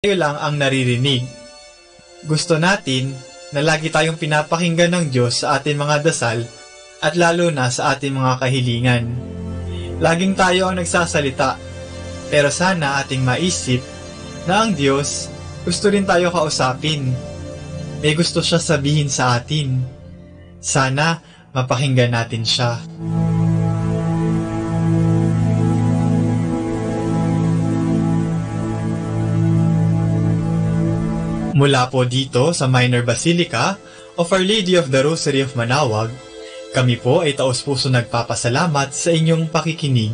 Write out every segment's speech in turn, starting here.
tayo lang ang naririnig. Gusto natin na lagi tayong pinapakinggan ng Diyos sa ating mga dasal at lalo na sa ating mga kahilingan. Laging tayo ang nagsasalita, pero sana ating maisip na ang Diyos gusto rin tayo kausapin. May gusto siya sabihin sa atin. Sana mapakinggan natin siya. Mula po dito sa Minor Basilica of Our Lady of the Rosary of Manaoag, kami po ay taos-puso nagpapasalamat sa inyong pakikinig.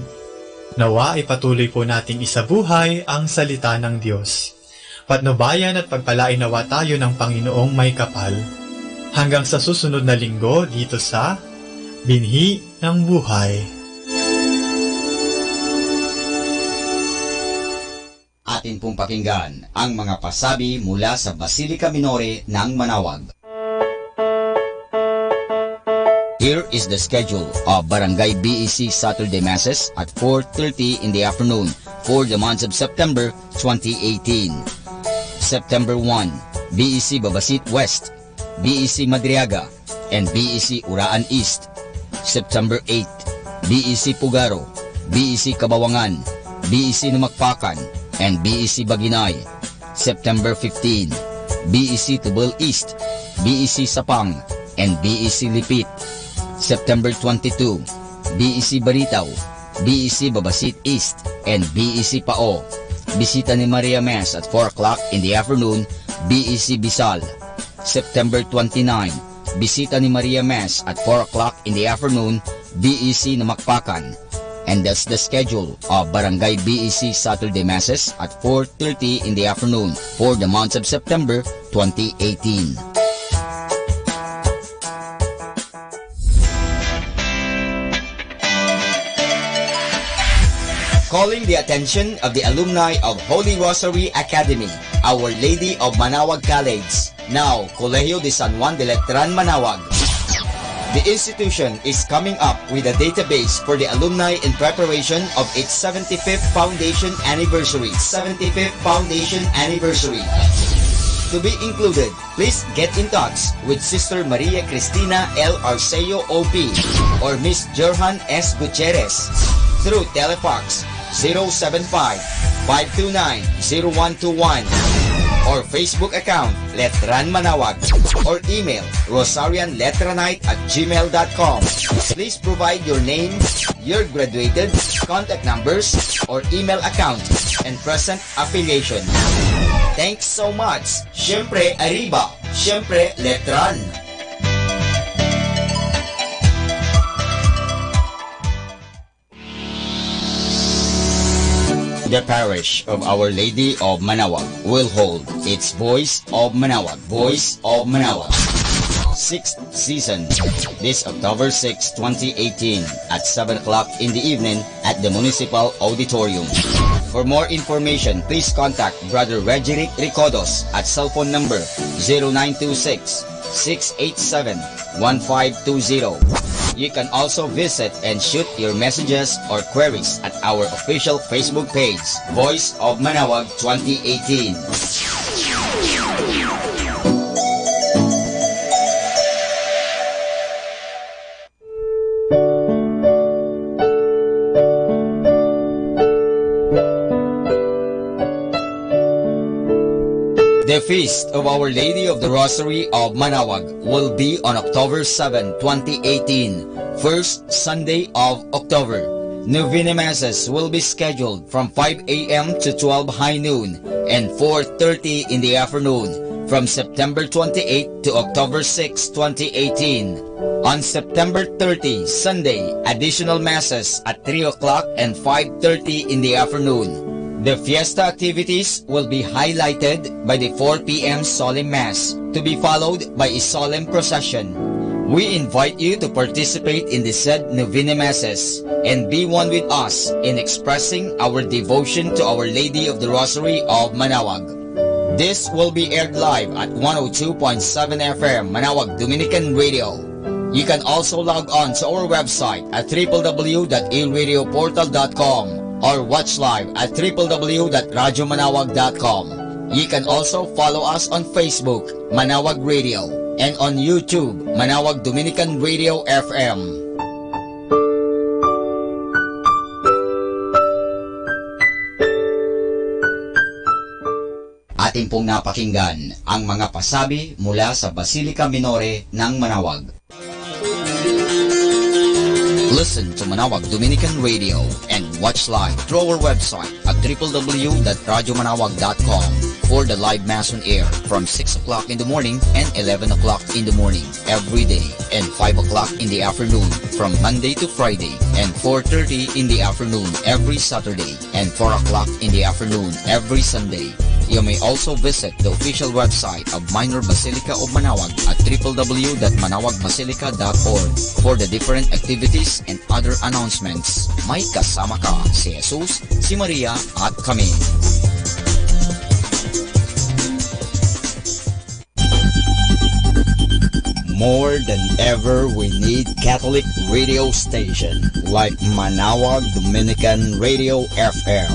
Nawa ay patuloy po nating isabuhay ang salita ng Diyos. Patnubayan at pagpalain nawa tayo ng Panginoong may kapal. Hanggang sa susunod na linggo dito sa Binhi ng Buhay. Atin pong pakinggan ang mga pasabi mula sa Basilica Minore ng Manaoag. Here is the schedule of Barangay BEC Saturday Masses at 4:30 in the afternoon for the month of September 2018. September 1, BEC Babasit West, BEC Madriaga, and BEC Uraan East. September 8, BEC Pugaro, BEC Kabawangan, BEC Numakpakan, and BEC Baginay. September 15, BEC Tubal East, BEC Sapang, and BEC Lipit. September 22, BEC Baritaw, BEC Babasit East, and BEC Pao. Bisita ni Maria Mass at 4 o'clock in the afternoon, BEC Bisal. September 29, Bisita ni Maria Mass at 4 o'clock in the afternoon, BEC Namakpakan. And that's the schedule of Barangay BEC Saturday Masses at 4:30 in the afternoon for the month of September 2018. Calling the attention of the alumni of Holy Rosary Academy, Our Lady of Manaoag College, now Colegio de San Juan de Letran, Manaoag. The institution is coming up with a database for the alumni in preparation of its 75th foundation anniversary. To be included, please get in touch with Sister Maria Cristina L. Arceo OP or Miss Johan S. Gutierrez through Telefax 075-529-0121 or Facebook account Letran Manaoag or email rosarianletranite@gmail.com. Please provide your name, your graduated, contact numbers, or email account, and present affiliation. Thanks so much. Siyempre Arriba, siyempre Letran. The parish of Our Lady of Manaoag will hold its Voice of Manaoag, 6th season, this October 6, 2018 at 7 o'clock in the evening at the Municipal Auditorium. For more information, please contact Brother Regeric Ricodos at cell phone number 0926-687-1520. You can also visit and shoot your messages or queries at our official Facebook page, Voice of Manaoag 2018. The Feast of Our Lady of the Rosary of Manaoag will be on October 7, 2018, first Sunday of October. Novena Masses will be scheduled from 5 a.m. to 12 high noon and 4:30 in the afternoon from September 28 to October 6, 2018. On September 30, Sunday, additional Masses at 3 o'clock and 5:30 in the afternoon. The fiesta activities will be highlighted by the 4 p.m. solemn mass, to be followed by a solemn procession. We invite you to participate in the said Novena Masses and be one with us in expressing our devotion to Our Lady of the Rosary of Manaoag. This will be aired live at 102.7 FM Manaoag Dominican Radio. You can also log on to our website at www.ilradioportal.com or watch live at www.radiomanawag.com. You can also follow us on Facebook, Manawag Radio, and on YouTube, Manawag Dominican Radio FM. Ating pong napakinggan ang mga pasabi mula sa Basilica Minore ng Manawag. Listen to Manawag Dominican Radio and watch live through our website at www.radyomanawag.com for the live Mass on air from 6 o'clock in the morning and 11 o'clock in the morning every day and 5 o'clock in the afternoon from Monday to Friday and 4:30 in the afternoon every Saturday and 4 o'clock in the afternoon every Sunday. You may also visit the official website of Minor Basilica of Manawag at www.manawagbasilica.org for the different activities and other announcements. May kasama ka si Jesus, si Maria at kami. More than ever, we need Catholic radio station like Manawag Dominican Radio FM.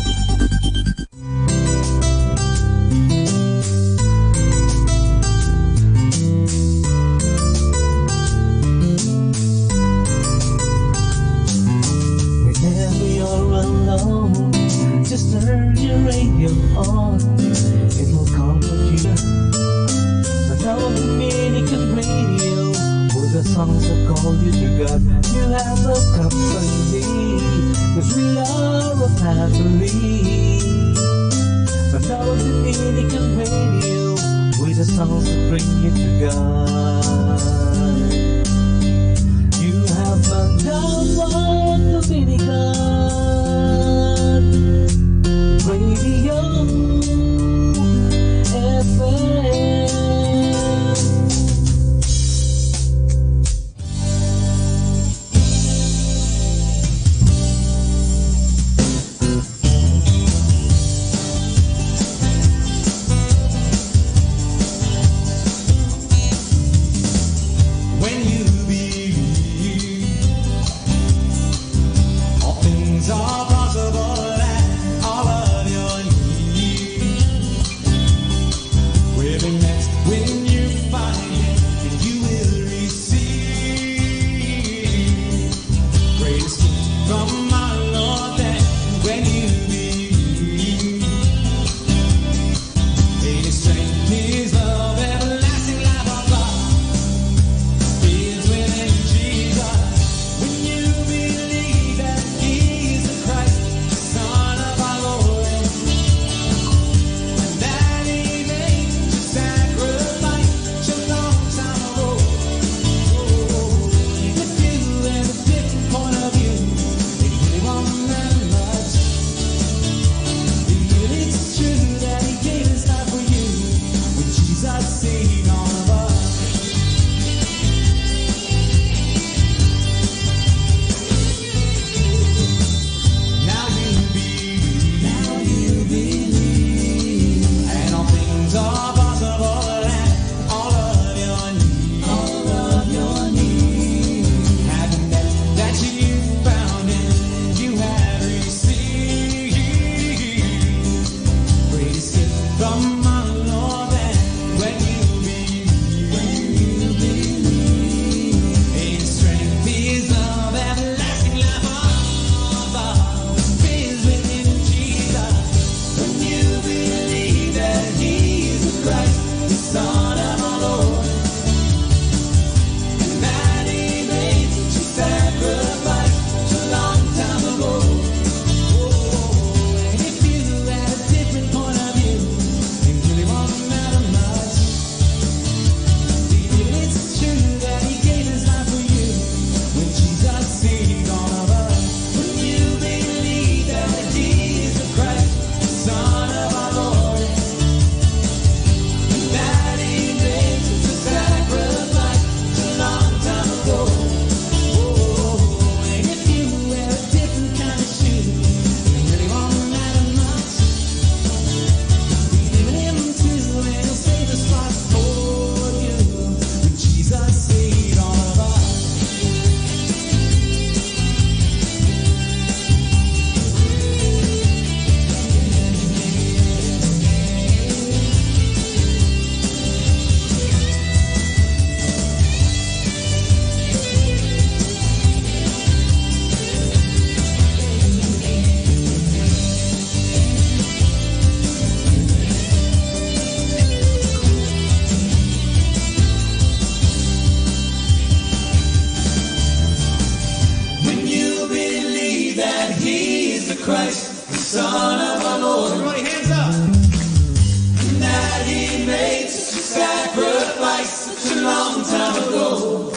sacrifice such a long time ago.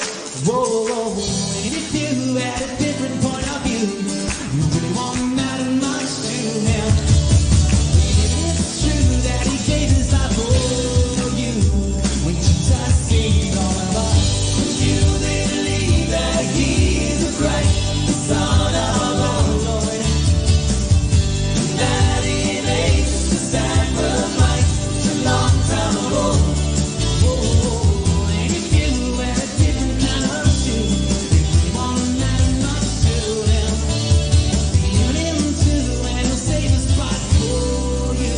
Whoa, and if you had a different point of view, you really won't matter much to him. It's true that he gave his life for you. When Jesus saved all of us, would you believe that he is the Christ, the Son of our Lord? And that he made the sacrifice such a long time ago. And if you had a different kind of shoe, it won't matter much to him. Even him too, and he'll save his spot for you.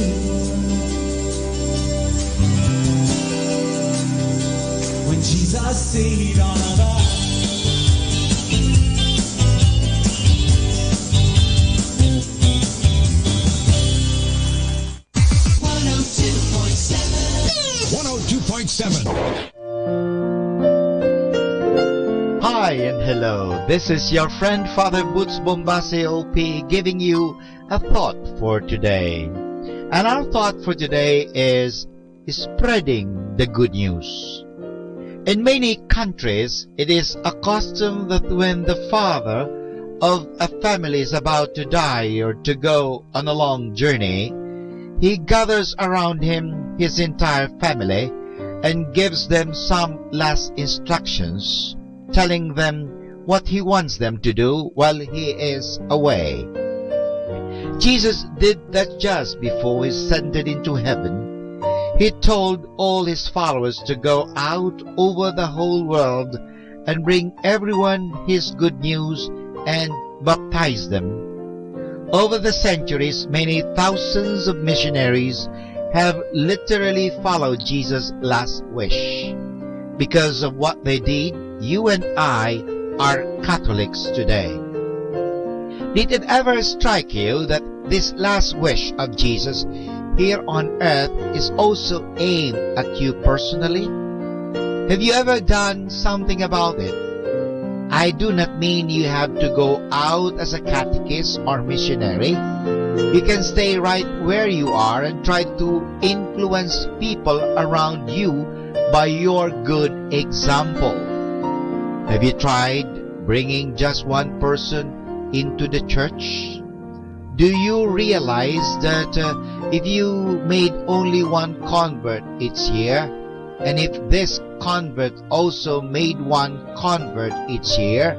When Jesus saved all of us. 102.7. Hi and hello, this is your friend Father Boots Bombase OP giving you a thought for today. And our thought for today is spreading the good news. In many countries, it is a custom that when the father of a family is about to die or to go on a long journey, he gathers around him his entire family and gives them some last instructions, telling them what he wants them to do while he is away. Jesus did that just before he ascended into heaven. He told all his followers to go out over the whole world and bring everyone his good news and baptize them. Over the centuries, many thousands of missionaries have literally followed Jesus' last wish. Because of what they did, you and I are Catholics today. Did it ever strike you that this last wish of Jesus here on earth is also aimed at you personally? Have you ever done something about it? I do not mean you have to go out as a catechist or missionary. You can stay right where you are and try to influence people around you by your good example. Have you tried bringing just one person into the church? Do you realize that if you made only one convert each year, and if this convert also made one convert each year,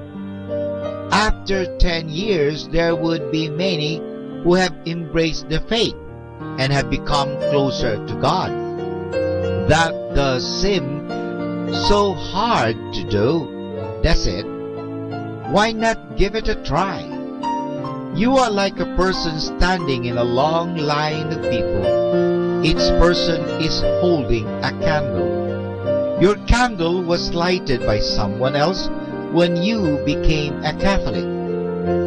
after 10 years there would be many who have embraced the faith and have become closer to God. That does seem so hard to do, does it? Why not give it a try? You are like a person standing in a long line of people. Each person is holding a candle. Your candle was lighted by someone else when you became a Catholic.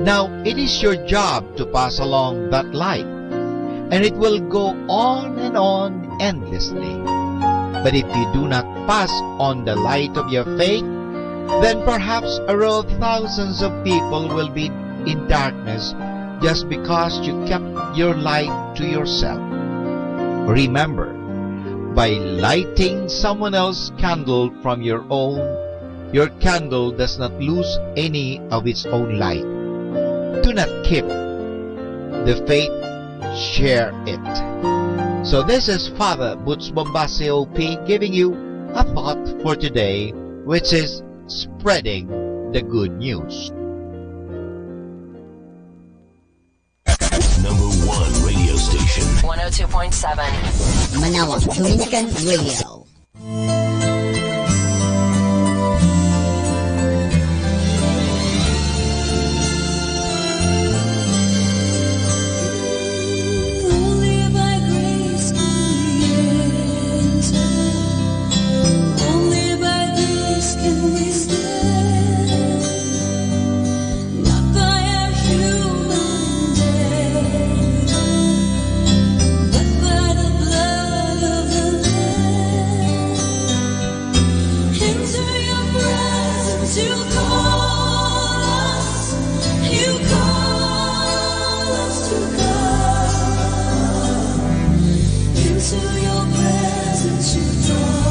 Now, it is your job to pass along that light, and it will go on and on endlessly. But if you do not pass on the light of your faith, then perhaps a row of thousands of people will be in darkness just because you kept your light to yourself. Remember, by lighting someone else's candle from your own, your candle does not lose any of its own light. Do not keep the faith, share it. So this is Father Boots Bombase OP giving you a thought for today, which is spreading the good news. Number 1 radio station. 102.7 Manawa Dominican Radio. Only by grace can we enter. Only by grace can we stand. Not by our human endeavor, but by the blood of the Lamb. Into your presence you call us. You call us to come. Into your presence you draw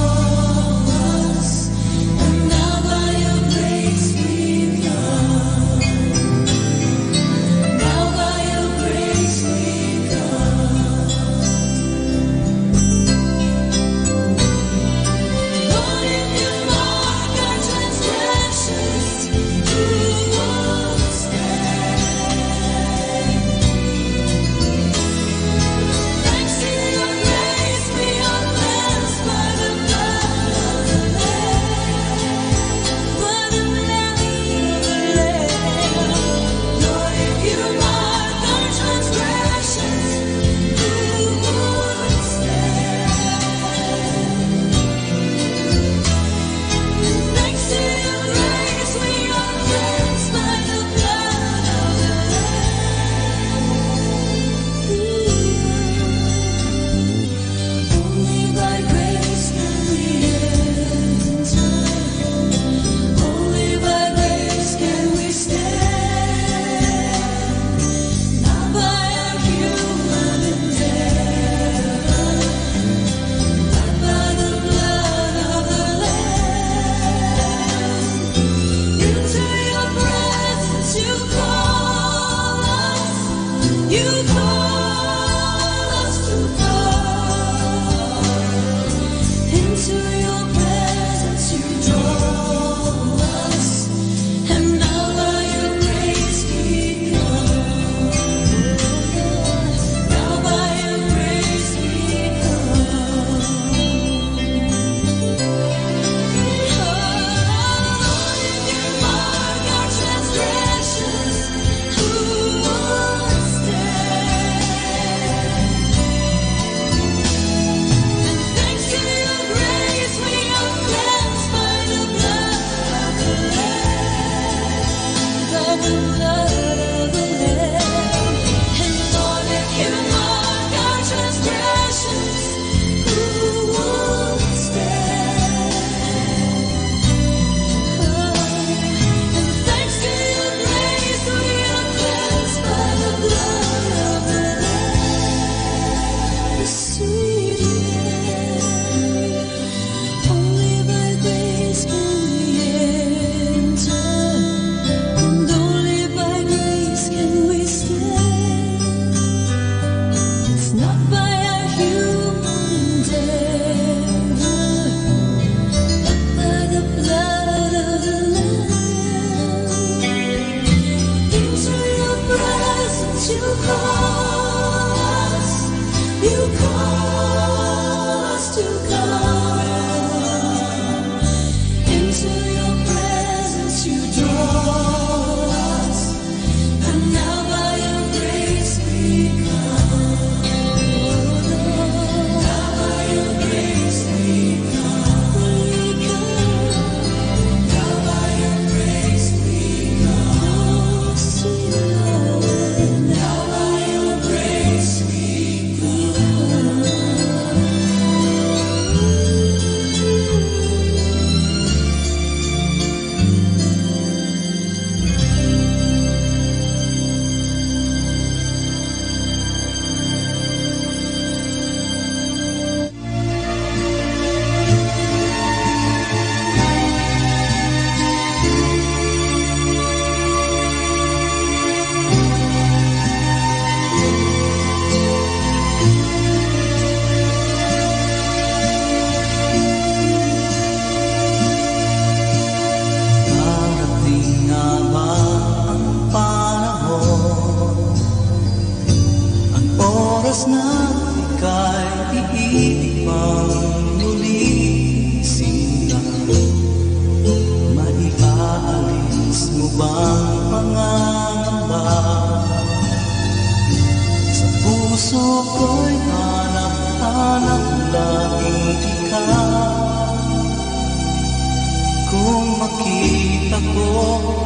makita ko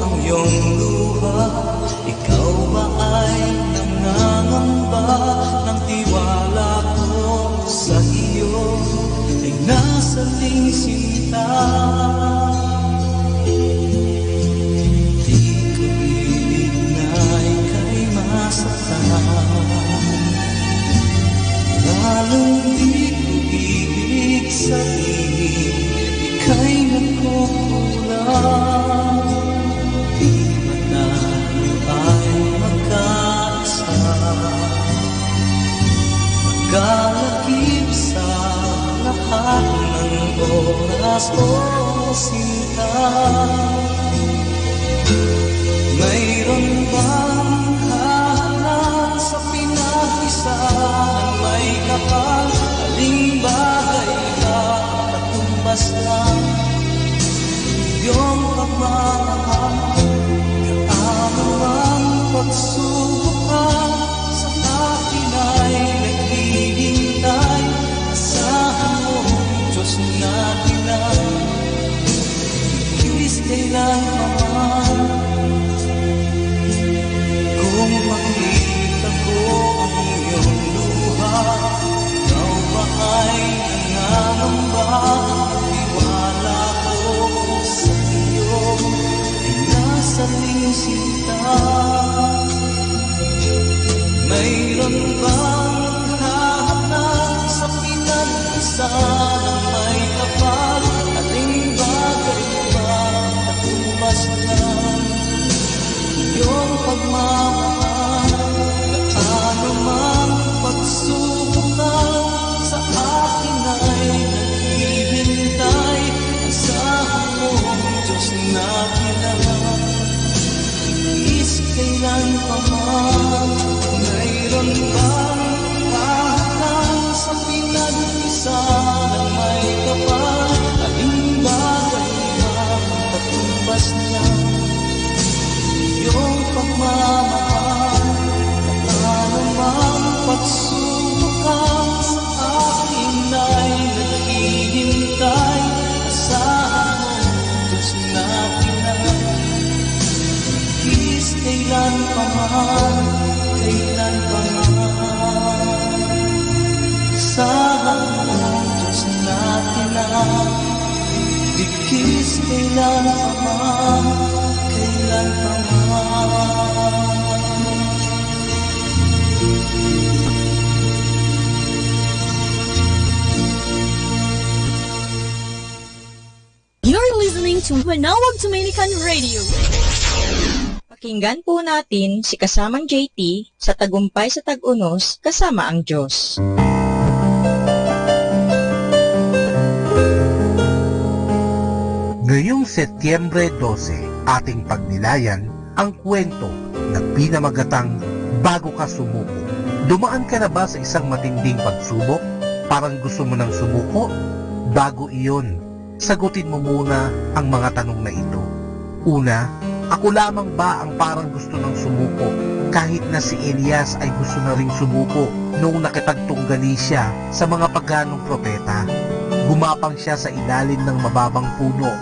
ang iyong luha, ikaw ba ay nangangamba ng tiwala ko sa iyo ay nasaling sinta? Di ko ibig na ika'y masaktan, lalong di ko ibig sabihin ika'y nagkukulang. Di ba tayo ay magkaisa, magkalakip sa lahat ng oras o sinta? Mayroon bang hahanap sa pinag-isa ng may kapal? Aling bagay ba katumbas lang iyong pagmamahal? Kaano ang pagsubok sa akin ay naghihintay? Asahan mo, Diyos natin ang ibig kailan paman. Kung makita ko ang iyong luha, ikaw ba ay nangangamba? Tiwala ko sa iyo ay nasaling sinta. Mayroon bang hahanap sa pinag-isa ng may kapal? Aling bagay ba natumbas na iyong pagmamahal? Kaano man pagsubok sa akin ay naghihintay? Asahan mo, Diyos na kailangan, is kailan pa man. Mayroon bang hahanap sa pinag-isa ng may kapal? Aling bagay ba katumbas na iyong pagmamahal? Kaano mang pagsubok sa akin ay naghihintay? Asahan mo, Diyos natin na is kailan pa man, kailan pa man. Asahan mo, Diyos natin na is kailan pa man, kailan pa man. You're listening to Manawag Dominican Radio. Pakinggan po natin si kasamang JT sa Tagumpay sa Tag-Unos kasama ang Diyos. Ngayong Setyembre 12, ating pagnilayan ang kwento na pinamagatang Bago Ka Sumuko. Dumaan ka na ba sa isang matinding pagsubok? Parang gusto mo nang sumuko? Bago iyon, sagutin mo muna ang mga tanong na ito. Una, ako lamang ba ang parang gusto nang sumuko? Kahit na si Elias ay gusto na ring sumuko noong nakipagtunggali siya sa mga paganong propeta. Gumapang siya sa ilalim ng mababang puno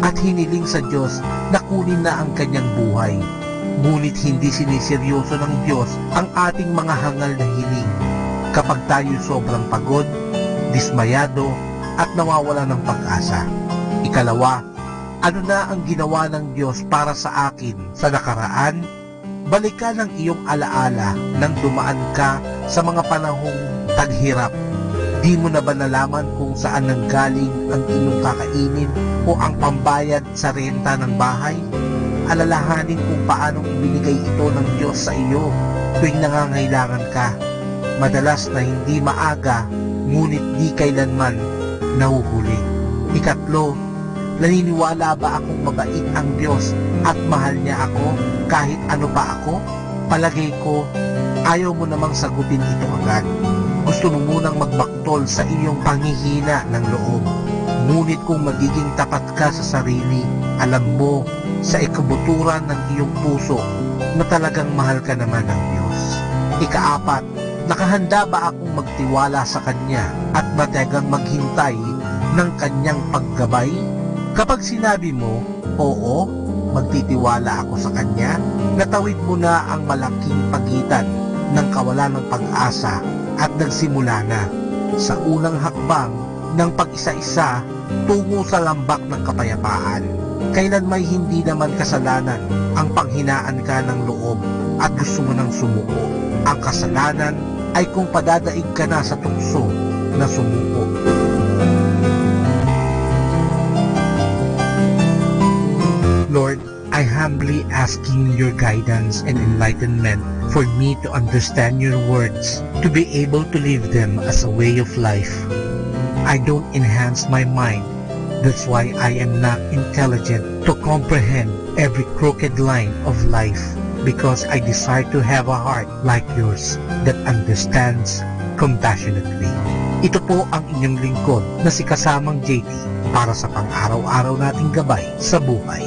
at hiniling sa Diyos na kunin na ang kanyang buhay. Ngunit hindi siniseryoso ng Diyos ang ating mga hangal na hiling. Kapag tayo sobrang pagod, dismayado at nawawala ng pag-asa. Ikalawa, ano na ang ginawa ng Diyos para sa akin sa nakaraan? Balikan ang iyong alaala nang dumaan ka sa mga panahong taghirap. Di mo na ba nalaman kung saan nanggaling ang iyong kakainin o ang pambayad sa renta ng bahay? Alalahanin kung paanong ibinigay ito ng Diyos sa iyo tuwing nangangailangan ka. Madalas na hindi maaga, ngunit di kailanman nahuhuli. Ikatlo, naniniwala ba akong mabait ang Diyos at mahal niya ako kahit ano pa ako? Palagay ko, ayaw mo namang sagutin ito agad. Gusto mo munang magbaktol sa iyong panghihina ng loob. Ngunit kung magiging tapat ka sa sarili, alam mo sa ikabuturan ng iyong puso na talagang mahal ka naman ng Diyos. Ikaapat, nakahanda ba akong magtiwala sa Kanya at matiyagang maghintay ng Kanyang paggabay? Kapag sinabi mo, Oo, magtitiwala ako sa Kanya. Natawid mo na ang malaking pagitan ng kawalan ng pag-asa at nagsimula na sa unang hakbang ng pag-isa-isa tungo sa lambak ng kapayapaan. Kailan may hindi naman kasalanan ang panghinaan ka ng loob at gusto mo nang sumuko. Ang kasalanan ay kung padadaig ka na sa tukso na sumuko. Lord, I humbly asking your guidance and enlightenment for me to understand your words, to be able to live them as a way of life. I don't enhance my mind. That's why I am not intelligent to comprehend every crooked line of life, because I desire to have a heart like yours that understands compassionately. Ito po ang inyong lingkod na si Kasamang JT para sa pang-araw-araw nating gabay sa buhay.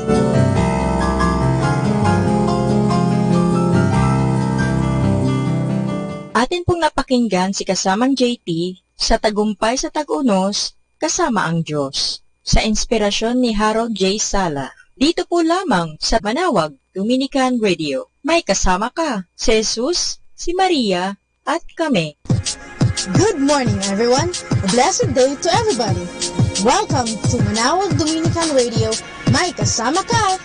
Atin pong napakinggan si Kasamang JT sa Tagumpay sa Tag-Unos, Kasama ang Diyos, sa inspirasyon ni Harold J. Sala. Dito po lamang sa Manawag Dominican Radio. May kasama ka, si Jesus, si Maria, at kami. Good morning, everyone. A blessed day to everybody. Welcome to Manawag Dominican Radio. May kasama ka.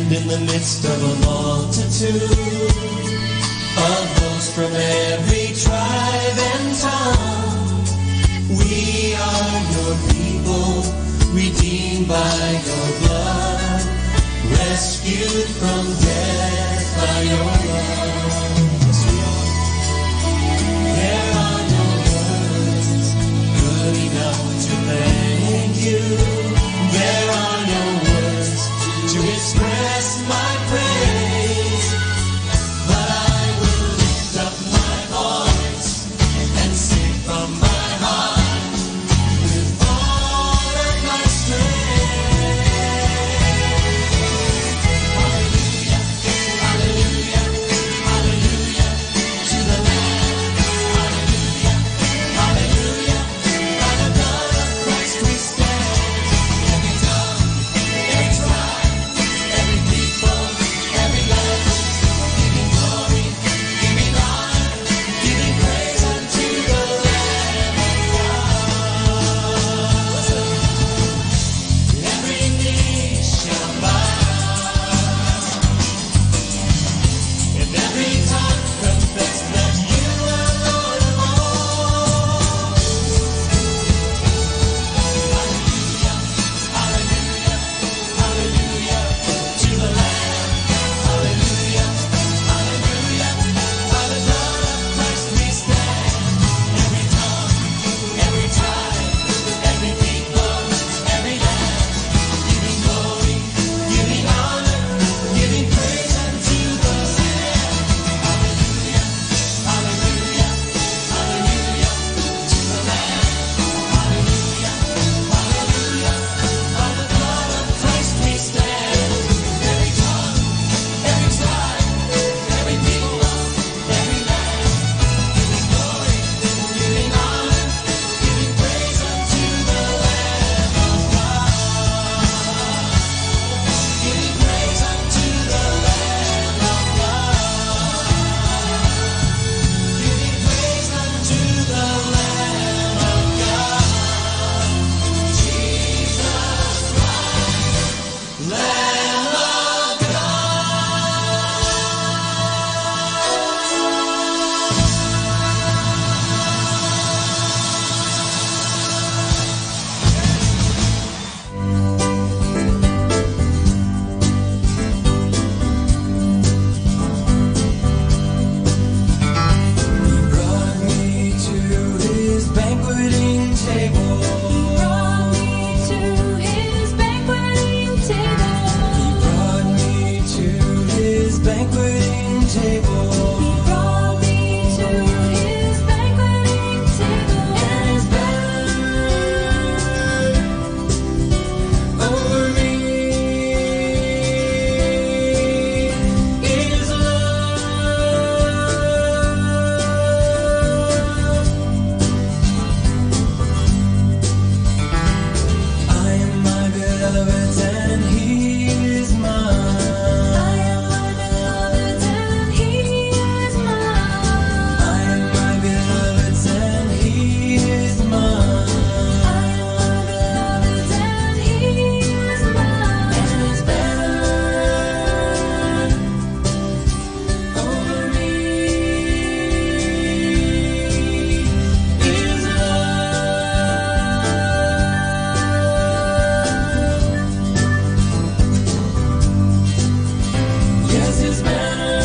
In the midst of a multitude of those from every tribe and tongue, we are your people, redeemed by your blood, rescued from death by your love. Yes, we are. There are no words good enough to thank you. There are no words to express my praise, but I will lift up my voice and sing from my heart with all of my strength. Hallelujah, hallelujah. banqueting table. He brought me to his banqueting table, and his banner over me is I am my beloved's and he is mine. I am my beloved's and he is mine. I am my beloved's and he is mine. I am my beloved's and he is mine. And his banner over me is yes, his banner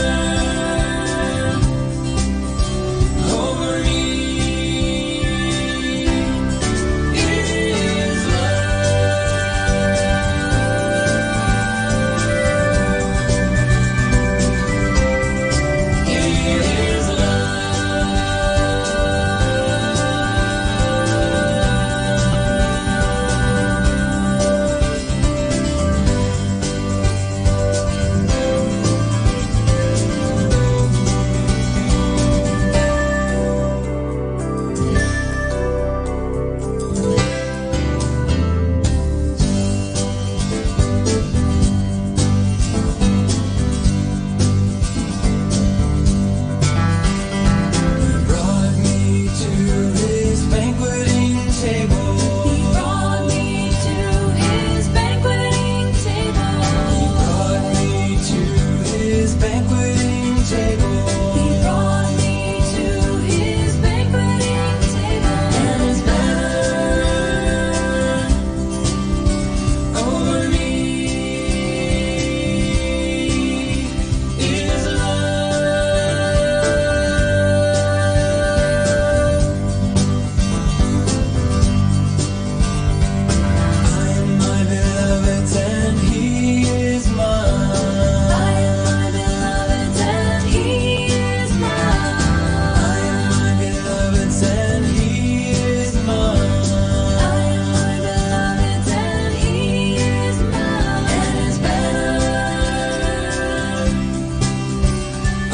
over me is love. It is He brought me to his banqueting table. He brought me to his banqueting table. He brought me to his banqueting table. He brought me to his banqueting table. And his banner over me is I am my beloved's and he is mine. I am my beloved's and he is mine. I am my beloved's and he is mine. I am my beloved's and he is mine. And his banner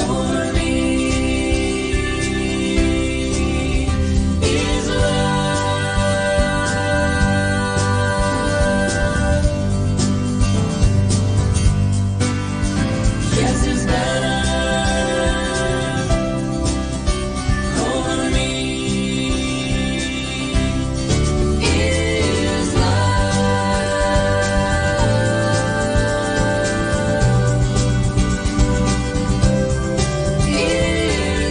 over me is yes, his banner over me is love. Is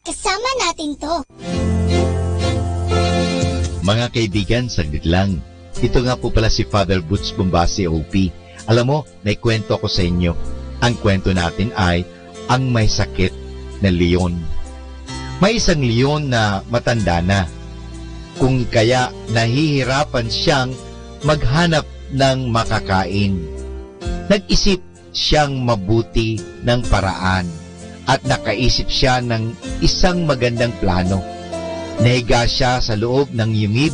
Kasama natin to. Mga kaibigan, saglit lang. Ito nga po pala si Father Butz Bombase OP. Alam mo, may kwento ako sa inyo. Ang kwento natin ay ang may sakit na leon. May isang leon na matanda na. Kung kaya nahihirapan siyang maghanap ng makakain. Nag-isip siyang mabuti ng paraan at nakaisip siya ng isang magandang plano. Nahiga siya sa loob ng yungib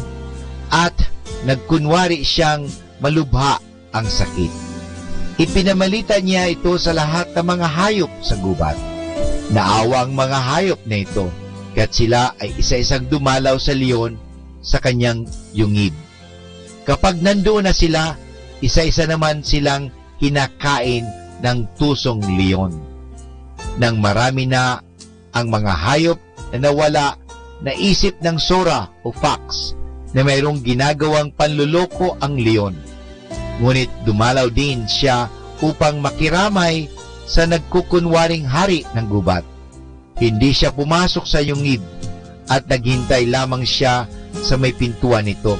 at nagkunwari siyang malubha ang sakit. Ipinamalita niya ito sa lahat ng mga hayop sa gubat. Naawa ang mga hayop na ito, kaya't sila ay isa-isang dumalaw sa leon sa kanyang yungib. Kapag nandoon na sila, isa-isa naman silang kinakain ng tusong leon. Nang marami na ang mga hayop, na nawala na isip ng Sora o Fox na mayroong ginagawang panluloko ang leon. Ngunit dumalaw din siya upang makiramay sa nagkukunwaring hari ng gubat. Hindi siya pumasok sa yungib at naghintay lamang siya sa may pintuan nito.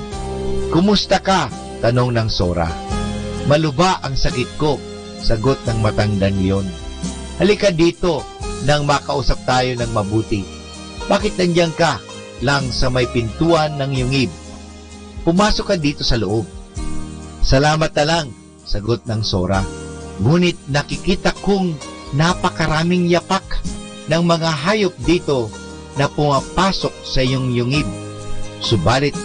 "Kumusta ka?" tanong ng Sora. "Maluba ang sakit ko," sagot ng matandang leon. "Halika dito nang makausap tayo ng mabuti. Bakit nandiyan ka lang sa may pintuan ng yungib? Pumasok ka dito sa loob." "Salamat na lang," sagot ng Sora. "Ngunit nakikita kong napakaraming yapak ng mga hayop dito na pumapasok sa iyong yungib. Subalit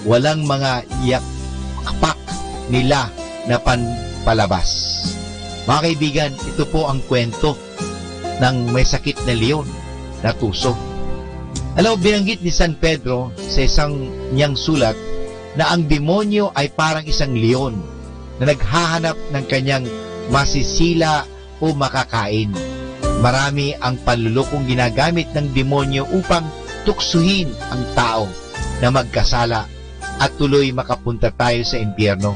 walang mga yapak nila na panpalabas." Mga kaibigan, ito po ang kwento ng may sakit na leon na tuso. Alam mo, binanggit ni San Pedro sa isang niyang sulat na ang demonyo ay parang isang leon na naghahanap ng kanyang masisila o makakain. Marami ang panlulokong ginagamit ng demonyo upang tuksuhin ang tao na magkasala at tuloy makapunta tayo sa impyerno.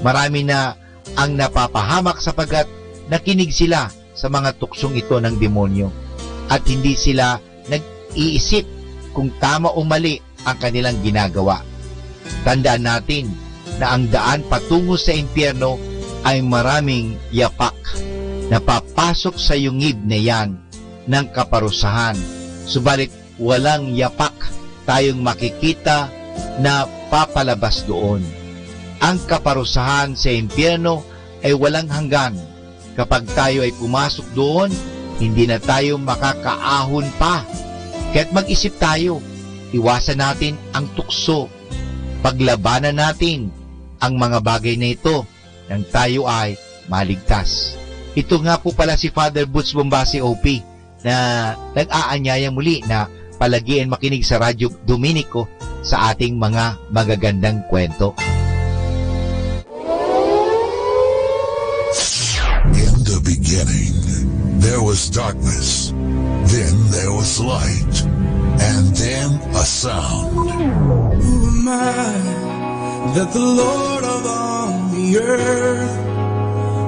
Marami na ang napapahamak sapagkat nakinig sila sa mga tuksong ito ng demonyo at hindi sila nag-iisip kung tama o mali ang kanilang ginagawa. Tandaan natin na ang daan patungo sa impyerno ay maraming yapak na papasok sa yungib na yan ng kaparusahan. Subalit walang yapak tayong makikita na papalabas doon. Ang kaparusahan sa impyerno ay walang hanggan. Kapag tayo ay pumasok doon, hindi na tayo makakaahon pa. Kaya't mag-isip tayo, iwasan natin ang tukso, paglabanan natin ang mga bagay na ito nang tayo ay maligtas. Ito nga po pala si Father Butz Bombase OP na nag-aanyaya muli na palagian makinig sa Radyo Dominico sa ating mga magagandang kwento. In the beginning, there was darkness. Then there was light. And then a sound. Who am I that the Lord of all the earth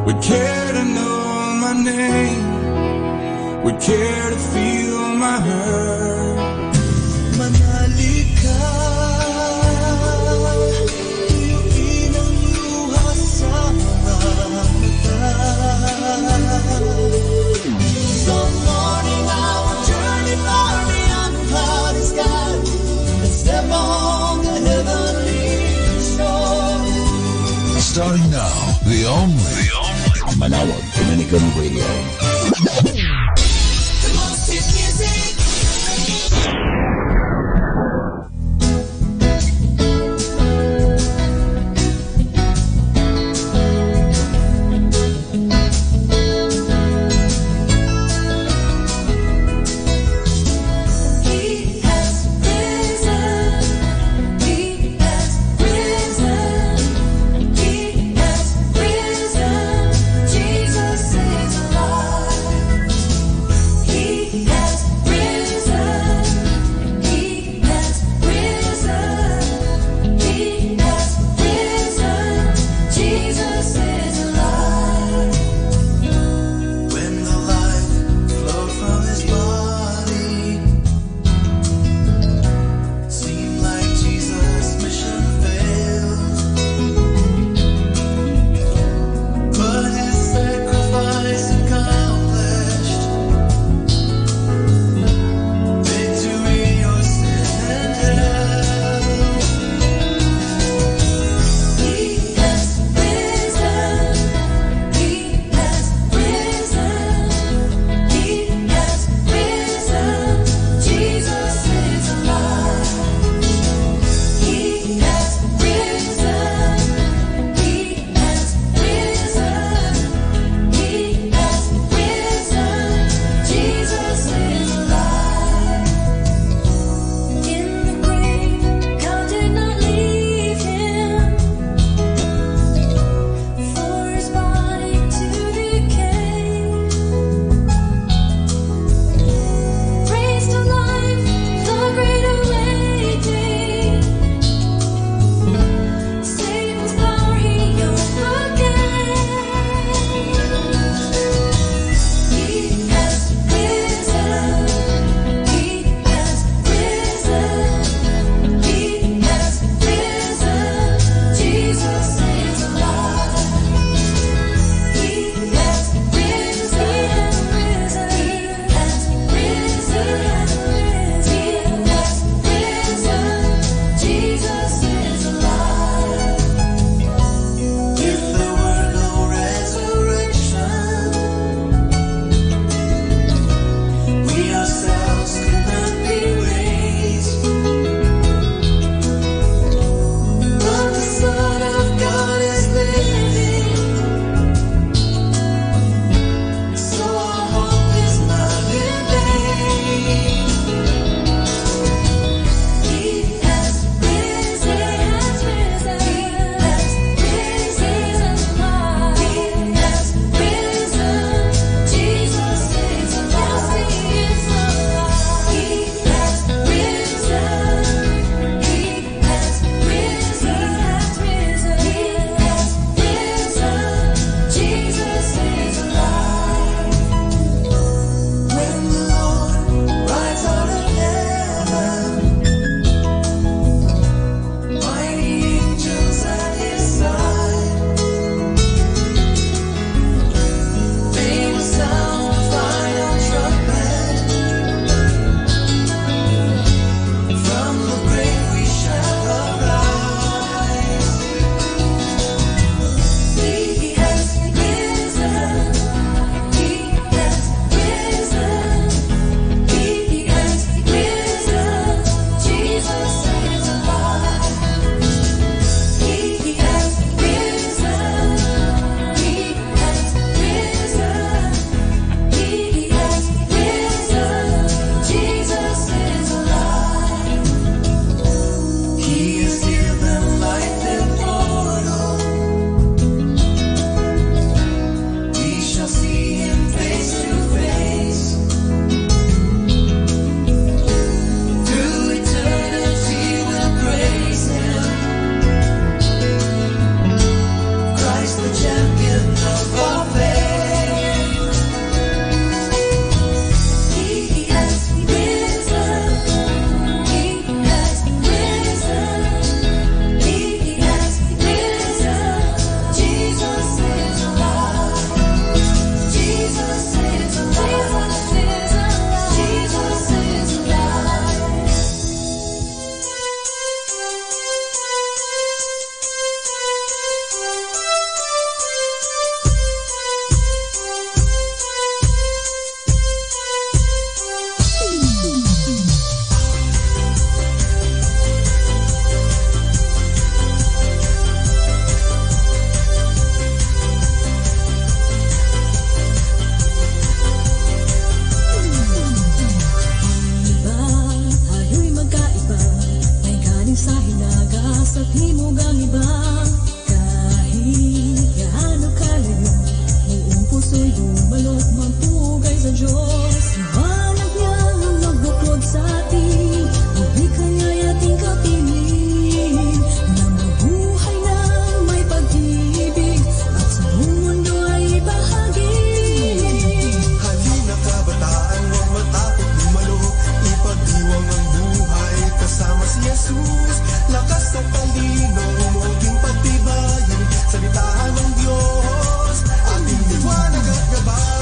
would care to know my name, would care to feel my hurt? Manali ka, iyong luha sa mga mata. Some morning I will journey far beyond the cloudy sky and step on the heavenly shore. Starting now, the only Manawag Dominican Radio. The most hit music. He has risen. He has risen. He has risen. Jesus is alive. sa timog ang iba. Kahit gaano kalayo, buong puso'y dumalok magpugay sa Diyos. Liwanag niya ang nagbuklod sa atin, tubig kanya'y ating kapiling, na mabuhay na may pag-ibig at sa buong mundo ay bahagi. Halina kabataan, huwag matakot lumalo, ipagdiwang ang buhay kasama si Jesus. Lakas at talino, maging pagtibayin, salitaan ng Diyos, ating liwanag at gabay.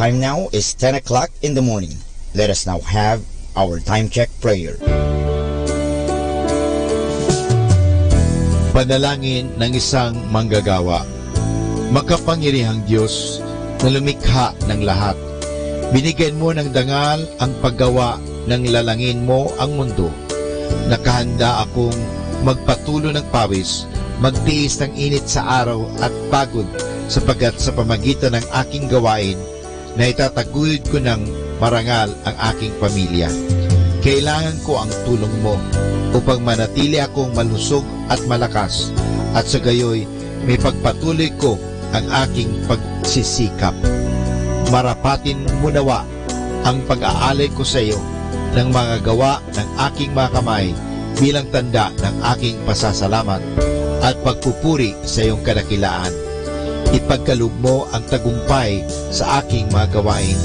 time now is 10 o'clock in the morning. Let us now have our time check prayer. Panalangin ng isang manggagawa. Makapangyarihang Diyos na lumikha ng lahat, binigyan mo ng dangal ang paggawa ng lalangin mo ang mundo. Nakahanda akong magpatulo ng pawis, magtiis ng init sa araw at pagod, sapagkat sa pamagitan ng aking gawain na itataguyod ko ng marangal ang aking pamilya. Kailangan ko ang tulong mo upang manatili akong malusog at malakas, at sa gayoy may pagpatuloy ko ang aking pagsisikap. Marapatin mo nawa ang pag-aalay ko sa iyo ng mga gawa ng aking mga kamay bilang tanda ng aking pasasalamat at pagpupuri sa iyong kadakilaan. Ipagkaloob mo ang tagumpay sa aking mga gawain.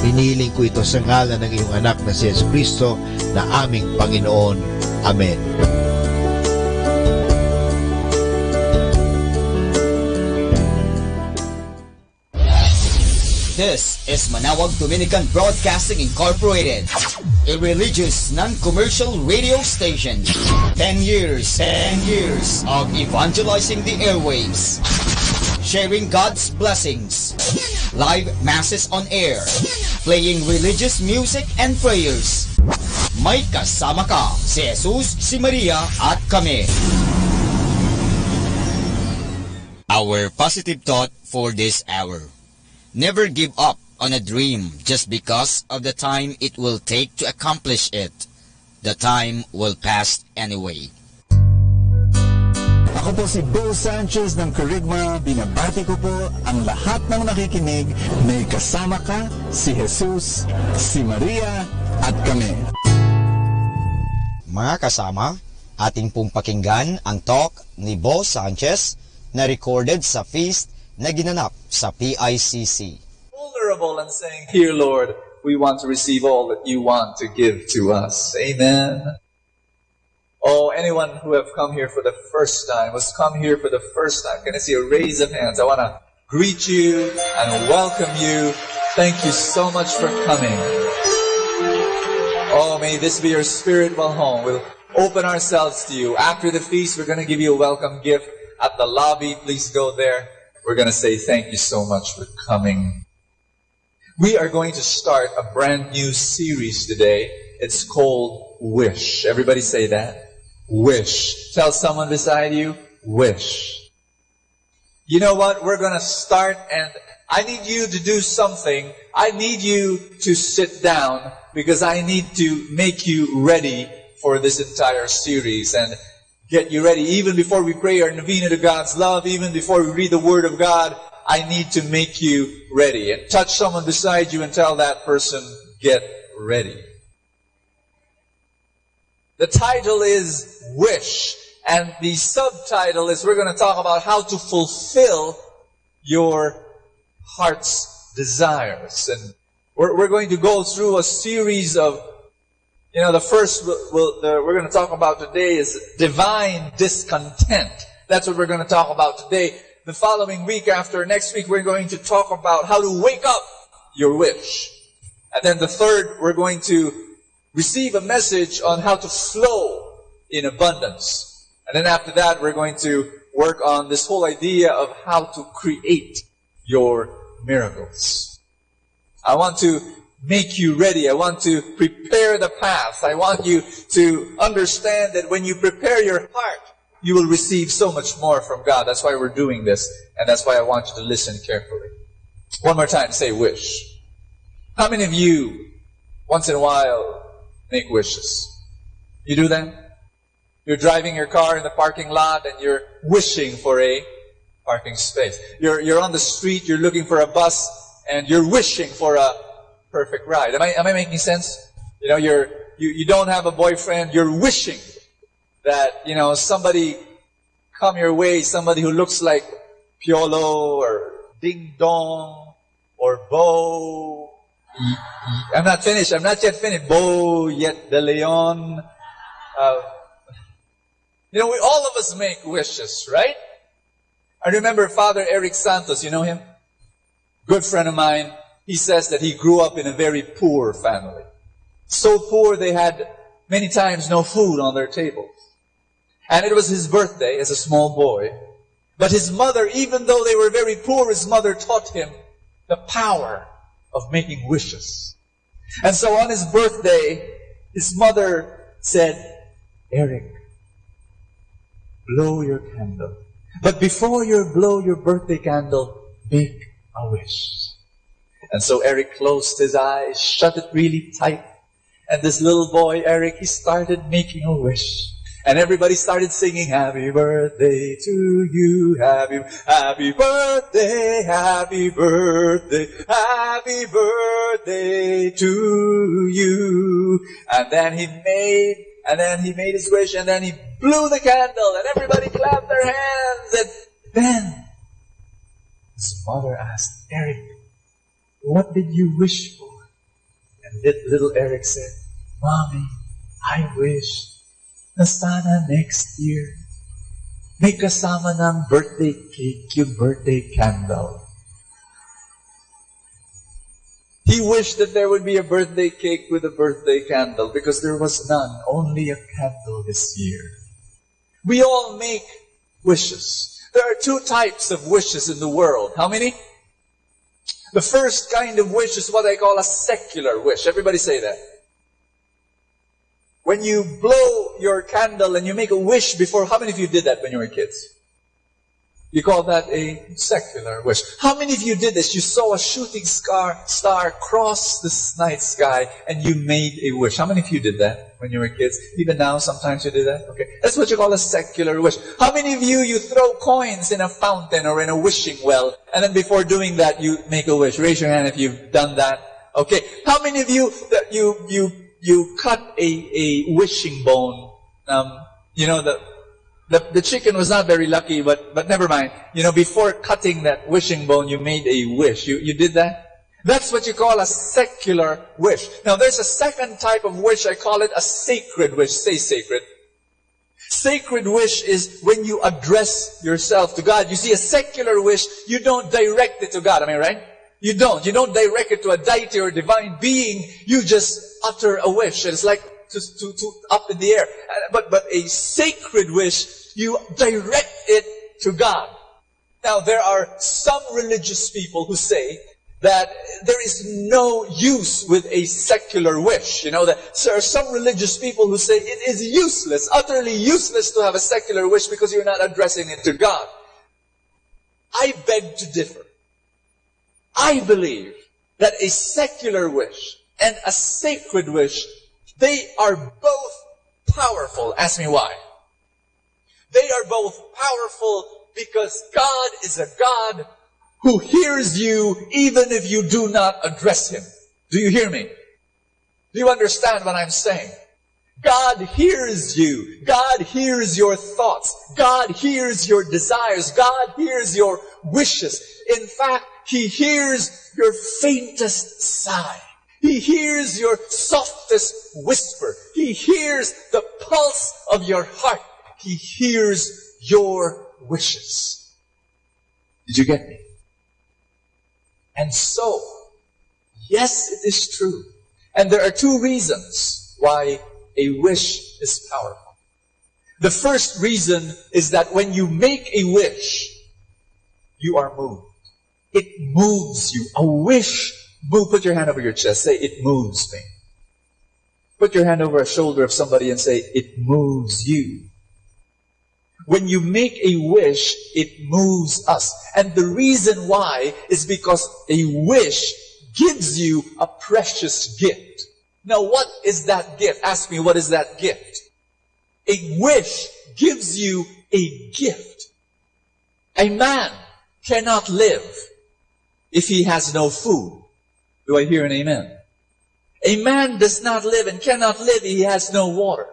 Hinihiling ko ito sa ngalan ng iyong anak na si Jesucristo na aming Panginoon. Amen. This is Manawag Dominican Broadcasting Incorporated, a religious, non-commercial radio station. 10 years of evangelizing the airwaves, sharing God's blessings, live masses on air, playing religious music and prayers. May kasama ka, si Jesus, si Maria, at kami. Our positive thought for this hour. Never give up on a dream just because of the time it will take to accomplish it. The time will pass anyway. Ako po si Bo Sanchez ng Kerygma. Binabati ko po ang lahat ng nakikinig. May kasama ka, si Jesus, si Maria, at kami. Mga kasama, ating pong pakinggan ang talk ni Bo Sanchez na recorded sa feast na ginanap sa PICC. Vulnerable and saying, "Here, Lord, we want to receive all that you want to give to us." Amen. Oh, anyone who have come here for the first time, can I see a raise of hands? I want to greet you and welcome you. Thank you so much for coming. Oh, may this be your spiritual home. We'll open ourselves to you. After the feast, we're going to give you a welcome gift at the lobby. Please go there. We're going to say thank you so much for coming. We are going to start a brand new series today. It's called Wish. Everybody say that. Wish. Tell someone beside you, wish. You know what? We're going to start, and I need you to do something. I need you to sit down because I need to make you ready for this entire series and get you ready. Even before we pray our novena to God's love, even before we read the Word of God, I need to make you ready. And touch someone beside you and tell that person, get ready. The title is Wish, and the subtitle is we're going to talk about how to fulfill your heart's desires. And we're going to go through a series of, the first we're going to talk about today is divine discontent. That's what we're going to talk about today. The following week, after next week, we're going to talk about how to wake up your wish. And then the third, we're going to receive a message on how to flow in abundance. And then after that, we're going to work on this whole idea of how to create your miracles. I want to make you ready. I want to prepare the path. I want you to understand that when you prepare your heart, you will receive so much more from God. That's why we're doing this, and that's why I want you to listen carefully. One more time, say wish. How many of you, once in a while, make wishes? You do that? You're driving your car in the parking lot and you're wishing for a parking space. You're on the street, you're looking for a bus, and you're wishing for a perfect ride. Am I making sense? You don't have a boyfriend, you're wishing that, somebody come your way, somebody who looks like Piolo or Ding Dong or Bo. I'm not yet finished. Bo Yet de Leon. All of us make wishes, right? I remember Father Eric Santos, you know him? Good friend of mine. he says that he grew up in a very poor family. So poor they had many times no food on their tables. And it was his birthday as a small boy. But his mother, even though they were very poor, his mother taught him the power of making wishes. And so on his birthday, his mother said, Eric, blow your candle. But before you blow your birthday candle, make a wish. And so Eric closed his eyes, shut it really tight. And this little boy, Eric, he started making a wish. And everybody started singing, happy birthday to you, happy birthday, happy birthday, happy birthday to you. And then he made his wish, and then he blew the candle, and everybody clapped their hands. And then his mother asked, Eric, what did you wish for? And little Eric said, Mommy, I wish na sana next year may kasama ng birthday cake yung birthday candle. He wished that there would be a birthday cake with a birthday candle because there was none, only a candle this year. We all make wishes. There are two types of wishes in the world. How many? The first kind of wish is what I call a secular wish. Everybody say that. When you blow your candle and you make a wish before, how many of you did that when you were kids? You call that a secular wish. How many of you did this? You saw a shooting star cross the night sky and you made a wish. How many of you did that when you were kids? Even now, sometimes you do that? Okay. That's what you call a secular wish. How many of you throw coins in a fountain or in a wishing well, and then before doing that, you make a wish? Raise your hand if you've done that. Okay. How many of you that you cut a wishing bone? The chicken was not very lucky, but never mind. Before cutting that wishing bone, you made a wish. You did that? That's what you call a secular wish. Now, there's a second type of wish. I call it a sacred wish. Say sacred. Sacred wish is when you address yourself to God. You see, a secular wish, you don't direct it to God. Am I right? You don't. You don't direct it to a deity or divine being. You just utter a wish. It's like to up in the air. But a sacred wish, you direct it to God. Now, there are some religious people who say that there is no use with a secular wish. That there are some religious people who say it is useless, utterly useless to have a secular wish because you're not addressing it to God. I beg to differ. I believe that a secular wish and a sacred wish, they are both powerful. Ask me why. They are both powerful because God is a God who hears you even if you do not address Him. Do you hear me? Do you understand what I'm saying? God hears you. God hears your thoughts. God hears your desires. God hears your wishes. In fact, He hears your faintest sigh. He hears your softest whisper. He hears the pulse of your heart. He hears your wishes. Did you get me? And so, yes, it is true. And there are two reasons why a wish is powerful. The first reason is that when you make a wish, you are moved. It moves you. A wish moves. Put your hand over your chest. Say, it moves me. Put your hand over a shoulder of somebody and say, it moves you. When you make a wish, it moves us. And the reason why is because a wish gives you a precious gift. Now, what is that gift? Ask me, what is that gift? A wish gives you a gift. A man cannot live if he has no food. Do I hear an amen? A man does not live and cannot live if he has no water.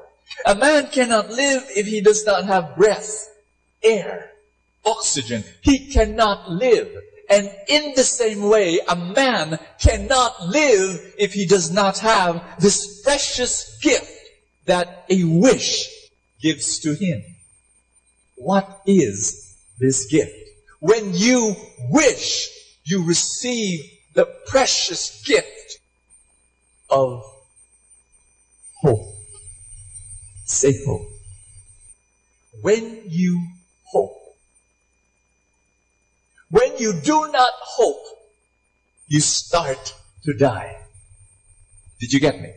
A man cannot live if he does not have breath, air, oxygen. He cannot live. And in the same way, a man cannot live if he does not have this precious gift that a wish gives to him. What is this gift? When you wish, you receive the precious gift of hope. Say hope. When you hope, when you do not hope, you start to die. Did you get me?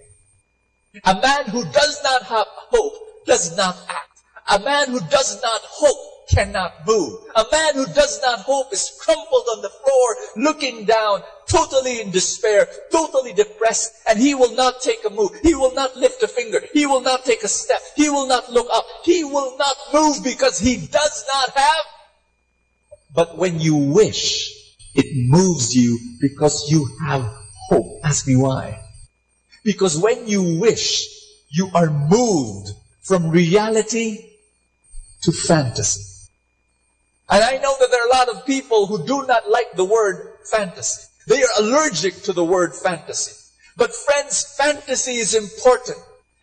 A man who does not have hope does not act. A man who does not hope cannot move. A man who does not hope is crumpled on the floor, looking down, totally in despair, totally depressed, and he will not take a move. He will not lift a finger. He will not take a step. He will not look up. He will not move because he does not have. But when you wish, it moves you because you have hope. Ask me why. Because when you wish, you are moved from reality to fantasy. And I know that there are a lot of people who do not like the word fantasy. They are allergic to the word fantasy. But friends, fantasy is important.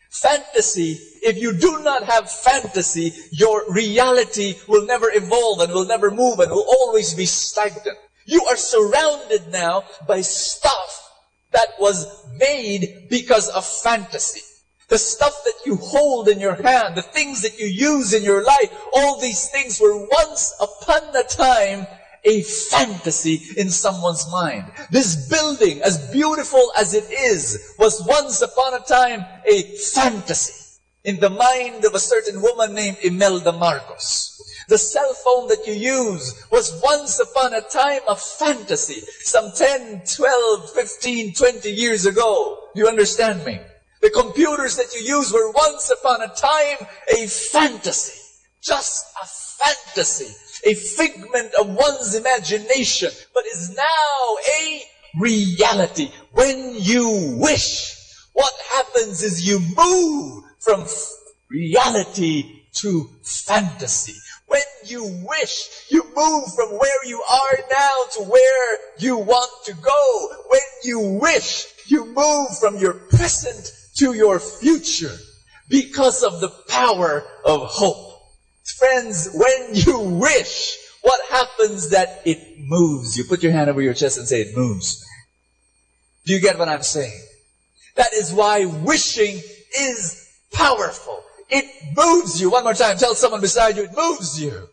Fantasy, if you do not have fantasy, your reality will never evolve and will never move and will always be stagnant. You are surrounded now by stuff that was made because of fantasy. The stuff that you hold in your hand, the things that you use in your life, all these things were once upon a time a fantasy in someone's mind. This building, as beautiful as it is, was once upon a time a fantasy in the mind of a certain woman named Imelda Marcos. The cell phone that you use was once upon a time a fantasy, some 10, 12, 15, 20 years ago. Do you understand me? The computers that you use were once upon a time a fantasy. Just a fantasy. A figment of one's imagination, but is now a reality. When you wish, what happens is you move from reality to fantasy. When you wish, you move from where you are now to where you want to go. When you wish, you move from your present to your future because of the power of hope. Friends, when you wish, what happens that it moves you? Put your hand over your chest and say, it moves. Do you get what I'm saying? That is why wishing is powerful. It moves you. One more time, tell someone beside you, it moves you.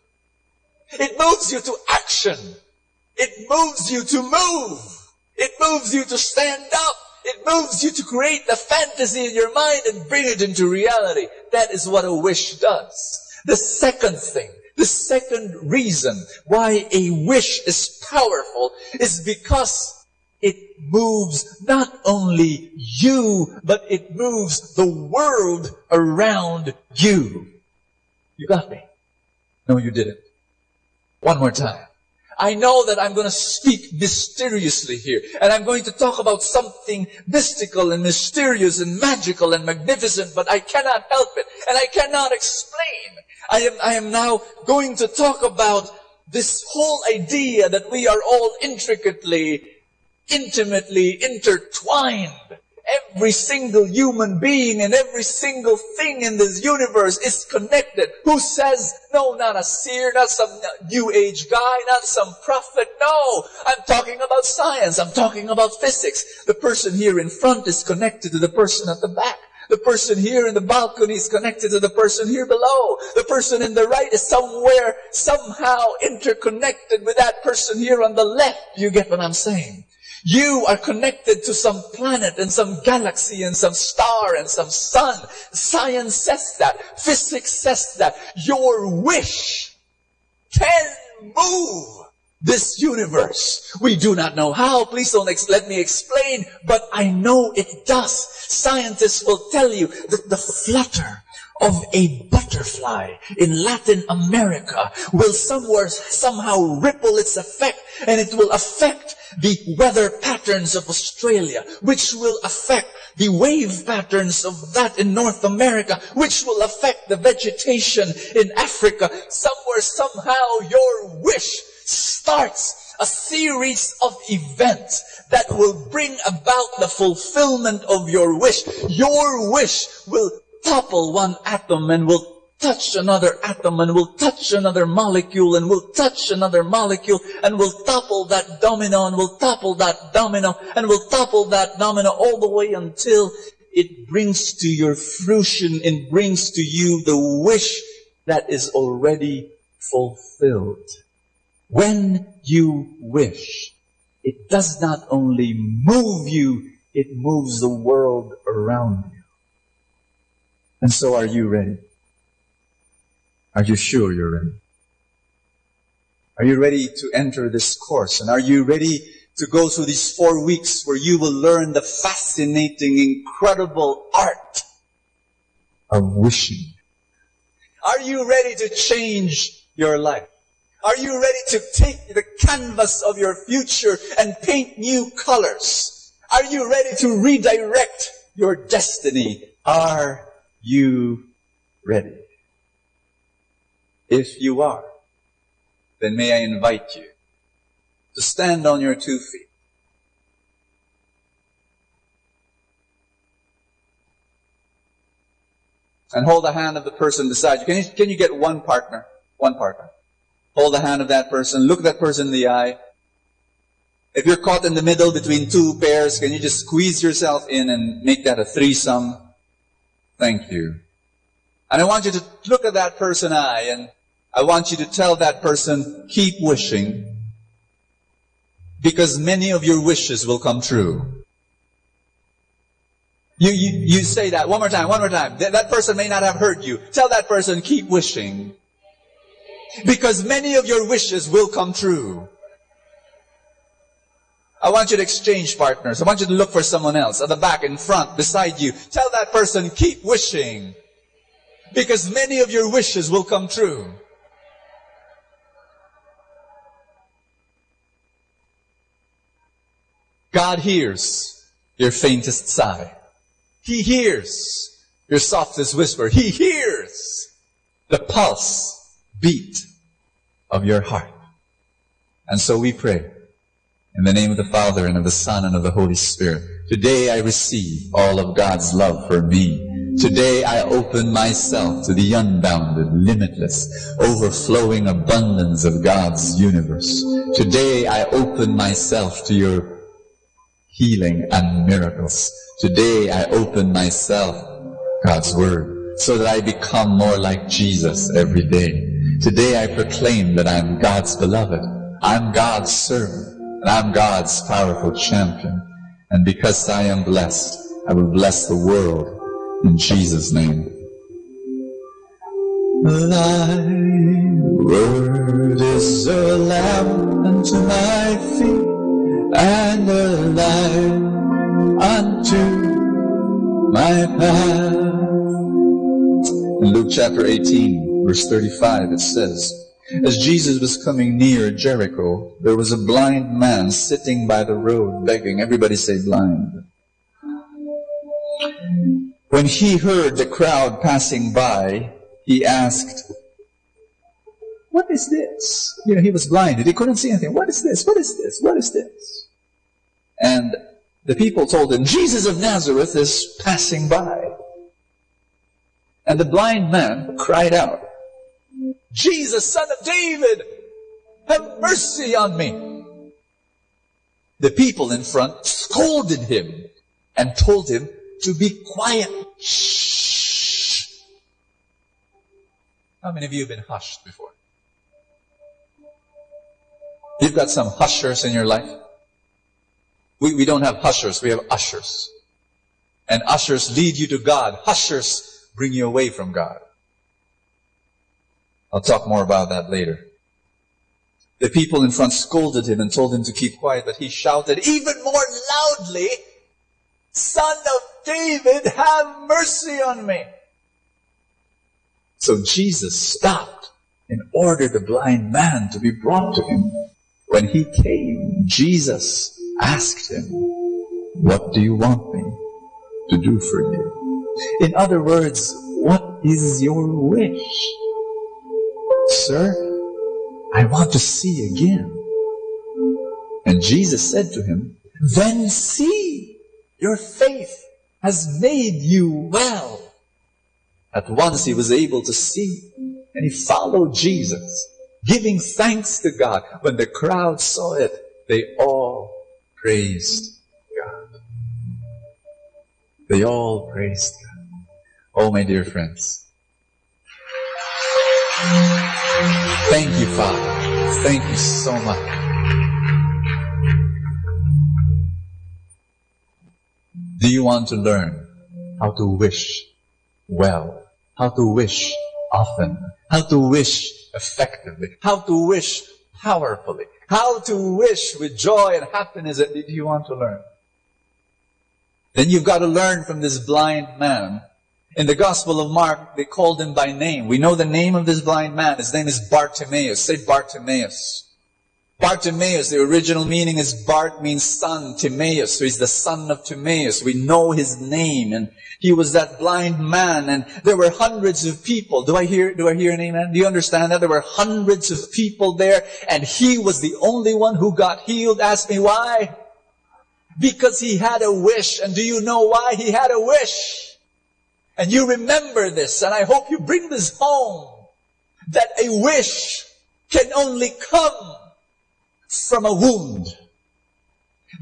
It moves you to action. It moves you to move. It moves you to stand up. It moves you to create the fantasy in your mind and bring it into reality. That is what a wish does. The second thing, the second reason why a wish is powerful is because it moves not only you, but it moves the world around you. You got me? No, you didn't. One more time. I know that I'm going to speak mysteriously here, and I'm going to talk about something mystical and mysterious and magical and magnificent, but I cannot help it, and I cannot explain. I am now going to talk about this whole idea that we are all intricately, intimately intertwined. Every single human being and every single thing in this universe is connected. Who says, no, not a seer, not some new age guy, not some prophet. No, I'm talking about science. I'm talking about physics. The person here in front is connected to the person at the back. The person here in the balcony is connected to the person here below. The person in the right is somewhere, somehow interconnected with that person here on the left. You get what I'm saying? You are connected to some planet and some galaxy and some star and some sun. Science says that. Physics says that. Your wish can move this universe. We do not know how. Please don't let me explain, but I know it does. Scientists will tell you that the flutter of a butterfly in Latin America will somehow ripple its effect, and it will affect the weather patterns of Australia, which will affect the wave patterns of that in North America, which will affect the vegetation in Africa. Somewhere, somehow, your wish starts a series of events that will bring about the fulfillment of your wish. Your wish will topple one atom and will touch another atom, and will touch another molecule, and will touch another molecule, and will topple that domino, and will topple that domino, and will topple that domino all the way until it brings to your fruition, it brings to you the wish that is already fulfilled. When you wish, it does not only move you, it moves the world around you. And so are you ready? Are you sure you're ready? Are you ready to enter this course? And are you ready to go through these 4 weeks where you will learn the fascinating, incredible art of wishing? Are you ready to change your life? Are you ready to take the canvas of your future and paint new colors? Are you ready to redirect your destiny? Are you ready? If you are, then may I invite you to stand on your 2 feet. And hold the hand of the person beside you. Can you get one partner? One partner. Hold the hand of that person. Look that person in the eye. If you're caught in the middle between 2 pairs, can you just squeeze yourself in and make that a threesome? Thank you. And I want you to look at that person's eye, and I want you to tell that person, keep wishing, because many of your wishes will come true. You say that one more time. That person may not have heard you. Tell that person, keep wishing, because many of your wishes will come true. I want you to exchange partners. I want you to look for someone else at the back, in front, beside you. Tell that person, keep wishing, because many of your wishes will come true. God hears your faintest sigh. He hears your softest whisper. He hears the pulse beat of your heart. And so we pray, in the name of the Father, and of the Son, and of the Holy Spirit. Today I receive all of God's love for me. Today I open myself to the unbounded, limitless, overflowing abundance of God's universe. Today I open myself to your healing and miracles. Today I open myself, God's Word, so that I become more like Jesus every day. Today I proclaim that I'm God's beloved. I'm God's servant. And I'm God's powerful champion. And because I am blessed, I will bless the world in Jesus' name. Thy word is a lamp unto my feet, and a light unto my path. In Luke chapter 18, verse 35, it says, as Jesus was coming near Jericho, there was a blind man sitting by the road begging. Everybody say blind. When he heard the crowd passing by, he asked, what is this? He was blinded. He couldn't see anything. What is this? What is this? What is this? And the people told him, Jesus of Nazareth is passing by. And the blind man cried out, Jesus, Son of David, have mercy on me. The people in front scolded him and told him to be quiet. Shh. How many of you have been hushed before? You've got some hushers in your life. We don't have hushers, we have ushers. And ushers lead you to God. Hushers bring you away from God. I'll talk more about that later. The people in front scolded him and told him to keep quiet, but he shouted even more loudly, Son of David, have mercy on me. So Jesus stopped and ordered the blind man to be brought to him. When he came, Jesus asked him, what do you want me to do for you? In other words, what is your wish? Sir, I want to see again. And Jesus said to him, then see, your faith has made you well. At once he was able to see, and he followed Jesus, giving thanks to God. When the crowd saw it, they all praised God. They all praised God. Oh, my dear friends. Thank you, Father. Thank you so much. Do you want to learn how to wish well? How to wish often? How to wish effectively? How to wish powerfully? How to wish with joy and happiness? Do you want to learn? Then you've got to learn from this blind man. In the Gospel of Mark, they called him by name. We know the name of this blind man. His name is Bartimaeus. Say Bartimaeus. Bartimaeus, the original meaning is Bart means son, Timaeus, so he's the son of Timaeus. We know his name, and he was that blind man, and there were hundreds of people. Do I hear an amen? Do you understand that? There were hundreds of people there, and he was the only one who got healed. Ask me why? Because he had a wish. And do you know why he had a wish? And you remember this, and I hope you bring this home, that a wish can only come from a wound.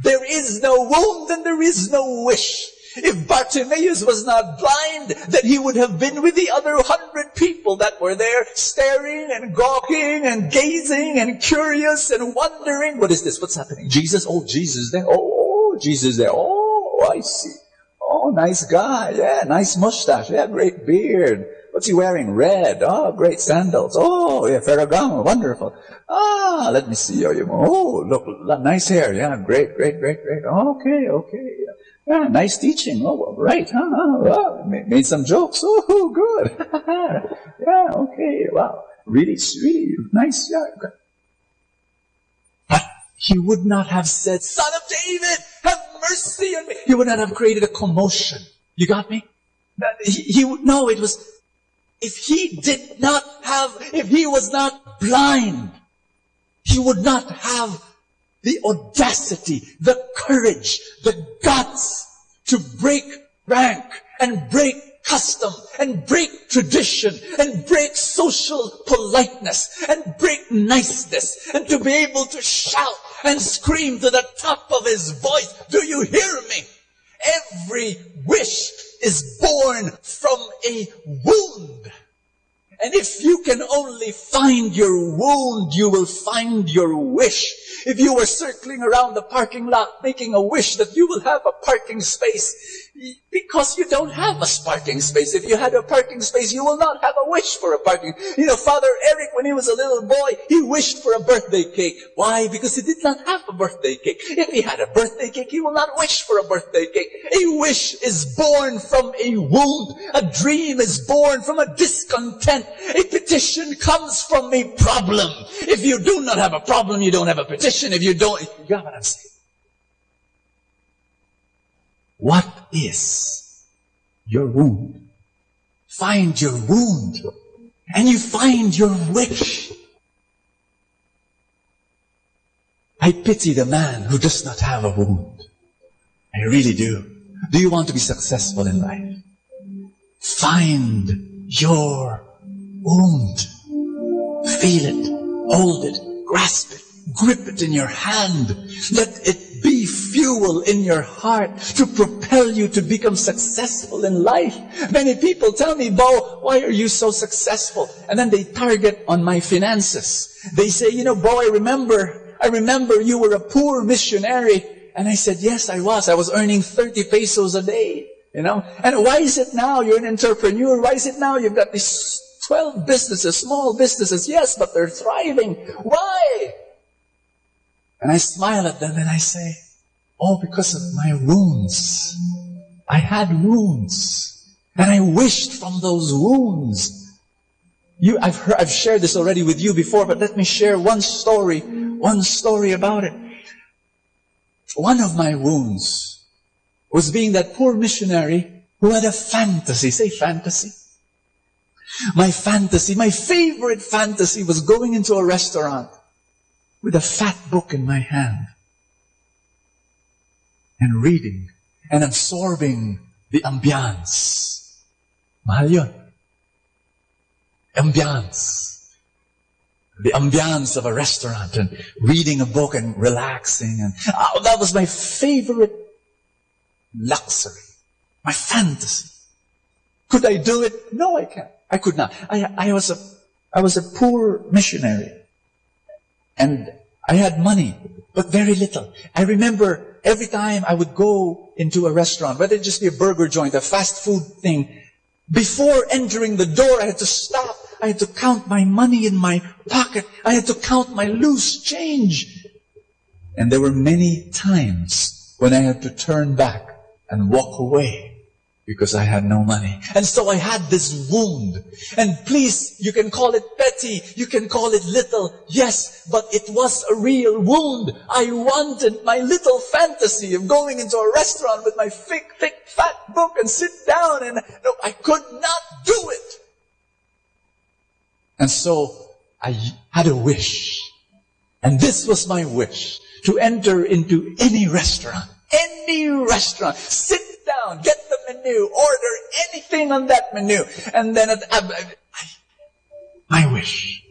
There is no wound and there is no wish. If Bartimaeus was not blind, then he would have been with the other 100 people that were there, staring and gawking and gazing and curious and wondering, what is this? What's happening? Jesus? Oh, Jesus there. Oh, Jesus there. Oh, I see. Oh, nice guy. Yeah, nice mustache. Yeah, great beard. What's he wearing? Red. Oh, great sandals. Oh, yeah, Ferragamo. Wonderful. Ah, let me see how you move. Oh, look, nice hair. Yeah, great. Okay. Yeah, nice teaching. Oh, right. Wow. Made some jokes. Oh, good. Yeah, okay. Wow. Really nice. Yeah. Good. But he would not have said, Son of David, have mercy on me. He would not have created a commotion. You got me? He would, no, it was, if he was not blind, he would not have the audacity, the courage, the guts to break rank and break custom and break tradition and break social politeness and break niceness and to be able to shout and scream to the top of his voice. Do you hear me? Every wish is born from a wound. And if you can only find your wound, you will find your wish. If you were circling around the parking lot making a wish that you will have a parking space, because you don't have a parking space. If you had a parking space, you will not have a wish for a parking. Father Eric, when he was a little boy, he wished for a birthday cake. Why? Because he did not have a birthday cake. If he had a birthday cake, he will not wish for a birthday cake. A wish is born from a wound. A dream is born from a discontent. A petition comes from a problem. If you do not have a problem, you don't have a petition. If you don't, you got what I'm saying. What is your wound? Find your wound, and you find your wish. I pity the man who does not have a wound. I really do. Do you want to be successful in life? Find your wound. Feel it, hold it, grasp it, grip it in your hand. Let it be fuel in your heart to propel you to become successful in life. Many people tell me, Bo, why are you so successful? And then they target on my finances. They say, Bo, I remember you were a poor missionary. And I said, yes, I was. I was earning 30 pesos a day. And why is it now you're an entrepreneur? Why is it now you've got these 12 businesses, small businesses? Yes, but they're thriving. Why? And I smile at them and I say, oh, because of my wounds. I had wounds. And I wished from those wounds. I've shared this already with you before, but let me share one story about it. One of my wounds was being that poor missionary who had a fantasy. Say fantasy. My favorite fantasy was going into a restaurant with a fat book in my hand and reading and absorbing the ambiance. Mahal yun. ambiance. The ambiance of a restaurant and reading a book and relaxing. And that was my favorite luxury. My fantasy. Could I do it? No, I can't. I could not. I was a poor missionary. And I had money, but very little. I remember every time I would go into a restaurant, whether it just be a burger joint, a fast food thing, before entering the door, I had to stop. I had to count my money in my pocket. I had to count my loose change. And there were many times when I had to turn back and walk away because I had no money. And so I had this wound. And please, you can call it petty, you can call it little. Yes, but it was a real wound. I wanted my little fantasy of going into a restaurant with my thick, fat book and sit down, and no, I could not do it. And so I had a wish. And this was my wish, to enter into any restaurant, sit down, get the menu, order anything on that menu, and then my wish.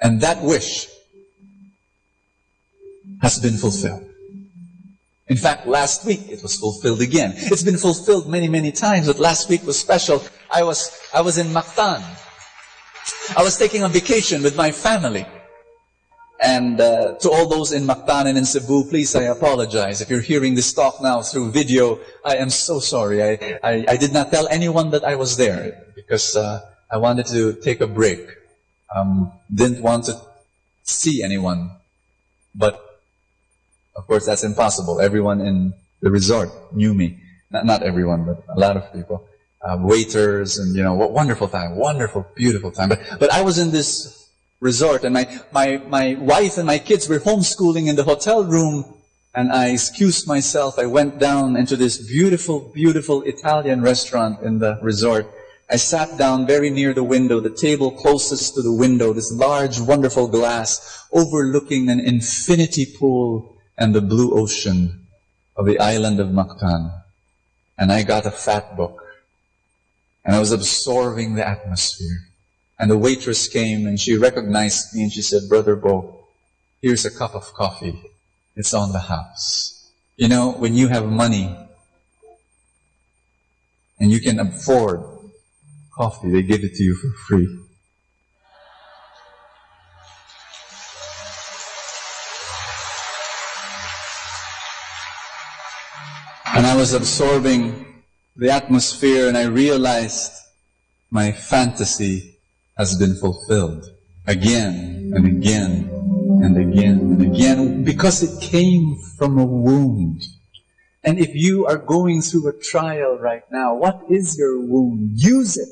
And that wish has been fulfilled. In fact, last week it was fulfilled again. It's been fulfilled many, many times, but last week was special. I was in Mactan. I was taking a vacation with my family. And to all those in Mactan and in Cebu, please, I apologize. If you're hearing this talk now through video, I am so sorry. I did not tell anyone that I was there because I wanted to take a break. Didn't want to see anyone. But, of course, that's impossible. Everyone in the resort knew me. Not everyone, but a lot of people. Waiters and, what wonderful time. Wonderful, beautiful time. But I was in this resort, and my wife and my kids were homeschooling in the hotel room, and I excused myself. I went down into this beautiful, beautiful Italian restaurant in the resort. I sat down very near the window, the table closest to the window, this large, wonderful glass overlooking an infinity pool and the blue ocean of the island of Mactan. And I got a fat book, and I was absorbing the atmosphere. And the waitress came and she recognized me and she said, "Brother Bo, here's a cup of coffee. It's on the house." When you have money and you can afford coffee, they give it to you for free. And I was absorbing the atmosphere, and I realized my fantasy has been fulfilled again and again and again and again, because it came from a wound. And if you are going through a trial right now, what is your wound? Use it.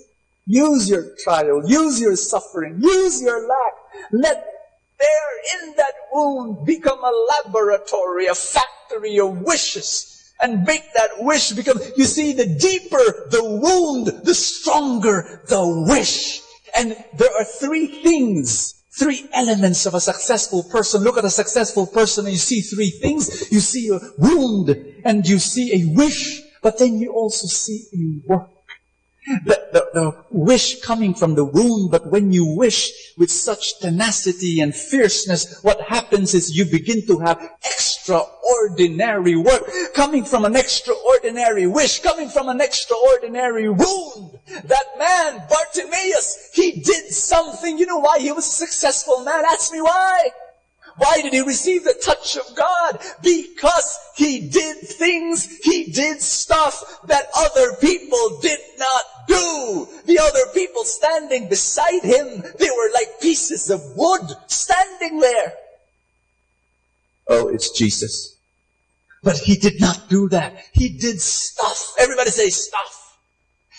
Use your trial. Use your suffering. Use your lack. Let there in that wound become a laboratory, a factory of wishes. And make that wish become, you see, the deeper the wound, the stronger the wish. And there are three elements of a successful person. Look at a successful person and you see three things. You see a wound and you see a wish, but then you also see a work. The wish coming from the wound, but when you wish with such tenacity and fierceness, what happens is you begin to have extraordinary work coming from an extraordinary wish, coming from an extraordinary wound. That man, Bartimaeus, he did something. You know why he was a successful man? Ask me why. Why did he receive the touch of God? Because he did things, he did stuff that other people did not do. The other people standing beside him, they were like pieces of wood standing there. Oh, it's Jesus. But he did not do that. He did stuff. Everybody say stuff.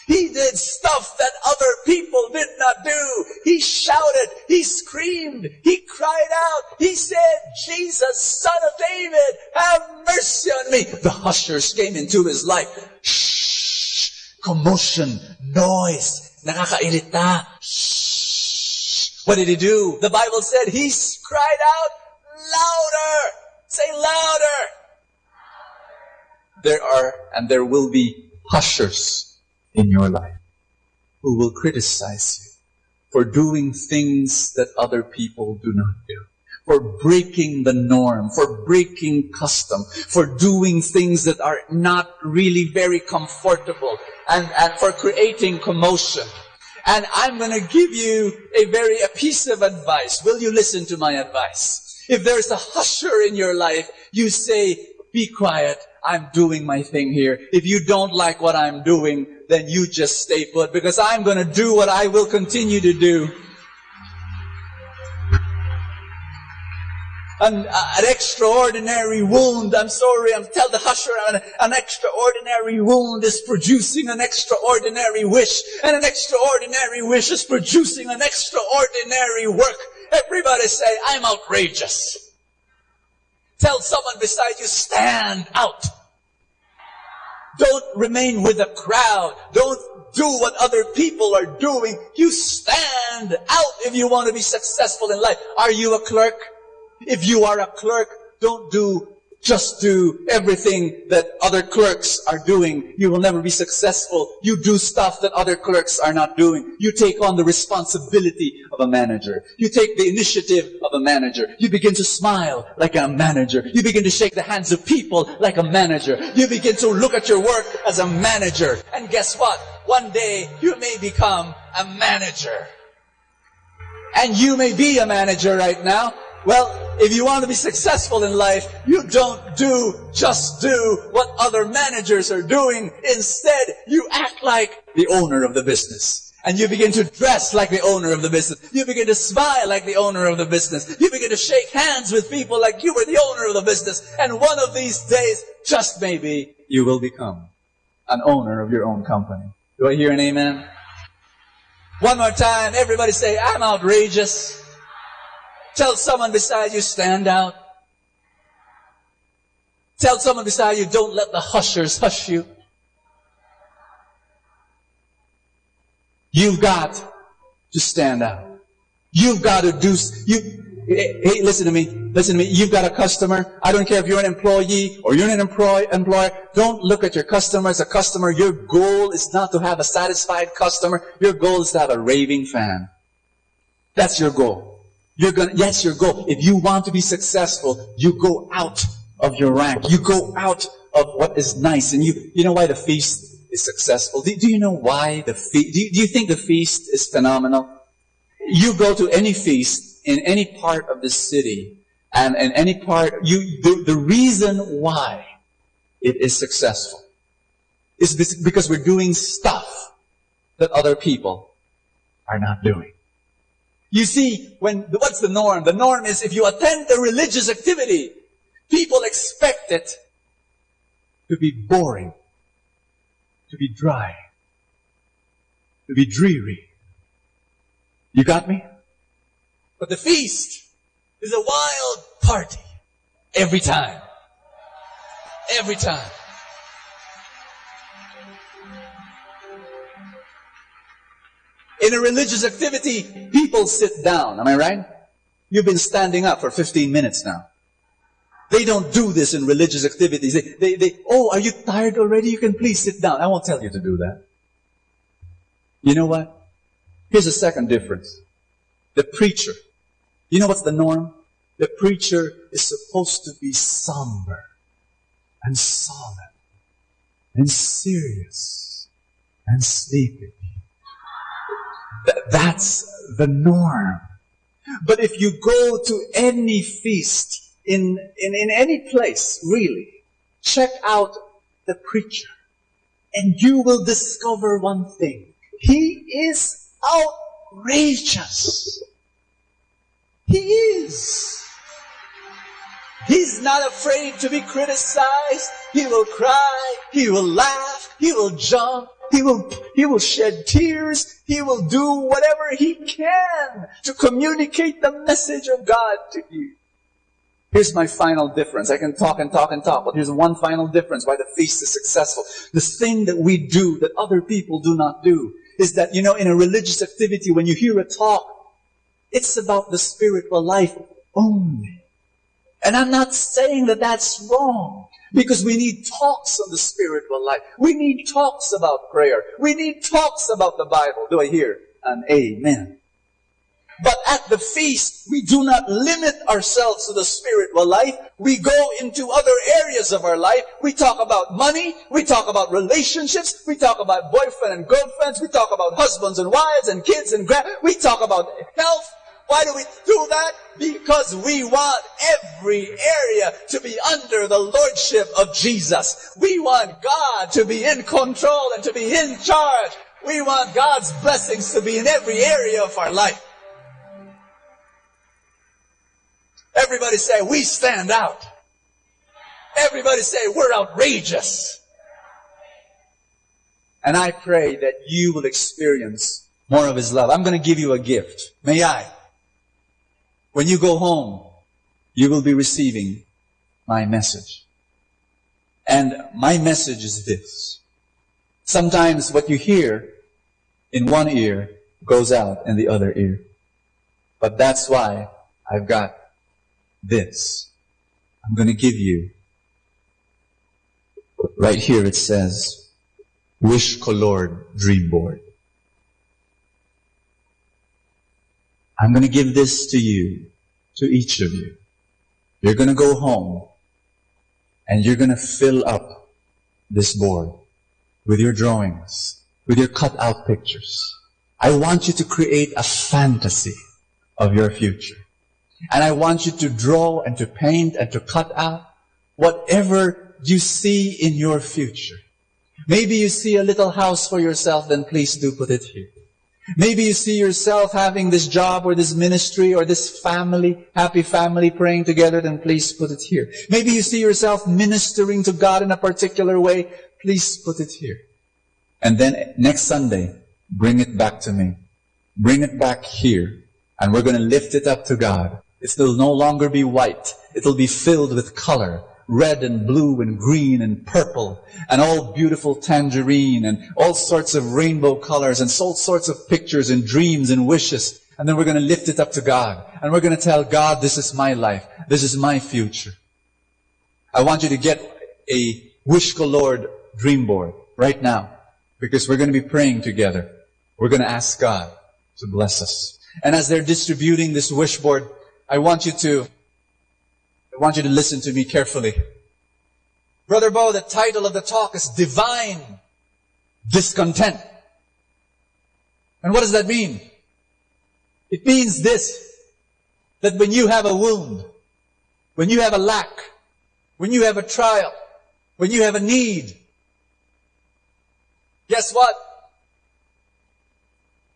He did stuff that other people did not do. He shouted. He screamed. He cried out. He said, "Jesus, Son of David, have mercy on me." The ushers came into his life. Shh. Commotion. Noise. Nakakairita. Shh. What did he do? The Bible said he cried out louder. Say louder. There are and there will be ushers in your life. who will criticize you for doing things that other people do not do, for breaking the norm, for breaking custom, for doing things that are not really very comfortable, and for creating commotion. And I'm going to give you a piece of advice. Will you listen to my advice? If there's a husher in your life, you say, be quiet, I'm doing my thing here. If you don't like what I'm doing, then you just stay put, because I'm going to do what I will continue to do. An extraordinary wound, I'm sorry, tell the husher, an extraordinary wound is producing an extraordinary wish, and an extraordinary wish is producing an extraordinary work. Everybody say, I'm outrageous. Tell someone beside you, stand out. Don't remain with the crowd. Don't do what other people are doing. You stand out if you want to be successful in life. Are you a clerk? If you are a clerk, don't just do everything that other clerks are doing. You will never be successful. You do stuff that other clerks are not doing. You take on the responsibility of a manager. You take the initiative of a manager. You begin to smile like a manager. You begin to shake the hands of people like a manager. You begin to look at your work as a manager. And guess what? One day you may become a manager. And you may be a manager right now. Well, if you want to be successful in life, you don't just do what other managers are doing. Instead, you act like the owner of the business. And you begin to dress like the owner of the business. You begin to smile like the owner of the business. You begin to shake hands with people like you were the owner of the business. And one of these days, just maybe, you will become an owner of your own company. Do I hear an amen? One more time, everybody say, I'm outrageous. Tell someone beside you, stand out. Tell someone beside you, don't let the hushers hush you. You've got to stand out. You've got to hey, listen to me. Listen to me. You've got a customer. I don't care if you're an employee or you're an employer. Don't look at your customer as a customer. Your goal is not to have a satisfied customer. Your goal is to have a raving fan. That's your goal. That's your goal. If you want to be successful, you go out of your rank. You go out of what is nice. And you know why the feast is successful? Do you know why the feast? Do you think the feast is phenomenal? You go to any feast in any part of the city, and in any part, the reason why it is successful is because we're doing stuff that other people are not doing. You see, what's the norm? The norm is if you attend a religious activity, people expect it to be boring, to be dry, to be dreary. You got me? But the feast is a wild party. Every time. Every time. In a religious activity, people sit down. Am I right? You've been standing up for 15 minutes now. They don't do this in religious activities. Oh, are you tired already? You can please sit down. I won't tell you to do that. You know what? Here's a second difference. The preacher. You know what's the norm? The preacher is supposed to be somber and solemn and serious and sleepy. That's the norm. But if you go to any feast in any place, really, check out the preacher and you will discover one thing. He is outrageous. He is. He's not afraid to be criticized. He will cry. He will laugh. He will jump. He will shed tears. He will do whatever he can to communicate the message of God to you. Here's my final difference. I can talk and talk and talk, but here's one final difference why the feast is successful. The thing that we do that other people do not do is that, in a religious activity, when you hear a talk, it's about the spiritual life only. And I'm not saying that that's wrong. Because we need talks on the spiritual life. We need talks about prayer. We need talks about the Bible. Do I hear an amen? But at the feast, we do not limit ourselves to the spiritual life. We go into other areas of our life. We talk about money. We talk about relationships. We talk about boyfriend and girlfriends. We talk about husbands and wives and kids and we talk about health. Why do we do that? Because we want every area to be under the lordship of Jesus. We want God to be in control and to be in charge. We want God's blessings to be in every area of our life. Everybody say, we stand out. Everybody say, we're outrageous. And I pray that you will experience more of His love. I'm going to give you a gift. May I? When you go home, you will be receiving my message. And my message is this. Sometimes what you hear in one ear goes out in the other ear. But that's why I've got this. I'm going to give you. Right here it says, Wish Colored Dream Board. I'm going to give this to you, to each of you. You're going to go home and you're going to fill up this board with your drawings, with your cut out pictures. I want you to create a fantasy of your future. And I want you to draw and to paint and to cut out whatever you see in your future. Maybe you see a little house for yourself, then please do put it here. Maybe you see yourself having this job or this ministry or this family, happy family praying together, then please put it here. Maybe you see yourself ministering to God in a particular way, please put it here. And then next Sunday, bring it back to me. Bring it back here. And we're going to lift it up to God. It will no longer be white. It will be filled with color. Red and blue and green and purple and all beautiful tangerine and all sorts of rainbow colors and all sorts of pictures and dreams and wishes. And then we're going to lift it up to God. And we're going to tell God, this is my life. This is my future. I want you to get a wish-colored dream board right now because we're going to be praying together. We're going to ask God to bless us. And as they're distributing this wish board, I want you to listen to me carefully. Brother Bo, the title of the talk is Divine Discontent. And what does that mean? It means this, that when you have a wound, when you have a lack, when you have a trial, when you have a need, guess what?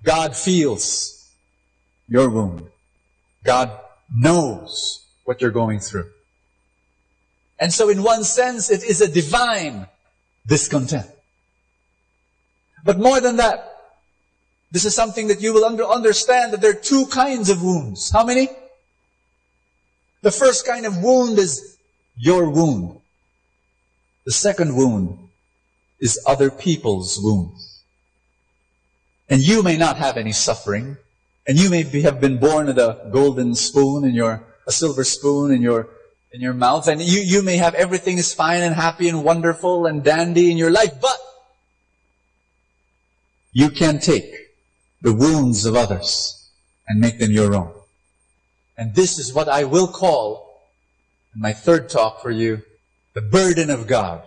God feels your wound. God knows what you're going through. And so in one sense, it is a divine discontent. But more than that, this is something that you will understand that there are two kinds of wounds. How many? The first kind of wound is your wound. The second wound is other people's wounds. And you may not have any suffering. And you may have been born with a golden spoon a silver spoon in your mouth. And you may have everything is fine and happy and wonderful and dandy in your life. But you can take the wounds of others and make them your own. And this is what I will call, in my third talk for you, the burden of God.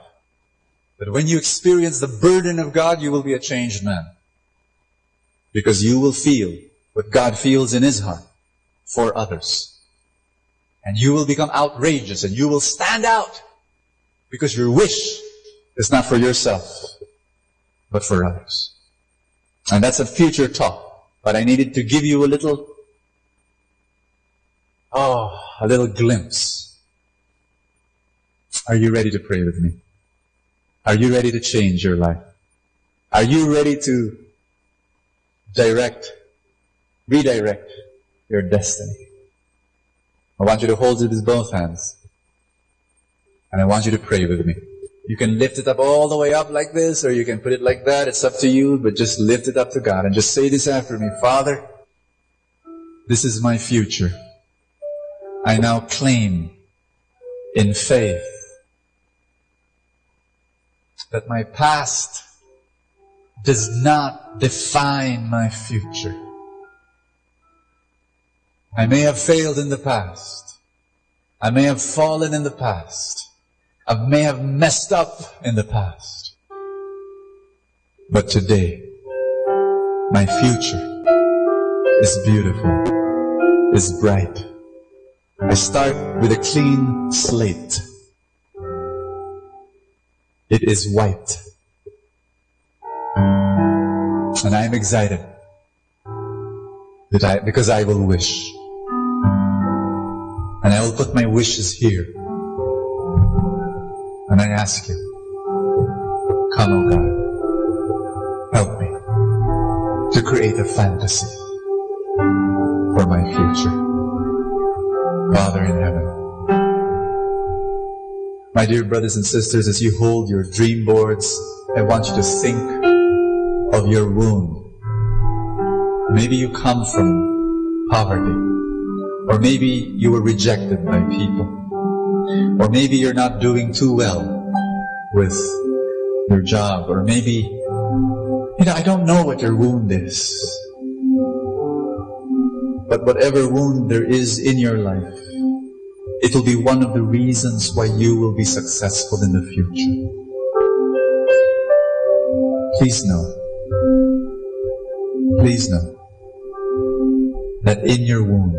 That when you experience the burden of God, you will be a changed man. Because you will feel what God feels in His heart for others. And you will become outrageous and you will stand out because your wish is not for yourself, but for others. And that's a future talk. But I needed to give you a little glimpse. Are you ready to pray with me? Are you ready to change your life? Are you ready to redirect your destiny? I want you to hold it with both hands. And I want you to pray with me. You can lift it up all the way up like this, or you can put it like that. It's up to you, but just lift it up to God and just say this after me. Father, this is my future. I now claim in faith that my past does not define my future. I may have failed in the past. I may have fallen in the past. I may have messed up in the past. But today, my future is beautiful, is bright. I start with a clean slate. It is white. And I am excited because I will wish. And I will put my wishes here. And I ask you, come, oh God, help me to create a fantasy for my future. Father in heaven, my dear brothers and sisters, as you hold your dream boards, I want you to think of your wound. Maybe you come from poverty, or maybe you were rejected by people, or maybe you're not doing too well with your job, or maybe, I don't know what your wound is. But whatever wound there is in your life, it will be one of the reasons why you will be successful in the future. Please know that in your womb,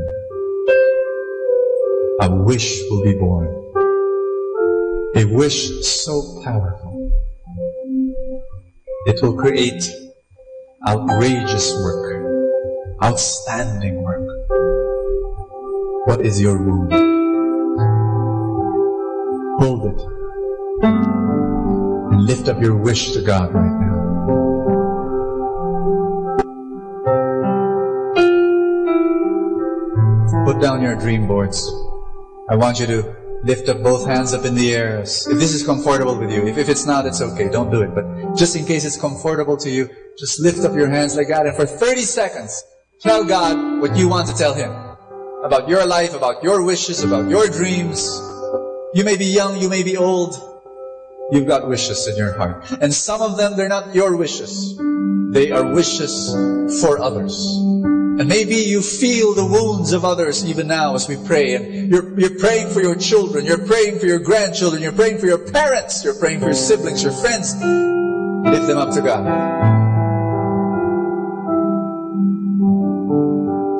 a wish will be born. A wish so powerful, it will create outrageous work, outstanding work. What is your womb? Hold it and lift up your wish to God right now. Put down your dream boards. I want you to lift up both hands up in the air. If this is comfortable with you, if it's not, it's okay. Don't do it. But just in case it's comfortable to you, just lift up your hands like that, and for 30 seconds, tell God what you want to tell Him. About your life, about your wishes, about your dreams. You may be young, you may be old. You've got wishes in your heart. And some of them, they're not your wishes. They are wishes for others. And maybe you feel the wounds of others even now as we pray. And you're praying for your children, you're praying for your grandchildren, you're praying for your parents, you're praying for your siblings, your friends. Lift them up to God.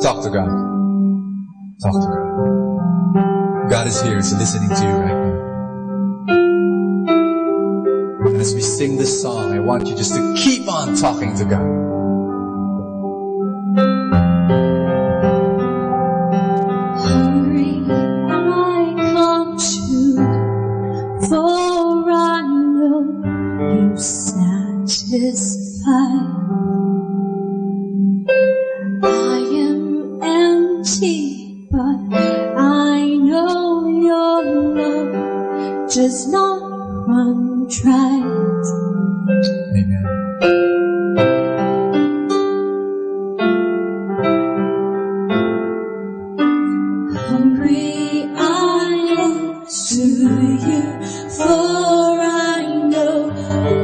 Talk to God. Talk to God. God is here, He's listening to you right now. And as we sing this song, I want you just to keep on talking to God. I am empty, but I know your love does not run dry. Amen. Hungry I am to you, for I know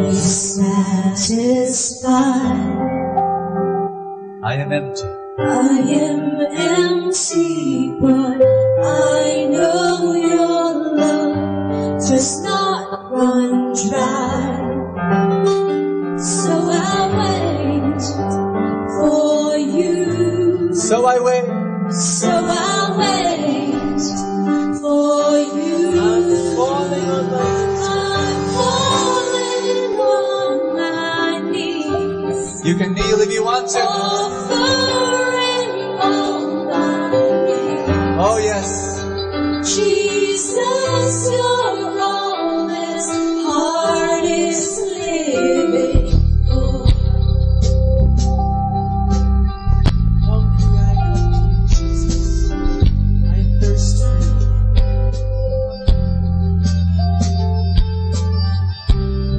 you're satisfied. I am empty. I am empty, but I know your love does not run dry. So I wait for you. So I wait. So I wait for you. I'm falling on my knees. You can kneel if you want to. Oh yes. Jesus, you're all this heart is living for. Hungry I am, Jesus. I thirst for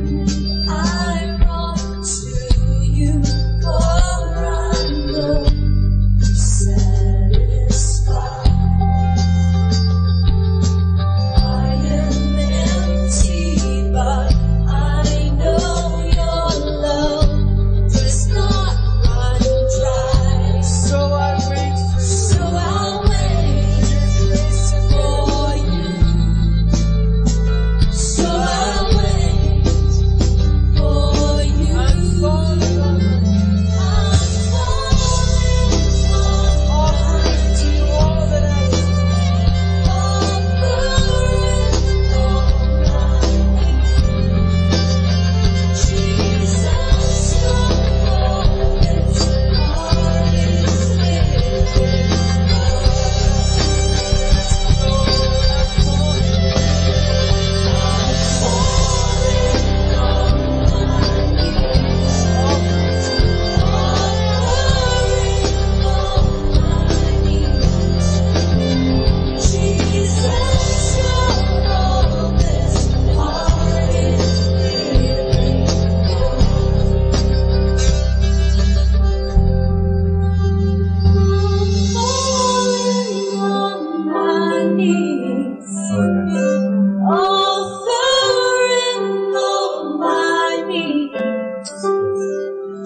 you. I run to you, for I know you're satisfied. I am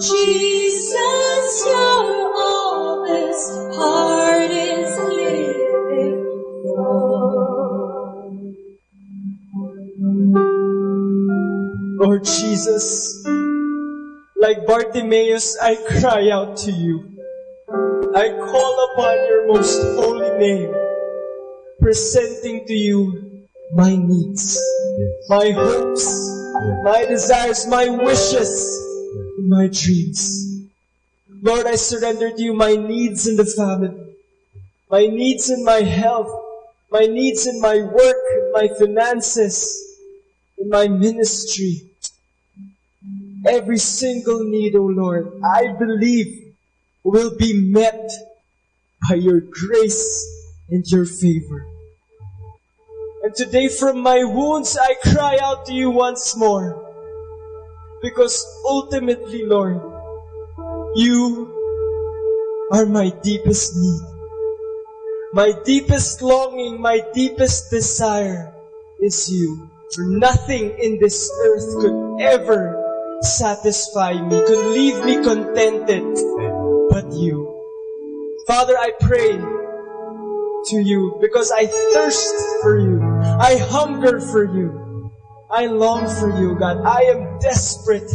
Jesus, you're all this heart is living for. Lord Jesus, like Bartimaeus, I cry out to you. I call upon your most holy name, presenting to you my needs, my hopes, my desires, my wishes, my dreams. Lord, I surrender to you my needs in the family, my needs in my health, my needs in my work, my finances, in my ministry. Every single need, O Lord, I believe will be met by your grace and your favor. And today from my wounds, I cry out to you once more. Because ultimately, Lord, you are my deepest need. My deepest longing, my deepest desire is you. For nothing in this earth could ever satisfy me, could leave me contented, but you. Father, I pray to you because I thirst for you. I hunger for you. I long for you, God. I am desperate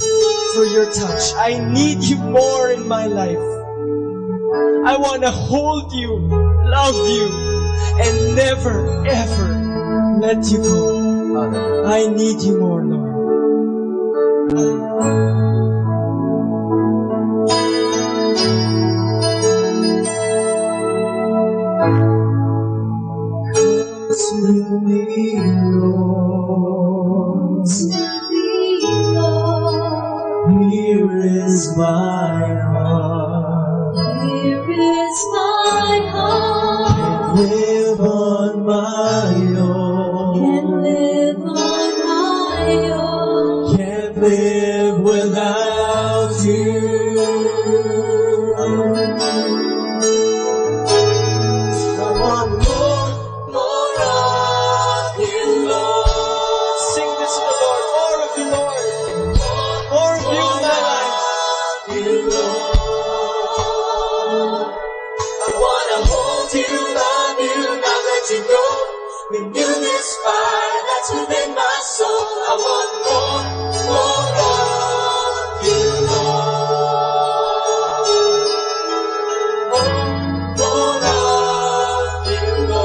for your touch. I need you more in my life. I want to hold you, love you, and never, ever let you go. I need you more, Lord. To me, Lord. Here is my heart. Here is my heart. Can't live on my own. Can't live on my own. Can't live without you. I want more of you, Lord. Sing this to the Lord. More of you, Lord. More of you in my life. You, Lord. I wanna hold you, love you, not let you go. Renew this fire that's within my soul. I want more of you, Lord. More of you, Lord.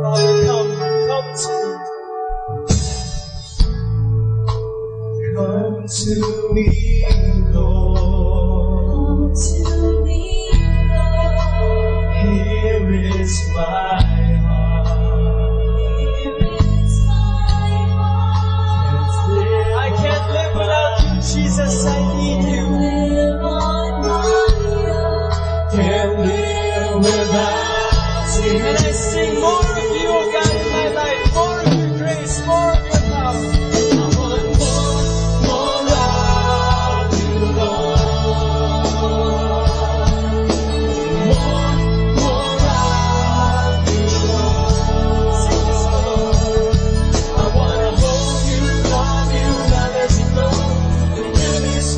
Father, come to me, Lord. To me, Lord. Here is my heart. Here is my heart. I can't live without you, Jesus. I need you. Live on my own. Can't live without you. And I sing more of you, oh God, in my life. More of your grace, more of your power. I want more of you, Lord. More of you, Lord. Sing this, Lord. I wanna hold you, love you, not let you go. Renew this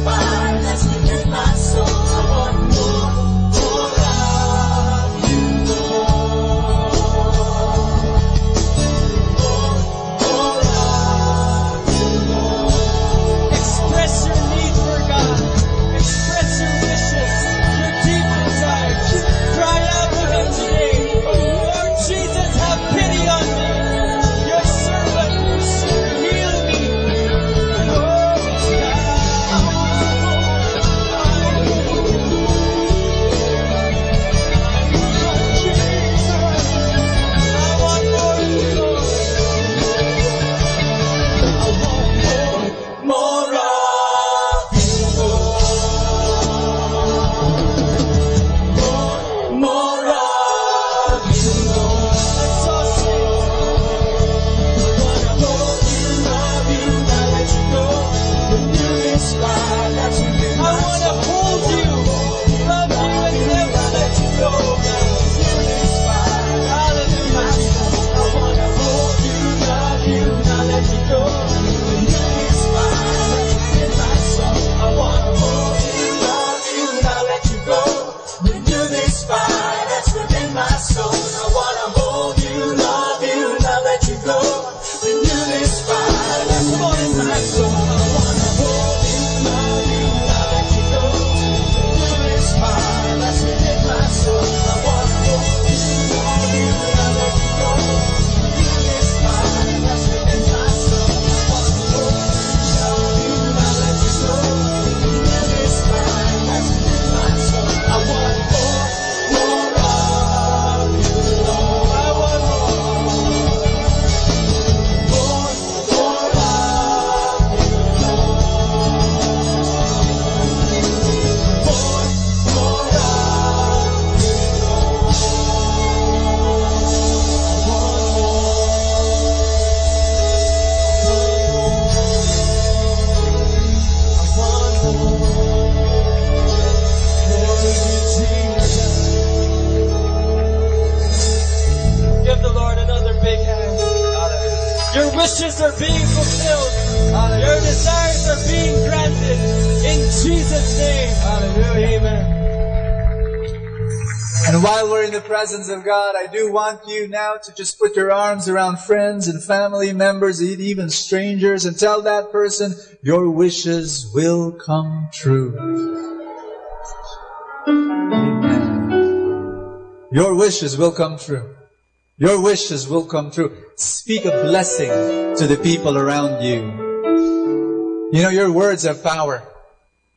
And while we're in the presence of God, I do want you now to just put your arms around friends and family members, even strangers, and tell that person, your wishes will come true. Amen. Your wishes will come true. Your wishes will come true. Speak a blessing to the people around you. You know, your words have power.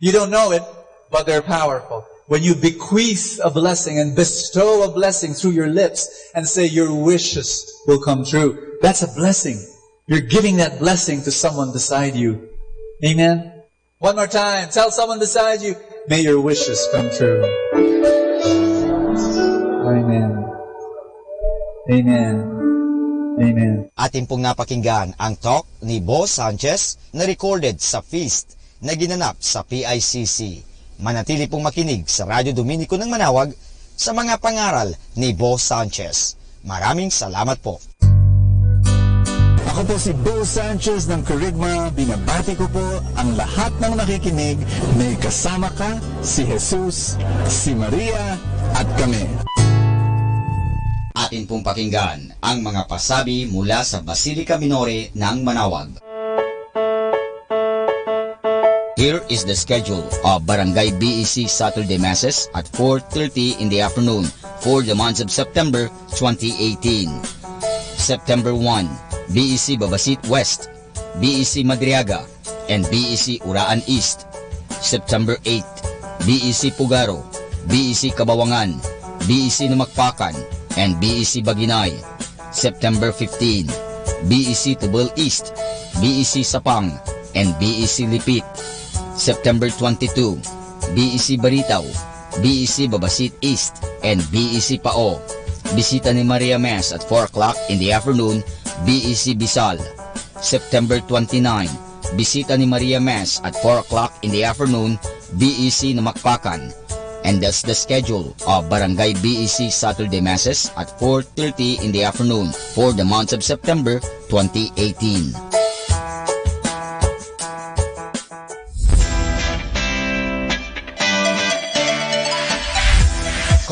You don't know it, but they're powerful. When you bequeath a blessing and bestow a blessing through your lips and say your wishes will come true, that's a blessing. You're giving that blessing to someone beside you. Amen? One more time. Tell someone beside you, may your wishes come true. Amen. Amen. Amen. Atin pong napakinggan ang talk ni Boss Sanchez na recorded sa feast na ginanap sa PICC. Manatili pong makinig sa Radyo Dominico ng Manawag sa mga pangaral ni Boss Sanchez. Maraming salamat po. Ako po si Bo Sanchez ng Kerygma. Binabati ko po ang lahat ng nakikinig. May kasama ka, si Jesus, si Maria, at kami. Atin pong pakinggan ang mga pasabi mula sa Basilica Minore ng Manawag. Here is the schedule of Barangay BEC Saturday Masses at 4:30 in the afternoon for the month of September 2018. September 1, BEC Babasit West, BEC Madriaga, and BEC Uraan East. September 8, BEC Pugaro, BEC Kabawangan, BEC Namakpakan, and BEC Baginay. September 15, BEC Tubal East, BEC Sapang, and BEC Lipit. September 22, BEC Baritaw, BEC Babasit East, and BEC Pao. Bisita ni Maria Mass at 4 o'clock in the afternoon, BEC Bisal. September 29, bisita ni Maria Mass at 4 o'clock in the afternoon, BEC Namakpakan. And that's the schedule of Barangay BEC Saturday Masses at 4:30 in the afternoon for the month of September 2018.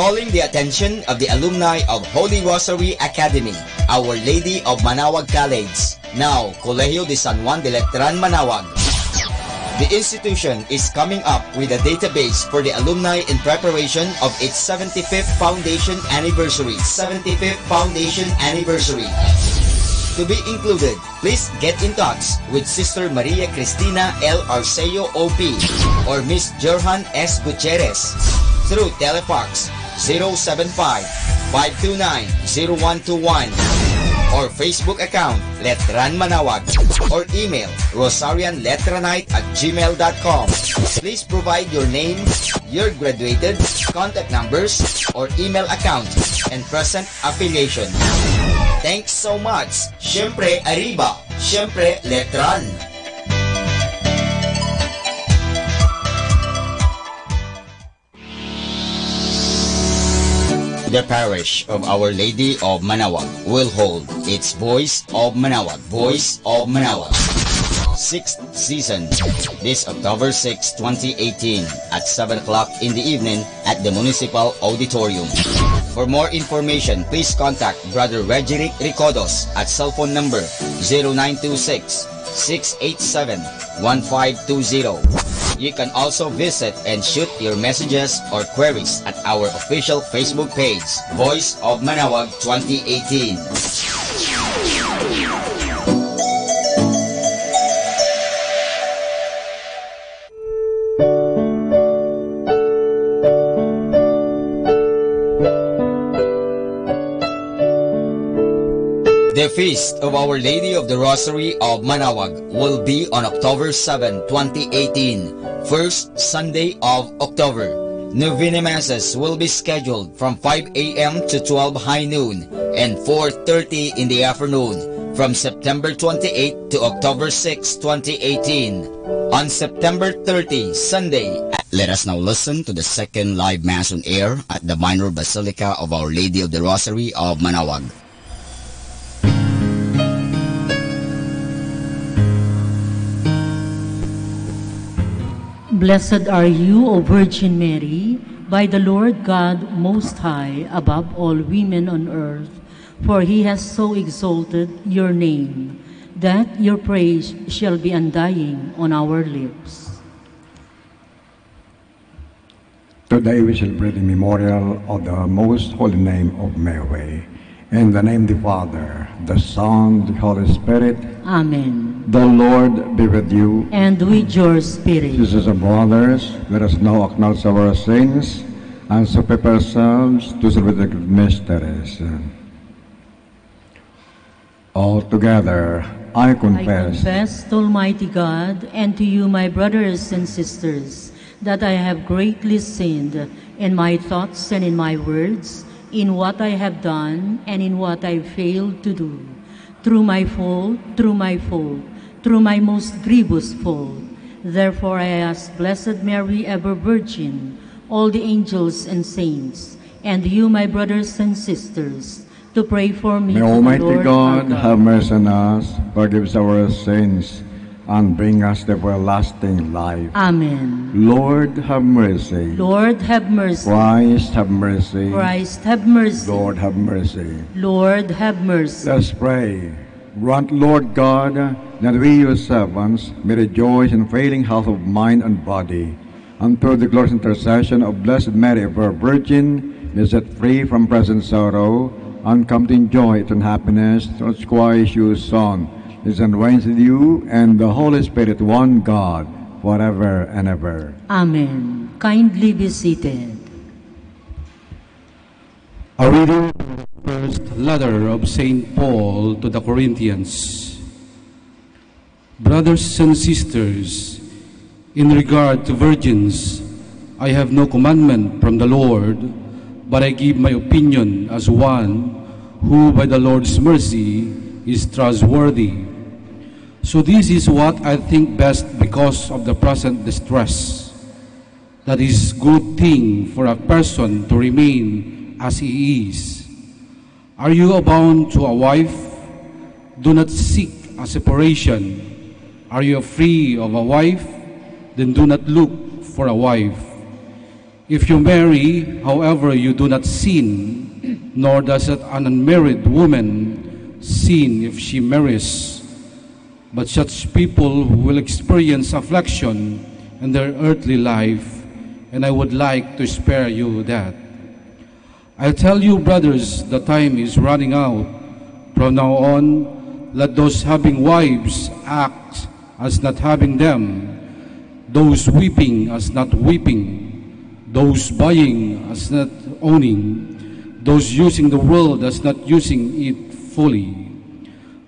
Calling the attention of the alumni of Holy Rosary Academy, Our Lady of Manawag College, now Colegio de San Juan de Letran, Manawag. The institution is coming up with a database for the alumni in preparation of its 75th foundation anniversary. To be included, please get in touch with Sister Maria Cristina L. Arceo OP or Miss Jerhan S. Gutierrez through telefax 075-529-0121 or Facebook account Letran Manawag or email rosarianletranite@gmail.com. Please provide your name, your graduated, contact numbers, or email account, and present affiliation. Thanks so much. Siyempre Arriba, siyempre Letran. The parish of Our Lady of Manawag will hold its Voice of Manawag, 6th season, this October 6, 2018 at 7 o'clock in the evening at the Municipal Auditorium. For more information, please contact Brother Regeric Ricodos at cell phone number 0926-687-1520. You can also visit and shoot your messages or queries at our official Facebook page, Voice of Manawag 2018. The Feast of Our Lady of the Rosary of Manawag will be on October 7, 2018, first Sunday of October. Novena Masses will be scheduled from 5 a.m. to 12 high noon and 4:30 in the afternoon from September 28 to October 6, 2018. On September 30, Sunday. Let us now listen to the second live Mass on air at the Minor Basilica of Our Lady of the Rosary of Manawag. Blessed are you, O Virgin Mary, by the Lord God Most High above all women on earth, for he has so exalted your name, that your praise shall be undying on our lips. Today we celebrate the memorial of the most holy name of Mary. In the name of the Father, the Son, the Holy Spirit. Amen. The Lord be with you. And with your spirit. Sisters and brothers, let us now acknowledge our sins and so prepare ourselves to celebrate the mysteries. All together, I confess. I confess to Almighty God and to you, my brothers and sisters, that I have greatly sinned in my thoughts and in my words, in what I have done and in what I failed to do, through my fault, through my most grievous fault. Therefore I ask Blessed Mary, ever Virgin, all the angels and saints, and you, my brothers and sisters, to pray for me. May to the Almighty Lord God our have mercy on us, forgive us our sins, and bring us to everlasting life. Amen. Lord, have mercy. Lord, have mercy. Christ, have mercy. Christ, have mercy. Lord, have mercy. Lord, have mercy. Let's pray. Grant, Lord God, that we, your servants, may rejoice in failing health of mind and body, and through the glorious intercession of Blessed Mary, ever Virgin, be set free from present sorrow, and come to enjoy eternal happiness through Christ, your Son, is and reigns with you and the Holy Spirit, one God, forever and ever. Amen. Kindly be seated. A reading from the first letter of St. Paul to the Corinthians. Brothers and sisters, in regard to virgins, I have no commandment from the Lord, but I give my opinion as one who by the Lord's mercy is trustworthy. So this is what I think best because of the present distress, that it is good thing for a person to remain as he is. Are you bound to a wife? Do not seek a separation. Are you free of a wife? Then do not look for a wife. If you marry, however, you do not sin, nor does an unmarried woman sin if she marries. But such people will experience affliction in their earthly life, and I would like to spare you that. I tell you, brothers, the time is running out. From now on, let those having wives act as not having them, those weeping as not weeping, those buying as not owning, those using the world as not using it fully.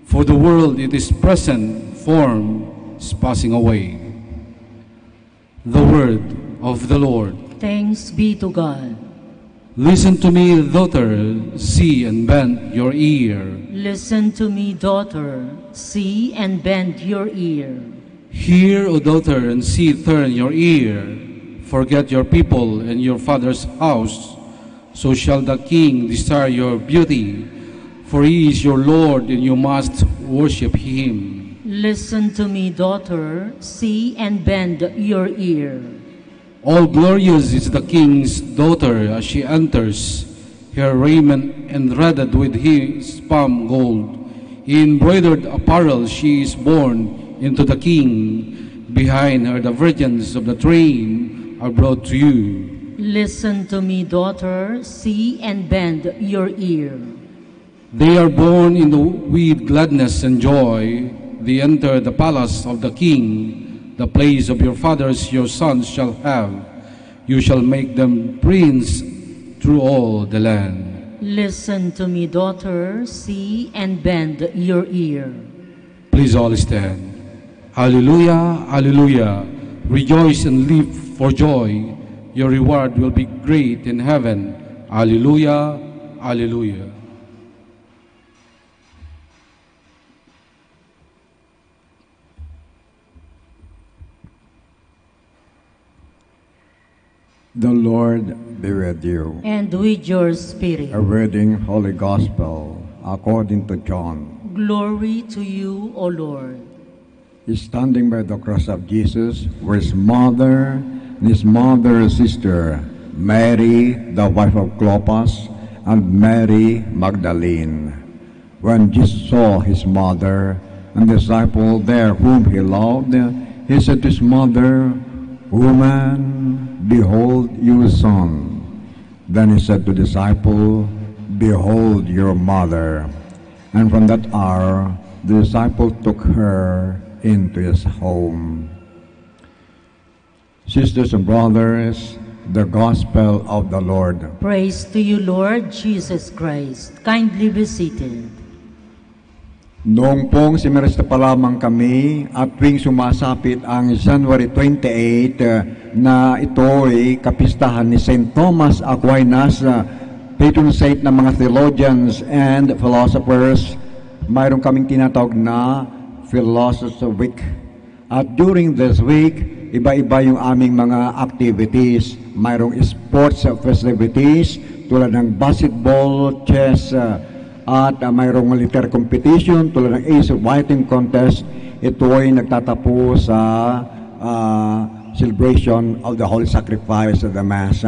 For the world, it is present form, is passing away. The word of the Lord. Thanks be to God. Listen to me, daughter, see and bend your ear. Listen to me, daughter, see and bend your ear. Hear, O daughter, and see, turn your ear. Forget your people and your father's house, so shall the king desire your beauty. For he is your Lord, and you must worship him. Listen to me, daughter, see and bend your ear. All glorious is the king's daughter as she enters, her raiment enthreaded with his palm gold. In embroidered apparel she is born into the king. Behind her the virgins of the train are brought to you. Listen to me, daughter, see and bend your ear. They are born with gladness and joy. They enter the palace of the king. The place of your fathers your sons shall have. You shall make them prince through all the land. Listen to me, daughter, see and bend your ear. Please all stand. Hallelujah, hallelujah. Rejoice and leap for joy. Your reward will be great in heaven. Hallelujah, hallelujah. The Lord be with you. And with your spirit. A reading Holy Gospel according to John. Glory to you, O Lord. Standing by the cross of Jesus were his mother and his mother's sister, Mary, the wife of Clopas, and Mary Magdalene. When Jesus saw his mother and the disciple there whom he loved, he said to his mother, Woman, behold your son. Then he said to the disciple, Behold your mother. And from that hour, the disciple took her into his home. Sisters and brothers, the Gospel of the Lord. Praise to you, Lord Jesus Christ. Kindly be seated. Noong pong simeresta pa lamang kami at tuwing sumasapit ang January 28 na ito'y kapistahan ni St. Thomas Aquinas, patron saint ng mga theologians and philosophers, mayroon kaming tinatawag na Philosopher's Week. At during this week, iba-iba yung aming mga activities. Mayroong sports festivities tulad ng basketball, chess, at mayroong literary competition tulad ng Ace of Writing Contest. Ito ay nagtatapos sa celebration of the Holy Sacrifice of the Mass.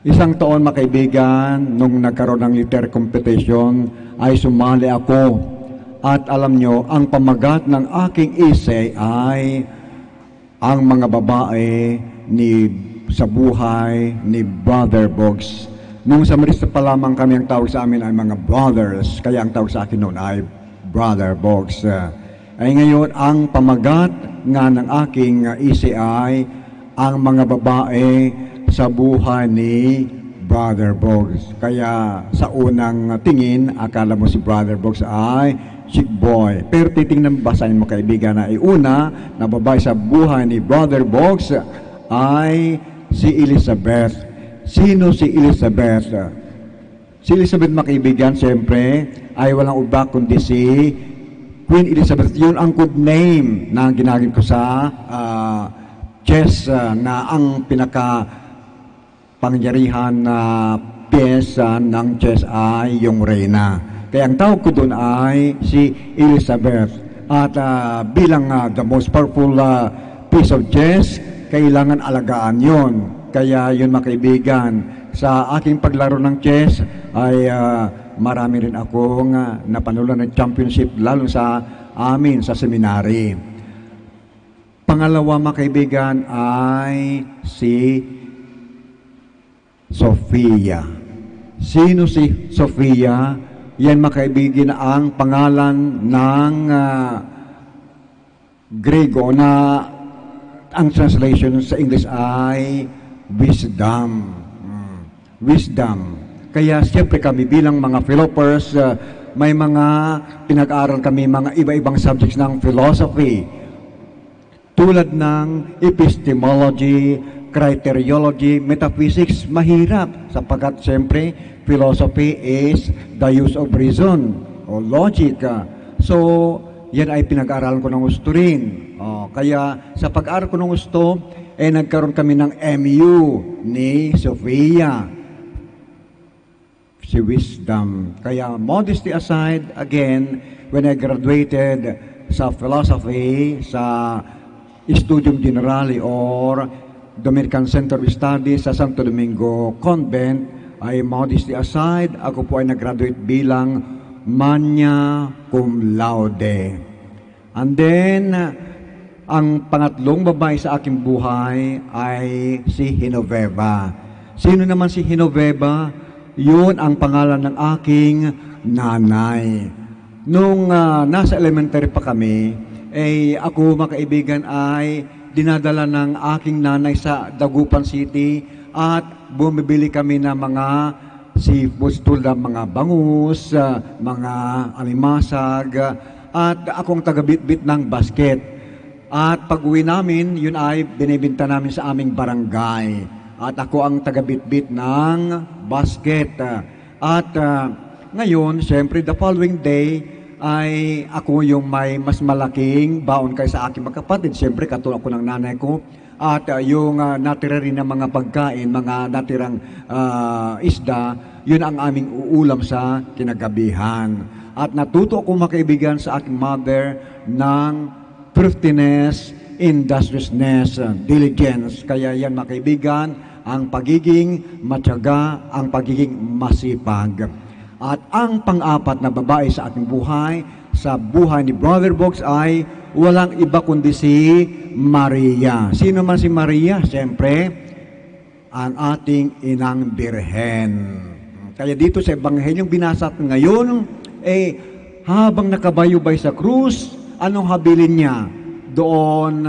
Isang taon, mga kaibigan, nung nagkaroon ng literary competition, ay sumali ako. At alam nyo, ang pamagat ng aking essay ay ang mga babae sa buhay ni Brother Boggs. Nung sa Marista pa lamang kami, ang tawag sa amin ay mga brothers, kaya ang tawag sa akin noon ay Brother Boggs. Ay ngayon, ang pamagat nga ng aking essay ay ang mga babae sa buhay ni Brother Boggs. Kaya sa unang tingin, akala mo si Brother Boggs ay chick boy. Pero titingnan, basahin mo kaibigan, na una na babae sa buhay ni Brother Boggs ay si Elizabeth. Sino si Elizabeth? Si Elizabeth, mga kaibigan, siyempre, ay walang iba kundi si Queen Elizabeth. Yun ang good name na ginagin ko sa chess na ang pinaka-pangyarihan na pyesa ng chess ay yung reyna. Kaya ang tawag ko doon ay si Elizabeth. At bilang the most powerful piece of chess, kailangan alagaan yon. Kaya yun, mga kaibigan, sa aking paglaro ng chess ay marami rin akong napanulan ng championship, lalo sa amin sa seminary. Pangalawa, mga kaibigan, ay si Sofia. Sino si Sofia? Yan, mga kaibigan, ang pangalan ng Grego na ang translation sa English ay wisdom. Wisdom. Kaya siyempre kami bilang mga philosophers, may mga pinag-aaral kami, mga iba-ibang subjects ng philosophy. Tulad ng epistemology, criteriology, metaphysics, mahirap. Sapagkat siyempre, philosophy is the use of reason o logic. So, yan ay pinag-aaralan ko ng gusto rin. Kaya sa pag-aaral ko ng gusto, nagkaroon kami ng MU ni Sofia. Si wisdom. Kaya modesty aside, again, when I graduated sa philosophy, sa Studium Generale or Dominican Center of Studies sa Santo Domingo Convent, ay modesty aside, ako po ay nag-graduate bilang magna cum laude. And then, ang pangatlong babae sa aking buhay ay si Genoveva. Sino naman si Genoveva? Yun ang pangalan ng aking nanay. Nung nasa elementary pa kami, ako, mga kaibigan, ay dinadala ng aking nanay sa Dagupan City at bumibili kami ng mga seafoods tulad ng mga bangus, mga alimasag, at akong taga-bitbit ng basket. At pag-uwi namin, yun ay binibinta namin sa aming barangay. At ako ang taga-bitbit ng basket. At ngayon, siyempre, the following day, ay ako yung may mas malaking baon kaysa aking magkapatid. Siyempre, katulad ko ng nanay ko. At yung natira rin ng mga pagkain, mga natirang isda, yun ang aming uulam sa kinagabihan. At natuto ako, mga kaibigan, sa aking mother ng thriftiness industriousness, diligence. Kaya yan mga kaibigan, ang pagiging matyaga, ang pagiging masipag. At ang pang-apat na babae sa ating buhay, sa buhay ni Brother Box ay walang iba kundi si Maria. Sino man si Maria? Siyempre, ang ating inang birhen. Kaya dito sa Ebanghelyong binasa ngayon, habang nakabayubay sa krus, anong habilin niya? Doon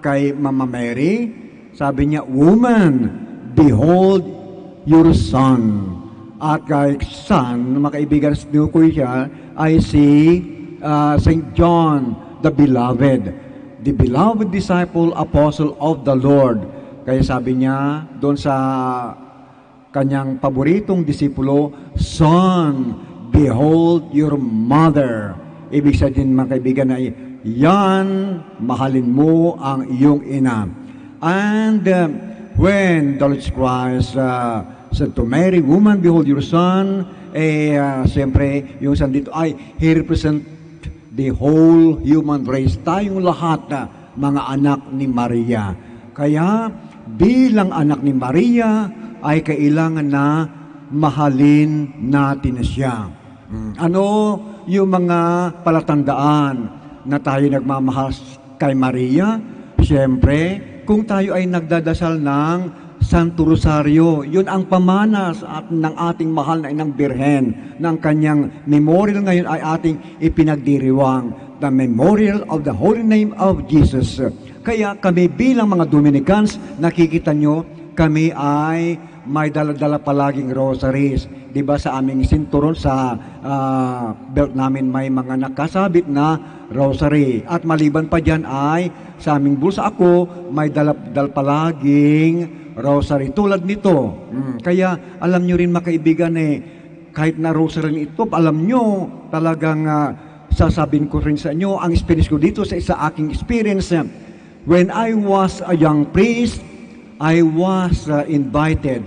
kay Mama Mary, sabi niya, "Woman, behold your son." At kay son, mga kaibigan, sinukoy siya, ay si St. John, the beloved disciple, apostle of the Lord. Kaya sabi niya, doon sa kanyang paboritong disipulo, "Son, behold your mother." Ibig sabihin, mga kaibigan, ay yan, mahalin mo ang iyong ina. And when the Lord Christ said to Mary, "Woman, behold your son," siyempre, yung son dito ay, he represent the whole human race. Tayong lahat na mga anak ni Maria. Kaya, bilang anak ni Maria, ay kailangan na mahalin natin siya. Ano yung mga palatandaan na tayo nagmamahal kay Maria? Siyempre, kung tayo ay nagdadasal ng Santo Rosario, yun ang pamana ng ating mahal na inang birhen, ng kanyang memorial ngayon ay ating ipinagdiriwang, the memorial of the holy name of Jesus. Kaya kami bilang mga Dominicans, nakikita nyo, kami ay may dala-dala palaging rosaries. Diba sa aming sinturon, sa belt namin may mga nakasabit na rosary. At maliban pa dyan ay sa aming bulsa ako, may dala palaging rosary. Tulad nito. Kaya alam nyo rin mga kaibigan, kahit na rosary ito, alam nyo, talagang sasabihin ko rin sa inyo, ang experience ko dito sa aking experience, when I was a young priest, I was invited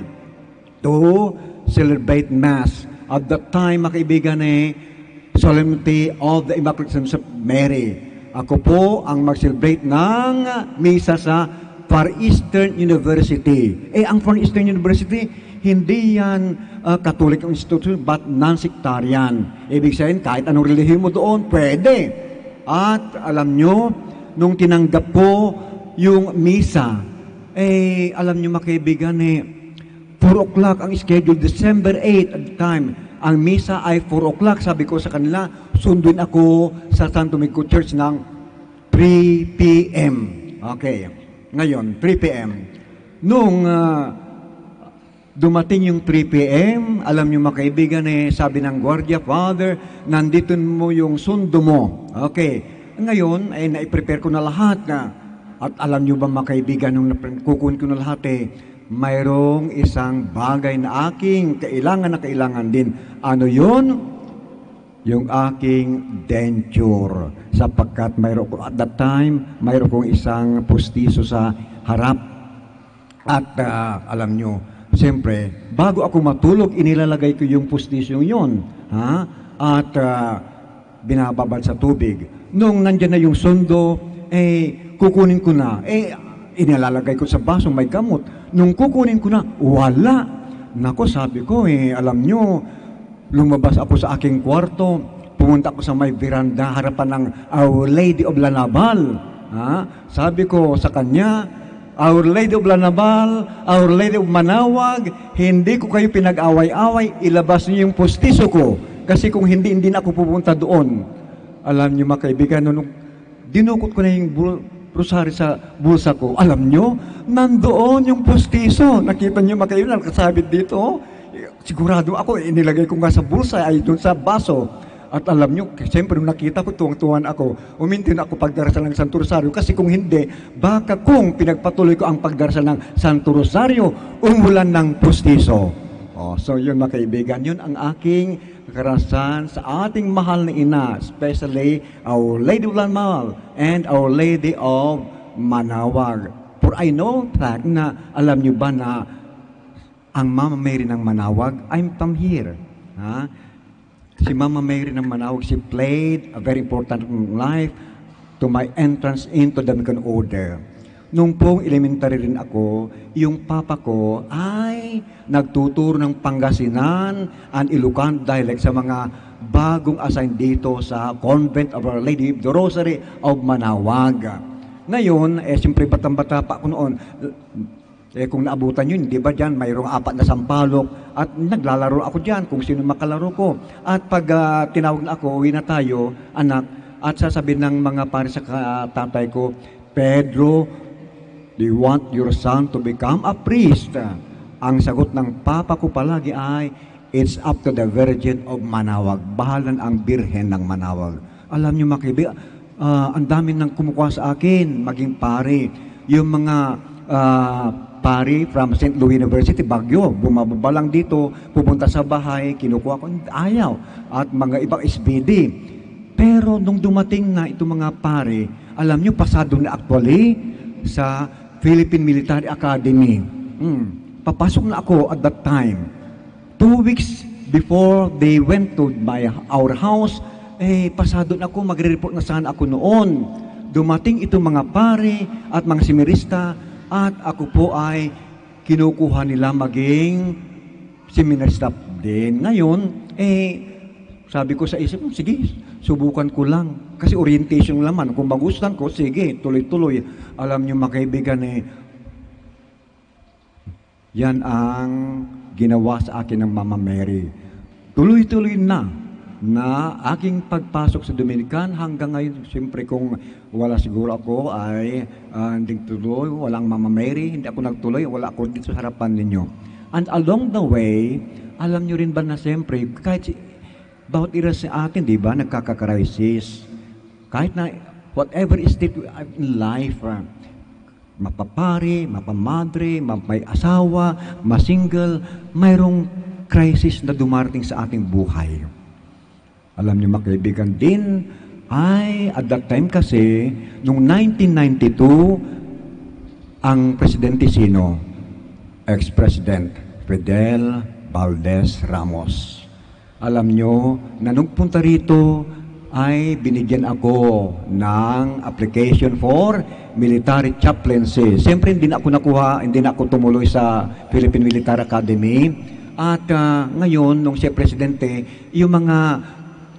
to celebrate Mass. At that time, mga kaibigan, Solemnity of the Immaculate Conception of Mary. Ako po ang mag-celebrate ng misa sa Far Eastern University. Ang Far Eastern University, hindi yan Catholic institution, but non-sectarian. Ibig sabihin, kahit anong relihiyon mo doon, pwede. At alam nyo, nung tinanggap ko yung misa, alam nyo mga kaibigan, 4 o'clock ang schedule, December 8 at the time. Ang misa ay 4 o'clock. Sabi ko sa kanila, sunduin ako sa Santo Domingo Church ng 3 p.m. Okay. Ngayon, 3 p.m. Nung dumating yung 3 p.m., alam niyo mga kaibigan, sabi ng gwardiya, "Father, nandito mo yung sundo mo." Okay. Ngayon, naiprepare ko na lahat na. At alam niyo ba mga kaibigan, nung kukunin ko na lahat, mayroong isang bagay na aking kailangan din. Ano yun? Yung aking denture. Sapagkat mayroon ko, at that time, mayroon kong isang pustiso sa harap. At alam nyo, siyempre, bago ako matulog, inilalagay ko yung pustiso yun. At binababad sa tubig. Nung nandyan na yung sundo, kukunin ko na. Inilalagay ko sa baso, may gamot. Nung kukunin ko na, wala. Nako, sabi ko, alam nyo, lumabas ako sa aking kwarto, pumunta ako sa may veranda, harapan ng Our Lady of Lanabal. Sabi ko sa kanya, "Our Lady of Lanabal, Our Lady of Manawag, hindi ko kayo pinag-away-away, ilabas niyo yung postiso ko. Kasi kung hindi na ako pupunta doon." Alam niyo mga kaibigan, nung dinukot ko na yung rosary sa bulsa ko, alam nyo, nandoon yung postiso. Nakita nyo mga kaibigan, nakasabit dito. Sigurado ako, inilagay ko nga sa bulsa, ay doon sa baso. At alam nyo, siyempre nung nakita ko, tuwang-tuwan ako, umintin ako pagdarasal ng Santo Rosario. Kasi kung hindi, baka kung pinagpatuloy ko ang pagdarasal ng Santo Rosario, umulan ng postiso. So yun mga kaibigan, yun ang aking karanasan sa ating mahal na ina, especially Our Lady of Lanmal and Our Lady of Manawag. For I know that na, alam nyo ba na ang Mama Mary ng Manawag, I'm from here. Si Mama Mary ng Manawag, she played a very important life to my entrance into the Dominican Order. Nung pong elementary rin ako, yung papa ko ay nagtuturo ng Pangasinan and Ilocano dialect sa mga bagong assign dito sa Convent of Our Lady of the Rosary of Manaoag. Ngayon, siyempre batang-bata pa ako noon. Kung naabutan yun, di ba dyan, mayroong 4 na sampalok at naglalaro ako dyan kung sino makalaro ko. At pag tinawag na ako, uwi na tayo, anak, at sasabihin ng mga pare sa tatay ko, Pedro, do you want your son to become a priest? Ang sagot ng papa ko palagi ay, it's up to the Virgin of Manaoag. Bahalan ang Birhen ng Manaoag. Alam niyo mga kaibigan, ang dami nang kumukuha sa akin, maging pare. Yung mga pare from St. Louis University, Baguio, bumababa lang dito, pupunta sa bahay, kinukuha ko, ayaw. At mga ibang SBD. Pero nung dumating na itong mga pare, alam nyo, pasado na actually sa Philippine Military Academy. Papasok na ako at that time. 2 weeks before they went to our house, pasado na ako, magre-report na sana ako noon. Dumating itong mga pare at mga seminarista at ako po ay kinukuha nila maging seminarista din. Ngayon, sabi ko sa isip ko, sige, subukan ko lang. Kasi orientation naman. Kung magustuhan ko, sige, tuloy-tuloy. Alam niyo mga kaibigan, yan ang ginawa sa akin ng Mama Mary. Tuloy-tuloy na aking pagpasok sa Dominican hanggang ngayon. Siyempre kung wala siguro ako ay hindi tuloy, walang Mama Mary, hindi ako nagtuloy, wala ako dito sa harapan ninyo. And along the way, alam nyo rin ba na siyempre, kahit bawat ira sa atin, di ba, nagkaka-crisis. Kahit na whatever is state in life, mapapari, mapamadre, may asawa, masingle, mayroong crisis na dumarating sa ating buhay. Alam niyo mga kaibigan din, at that time kasi, noong 1992, ang presidente sino? Ex-President Fidel Valdez Ramos. Alam niyo, na nung punta rito, ay binigyan ako ng application for military chaplaincy. Siyempre, hindi na ako nakuha, hindi na ako tumuloy sa Philippine Military Academy. At ngayon, nung siya presidente, yung mga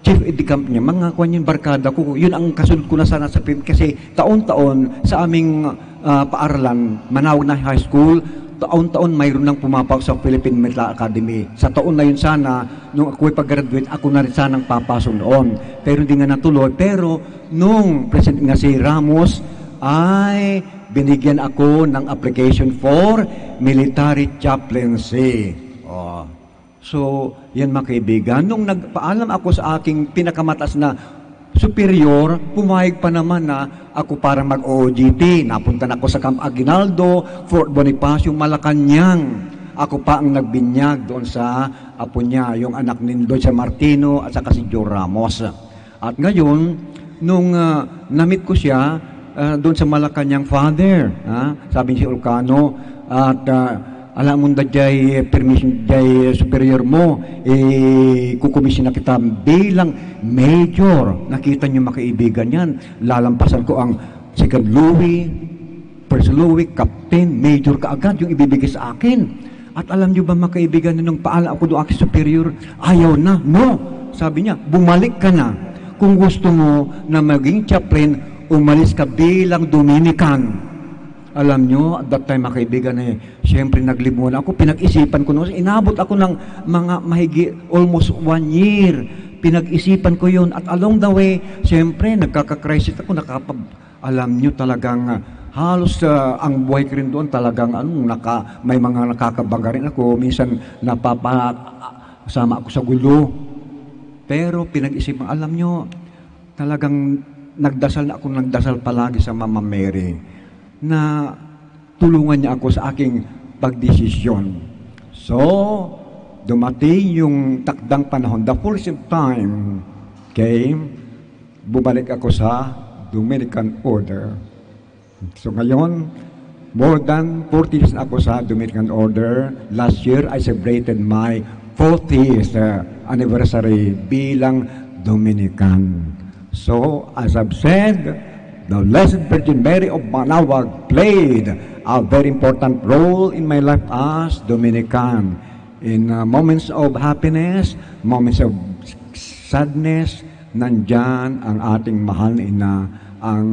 chief de camp niya, mga kanyang barkada ko, yun ang kasunod ko na sana sa Philippines. Kasi taon-taon sa aming paaralan, Manaoag na High School, taon-taon mayroon nang pumapasok sa Philippine Military Academy. Sa taon na yun sana, nung ako'y pag-graduate, ako na rin sanang papasok noon. Pero hindi nga natuloy. Pero nung president nga si Ramos, ay binigyan ako ng application for military chaplaincy. So, yan mga kaibigan, nung nagpaalam ako sa aking pinakamataas na superior, pumayag pa naman na ako para mag-OJT. Napunta na ako sa Camp Aguinaldo, Fort Bonifacio, Malacanang. Ako pa ang nagbinyag doon sa apo niya, yung anak ni Doña Martino at saka si Joe Ramos. At ngayon, nung namit ko siya doon sa Malacanang, Father, sabi niya si Ulcano, at alam mo na jay permission jay superior mo, kukumisin na kita bilang major. Nakita niyo mga kaibigan yan. Lalampasan ko ang second Louis, first Louis, captain, major kaagad yung ibibigay sa akin. At alam niyo ba mga kaibigan, nung paalam ako doon aking superior, ayaw na. No! Sabi niya, bumalik ka na. Kung gusto mo na maging chaplain, umalis ka bilang Dominican. Alam nyo, at that time mga kaibigan, siyempre naglimuan ako, pinag-isipan ko noon, inabot ako ng mga mahigi, almost 1 year, pinag-isipan ko yun, at along the way, siyempre, nagkaka-crisis ako, alam nyo talagang, halos ang buhay ko rin doon, talagang, may mga nakakabaga rin ako, minsan napapasama ako sa gulo, pero pinag-isipan, alam nyo, talagang nagdasal palagi sa Mama Mary, na tulungan niya ako sa aking pagdesisyon. So, dumating yung takdang panahon, the fullest time came, bumalik ako sa Dominican Order. So ngayon, more than 40 years ako sa Dominican Order. Last year, I celebrated my 40th anniversary bilang Dominican. So, as I've said, the Blessed Virgin Mary of Manawag played a very important role in my life as Dominican. In moments of happiness, moments of sadness, nandyan ang ating mahal na ina, ang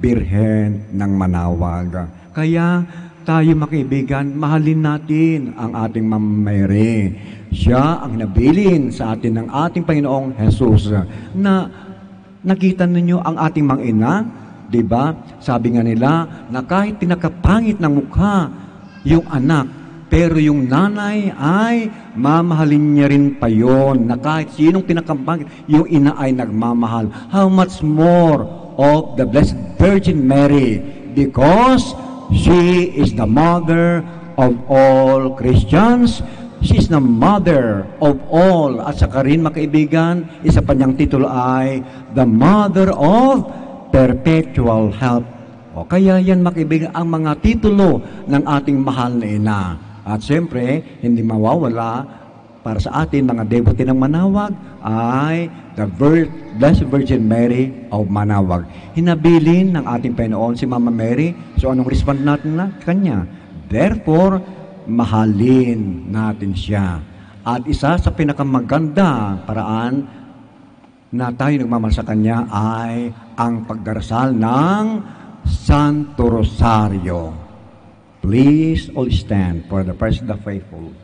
Birhen ng Manawag. Kaya tayo makaibigan, mahalin natin ang ating Ma'am Mary. Siya ang nabilin sa atin ng ating Panginoong Jesus na nakita ninyo ang ating Mang Ina, di ba? Sabi nga nila na kahit pinakapangit ng mukha yung anak, pero yung nanay ay mamahalin niya rin pa yon, na kahit sinong pinakapangit, yung ina ay nagmamahal. How much more of the Blessed Virgin Mary, because she is the mother of all Christians. She is the mother of all. At saka rin, mga kaibigan, isa pa niyang titulo ay the mother of perpetual help. O kaya yan, mga kaibigan, ang mga titulo ng ating mahal na ina. At siyempre, hindi mawawala para sa atin, mga devotee ng Manawag, ay the Blessed Virgin Mary of Manawag. Hinabilin ng ating Panginoon si Mama Mary. So anong respond natin na kanya? Therefore, mahalin natin siya. At isa sa pinakamaganda paraan na tayo nagmamahal sa kanya ay ang pagdarasal ng Santo Rosario. Please all stand for the prayer of the faithful.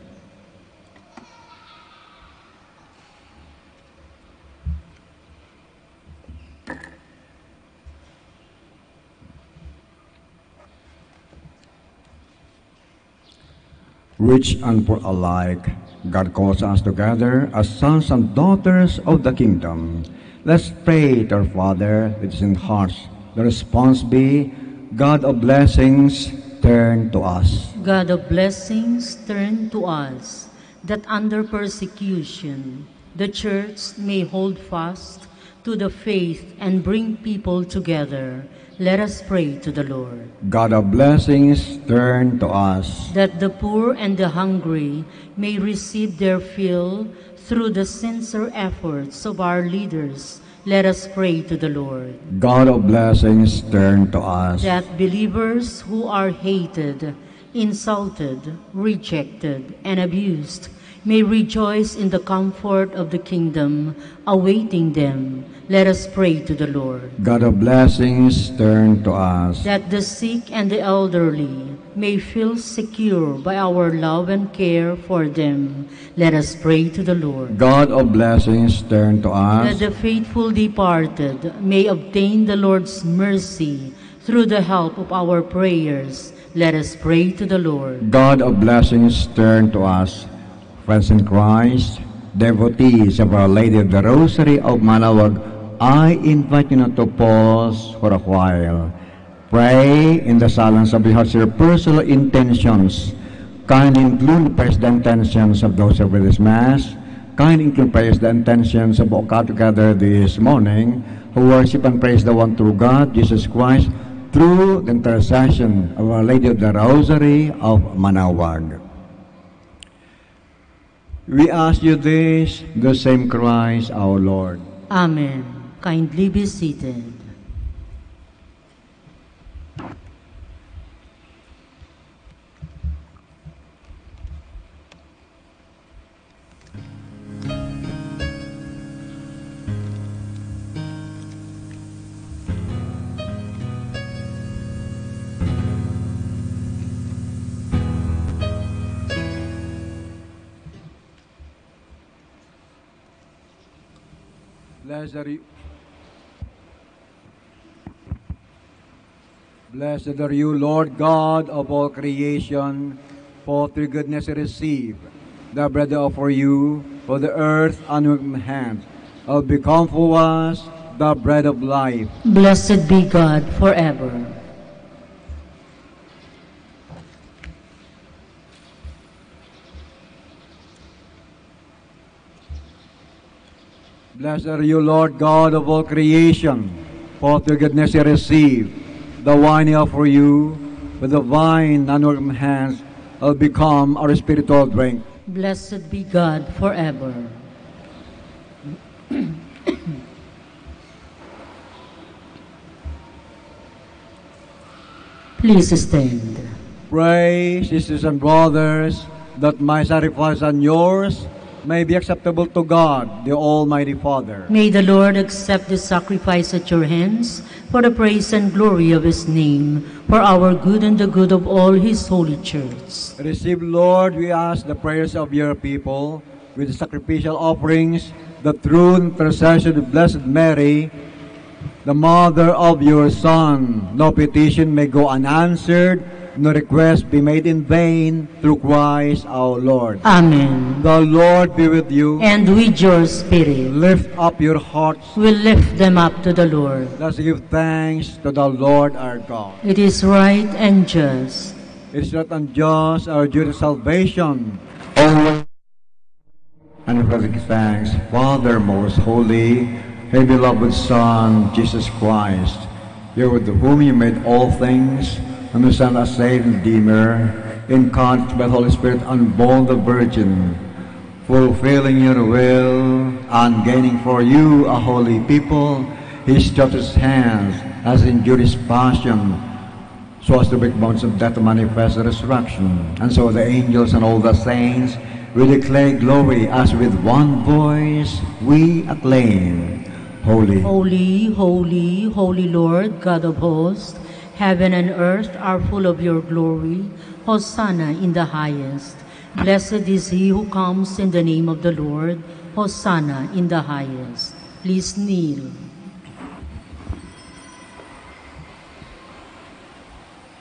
Rich and poor alike, God calls us together as sons and daughters of the kingdom. Let's pray to our Father with in hearts. The response be, God of blessings, turn to us. God of blessings, turn to us, that under persecution the church may hold fast to the faith and bring people together. Let us pray to the Lord. God of blessings, turn to us. That the poor and the hungry may receive their fill through the sincere efforts of our leaders. Let us pray to the Lord. God of blessings, turn to us. That believers who are hated, insulted, rejected, and abused may rejoice in the comfort of the kingdom awaiting them. Let us pray to the Lord. God of blessings, turn to us. That the sick and the elderly may feel secure by our love and care for them. Let us pray to the Lord. God of blessings, turn to us. That the faithful departed may obtain the Lord's mercy through the help of our prayers. Let us pray to the Lord. God of blessings, turn to us. Friends in Christ, devotees of Our Lady of the Rosary of Manawag, I invite you now to pause for a while. Pray in the silence of your hearts your personal intentions. Kindly include prayers the intentions of those over this Mass. Kindly include prayers the intentions of all God together this morning, who worship and praise the one true God, Jesus Christ, through the intercession of Our Lady of the Rosary of Manawag. We ask you this, the same Christ our Lord. Amen. Kindly be seated. Blessed are you, Lord God of all creation, for through goodness you receive the bread I offer you, for the earth and with my hands will become for us the bread of life. Blessed be God forever. Blessed are you, Lord God of all creation, for through goodness you receive the wine I offer you, with the vine and with my hands will become our spiritual drink. Blessed be God forever. Please stand. Pray, sisters and brothers, that my sacrifice and yours may be acceptable to God, the Almighty Father. May the Lord accept the sacrifice at your hands for the praise and glory of his name, for our good and the good of all his holy church. Receive, Lord, we ask the prayers of your people with sacrificial offerings, the true intercession of Blessed Mary, the mother of your Son. No petition may go unanswered, no request be made in vain, through Christ our Lord. Amen. The Lord be with you. And with your spirit. Lift up your hearts. We lift them up to the Lord. Let's give thanks to the Lord our God. It is right and just. It is right and just, our due salvation. Always. And we give thanks, Father most holy, hey beloved Son, Jesus Christ, you with whom you made all things, and who sent us Savior and Redeemer, incarnate by the Holy Spirit, unborn the Virgin, fulfilling your will, and gaining for you a holy people, he stretched his hands as he endured his passion, so as to break bonds of death to manifest the resurrection. And so the angels and all the saints will declare glory as with one voice we acclaim, Holy, holy, holy, holy Lord, God of hosts, heaven and earth are full of your glory. Hosanna in the highest. Blessed is he who comes in the name of the Lord. Hosanna in the highest. Please kneel.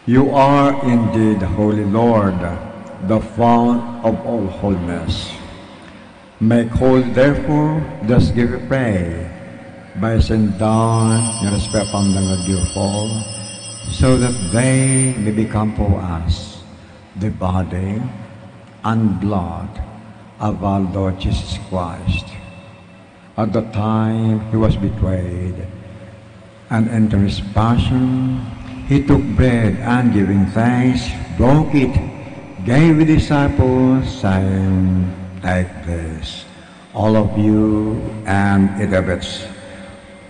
You are indeed, Holy Lord, the fount of all holiness. Make holy, therefore, thus give we pray, by send down your respect upon them of your fall, so that they may become for us the body and blood of our Lord Jesus Christ. At the time he was betrayed and entered his passion, he took bread and giving thanks, broke it, gave the disciples, saying, "Take this, all of you, and eat of it.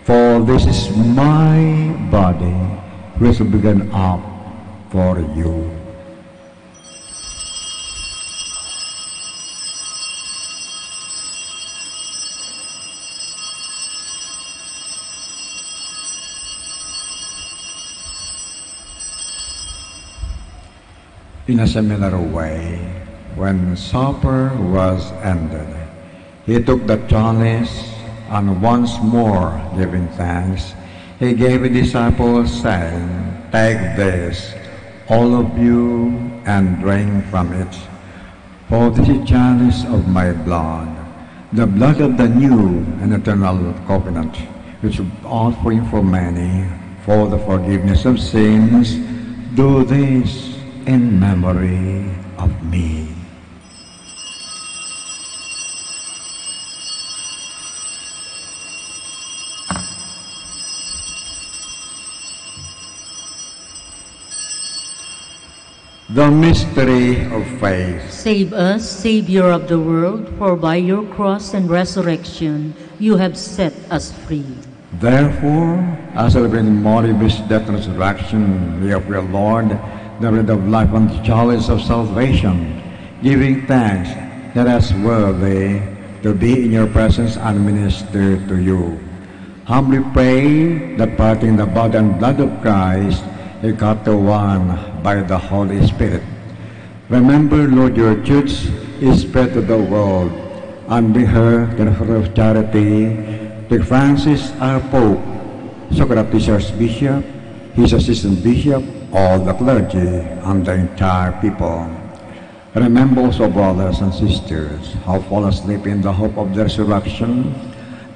For this is my body, which will be given up for you." In a similar way, when supper was ended, he took the chalice, and once more giving thanks, he gave the disciples, saying, "Take this, all of you, and drink from it. For this is chalice of my blood, the blood of the new and eternal covenant, which is offering for many for the forgiveness of sins. Do this in memory of me." The mystery of faith. Save us, Savior of the world, for by your cross and resurrection you have set us free. Therefore, as celebrating Mori's death and resurrection, we offer, Lord, the bread of life and the chalice of salvation, giving thanks that us worthy to be in your presence and minister to you. Humbly pray that partaking the body and blood of Christ, you got to one by the Holy Spirit. Remember, Lord, your church is spread to the world, and bring her to the fruit of charity, to Francis, our Pope, Socrates, Archbishop, his assistant bishop, all the clergy, and the entire people. Remember also, brothers and sisters, who fall asleep in the hope of the resurrection,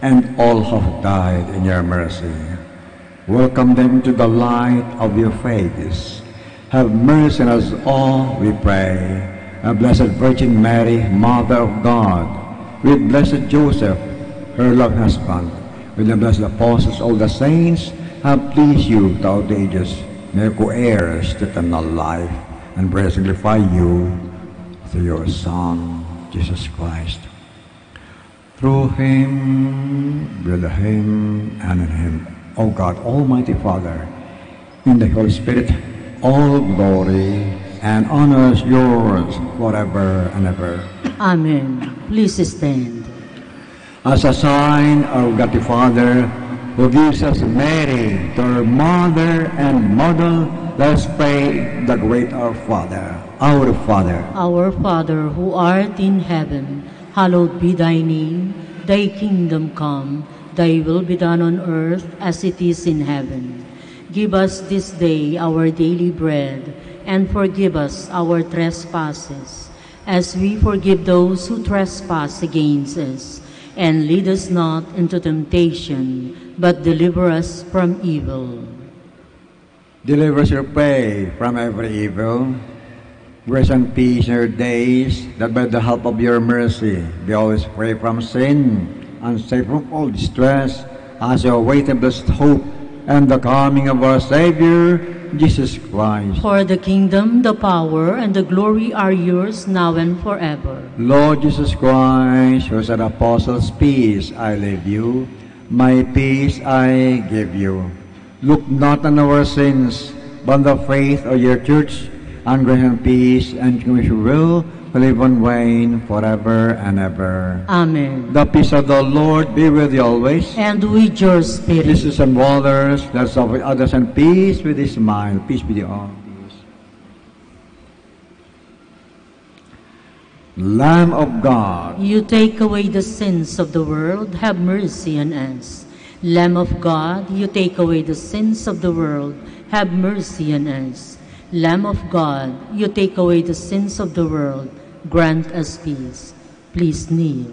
and all who have died in your mercy. Welcome them to the light of your face. Have mercy on us all, we pray. A Blessed Virgin Mary, Mother of God, with Blessed Joseph, her loved husband, with the blessed apostles, all the saints, have pleased you throughout the ages. May co-heirs to eternal life, and praise and glorify you through your Son, Jesus Christ. Through him, with him, and in him, O God, Almighty Father, in the Holy Spirit, all glory and honor is yours forever and ever. Amen. Please stand. As a sign of God the Father, who gives us Mary, her mother and model, let us pray the great Our Father. Our Father, Our Father, who art in heaven, hallowed be thy name. Thy kingdom come, thy will be done on earth as it is in heaven. Give us this day our daily bread, and forgive us our trespasses, as we forgive those who trespass against us. And lead us not into temptation, but deliver us from evil. deliver us, your pray, from every evil. Grace and peace in your days, that by the help of your mercy, we always free from sin, and safe from all distress, as you await the blessed hope and the coming of our Savior, Jesus Christ. For the kingdom, the power, and the glory are yours now and forever. Lord Jesus Christ, who said, Apostles, peace I leave you, my peace I give you. Look not on our sins, but on the faith of your church, and grace and peace, and your will, who live and reign forever and ever. Amen. The peace of the Lord be with you always. And with your spirit. Sisters and brothers, let's offer others and peace with a smile. Peace be with you all. Lamb of God, You take away the sins of the world, have mercy on us. Lamb of God, you take away the sins of the world, have mercy on us. Lamb of God, you take away the sins of the world, grant us peace. Please kneel.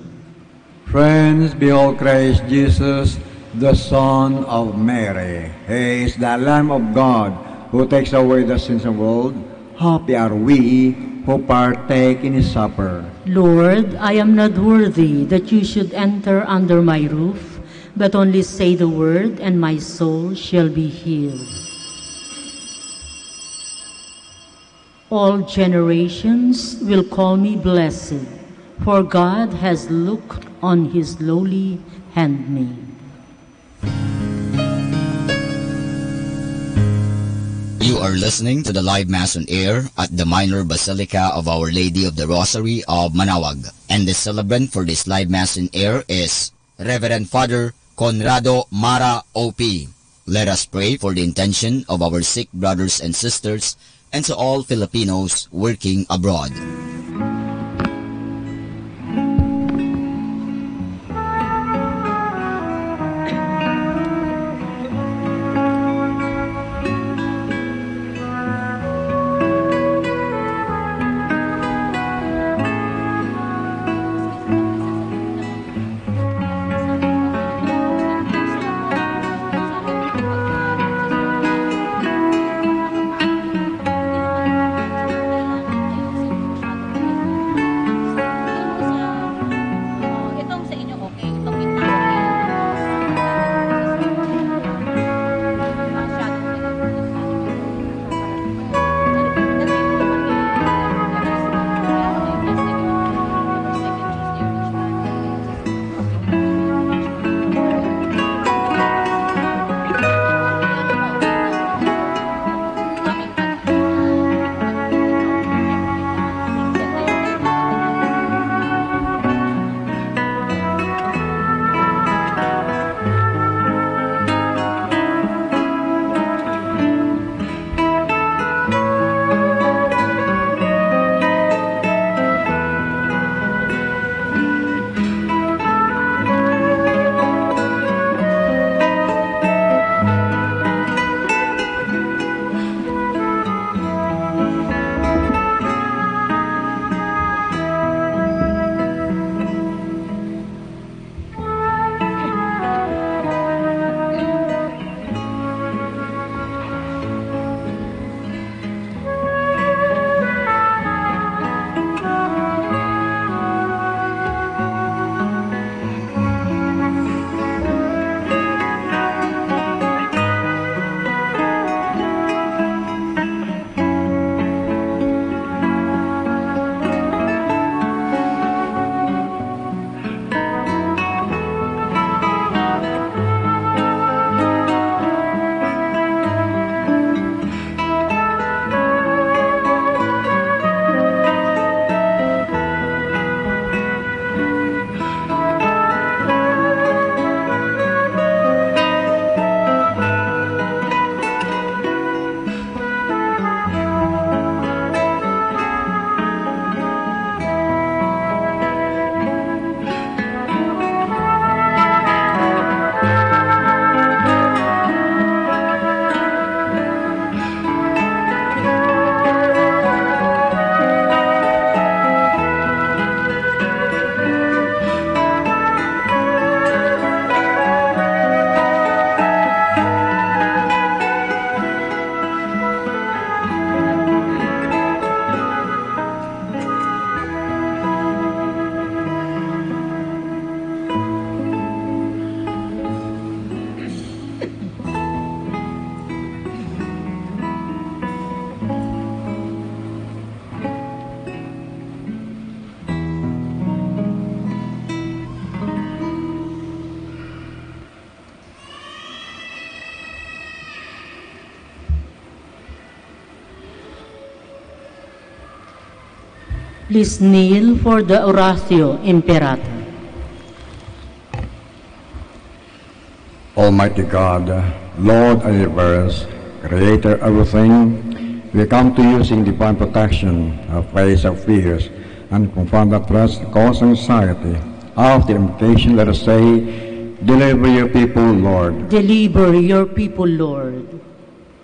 friends, behold Christ Jesus, the Son of Mary. He is the Lamb of God who takes away the sins of the world. Happy are we who partake in His supper. Lord, I am not worthy that you should enter under my roof, but only say the word, and my soul shall be healed. All generations will call me blessed, for God has looked on his lowly handmaid. You are listening to the live Mass on air at the Minor Basilica of Our Lady of the Rosary of Manaoag. And the celebrant for this live Mass on air is Reverend Father Conrado Mara O.P. Let us pray for the intention of our sick brothers and sisters and to all Filipinos working abroad. Please kneel for the Oratio Imperata. Almighty God, Lord of the universe, Creator of everything, we come to you seeking divine protection, face our fears, and confront the trust, cause anxiety. Of the invitation, let us say, deliver your people, Lord. Deliver your people, Lord,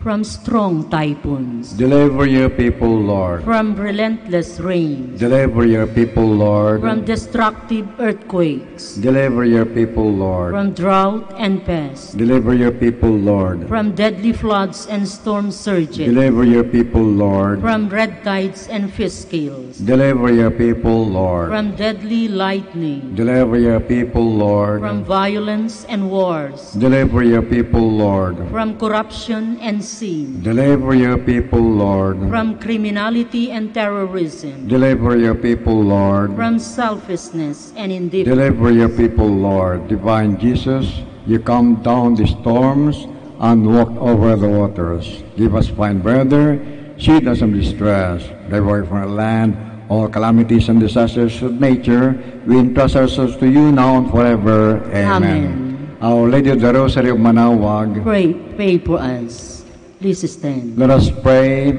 from strong typhoons, Deliver your people, Lord. from relentless rains, Deliver your people, Lord. from destructive earthquakes, Deliver your people, Lord. from drought and pests, Deliver your people, Lord. from deadly floods and storm surges, Deliver your people, Lord. from red tides and fish scales, Deliver your people, Lord. from deadly lightning, Deliver your people, Lord. from violence and wars, Deliver your people, Lord. from corruption and sin, Deliver your people, Lord. from criminality and terrorism, Deliver your people, Lord. from selfishness and indifference. Deliver your people, Lord. Divine Jesus, you come down the storms and walk over the waters. Give us fine weather, shield us from distress, deliver from our land all calamities and disasters of nature. We entrust ourselves to you now and forever. Amen. Our Lady of the Rosary of Manawag, Pray for us. Please stand. let us pray.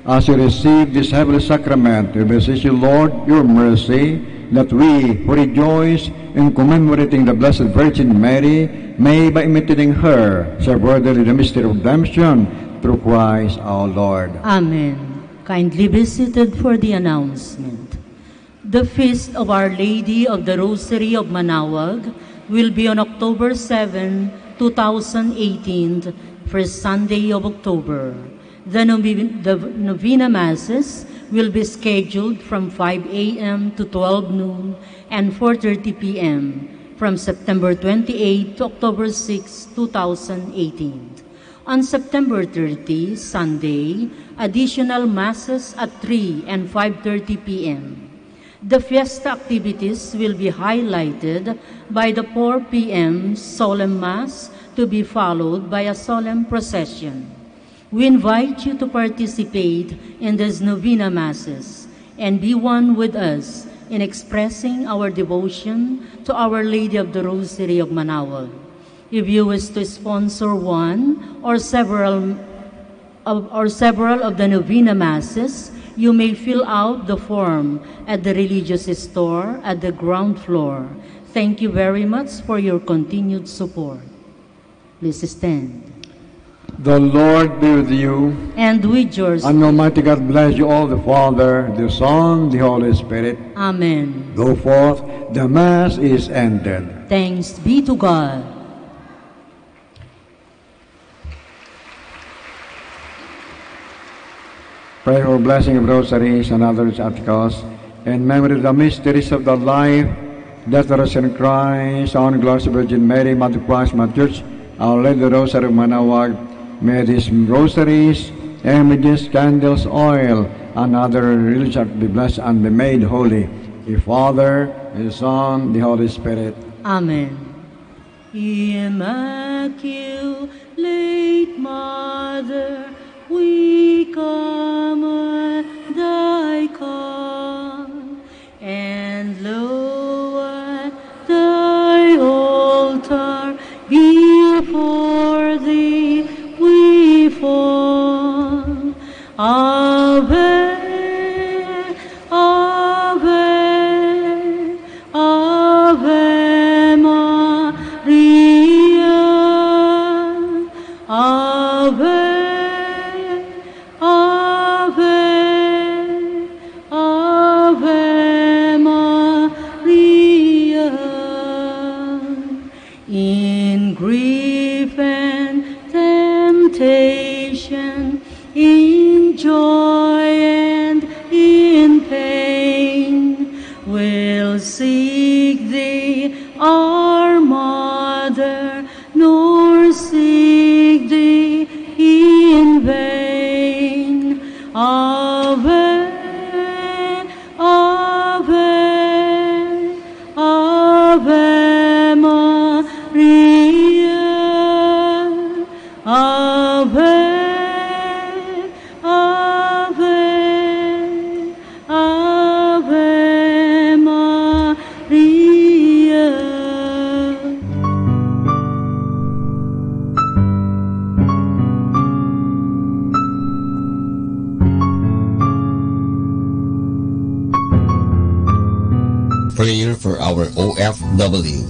As you receive this heavenly sacrament, we beseech you, Lord, your mercy, that we who rejoice in commemorating the Blessed Virgin Mary may, by imitating her, serve worthily the mystery of redemption through Christ our Lord. Amen. Kindly be seated for the announcement. The feast of Our Lady of the Rosary of Manawag will be on October 7, 2018, first Sunday of October. The Novena Masses will be scheduled from 5 a.m. to 12 noon and 4:30 p.m. from September 28 to October 6, 2018. On September 30, Sunday, additional Masses at 3 and 5:30 p.m. The fiesta activities will be highlighted by the 4 p.m. Solemn Mass to be followed by a solemn procession. We invite you to participate in these Novena Masses and be one with us in expressing our devotion to Our Lady of the Rosary of Manawag. If you wish to sponsor one or several of the Novena Masses, you may fill out the form at the religious store at the ground floor. Thank you very much for your continued support. Please stand. The Lord be with you. And with yours. And Almighty God bless you all, the Father, the Son, the Holy Spirit. Amen. Go forth. The Mass is ended. Thanks be to God. Pray for blessing of rosaries and other articles in memory of the mysteries of the life, death, resurrection of Christ, our glorious Virgin Mary, Mother of Christ, Mother Church, Our Lady of the Rosary of Manawag. May these rosaries, images, candles, oil, and other religious be blessed and be made holy. The Father, the Son, the Holy Spirit. Amen. Immaculate Mother, we come at thy call, and lo, at thy altar before thee we fall. Ave, Ave, Ave Maria, Ave, Ave, prayer for our OFW.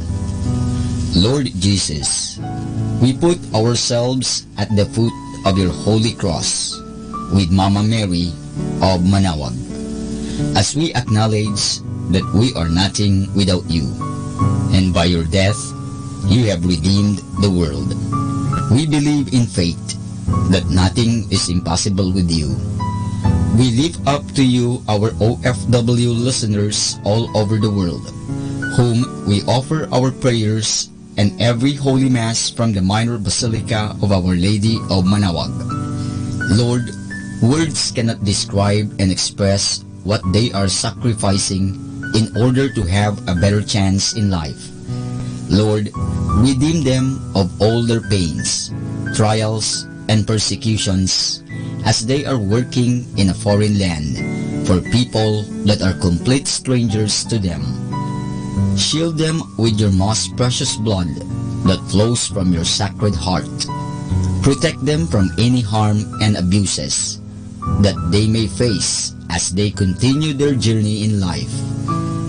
Lord Jesus, we put ourselves at the foot of your holy cross with Mama Mary of Manaoag, as we acknowledge that we are nothing without you, and by your death, you have redeemed the world. We believe in faith that nothing is impossible with you. We lift up to you our OFW listeners all over the world, whom we offer our prayers and every Holy Mass from the Minor Basilica of Our Lady of Manaoag. Lord, words cannot describe and express what they are sacrificing in order to have a better chance in life. Lord, redeem them of all their pains, trials, and persecutions as they are working in a foreign land for people that are complete strangers to them. Shield them with your most precious blood that flows from your sacred heart. Protect them from any harm and abuses that they may face as they continue their journey in life.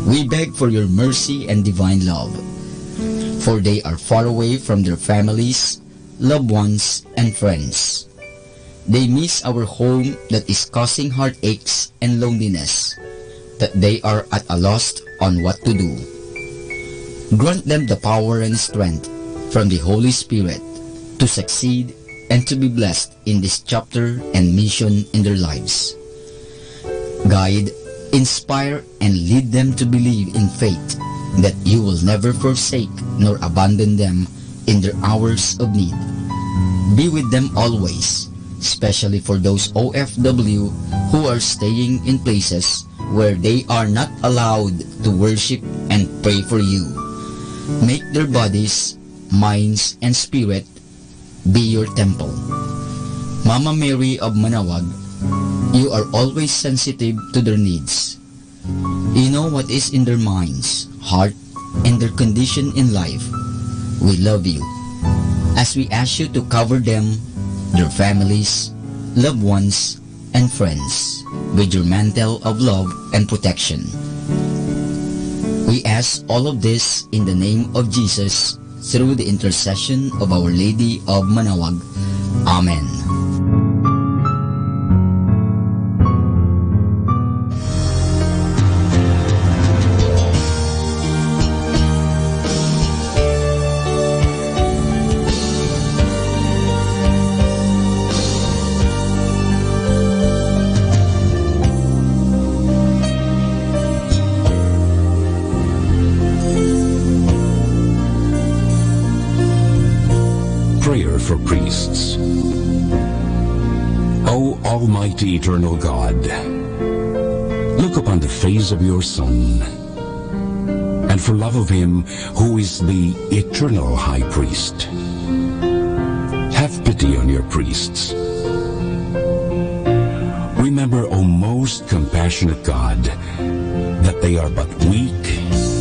We beg for your mercy and divine love, for they are far away from their families, loved ones, and friends. They miss our home that is causing heartaches and loneliness, that they are at a loss on what to do. Grant them the power and strength from the Holy Spirit to succeed and to be blessed in this chapter and mission in their lives. Guide, inspire, and lead them to believe in faith that you will never forsake nor abandon them in their hours of need. Be with them always, especially for those OFW who are staying in places where they are not allowed to worship and pray for you. Make their bodies, minds, and spirit be your temple. Mama Mary of Manaoag, you are always sensitive to their needs. You know what is in their minds, heart, and their condition in life. We love you. As we ask you to cover them, their families, loved ones, and friends with your mantle of love and protection. We ask all of this in the name of Jesus through the intercession of Our Lady of Manaoag. Amen. For priests. O Almighty Eternal God, look upon the face of your Son, and for love of him who is the eternal High Priest, have pity on your priests. Remember, O most compassionate God, that they are but weak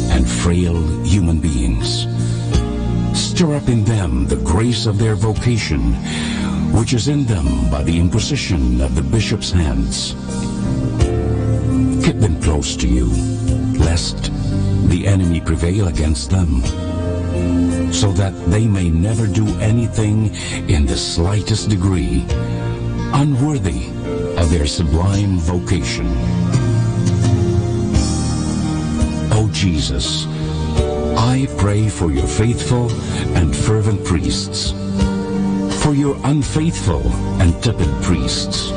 and frail human beings. Stir up in them the grace of their vocation, which is in them by the imposition of the bishop's hands. Keep them close to you, lest the enemy prevail against them, so that they may never do anything in the slightest degree unworthy of their sublime vocation. O Jesus, I pray for your faithful and fervent priests, for your unfaithful and tepid priests,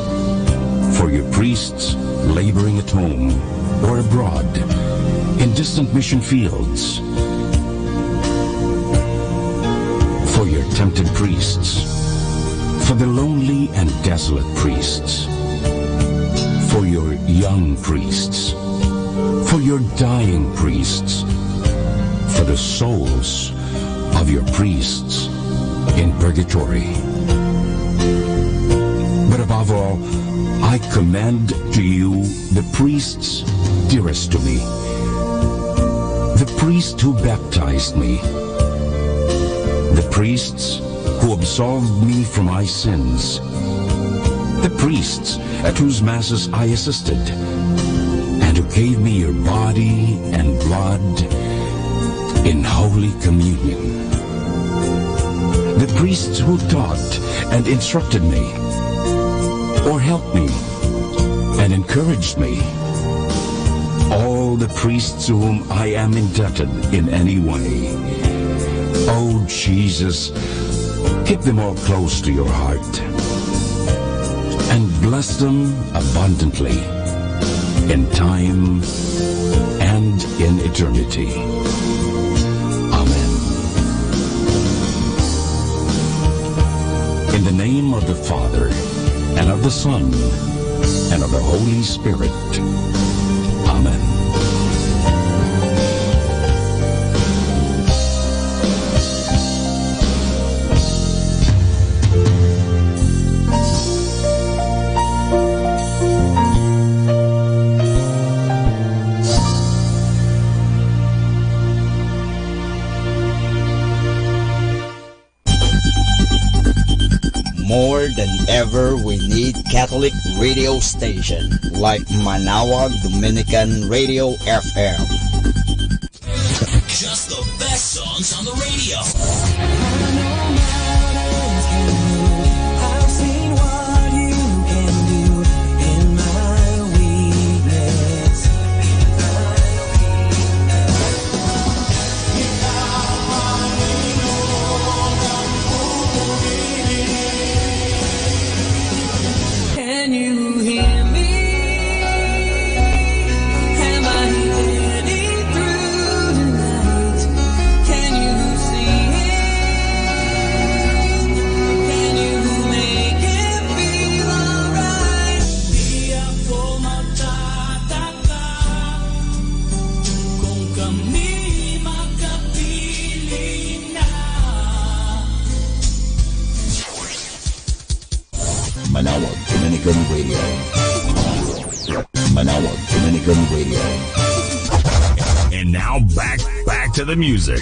for your priests laboring at home or abroad in distant mission fields, for your tempted priests, for the lonely and desolate priests, for your young priests, for your dying priests, for the souls of your priests in purgatory. But above all, I commend to you the priests dearest to me, the priest who baptized me, the priests who absolved me from my sins, the priests at whose masses I assisted, and who gave me your body and blood in Holy Communion. The priests who taught and instructed me, or helped me and encouraged me, all the priests to whom I am indebted in any way. Oh Jesus, keep them all close to your heart and bless them abundantly in time and in eternity. Amen. In the name of the Father, and of the Son, and of the Holy Spirit. Amen. More than ever, we need Catholic radio station like Manawag Dominican Radio FM. Just the best songs on the radio. I've seen what you can do in my weakness. Can you hear me? Am I getting through tonight? Can you see it? Can you make it feel alright? Di ako magtataka kung kami magkapili na. Manawag Dominican Radio. Manawag Dominican Radio. And now back to the music.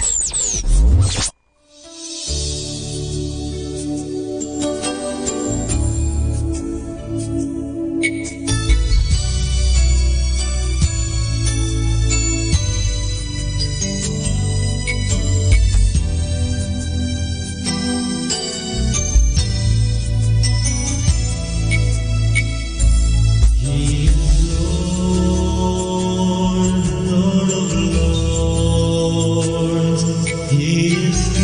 He is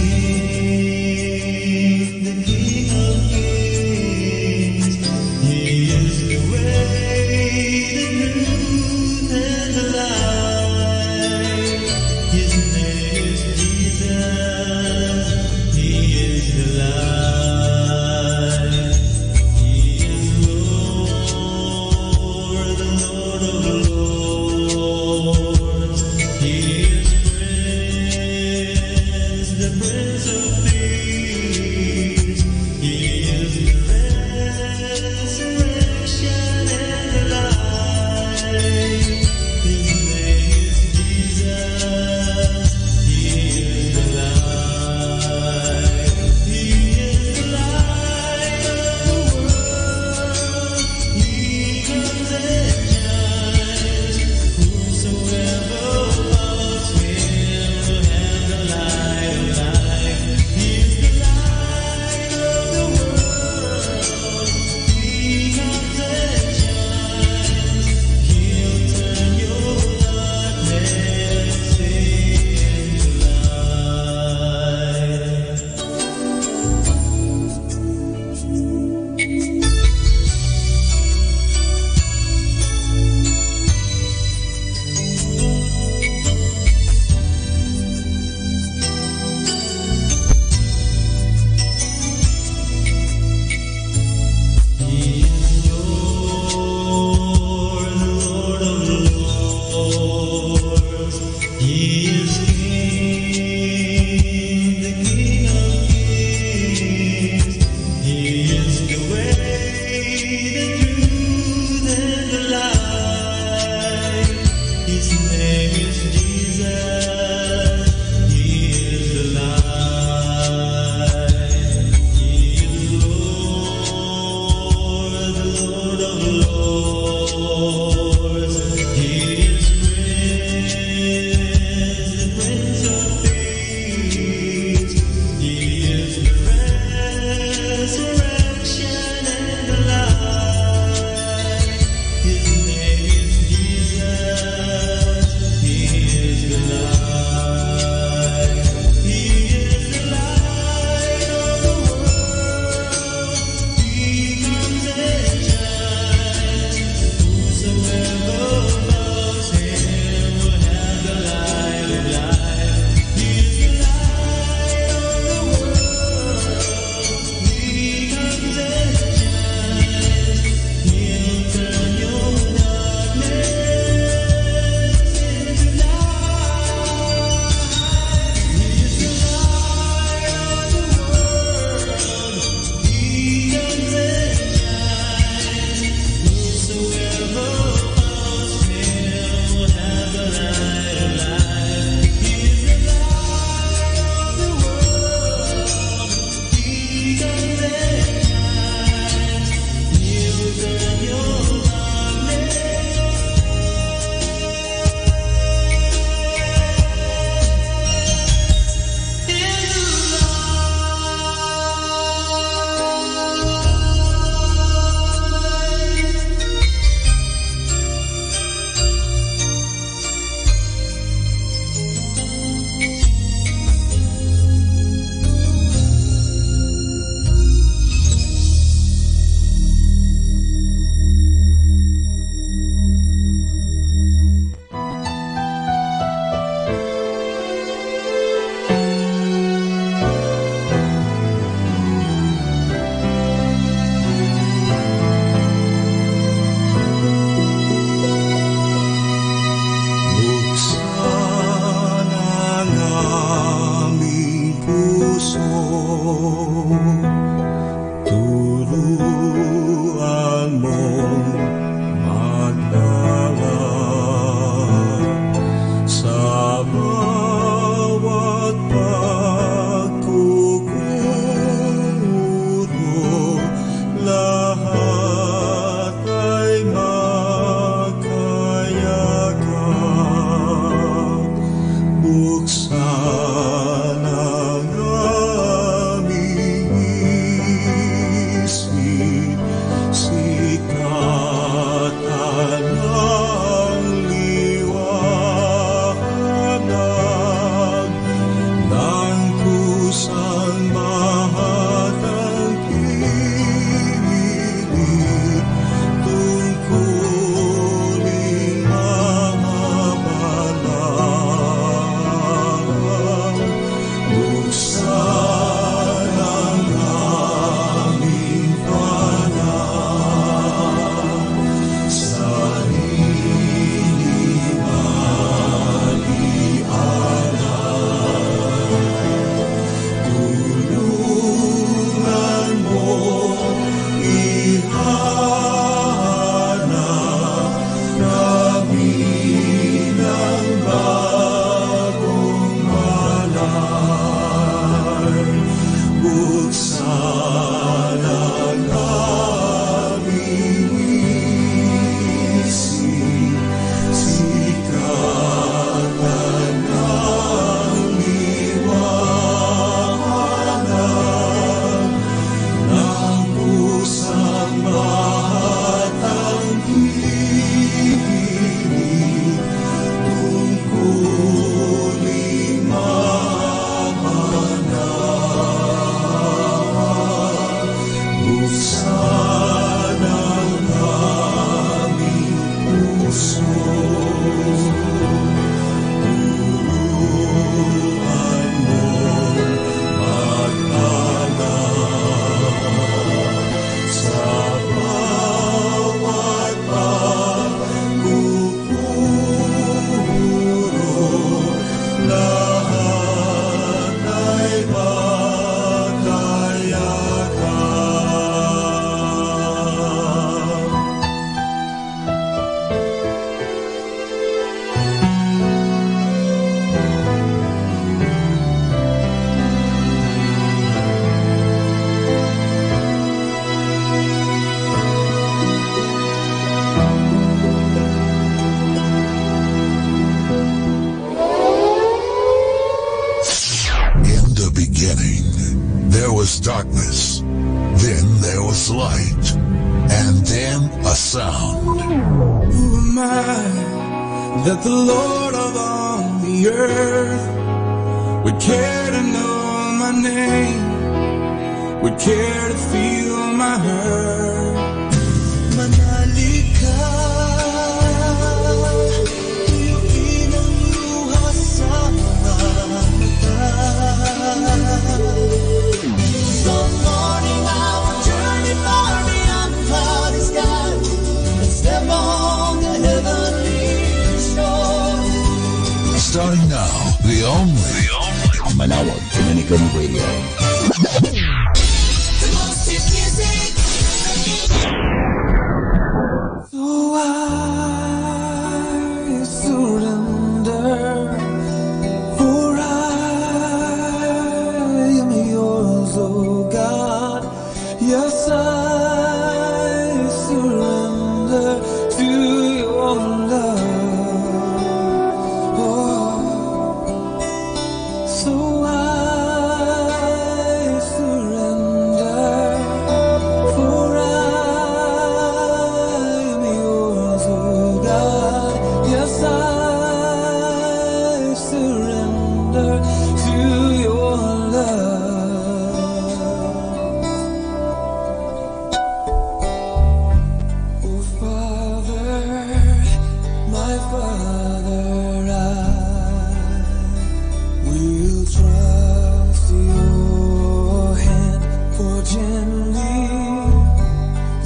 was darkness, then there was light, and then a sound. Who am I that the Lord of all the earth would care to know my name, would care to feel my hurt? Manali ka, iiwan luha sa mata. Some morning I will journey far beyond cloudy sky and step on the heavenly shore. Starting now, the only Manawag Dominican Radio. The most hit music. So I surrender, for I am yours, oh God. Yes, I surrender to your love. Oh, so I surrender, for I am yours, oh God. Yes, I surrender to your love. Oh, Father, my Father, I will trust your hand, for gently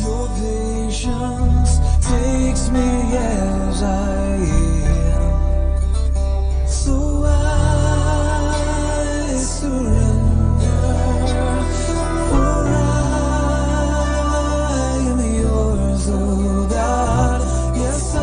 your patience takes me as I am. So I surrender, for I am yours, oh God. Yes, I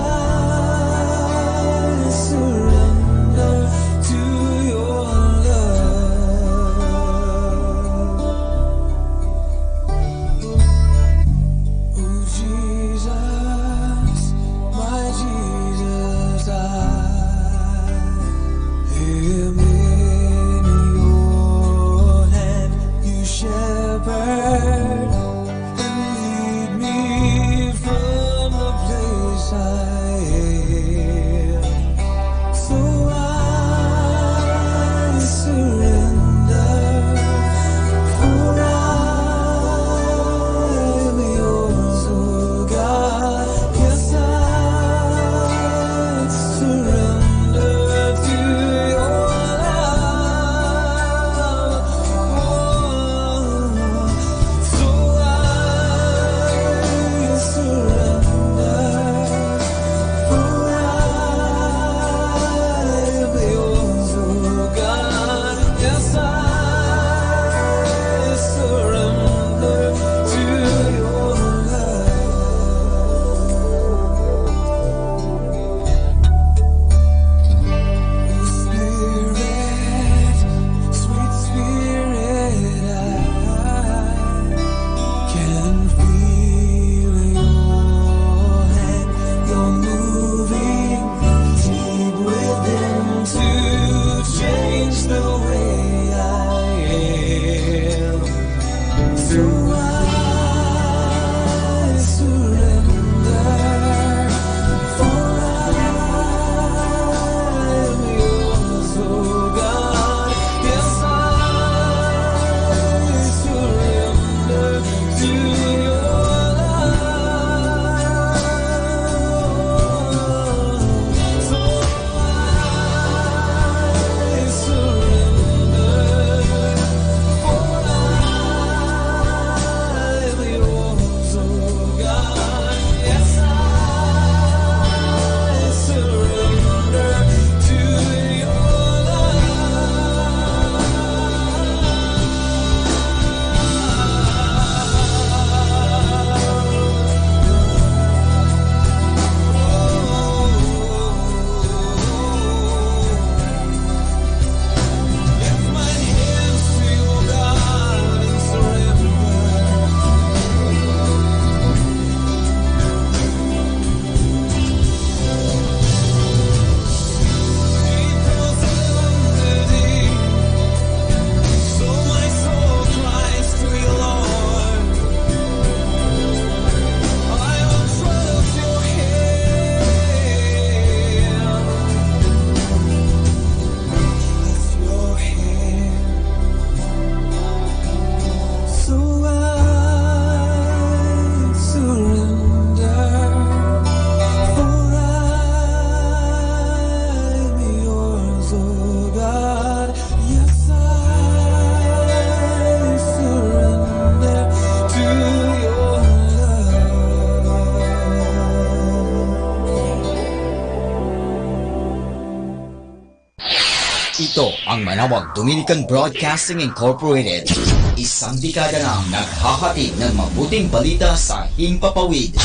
Ito ang Manawag Dominican Broadcasting Incorporated. Isang dekada nang naghahatid ng mabuting balita sa himpapawid.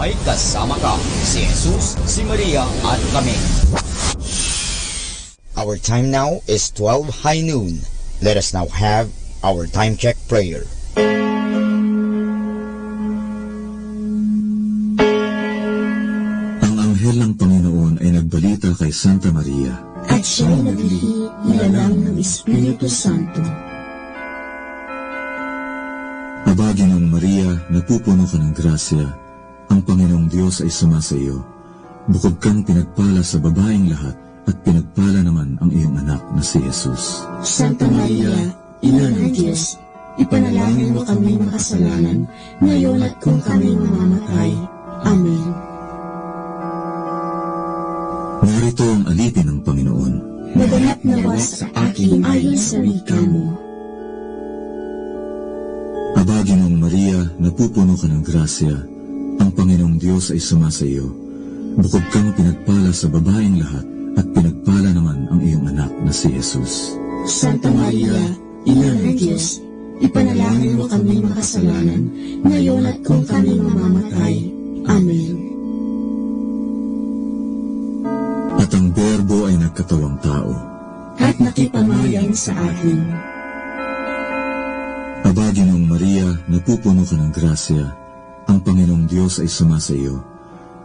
May kasama ka, si Jesus, si Maria at kami. Our time now is 12 high noon. Let us now have our time check prayer. Ang anghel ng Panginoon ay nagbalita kay Santa Maria. At siya'y naglihi, nilalang ng Espiritu Santo. Aba, Ginoong Maria, napupuno ka ng grasya. Ang Panginoong Diyos ay sumasa iyo. Bukod kang pinagpala sa babaeng lahat, at pinagpala naman ang iyong anak na si Jesus. Santa Maria, Ina ng Diyos, ipanalangin mo kami makasalanan, ngayon at kung kami mamamatay. Amen. Narito ang alipin ng Panginoon. Maganap nawa sa akin ayon sa wika mo. Aba, Ginoong Maria, napupuno ka ng grasya. Ang Panginoong Diyos ay sumasa iyo. Bukod kang pinagpala sa babaeng lahat, at pinagpala naman ang iyong anak na si Jesus. Santa Maria, Ina ng Diyos, ipanalangin mo kami makasalanan, ngayon at kung kami mamamatay. Amen. At ang Berbo ay nagkatawang tao. At nakipamayan sa atin. Aba, Ginoong Maria, napupuno ka ng grasya. Ang Panginoong Diyos ay sumasa iyo.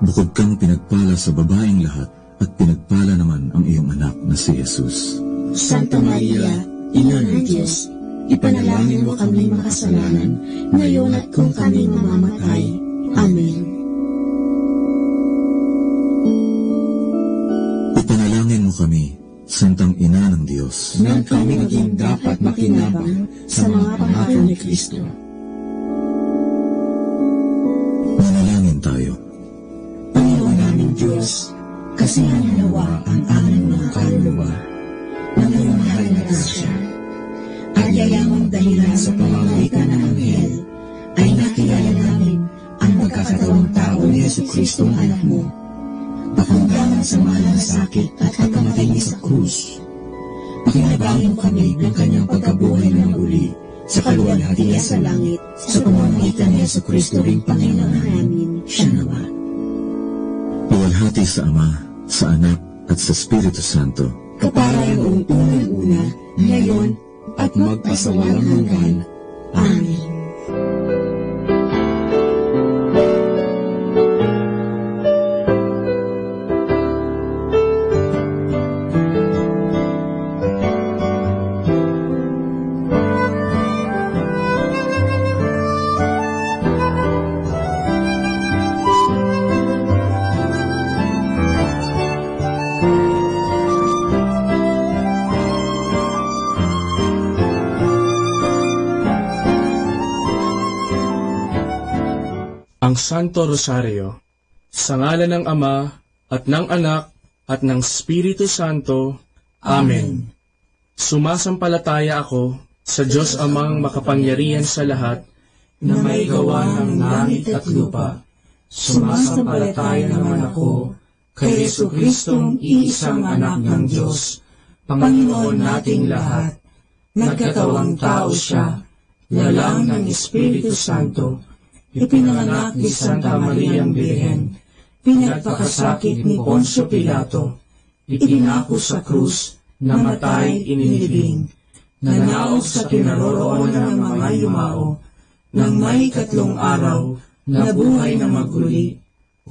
Bukod kang pinagpala sa babaeng lahat, at pinagpala naman ang iyong anak na si Jesus. Santa Maria, Ina ng Diyos, ipanalangin mo kami makasalanan, ngayon at kung kami mamamatay. Amen. Ipanalangin mo kami, Santang Ina ng Diyos, nang kami maging dapat makinabang sa mga pangako ni Kristo. Manalangin tayo. Panginoon naming Diyos, kasi nawa ang aming mga kaluluwa ng iyong mahal na grasya, at yayamang dahilan sa pamamagitan ng anghel, ay nakilala namin ang pagkakatawang tao ni Jesucristo ang anak mo, pakunggaman sa mahal na sakit at pagkamatay niya sa krus. Pakinabangin mo kami ng kanyang pagkabuhay ng muli sa kaluwalhatian sa langit, sa pamamagitan ni Jesucristo ring Panginoon namin, siya nawa. Luwalhati sa Ama, sa Anak, at sa Espiritu Santo. Kapara noong unang-una, ngayon, at magpasawalang hanggan. Amen. Ang Santo Rosario, sa ngalan ng Ama, at ng Anak, at ng Espiritu Santo. Amen. Sumasampalataya ako sa Diyos Amang makapangyarihan sa lahat, na may gawa ng langit at lupa. Sumasampalataya naman ako kay Jesucristong iisang anak ng Diyos, Panginoon nating lahat. Nagkatawang tao siya, lalang ng Espiritu Santo, ipinanganak ni Santa Mariang Birhen, pinagpakasakit ni Poncio Pilato, ipinako sa krus, namatay, inilibing, nanaog sa kinaroroonan ng mga yumao, nang may 3 araw, nabuhay na maguli,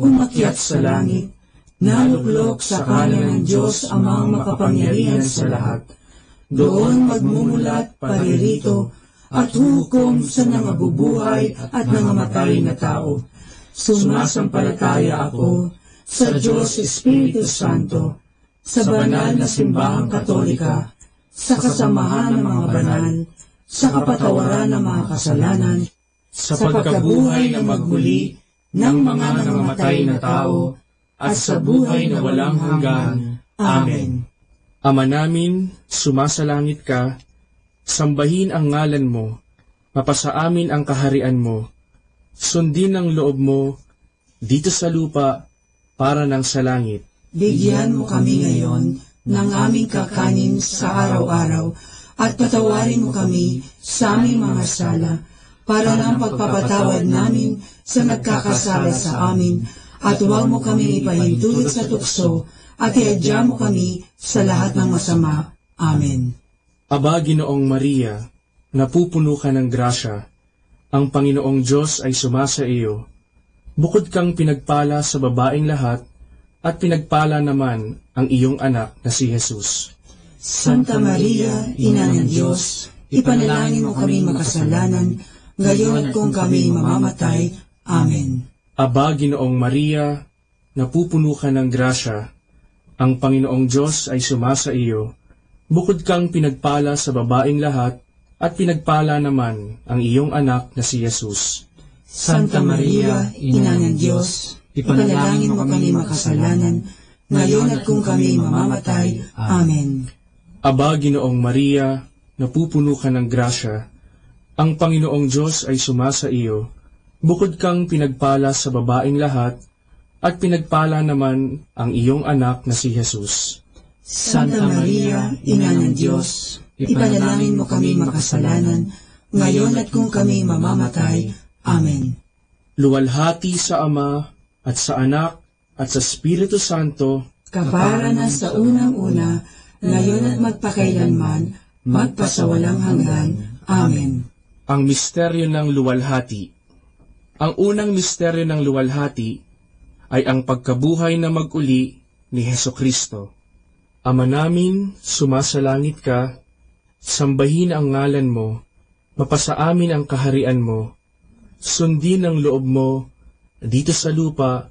umakyat sa langit, naluglok sa kanan ng Diyos Amang makapangyarihan sa lahat, doon magmumulat paririto, at hukom sa nangabubuhay at nangamatay na tao. Sumasampalataya ako sa Diyos Espiritu Santo, sa banal na simbahang katolika, sa kasamahan ng mga banal, sa kapatawaran ng mga kasalanan, sa pagkabuhay na magmuli ng mga nangamatay na tao, at sa buhay na walang hanggan. Amen. Ama namin, sumasalangit ka, sambahin ang ngalan mo, mapasa amin ang kaharian mo, sundin ang loob mo, dito sa lupa, para ng sa langit. Bigyan mo kami ngayon ng aming kakanin sa araw-araw, at patawarin mo kami sa aming mga sala, para ng pagpapatawad namin sa nagkakasala sa amin, at huwag mo kami ipahintulot sa tukso, at iadya mo kami sa lahat ng masama. Amen. Aba, Ginoong Maria, napupuno ka ng grasya, ang Panginoong Diyos ay sumasa iyo. Bukod kang pinagpala sa babaeng lahat, at pinagpala naman ang iyong anak na si Jesus. Santa Maria, Ina ng Diyos, ipanalangin mo kaming makasalanan, ngayon at kung kami mamamatay. Amen. Aba, Ginoong Maria, napupuno ka ng grasya, ang Panginoong Diyos ay sumasa iyo. Bukod kang pinagpala sa babaeng lahat, at pinagpala naman ang iyong anak na si Jesus. Santa Maria, Ina ng Diyos, ipanalangin mo kami makasalanan, ngayon at kung kami mamamatay. Amen. Aba, Ginoong Maria, napupuno ka ng grasya, ang Panginoong Diyos ay sumasa iyo. Bukod kang pinagpala sa babaeng lahat, at pinagpala naman ang iyong anak na si Jesus. Santa Maria, Ina ng Diyos, ipanalangin mo kami makasalanan, ngayon at kung kami mamamatay. Amen. Luwalhati sa Ama, at sa Anak, at sa Espiritu Santo, kapara na sa unang-una, ngayon at magpakailanman, magpasawalang hanggan. Amen. Ang misteryo ng luwalhati. Ang unang misteryo ng luwalhati ay ang pagkabuhay na mag-uli ni Hesukristo. Ama namin, sumasalangit ka, sambahin ang ngalan mo, mapasa amin ang kaharian mo, sundin ang loob mo dito sa lupa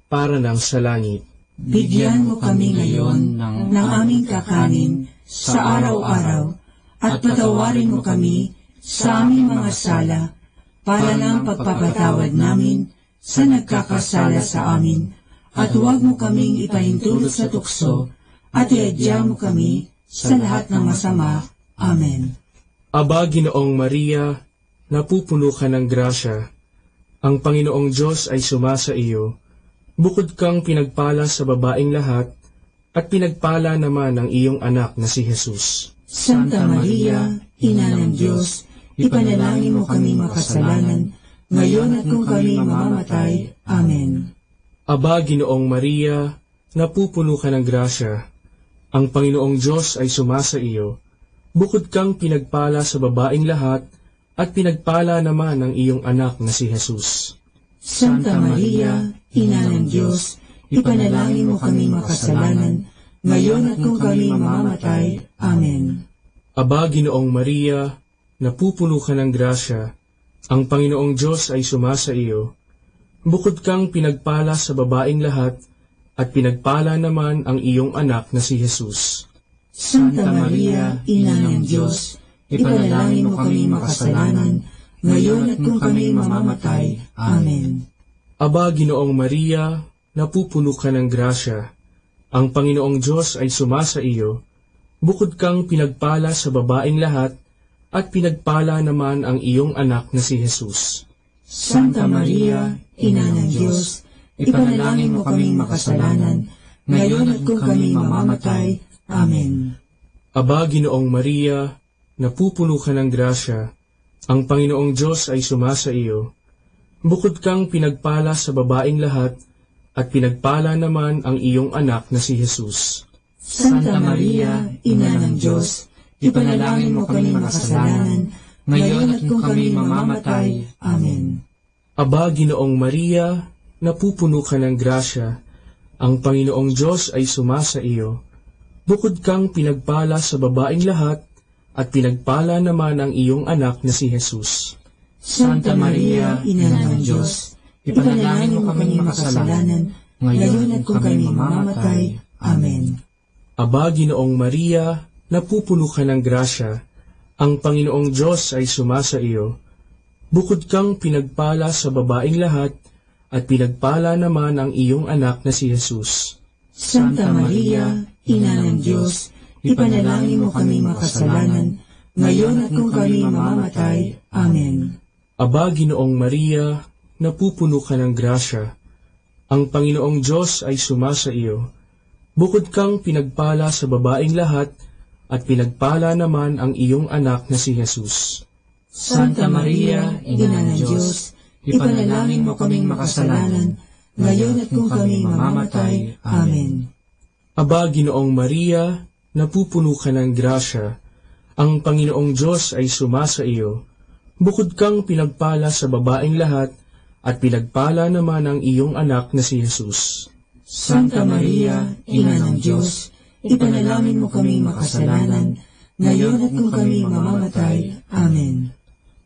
para nang sa langit. Bigyan mo kami ngayon ng aming kakanin sa araw-araw, at patawarin mo kami sa aming mga sala, para ng pagpapatawad namin sa nagkakasala sa amin, at huwag mo kaming ipahintulot sa tukso, at iadya mo kami sa lahat ng masama. Amen. Aba, Ginoong Maria, napupuno ka ng grasya, ang Panginoong Diyos ay sumasa iyo. Bukod kang pinagpala sa babaeng lahat, at pinagpala naman ang iyong anak na si Jesus. Santa Maria, Ina ng Diyos, ipanalangin mo kami makasalanan, ngayon at kung kami mamamatay. Amen. Aba, Ginoong Maria, napupuno ka ng grasya, ang Panginoong Diyos ay sumasa iyo. Bukod kang pinagpala sa babaeng lahat, at pinagpala naman ang iyong anak na si Jesus. Santa Maria, Ina ng Diyos, ipanalangin mo kami makasalanan, ngayon at kung kami mamamatay. Amen. Aba, Ginoong Maria, napupuno ka ng grasya, ang Panginoong Diyos ay sumasa iyo. Bukod kang pinagpala sa babaeng lahat, at pinagpala naman ang iyong anak na si Jesus. Santa Maria, Ina ng Diyos, ipanalangin mo kami makasalanan, ngayon at kung kami mamamatay. Amen. Aba, Ginoong Maria, napupuno ka ng grasya, ang Panginoong Diyos ay sumasa iyo. Bukod kang pinagpala sa babaeng lahat, at pinagpala naman ang iyong anak na si Jesus. Santa Maria, Ina ng Diyos, ipanalangin mo kaming makasalanan, ngayon at kung kami mamamatay. Amen. Aba, Ginoong Maria, napupuno ka ng grasya, ang Panginoong Diyos ay sumasa iyo. Bukod kang pinagpala sa babaeng lahat, at pinagpala naman ang iyong anak na si Jesus. Santa Maria, Ina ng Diyos, ipanalangin mo kami makasalanan, ngayon at kung kami mamamatay. Amen. Aba, Ginoong Maria, napupuno ka ng grasya, ang Panginoong Diyos ay sumasa iyo. Bukod kang pinagpala sa babaeng lahat, at pinagpala naman ang iyong anak na si Jesus. Santa Maria, Ina ng Diyos, ipanalangin mo kami makasalanan, ngayon at kung kami mamamatay. Amen. Aba, Ginoong Maria, napupuno ka ng grasya, ang Panginoong Diyos ay sumasa iyo. Bukod kang pinagpala sa babaeng lahat, at pinagpala naman ang iyong anak na si Jesus. Santa Maria, Ina ng Diyos, ipanalangin mo kami makasalanan, ngayon at kung kami mamamatay. Amen. Aba, Ginoong Maria, napupuno ka ng grasya, ang Panginoong Diyos ay sumasa iyo. Bukod kang pinagpala sa babaeng lahat, at pinagpala naman ang iyong anak na si Jesus. Santa Maria, Ina ng Diyos, ipanalangin mo kaming makasalanan, ngayon at kung kami mamamatay. Amen. Aba, Ginoong Maria, napupuno ka ng grasya, ang Panginoong Diyos ay sumasa iyo. Bukod kang pinagpala sa babaeng lahat, at pinagpala naman ang iyong anak na si Jesus. Santa Maria, Ina ng Diyos, ipanalangin mo kaming makasalanan, ngayon at kung kami mamamatay. Amen.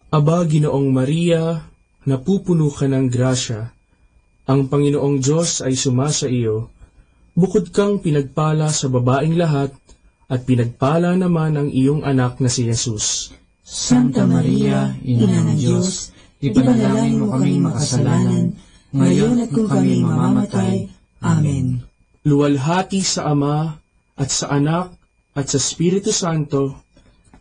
Aba, Ginoong Maria, napupuno ka ng grasya, ang Panginoong Diyos ay sumasa iyo. Bukod kang pinagpala sa babaeng lahat, at pinagpala naman ang iyong anak na si Jesus. Santa Maria, Ina ng Diyos, ipanalangin mo kaming makasalanan, ngayon at kung kami mamamatay. Amen. Luwalhati sa Ama, at sa Anak, at sa Espiritu Santo,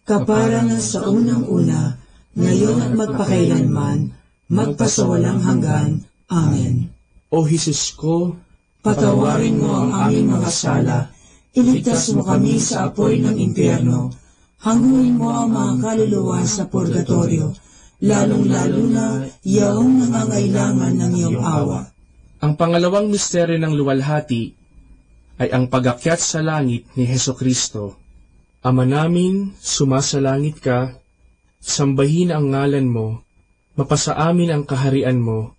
kaparangan sa unang-una, ngayon at magpakailanman, magpasawalang hanggan. Amen. O Jesus ko, patawarin mo ang aming mga sala, iligtas mo kami sa apoy ng impyerno, hanguin mo ang mga kaluluwa sa purgatorio, lalong-lalo na yaong nangangailangan ng iyong awa. Ang pangalawang misteryo ng luwalhati ay ang pag-akyat sa langit ni Hesukristo. Ama namin, sumasalangit ka, sambahin ang ngalan mo, mapasa amin ang kaharian mo,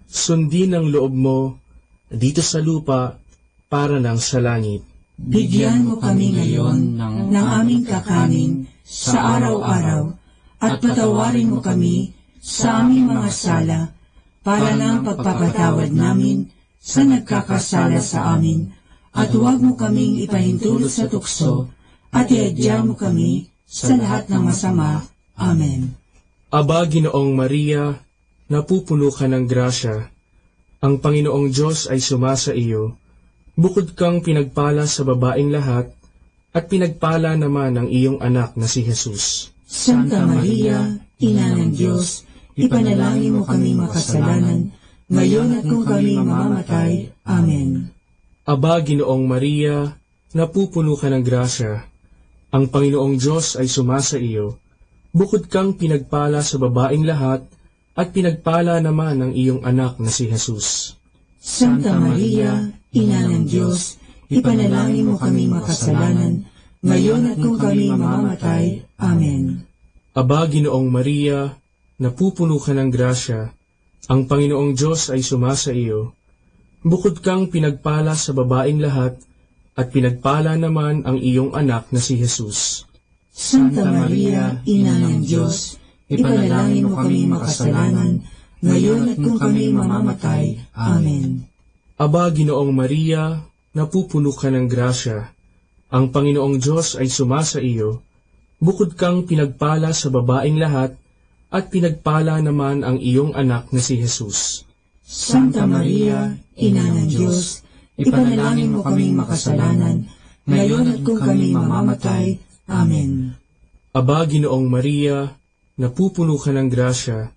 sundin ang loob mo, dito sa lupa, para ng sa langit. Bigyan mo kami ngayon ng aming kakanin sa araw-araw, at patawarin mo kami sa aming mga sala, para ng pagpapatawad namin sa nagkakasala sa amin, at huwag mo kaming ipahintulot sa tukso, at iadya mo kami sa lahat ng masama. Amen. Aba, Ginoong Maria, napupuno ka ng grasya, ang Panginoong Diyos ay sumasa iyo. Bukod kang pinagpala sa babaeng lahat, at pinagpala naman ang iyong anak na si Jesus. Santa Maria, Ina ng Diyos, ipanalangin mo kami makasalanan, ngayon at kung kami mamamatay. Amen. Aba, Ginoong Maria, napupuno ka ng grasya, ang Panginoong Diyos ay sumasa iyo. Bukod kang pinagpala sa babaeng lahat, at pinagpala naman ang iyong anak na si Jesus. Santa Maria, Ina ng Diyos, ipanalangin mo kami makasalanan, ngayon at kung kami mamamatay. Amen. Aba, Ginoong Maria, napupuno ka ng grasya, ang Panginoong Diyos ay sumasa iyo. Bukod kang pinagpala sa babaeng lahat, at pinagpala naman ang iyong anak na si Jesus. Santa Maria, Ina ng Diyos, ipanalangin mo kami makasalanan, ngayon at kung kami mamamatay. Amen. Aba, Ginoong Maria, napupuno ka ng grasya, ang Panginoong Diyos ay sumasa iyo. Bukod kang pinagpala sa babaeng lahat, at pinagpala naman ang iyong anak na si Jesus. Santa Maria, Ina ng Diyos, ipanalangin mo kaming makasalanan, ngayon at kung kami mamamatay. Amen. Aba, Ginoong Maria, napupuno ka ng grasya,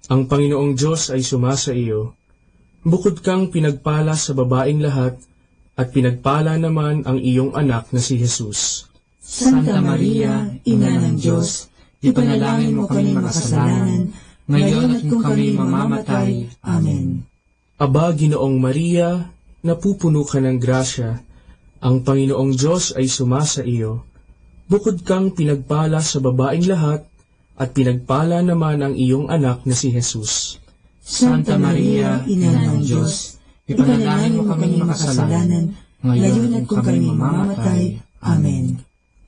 ang Panginoong Diyos ay sumasa iyo. Bukod kang pinagpala sa babaeng lahat, at pinagpala naman ang iyong anak na si Jesus. Santa Maria, Ina ng Diyos, ipanalangin mo kaming makasalanan, ngayon at kung kami mamamatay. Amen. Aba, Ginoong Maria, napupuno ka ng grasya, ang Panginoong Diyos ay sumasa iyo. Bukod kang pinagpala sa babaeng lahat, at pinagpala naman ang iyong anak na si Jesus. Santa Maria, Ina ng Diyos, ipanalangin mo kaming makasalanan, ngayon at kung kami mamamatay. Amen.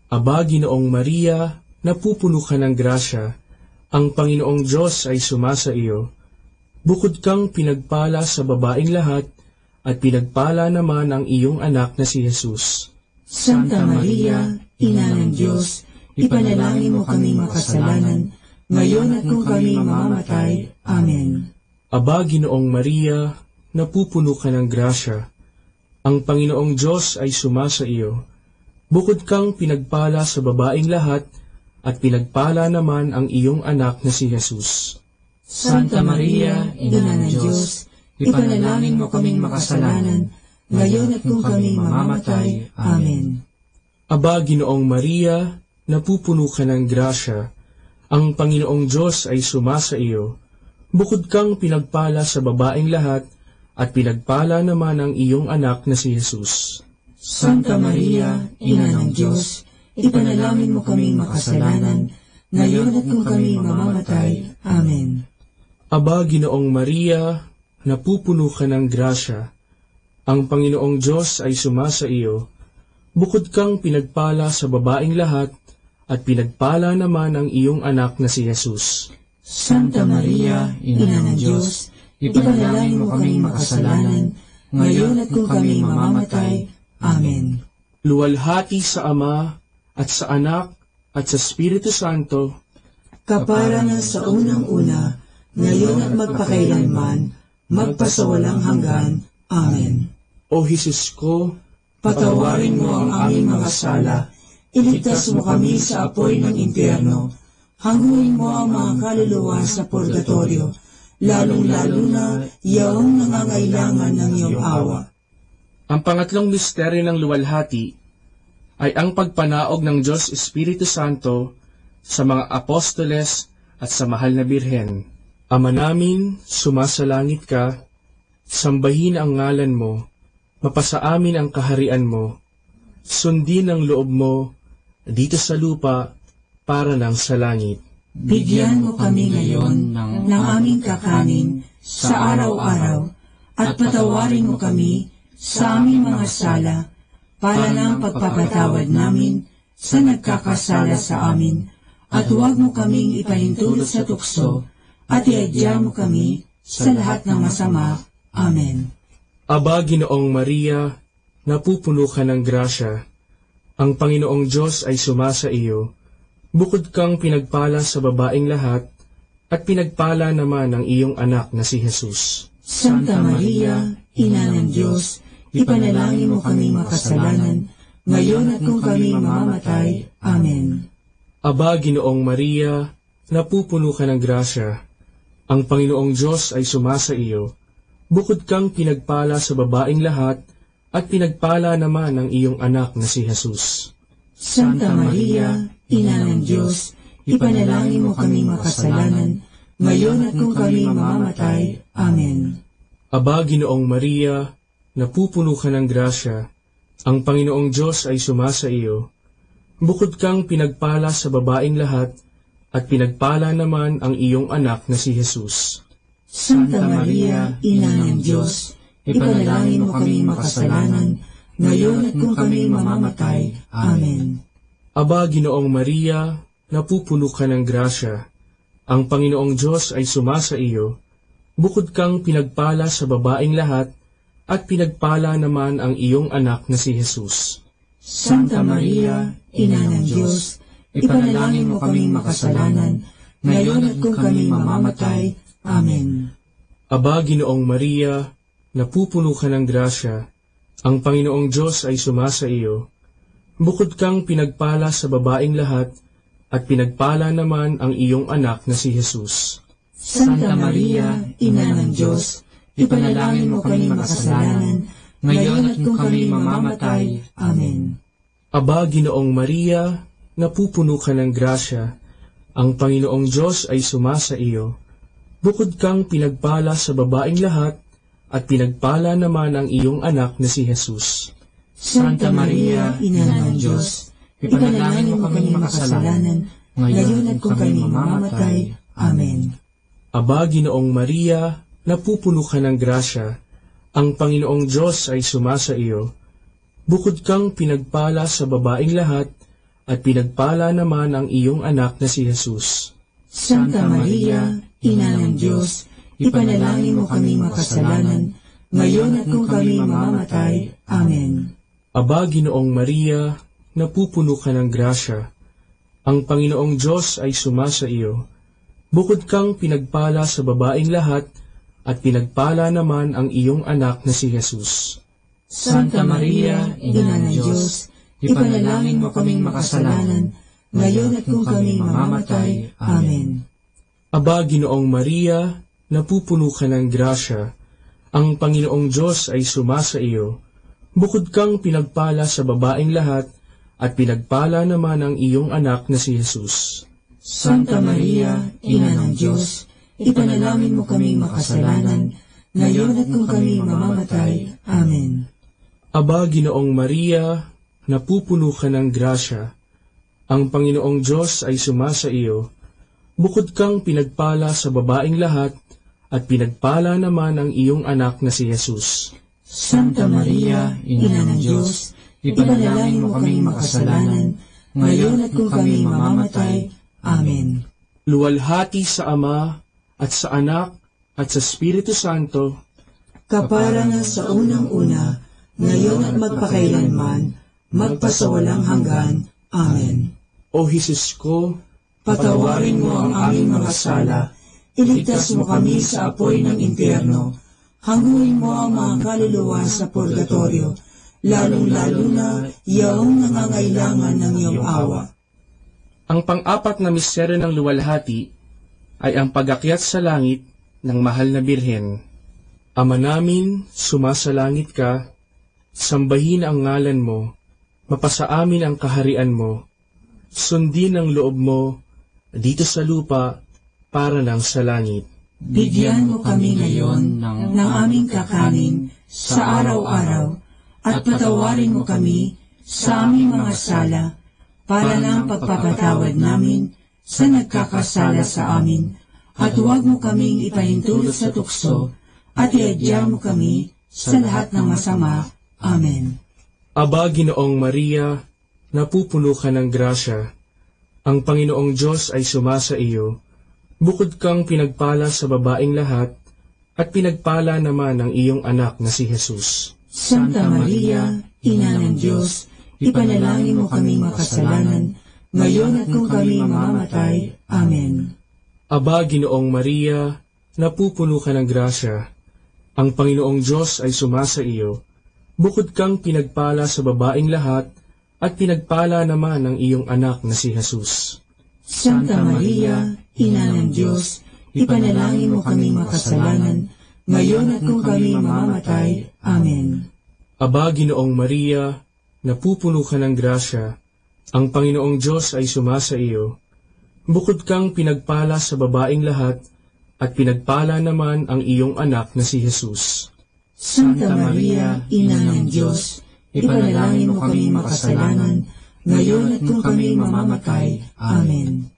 Aba, Ginoong Maria, napupuno ka ng grasya, ang Panginoong Diyos ay sumasa iyo. Bukod kang pinagpala sa babaeng lahat, at pinagpala naman ang iyong anak na si Jesus. Santa Maria, Ina ng Diyos, ipanalangin mo kaming makasalanan, ngayon at kung kami mamamatay. Amen. Aba, Ginoong Maria, napupuno ka ng grasya, ang Panginoong Diyos ay sumasa iyo. Bukod kang pinagpala sa babaeng lahat, at pinagpala naman ang iyong anak na si Jesus. Santa Maria, Ina ng Diyos, ipanalangin mo kaming makasalanan, ngayon at kung kami mamamatay. Amen. Aba, Ginoong Maria, napupuno ka ng grasya, ang Panginoong Diyos ay sumasa iyo. Bukod kang pinagpala sa babaeng lahat, at pinagpala naman ang iyong anak na si Jesus. Santa Maria, Ina ng Diyos, ipanalangin mo kaming makasalanan, ngayon at kung kami mamamatay. Amen. Aba, Ginoong Maria, napupuno ka ng grasya, ang Panginoong Diyos ay sumasa iyo. Bukod kang pinagpala sa babaeng lahat, at pinagpala naman ang iyong anak na si Jesus. Santa Maria, Ina ng Diyos, ipanalangin mo kaming makasalanan, ngayon at kung kami mamamatay. Amen. Luwalhati sa Ama, at sa Anak, at sa Espiritu Santo, kapara na sa unang-una, ngayon at magpakailanman, magpasawalang hanggan. Amen. O Jesus ko, patawarin mo ang aming mga sala, iligtas mo kami sa apoy ng impyerno, hanguin mo ang mga kaluluwa sa purgatorio, lalong-lalo na yaong nangangailangan ng iyong awa. Ang pangatlong misteryo ng luwalhati ay ang pagpanaog ng Diyos Espiritu Santo sa mga apostoles at sa mahal na birhen. Ama namin, sumasalangit ka, sambahin ang ngalan mo, mapasa amin ang kaharian mo, sundin ang loob mo dito sa lupa para lang sa langit. Bigyan mo kami ngayon ng aming kakanin sa araw-araw at patawarin mo kami sa aming mga sala para ng pagpapatawad namin sa nagkakasala sa amin, at huwag mo kaming ipahintulot sa tukso at iadya mo kami sa lahat ng masama. Amen. Aba, Ginoong Maria, napupuno ka ng grasya, ang Panginoong Diyos ay sumasa iyo. Bukod kang pinagpala sa babaeng lahat, at pinagpala naman ang iyong anak na si Jesus. Santa Maria, Ina ng Diyos, ipanalangin mo kaming makasalanan, ngayon at kung kami mamamatay. Amen. Aba, Ginoong Maria, napupuno ka ng grasya, ang Panginoong Diyos ay sumasa iyo. Bukod kang pinagpala sa babaeng lahat, at pinagpala naman ang iyong anak na si Jesus. Santa Maria, Ina ng Diyos, ipanalangin mo kaming makasalanan, ngayon at kung kami mamamatay. Amen. Aba, Ginoong Maria, napupuno ka ng grasya, ang Panginoong Diyos ay sumasa iyo. Bukod kang pinagpala sa babaeng lahat, at pinagpala naman ang iyong anak na si Jesus. Santa Maria, Ina ng Diyos, ipanalangin mo kaming makasalanan, ngayon at kung kami mamamatay. Amen. Aba, Ginoong Maria, napupuno ka ng grasya, ang Panginoong Diyos ay sumasa iyo. Bukod kang pinagpala sa babaeng lahat, at pinagpala naman ang iyong anak na si Jesus. Santa Maria, Ina ng Diyos, ipanalangin mo kaming makasalanan, ngayon at kung kami mamamatay. Amen. Aba, Ginoong Maria, napupuno ka ng grasya, ang Panginoong Diyos ay sumasa iyo. Bukod kang pinagpala sa babaeng lahat, at pinagpala naman ang iyong anak na si Jesus. Santa Maria, Ina ng Diyos, ipanalangin mo kaming makasalanan, ngayon at kung kami mamamatay. Amen. Aba, Ginoong Maria, napupuno ka ng grasya, ang Panginoong Diyos ay sumasa iyo. Bukod kang pinagpala sa babaeng lahat, at pinagpala naman ang iyong anak na si Jesus. Santa Maria, Ina ng Diyos, ipanalangin mo kaming makasalanan, ngayon at kung kami mamamatay. Amen. Aba, Ginoong Maria, napupuno ka ng grasya, ang Panginoong Diyos ay sumasa iyo. Bukod kang pinagpala sa babaeng lahat, at pinagpala naman ang iyong anak na si Jesus. Santa Maria, Ina ng Diyos, ipanalangin mo kaming makasalanan, ngayon at kung kami mamamatay. Amen. Aba, Ginoong Maria, napupuno ka ng grasya, ang Panginoong Diyos ay sumasa iyo. Bukod kang pinagpala sa babaeng lahat, at pinagpala naman ang iyong anak na si Jesus. Santa Maria, Ina ng Diyos, ipanalangin mo kaming makasalanan, ngayon at kung kami mamamatay. Amen. Aba, Ginoong Maria, napupuno ka ng grasya, ang Panginoong Diyos ay sumasa iyo. Bukod kang pinagpala sa babaeng lahat, at pinagpala naman ang iyong anak na si Jesus. Santa Maria, Ina ng Diyos, ipanalangin mo kaming makasalanan, ngayon at kung kami mamamatay. Amen. Aba, Ginoong Maria, napupuno ka ng grasya. Ang Panginoong Diyos ay sumasa iyo. Bukod kang pinagpala sa babaeng lahat, at pinagpala naman ang iyong anak na si Jesus. Santa Maria, Ina ng Diyos, ipanalangin mo kaming makasalanan, ngayon at kung kami mamamatay. Amen. Luwalhati sa Ama, at sa Anak, at sa Espiritu Santo, kapara na sa unang-una, ngayon at magpakailanman, magpasawalang hanggan. Amen. O Jesus ko, patawarin mo ang aming mga sala, iligtas mo kami sa apoy ng impyerno, hanguin mo ang mga kaluluwa sa purgatorio, lalong-lalo na yaong nangangailangan ng iyong awa. Ang pang-apat na misteryo ng luwalhati ay ang pag-akyat sa langit ng mahal na Birhen. Ama namin, sumasalangit ka, sambahin ang ngalan mo, mapasa amin ang kaharian mo, sundin ang loob mo dito sa lupa para lang sa langit. Bigyan mo kami ngayon ng aming kakanin sa araw-araw, at patawarin mo kami sa aming mga sala, para lang pagpapatawad namin sa nagkakasala sa amin, at huwag mo kaming ipahintulot sa tukso, at iadya mo kami sa lahat ng masama. Amen. Aba, Ginoong Maria, napupuno ka ng grasya. Ang Panginoong Diyos ay sumasa iyo. Bukod kang pinagpala sa babaeng lahat, at pinagpala naman ang iyong anak na si Jesus. Santa Maria, Ina ng Diyos, ipanalangin mo kaming makasalanan, ngayon at kung kami mamamatay. Amen. Aba, Ginoong Maria, napupuno ka ng grasya. Ang Panginoong Diyos ay sumasa iyo. Bukod kang pinagpala sa babaeng lahat, at pinagpala naman ang iyong anak na si Jesus. Santa Maria, Ina ng Diyos, ipanalangin mo kaming makasalanan, ngayon at kung kami mamamatay. Amen. Aba, Ginoong Maria, napupuno ka ng grasya. Ang Panginoong Diyos ay sumasa iyo. Bukod kang pinagpala sa babaeng lahat, at pinagpala naman ang iyong anak na si Jesus. Santa Maria, Ina ng Diyos, ipanalangin mo kaming makasalanan, ngayon at kung kami mamamatay. Amen.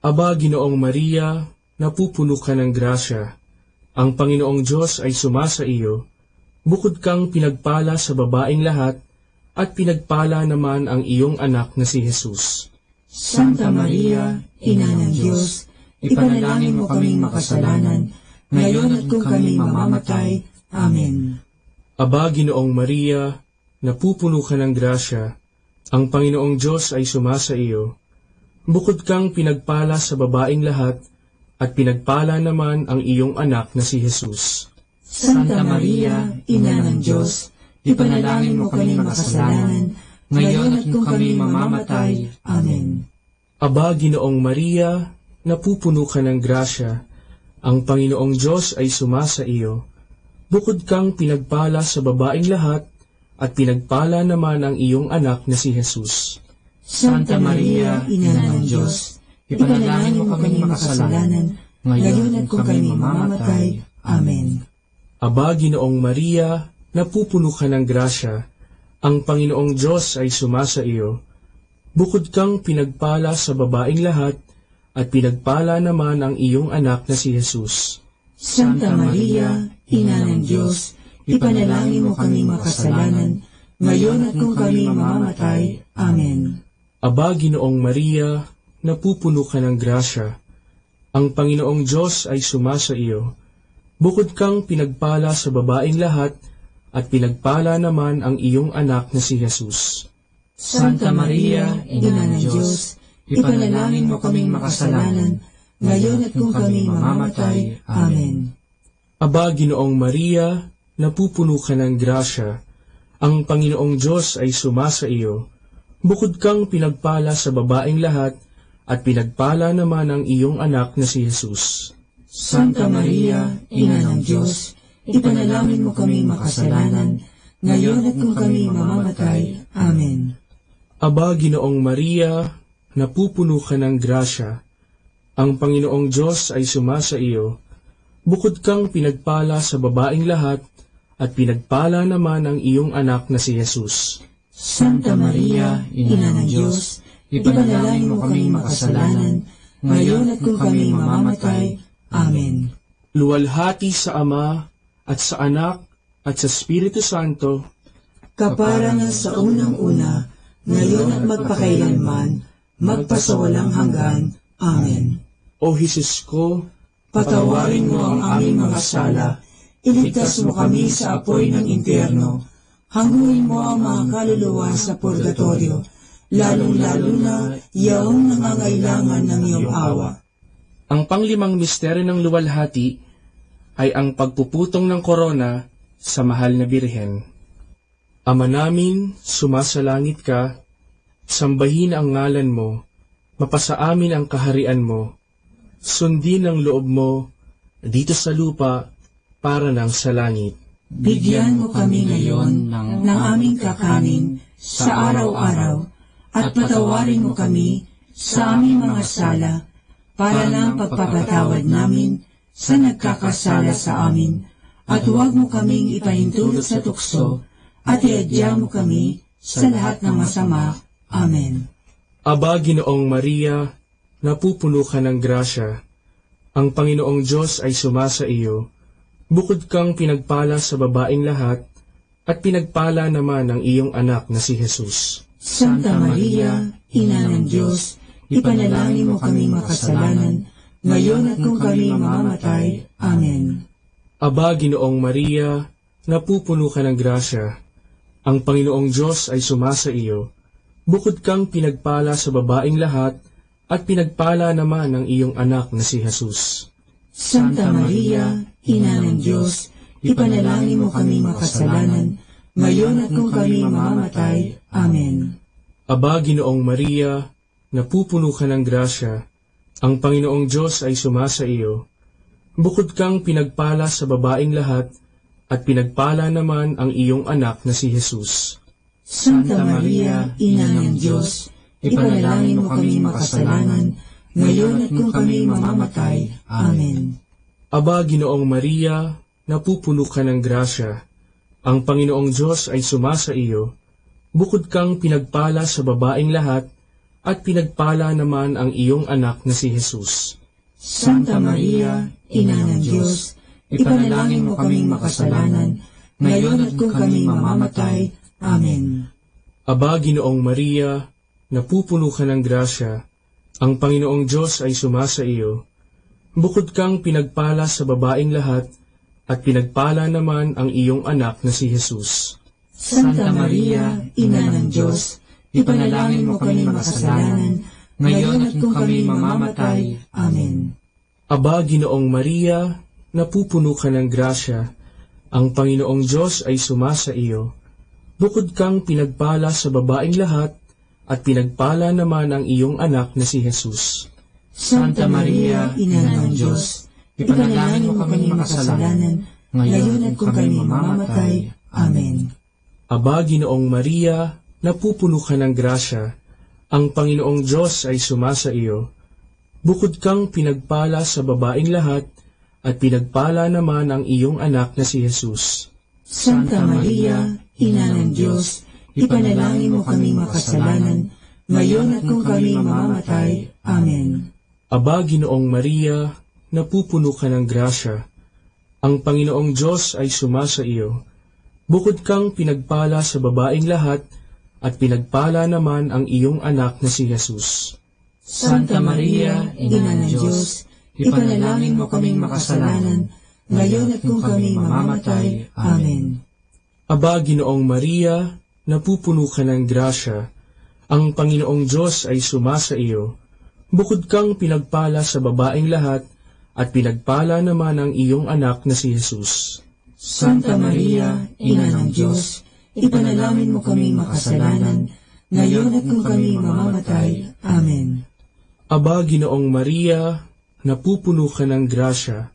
Aba, Ginoong Maria, napupuno ka ng grasya. Ang Panginoong Diyos ay sumasa iyo. Bukod kang pinagpala sa babaeng lahat, at pinagpala naman ang iyong anak na si Jesus. Santa Maria, Ina ng Diyos, ipanalangin mo kaming makasalanan, ngayon at kung kami mamamatay. Amen. Aba, Ginoong Maria, napupuno ka ng grasya. Ang Panginoong Diyos ay sumasa iyo. Bukod kang pinagpala sa babaeng lahat, at pinagpala naman ang iyong anak na si Jesus. Santa Maria, Ina ng Diyos, ipanalangin mo kaming makasalanan, ngayon at kung kami mamamatay. Amen. Aba, Ginoong Maria, napupuno ka ng grasya. Ang Panginoong Diyos ay sumasa iyo. Bukod kang pinagpala sa babaeng lahat, at pinagpala naman ang iyong anak na si Jesus. Santa Maria, Ina ng Diyos, ipanalangin mo kaming makasalanan, ngayon at kung kami mamamatay. Amen. Aba, Ginoong Maria, napupuno ka ng grasya. Ang Panginoong Diyos ay sumasa iyo. Bukod kang pinagpala sa babaeng lahat, at pinagpala naman ang iyong anak na si Jesus. Santa Maria, Ina ng Diyos, ipanalangin mo kaming makasalanan, ngayon at kung kami mamamatay. Amen. Aba, Ginoong Maria, napupuno ka ng grasya. Ang Panginoong Diyos ay sumasa iyo. Bukod kang pinagpala sa babaeng lahat, at pinagpala naman ang iyong anak na si Jesus. Santa Maria, Ina ng Diyos, ipanalangin mo kaming makasalanan, ngayon at kung kami mamamatay. Amen. Aba, Ginoong Maria, napupuno ka ng grasya. Ang Panginoong Diyos ay sumasa iyo. Bukod kang pinagpala sa babaeng lahat, at pinagpala naman ang iyong anak na si Jesus. Santa Maria, Ina ng Diyos, ipanalangin mo kaming makasalanan, ngayon at kung kami mamamatay. Amen. Aba, Ginoong Maria, napupuno ka ng grasya, ang Panginoong Diyos ay sumasa iyo. Bukod kang pinagpala sa babaeng lahat, at pinagpala naman ang iyong anak na si Jesus. Santa Maria, Ina ng Diyos, ipanalangin mo kaming makasalanan, ngayon at kung kami mamamatay. Amen. Luwalhati sa Ama, at sa Anak, at sa Espiritu Santo, kaparangan sa unang-una, ngayon at magpakailanman, magpasawalang hanggan. Amen. O Jesus ko, patawarin mo ang aming mga sala, iligtas mo kami sa apoy ng impyerno, hangguin mo ang mga kaluluwa sa purgatorio, lalong-lalo na yaong nangangailangan ng iyong awa. Ang panglimang misteryo ng luwalhati ay ang pagpuputong ng korona sa mahal na Birhen. Ama namin, sumasalangit ka, sambahin ang ngalan mo, mapasa amin ang kaharian mo, sundin ang loob mo dito sa lupa para nang sa langit. Bigyan mo kami ngayon ng aming kakanin sa araw-araw, at patawarin mo kami sa aming mga sala, para ng pagpapatawad namin sa nagkakasala sa amin, at huwag mo kaming ipahintulot sa tukso, at iadya mo kami sa lahat ng masama. Amen. Aba, Ginoong Maria, napupuno ka ng grasya, ang Panginoong Diyos ay sumasa iyo. Bukod kang pinagpala sa babaeng lahat, at pinagpala naman ang iyong anak na si Jesus. Santa Maria, Ina ng Diyos, ipanalangin mo kaming makasalanan, ngayon at kung kami mamamatay. Amen. Aba, Ginoong Maria, napupuno ka ng grasya, ang Panginoong Diyos ay sumasa iyo. Bukod kang pinagpala sa babaeng lahat, at pinagpala naman ang iyong anak na si Jesus. Santa Maria, Ina ng Diyos, ipanalangin mo kaming makasalanan, ngayon at kung kami mamamatay. Amen. Aba, Ginoong Maria, napupuno ka ng grasya, ang Panginoong Diyos ay sumasa iyo. Bukod kang pinagpala sa babaeng lahat, at pinagpala naman ang iyong anak na si Jesus. Santa Maria, Ina ng Diyos, ipanalangin mo kaming makasalanan, ngayon at kung kami mamamatay. Amen. Aba, Ginoong Maria, napupuno ka ng grasya, ang Panginoong Diyos ay sumasa iyo. Bukod kang pinagpala sa babaeng lahat, at pinagpala naman ang iyong anak na si Jesus. Santa Maria, Ina ng Diyos, ipanalangin mo kaming makasalanan, ngayon at kung kami mamamatay. Amen. Aba, Ginoong Maria, napupuno ka ng grasya, ang Panginoong Diyos ay sumasa iyo. Bukod kang pinagpala sa babaeng lahat, at pinagpala naman ang iyong anak na si Jesus. Santa Maria, Ina ng Diyos, ipanalangin mo kaming makasalanan, ngayon at kung kami mamamatay. Amen. Aba, Ginoong Maria, napupuno ka ng grasya, ang Panginoong Diyos ay sumasa iyo. Bukod kang pinagpala sa babaeng lahat, at pinagpala naman ang iyong anak na si Jesus. Santa Maria, Ina ng Diyos, ipanalangin mo kaming makasalanan, ngayon at kung kami mamamatay. Amen. Aba, Ginoong Maria, napupuno ka ng grasya, ang Panginoong Diyos ay sumasa iyo. Bukod kang pinagpala sa babaeng lahat, at pinagpala naman ang iyong anak na si Jesus. Santa Maria, Ina ng Diyos, ipanalangin mo kaming makasalanan, ngayon at kung kami mamamatay. Amen. Aba, Ginoong Maria, napupuno ka ng grasya, ang Panginoong Diyos ay sumasa iyo. Bukod kang pinagpala sa babaeng lahat, at pinagpala naman ang iyong anak na si Jesus. Santa Maria, Ina ng Diyos, ipanalangin mo kaming makasalanan, ngayon at kung kami mamamatay. Amen. Aba, Ginoong Maria, napupuno ka ng grasya, ang Panginoong Diyos ay sumasa iyo. Bukod kang pinagpala sa babaeng lahat, at pinagpala naman ang iyong anak na si Jesus. Santa Maria, Ina ng Diyos, ipanalangin mo kaming makasalanan, ngayon at kung kami mamamatay. Amen. Aba, Ginoong Maria, napupuno ka ng grasya,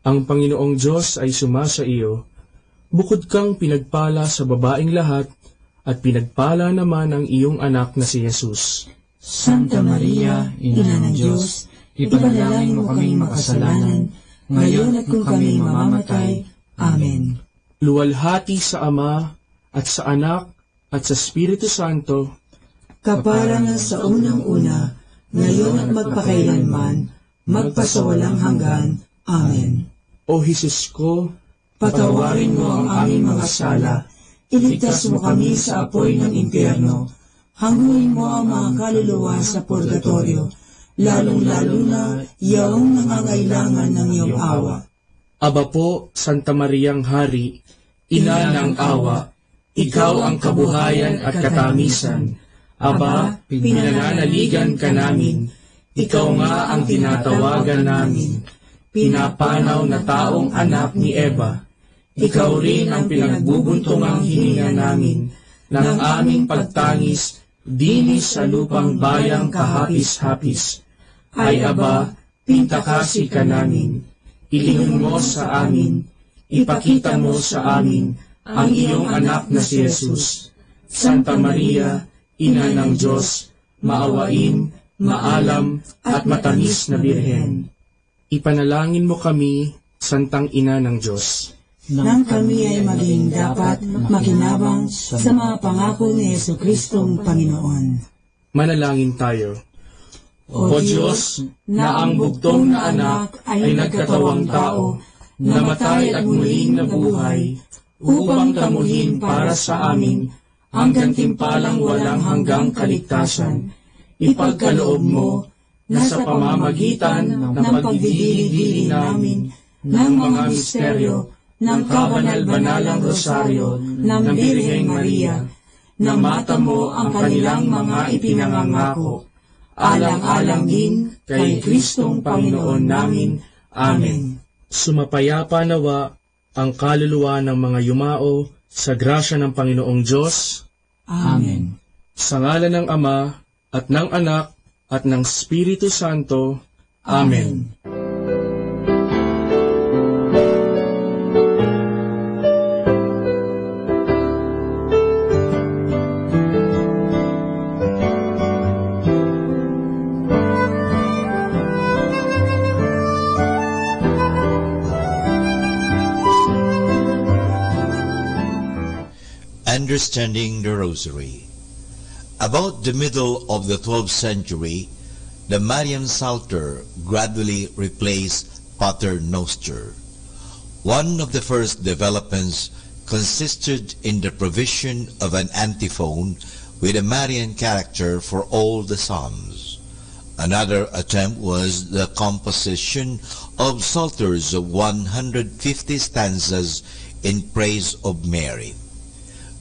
ang Panginoong Diyos ay sumasa iyo. Bukod kang pinagpala sa babaing lahat, at pinagpala naman ang iyong anak na si Jesus. Santa Maria, Ina ng Diyos, ipanalangin mo kaming makasalanan, ngayon at kung kami mamamatay. Amen. Luwalhati sa Ama, at sa Anak, at sa Espiritu Santo, kaparangan sa unang-una, ngayon at magpakailanman, magpasawalang hanggan. Amen. O Jesus ko, patawarin mo ang aming mga sala, iligtas mo kami sa apoy ng impyerno, hanguin mo ang mga kaluluwa sa purgatorio, lalong-lalo na iyong nangangailangan ng iyong awa. Aba po, Santa Mariang Hari, Ina ng awa, ikaw ang kabuhayan at katamisan. Aba, pinananaligan ka namin, ikaw nga ang tinatawagan namin, pinapanaw na taong anak ni Eva. Ikaw rin ang pinagbubuntungang hininga namin ng aming pagtangis dinis sa lupang bayang kahapis-hapis. Ay aba, pintakasi ka namin, ilingon mo sa amin, ipakita mo sa amin ang iyong anak na si Jesus. Santa Maria, Ina ng Diyos, maawain, maalam at matamis na Birhen. Ipanalangin mo kami, Santang Ina ng Diyos, nang kami ay maging dapat makinabang sa mga pangako ni Jesucristong Panginoon. Manalangin tayo. O Diyos, na ang bugtong na anak ay nagkatawang tao, namatay at muling nabuhay, upang tamuhin para sa amin ang gantimpalang walang hanggang kaligtasan. Ipagkaloob mo na sa pamamagitan ng pagdidili-dili namin ng mga misteryo ng kabanal-banalang rosaryo ng Birheng Maria, na mata mo ang kanilang mga ipinangangako, alang-alang din kay Kristong Panginoon namin. Amen. Sumapayapa nawa ang kaluluwa ng mga yumao sa grasya ng Panginoong Diyos. Amen. Sa ngalan ng Ama, at ng Anak, at ng Espiritu Santo. Amen. Understanding the Rosary. About the middle of the 12th century, the Marian Psalter gradually replaced Pater Noster. One of the first developments consisted in the provision of an antiphon with a Marian character for all the psalms. Another attempt was the composition of psalters of 150 stanzas in praise of Mary.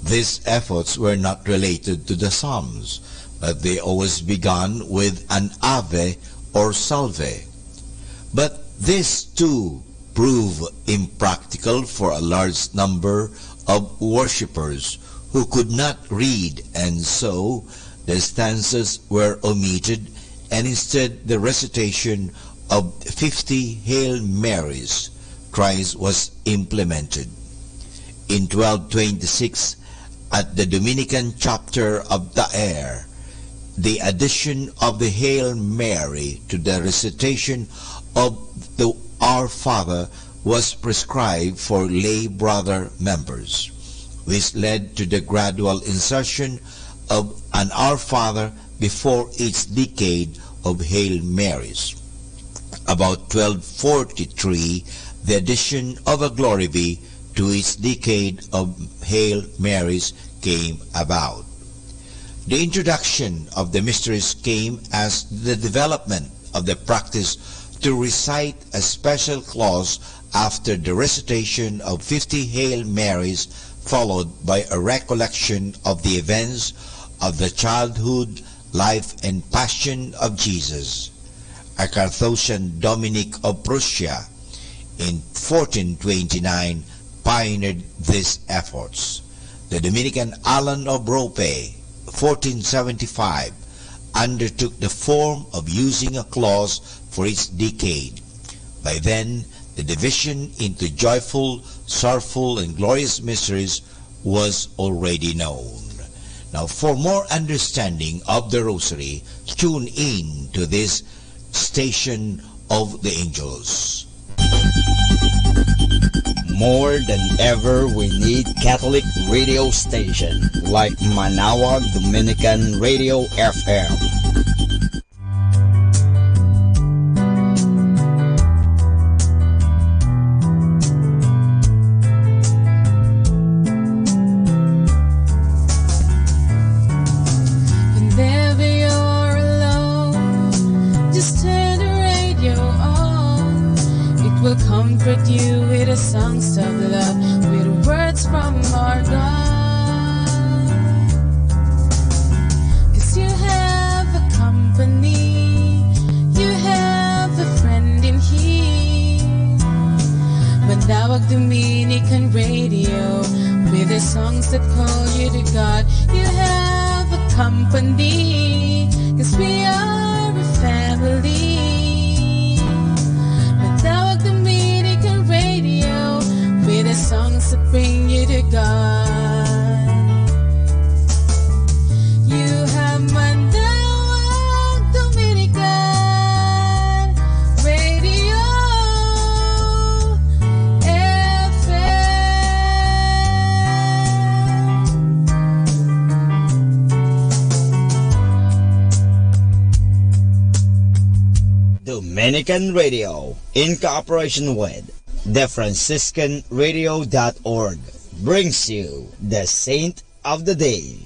These efforts were not related to the Psalms, but they always began with an Ave or Salve. But this too proved impractical for a large number of worshippers who could not read, and so the stanzas were omitted, and instead the recitation of 50 Hail Marys thrice was implemented. In 1226, at the Dominican chapter of Daer, the addition of the Hail Mary to the recitation of the Our Father was prescribed for lay brother members, which led to the gradual insertion of an Our Father before each decade of Hail Marys. About 1243, the addition of a Glory Be to each decade of Hail Marys came about. The introduction of the mysteries came as the development of the practice to recite a special clause after the recitation of 50 Hail Marys, followed by a recollection of the events of the childhood, life, and passion of Jesus. A Carthusian Dominic of Prussia in 1429 pioneered these efforts. The Dominican Alan of Rope, 1475, undertook the form of using a clause for each decade. By then, The division into joyful, sorrowful, and glorious mysteries was already known. Now, for more understanding of the Rosary, tune in to this Station of the Angels. More than ever, we need Catholic radio station like Manawag Dominican Radio FM. Whenever you're alone, just turn the radio on. It will comfort you with the songs of love, with words from our God. 'Cause you have a company, you have a friend in here. Manawag Dominican Radio, with the songs that call you to God. You have a company, 'cause we are a family. Manawag Dominican Radio, with the songs that bring you to God. You have Manawag Dominican Radio Dominican Radio, in cooperation with TheFranciscanRadio.org, brings you the Saint of the Day.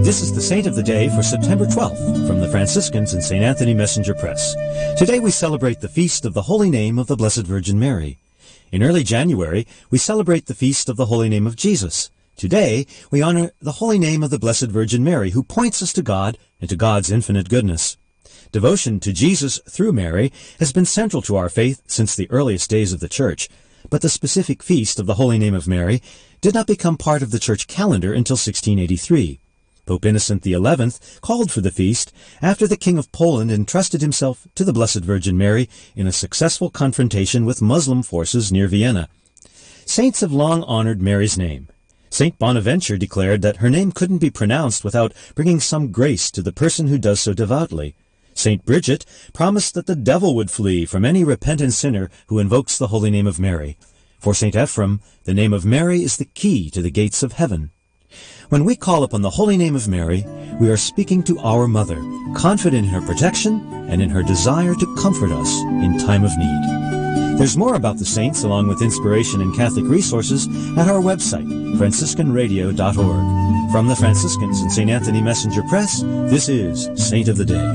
This is the Saint of the Day for September 12th from the Franciscans and St. Anthony Messenger Press. Today we celebrate the feast of the Holy Name of the Blessed Virgin Mary. In early January, we celebrate the feast of the Holy Name of Jesus. Today, we honor the Holy Name of the Blessed Virgin Mary, who points us to God and to God's infinite goodness. Devotion to Jesus through Mary has been central to our faith since the earliest days of the Church, but the specific feast of the Holy Name of Mary did not become part of the Church calendar until 1683. Pope Innocent XI called for the feast after the King of Poland entrusted himself to the Blessed Virgin Mary in a successful confrontation with Muslim forces near Vienna. Saints have long honored Mary's name. St. Bonaventure declared that her name couldn't be pronounced without bringing some grace to the person who does so devoutly. St. Bridget promised that the devil would flee from any repentant sinner who invokes the holy name of Mary. For St. Ephrem, the name of Mary is the key to the gates of heaven. When we call upon the holy name of Mary, we are speaking to our Mother, confident in her protection and in her desire to comfort us in time of need. There's more about the saints, along with inspiration and Catholic resources, at our website, franciscanradio.org. From the Franciscans and St. Anthony Messenger Press, this is Saint of the Day.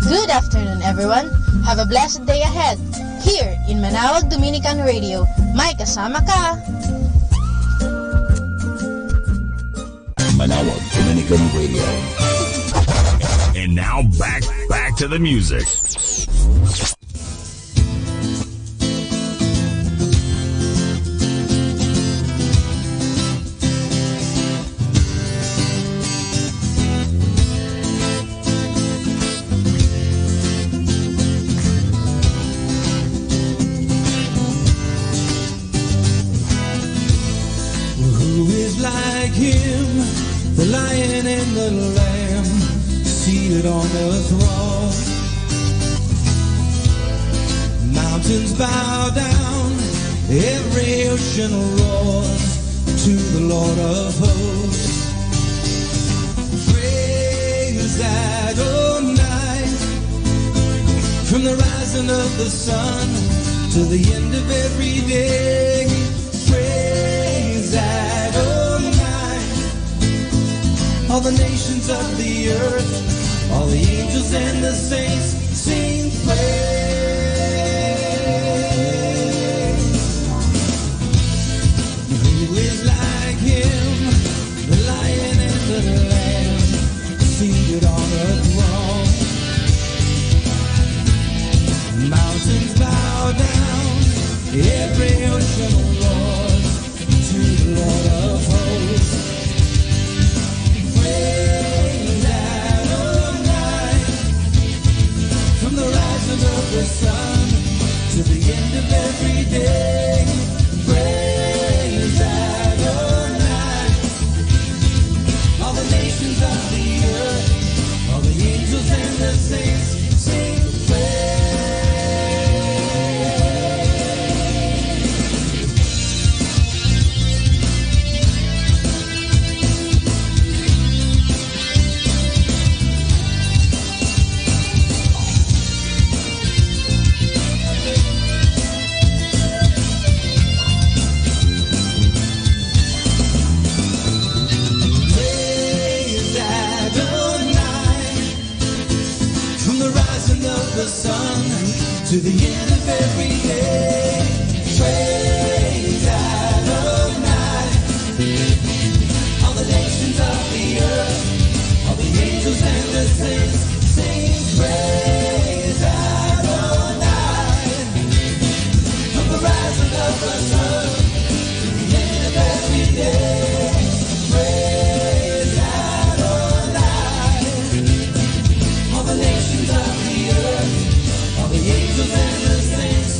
Good afternoon, everyone. Have a blessed day ahead. Here in Manawag Dominican Radio, may kasama ka. Manawag Dominican Radio. And now back to the music. Who is like him, the lion and the lamb, seated on the throne? Mountains bow down, every ocean roars to the Lord of hosts. Praise Adonai, from the rising of the sun to the end of every day. Praise Adonai, all the nations of the earth, all the angels and the saints sing praise. Who is like him, the lion and the lamb, seated on a throne? Mountains bow down, every ocean roars to the Lord of hosts. Praise Adonai, sun, to the end of every day. Praise Adonai. All the nations of the earth, all the angels and the saints sing praise Adonai. From the rising of the sun to the end of every day. Praise Adonai. All the nations of the earth, all the angels and the saints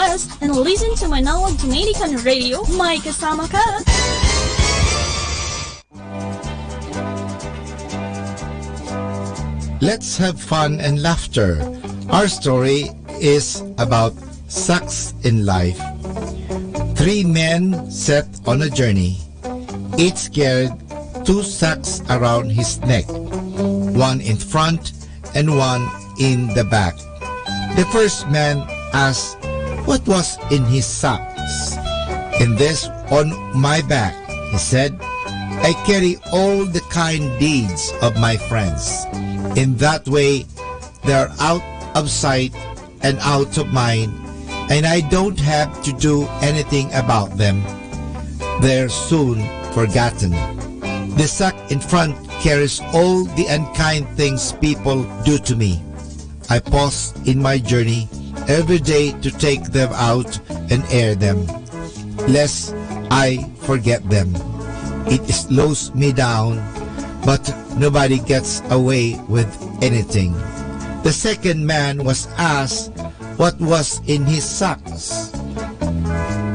bukas and listen to Manawag Dominican Radio. May kasama ka! Let's have fun and laughter. Our story is about sacks in life. 3 men set on a journey. Each carried 2 sacks around his neck, one in front and one in the back. The first man asked what was in his sacks. "In this, on my back," he said, "I carry all the kind deeds of my friends. In that way, they're out of sight and out of mind, and I don't have to do anything about them. They're soon forgotten." The sack in front carries all the unkind things people do to me. I pause in my journey every day to take them out and air them, lest I forget them. It slows me down, but nobody gets away with anything. The second man was asked what was in his sacks.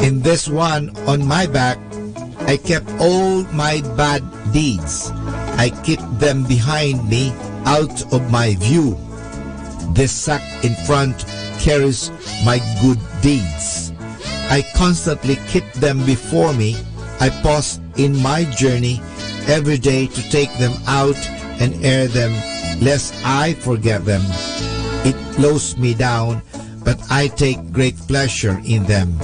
"In this one on my back, I kept all my bad deeds. I keep them behind me, out of my view. This sack in front carries my good deeds. I constantly keep them before me. I pause in my journey every day to take them out and air them, lest I forget them. It slows me down, but I take great pleasure in them."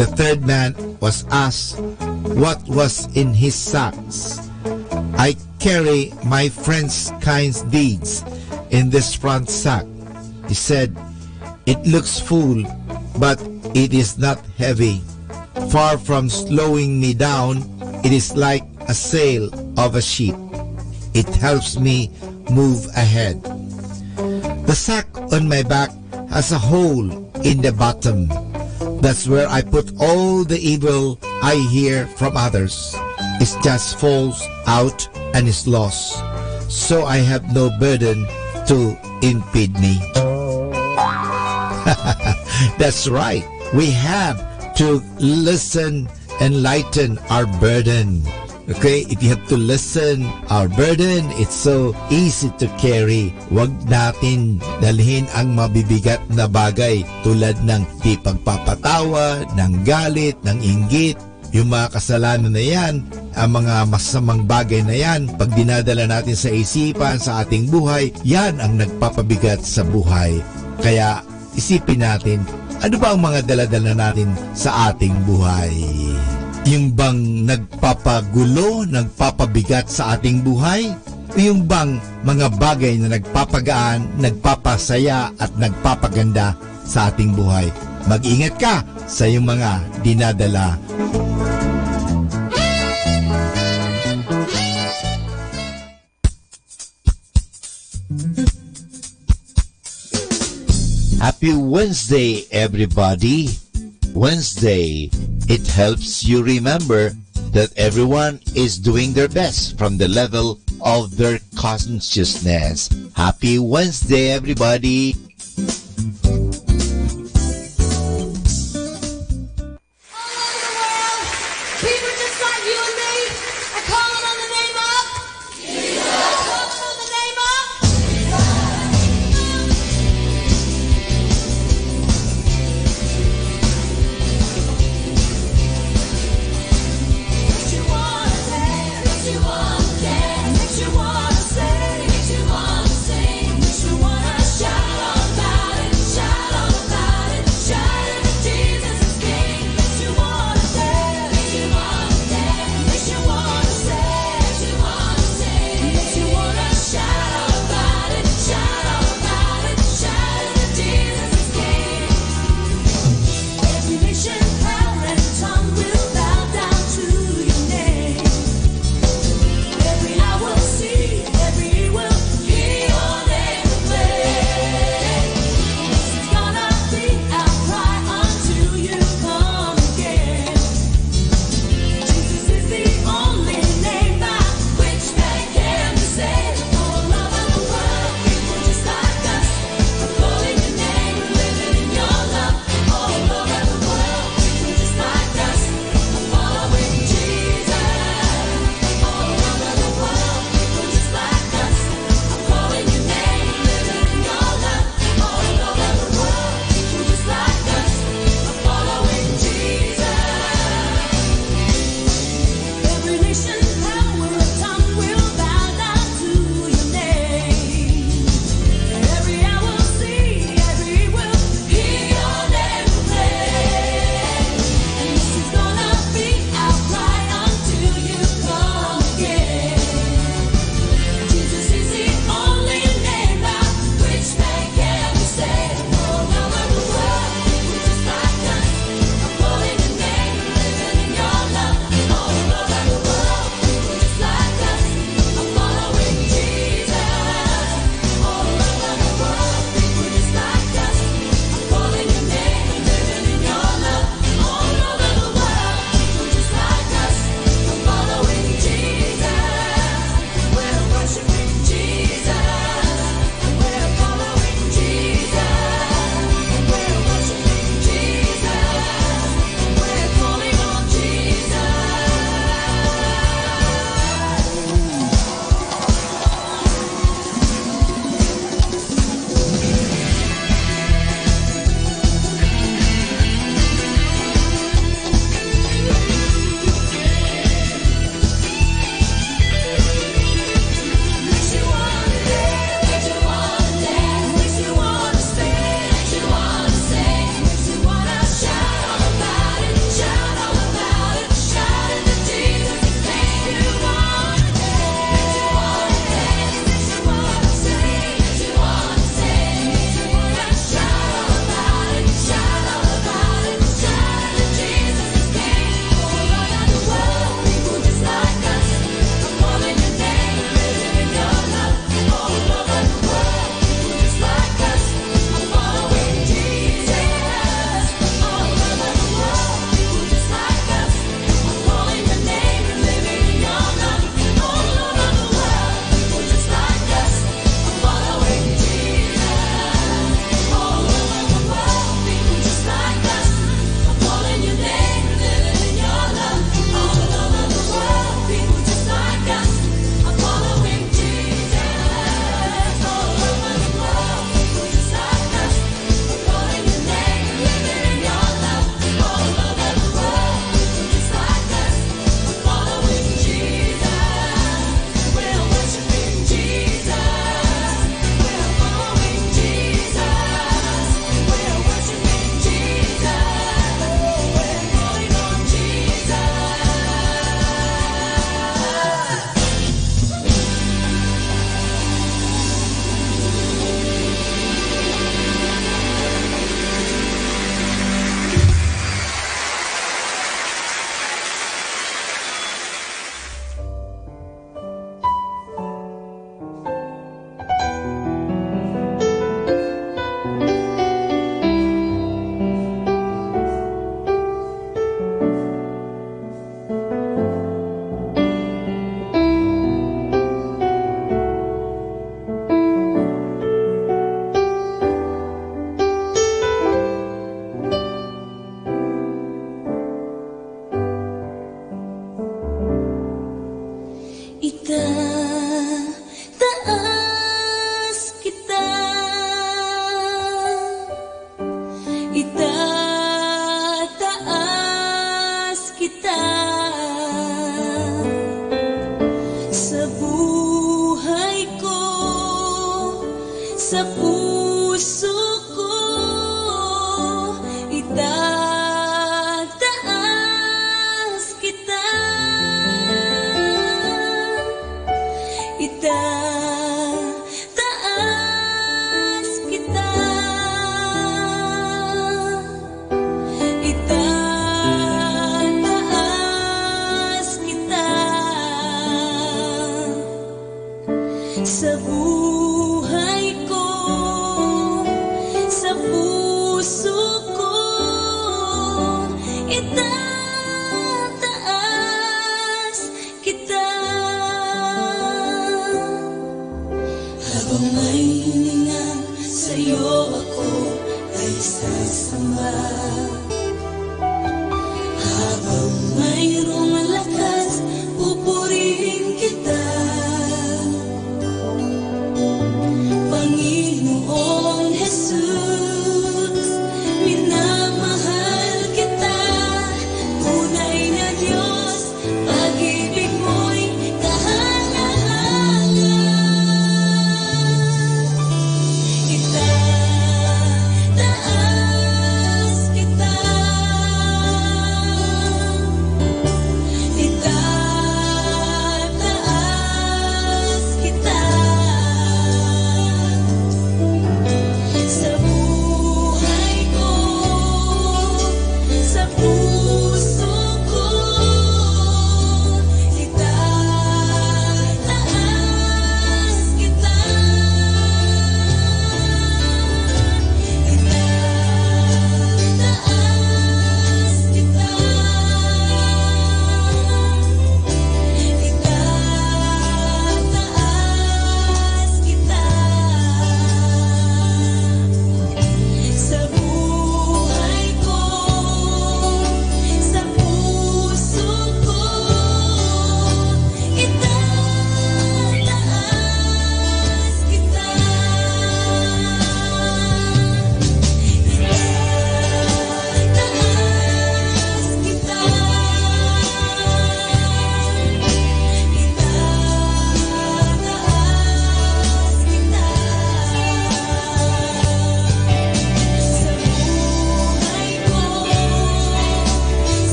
The third man was asked what was in his sacks. "I carry my friends' kind deeds in this front sack," he said. "It looks full, but it is not heavy. Far from slowing me down, it is like a sail of a ship. It helps me move ahead." The sack on my back has a hole in the bottom. That's where I put all the evil I hear from others. It just falls out and is lost, so I have no burden to impede me. That's right. We have to listen and lighten our burden. Okay, if you have to listen our burden, it's so easy to carry. Huwag natin dalhin ang mabibigat na bagay tulad ng di pagpapatawa, ng galit, ng inggit. Yung mga kasalanan na yan, ang mga masamang bagay na yan, pag dinadala natin sa isipan, sa ating buhay, yan ang nagpapabigat sa buhay. Kaya isipin natin, ano ba ang mga daladala natin sa ating buhay? Yung bang nagpapagulo, nagpapabigat sa ating buhay? O yung bang mga bagay na nagpapagaan, nagpapasaya at nagpapaganda sa ating buhay? Mag-ingat ka sa iyong mga dinadala. Happy Wednesday, everybody. Wednesday, it helps you remember that everyone is doing their best from the level of their consciousness. Happy Wednesday, everybody. People just like you and me are calling on the name of Jesus. Calling on the name of What you wanna say, what you wanna dance, what you wanna say, what you wanna sing, what you wanna shout on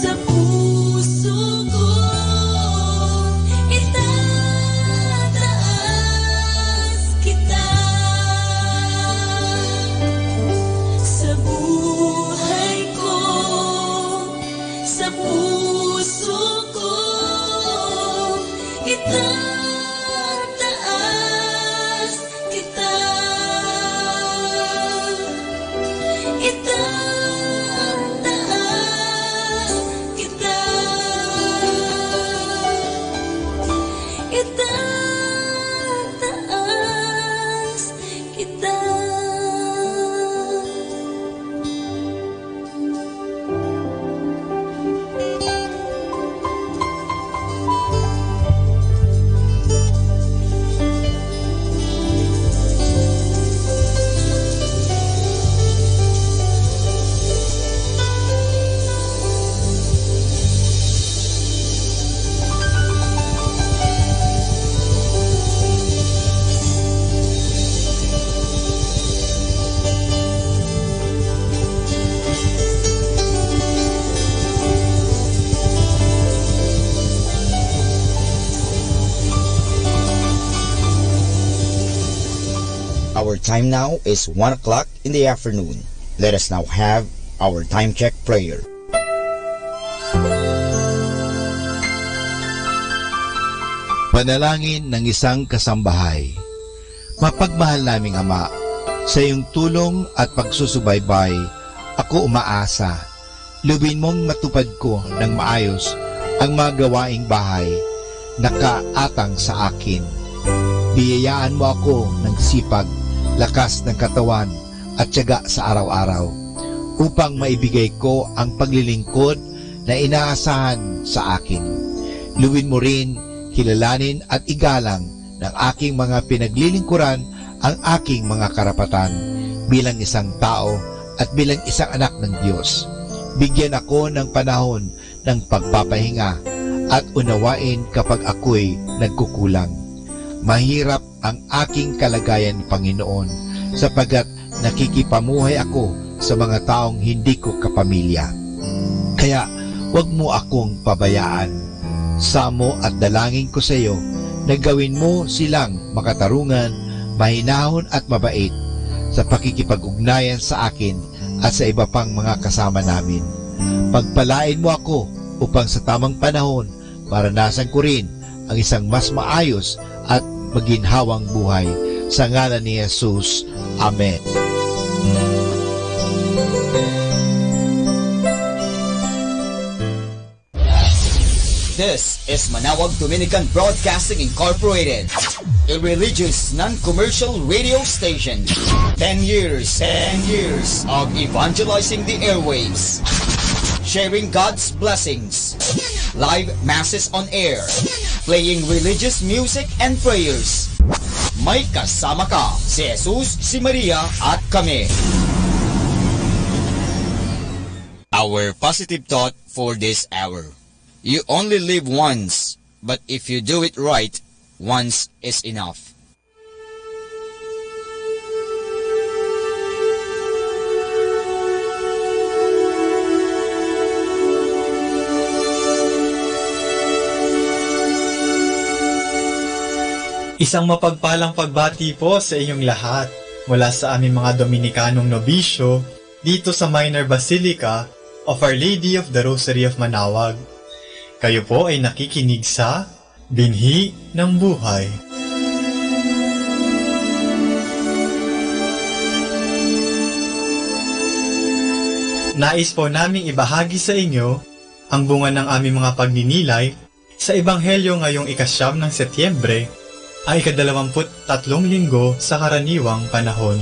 sa puso ko itataas kita. Sa buhay ko, sa puso ko itataas kita. Itataas kita. Itataas kita. Our time now is 1 o'clock in the afternoon. Let us now have our time check prayer. Panalangin ng isang kasambahay. Mapagmahal naming Ama, sa iyong tulong at pagsusubaybay, ako umaasa. Lubin mong matupad ko ng maayos ang mga gawaing bahay na kaatang sa akin. Biyayaan mo ako ng sipag, lakas ng katawan at tiyaga sa araw-araw upang maibigay ko ang paglilingkod na inaasahan sa akin. Luwin mo rin, kilalanin at igalang ng aking mga pinaglilingkuran ang aking mga karapatan bilang isang tao at bilang isang anak ng Diyos. Bigyan ako ng panahon ng pagpapahinga at unawain kapag ako'y nagkukulang. Mahirap ang aking kalagayan, Panginoon, sapagkat nakikipamuhay ako sa mga taong hindi ko kapamilya. Kaya huwag mo akong pabayaan. Samo at dalangin ko sa iyo na gawin mo silang makatarungan, mahinahon at mabait sa pakikipag-ugnayan sa akin at sa iba pang mga kasama namin. Pagpalain mo ako upang sa tamang panahon maranasan ko rin ang isang mas maayos at maginhawang buhay. Sa ngalan ni Jesus. Amen. This is Manawag Dominican Broadcasting Incorporated, a religious non-commercial radio station. 10 years of evangelizing the airwaves, sharing God's blessings, live masses on air, playing religious music and prayers. May kasama ka, si Jesus, si Maria, at kami. Our positive thought for this hour. You only live once, but if you do it right, once is enough. Isang mapagpalang pagbati po sa inyong lahat mula sa aming mga Dominikanong nobisyo dito sa Minor Basilica of Our Lady of the Rosary of Manawag. Kayo po ay nakikinig sa Binhi ng Buhay. Nais po naming ibahagi sa inyo ang bunga ng aming mga pagninilay sa Ebanghelyo ngayong 9 ng Setyembre, ang 23 linggo sa karaniwang panahon.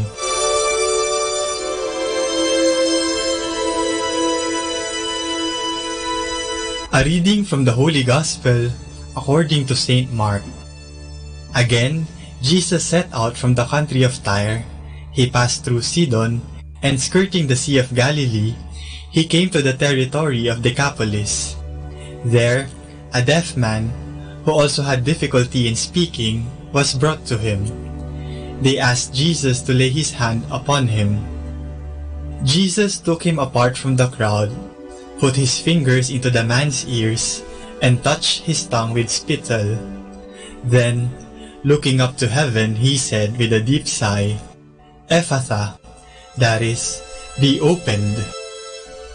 A reading from the Holy Gospel according to St. Mark. Again, Jesus set out from the country of Tyre. He passed through Sidon, and skirting the Sea of Galilee, he came to the territory of Decapolis. There, a deaf man, who also had difficulty in speaking, was brought to him. They asked Jesus to lay his hand upon him. Jesus took him apart from the crowd, put his fingers into the man's ears, and touched his tongue with spittle. Then, looking up to heaven, he said with a deep sigh, Ephatha, that is, be opened.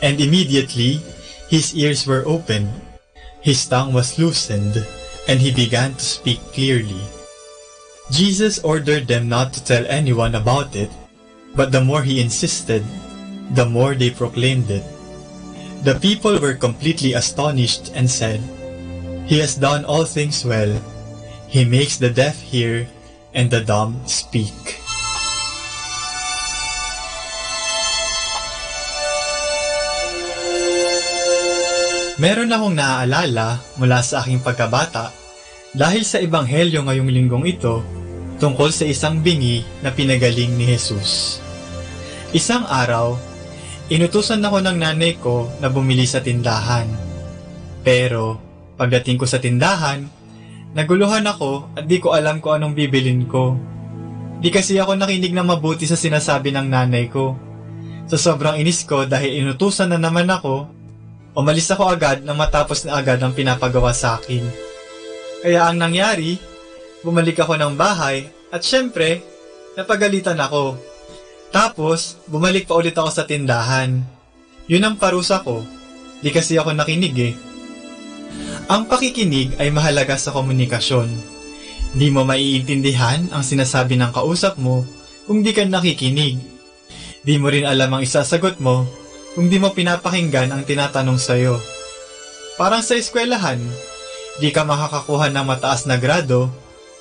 And immediately, his ears were opened, his tongue was loosened, and he began to speak clearly. Jesus ordered them not to tell anyone about it, but the more he insisted, the more they proclaimed it. The people were completely astonished and said, He has done all things well. He makes the deaf hear and the dumb speak. Meron akong naaalala mula sa aking pagkabata dahil sa ebanghelyo ngayong linggong ito tungkol sa isang bingi na pinagaling ni Jesus. Isang araw, inutusan ako ng nanay ko na bumili sa tindahan. Pero, pagdating ko sa tindahan, naguluhan ako at di ko alam kung anong bibilin ko. Di kasi ako nakinig na mabuti sa sinasabi ng nanay ko. Sa sobrang inis ko dahil inutusan na naman ako, umalis ako agad nang matapos na agad ang pinapagawa sa akin. Kaya ang nangyari, bumalik ako ng bahay at syempre, napagalitan ako. Tapos, bumalik pa ulit ako sa tindahan. Yun ang parusa ko. Di kasi ako nakinig eh. Ang pakikinig ay mahalaga sa komunikasyon. Di mo maiintindihan ang sinasabi ng kausap mo kung di ka nakikinig. Di mo rin alam ang isasagot mo kung di mo pinapakinggan ang tinatanong sa'yo. Parang sa eskwelahan, di ka makakakuha ng mataas na grado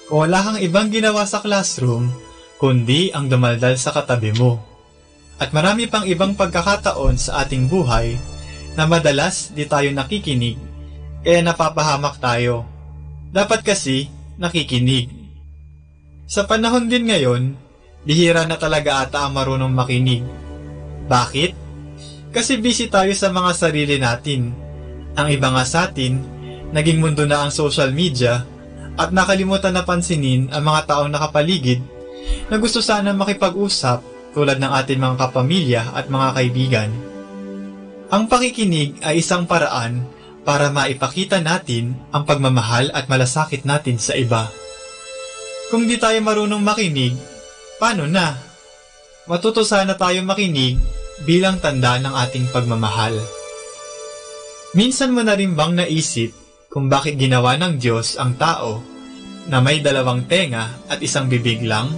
kung wala kang ibang ginawa sa classroom kundi ang dumaldal sa katabi mo. At marami pang ibang pagkakataon sa ating buhay na madalas di tayo nakikinig, kaya napapahamak tayo. Dapat kasi nakikinig. Sa panahon din ngayon, bihira na talaga ata ang marunong makinig. Bakit? Kasi busy tayo sa mga sarili natin. Ang iba nga sa atin, naging mundo na ang social media at nakalimutan na pansinin ang mga taong nakapaligid na gusto sana makipag-usap tulad ng ating mga kapamilya at mga kaibigan. Ang pakikinig ay isang paraan para maipakita natin ang pagmamahal at malasakit natin sa iba. Kung di tayo marunong makinig, paano na? Matuto sana tayo makinig bilang tanda ng ating pagmamahal. Minsan mo na rin bang naisip kung bakit ginawa ng Diyos ang tao na may dalawang tenga at isang bibig lang?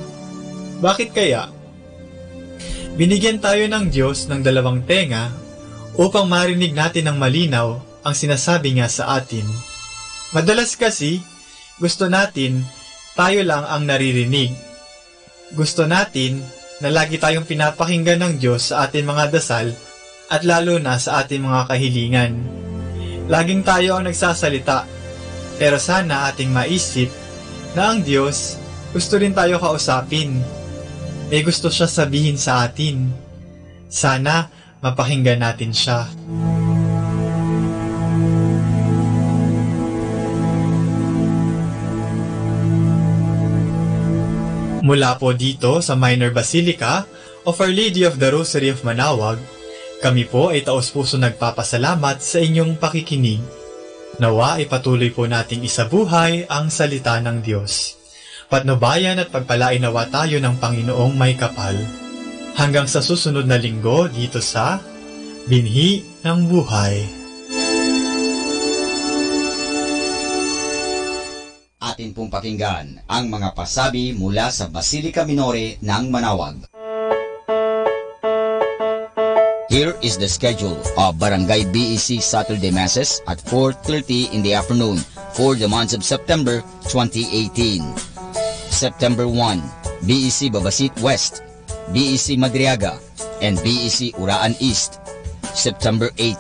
Bakit kaya? Binigyan tayo ng Diyos ng dalawang tenga upang marinig natin ng malinaw ang sinasabi niya sa atin. Madalas kasi, gusto natin tayo lang ang naririnig. Gusto natin na lagi tayong pinapakinggan ng Diyos sa ating mga dasal at lalo na sa ating mga kahilingan. Laging tayo ang nagsasalita, pero sana ating maisip na ang Diyos gusto rin tayo kausapin. May gusto siya sabihin sa atin. Sana mapakinggan natin siya. Mula po dito sa Minor Basilica of Our Lady of the Rosary of Manaoag, kami po ay taos-puso nagpapasalamat sa inyong pakikinig. Nawa ay patuloy po nating isabuhay ang salita ng Diyos. Patnubayan at pagpalain nawa tayo ng Panginoong may kapal. Hanggang sa susunod na linggo dito sa Binhi ng Buhay. Atin pong pakinggan ang mga pasabi mula sa Basilica Minore ng Manaoag. Here is the schedule of Barangay BEC Saturday Masses at 4:30 in the afternoon for the month of September 2018. September 1, BEC Babasit West, BEC Madriaga, and BEC Uraan East. September 8,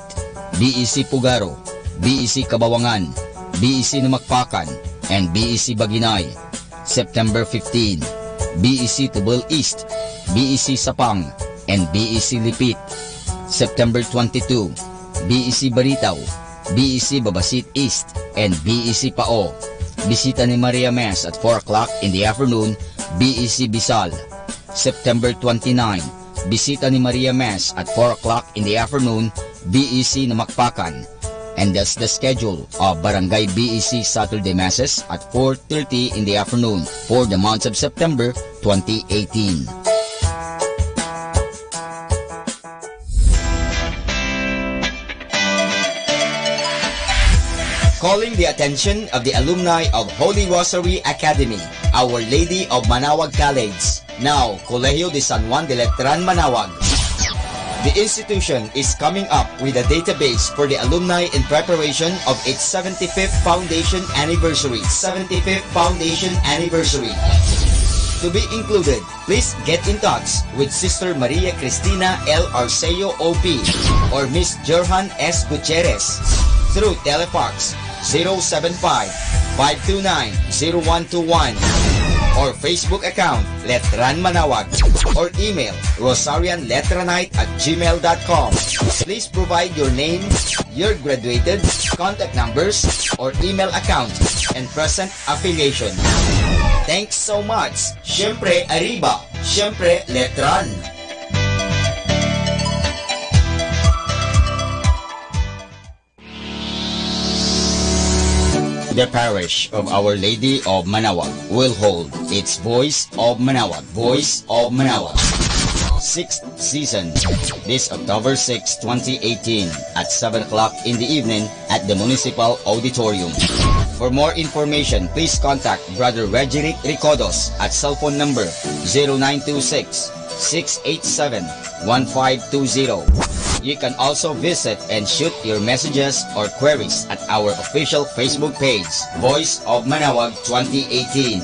BEC Pugaro, BEC Kabawangan, BEC Namakpakan, and BEC Baginay. September 15, BEC Tubal East, BEC Sapang, and BEC Lipit. September 22, BEC Baritaw, BEC Babasit East, and BEC Pao. Bisita ni Maria Mass at 4 o'clock in the afternoon, BEC Bisal. September 29, bisita ni Maria Mass at 4 o'clock in the afternoon, BEC Namakpakan. And that's the schedule of Barangay BEC Saturday Masses at 4:30 in the afternoon for the month of September 2018. Calling the attention of the alumni of Holy Rosary Academy, Our Lady of Manaoag College, now Colegio de San Juan de Letran, Manaoag. The institution is coming up with a database for the alumni in preparation of its 75th foundation anniversary. To be included, please get in touch with Sister Maria Cristina L. Arceo OP or Miss Jerhan S. Gutierrez through Telefax 075-529-0121 or Facebook account Letran Manaoag or email rosarianletranite@gmail.com. Please provide your name, your graduated, contact numbers, or email account, and present affiliation. Thanks so much. Siyempre Arriba, siyempre Letran. The parish of Our Lady of Manaoag will hold its Voice of Manaoag, 6th season this October 6, 2018 at 7 o'clock in the evening at the Municipal Auditorium. For more information, please contact Brother Regeric Ricodos at cell phone number 0926-687-1520. You can also visit and shoot your messages or queries at our official Facebook page, Voice of Manaoag 2018.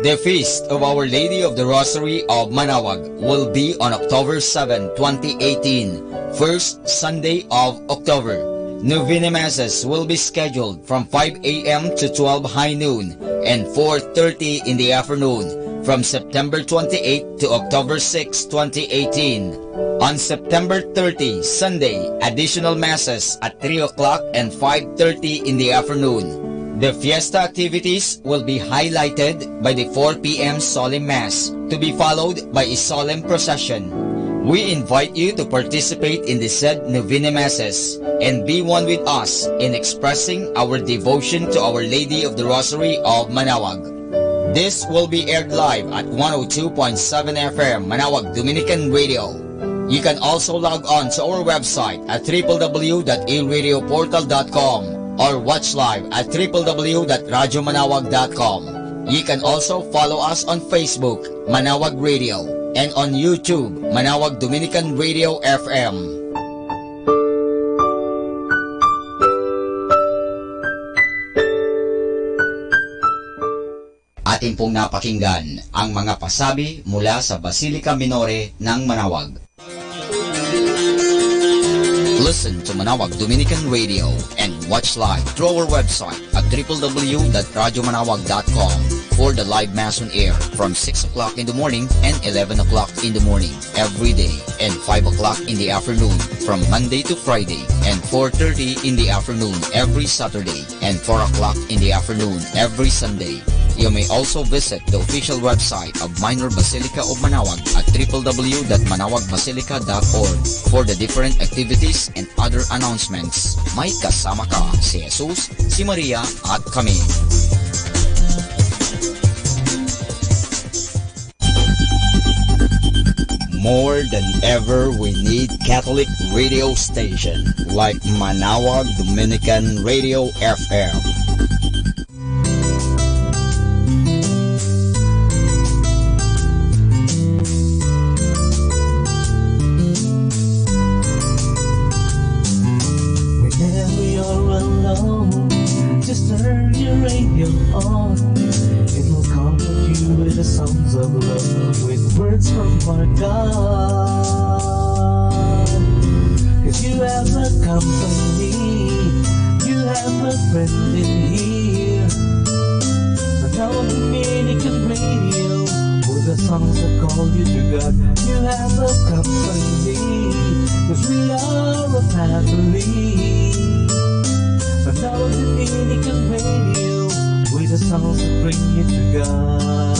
The Feast of Our Lady of the Rosary of Manaoag will be on October 7, 2018, first Sunday of October. Novena Masses will be scheduled from 5 a.m. to 12 high noon and 4:30 in the afternoon from September 28 to October 6, 2018. On September 30, Sunday, additional Masses at 3 o'clock and 5:30 in the afternoon. The fiesta activities will be highlighted by the 4 p.m. solemn mass, to be followed by a solemn procession. We invite you to participate in the said Novena Masses and be one with us in expressing our devotion to Our Lady of the Rosary of Manaoag. This will be aired live at 102.7 FM Manaoag Dominican Radio. You can also log on to our website at www.ilradioportal.com or watch live at www.radiomanawag.com. You can also follow us on Facebook, Manaoag Radio, and on YouTube, Manaoag Dominican Radio FM. Atin pong napakinggan ang mga pasabi mula sa Basilica Minore ng Manaoag. Listen to Manaoag Dominican Radio and watch live through our website at www.radiomanawag.com for the live mass on air from 6 o'clock in the morning and 11 o'clock in the morning every day and 5 o'clock in the afternoon from Monday to Friday and 4:30 in the afternoon every Saturday and 4 o'clock in the afternoon every Sunday. You may also visit the official website of Minor Basilica of Manaoag at www.manawagbasilica.org for the different activities and other announcements. May kasama ka si Jesus, si Maria at kami. More than ever, we need Catholic radio station like Manaoag Dominican Radio FM. Just turn your radio on. It will comfort you with the songs of love, with words from our God. Cause you have a company, you have a friend in here. Manaoag Dominican Radio, with the songs that call you to God. you have a company, 'cause we are a family. Manawag Dominican Radio, with the songs that bring you to God.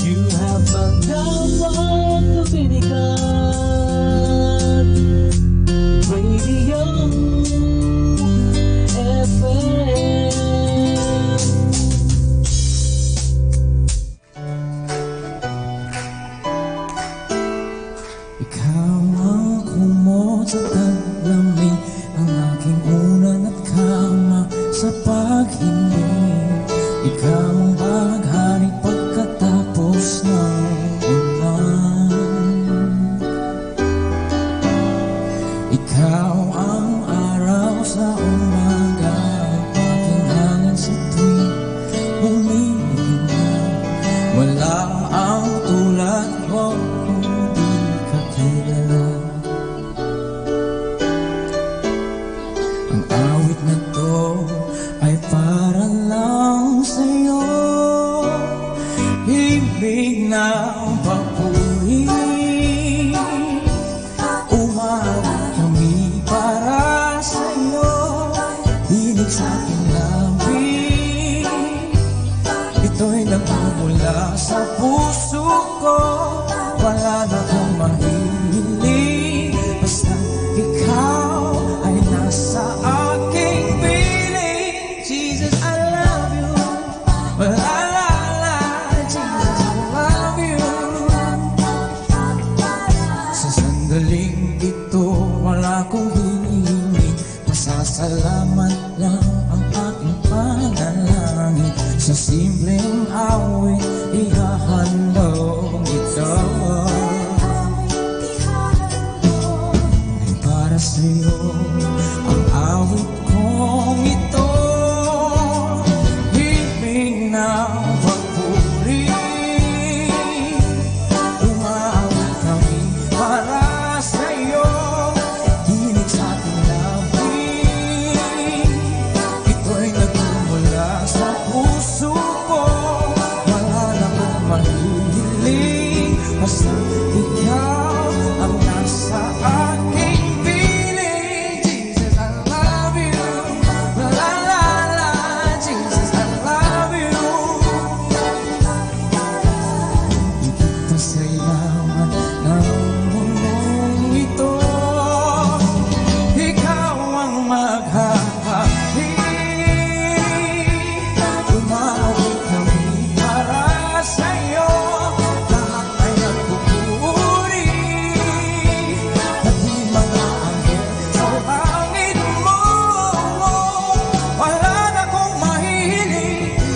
You have Manawag Dominican Radio FM. Ikaw ang kumot sa taglamig, ang aking unan at kama sa paghiling. Ikaw ang baghari pagkatapos ng ulan. Ikaw ang araw sa umaga, aking hangin sa tuwing humihinga. Wala ang tulad mo, ang awit na to ay para lang sa'yo. Hibig ng papuri, umawit kami para sa'yo. Hilig sa aking labi, ito'y nagmumula sa puso ko. Wala na kong mahilig, basta ikaw ay nasa aking piling. Jesus, I love you. Well, Jesus, I love you. Sa sandaling ito, wala kong hinihingi, masasalamat lang ang aking panalangin. Sa simpleng awit, ihahandog ito. Para sa'yo ang awit kong ito, hibig ng papuri, umawit kami para sa'yo. Hilig sa ating labi, ito'y nagmumula sa puso ko. Wala na kong mahihiling, basta ikaw ang nasa akin.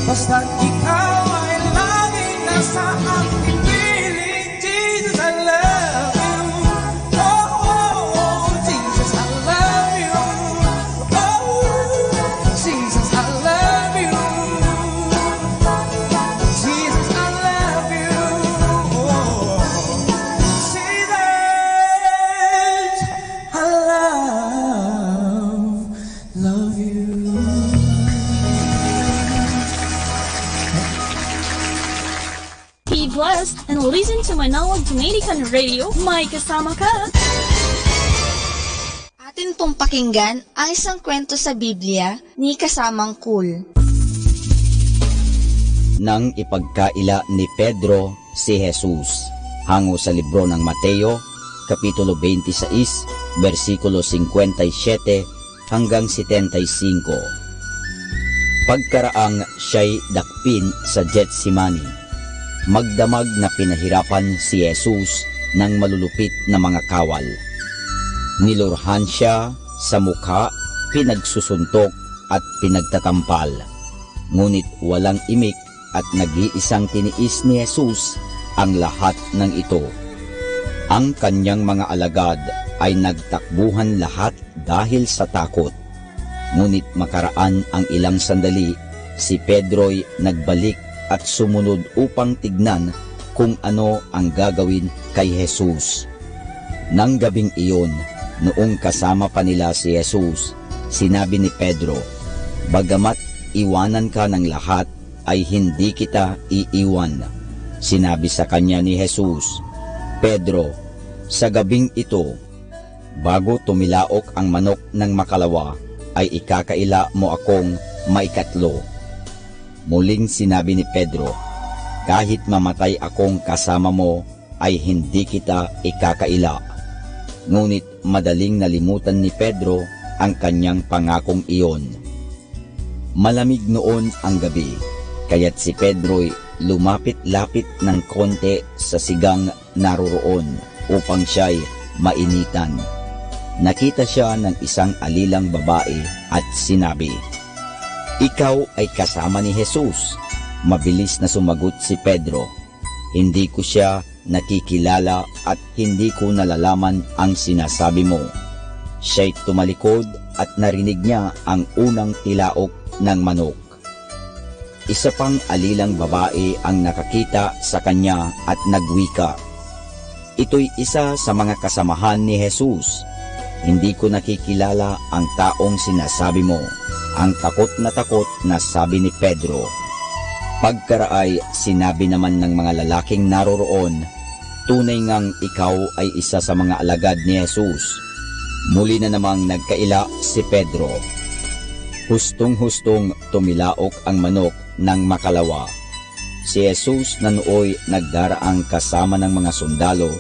Basta ikaw ay laging nasa aking piling. Jesus, I love you. Oh, Jesus, I love you. Oh, Jesus, I love you. Jesus, I love you. Oh, Jesus, I love you. Be blessed and listen to Manawag Dominican Radio. May kasama ka. Atin pong pakinggan ang isang kwento sa Biblia ni Kasamang Cool. Nang ipagkaila ni Pedro si Jesus, hango sa libro ng Mateo, Kapitulo 26, versikulo 57 hanggang 75. Pagkaraang siya'y dakpin sa Getsemani, magdamag na pinahirapan si Jesus ng malulupit na mga kawal. Nilurhan siya sa mukha, pinagsusuntok at pinagtatampal. Ngunit walang imik at nag-iisang tiniis ni Jesus ang lahat ng ito. Ang kanyang mga alagad ay nagtakbuhan lahat dahil sa takot. Ngunit makaraan ang ilang sandali, si Pedro'y nagbalik at sumunod upang tignan kung ano ang gagawin kay Jesus. Nang gabing iyon, noong kasama pa nila si Jesus, sinabi ni Pedro, "Bagamat iwanan ka ng lahat, ay hindi kita iiwan." Sinabi sa kanya ni Jesus, Pedro, sa gabing ito, bago tumilaok ang manok ng makalawa, ay ikakaila mo akong maikatlo. Muling sinabi ni Pedro, kahit mamatay akong kasama mo, ay hindi kita ikakaila. Ngunit madaling nalimutan ni Pedro ang kanyang pangakong iyon. Malamig noon ang gabi, kaya't si Pedro'y lumapit-lapit ng konti sa sigang naroroon upang siya'y mainitan. Nakita siya ng isang alilang babae at sinabi, Ikaw ay kasama ni Jesus. Mabilis na sumagot si Pedro, Hindi ko siya nakikilala at hindi ko nalalaman ang sinasabi mo. Siya'y tumalikod at narinig niya ang unang tilaok ng manok. Isa pang alilang babae ang nakakita sa kanya at nagwika, Ito'y isa sa mga kasamahan ni Jesus. Hindi ko nakikilala ang taong sinasabi mo. Ang takot na sabi ni Pedro. Pagkaraay, sinabi naman ng mga lalaking naroroon, Tunay ngang ikaw ay isa sa mga alagad ni Jesus. Muli na namang nagkaila si Pedro. Hustong-hustong tumilaok ang manok ng makalawa. Si Jesus na nooy nagdaraang kasama ng mga sundalo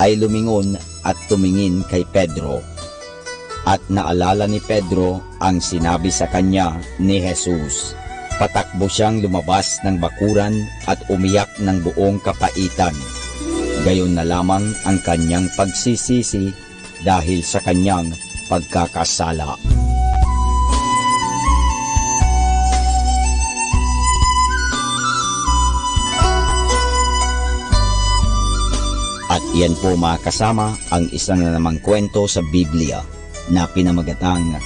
ay lumingon at tumingin kay Pedro. At naalala ni Pedro ang sinabi sa kanya ni Jesus. Patakbo siyang lumabas ng bakuran at umiyak ng buong kapaitan. Gayon na lamang ang kanyang pagsisisi dahil sa kanyang pagkakasala. At iyan po mga kasama ang isa na namang kwento sa Biblia na pinamagatang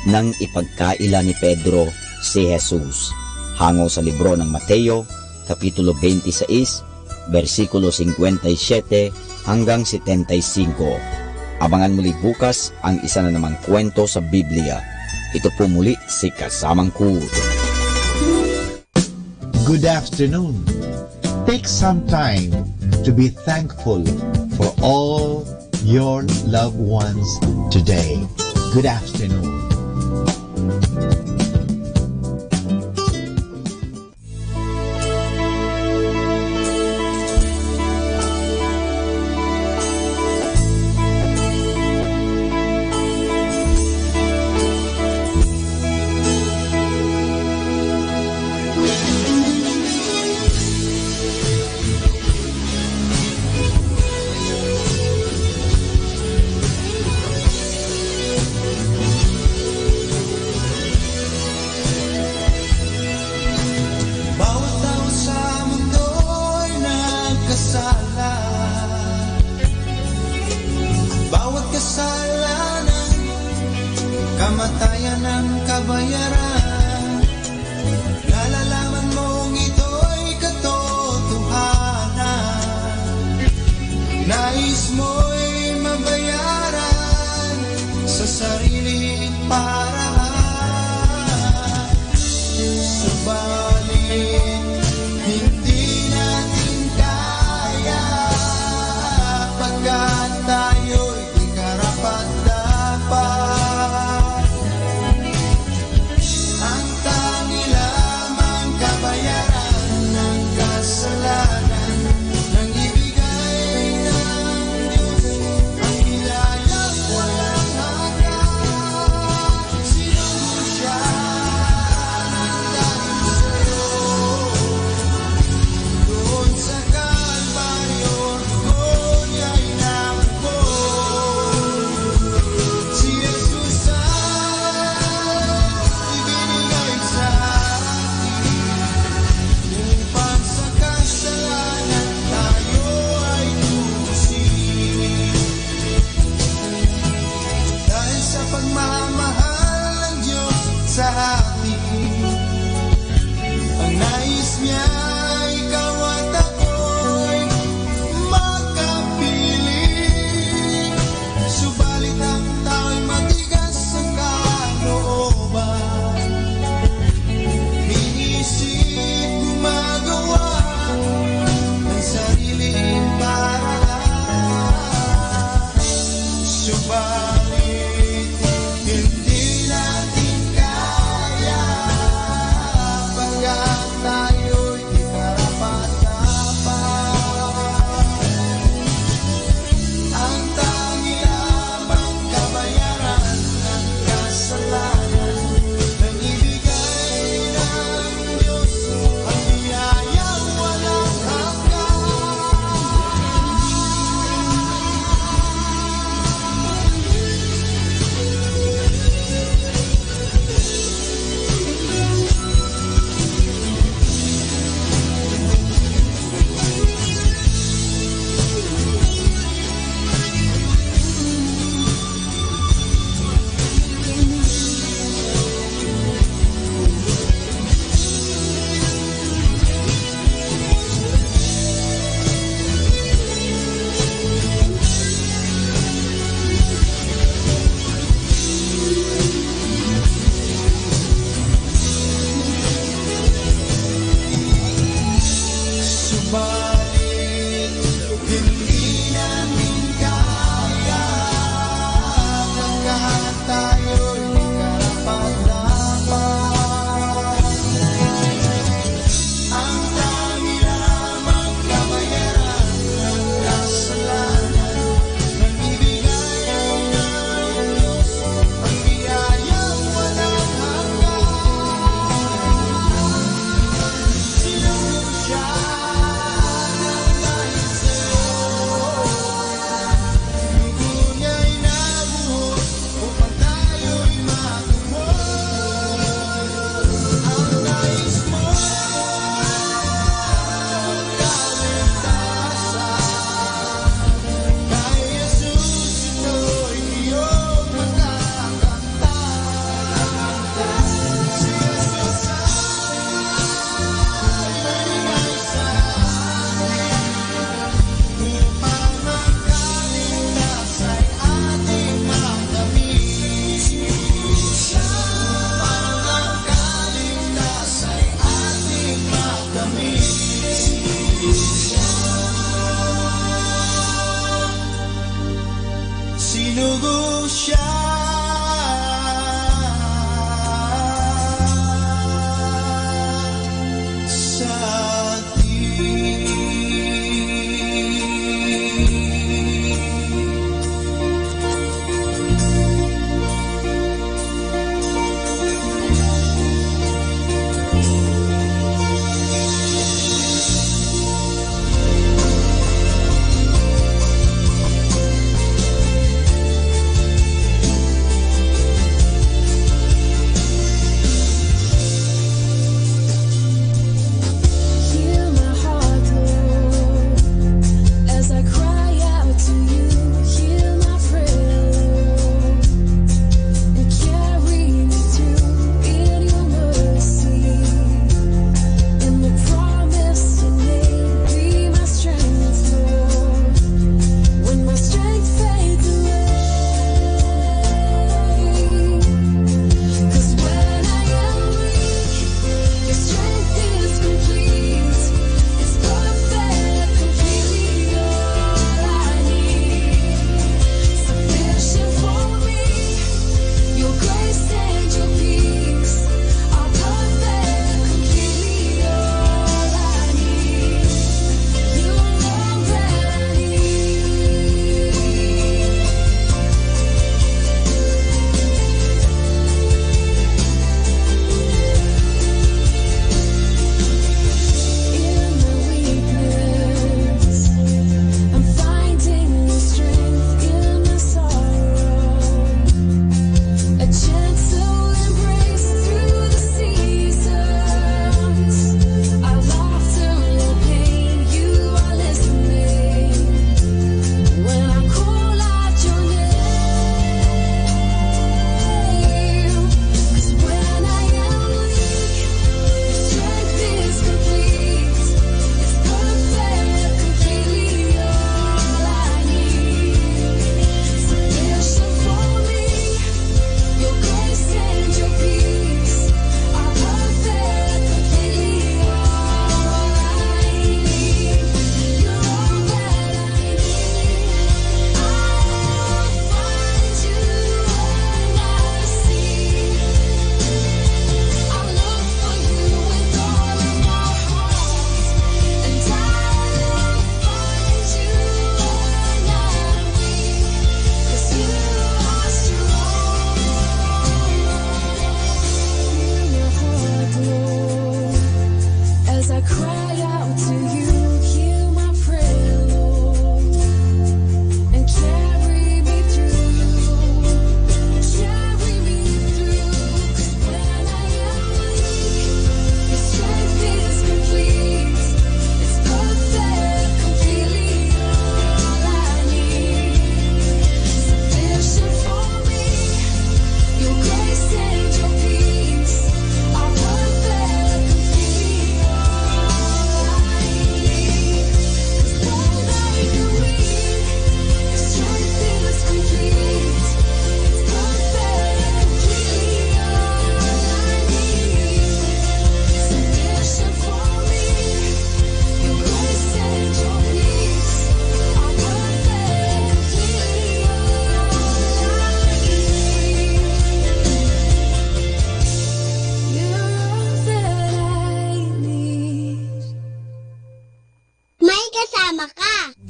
nang ipagkaila ni Pedro si Jesus, hango sa libro ng Mateo, Kapitulo 26, versikulo 57 hanggang 75. Abangan muli bukas ang isa na namang kwento sa Biblia. Ito po muli si Kasamang Kurt. Good afternoon. Take some time to be thankful for all your loved ones today. Good afternoon. kamatayan ng kabayaran. Nalalaman mong ito'y katotohanan. Nais mo'y mabayaran sa sariling paraan. Subalit hindi natin kaya, pagkat tayo'y di karapat-dapat. Ang tangi lamang kabayaran ng kasalanan nang ibigay ng Diyos ang bilayang walang hanggan. Sinugo siya ng dahil sa'yo. Doon sa Kalbaryo, doon niya'y nabuo. Si Jesus ay ibinigay sa atin upang sa kasalanan tayo ay tubusin. Dahil sa pagmamahal ng Diyos sa atin, ang nais niya ikaw at ako'y makapiling. Subalit ang tao'y matigas ang kalooban, inisip gumagawa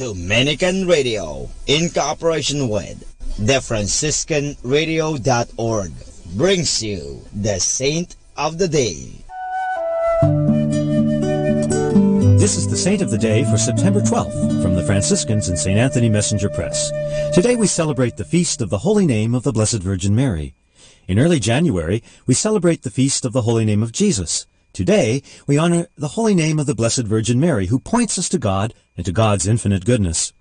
Dominican Radio, in cooperation with TheFranciscanRadio.org, brings you the Saint of the Day. This is the Saint of the Day for September 12th from the Franciscans in St. Anthony Messenger Press. Today we celebrate the feast of the Holy Name of the Blessed Virgin Mary. In early January, we celebrate the feast of the Holy Name of Jesus. Today, we honor the Holy Name of the Blessed Virgin Mary, who points us to God and to God's infinite goodness.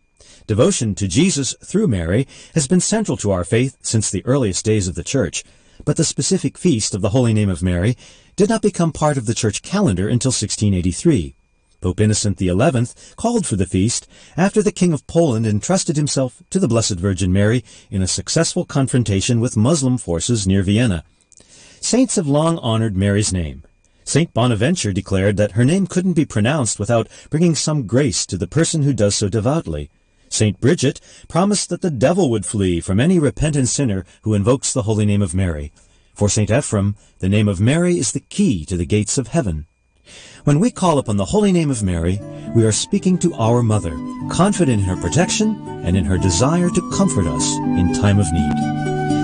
Devotion to Jesus through Mary has been central to our faith since the earliest days of the Church, but the specific feast of the Holy Name of Mary did not become part of the Church calendar until 1683. Pope Innocent XI called for the feast after the King of Poland entrusted himself to the Blessed Virgin Mary in a successful confrontation with Muslim forces near Vienna. Saints have long honored Mary's name. Saint Bonaventure declared that her name couldn't be pronounced without bringing some grace to the person who does so devoutly. Saint Bridget promised that the devil would flee from any repentant sinner who invokes the holy name of Mary. For Saint Ephrem, the name of Mary is the key to the gates of heaven. When we call upon the holy name of Mary, we are speaking to our Mother, confident in her protection and in her desire to comfort us in time of need.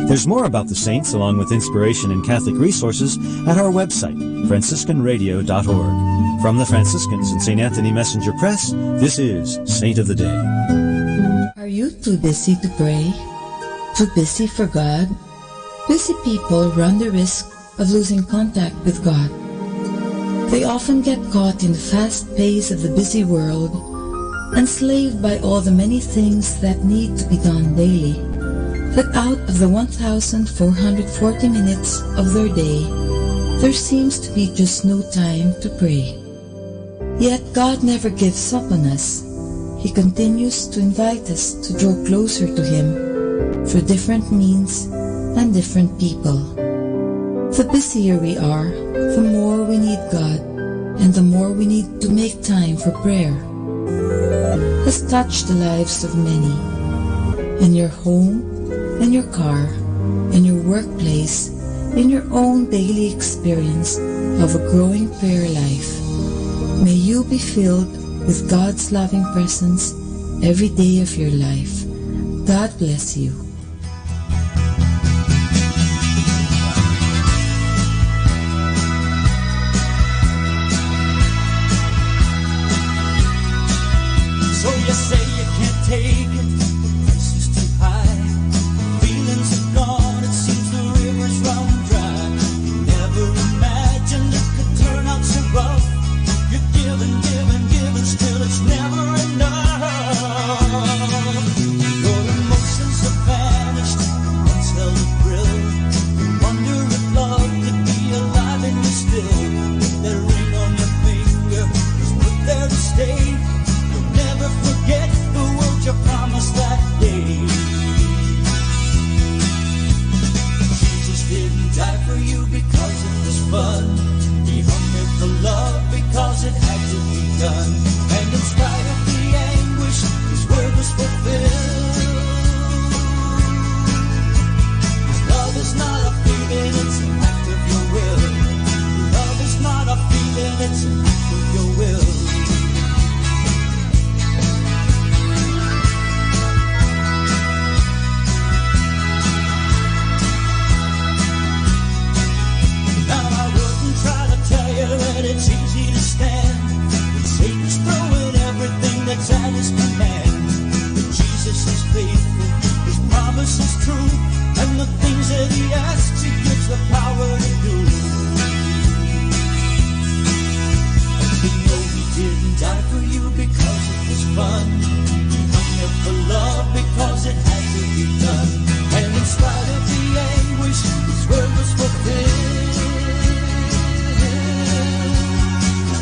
There's more about the saints, along with inspiration and Catholic resources, at our website, franciscanradio.org. From the Franciscans and St. Anthony Messenger Press, this is Saint of the Day. Are you too busy to pray? Too busy for God? Busy people run the risk of losing contact with God. They often get caught in the fast pace of the busy world, enslaved by all the many things that need to be done daily, that out of the 1,440 minutes of their day, there seems to be just no time to pray. Yet God never gives up on us. He continues to invite us to draw closer to Him through different means and different people. The busier we are, the more we need God, and the more we need to make time for prayer. Has touched the lives of many. In your home, in your car, in your workplace, in your own daily experience of a growing prayer life. May you be filled with God's loving presence every day of your life. God bless you. So you say you can't take it, the price is too high. Feelings are gone, it seems the river's run dry. Never imagined it could turn out so rough. You're giving, still it's never enough. Your emotions have vanished, once held a thrill. You wonder if love could be alive in you still. That ring on your finger was put there to stay. Never forget the words you promised that day. Jesus didn't die for you because it was fun. He hung there for love because it had to be done. And in spite of the anguish, His word was fulfilled. Love is not a feeling, it's an act of your will. Love is not a feeling, it's an act of your will. And it's easy to stand when Satan's throwing everything that's at his command. But Jesus is faithful, His promise is true, and the things that He asks, He gives the power to do. And we know He didn't die for you because it was fun. He hung there for love because it had to be done. And in spite of the anguish, His word was fulfilled.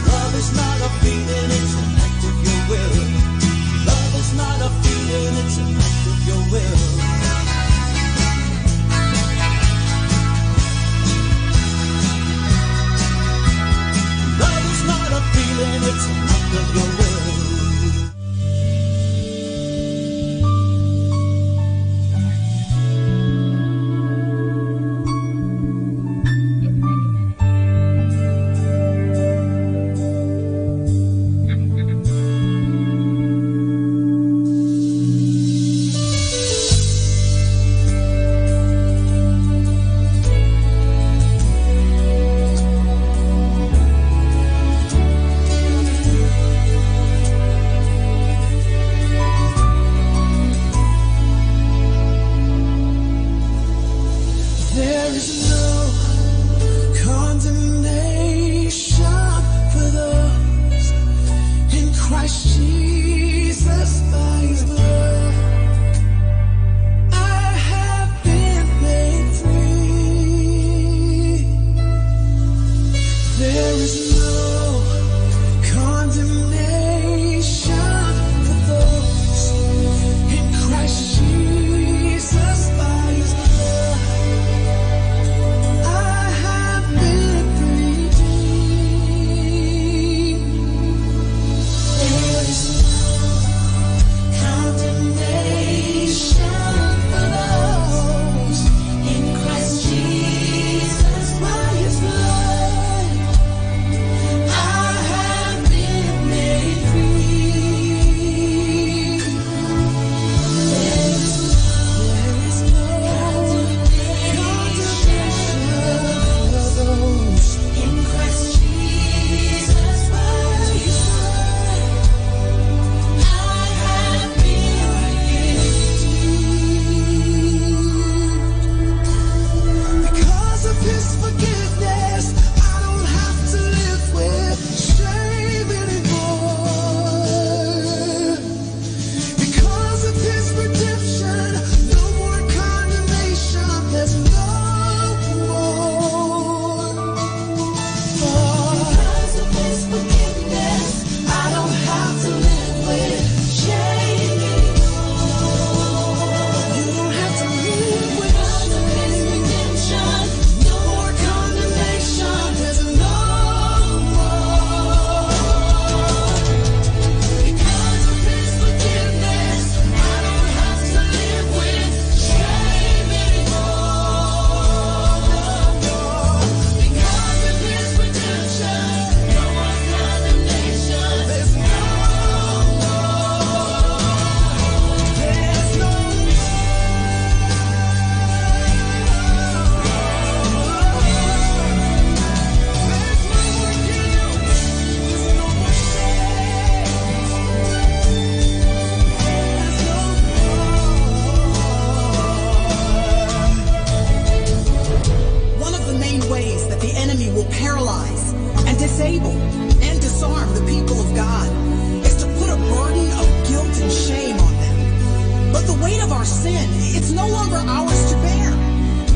Love is not a feeling, it's an act of your will. Love is not a feeling, it's an act of your will. There is no condemnation for those in Christ Jesus by His blood. I have been made free. There is no condemnation for those in Christ Jesus by His blood. I have been redeemed. There is no condemnation for those in Christ Jesus by His blood. I have been made free. There is no condemnation for those in Christ Jesus by His blood. I have been redeemed. Because of His forgiveness, I don't have to live with shame anymore. Because of His redemption, no more condemnation. There's no more. Because of His forgiveness, I don't have to live with shame anymore. You don't have to live with shame. No more condemnation. There's no more. Because of His forgiveness, I don't have to live with shame anymore. Because of His redemption, no more condemnation. There's no more. There's no One of the main ways that the enemy will paralyze and disable and disarm the people of God is to put a burden of guilt and shame on them. But the weight of our sin, it's no longer ours to bear.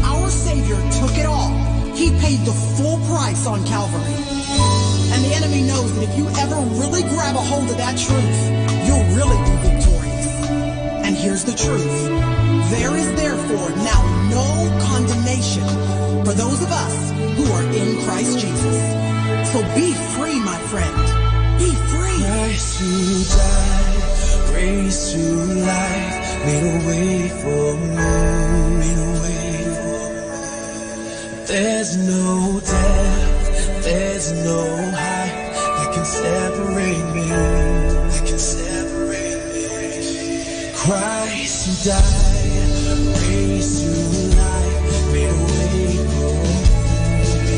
Our Savior took it all. He paid the full price on Calvary. And the enemy knows that if you ever really grab a hold of that truth, you'll really be victorious. And here's the truth. There is therefore now no condemnation for those of us who are in Christ Jesus. So be free, my friend. Be free. Christ who died, raised to life, made a way for me. There's no death, there's no height that can separate me. Christ who died, raised to life, made a way for me.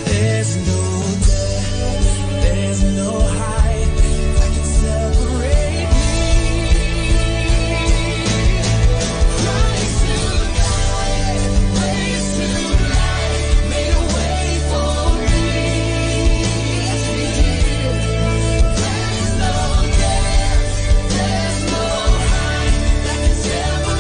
There's no death, there's no height that can separate me. Christ who died, raised to life, made a way for me. Yes, He did. There's no death, there's no height that can separate me.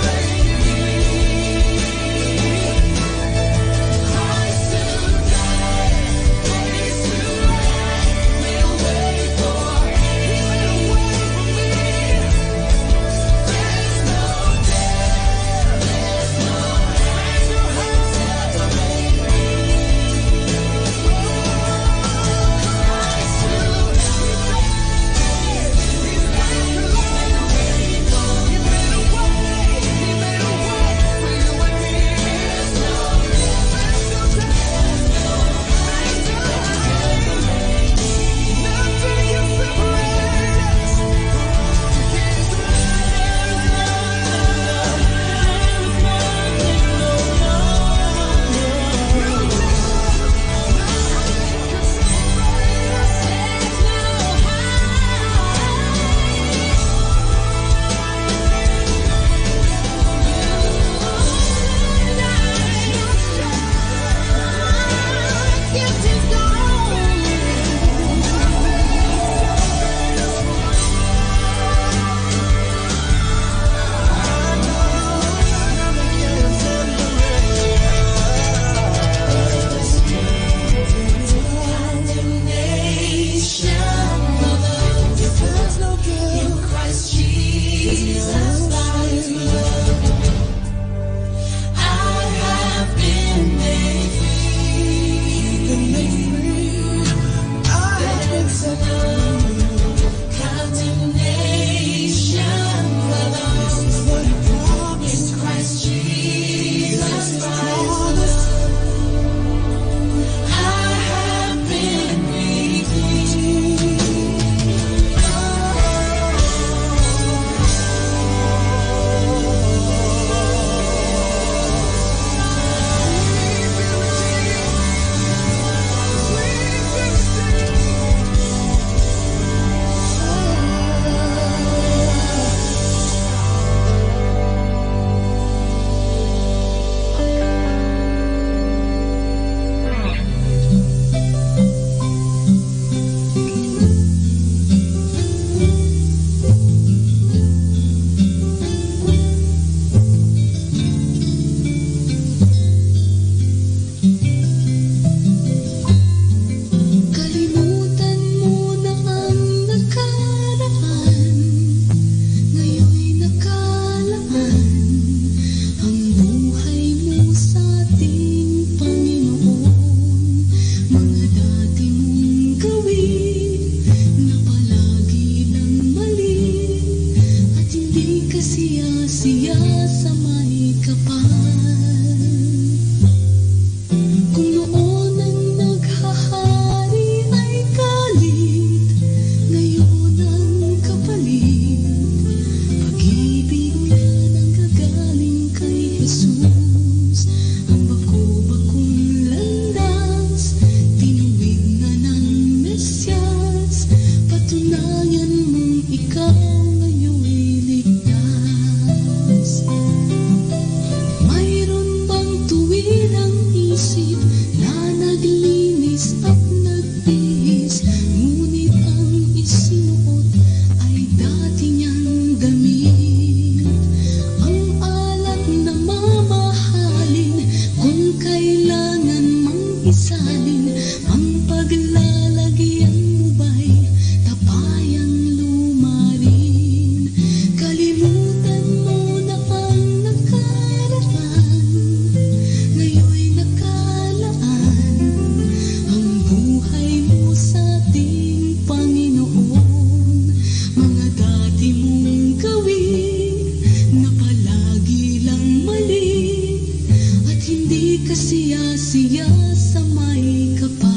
kasiya-siya sa may kapal.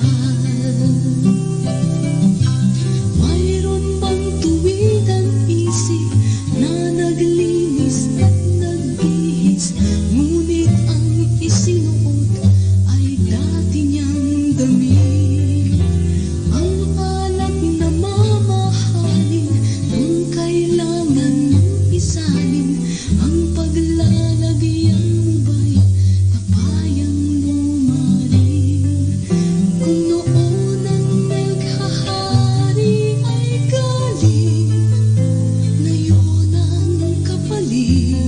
Mayroon bang tuwid ang isip na naglinis at nagbihis, ngunit ang isinuot ay dati niyang damit. Ang alak na mamahalin kung kailangan mong isalin, ang paglalagyan mo ba'y papayang lumalim? Kung noon ang naghahari ay galing, ngayon ang kapalit,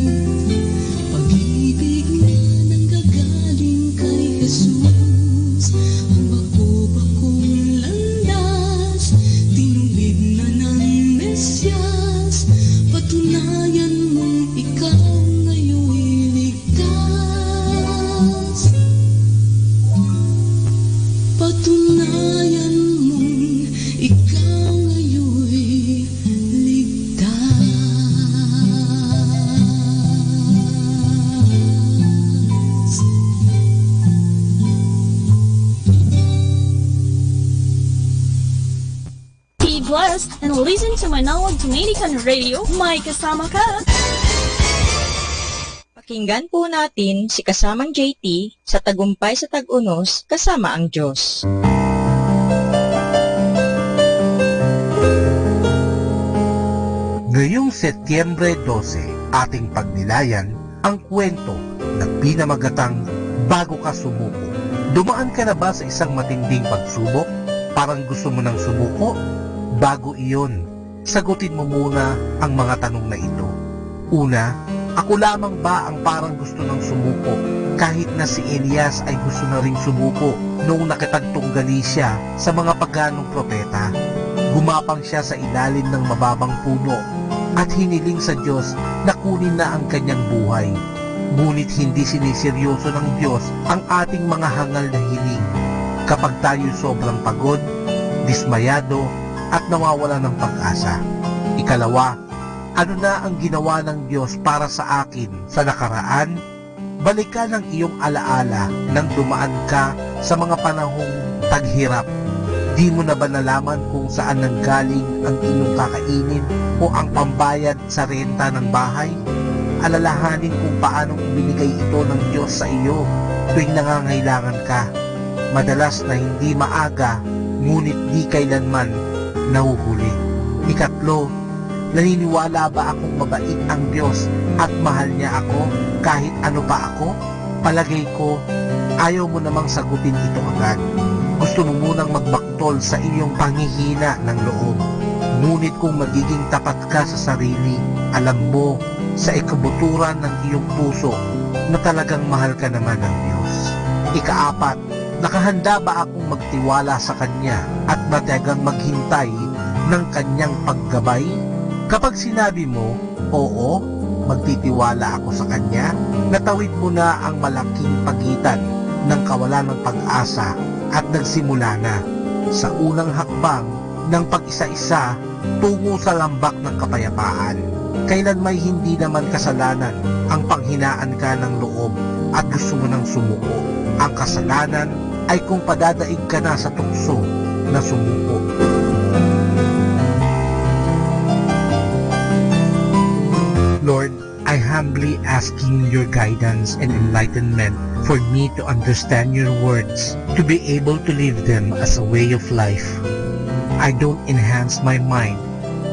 pag-ibig na nanggagaling kay Jesus. Ang bako-bakong landas, tinuwid na ng Mesyas, patunayan mong ikaw ngayon'y ligtas. Patunayan mong ikaw ngayon'y ligtas. Be blessed and listen to Manawag Dominican Radio. May kasama ka. Pakinggan po natin si kasamang JT sa Tagumpay sa Tag-Unos kasama ang Diyos. Ngayong Setyembre 12, ating pagnilayan ang kwento na pinamagatang Bago Ka Sumuko. Dumaan ka na ba sa isang matinding pagsubok? Parang gusto mo nang sumuko? Bago iyon, sagutin mo muna ang mga tanong na ito. Una, ako lamang ba ang parang gusto nang sumuko? Kahit na si Elias ay gusto na ring sumuko noong nakitagtunggali siya sa mga paganong propeta. Gumapang siya sa ilalim ng mababang puno at hiniling sa Diyos na kunin na ang kanyang buhay. Ngunit hindi siniseryoso ng Diyos ang ating mga hangal na hiling. Kapag tayo sobrang pagod, dismayado, at nawawala ng pag-asa. Ikalawa, ano na ang ginawa ng Diyos para sa akin sa nakaraan? Balikan ang iyong alaala nang dumaan ka sa mga panahong taghirap. Di mo na ba nalaman kung saan nanggaling ang iyong kakainin o ang pambayad sa renta ng bahay? Alalahanin kung paanong ibinigay ito ng Diyos sa iyo tuwing nangangailangan ka. Madalas na hindi maaga, ngunit di kailanman nahuhuli. Ikatlo, naniniwala ba akong mabait ang Diyos at mahal niya ako kahit ano pa ako? Palagay ko, ayaw mo namang sagutin ito agad. Gusto mo munang magbaktol sa iyong panghihina ng loob. Ngunit kung magiging tapat ka sa sarili, alam mo sa ikabuturan ng iyong puso na talagang mahal ka naman ng Diyos. Ikaapat, nakahanda ba akong magtiwala sa Kanya at matagang maghintay ng Kanyang paggabay? Kapag sinabi mo, oo, magtitiwala ako sa Kanya, natawid mo na ang malaking pagitan ng kawalan ng pag-asa at nagsimula na sa unang hakbang ng pag-isa-isa tungo sa lambak ng kapayapaan. Kailan may hindi naman kasalanan ang panghinaan ka ng loob at gusto mo nang sumuko. Ang kasalanan ay kung padadaig ka na sa tukso na sumuko. Lord, I humbly asking your guidance and enlightenment for me to understand your words, to be able to live them as a way of life. I don't enhance my mind.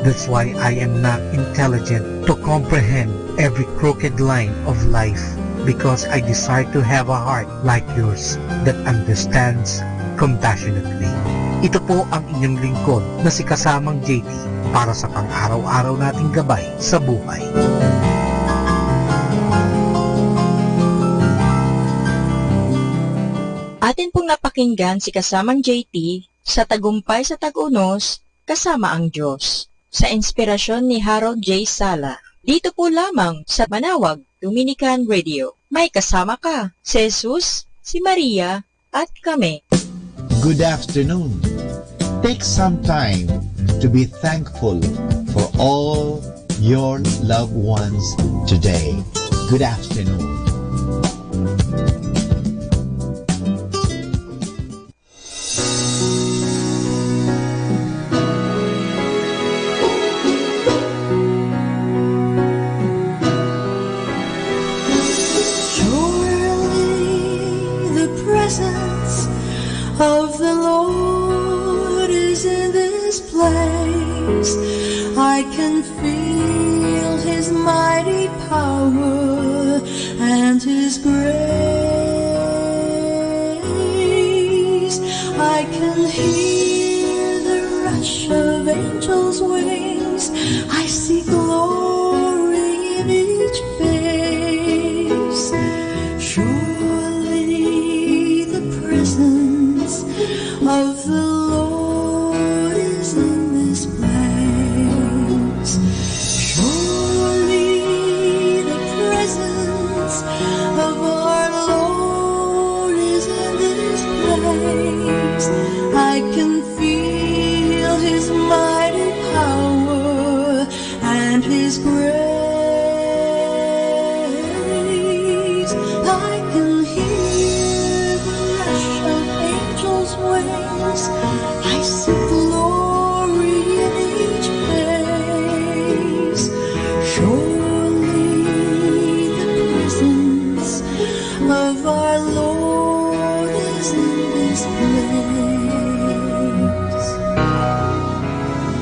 That's why I am not intelligent to comprehend every crooked line of life, because I desire to have a heart like yours that understands compassionately. Ito po ang inyong lingkod na si kasamang JT para sa pang-araw-araw nating gabay sa buhay. Atin pong napakinggan si kasamang JT sa Tagumpay sa Tag-Unos kasama ang Diyos, sa inspirasyon ni Harold J. Sala. Dito po lamang sa Manawag Dominican Radio. May kasama ka, si Jesus, si Maria, at kami. Good afternoon. Take some time to be thankful for all your loved ones today. Good afternoon. feel His mighty power and His grace. I can hear the rush of angels' wings. I see glory in each face. Surely the presence of the Lord is in this place. Surely the presence of our Lord is in this place. I can feel His mighty power and His grace. I can hear the rush of angels' wings. I see glory in each face. Surely the presence of our Lord is in this place.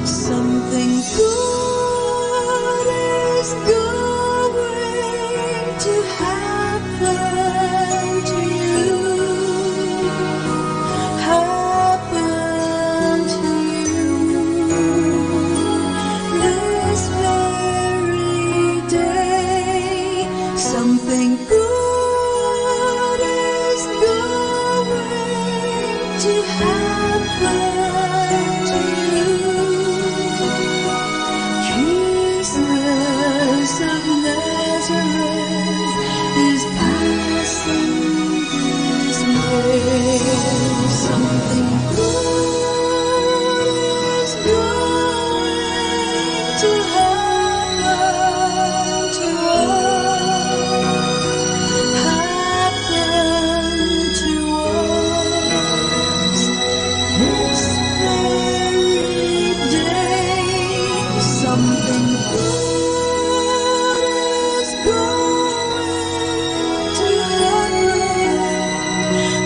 Something good is going to happen to you. Happen to you this very day. Something good is going to happen to you. Jesus of Nazareth is passing this way. Something good is going to happen to us. Happen to us this very day. Something good is going to happen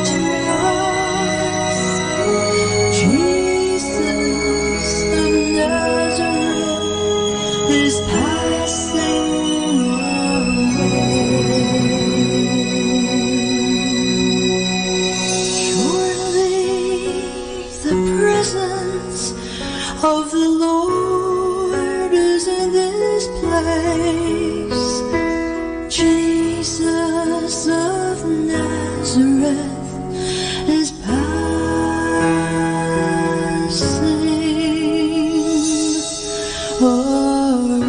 to us. Jesus of Nazareth is passing away. Surely the presence of the Lord is in this place. Jesus of Nazareth is passing away.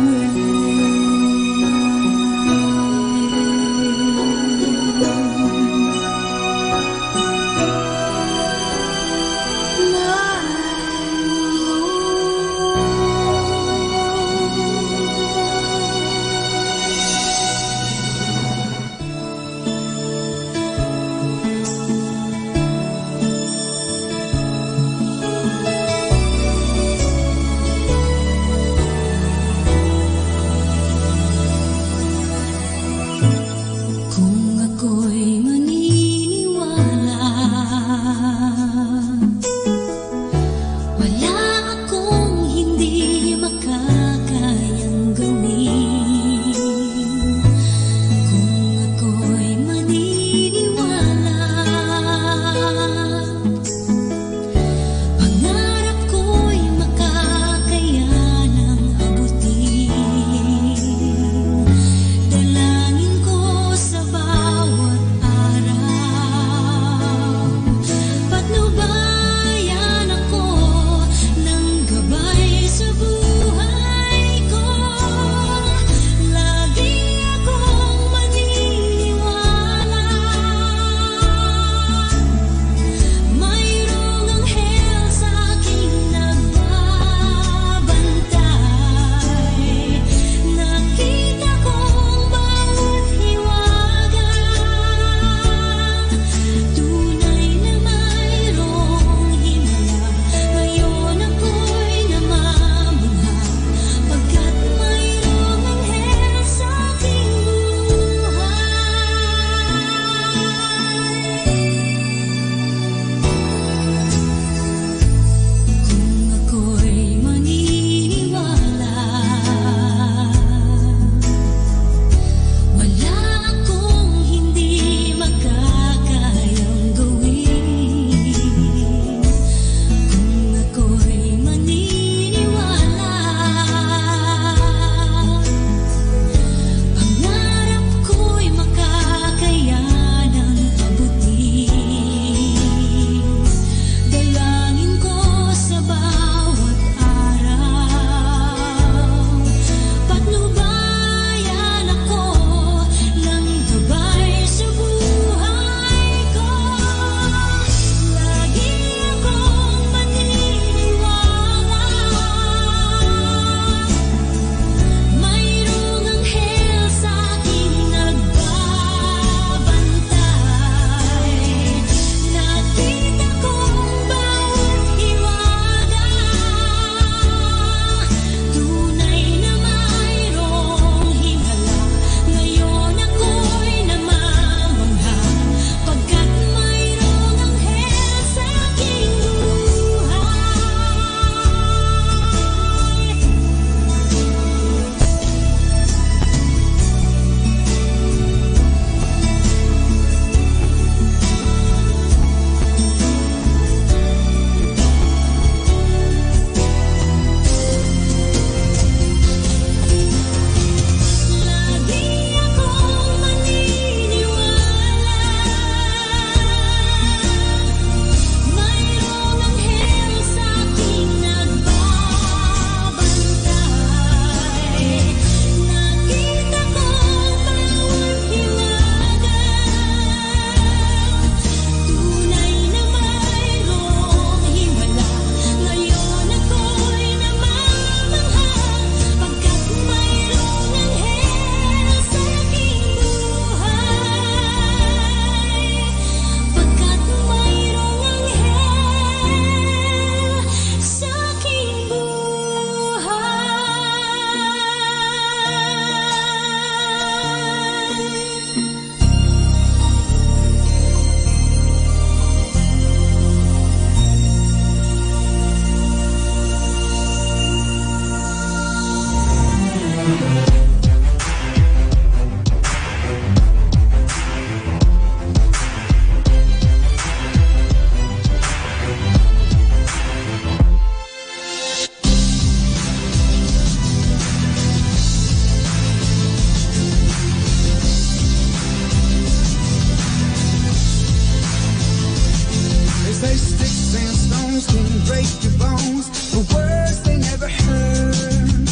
sticks and stones can break your bones, but words they never heard.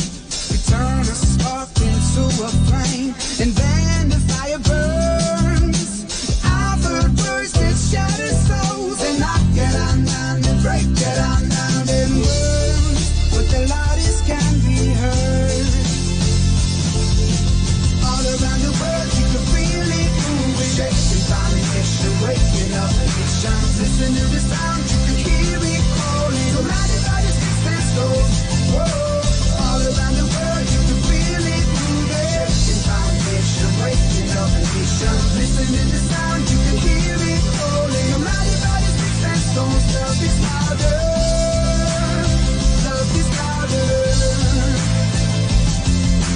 We turn a spark into a flame, and then the fire burns. I've heard words that shatter souls, and knock it on down and break it on down in words, but the loudest can be heard. All around the world you can feel it moving, shaking foundation, waking up nations. Listen to the sound, you can hear it calling. No matter how the distance goes, whoa. All around the world you can feel it moving, shaking foundation, waking up nations. Listen to the sound, you can hear it calling. No matter how the distance goes, love is louder, love is louder.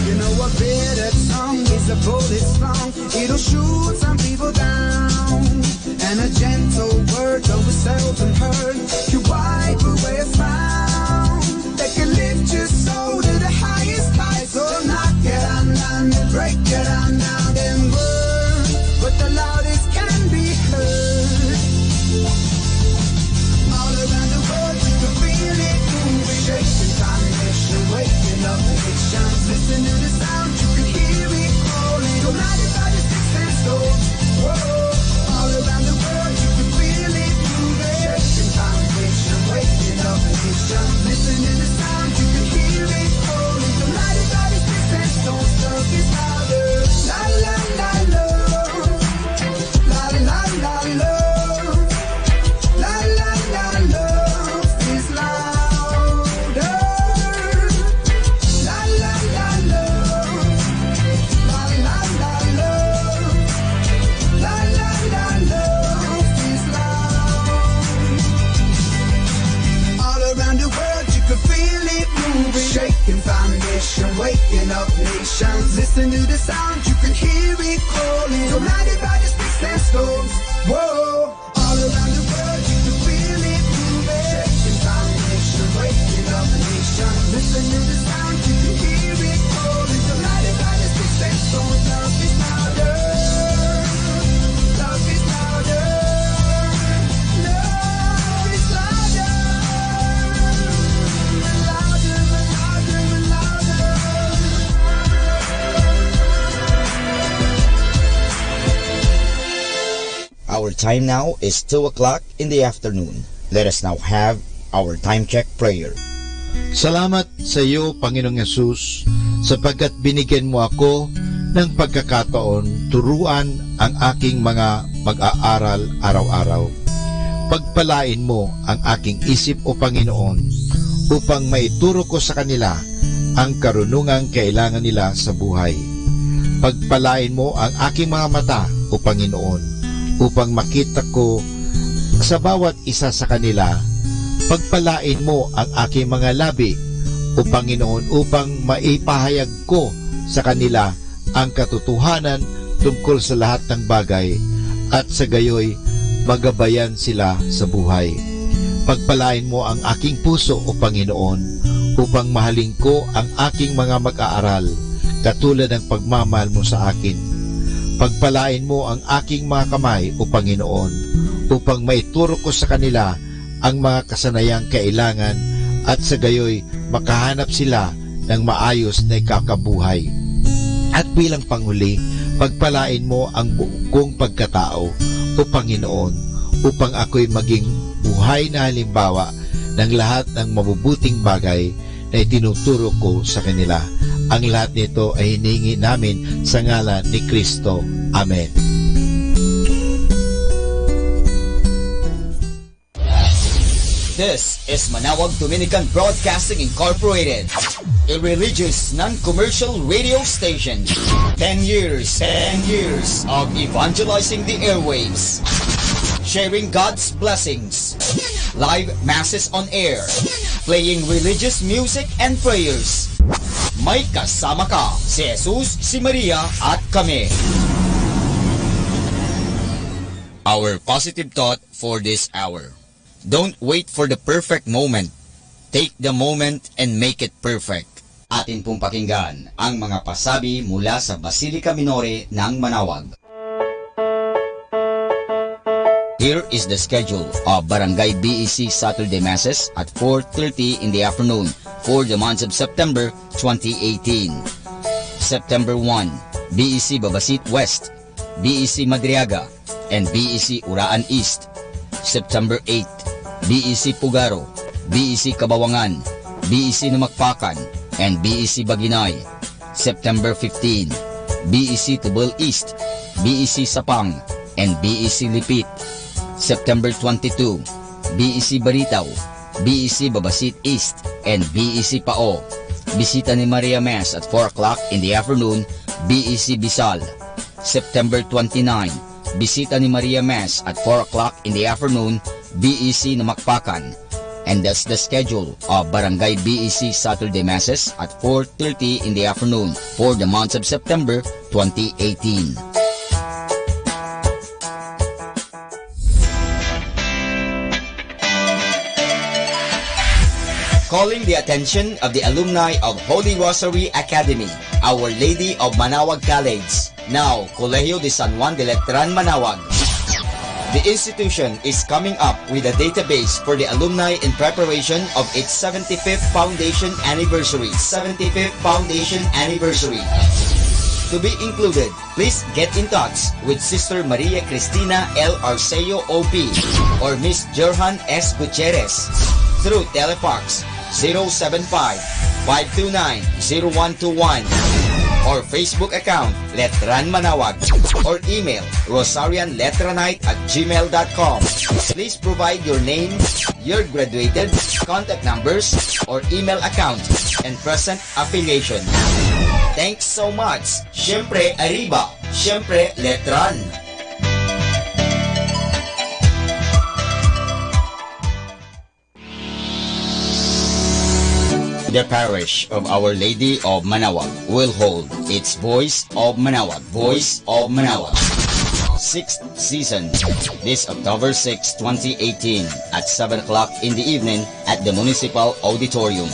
You know a bitter tongue is a bullet strong. It'll shoot some people down. And a gentle word, though it's seldom heard, can wipe away a frown. They can lift your soul to the highest heights. So knock it on down and break it on down in words, but the loudest can be heard. All around the world you can feel it moving, shaking foundation, waking up nations. Listen to the sound, you can hear it calling. No matter how the distance goes, whoa. All around the world you can feel it moving, shaking foundation, waking up nations. Listen to the sound, you can hear it calling. No matter how the distance goes, love is louder. La la la love, la la la love, la la la love is louder. La la la love, la la la love, la la la love is loud. All around the world you can feel it moving, shaking foundation, waking up nations. Listen to the sound, you can hear it calling. No matter how the sticks and stones, whoa. All around the world you can feel it moving, shaking foundation, waking up nations. Listen to the sound, you can hear it calling. No matter how the sticks and stones, love is louder, love is louder, love is louder, louder, louder, louder. Our time now is 2 o'clock in the afternoon. Let us now have our time check prayer. Salamat sa iyo, Panginoong Yesus, sapagkat binigyan mo ako ng pagkakataon turuan ang aking mga mag-aaral araw-araw. Pagpalain mo ang aking isip, O Panginoon, upang maituro ko sa kanila ang karunungang kailangan nila sa buhay. Pagpalain mo ang aking mga mata, O Panginoon, upang makita ko sa bawat isa sa kanila. Pagpalain mo ang aking mga labi, O Panginoon, upang maipahayag ko sa kanila ang katotohanan tungkol sa lahat ng bagay, at sa gayoy magabayan sila sa buhay. Pagpalain mo ang aking puso, O Panginoon, upang mahalin ko ang aking mga mag-aaral, katulad ng pagmamahal mo sa akin. Pagpalain mo ang aking mga kamay, O Panginoon, upang maituro ko sa kanila ang mga kasanayang kailangan, at sa gayoy makahanap sila ng maayos na ikakabuhay. At bilang panghuli, pagpalain mo ang buong kong pagkatao, O Panginoon, upang ako'y maging buhay na halimbawa ng lahat ng mabubuting bagay na itinuturo ko sa kanila. Ang lahat nito ay hiningi namin sa ngalan ni Kristo. Amen. This is Manawag Dominican Broadcasting Incorporated, a religious, non-commercial radio station. 10 years of evangelizing the airwaves, sharing God's blessings, live masses on air, playing religious music and prayers. May kasama ka, si Jesus, si Maria, at kami. Our positive thought for this hour. Don't wait for the perfect moment. Take the moment and make it perfect. Atin pong pakinggan ang mga pasabi mula sa Basilica Minore ng Manawag. Here is the schedule of Barangay BEC Saturday Masses at 4:30 in the afternoon for the month of September 2018. September 1, BEC Babasit West, BEC Madriaga, and BEC Uraan East. September 8, BEC Pugaro, BEC Kabawangan, BEC Namakpakan, and BEC Baginay. September 15, BEC Tubal East, BEC Sapang, and BEC Lipit. September 22, BEC Baritaw, BEC Babasit East, and BEC Pao. Bisita ni Maria Mass at 4 o'clock in the afternoon, BEC Bisal. September 29, bisita ni Maria Mass at 4 o'clock in the afternoon, BEC Namakpakan. And that's the schedule of Barangay BEC Saturday Masses at 4:30 in the afternoon for the month of September 2018. Calling the attention of the alumni of Holy Rosary Academy, Our Lady of Manaoag College, now Colegio de San Juan de Letran, Manaoag. The institution is coming up with a database for the alumni in preparation of its 75th foundation anniversary. 75th foundation anniversary. To be included, please get in touch with Sister Maria Cristina L. Arceo OP or Miss Jorhan S. Gutierrez through Telefax 075-529-0121 or Facebook account Letran Manaoag or email rosarianletranite@gmail.com. Please provide your name, your graduated, contact numbers, or email account, and present affiliation. Thanks so much. Siyempre Arriba, siyempre Letran. The parish of Our Lady of Manaoag will hold its Voice of Manaoag, Voice of Manaoag 6th season this October 6, 2018 at 7 o'clock in the evening at the Municipal Auditorium.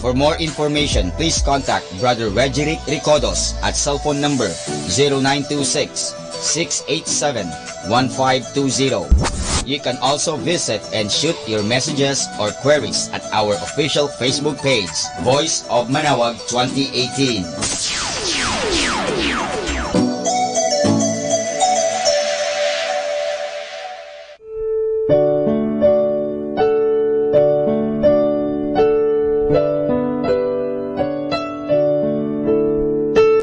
For more information, please contact Brother Regiric Ricodos at cell phone number 0926-687-1520. You can also visit and shoot your messages or queries at our official Facebook page, Voice of Manaoag 2018.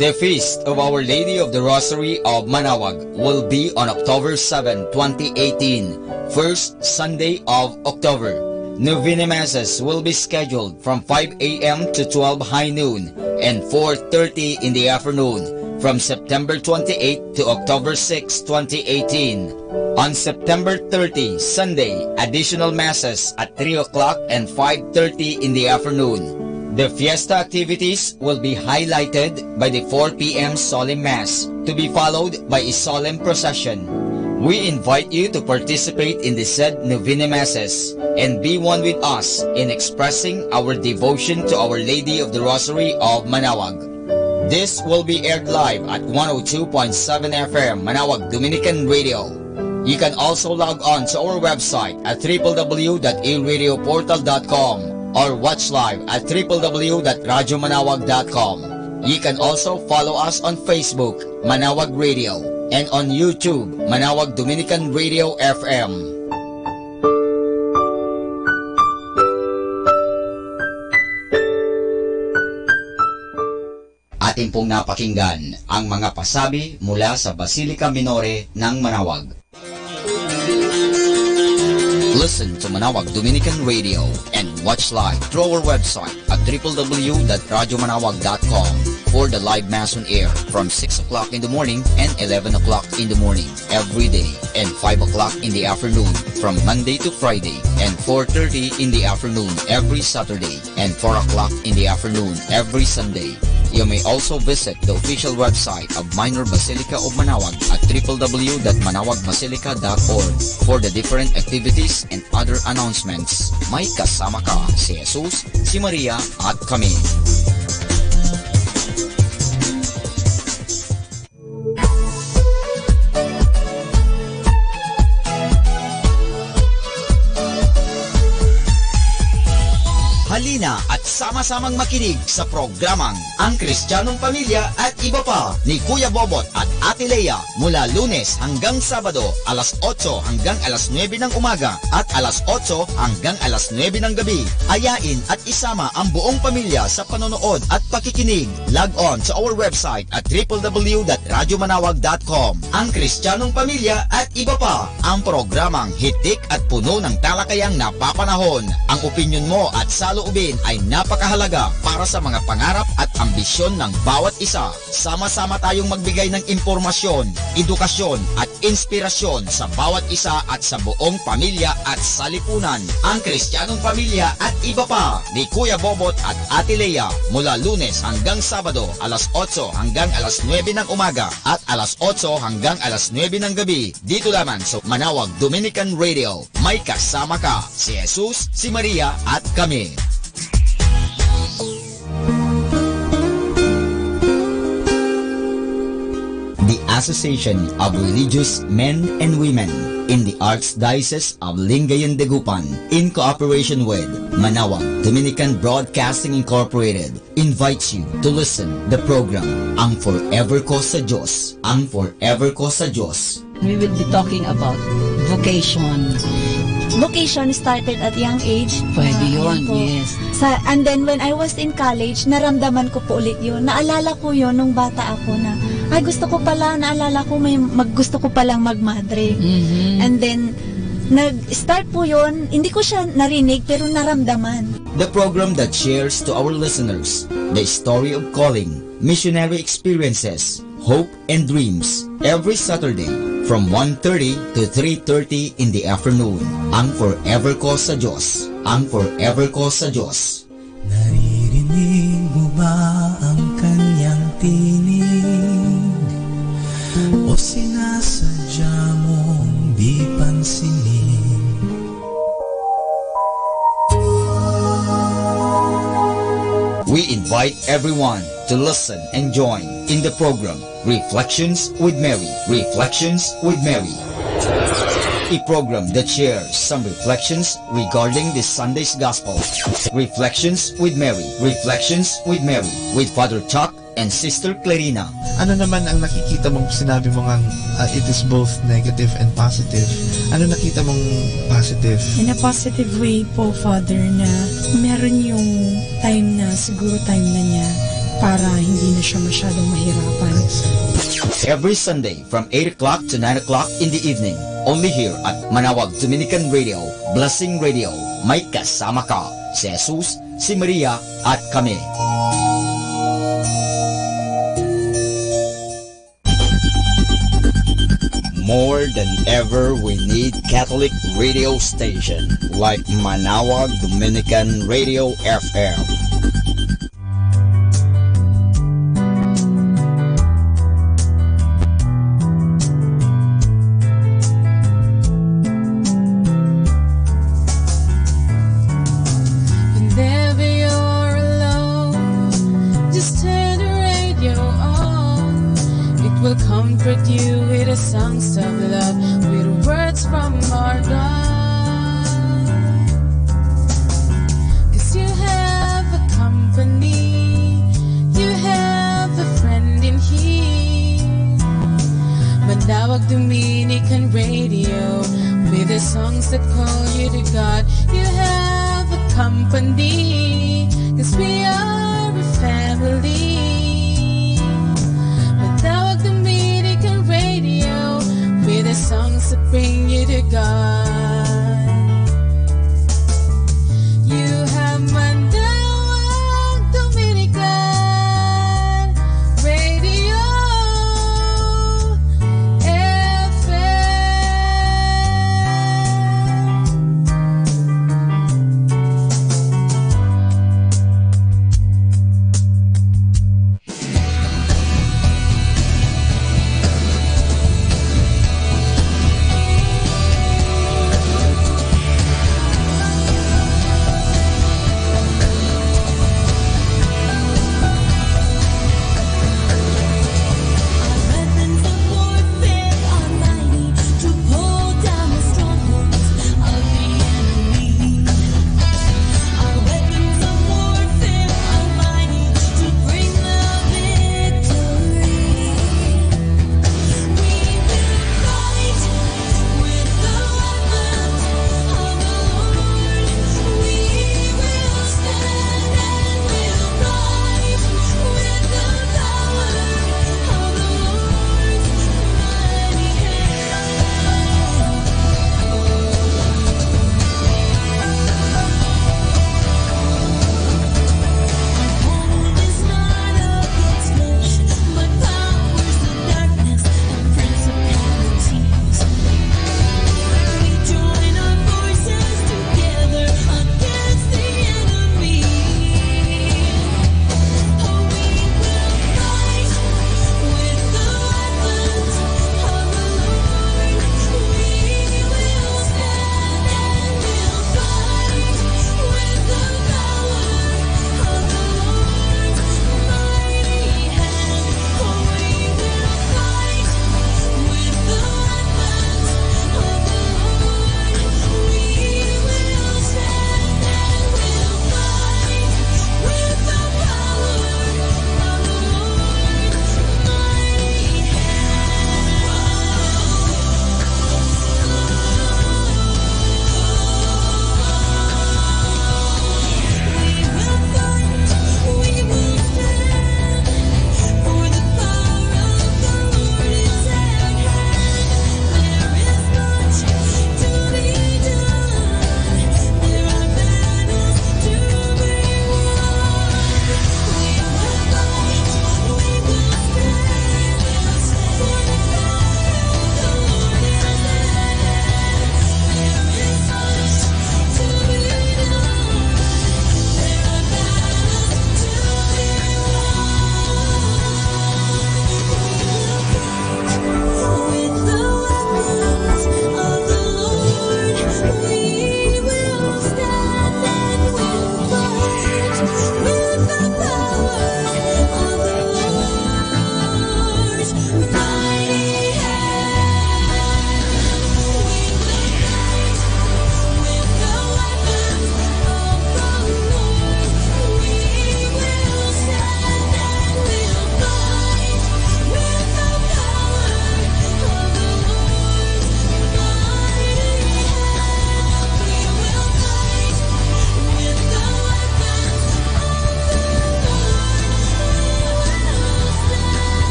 The Feast of Our Lady of the Rosary of Manaoag will be on October 7, 2018, first Sunday of October. Novena Masses will be scheduled from 5 a.m. to 12 high noon and 4:30 in the afternoon from September 28 to October 6, 2018. On September 30, Sunday, additional Masses at 3 o'clock and 5:30 in the afternoon. The fiesta activities will be highlighted by the 4 p.m. solemn mass, to be followed by a solemn procession. We invite you to participate in the said Novena Masses and be one with us in expressing our devotion to Our Lady of the Rosary of Manaoag. This will be aired live at 102.7 FM Manaoag Dominican Radio. You can also log on to our website at www.aradioportal.com or watch live at www.radiomanawag.com. You can also follow us on Facebook, Manaoag Radio, and on YouTube, Manaoag Dominican Radio FM. Atin pong napakinggan ang mga pasabi mula sa Basilica Minore ng Manaoag. Listen to Manaoag Dominican Radio and watch live through our website at www.radiomanawag.com for the live mass on air from 6 o'clock in the morning and 11 o'clock in the morning every day and 5 o'clock in the afternoon from Monday to Friday and 4:30 in the afternoon every Saturday and 4 o'clock in the afternoon every Sunday. You may also visit the official website of Minor Basilica of Manaoag at www.manawagbasilica.org for the different activities and other announcements. May kasama ka si Jesus, si Maria at kami. Halina at sama-samang makinig sa programang Ang Kristiyanong Pamilya at Iba Pa ni Kuya Bobot at Ate Lea mula Lunes hanggang Sabado alas 8 hanggang alas 9 ng umaga at alas 8 hanggang alas 9 ng gabi. Ayain at isama ang buong pamilya sa panonood at pakikinig. Log on sa our website at www.radyomanawag.com. Ang Kristiyanong Pamilya at Iba Pa, ang programang hitik at puno ng talakayang napapanahon. Ang opinyon mo at saloobin ay napakahalaga para sa mga pangarap at ambisyon ng bawat isa. Sama-sama tayong magbigay ng impormasyon, edukasyon at inspirasyon sa bawat isa at sa buong pamilya at salipunan. Ang Kristiyanong Pamilya at Iba Pa ni Kuya Bobot at Ate Lea mula Lunes hanggang Sabado alas 8 hanggang alas 9 ng umaga at alas 8 hanggang alas 9 ng gabi. Dito lamang sa Manawag Dominican Radio. May kasama ka, si Jesus, si Maria at kami. The Association of Religious Men and Women in the Archdiocese of Lingayen de Gupan, in cooperation with Manawag Dominican Broadcasting Incorporated, invites you to listen the program Ang Forever Ko sa Diyos. Ang Forever Ko sa Diyos. We will be talking about vocation. Vocation started at young age. Pwede yun, po. yes. And then when I was in college, naramdaman ko po ulit yun. Naalala ko yun nung bata ako na, ay gusto ko pala, naalala ko gusto ko palang magmadre. And then, nag-start po yun, hindi ko siya narinig pero naramdaman. The program that shares to our listeners the story of calling, missionary experiences, hope and dreams every Saturday from 1:30 to 3:30 in the afternoon. Ang Forever Ko sa Diyos. Ang Forever Ko sa Diyos. Naririnig mo ba ang kanyang tinig? O sinasadya mong di pansinin? We invite everyone to listen and join in the program Reflections with Mary. Reflections with Mary. A program that shares some reflections regarding this Sunday's Gospel. Reflections with Mary. Reflections with Mary with Father Chuck and Sister Clarina. Ano naman ang nakikita mong sinabi mo ngang it is both negative and positive? Ano nakita mong positive? In a positive way po, Father, na meron yung time na, siguro time na niya para hindi na siya masyadong mahirapan. Every Sunday from 8 o'clock to 9 o'clock in the evening, only here at Manawag Dominican Radio, Blessing Radio. May kasama ka, si Jesus, si Maria at kami. More than ever, we need Catholic radio station like Manawag Dominican Radio FM. Whenever you're alone, just turn the radio on. It will comfort you with the songs of love, with words from our God. 'Cause you have a company, you have a friend in here. Manawag Dominican Radio, with the songs that call you to God. You have a company, 'cause we are a family. Manawag Dominican Radio, with the songs that bring you to God. You have Manawag Dominican Radio FM.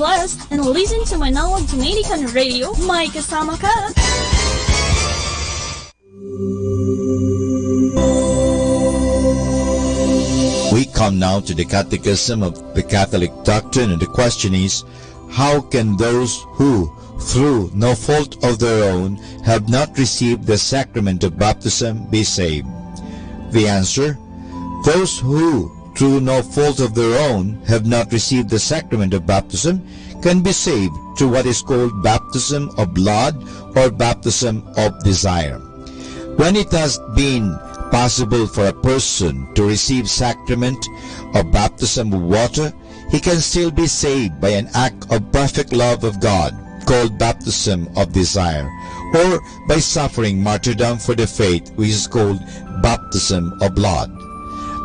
blessed and listen to Manawag Dominican Radio. May kasama ka! We come now to the Catechism of the Catholic Doctrine, and the question is, how can those who, through no fault of their own, have not received the sacrament of baptism be saved? The answer: those who, through no fault of their own, have not received the sacrament of baptism can be saved through what is called baptism of blood or baptism of desire. When it has been possible for a person to receive sacrament of baptism of water, he can still be saved by an act of perfect love of God called baptism of desire, or by suffering martyrdom for the faith, which is called baptism of blood.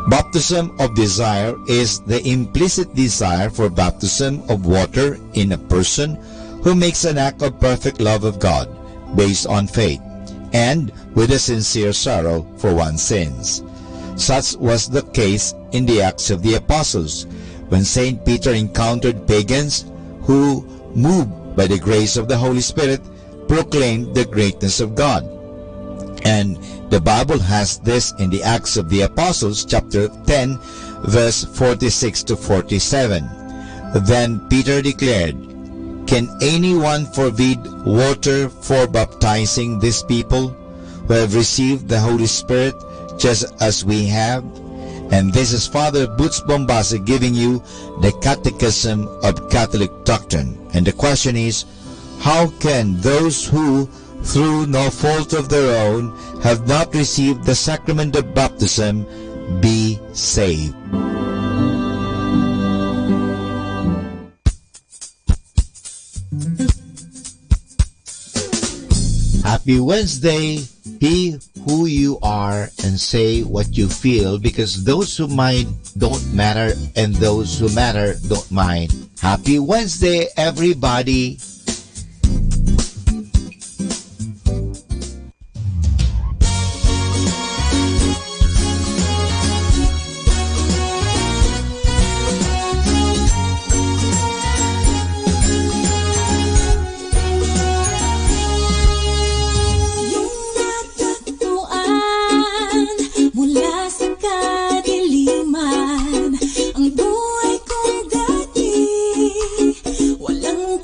Baptism of desire is the implicit desire for baptism of water in a person who makes an act of perfect love of God based on faith and with a sincere sorrow for one's sins. Such was the case in the Acts of the Apostles, when St. Peter encountered pagans who, moved by the grace of the Holy Spirit, proclaimed the greatness of God. And the Bible has this in the Acts of the Apostles, chapter 10, verse 46 to 47. Then Peter declared, "Can anyone forbid water for baptizing these people who have received the Holy Spirit just as we have?" And this is Father Boots Bombasi giving you the Catechism of Catholic Doctrine. And the question is, how can those who, through no fault of their own, have not received the sacrament of baptism be saved? Happy Wednesday! Be who you are and say what you feel, because those who mind don't matter and those who matter don't mind. Happy Wednesday, everybody! Ang buhay kong dati, walang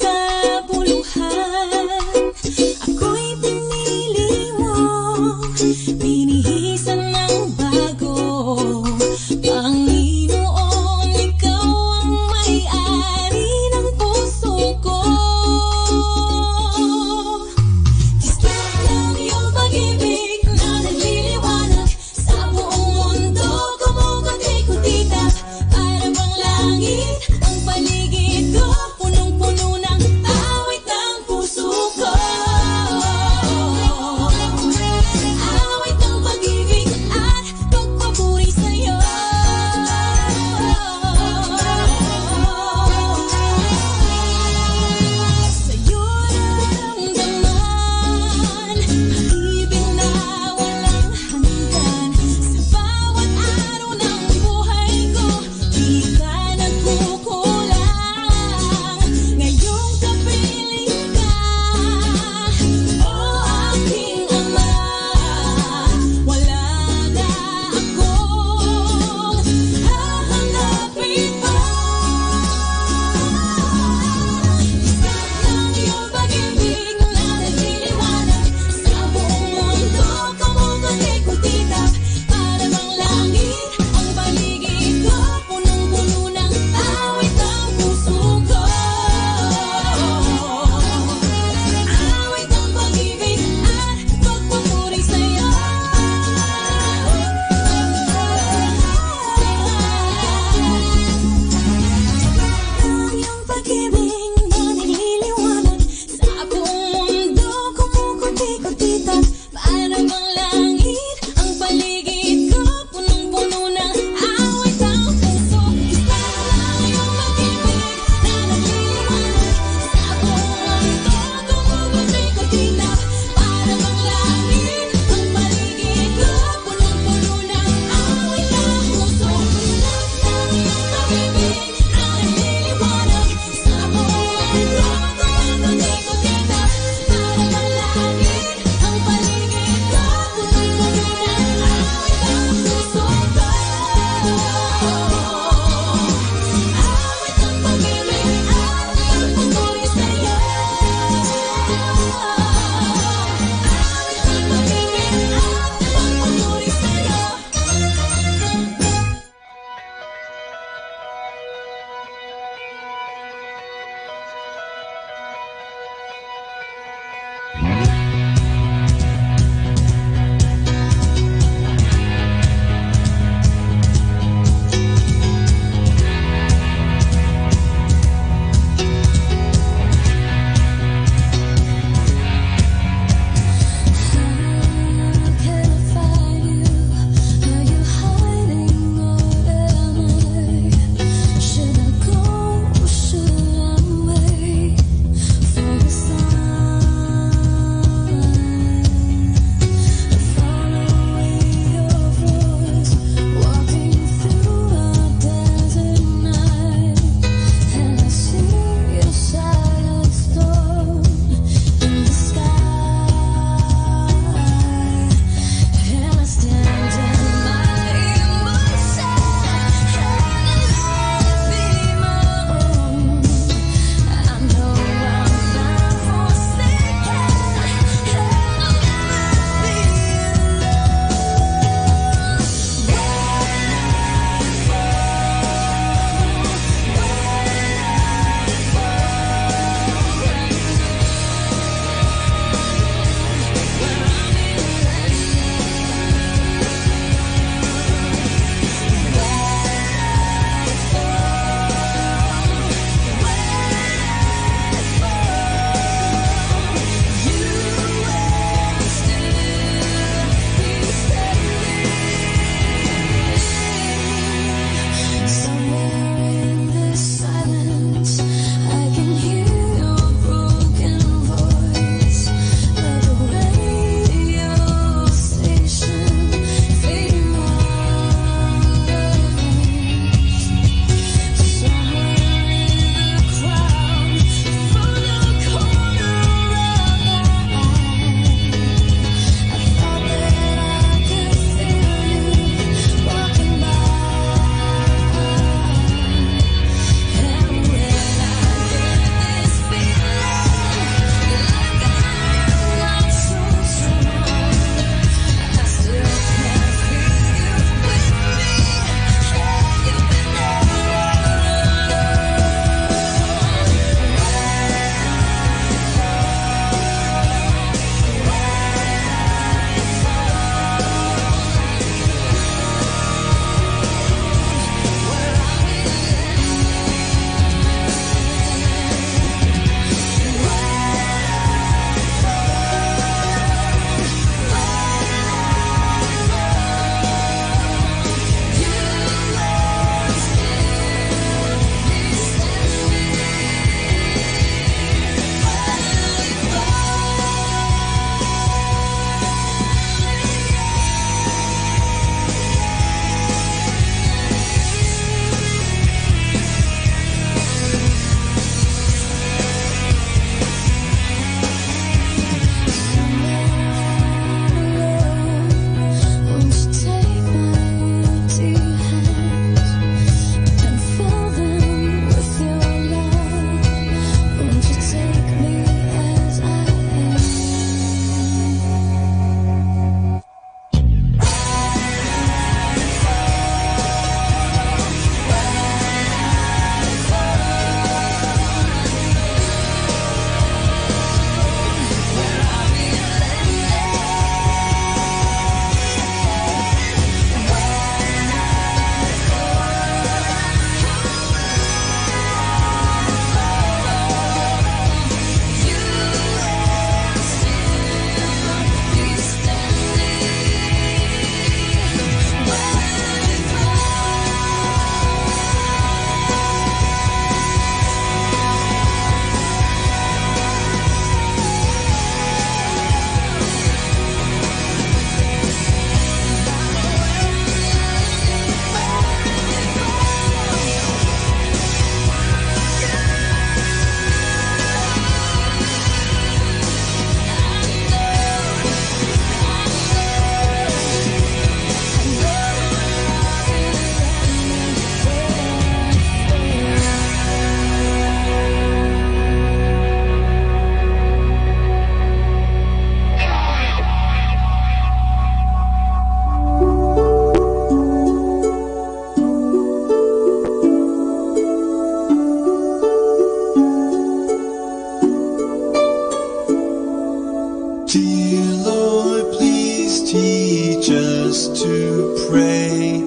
to pray,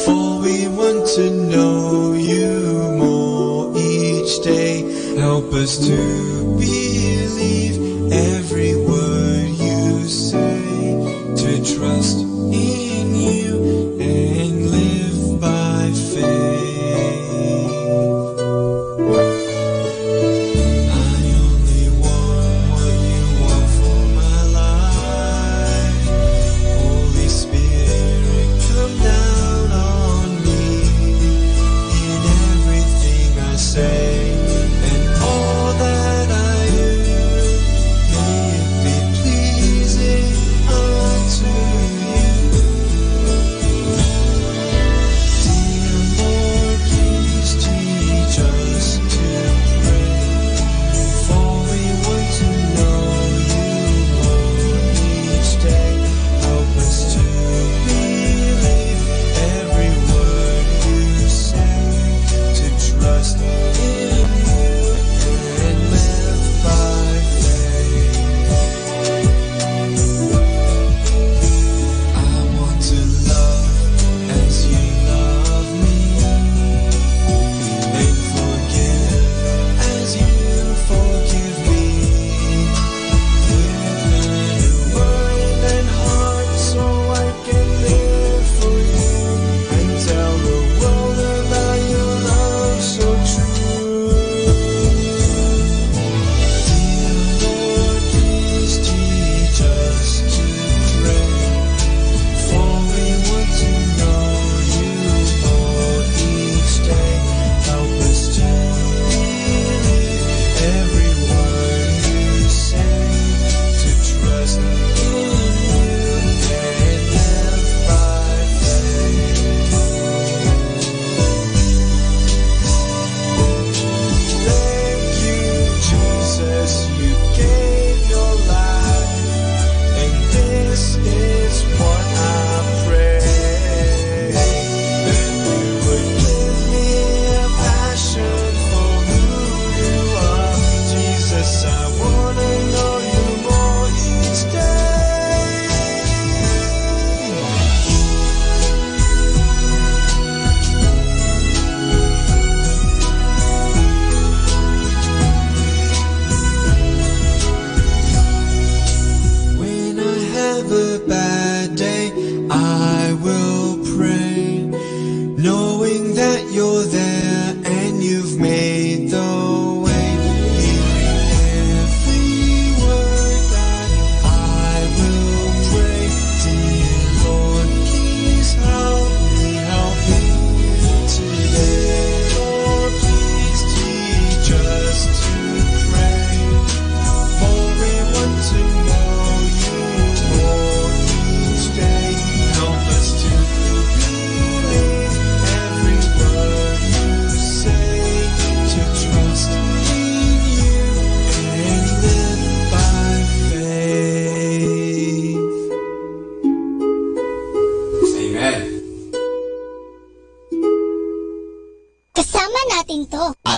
for we want to know you more each day. Help us to believe every word you say, to trust in you and live by faith.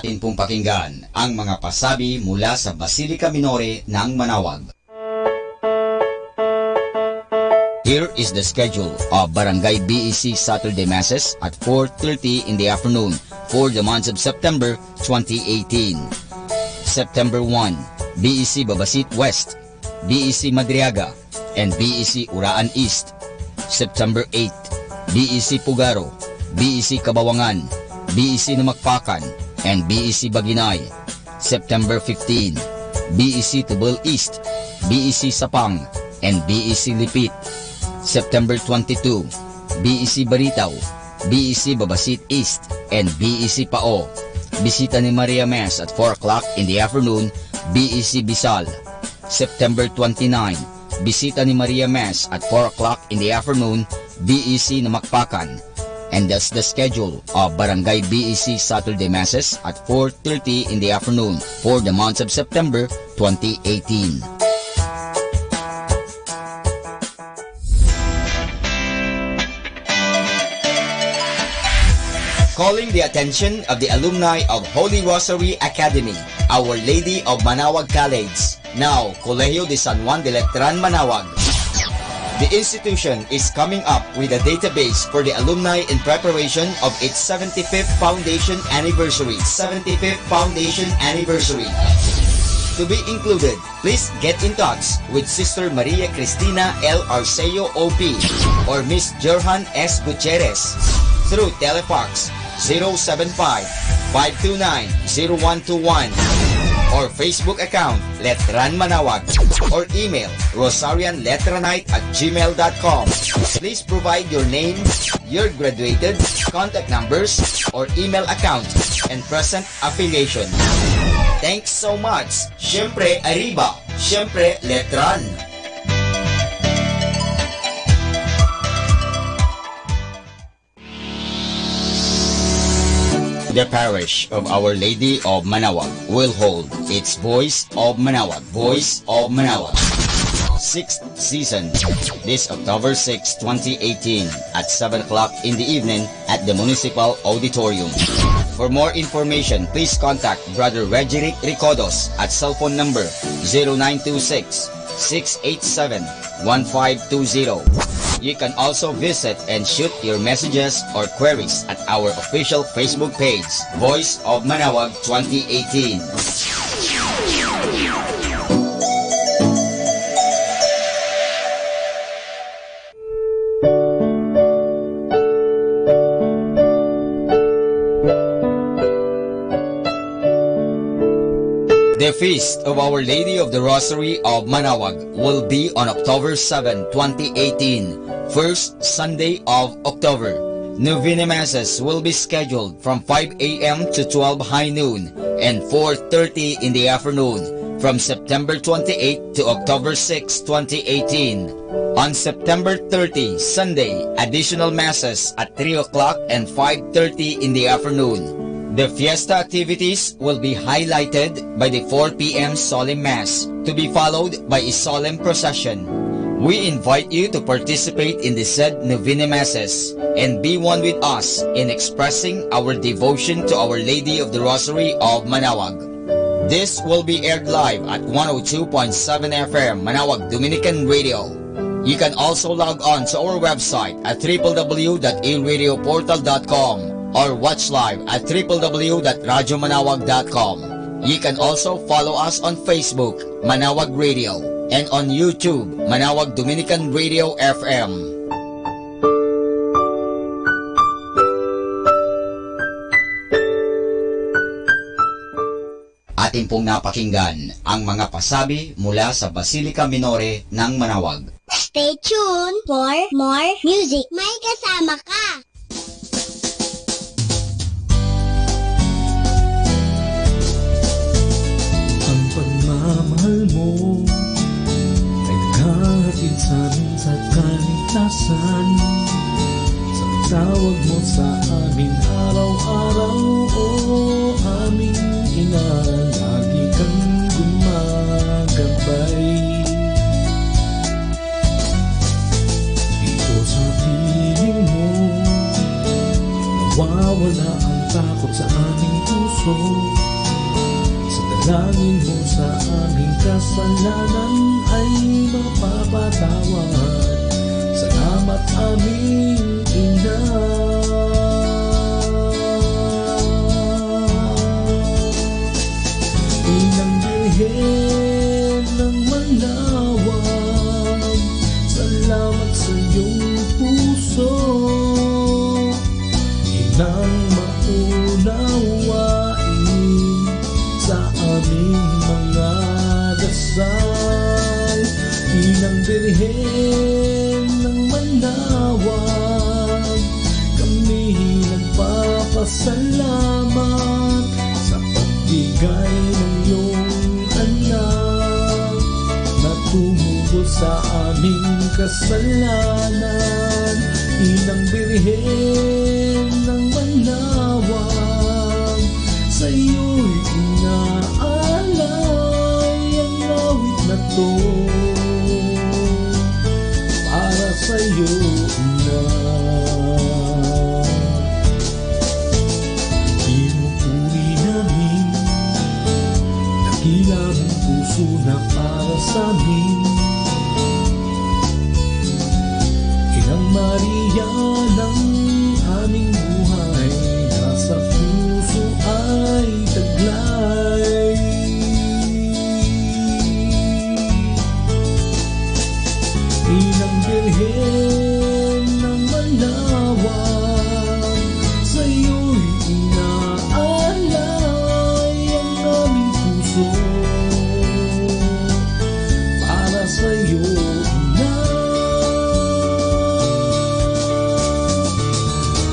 Atin pong pakinggan ang mga pasabi mula sa Basilica Minore ng Manawag. Here is the schedule of Barangay BEC Saturday Masses at 4:30 in the afternoon for the month of September 2018. September 1, BEC Babasit West, BEC Madriaga, and BEC Uraan East. September 8, BEC Pugaro, BEC Kabawangan, BEC Namakpakan, and BEC Baginay. September 15, BEC Tubal East, BEC Sapang, and BEC Lipit. September 22, BEC Baritaw, BEC Babasit East, and BEC Pao. Bisita ni Maria Mass at 4 o'clock in the afternoon, BEC Bisal. September 29, bisita ni Maria Mass at 4 o'clock in the afternoon, BEC Namakpakan. And that's the schedule of Barangay BEC Saturday Masses at 4:30 in the afternoon for the month of September 2018. Calling the attention of the alumni of Holy Rosary Academy, Our Lady of Manawag College, now Colegio de San Juan de Letran, Manawag. The institution is coming up with a database for the alumni in preparation of its 75th foundation anniversary. 75th foundation anniversary. To be included, please get in touch with Sister Maria Cristina L. Arceo OP or Miss Johan S. Gutierrez through Telefax 075-529-0121 or Facebook account Letran Manawag or email rosarianletranite@gmail.com. Please provide your name, your graduated, contact numbers, or email account, and present affiliation. Thanks so much. Siyempre, Arriba. Siyempre, Letran. The parish of Our Lady of Manaoag will hold its Voice of Manaoag, Voice of Manaoag, 6th season, this October 6, 2018 at 7 o'clock in the evening at the Municipal Auditorium. For more information, please contact Brother Regiric Ricodos at cell phone number 0926-687-1520. You can also visit and shoot your messages or queries at our official Facebook page, Voice of Manaoag 2018. The Feast of Our Lady of the Rosary of Manaoag will be on October 7, 2018, first Sunday of October. Novena Masses will be scheduled from 5 a.m. to 12 high noon and 4:30 in the afternoon from September 28 to October 6, 2018. On September 30, Sunday, additional Masses at 3 o'clock and 5:30 in the afternoon. The fiesta activities will be highlighted by the 4 p.m. solemn mass, to be followed by a solemn procession. We invite you to participate in the said Novena Masses and be one with us in expressing our devotion to Our Lady of the Rosary of Manaoag. This will be aired live at 102.7 FM Manaoag Dominican Radio. You can also log on to our website at www.aradioportal.com or watch live at www.radyomanawag.com. You can also follow us on Facebook, Manaoag Radio, and on YouTube, Manaoag Dominican Radio FM. Atin pong napakinggan ang mga pasabi mula sa Basilica Minore ng Manaoag. Stay tuned for more music. May kasama ka! Mahal mo ay naghahatid sa amin sa kaligtasan. Sa pagtawag mo sa amin araw-araw, o aming ina, lagi kang gumagabay. Dito sa piling mo nawawala ang takot sa aming puso. Dalangin mo sa aming kasalanan ay mapapatawad. Salamat aming Ina. Inang Birhen ng Manaoag, salamat sa iyong puso. Inang maunawain sa aming mga dasal. Inang Birhen ng Manaoag, kami nagpapasalamat sa pagbigay ng iyong anak na tumubos sa aming kasalanan. Inang Birhen ng Manaoag, sa iyo'y inaalay ang awit na to para sa iyo, Ina. Pinupuri namin dakila mong puso na para sa amin. birhen ng malawak, sa'yo'y inaalay ang aming puso. Para sa'yo, Ina.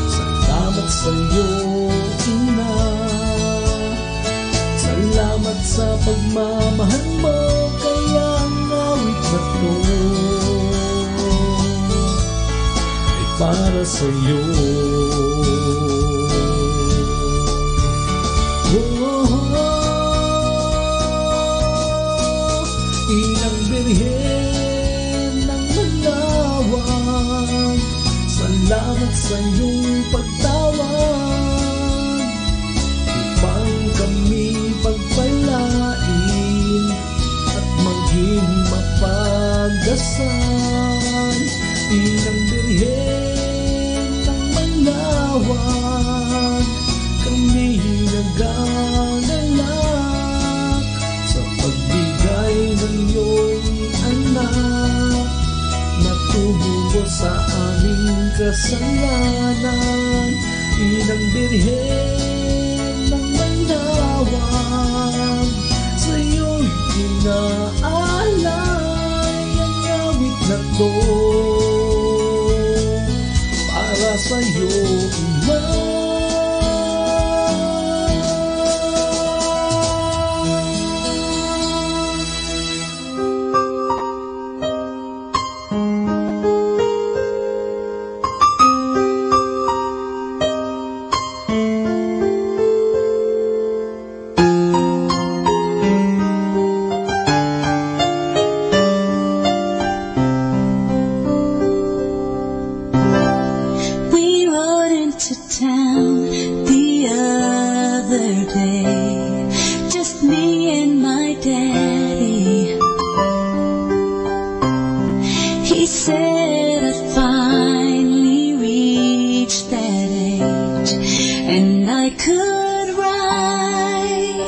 Salamat sa'yo, Ina. Salamat sa pagmamahal mo, kaya ang awit na to ay para sa'yo. Inang birhen ng malawak, salamat sa iyong pagtawag upang kami pagpalain at maging mapagdasal. Inang birhen ng malawak, kami nagangalak sa pagbigay ng iyong anak na tumubo sa aming kasalanan. Inang birhen ng malawak, sa'yo'y inaalay ang awit na to para sa'yo, Ina. We rode into town the other day, just me and my daddy. He said I'd finally reached that age, and I could ride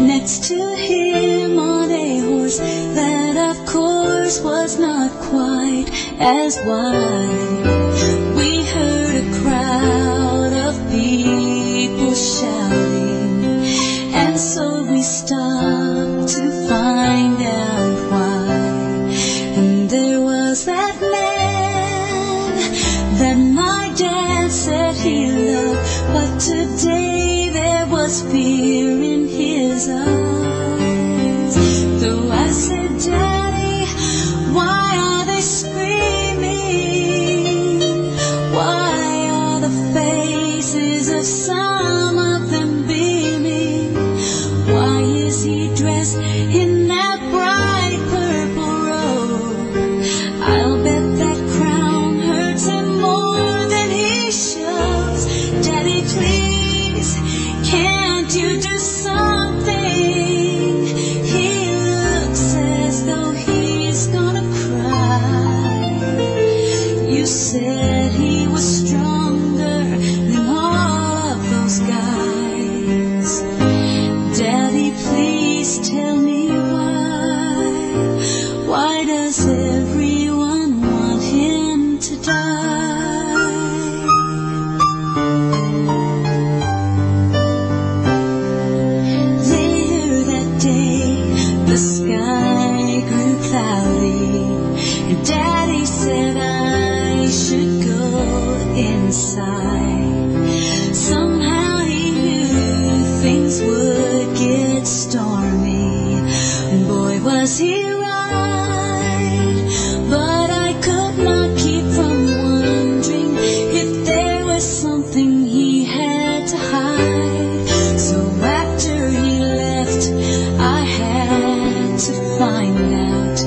next to him on a horse that of course was not quite as wide. We heard a crowd of people shouting, and so we stopped to find out why. And there was that man that my dad said he loved, but today there was fear in his eyes. Though I said, Daddy, why are they screaming? Why are the faces of some of them beaming? Why is he dressed in that bright purple robe? I'll bet that crown hurts him more than he shows. Daddy, please, can't you do something? He looks as though he's gonna cry. You said he was stronger than all of those guys. Daddy, please tell me why. Why does everyone want him to die? Later that day, the sky grew cloudy, and Daddy said I should go inside. Somehow he knew things would get stormy, and boy was he right. But I could not keep from wondering if there was something he had to hide. So after he left, I had to find out.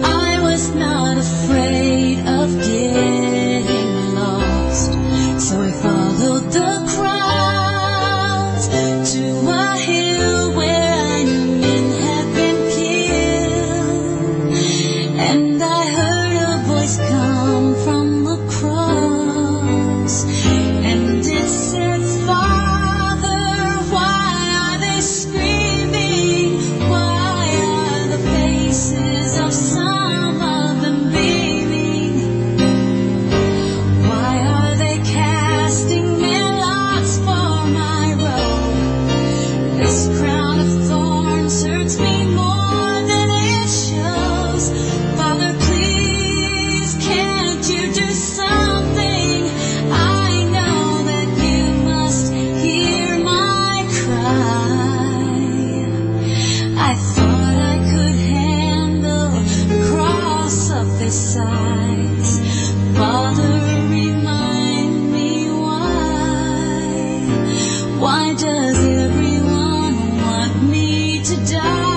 I was not afraid of getting lost, so I followed the crowds to a hill where I knew men had been killed. rise. Father, remind me why does everyone want me to die?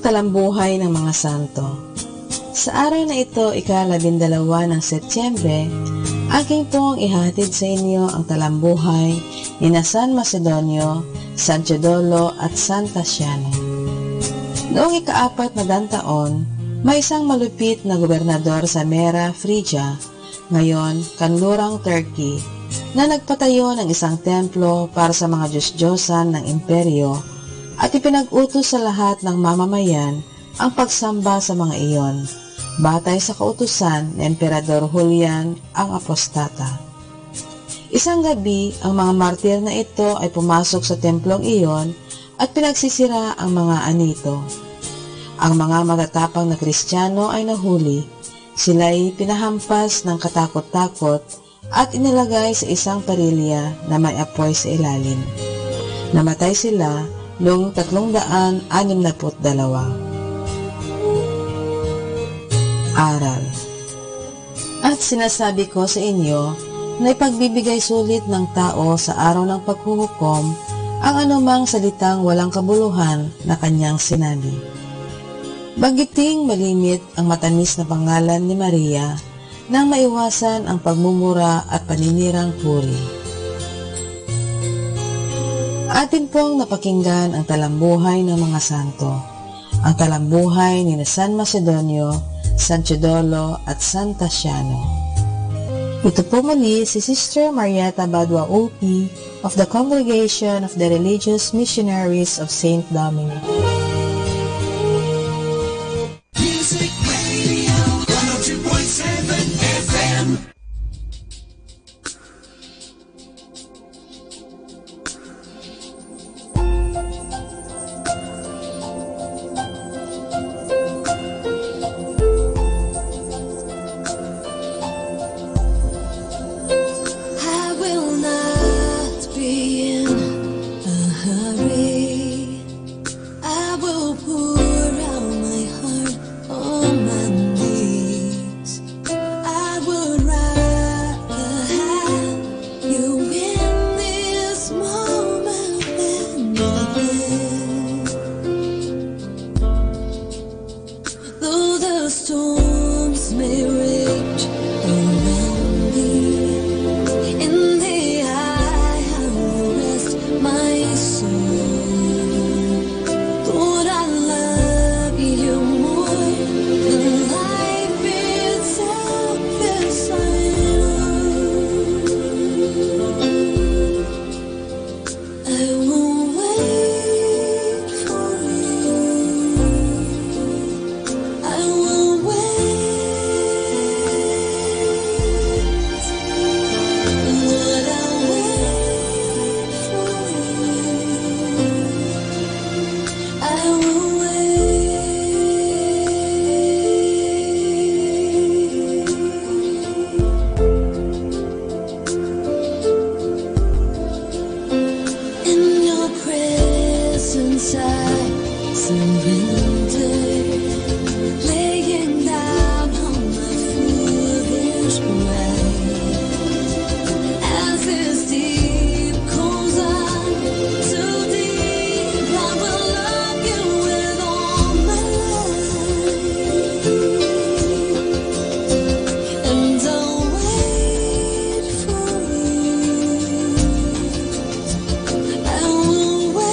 Talambuhay ng mga santo. Sa araw na ito, ika-12 ng Setyembre, aking pong ihatid sa inyo ang talambuhay ni na San Macedonio, San Teodolo at San Tasciano. Noong ika-4 na taon, may isang malupit na gobernador sa Mera, Phrygia, ngayon kanlurang Turkey, na nagpatayo ng isang templo para sa mga Diyos-Diyosan ng imperyo at ipinag-utos sa lahat ng mamamayan ang pagsamba sa mga iyon, batay sa kautusan ni Emperador Julian ang apostata. Isang gabi, ang mga martir na ito ay pumasok sa templong iyon at pinagsisira ang mga anito. Ang mga matatapang na Kristiyano ay nahuli. Sila'y pinahampas ng katakot-takot at inilagay sa isang parilya na may apoy sa ilalim. Namatay sila noong 362. Aral. At sinasabi ko sa inyo na ipagbibigay sulit ng tao sa araw ng paghuhukom ang anumang salitang walang kabuluhan na kanyang sinabi. Banggiting malimit ang matamis na pangalan ni Maria nang maiwasan ang pagmumura at paninirang puri. Atin pong napakinggan ang talambuhay ng mga santo. Ang talambuhay ni San Macedonio, San Teodolo at San Tasciano. Ito po muli si Sister Marieta Badua OP of the Congregation of the Religious Missionaries of St. Dominic. Music Radio 102.7 FM. My soul inside, surrender, laying down on my foolish pride. As this deep calls on to deep, I will love you with all my life, and I'll wait for you. I will wait.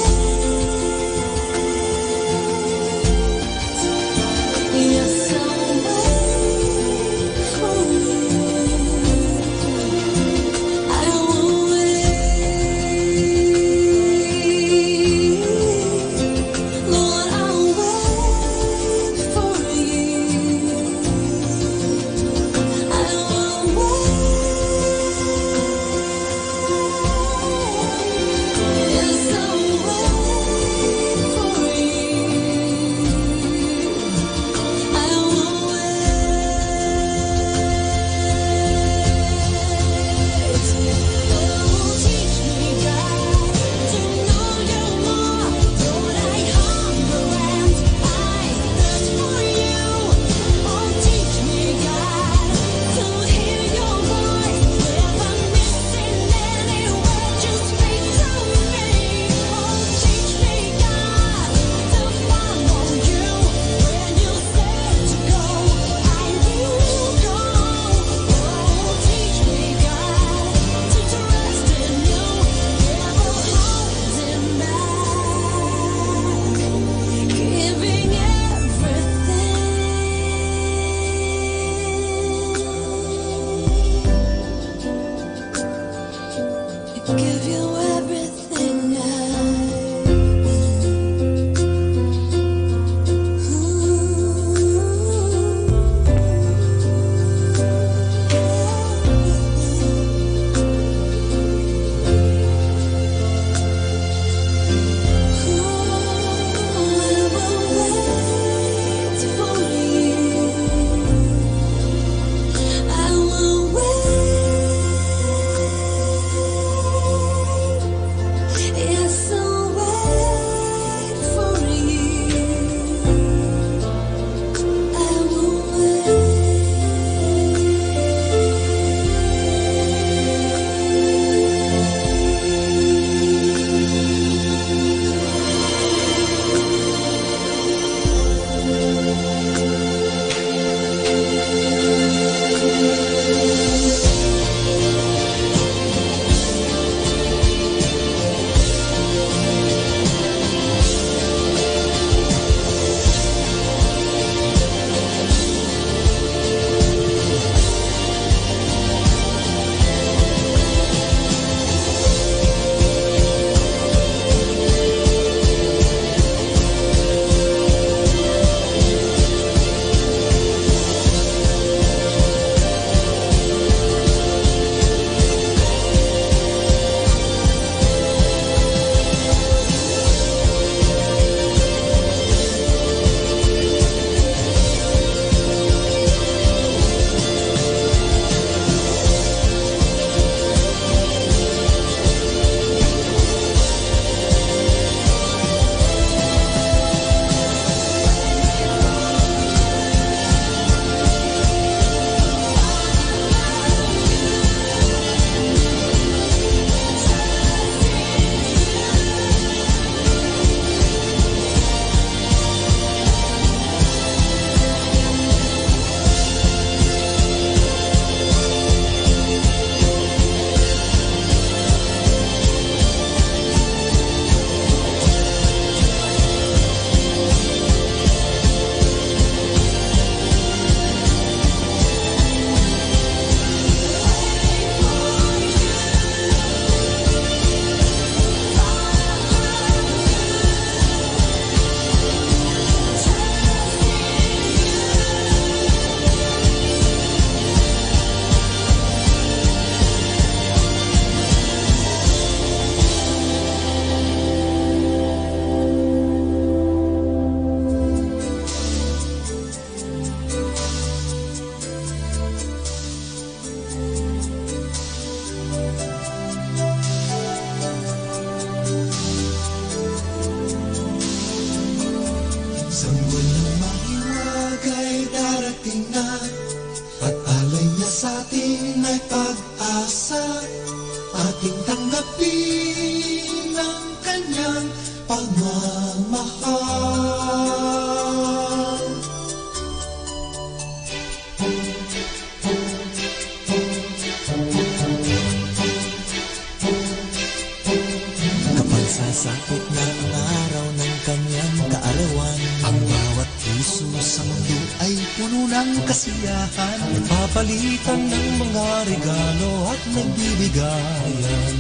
Sasapit na ang araw ng kanyang kaarawan. Ang bawat puso sa mundo ay puno ng kasiyahan. Nagpapalitan ng mga regalo at nagbibigayan.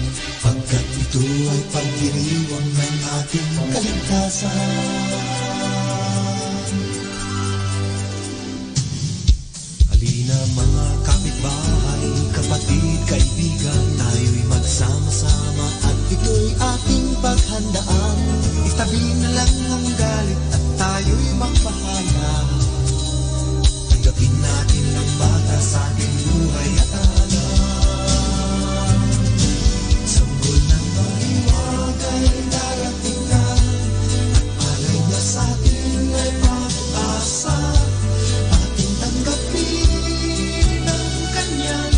Pagkat ito ay pagdiriwang ng ating kaligtasan. Halina mga kapitbahay, kapatid, kaibigan, tayo'y magsama-sama at ito'y ating paghandaan. Itabi na lang ang galit at tayo'y magpahala. Tanggapin natin ang bata sa ating buhay at alam. Sanggol ng maliwagay darating na at alay na sa atin ay pag-asa. Ating tanggapin ang kanyang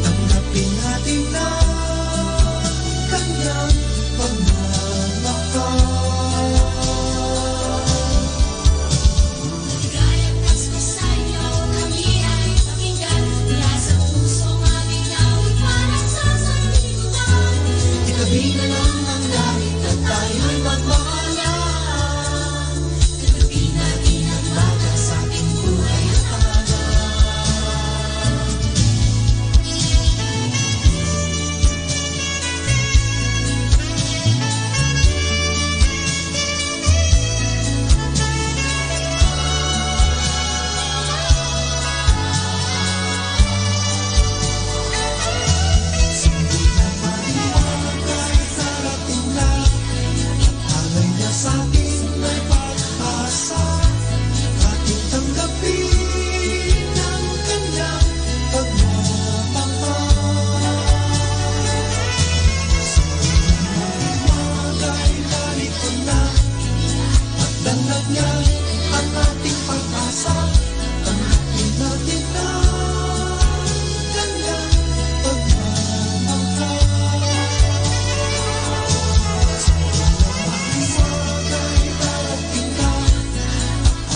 tanggapin natin na kanyang pagmamahal. Ligayang Pasko sa inyo, kami ay pakinggan. Mula sa pusong aming awit, parang sa sanlibutan. Itabi na lang ang galit at tayo'y magmahalan. Tanggapin natin ang baga sa ating buhay at sa atin ay pag-asa. Ating tanggapin ang kanyang pagmamahal. Sa maliwagay narito na at danglag niya ang ating pag-asa. Tanggapin natin na kanyang pagmamahal.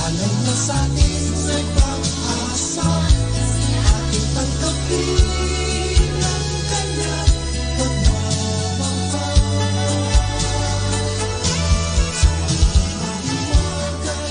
Alay na sa atin ay pag-asa. Ating tanggapin ang kanyang pagmamahal. Sa maliwagay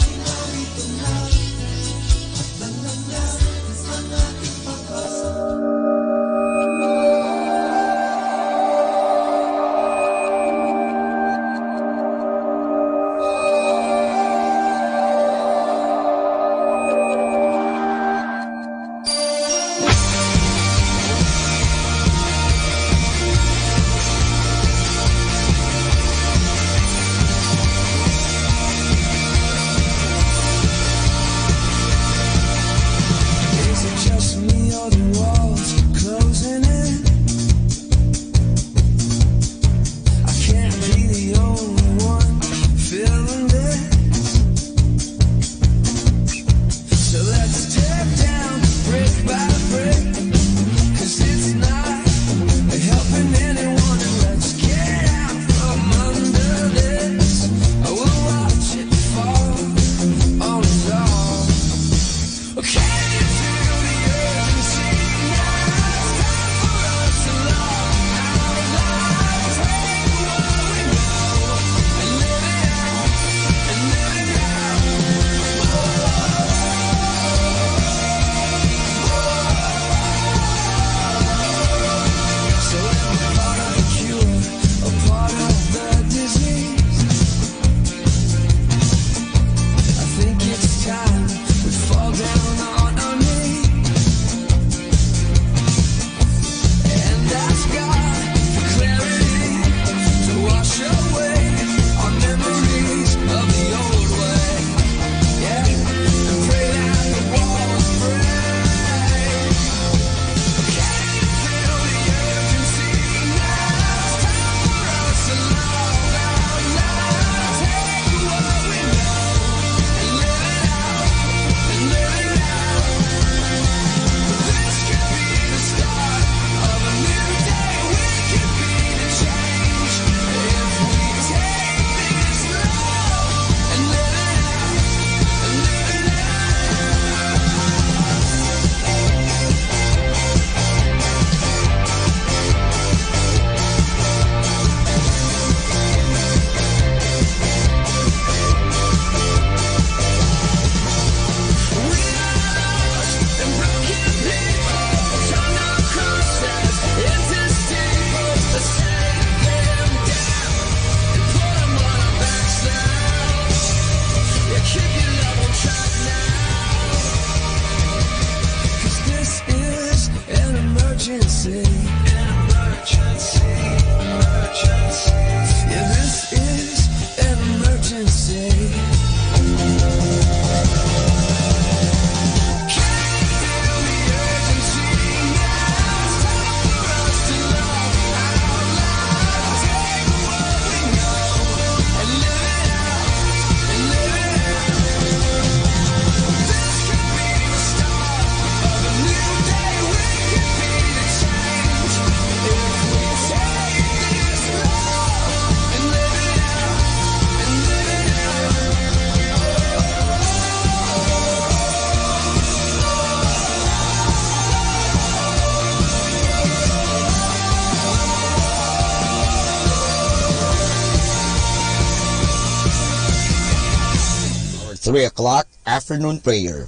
3 o'clock afternoon prayer.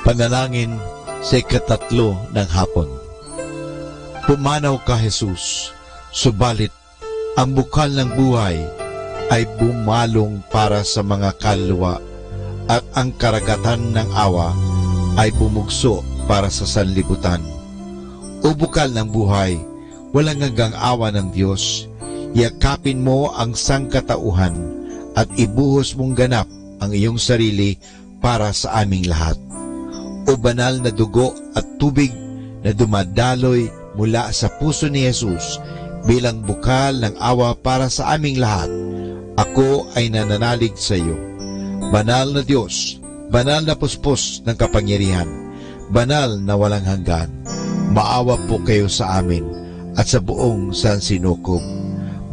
Panalangin sa ikatatlo ng hapon. Pumanaw ka, Jesus, subalit ang bukal ng buhay ay bumalong para sa mga kaluluwa at ang karagatan ng awa ay bumugso para sa sanlibutan. O bukal ng buhay, walang hanggang awa ng Diyos, yakapin mo ang sangkatauhan at ibuhos mong ganap ang iyong sarili para sa aming lahat. O banal na dugo at tubig na dumadaloy mula sa puso ni Jesus bilang bukal ng awa para sa aming lahat, ako ay nananalig sa iyo. Banal na Diyos, banal na puspos ng kapangyarihan, banal na walang hanggan, maawa po kayo sa amin at sa buong sansinukob.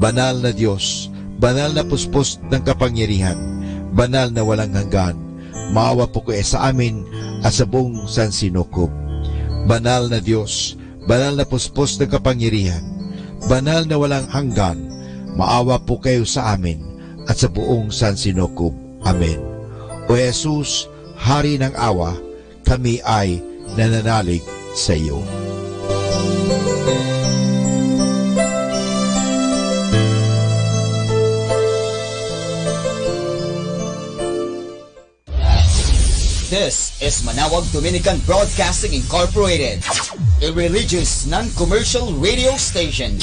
Banal na Diyos, banal na puspos ng kapangyarihan, banal na walang hanggan, maawa po kayo sa amin at sa buong sansinukob. Banal na Diyos, banal na puspos ng kapangyarihan, banal na walang hanggan, maawa po kayo sa amin at sa buong sansinukob. Amen. O Jesus, Hari ng awa, kami ay nananalig sa iyo. This is Manawag Dominican Broadcasting Incorporated, a religious, non-commercial radio station.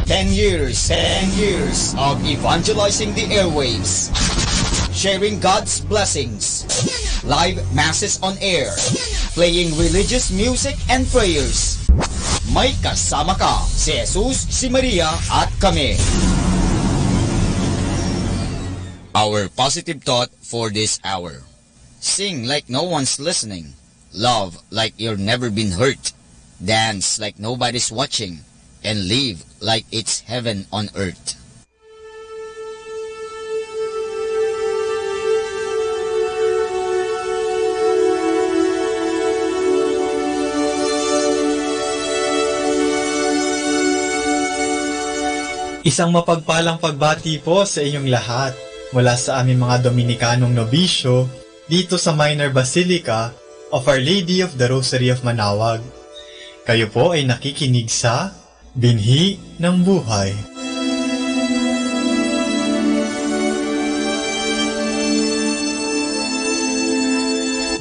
10 years of evangelizing the airwaves, sharing God's blessings, live masses on air, playing religious music and prayers. May kasama ka, si Jesus, si Maria, at kami. Our positive thought for this hour. Sing like no one's listening. Love like you've never been hurt. Dance like nobody's watching. And live like it's heaven on earth. Isang mapagpalang pagbati po sa inyong lahat mula sa aming mga Dominikanong nobisyo dito sa Minor Basilica of Our Lady of the Rosary of Manawag. Kayo po ay nakikinig sa Binhi ng Buhay.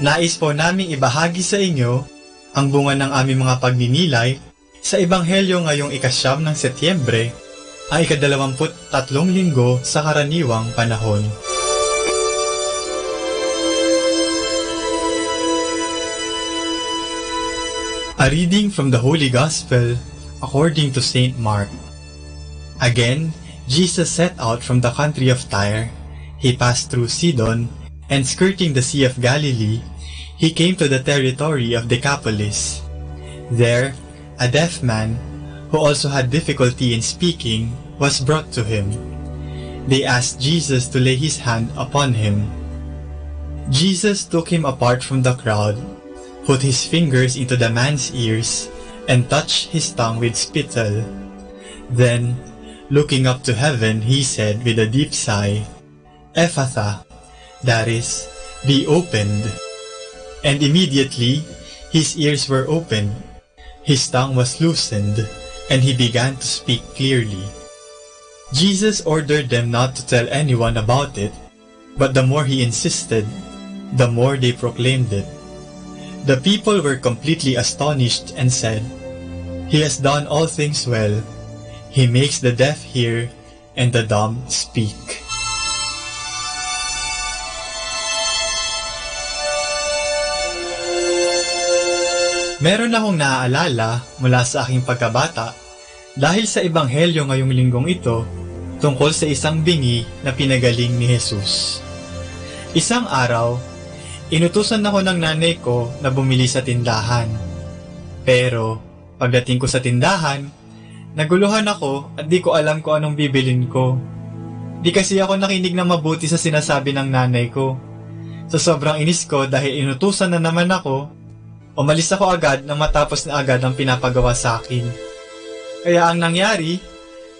Nais po naming ibahagi sa inyo ang bunga ng aming mga pagninilay sa Ebanghelyo ngayong 9 ng Setyembre, ang 23 linggo sa karaniwang panahon. A reading from the Holy Gospel according to St. Mark. Again, Jesus set out from the country of Tyre. He passed through Sidon, and skirting the Sea of Galilee, he came to the territory of Decapolis. There, a deaf man, who also had difficulty in speaking, was brought to him. They asked Jesus to lay his hand upon him. Jesus took him apart from the crowd, put his fingers into the man's ears, and touched his tongue with spittle. Then, looking up to heaven, he said with a deep sigh, "Ephatha," that is, "be opened." And immediately, his ears were opened, his tongue was loosened, and he began to speak clearly. Jesus ordered them not to tell anyone about it, but the more he insisted, the more they proclaimed it. The people were completely astonished and said, "He has done all things well. He makes the deaf hear and the dumb speak." Meron akong naaalala mula sa aking pagkabata dahil sa Ebanghelyo ngayong linggong ito tungkol sa isang bingi na pinagaling ni Jesus. Isang araw, inutusan ako ng nanay ko na bumili sa tindahan. Pero, pagdating ko sa tindahan, naguluhan ako at di ko alam kung anong bibilin ko. Di kasi ako nakinig na mabuti sa sinasabi ng nanay ko. Sa sobrang inis ko dahil inutusan na naman ako, umalis ako agad na matapos na agad ang pinapagawa sa akin. Kaya ang nangyari,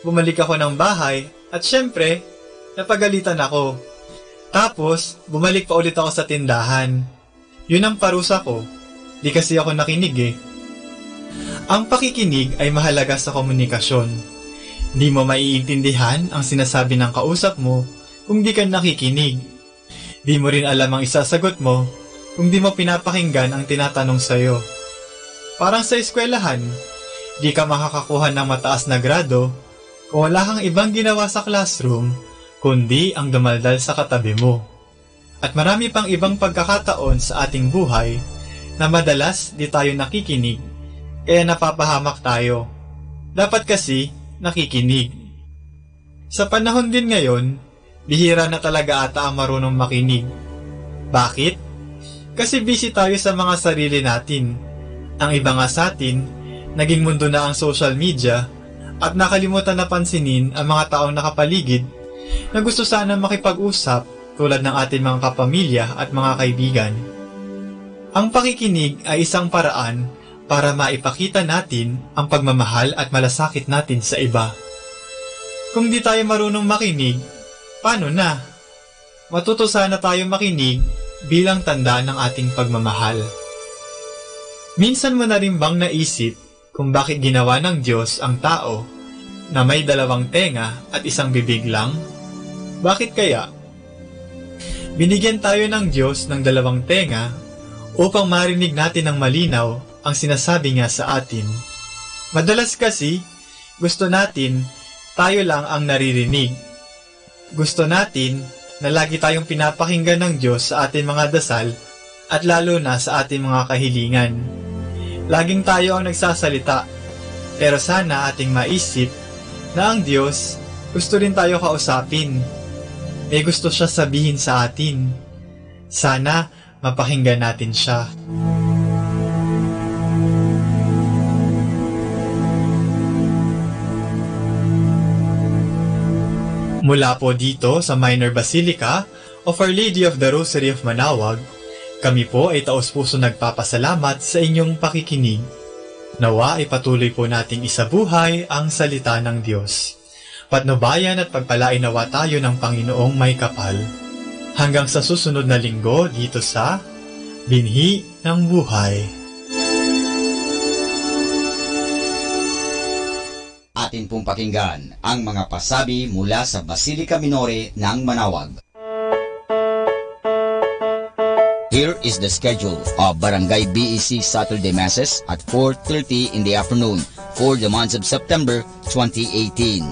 bumalik ako ng bahay at syempre, napagalitan ako. Tapos, bumalik pa ulit ako sa tindahan. Yun ang parusa ko. Di kasi ako nakinig eh. Ang pakikinig ay mahalaga sa komunikasyon. Di mo maiintindihan ang sinasabi ng kausap mo kung di ka nakikinig. Di mo rin alam ang isasagot mo kung di mo pinapakinggan ang tinatanong sa'yo. Parang sa eskwelahan, di ka makakakuha ng mataas na grado kung wala kang ibang ginawa sa classroom kundi ang dumaldal sa katabi mo. At marami pang ibang pagkakataon sa ating buhay na madalas di tayo nakikinig kaya napapahamak tayo. Dapat kasi nakikinig. Sa panahon din ngayon, bihira na talaga ata ang marunong makinig. Bakit? Kasi busy tayo sa mga sarili natin. Ang iba nga sa atin, naging mundo na ang social media at nakalimutan na pansinin ang mga taong nakapaligid na gusto sana makipag-usap tulad ng ating mga kapamilya at mga kaibigan. Ang pakikinig ay isang paraan para maipakita natin ang pagmamahal at malasakit natin sa iba. Kung di tayo marunong makinig, paano na? Matuto sana tayo makinig bilang tanda ng ating pagmamahal. Minsan mo na rin bang naisip kung bakit ginawa ng Diyos ang tao na may 2 tenga at 1 bibig lang? Bakit kaya? Binigyan tayo ng Diyos ng 2 tenga upang marinig natin ng malinaw ang sinasabi niya sa atin. Madalas kasi, gusto natin tayo lang ang naririnig. Gusto natin na lagi tayong pinapakinggan ng Diyos sa ating mga dasal at lalo na sa ating mga kahilingan. Laging tayo ang nagsasalita, pero sana ating maisip na ang Diyos gusto rin tayo kausapin. May gusto siya sabihin sa atin. Sana mapakinggan natin siya. Mula po dito sa Minor Basilica of Our Lady of the Rosary of Manaoag, kami po ay taos-puso nagpapasalamat sa inyong pakikinig. Nawa ay patuloy po nating isabuhay ang salita ng Diyos. Patnubayan at pagpalain nawa tayo ng Panginoong may kapal. Hanggang sa susunod na linggo dito sa Binhi ng Buhay. Atin pong pakinggan ang mga pasabi mula sa Basilica Minore ng Manaoag. Here is the schedule of Barangay BEC Saturday Masses at 4:30 in the afternoon for the month of September 2018.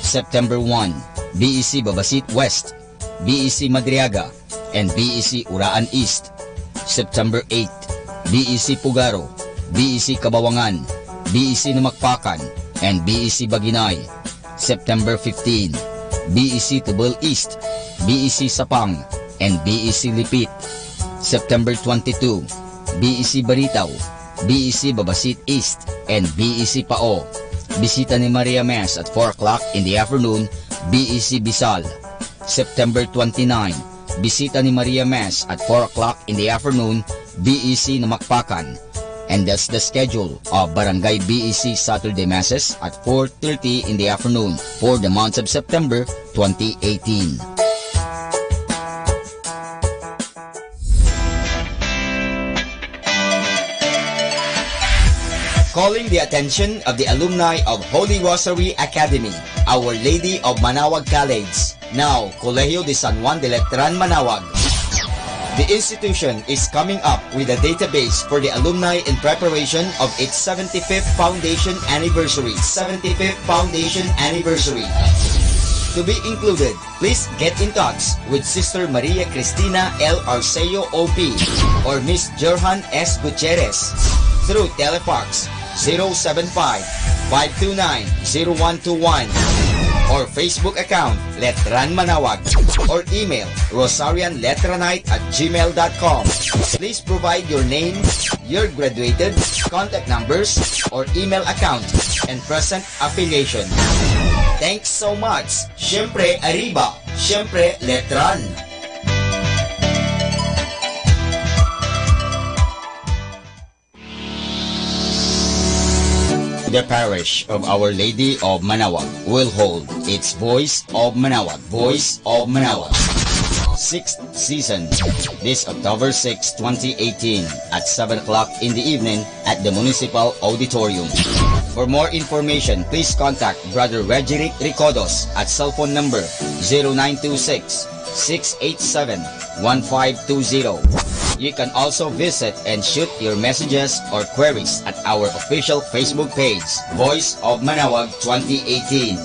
September 1, BEC Babasit West, BEC Madriaga, and BEC Uraan East. September 8, BEC Pugaro, BEC Kabawangan, BEC Namakpakan, and BEC Baginay. September 15, BEC Tubal East, BEC Sapang, and BEC Lipit. September 22, BEC Baritaw, BEC Babasit East, and BEC Pao. Bisita ni Maria Mass at 4 o'clock in the afternoon, BEC Bisal. September 29, bisita ni Maria Mass at 4 o'clock in the afternoon, BEC Namakpakan. And that's the schedule of Barangay BEC Saturday Masses at 4:30 in the afternoon for the month of September 2018. Calling the attention of the alumni of Holy Rosary Academy, Our Lady of Manaoag College, now Colegio de San Juan de Letran, Manaoag. The institution is coming up with a database for the alumni in preparation of its 75th foundation anniversary. To be included, please get in touch with Sister Maria Cristina L. Arceo OP or Miss Jerhan S. Gutierrez through Telefax 075-529-0121 or Facebook account Letran Manaoag or email rosarianletranite@gmail.com. Please provide your name, your graduated, contact numbers, or email account, and present affiliation. Thanks so much. Siyempre Arriba, siyempre Letran. The parish of Our Lady of Manaoag will hold its Voice of Manaoag, Voice of Manaoag 6th season this October 6, 2018 at 7 o'clock in the evening at the Municipal Auditorium. For more information, please contact Brother Reggie Ricodos at cell phone number 0926-687-1520. You can also visit and shoot your messages or queries at our official Facebook page, Voice of Manaoag 2018.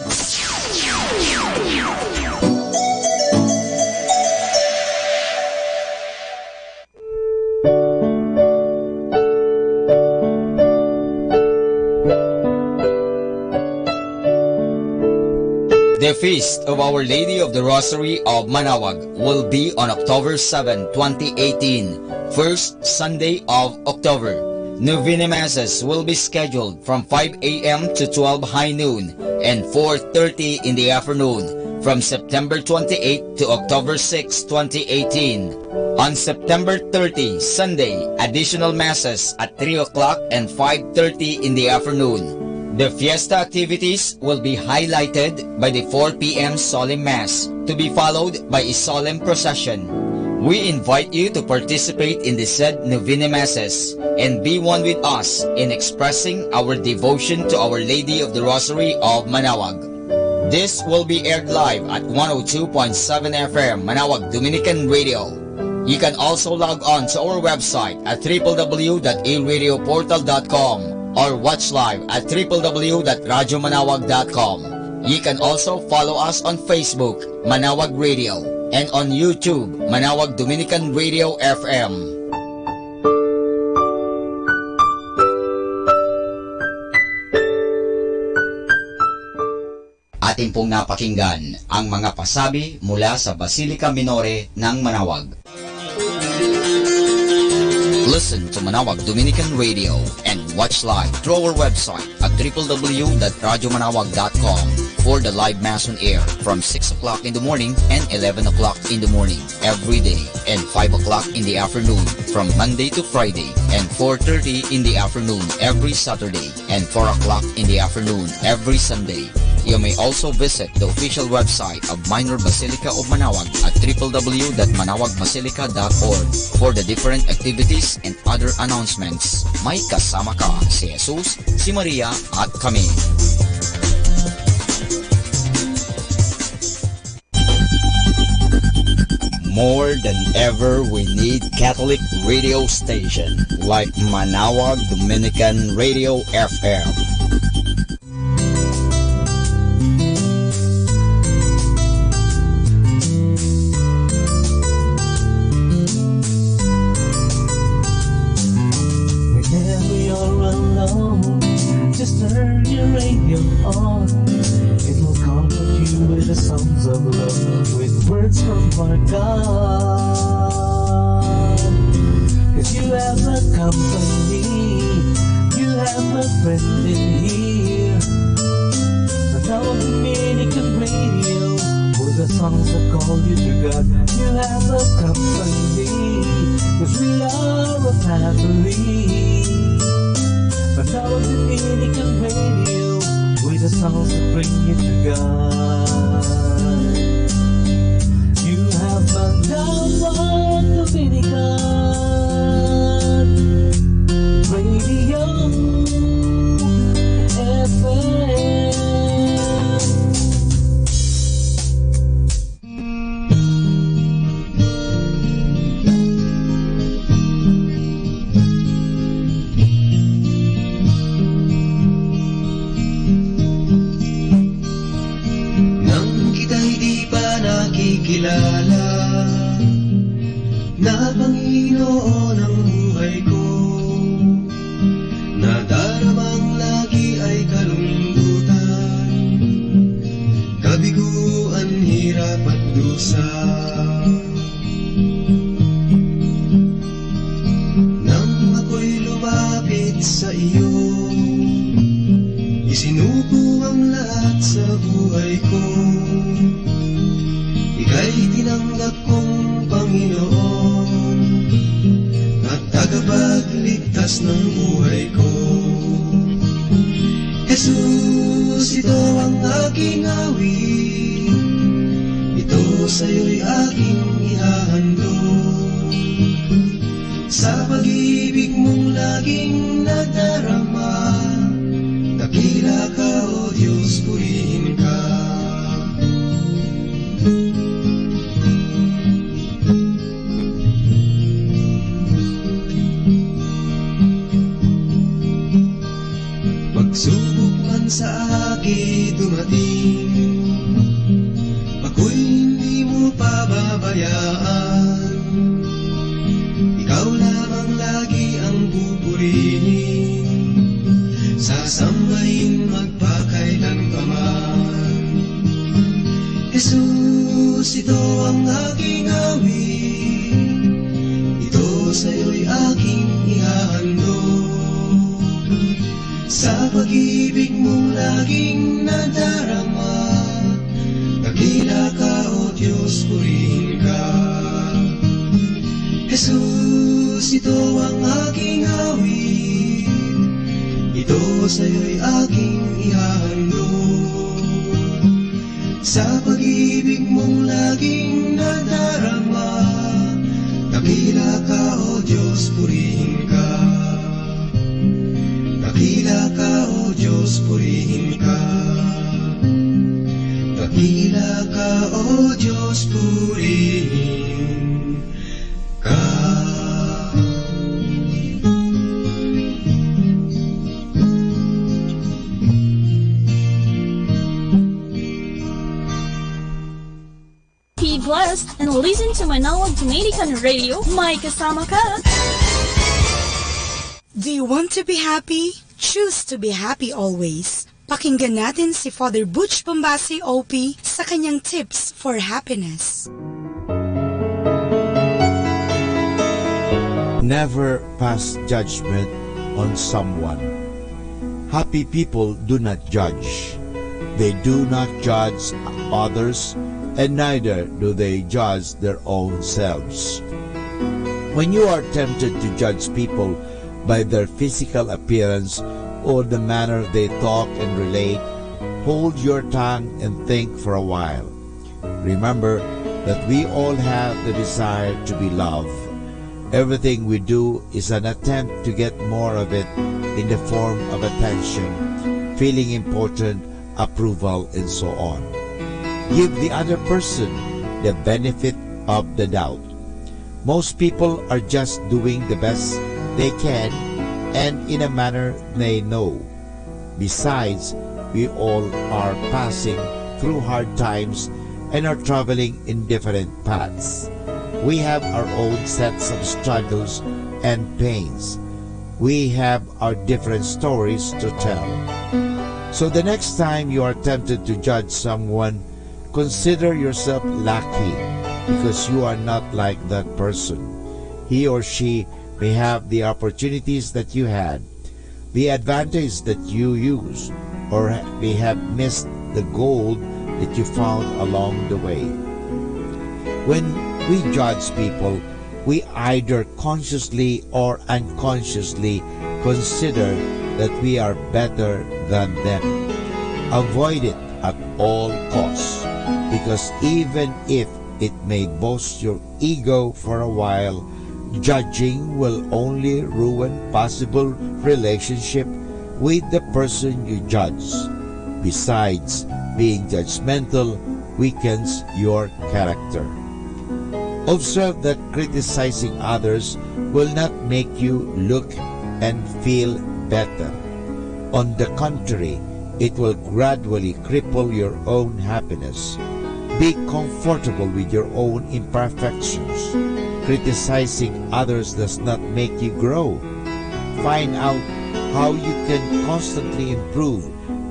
The Feast of Our Lady of the Rosary of Manaoag will be on October 7, 2018, first Sunday of October. Novena Masses will be scheduled from 5 a.m. to 12 high noon and 4:30 in the afternoon from September 28 to October 6, 2018. On September 30, Sunday, additional Masses at 3 o'clock and 5:30 in the afternoon. The fiesta activities will be highlighted by the 4 p.m. solemn mass, to be followed by a solemn procession. We invite you to participate in the said Novena Masses and be one with us in expressing our devotion to Our Lady of the Rosary of Manaoag. This will be aired live at 102.7 FM Manaoag Dominican Radio. You can also log on to our website at www.aradioportal.com or watch live at www.radiomanawag.com. You can also follow us on Facebook, Manaoag Radio, and on YouTube, Manaoag Dominican Radio FM. Atin pong napakinggan ang mga pasabi mula sa Basilica Minore ng Manaoag. Listen to Manaoag Dominican Radio and watch live through our website at www.radiomanawag.com for the live Mass on air from 6 o'clock in the morning and 11 o'clock in the morning every day and 5 o'clock in the afternoon from Monday to Friday and 4:30 in the afternoon every Saturday and 4 o'clock in the afternoon every Sunday. You may also visit the official website of Minor Basilica of Manaoag at www.manawagbasilica.org for the different activities and other announcements. May kasama ka si Jesus, si Maria at kami. More than ever, we need Catholic radio station like Manaoag Dominican Radio FM. Just turn your radio on. It will comfort you with the songs of love, with words from our God. 'Cause you have a company, you have a friend in here. Manaoag Dominican Radio, with the songs that call you to God. You have a company, 'cause we are a family. Manaoag Dominican Radio, with the songs that bring you to God. You have Manaoag Dominican Radio FM. Kilala na Panginoon ang buhay ko, na daramang lagi ay kalungkutan, kabiguan, hirap at dusa. Nang ako'y lumapit sa iyo, isinuko ang lahat sa buhay ko. Ika'y tinanggap kong Panginoon at tagapagligtas ng buhay ko. Jesus, ito ang aking awit, ito sa'yo'y aking ihahandog. Sa pag-ibig mong laging nadarama, dakila ka, O Diyos, purihin ka. Pagsubok man sa akin dumating, ako'y hindi mo pababayaan. Ikaw lamang lagi ang pupurihin, sasambahin magpakailanpaman. Jesus, ito ang aking awit, ito sa'yo'y aking ihahandog. Sa pag-ibig mong laging nadarama, dakila ka, O Diyos, purihin ka. Jesus, ito ang aking awit, ito sa'yo'y aking ihahandog. Sa pag-ibig mong laging nadarama, dakila ka, O Diyos, purihin ka. Dakila ka, O Diyos, purihin ka. Dakila ka, O Diyos, purihin ka. Be blessed and listen to Manawag Dominican Radio. May kasama ka. Do you want to be happy? Choose to be happy always. Pakinggan natin si Father Butch Bombasi OP sa kanyang tips for happiness. Never pass judgment on someone. Happy people do not judge. They do not judge others, and neither do they judge their own selves. When you are tempted to judge people by their physical appearance or the manner they talk and relate, hold your tongue and think for a while. Remember that we all have the desire to be loved. Everything we do is an attempt to get more of it in the form of attention, feeling important, approval, and so on. Give the other person the benefit of the doubt. Most people are just doing the best they can and in a manner they know. Besides, we all are passing through hard times and are traveling in different paths. We have our own sets of struggles and pains. We have our different stories to tell. So the next time you are tempted to judge someone, consider yourself lucky because you are not like that person. He or she may have the opportunities that you had, the advantage that you use, or may have missed the gold that you found along the way. When we judge people, we either consciously or unconsciously consider that we are better than them. Avoid it at all costs, because even if it may boost your ego for a while, judging will only ruin possible relationship with the person you judge. Besides, being judgmental weakens your character. Observe that criticizing others will not make you look and feel better. On the contrary, it will gradually cripple your own happiness. Be comfortable with your own imperfections. Criticizing others does not make you grow. Find out how you can constantly improve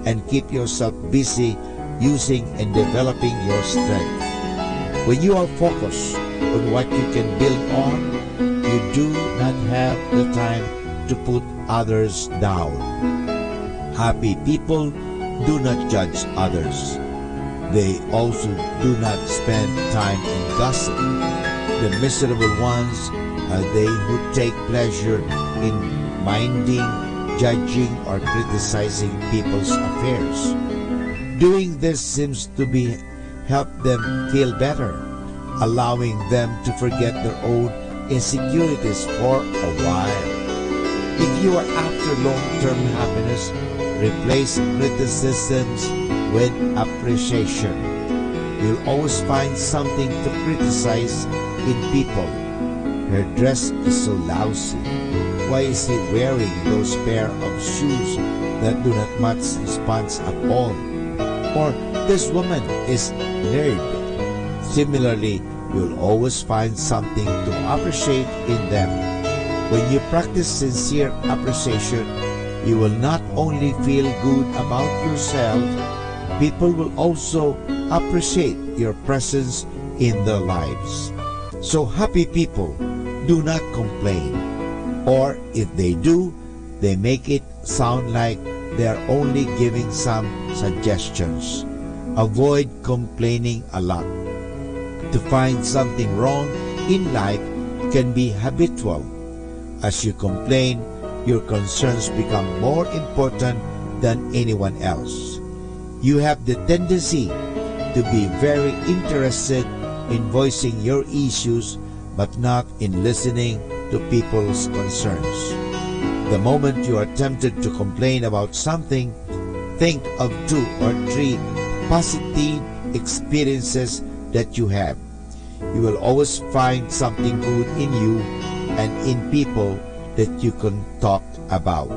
and keep yourself busy using and developing your strength. When you are focused on what you can build on, you do not have the time to put others down. Happy people do not judge others. They also do not spend time in gossip. The miserable ones are they who take pleasure in minding, judging or criticizing people's affairs. Doing this seems to be help them feel better, allowing them to forget their own insecurities for a while. If you are after long-term happiness, replace criticisms with appreciation. You'll always find something to criticize in people. Her dress is so lousy. Why is he wearing those pair of shoes that do not match his pants at all? Or this woman is nerd. Similarly, you'll always find something to appreciate in them. When you practice sincere appreciation, you will not only feel good about yourself, people will also appreciate your presence in their lives. So happy people do not complain, or if they do, they make it sound like they are only giving some suggestions. Avoid complaining a lot. To find something wrong in life can be habitual. As you complain, your concerns become more important than anyone else. You have the tendency to be very interested in voicing your issues but not in listening to people's concerns. The moment you are tempted to complain about something, think of 2 or 3 positive experiences that you have. You will always find something good in you and in people that you can talk about.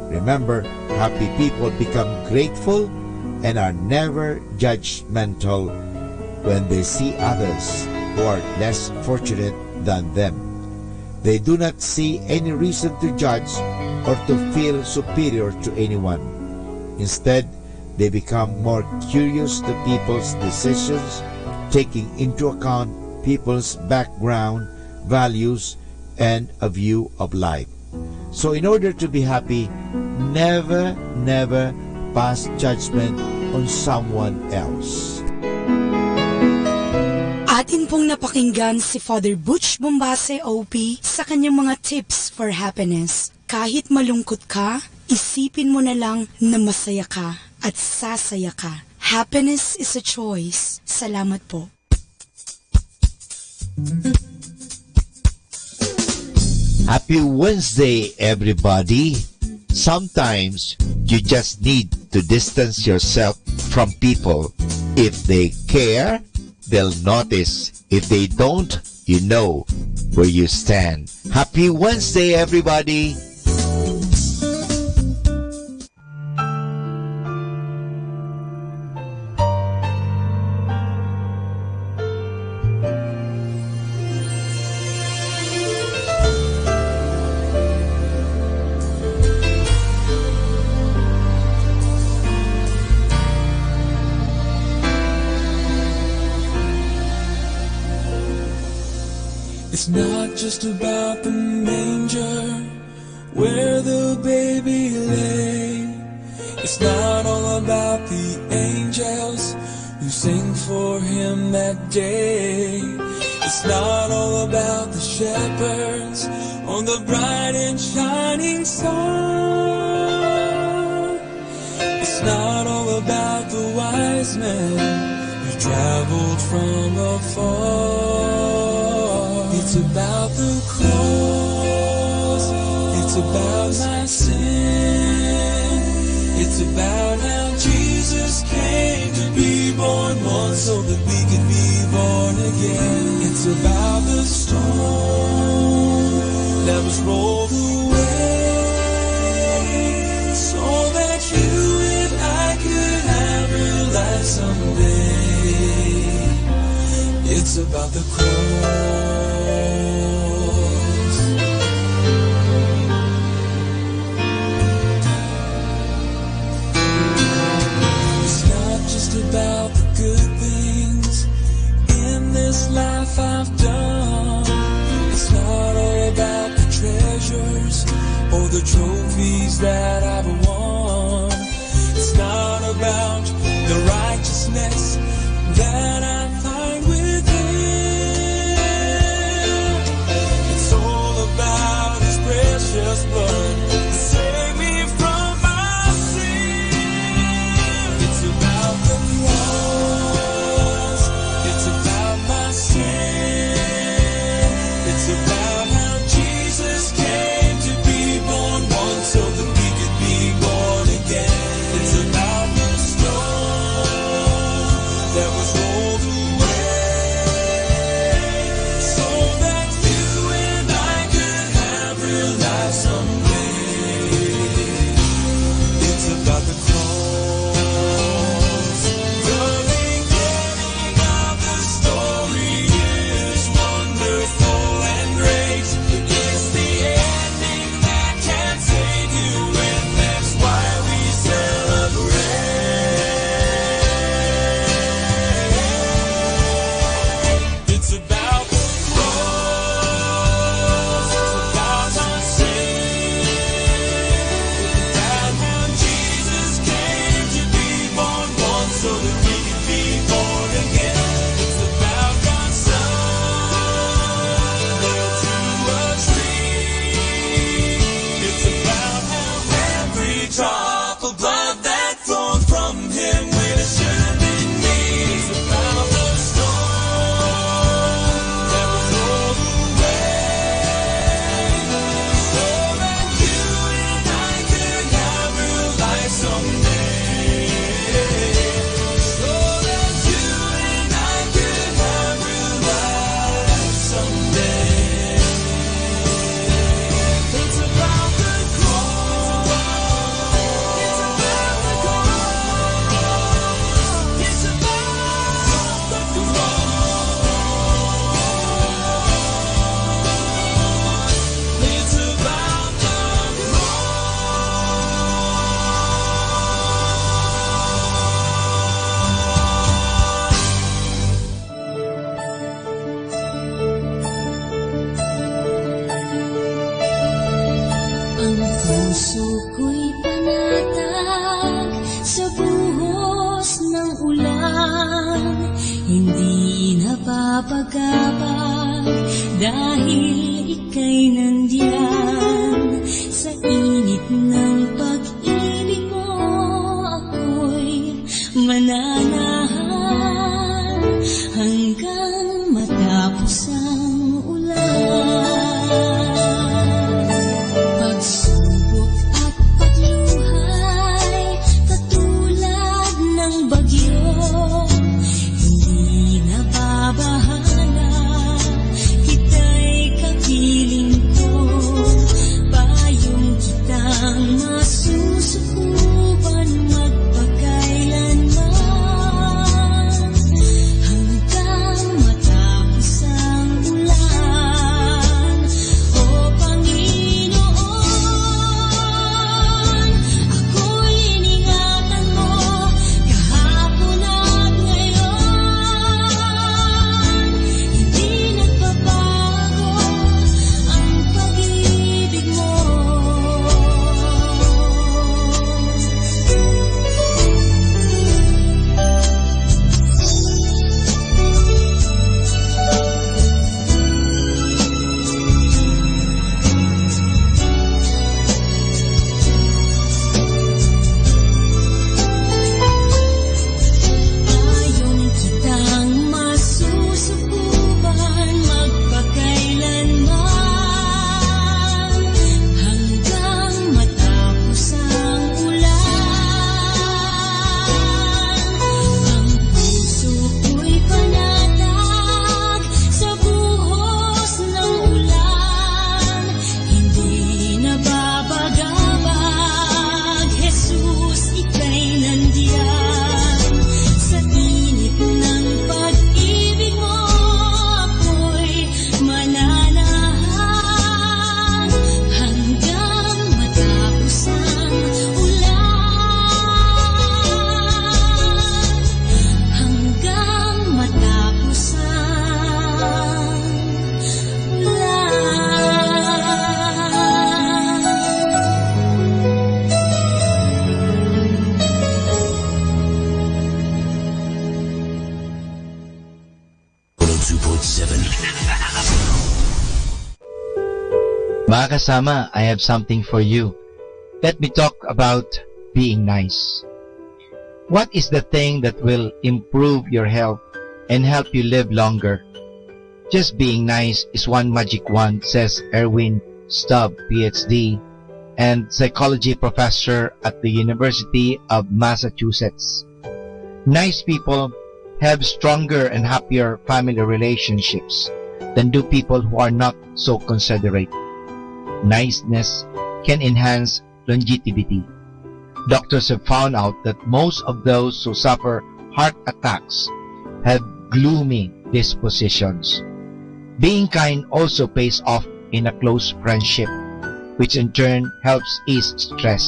Remember, happy people become grateful and are never judgmental when they see others who are less fortunate than them. They do not see any reason to judge or to feel superior to anyone. Instead, they become more curious to people's decisions, taking into account people's background, values, and a view of life. So in order to be happy, never pass judgment on someone else. Atin pong napakinggan si Father Butch Bombase OP sa kanyang mga tips for happiness. Kahit malungkot ka, isipin mo na lang na masaya ka at sasaya ka. Happiness is a choice. Salamat po. Happy Wednesday, everybody. Sometimes you just need to distance yourself from people. If they care, they'll notice. If they don't, you know where you stand. Happy Wednesday, everybody. It's not just about the manger where the baby lay. It's not all about the angels who sing for him that day. It's not all about the shepherds on the bright and shining star. It's not all about the wise men who traveled from afar. It's about the cross, it's about my sin, it's about how Jesus came to be born once so that we could be born again. It's about the storm that was rolled away so that you and I could have real life someday. It's about the cross. About the good things in this life I've done. It's not all about the treasures or the trophies that I've won. It's not about the righteousness that I find within. It's all about His precious blood that saved me that was rolled away so that you and I could have real life someday. It's about the cross. The beginning of the story is wonderful and great. It's the ending that can save you, and that's why we celebrate. It's about the cross. It's about our sin. It's about how Jesus came to be born once so that we could be born again. It's about God's Son nailed to a tree. It's about how every drop of blood that flowed from Him would have should have been me. It's about the storm that was rolled away so that you and I could have real life someday. So that you and I could have real life someday. It's about the cross. It's about the cross. It's about the cross. It's about the Ang puso ko'y panatag sa buhos ng ulan. Hindi napapagabag dahil ika'y nandiyan. Sa init ng pag-ibig mo ako'y mananahan hanggang matapos ang ulan. Pagsubok at pagluhay, katulad ng bagyo, hindi nababahala, kita'y kapiling ko, payong kitang masusukuban magpakailanman, hanggang matapos ang ulan. O Panginoon, ako'y iningatan mo kahapon at ngayon. Hindi nagbabago ang pag-ibig mo. Payong kitang masusukuban magpakailanman, hanggang matapos ang ulan. Ang puso ko'y panatag sa buhos ng ulan, hindi nababagabag. Jesus, ika'y nandiyan. Sa init ng pag-ibig mo ako'y mananahan hanggang matapos ang ulan. Hanggang matapos ang Mga kasama, I have something for you. Let me talk about being nice. What is the thing that will improve your health and help you live longer? Just being nice is one magic wand, says Erwin Stubb, PhD, and psychology professor at the University of Massachusetts. Nice people have stronger and happier family relationships than do people who are not so considerate. Niceness can enhance longevity. Doctors have found out that most of those who suffer heart attacks have gloomy dispositions. Being kind also pays off in a close friendship, which in turn helps ease stress.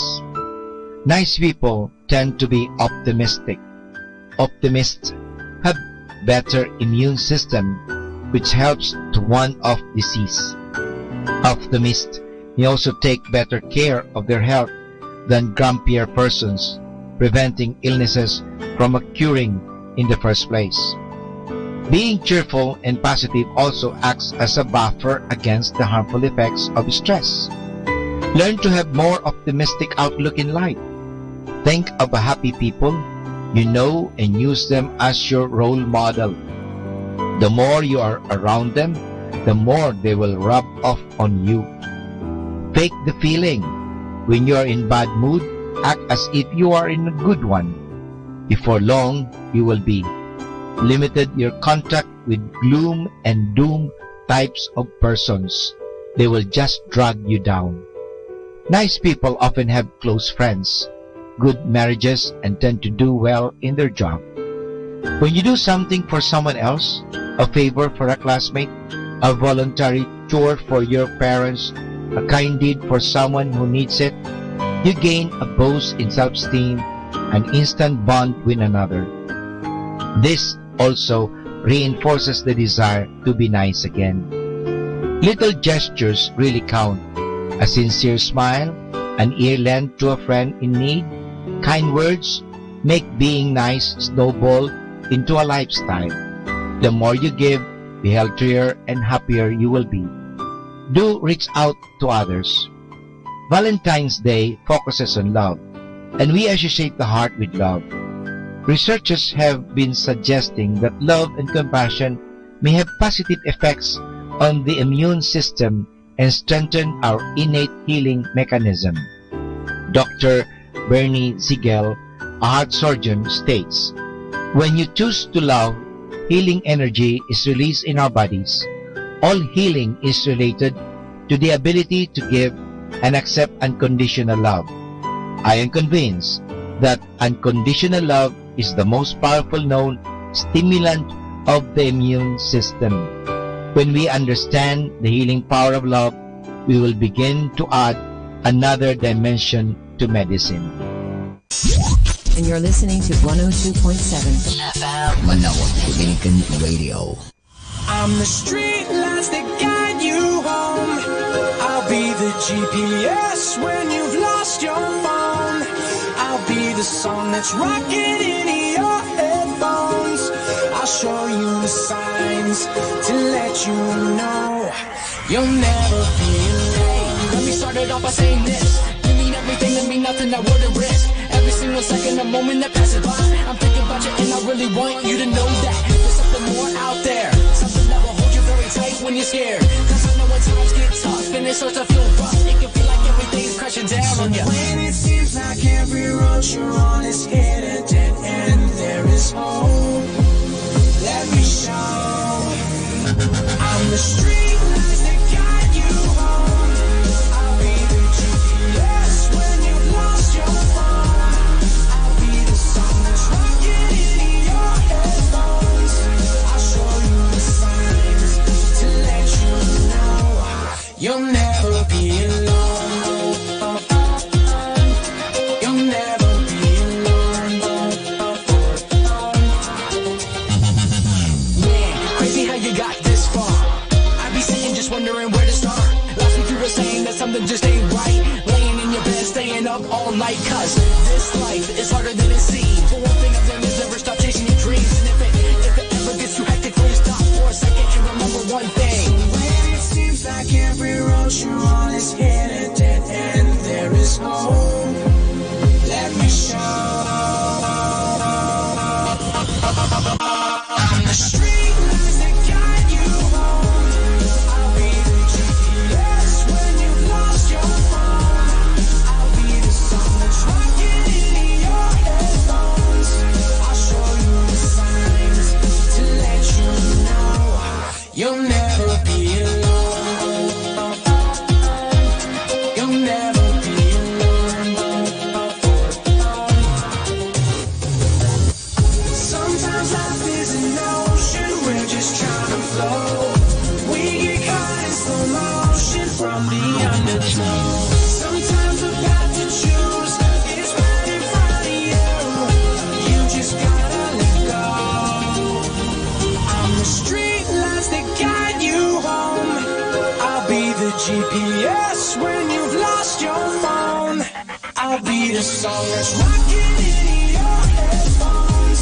Nice people tend to be optimistic. Optimists have better immune system, which helps to ward off disease. Optimists may also take better care of their health than grumpier persons, preventing illnesses from occurring in the first place. Being cheerful and positive also acts as a buffer against the harmful effects of stress. Learn to have more optimistic outlook in life. Think of a happy people you know and use them as your role model. The more you are around them, the more they will rub off on you. Fake the feeling. When you are in bad mood, act as if you are in a good one. Before long, you will be limited your contact with gloom and doom types of persons. They will just drag you down. Nice people often have close friends, good marriages, and tend to do well in their job. When you do something for someone else, a favor for a classmate, a voluntary chore for your parents, a kind deed for someone who needs it, you gain a boost in self-esteem, an instant bond with another. This also reinforces the desire to be nice again. Little gestures really count. A sincere smile, an ear lent to a friend in need, kind words make being nice snowball into a lifestyle. The more you give, the healthier and happier you will be. Do reach out to others. Valentine's Day focuses on love, and we associate the heart with love. Researchers have been suggesting that love and compassion may have positive effects on the immune system and strengthen our innate healing mechanism. Dr. Bernie Ziegel, a heart surgeon, states, "When you choose to love, healing energy is released in our bodies. All healing is related to the ability to give and accept unconditional love. I am convinced that unconditional love is the most powerful known stimulant of the immune system. When we understand the healing power of love, we will begin to add another dimension to medicine." And you're listening to 102.7 FM Manawag Dominican Radio. I'm the street lights that guide you home. I'll be the GPS when you've lost your phone. I'll be the song that's rocking in your headphones. I'll show you the signs to let you know you'll never be alone. Let me start it off by saying this. You mean everything to me, nothing I wouldn't risk. Every single second, a moment that passes by, I'm thinking about you and I really want you to know that there's something more out there. Something that will hold you very tight when you're scared. Cause I know when times get tough and it starts to feel rough, it can feel like everything's crashing down on you. When it seems like every road you're on is hit a dead end, there is hope. Let me show. I'm the street lights that guide you home. I'll be the GPS when you've lost your phone. I'll be the song that's rocking in your headphones. I'll show you the signs to let you know you'll never be alone. You'll never be alone. Man, crazy how you got this far. I be sitting just wondering where to start. Last week you were saying that something just ain't right. Laying in your bed, staying up all night. Cause this life is harder than it seems. But one thing I've learned is never stop chasing your dreams. And if it ever gets too hectic, please stop for a second and remember one thing. When it seems like every road you're on is hit a dead end, there is hope. Let me show. I'm the street lights that guide you home. I'll be the GPS when you've lost your phone. I'll be the song that's rocking in your headphones. I'll show you the signs Sometimes life is an ocean, we're just trying to flow. We get caught in slow motion from the undertow. Sometimes the path to choose is right in front of you. You just gotta let go. I'm the street lights that guide you home. I'll be the GPS when you've lost your phone. I'll be the song that's rocking in your headphones.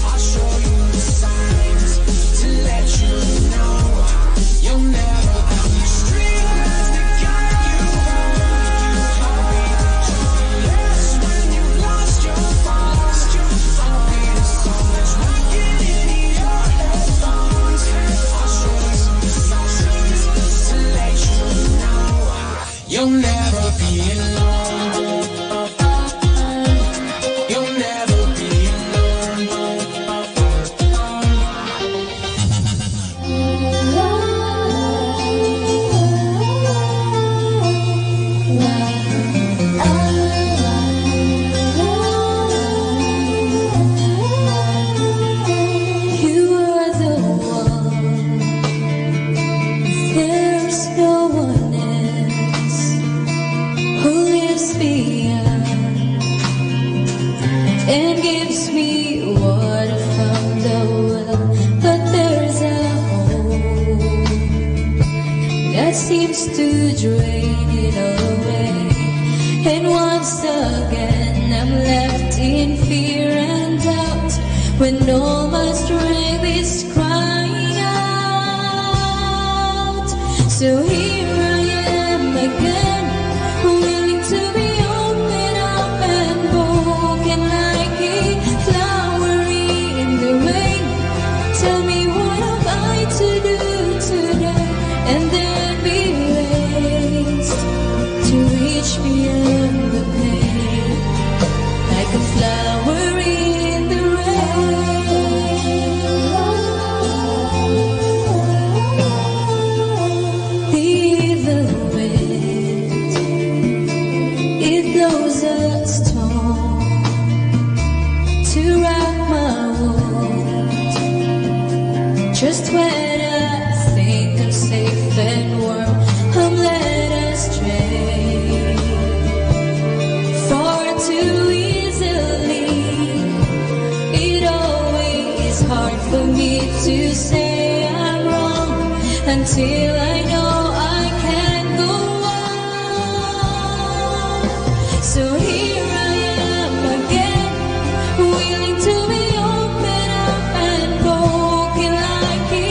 I'll show you the signs to let you know you'll never have the street lights that guide you home. I'll be the GPS when you've lost your phone. I'll be the song that's rocking in your headphones. I'll show you the signs to let you know you'll never be alone. You'll never be alone. You are the one. There's no one else who lifts me up and gives me water from the well. But there's a hole that seems to drain it away. And once again I'm left in fear and doubt when all my strength is crying out. So here I am again, willing to be open up and broken like a flower in the rain. Tell me what have I to do today, and then be raised to reach beyond the pain, like a flower in the rain. Even wind, it blows a storm to rock my world. Just when I think I'm safe and warm, I'm led astray far too easily. It always hard for me to say I'm wrong until I know I can't go on. So here I am again, willing to be open up and broken like a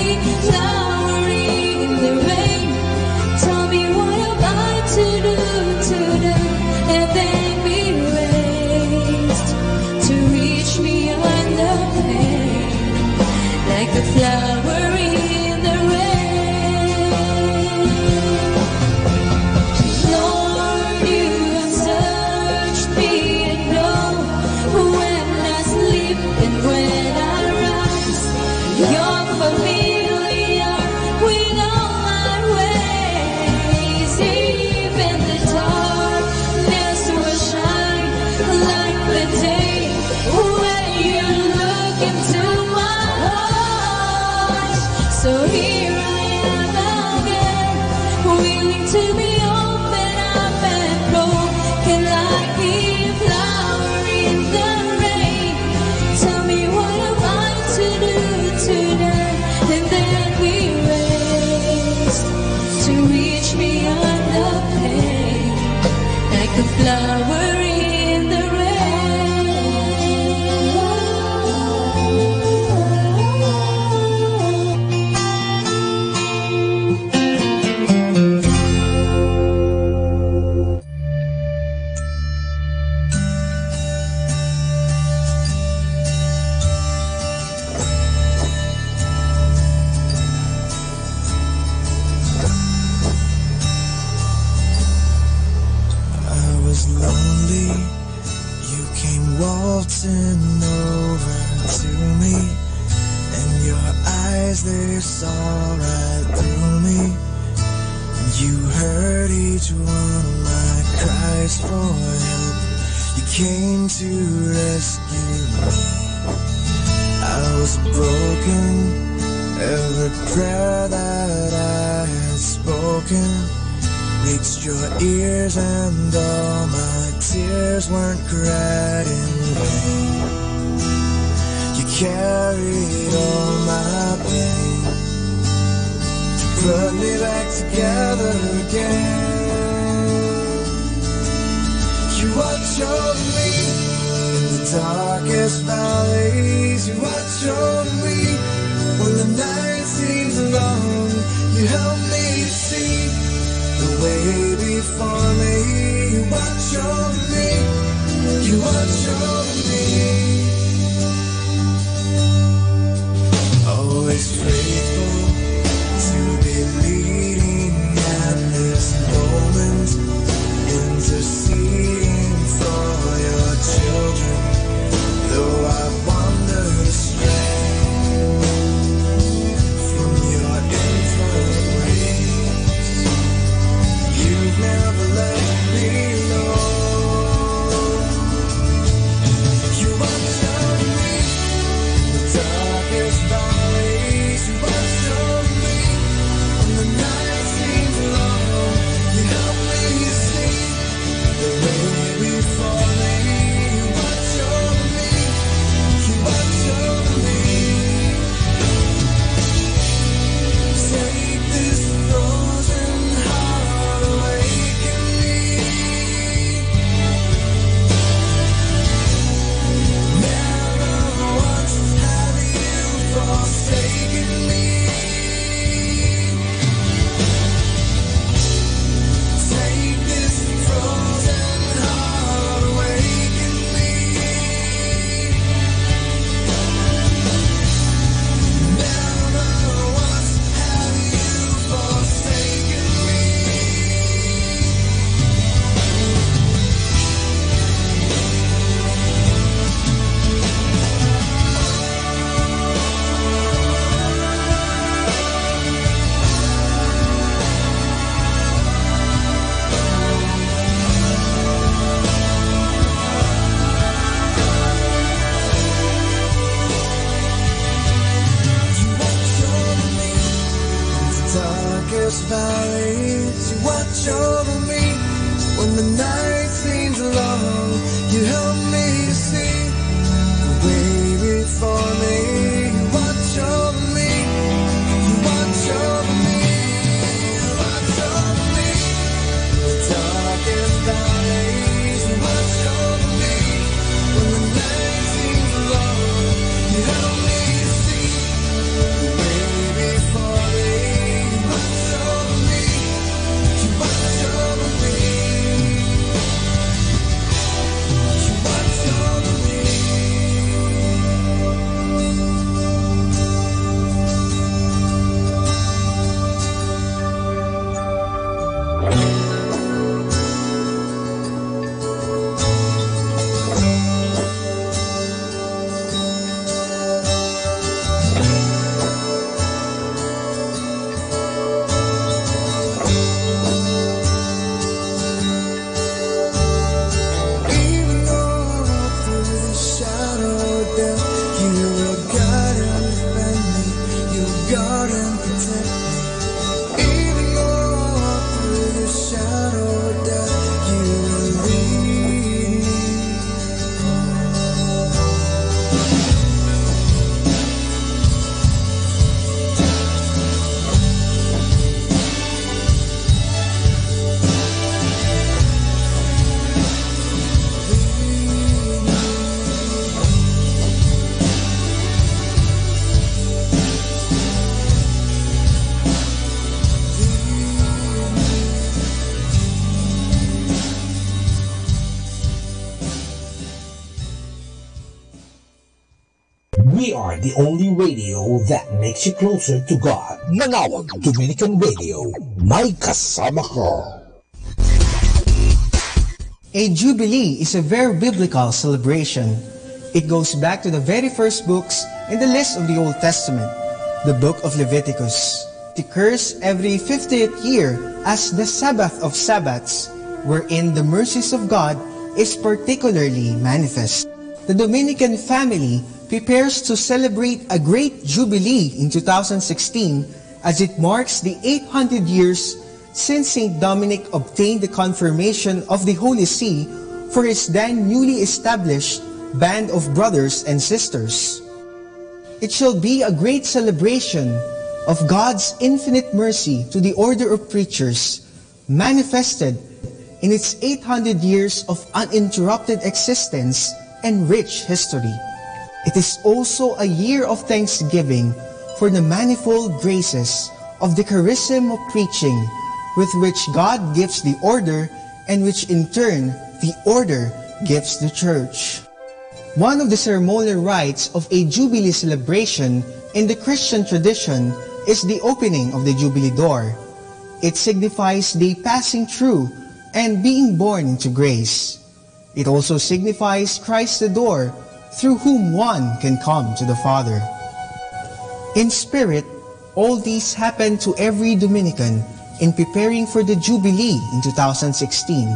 flower in the rain. Tell me what have I to do today, and then be raised to reach beyond the pain, like a flower in the rain. Lord, you have searched me and know when I sleep and when I rise. You're familiar with all my ways. Even the darkness will shine like the day when you look into my heart. So here I am again, willing to be open up and broken like a flower in the rain. Tell me what have I to do today, and then be raised to reach beyond the pain, like a flower in the I was lonely, you came waltzing over to me, and your eyes, they saw right through me. You heard each one of my cries for help. You came to rescue me. I I was broken. Every prayer that I had spoken reached your ears, and all my tears weren't cried in vain. You carried all my pain to put me back together again. You watch over me in the darkest valleys. You watch over me when the night seems long. You help me to see the way before me. You watch over me. You watch over me. Always faithful to be leading at this moment, interceding for your children. Though I wandered astray from your infinite ways, you've never let me know. You watch over me in the darkest valleys. You watch over me when the night seems long. You help me see the way before me. You watch over me. You watch over me. Take this frozen heart, awaken me. Never once have you forsaken me. Take this frozen heart, awaken me. Never once have you forsaken me. Darkest valleys, you watch over me when the night seems long. You help me to see the way before me. You watch over me. You watch over me. You watch over me. The darkest valleys, you watch over me when the night seems long. You help me to see the way before me. Even though I walk through the shadow of death, you will guide and defend me. You'll guard and protect me. Even though I walk through the shadow of death, you will lead me. We are the only radio that makes you closer to God. Manawag Dominican Radio. May kasama ka. A jubilee is a very biblical celebration. It goes back to the very first books in the list of the Old Testament, the book of Leviticus. It occurs every 50th year as the Sabbath of Sabbaths, wherein the mercies of God is particularly manifest. The Dominican family prepares to celebrate a great jubilee in 2016 as it marks the 800 years since St. Dominic obtained the confirmation of the Holy See for his then newly established band of brothers and sisters. It shall be a great celebration of God's infinite mercy to the order of preachers, manifested in its 800 years of uninterrupted existence and rich history. It is also a year of thanksgiving for the manifold graces of the charism of preaching with which God gives the order and which in turn the order gives the church. One of the ceremonial rites of a Jubilee celebration in the Christian tradition is the opening of the Jubilee door. It signifies the passing through and being born into grace. It also signifies Christ the door through whom one can come to the Father. In spirit, all these happen to every Dominican in preparing for the Jubilee in 2016.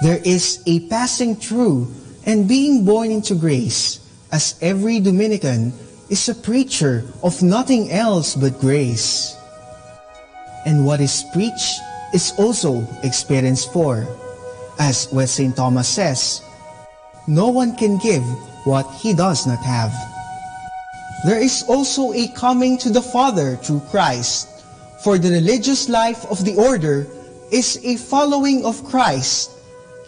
There is a passing through and being born into grace, as every Dominican is a preacher of nothing else but grace. And what is preached is also experienced for. As what St. Thomas says, no one can give what he does not have. There is also a coming to the Father through Christ, for the religious life of the order is a following of Christ,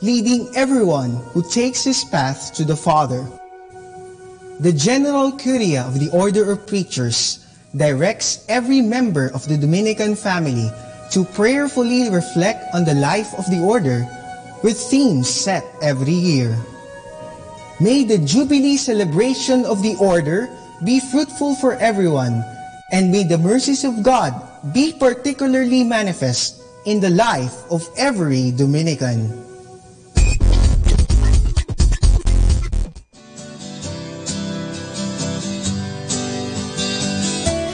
leading everyone who takes his path to the Father. The General Curia of the Order of Preachers directs every member of the Dominican family to prayerfully reflect on the life of the order with themes set every year. May the Jubilee celebration of the order be fruitful for everyone, and may the mercies of God be particularly manifest in the life of every Dominican.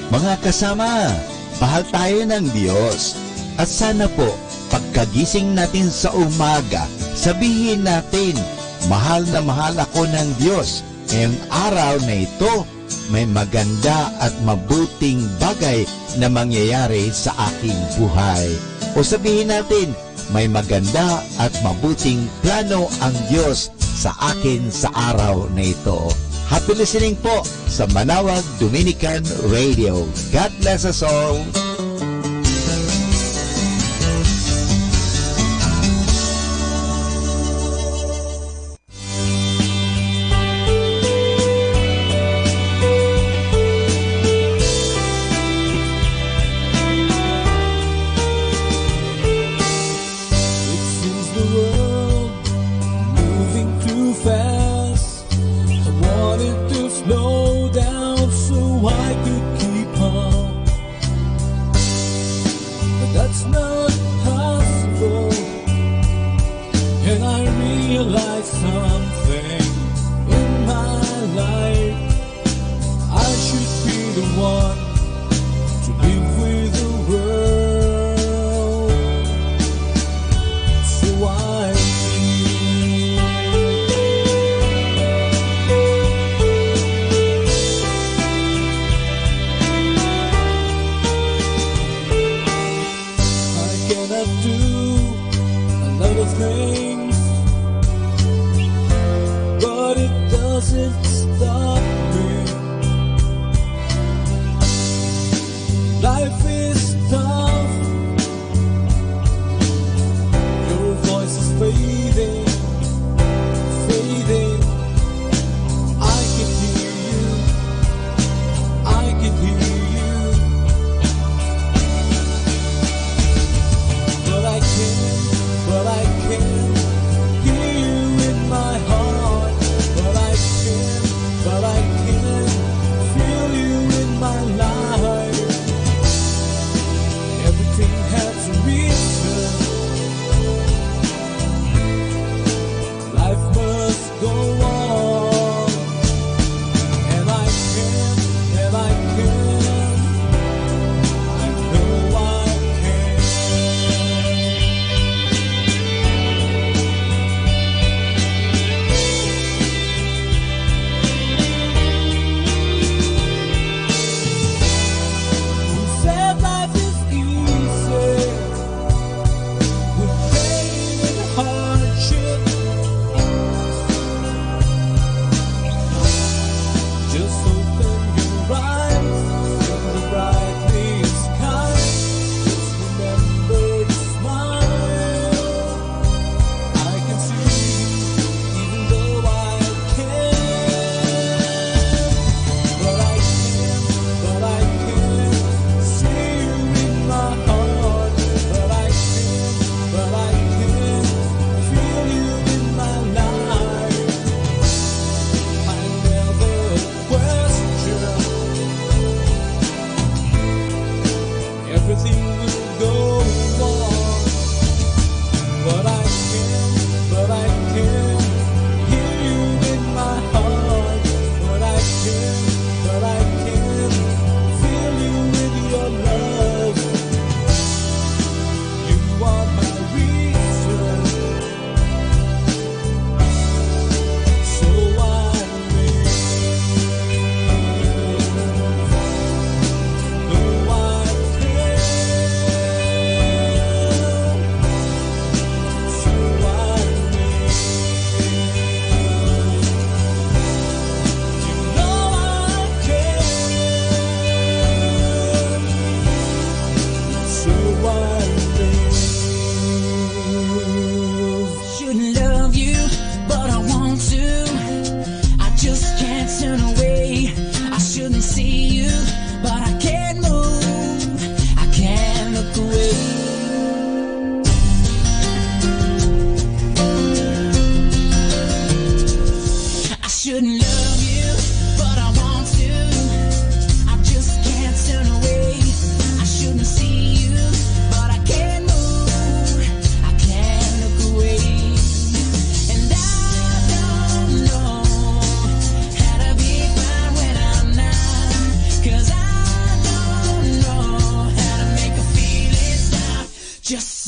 Mga kasama, mahal tayo ng Diyos. At sana po, pagkagising natin sa umaga, sabihin natin, mahal na mahal ako ng Diyos. Ngayong araw na ito, may maganda at mabuting bagay na mangyayari sa aking buhay. O sabihin natin, may maganda at mabuting plano ang Diyos sa akin sa araw na ito. Happy listening po sa Manawag Dominican Radio. God bless us all.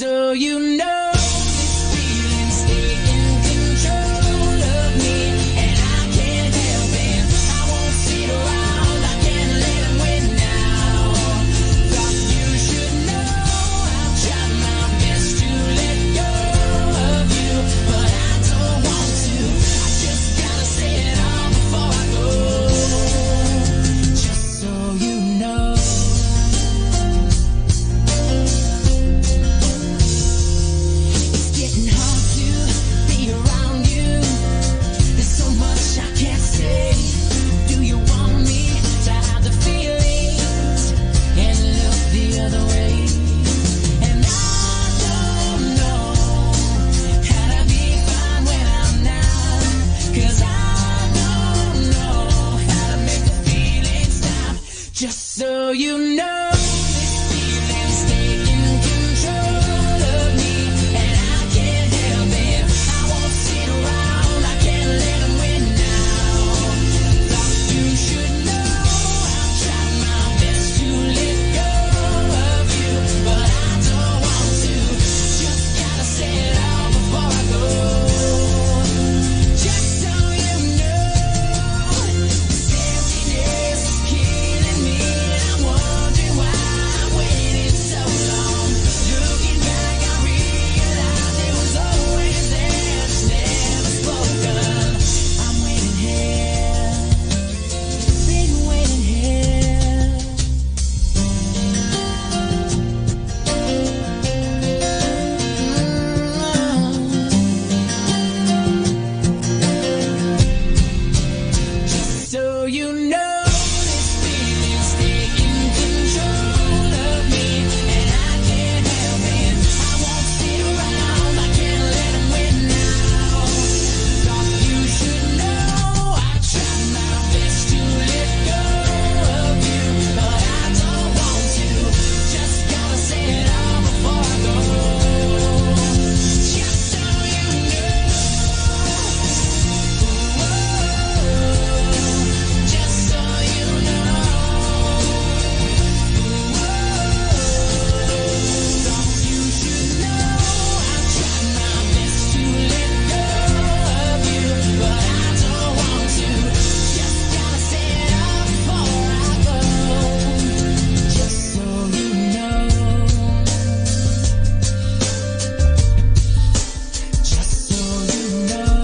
so you know, this feeling's taking control of me, and I can't help it. I won't sit around, I can't let him win now. Thought you should know, I've tried my best to let go of you, but I don't want to. I just gotta say it all before I go. Just so you know. It's getting hard to be around you. There's so much I can't say. Do you want me to hide the feelings and look the other way? And I don't know how to be fine when I'm not, 'cause I don't know how to make the feeling stop. Just so you know, this feeling's taking control of me, and I can't help it. I won't sit around, I can't let him win now. Thought you should know, I've tried my best to let go of you, but I don't want to. Just gotta say it all before I go. Just so you know, this emptiness is killing me, and I'm wondering why I waited so long. Looking back, I realize it was always there, just never spoken. I'm waiting here, been waiting here. Just so you know, this feeling's taking control of me, and I can't help it. I won't sit around, I can't let him win now. Thought you should know, I've tried my best to let go of you, but I don't want to. Just gotta say it all before I go. Just so you know, just so you know. Thought you should know, I've tried my best to let go of you, but I don't want to. Just gotta say it all before I go. Just so you know. Just so you know.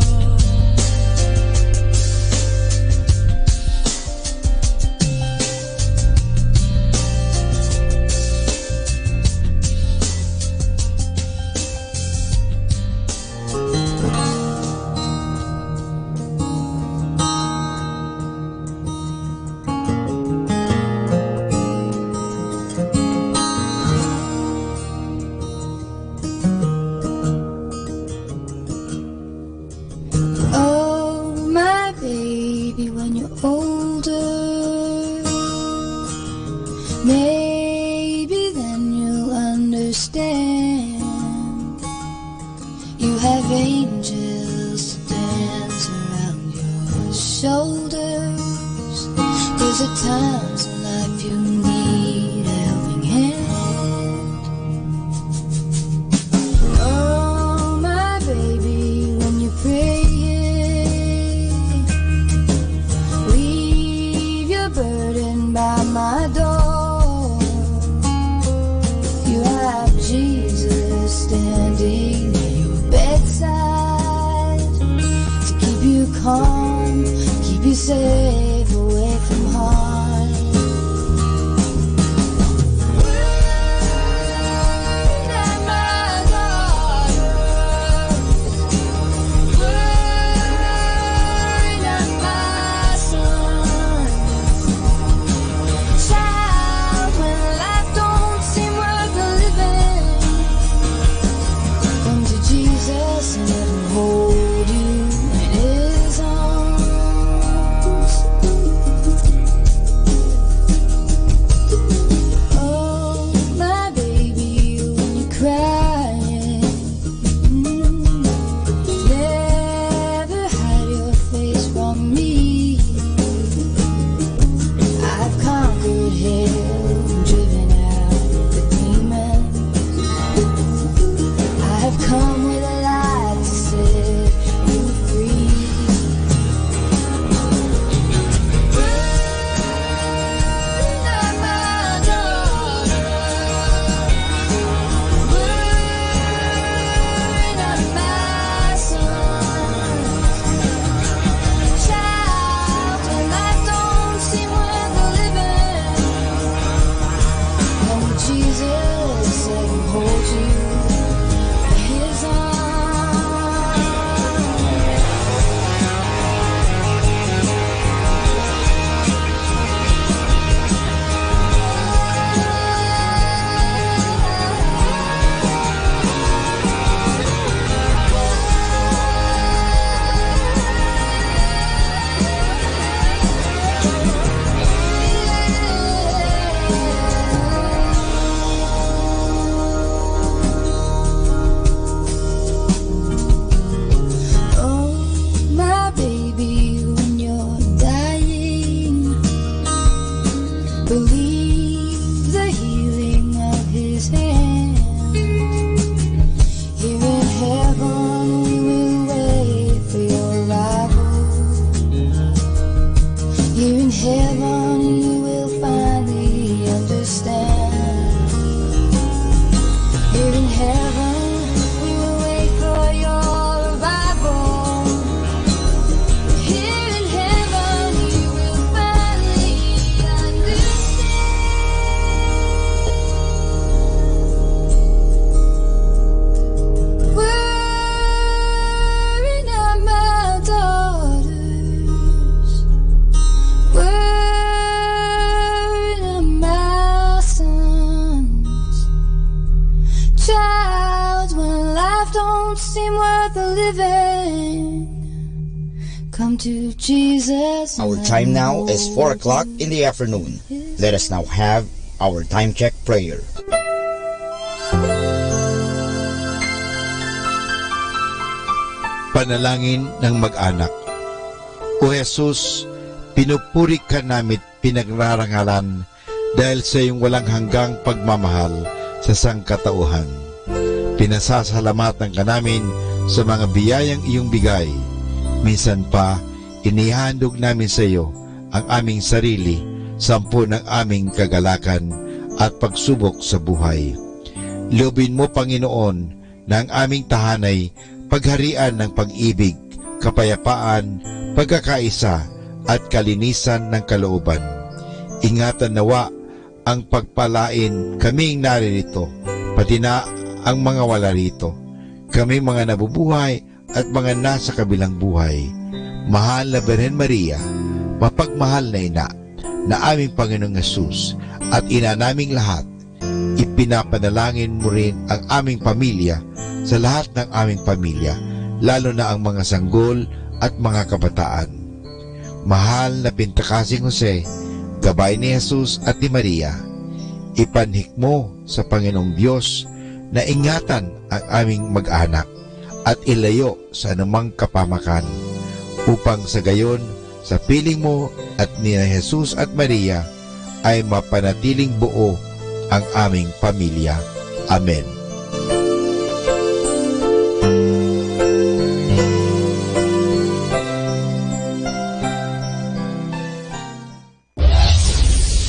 Oh, my baby, when you're older, maybe then you'll understand. You have angels to dance around your shoulders, 'cause at times in life you need a helping hand. Oh, my baby, when you pray, leave your burden by my door. You have Jesus standing at your bedside to keep you calm, keep you safe away from harm. Word at my daughter, word at my son. Child, when life don't seem worth the living, come to Jesus and let him hold you in his arms. Jesus said he'll hold you in his to Jesus. Our time now is 4 o'clock in the afternoon. Let us now have our time check prayer. Panalangin ng mag-anak. O Jesus, pinupuri ka namit pinagrarangalan dahil sa iyong walang hanggang pagmamahal sa sangkatauhan. Pinasasalamatan ka namin sa mga biyayang iyong bigay. Minsan pa, inihandog namin sa iyo ang aming sarili, sampu ng aming kagalakan at pagsubok sa buhay. Loobin mo, Panginoon, na ang aming tahanay, pagharian ng pag-ibig, kapayapaan, pagkakaisa at kalinisan ng kalooban. Ingatan nawa ang pagpalain kaming naririto, pati na ang mga wala rito, kami mga nabubuhay at mga nasa kabilang buhay. Mahal na Birhen Maria, mapagmahal na ina, na aming Panginoong Hesus at ina naming lahat, ipinapanalangin mo rin ang aming pamilya sa lahat ng aming pamilya, lalo na ang mga sanggol at mga kabataan. Mahal na Pintakasing Jose, gabay ni Jesus at ni Maria, ipanhik mo sa Panginoong Diyos na ingatan ang aming mag-anak at ilayo sa anumang kapamakan, upang sa gayon, sa piling mo at ni Jesus at Maria, ay mapanatiling buo ang aming pamilya. Amen.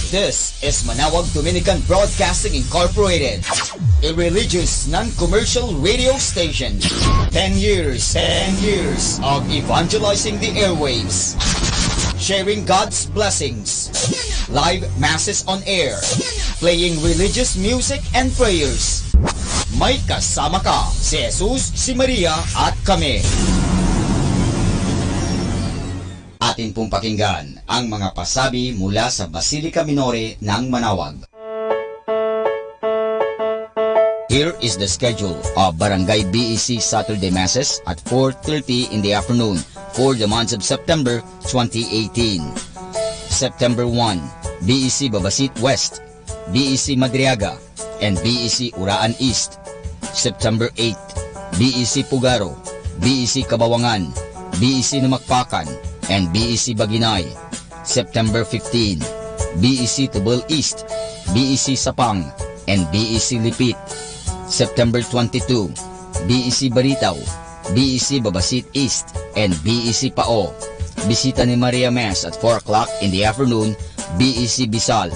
This is Manawag Dominican Broadcasting Incorporated, a religious, non-commercial radio station. 10 years of evangelizing the airwaves, sharing God's blessings, live masses on air, playing religious music and prayers. May kasama ka, si Jesus, si Maria at kami. Atin pong pakinggan ang mga pasabi mula sa Basilica Minore ng Manawag. Here is the schedule of Barangay BEC Saturday Masses at 4:30 in the afternoon for the month of September 2018. September 1, BEC Babasit West, BEC Madriaga, and BEC Uraan East. September 8, BEC Pugaro, BEC Kabawangan, BEC Namakpakan, and BEC Baginay. September 15, BEC Tubal East, BEC Sapang, and BEC Lipit. September 22, BEC Baritaw, BEC Babasit East, and BEC Pao. Bisita ni Maria Mass at 4 o'clock in the afternoon, BEC Bisal.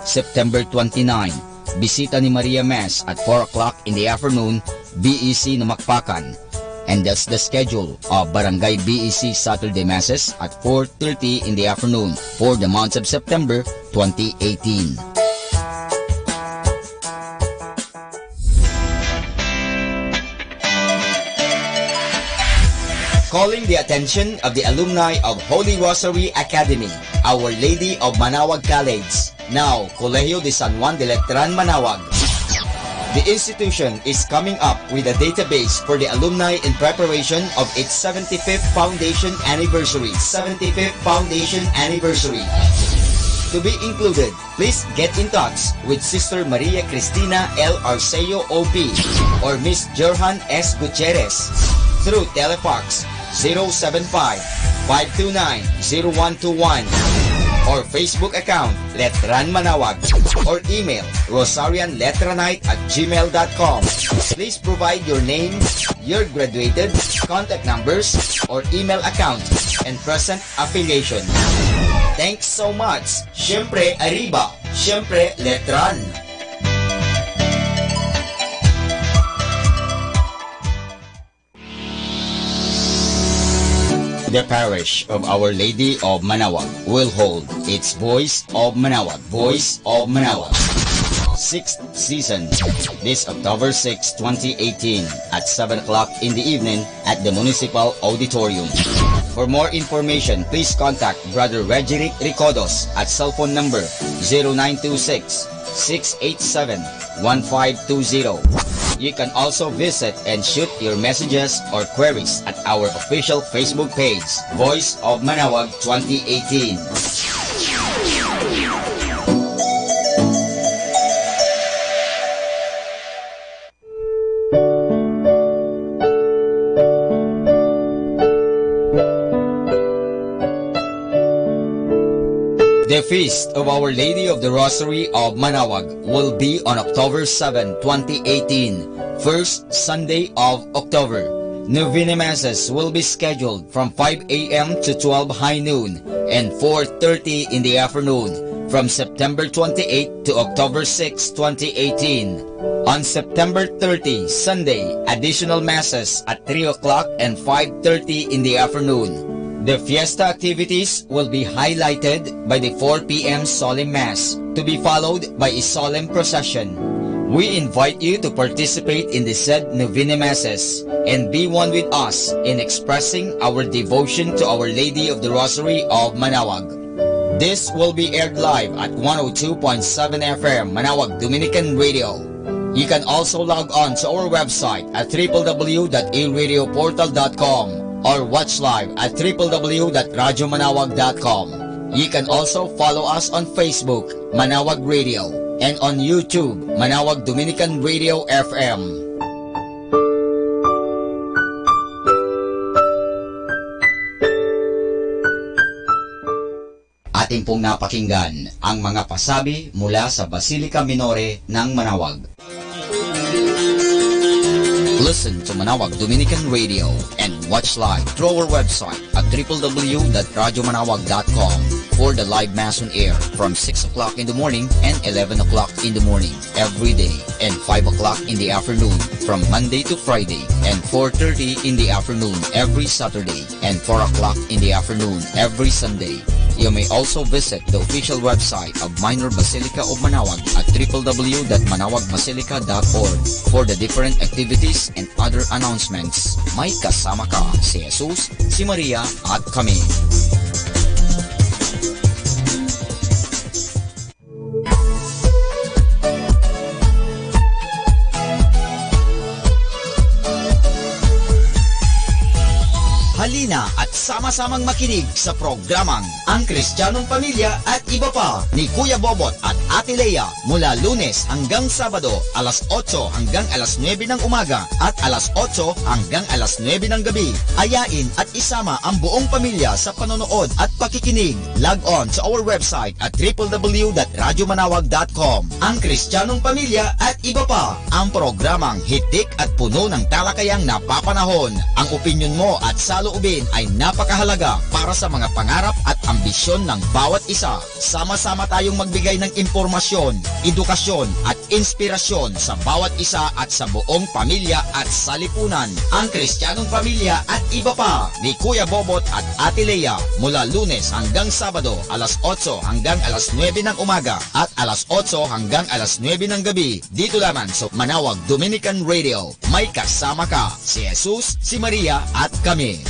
September 29, bisita ni Maria Mass at 4 o'clock in the afternoon, BEC Namakpakan. And that's the schedule of Barangay BEC Saturday Masses at 4:30 in the afternoon for the month of September 2018. calling the attention of the alumni of Holy Rosary Academy, Our Lady of Manaoag College, now Colegio de San Juan de Letran, Manaoag. The institution is coming up with a database for the alumni in preparation of its 75th foundation anniversary. To be included, please get in touch with Sister Maria Cristina L. Arceo OP or Miss Johan S. Gutierrez through Telefax 075-529-0121 or Facebook account Letran Manaoag or email rosarianletranite@gmail.com. Please provide your name, your graduated, contact numbers, or email account, and present affiliation. Thanks so much. Siyempre Arriba, siyempre Letran. The parish of Our Lady of Manaoag will hold its Voice of Manaoag, 6th season, this October 6, 2018 at 7 o'clock in the evening at the Municipal Auditorium. For more information, please contact Brother Regeric Ricodos at cell phone number 0926-687-1520. You can also visit and shoot your messages or queries at our official Facebook page, Voice of Manaoag 2018. The Feast of Our Lady of the Rosary of Manaoag will be on October 7, 2018, first Sunday of October. Novena Masses will be scheduled from 5 a.m. to 12 high noon and 4:30 in the afternoon from September 28 to October 6, 2018. On September 30, Sunday, additional Masses at 3 o'clock and 5:30 in the afternoon. The fiesta activities will be highlighted by the 4 p.m. solemn mass, to be followed by a solemn procession. We invite you to participate in the said Novena Masses and be one with us in expressing our devotion to Our Lady of the Rosary of Manaoag. This will be aired live at 102.7 FM Manaoag Dominican Radio. You can also log on to our website at www.aradioportal.com or watch live at www.radiomanawag.com. You can also follow us on Facebook, Manaoag Radio, and on YouTube, Manaoag Dominican Radio FM. Ating pong napakinggan ang mga pasabi mula sa Basilica Minore ng Manaoag. Listen to Manaoag Dominican Radio and watch live through our website at www.radiomanawag.com for the live mass on air from 6 o'clock in the morning and 11 o'clock in the morning every day and 5 o'clock in the afternoon from Monday to Friday and 4:30 in the afternoon every Saturday and 4 o'clock in the afternoon every Sunday. You may also visit the official website of Minor Basilica of Manaoag at www.manawagbasilica.org for the different activities and other announcements. May kasama ka si Jesus, si Maria at kami. Halina at sama-samang makinig sa programang Ang Kristiyanong Pamilya at Iba Pa ni Kuya Bobot at Ate Lea mula Lunes hanggang Sabado alas 8 hanggang alas 9 ng umaga at alas 8 hanggang alas 9 ng gabi. Ayain at isama ang buong pamilya sa panonood at pakikinig. Log on sa our website at www.radiomanawag.com. Ang Kristiyanong Pamilya at Iba Pa, ang programang hitik at puno ng talakayang napapanahon. Ang opinyon mo at saloobin ay napakahalaga para sa mga pangarap at ambisyon ng bawat isa. Sama-sama tayong magbigay ng impormasyon, edukasyon at inspirasyon sa bawat isa at sa buong pamilya at salipunan. Ang Kristiyanong Pamilya at Iba Pa ni Kuya Bobot at Ate Lea mula Lunes hanggang Sabado alas 8 hanggang alas 9 ng umaga at alas 8 hanggang alas 9 ng gabi dito lamang sa Manaoag Dominican Radio. May kasama ka si Jesus, si Maria at kami.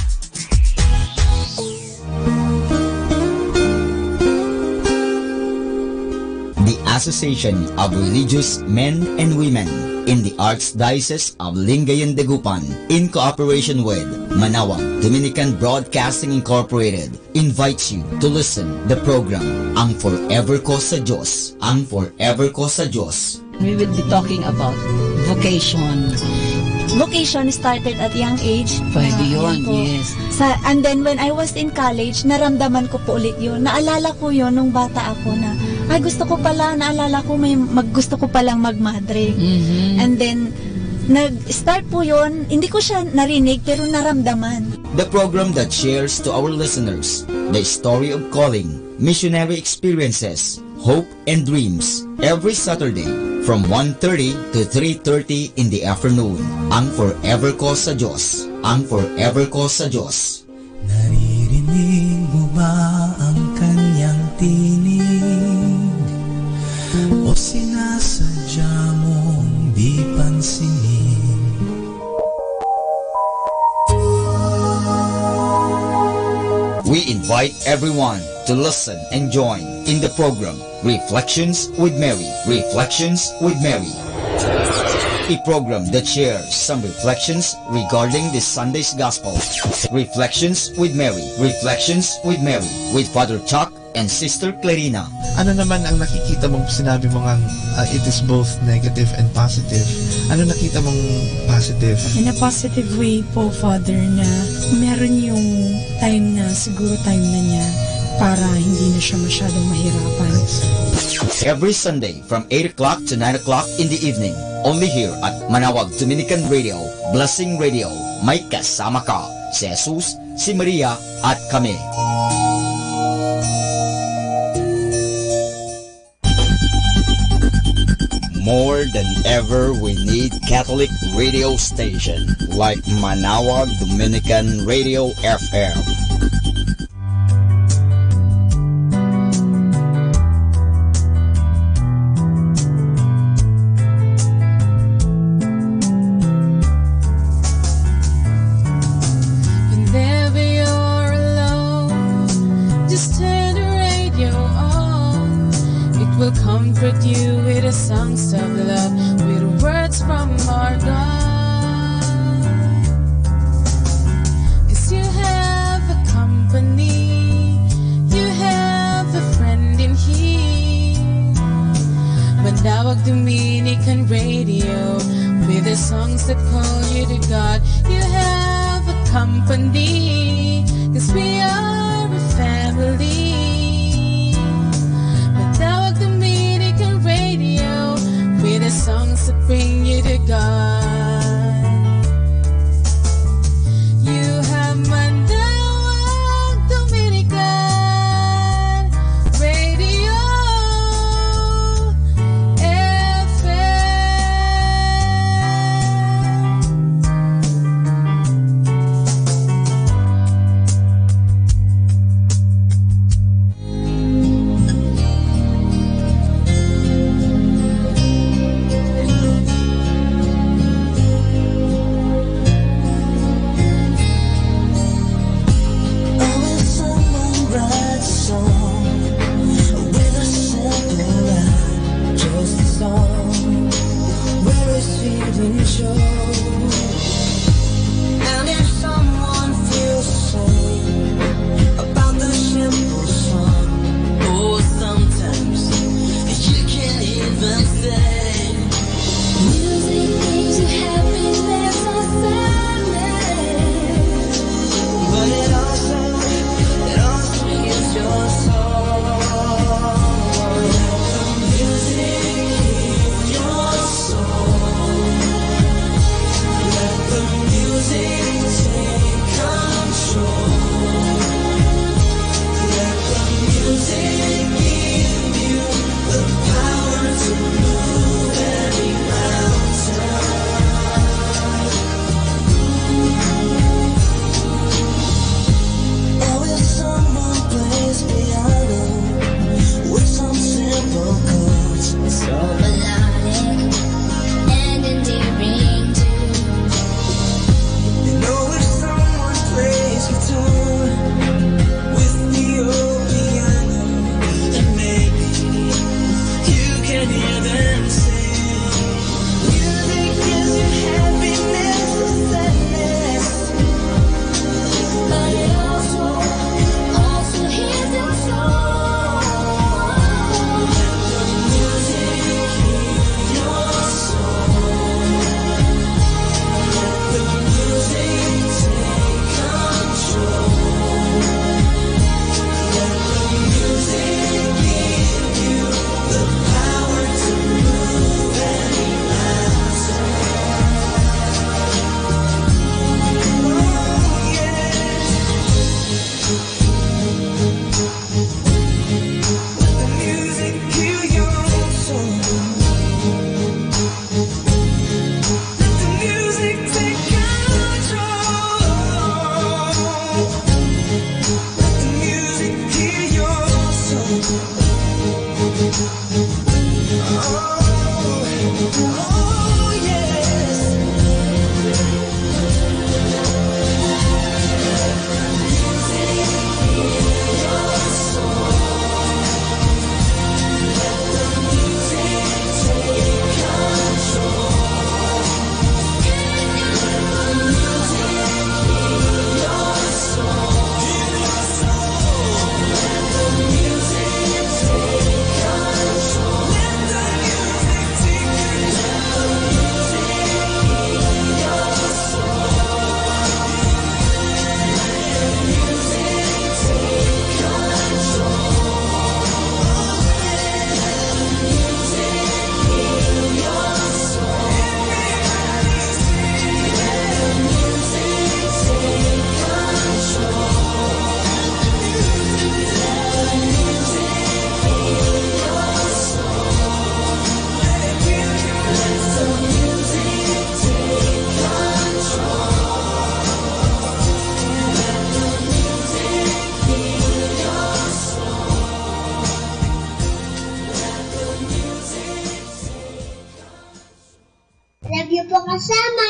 Association of Religious Men and Women in the Archdiocese of Lingayen de Gupan, in cooperation with Manawag Dominican Broadcasting Incorporated, invites you to listen the program Ang Forever Ko sa Diyos. Ang Forever Ko sa Diyos. We will be talking about vocation. Vocation started at young age. Pwede yun, Ayan po. yes. And then when I was in college, naramdaman ko po ulit yun. Naalala ko yun nung bata ako na, ay gusto ko pala, naalala ko gusto ko palang magmadre. And then, nag-start po yun, hindi ko siya narinig pero naramdaman. The program that shares to our listeners the story of calling, missionary experiences, hope and dreams every Saturday from 1:30 to 3:30 in the afternoon. Ang Forever Ko sa Diyos. Ang Forever Ko sa Diyos. Naririnig mo ba ang kanyang tinig? O sinasadya mong di pansinin? We invite everyone to listen and join in the program Reflections with Mary. Reflections with Mary. A program that shares some reflections regarding this Sunday's Gospel. Reflections with Mary. Reflections with Mary with Father Chuck and Sister Clarina. Ano naman ang nakikita mong sinabi mo ngang it is both negative and positive? Ano nakita mong positive? In a positive way po, Father, na meron yung time na, siguro time na niya para hindi na siya masyadong mahirapan. Every Sunday from 8 o'clock to 9 o'clock in the evening, only here at Manawag Dominican Radio, Blessing Radio. May kasama ka, si Jesus, si Maria, at kami. More than ever, we need Catholic radio station like Manawag Dominican Radio FM. Whenever you're alone, just turn the radio on. It will comfort you with the songs of love, with words from our God. 'Cause you have a company, you have a friend in here. Manawag Dominican Radio, with the songs that call you to God. You have a company, 'cause we are a family. Manawag Dominican Radio, with the songs that bring you to God. You have Manawag Dominican Radio Music give you the power to move. Love you po kasama.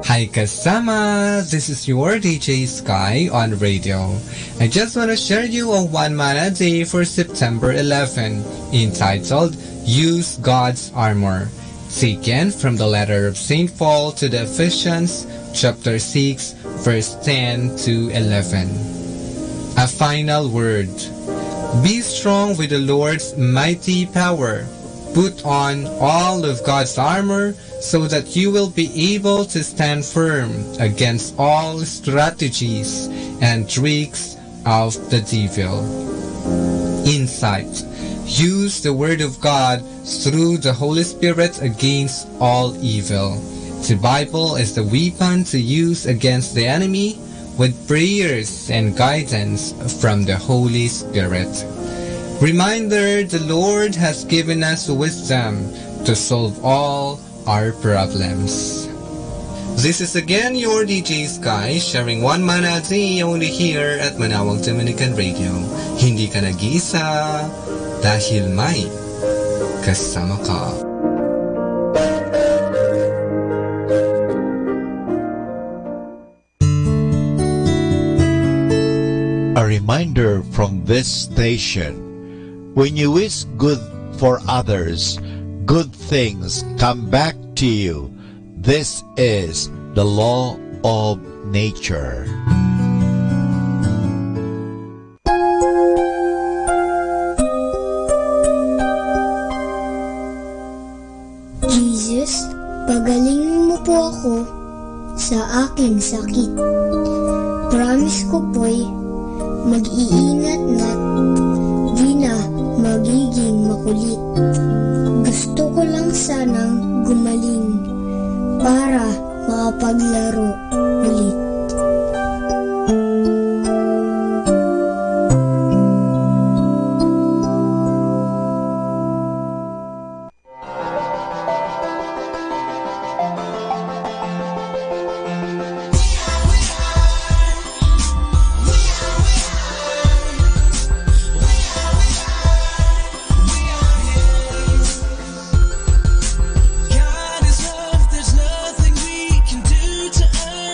Hi kasama! This is your DJ Sky on radio. I just want to share you a one mana day for September 11 entitled Use God's Armor, taken from the letter of St. Paul to the Ephesians chapter 6 verse 10 to 11. A final word. Be strong with the Lord's mighty power. Put on all of God's armor so that you will be able to stand firm against all strategies and tricks of the devil. Insight. Use the Word of God through the Holy Spirit against all evil. The Bible is the weapon to use against the enemy with prayers and guidance from the Holy Spirit. Reminder, the Lord has given us wisdom to solve all our problems. This is again your DJ Sky sharing one mana a day only here at Manawag Dominican Radio. Hindi ka nag-iisa dahil may kasama ka. A reminder from this station: when you wish good for others, good things come back to you. This is the law of nature. Jesus, pagalingin mo po ako sa aking sakit. Promise ko po'y mag-iingat na't di na magiging makulit. Gusto ko lang sanang gumaling para makapaglaro ulit. God is love, there's nothing we can do to earn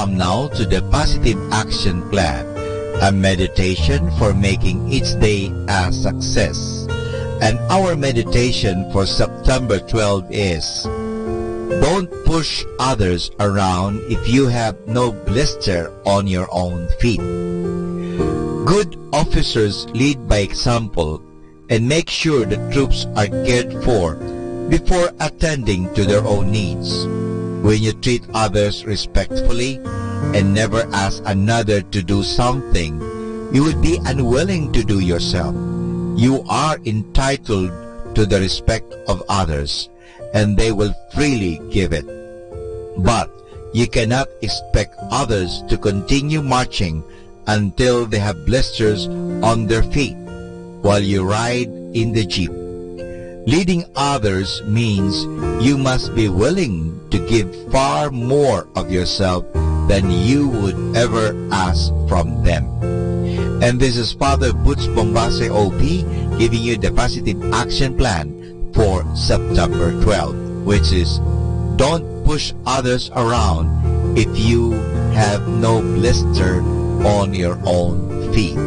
come now to the Positive Action Plan, a meditation for making each day a success. And our meditation for September 12 is, don't push others around if you have no blister on your own feet. Good officers lead by example and make sure the troops are cared for before attending to their own needs. When you treat others respectfully and never ask another to do something you would be unwilling to do yourself, you are entitled to the respect of others, and they will freely give it. But you cannot expect others to continue marching until they have blisters on their feet while you ride in the jeep. Leading others means you must be willing to give far more of yourself than you would ever ask from them. And this is Father Butch Bombase OP giving you the Positive Action Plan for September 12, which is, don't push others around if you have no blister on your own feet.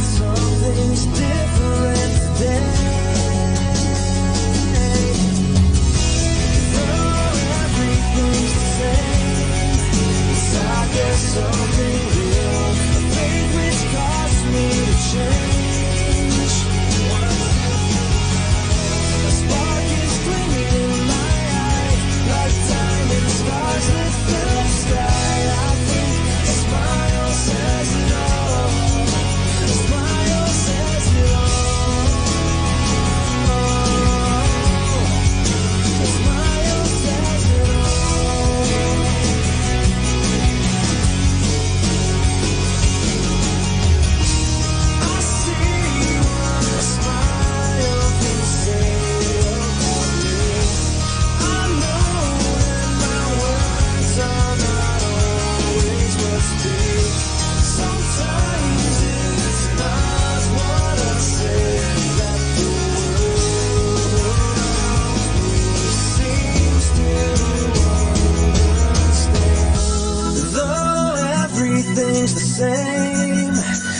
Something's different today.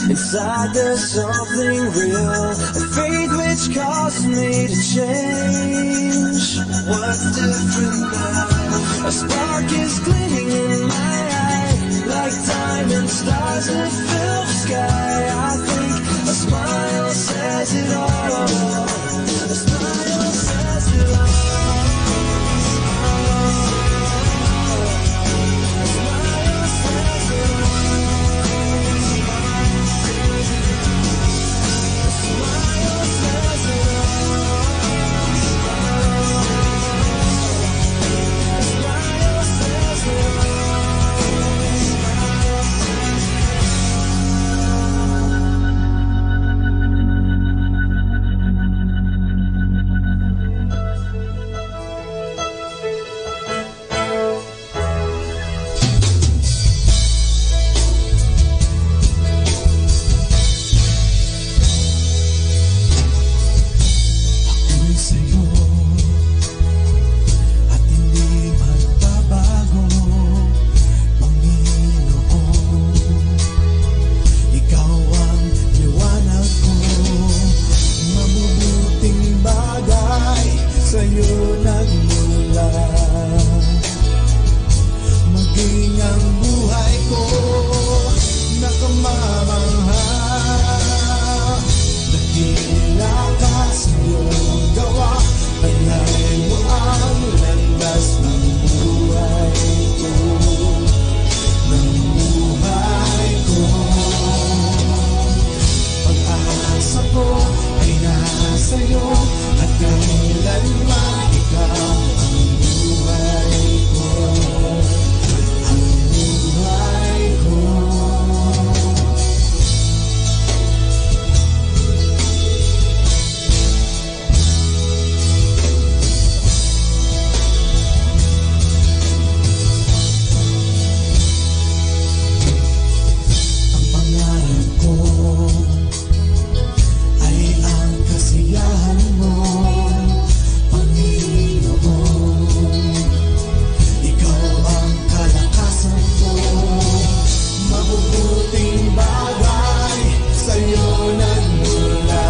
Inside there's something real, a faith which caused me to change. What's different now? A spark is gleaming in my eye, like diamond stars that fill the sky. I think a smile says it all. A smile says it all. nagmula. Maging ang buhay ko nakamamangha. Dakila ka sa iyong gawa, taglay mo ang landas ng buhay ko. Ng buhay ko. Pag-asa ko ay nasa iyo at kailanman ikaw ang buhay ko. Ang buhay ko. Ang pangarap ko ay ang kasiyahan mo, Panginoon. Ikaw ang kalakasan ko, mabubuting bagay sa'yo nagmula.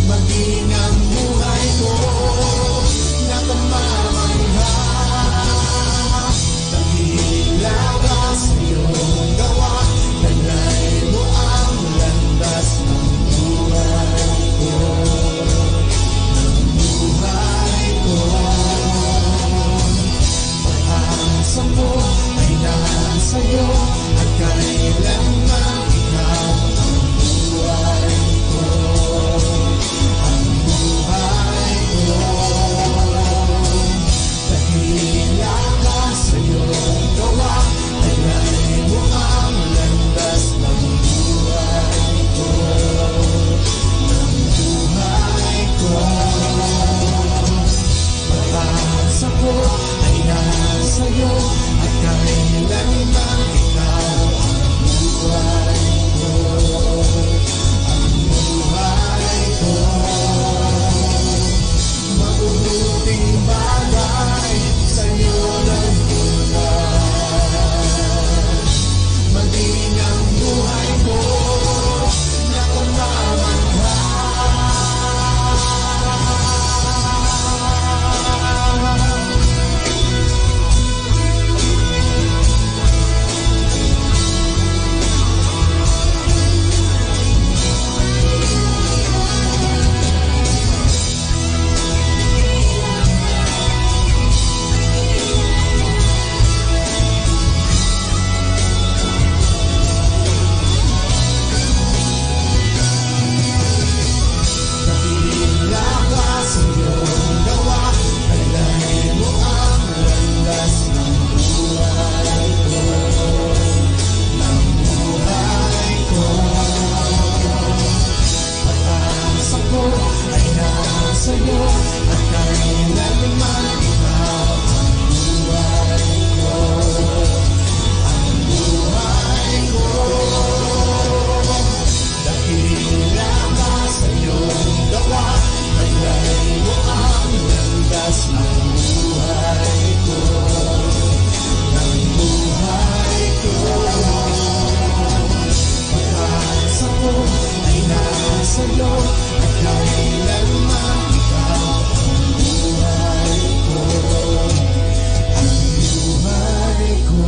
Maging ang buhay ko nakamamangha. Dakila ka sa iyong gawa, taglay mo ang landas ng buhay ko. Ng buhay ko. Pag-asa mo ay nasa iyo at kailanman ikaw ang buhay ko. Ang buhay ko. Dakila ka sa iyong gawa, taglay mo ang landas ng buhay ko. Ng buhay ko. Pag-asa ko ay nasa iyo at kailanman ikaw ang buhay ko. Ang buhay ko. Mabubuting bagay sa'yo nagmula. Maging ang buhay ko nakamamangha. Dakila ka sa iyong gawa, taglay mo ang landas ng buhay ko. Ng buhay ko. Pag-asa ko ay nasa iyo at kailanman ikaw ang buhay ko. Ang buhay ko. Dakila ka sa iyong gawa, taglay mo ang landas ng buhay ko. Ng buhay ko. Pag-asa ko ay nasa iyo at kailanman ikaw ang buhay ko. Ang buhay ko.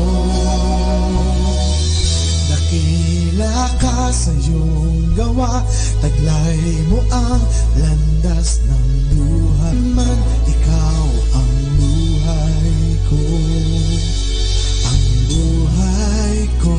Dakila ka sa iyong gawa, taglay mo ang landas ng buhay. Man, ikaw ang buhay ko. Ang buhay ko.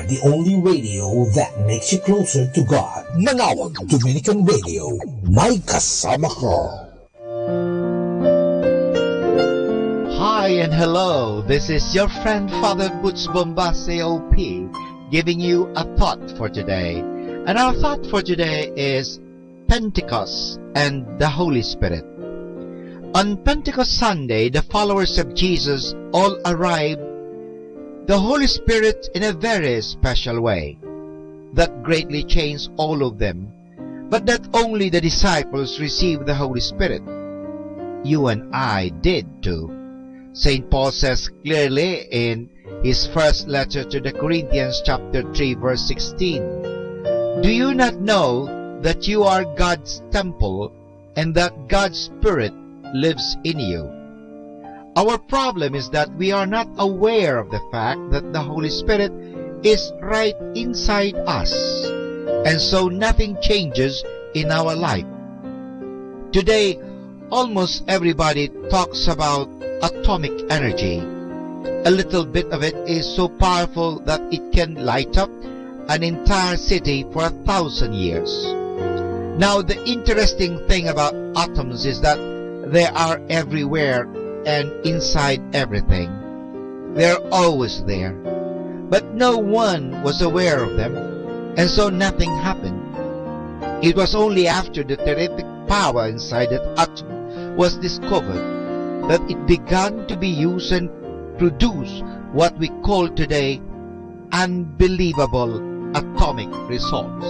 the only radio that makes you closer to God. Manawag Dominican Radio, may kasama ka. Hi and hello, this is your friend Father Butch Bombase OP, giving you a thought for today. And our thought for today is Pentecost and the Holy Spirit. On Pentecost Sunday, the followers of Jesus all arrived the Holy Spirit in a very special way that greatly changed all of them. But not only the disciples received the Holy Spirit, you and I did too. St. Paul says clearly in his first letter to the Corinthians chapter 3 verse 16, "Do you not know that you are God's temple and that God's Spirit lives in you?" Our problem is that we are not aware of the fact that the Holy Spirit is right inside us, and so nothing changes in our life. Today, almost everybody talks about atomic energy. A little bit of it is so powerful that it can light up an entire city for 1,000 years. Now, the interesting thing about atoms is that they are everywhere and inside everything. They're always there. But no one was aware of them, and so nothing happened. It was only after the terrific power inside that atom was discovered that it began to be used and produce what we call today unbelievable atomic results.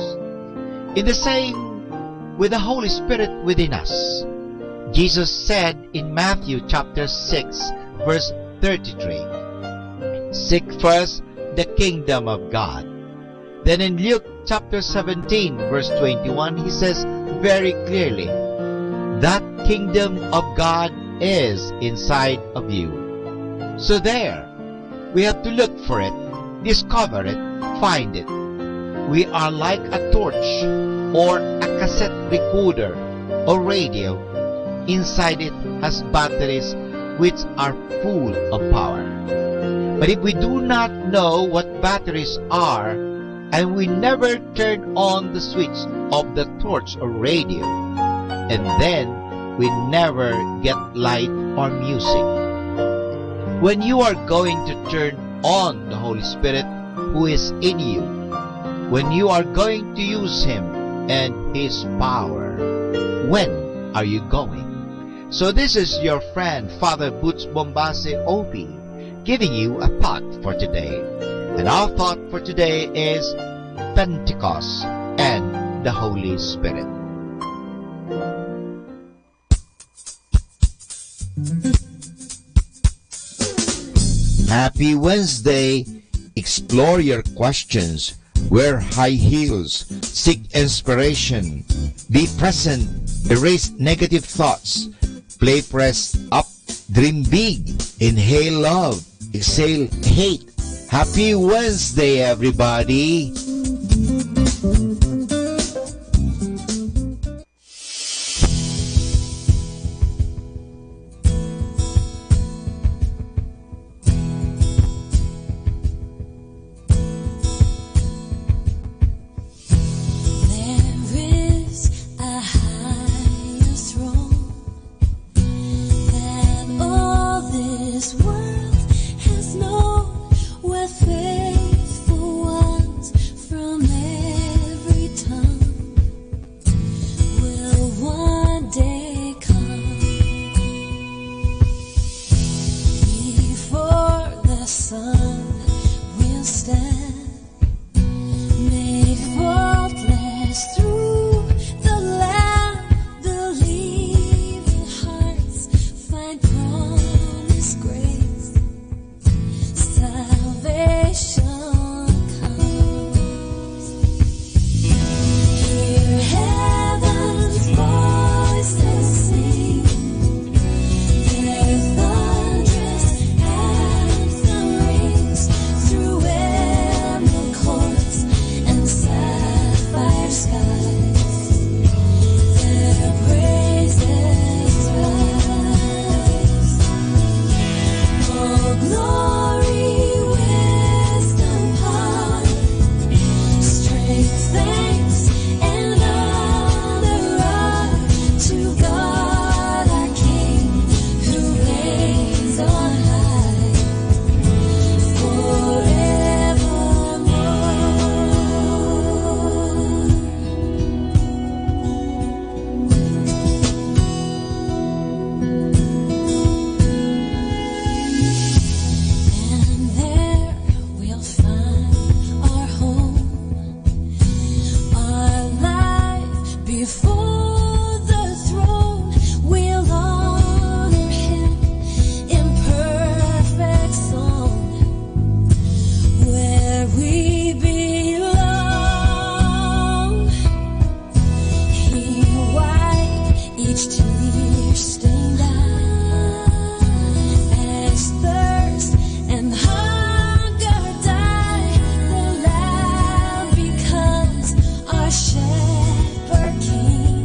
In the same with the Holy Spirit within us, Jesus said in Matthew chapter 6 verse 33, "Seek first the kingdom of God." Then in Luke chapter 17 verse 21, he says very clearly, "That kingdom of God is inside of you." So there, we have to look for it, discover it, find it. We are like a torch or a cassette recorder or radio. Inside it has batteries which are full of power. But if we do not know what batteries are, and we never turn on the switch of the torch or radio, and then we never get light or music. When you are going to turn on the Holy Spirit who is in you, when you are going to use Him and His power, when are you going? So this is your friend Father Butch Bombase OP giving you a thought for today. And our thought for today is Pentecost and the Holy Spirit. Happy Wednesday! Explore your questions. Wear high heels. Seek inspiration. Be present. Erase negative thoughts. Play press up. Dream big. Inhale love. Exhale hate. Happy Wednesday, everybody! Faithful ones before the throne, we'll honor him in perfect song, where we belong. He wiped each tear-stained eye, as thirst and hunger die. The Lamb becomes our shepherd king.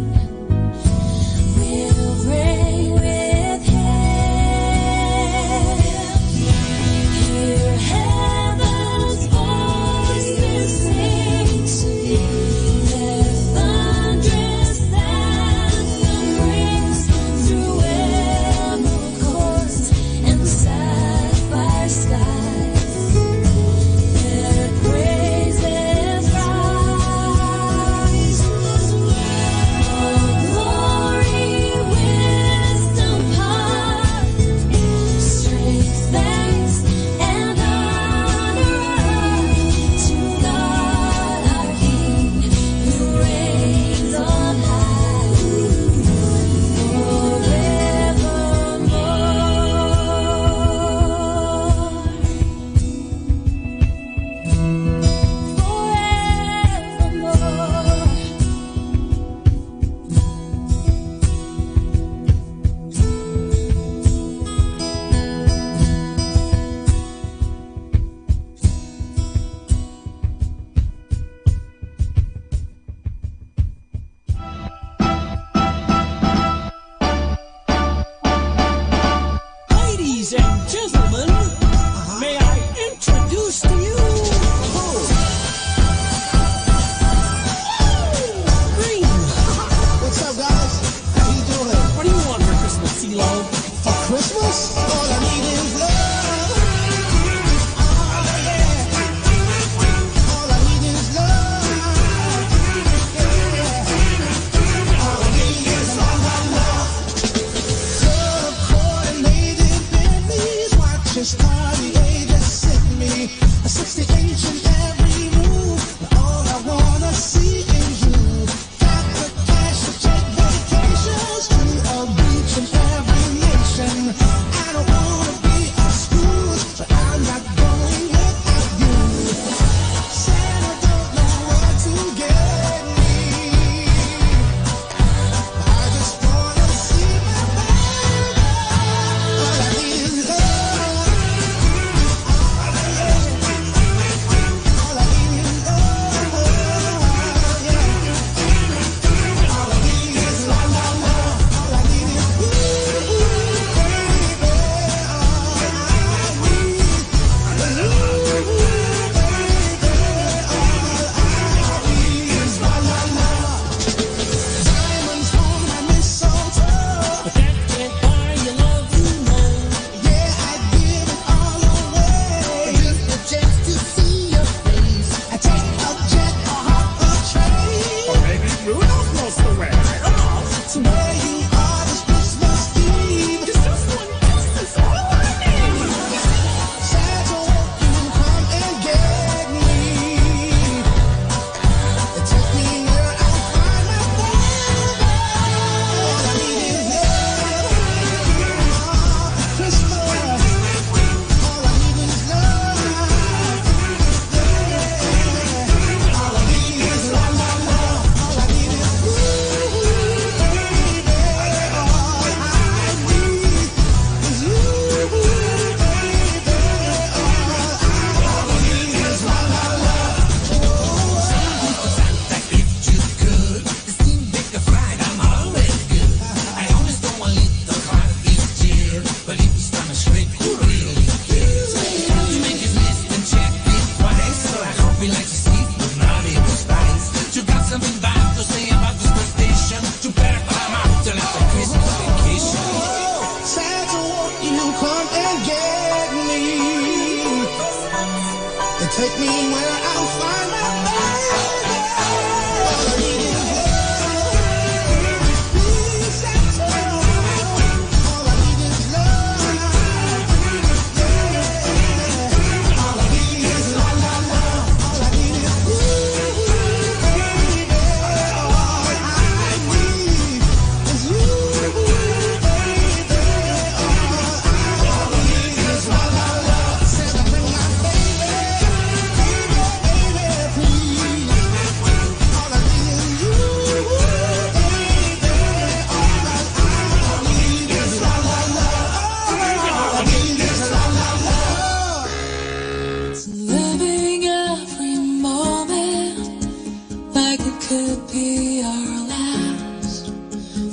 could be our last,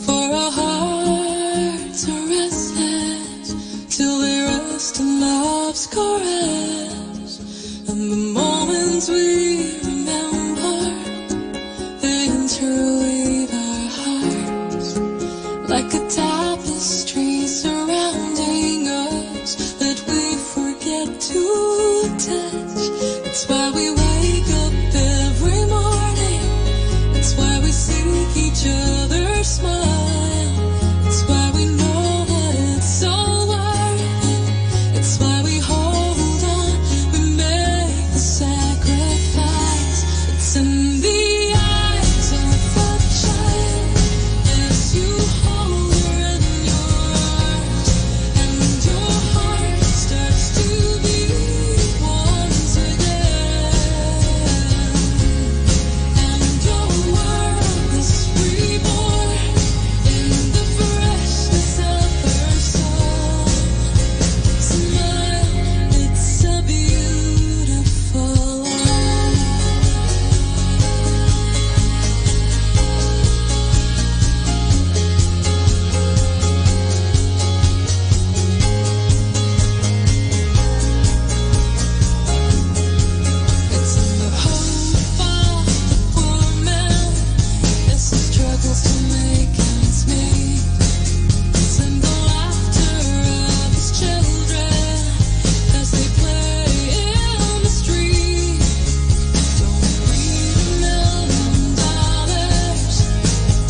for our hearts are restless till we rest in love's caress, and the moments we remember, they interweave our hearts like a tapestry surrounding us that we forget to touch. It's why we wake up every morning. It's why we seek each other's smile. It's why we know that it's all worth it. It's why we hold on, we make the sacrifice. It's in the eyes of a child as you hold her in your arms, and your heart starts to beat once again, and your world is reborn in the freshness of her soul. Smile, it's a beautiful life. It's in the hope of the poor man as he struggles to make ends meet. It's in the laughter of his children as they play in the street. Don't need $1,000,000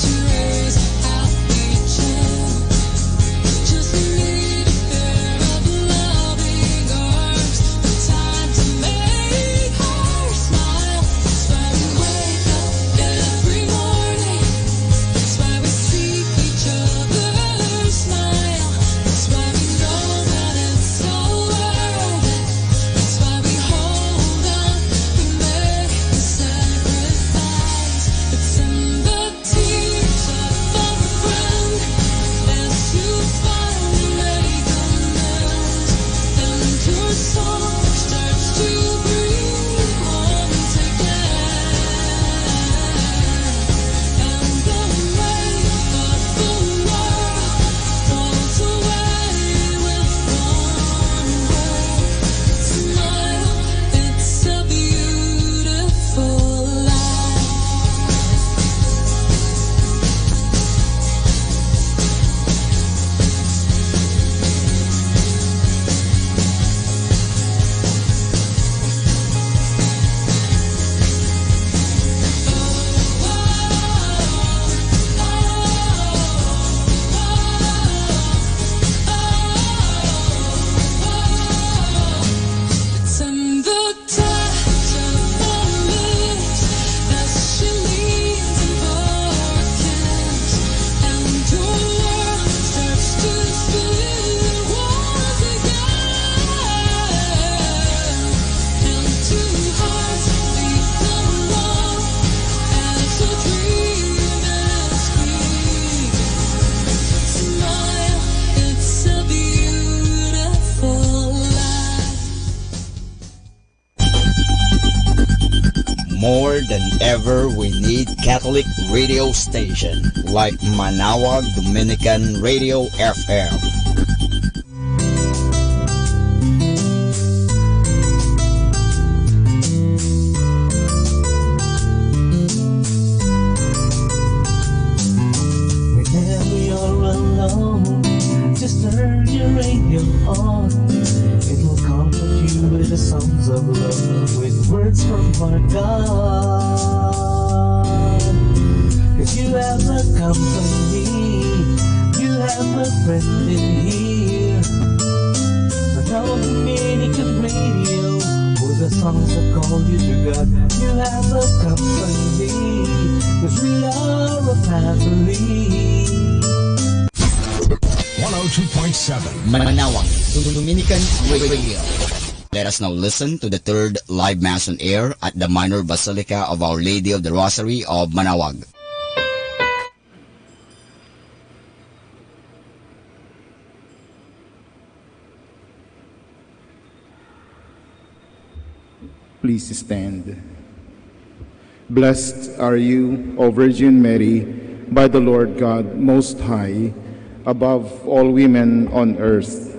to raise a happy child. Just need a pair of loving arms, the time to make her smile. That's why we wake up every morning. That's why we seek each other's smile. That's why we know that it's all worth it. That's why we hold on, we make the sacrifice. It's in the tears of a friend as you finally make amends, and your soul starts to breathe once again, and the weight of the world falls away with one word. Smile, it's a beautiful life. It's in the touch of her lips as she leans in for a kiss, and your world starts to spin once again, and two hearts become one as a dream is free. Smile, it's a beautiful life. More than ever, we need Catholic radio station like Manawag Dominican Radio FM. Whenever you're alone, just turn your radio on. It will comfort you with the songs of love, with words from our God. 'Cause you have a company, you have a friend in here. Now Dominican Radio, with the songs that call you to God. You have a company, 'cause we are a family. 102.7 Manawag Dominican Radio. Let us now listen to the third live mass on air at the Minor Basilica of Our Lady of the Rosary of Manawag. Please stand. Blessed are you, O Virgin Mary, by the Lord God Most High, above all women on earth.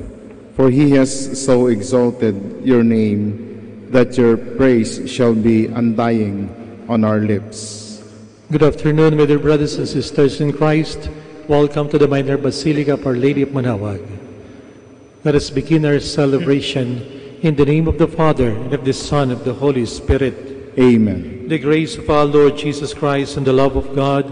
For he has so exalted your name, that your praise shall be undying on our lips. Good afternoon, my dear brothers and sisters in Christ. Welcome to the Minor Basilica of Our Lady of Manawag. Let us begin our celebration in the name of the Father, and of the Son, and of the Holy Spirit. Amen. The grace of our Lord Jesus Christ, and the love of God,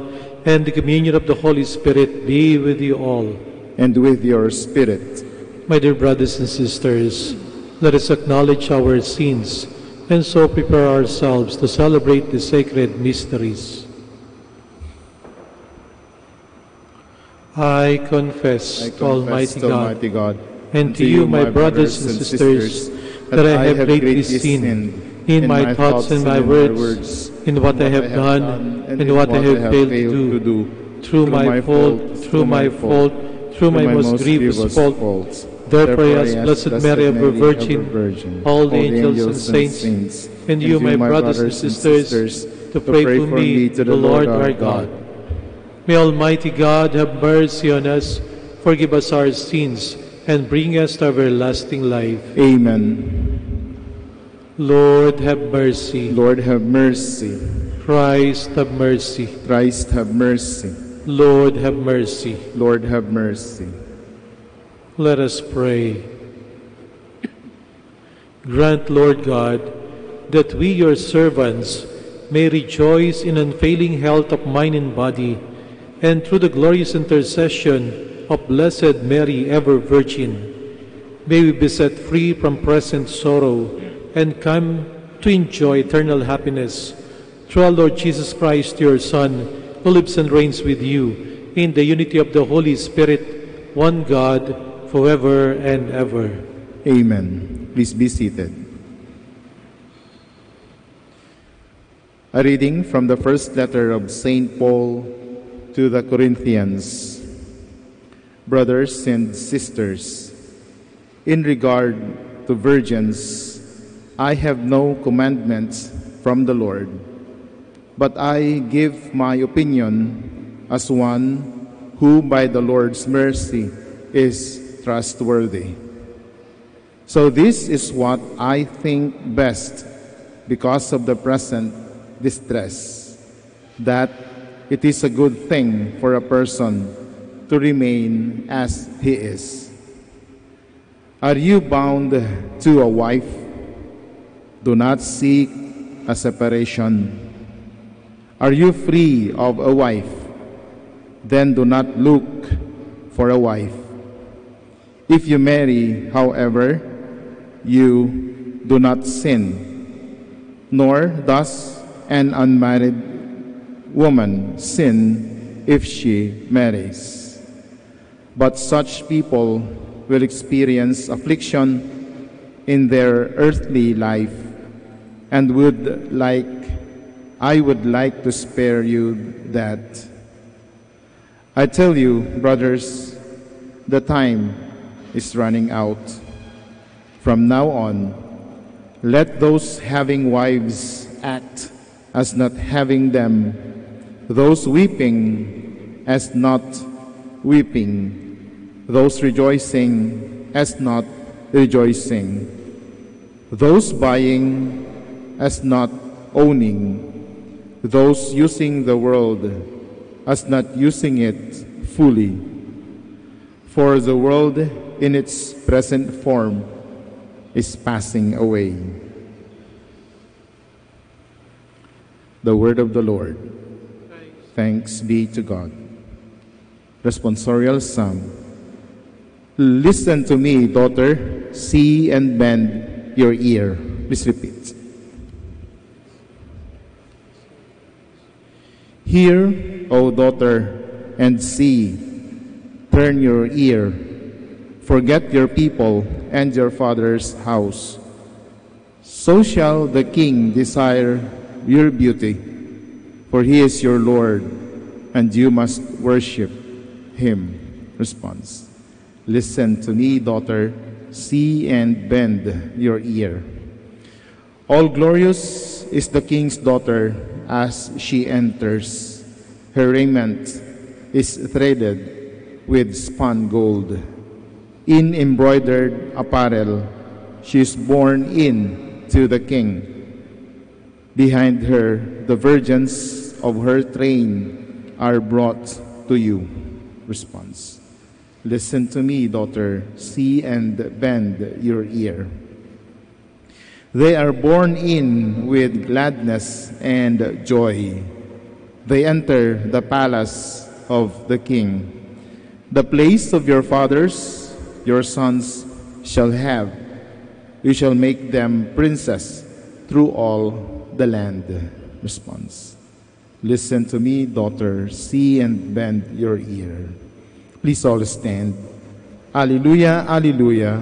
and the communion of the Holy Spirit be with you all. And with your spirit. My dear brothers and sisters, let us acknowledge our sins, and so prepare ourselves to celebrate the sacred mysteries. I confess to Almighty God, and to you, my brothers and sisters, that I have greatly sinned in my thoughts and my words, in what I have done and what I have failed to do, through my fault, through my most grievous fault. Therefore I ask Blessed Mary, ever Virgin, all the angels and saints, and you, my brothers and sisters, to pray for me to the Lord our God. May Almighty God have mercy on us, forgive us our sins, and bring us to everlasting life. Amen. Lord, have mercy. Lord, have mercy. Christ, have mercy. Christ, have mercy. Lord, have mercy. Lord, have mercy. Let us pray. Grant, Lord God, that we, your servants, may rejoice in unfailing health of mind and body, and through the glorious intercession of Blessed Mary, ever Virgin, may we be set free from present sorrow and come to enjoy eternal happiness through our Lord Jesus Christ, your Son, who lives and reigns with you in the unity of the Holy Spirit, one God, forever and ever. Amen. Please be seated. A reading from the first letter of St. Paul to the Corinthians. Brothers and sisters, in regard to virgins, I have no commandments from the Lord, but I give my opinion as one who by the Lord's mercy is trustworthy. So this is what I think best because of the present distress, that it is a good thing for a person to remain as he is. Are you bound to a wife? Do not seek a separation. Are you free of a wife? Then do not look for a wife. If you marry, however, you do not sin, nor does an unmarried woman sin if she marries. But such people will experience affliction in their earthly life, and I would like to spare you that. I tell you, brothers, the time is running out. From now on, let those having wives act as not having them, those weeping as not weeping, those rejoicing as not rejoicing, those buying as not owning, those using the world as not using it fully. For the world in its present form is passing away. The word of the Lord. Thanks be to God. Responsorial Psalm. Listen to me, daughter, see and bend your ear. Please repeat. Hear, O daughter, and see. Turn your ear. Forget your people and your father's house. So shall the king desire your beauty, for he is your Lord, and you must worship him. Response. Listen to me, daughter, see and bend your ear. All glorious is the king's daughter as she enters. Her raiment is threaded with spun gold. In embroidered apparel, she is borne in to the king. Behind her, the virgins of her train are brought to you. Response. Listen to me, daughter, see and bend your ear. They are borne in with gladness and joy. They enter the palace of the king. The place of your fathers, your sons shall have. You shall make them princess through all the land. Response. Listen to me, daughter, see and bend your ear. Please all stand. Alleluia, alleluia.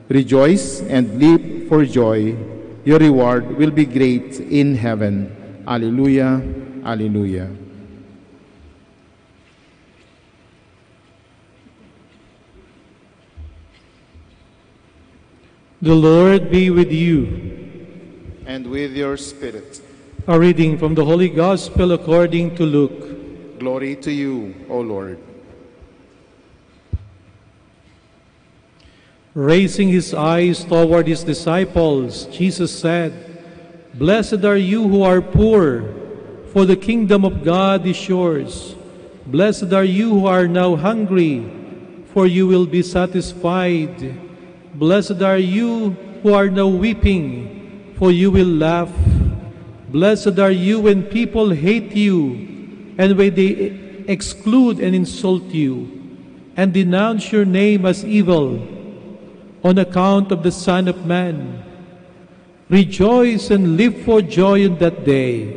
Rejoice and leap for joy. Your reward will be great in heaven. Alleluia, alleluia. The Lord be with you. And with your spirit. A reading from the Holy Gospel according to Luke. Glory to you, O Lord. Raising his eyes toward his disciples, Jesus said, "Blessed are you who are poor, for the kingdom of God is yours. Blessed are you who are now hungry, for you will be satisfied. Blessed are you who are now weeping, for you will laugh. Blessed are you when people hate you, and when they exclude and insult you, and denounce your name as evil, on account of the Son of Man. Rejoice and live for joy in that day.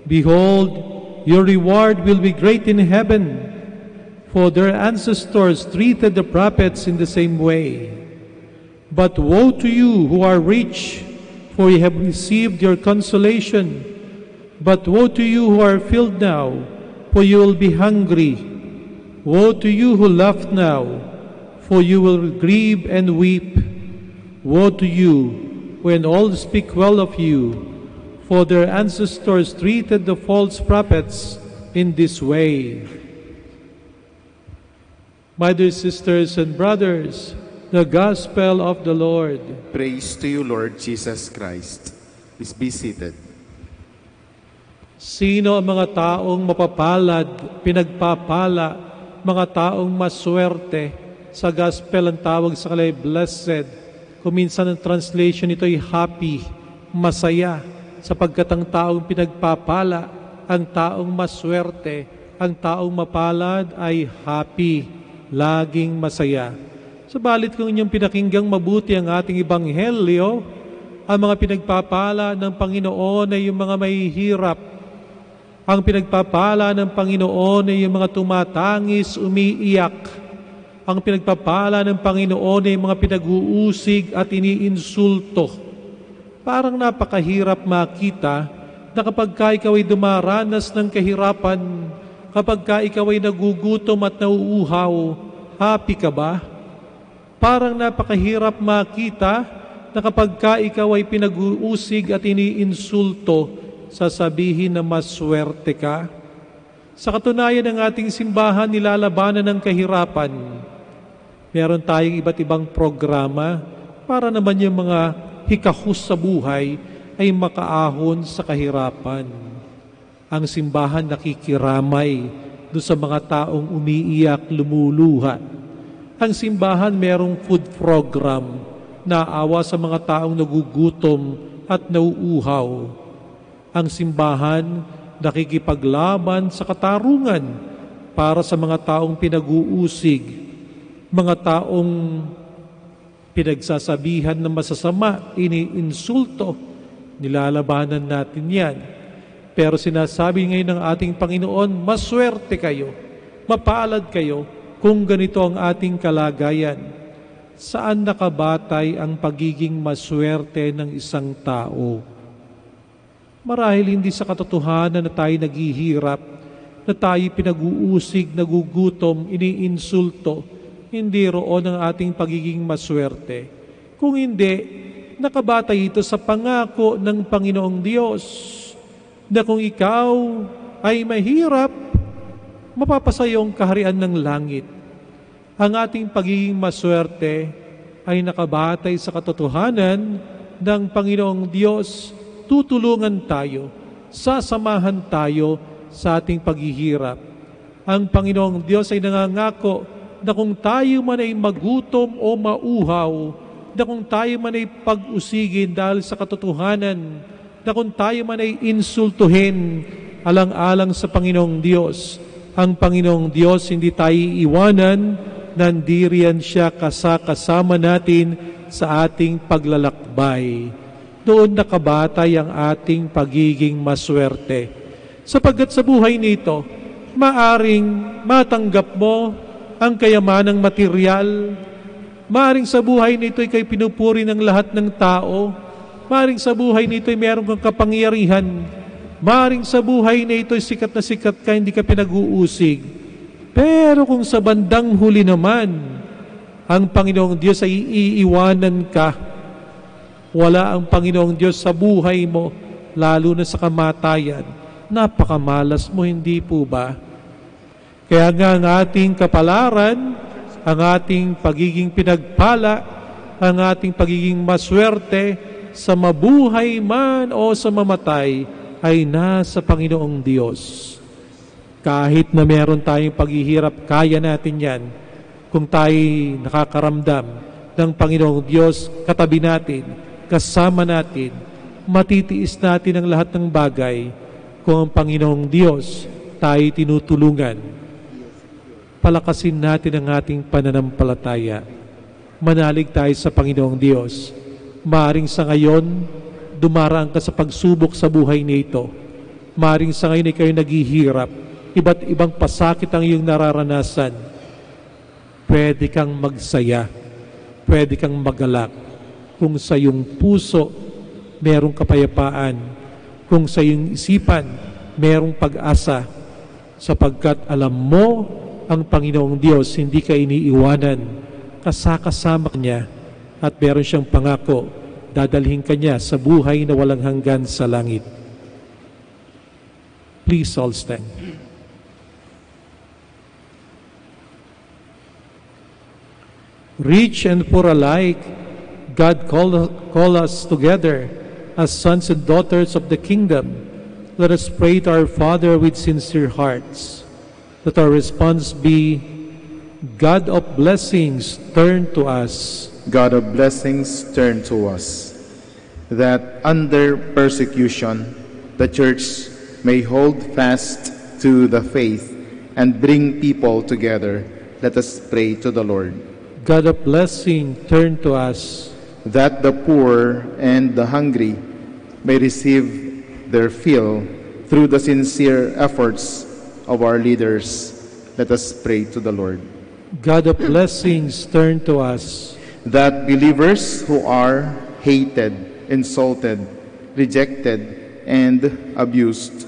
Behold, your reward will be great in heaven, for their ancestors treated the prophets in the same way. But woe to you who are rich, for you have received your consolation. But woe to you who are filled now, for you will be hungry. Woe to you who laugh now, for you will grieve and weep. Woe to you when all speak well of you, for their ancestors treated the false prophets in this way." My dear sisters and brothers, the Gospel of the Lord. Praise to you, Lord Jesus Christ. Please be seated. Sino ang mga taong mapapalad, pinagpapala, mga taong maswerte? Sa Gospel ang tawag sa kanila blessed. Kuminsan ang translation nito ay happy, masaya, sapagkat ang taong pinagpapala, ang taong maswerte, ang taong mapalad ay happy, laging masaya. Subalit kung inyong pinakinggang mabuti ang ating ebanghelyo, ang mga pinagpapala ng Panginoon ay yung mga mahihirap. Ang pinagpapala ng Panginoon ay yung mga tumatangis, umiiyak. Ang pinagpapala ng Panginoon ay mga pinag-uusig at iniinsulto. Parang napakahirap makita na kapag ka ikaw ay dumaranas ng kahirapan, kapag ka ikaw ay nagugutom at nauuhaw, happy ka ba? Parang napakahirap makita na kapag ka ikaw ay pinag-uusig at iniinsulto, sasabihin na maswerte ka. Sa katunayan ng ating simbahan, nilalabanan ng kahirapan. Meron tayong iba't ibang programa para naman yung mga hikahus sa buhay ay makaahon sa kahirapan. Ang simbahan nakikiramay doon sa mga taong umiiyak, lumuluha. Ang simbahan merong food program na awa sa mga taong nagugutom at nauuhaw. Ang simbahan nakikipaglaban sa katarungan para sa mga taong pinag-uusig, mga taong pinagsasabihan ng masasama, iniinsulto, nilalabanan natin yan. Pero sinasabi ngayon ng ating Panginoon, maswerte kayo, mapalad kayo kung ganito ang ating kalagayan. Saan nakabatay ang pagiging maswerte ng isang tao? Marahil hindi sa katotohanan na tayo naghihirap, na tayo pinag-uusig, nagugutom, iniinsulto, hindi roon ang ating pagiging maswerte. Kung hindi, nakabatay ito sa pangako ng Panginoong Diyos na kung ikaw ay mahirap, mapapasayong kaharian ng langit. Ang ating pagiging maswerte ay nakabatay sa katotohanan ng Panginoong Diyos. Tutulungan tayo, sasamahan tayo sa ating paghihirap. Ang Panginoong Diyos ay nangangako na kung tayo man ay magutom o mauhaw, na kung tayo man ay pag-usigin dahil sa katotohanan, na kung tayo man ay insultuhin, alang-alang sa Panginoong Diyos, ang Panginoong Diyos hindi tayo iwanan, nandiriyan siya kasama natin sa ating paglalakbay. Doon nakabatay ang ating pagiging maswerte. Sapagkat sa buhay nito, maaring matanggap mo ang kayamanang material, maaring sa buhay nito ikay pinupuri ng lahat ng tao, maaring sa buhay nito ay meron kang kapangyarihan, maaring sa buhay na ito sikat na sikat ka, hindi ka pinag-uusig. Pero kung sa bandang huli naman, ang Panginoong Diyos ay iiwanan ka, wala ang Panginoong Diyos sa buhay mo, lalo na sa kamatayan, napakamalas mo, hindi po ba? Kaya nga ang ating kapalaran, ang ating pagiging pinagpala, ang ating pagiging maswerte, sa mabuhay man o sa mamatay, ay nasa Panginoong Diyos. Kahit na meron tayong paghihirap, kaya natin yan. Kung tayo nakakaramdam ng Panginoong Diyos, katabi natin, kasama natin, matitiis natin ang lahat ng bagay. Kung ang Panginoong Diyos tayo tinutulungan, palakasin natin ang ating pananampalataya. Manalig tayo sa Panginoong Diyos. Maaring sa ngayon, dumaraan ka sa pagsubok sa buhay nito. Maaring sa ngayon ikaw naghihirap. Iba't ibang pasakit ang iyong nararanasan. Pwede kang magsaya. Pwede kang magalak. Kung sa iyong puso, merong kapayapaan. Kung sa iyong isipan, merong pag-asa. Sapagkat alam mo, ang Panginoong Diyos, hindi ka iniiwanan. Kasakasama niya. At meron siyang pangako, dadalhin ka niya sa buhay na walang hanggan sa langit. Please all stand. Rich and poor alike, God call us together as sons and daughters of the kingdom. Let us pray to our Father with sincere hearts. Let our response be, God of blessings, turn to us. God of blessings, turn to us, that under persecution the church may hold fast to the faith and bring people together. Let us pray to the Lord. God of blessing, turn to us, that the poor and the hungry may receive their fill through the sincere efforts of our leaders. Let us pray to the Lord. God of blessings, turn to us, that believers who are hated, insulted, rejected, and abused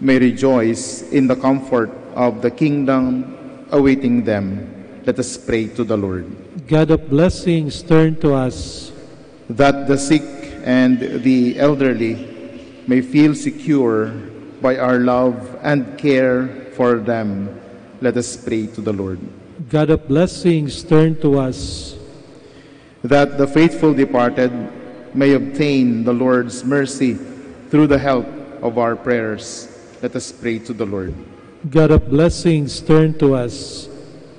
may rejoice in the comfort of the kingdom awaiting them. Let us pray to the Lord. God of blessings, turn to us, that the sick and the elderly may feel secure by our love and care for them. Let us pray to the Lord. God of blessings, turn to us, that the faithful departed may obtain the Lord's mercy through the help of our prayers. Let us pray to the Lord. God of blessings, turn to us.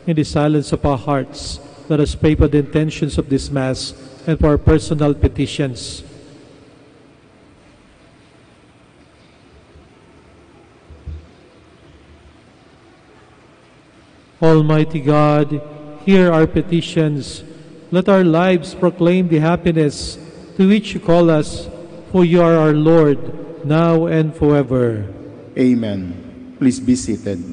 In the silence of our hearts, let us pray for the intentions of this Mass and for our personal petitions. Almighty God, hear our petitions. Let our lives proclaim the happiness to which you call us, for you are our Lord, now and forever. Amen. Please be seated.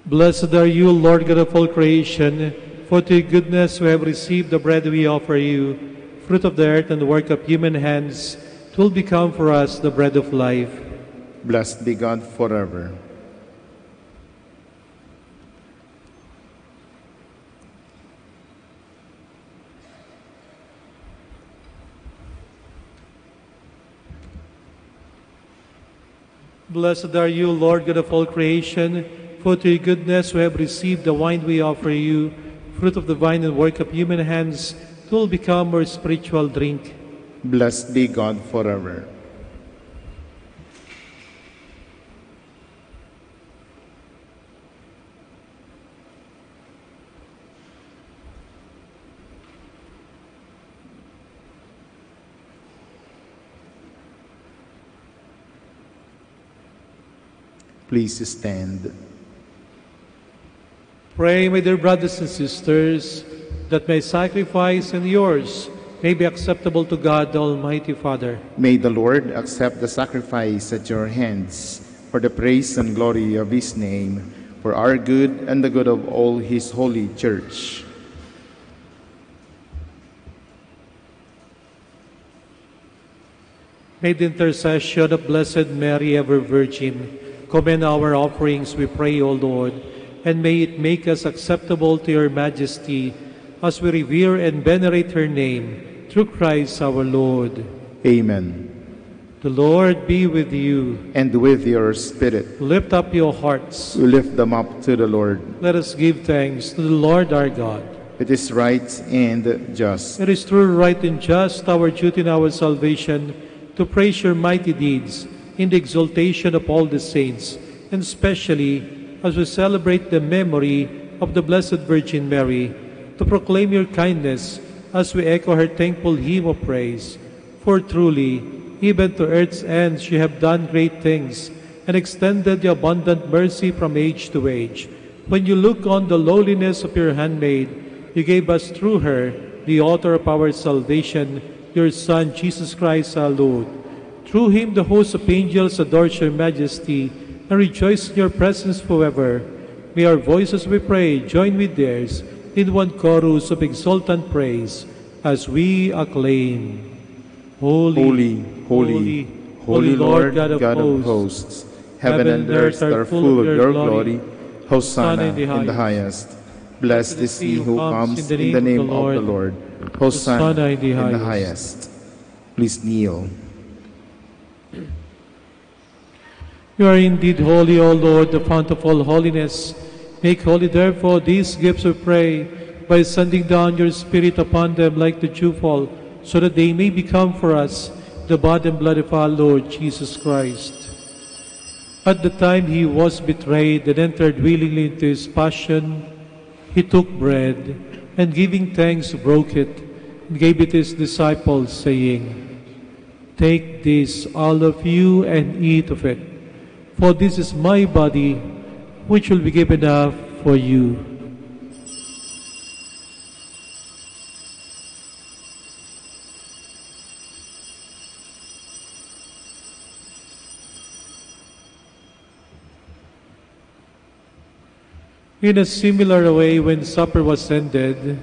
Blessed are you, Lord God of all creation, for to your goodness we have received the bread we offer you, fruit of the earth and the work of human hands. It will become for us the bread of life. Blessed be God forever. Blessed are you, Lord God of all creation, for to your goodness we have received the wine we offer you, fruit of the vine and work of human hands. It will become our spiritual drink. Blessed be God forever. Please stand. Pray, my dear brothers and sisters, that my sacrifice and yours may be acceptable to God, the Almighty Father. May the Lord accept the sacrifice at your hands for the praise and glory of his name, for our good and the good of all his holy church. May the intercession of Blessed Mary, ever Virgin, commend our offerings, we pray, O Lord, and may it make us acceptable to your majesty as we revere and venerate her name, through Christ our Lord. Amen. The Lord be with you. And with your spirit. Lift up your hearts. We lift them up to the Lord. Let us give thanks to the Lord our God. It is right and just. It is true, right, and just, our duty and our salvation, to praise your mighty deeds in the exaltation of all the saints, and especially as we celebrate the memory of the Blessed Virgin Mary, to proclaim your kindness as we echo her thankful hymn of praise. For truly, even to earth's ends you have done great things, and extended the abundant mercy from age to age. When you look on the lowliness of your handmaid, you gave us through her the author of our salvation, your Son, Jesus Christ our Lord. Through him the host of angels adores your majesty and rejoice in your presence forever. May our voices, we pray, join with theirs in one chorus of exultant praise as we acclaim. Holy, holy, holy, holy Lord, God of hosts, heaven and earth are full of your glory. Hosanna in the highest. Blessed is he who comes in the name of the Lord. Hosanna in the highest. Please kneel. You are indeed holy, O Lord, the fount of all holiness. Make holy, therefore, these gifts, we pray, by sending down your Spirit upon them like the dewfall, so that they may become for us the body and blood of our Lord Jesus Christ. At the time he was betrayed and entered willingly into his passion, he took bread, and giving thanks, broke it, and gave it to his disciples, saying, "Take this, all of you, and eat of it. For this is my body, which will be given up for you." In a similar way, when supper was ended,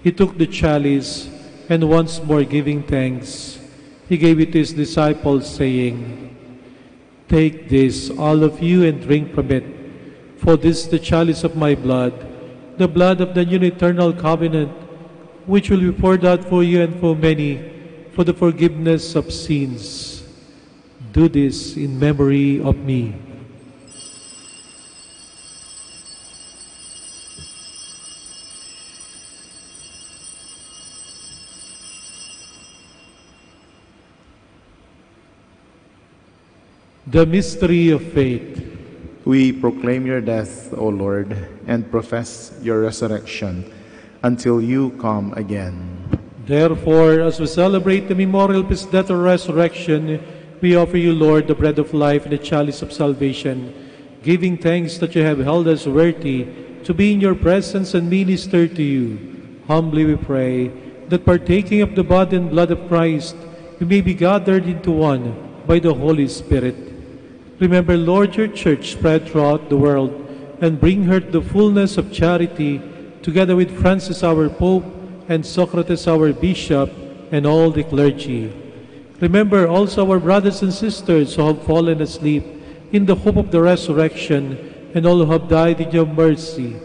he took the chalice, and once more giving thanks, he gave it to his disciples, saying, "Take this, all of you, and drink from it, for this is the chalice of my blood, the blood of the new and eternal covenant, which will be poured out for you and for many, for the forgiveness of sins. Do this in memory of me." The mystery of faith. We proclaim your death, O Lord, and profess your resurrection until you come again. Therefore, as we celebrate the memorial of his death or resurrection, we offer you, Lord, the bread of life and the chalice of salvation, giving thanks that you have held us worthy to be in your presence and minister to you. Humbly we pray that partaking of the body and blood of Christ, we may be gathered into one by the Holy Spirit. Remember, Lord, your church spread throughout the world, and bring her to the fullness of charity, together with Francis our Pope, and Socrates our Bishop, and all the clergy. Remember also our brothers and sisters who have fallen asleep in the hope of the resurrection, and all who have died in your mercy.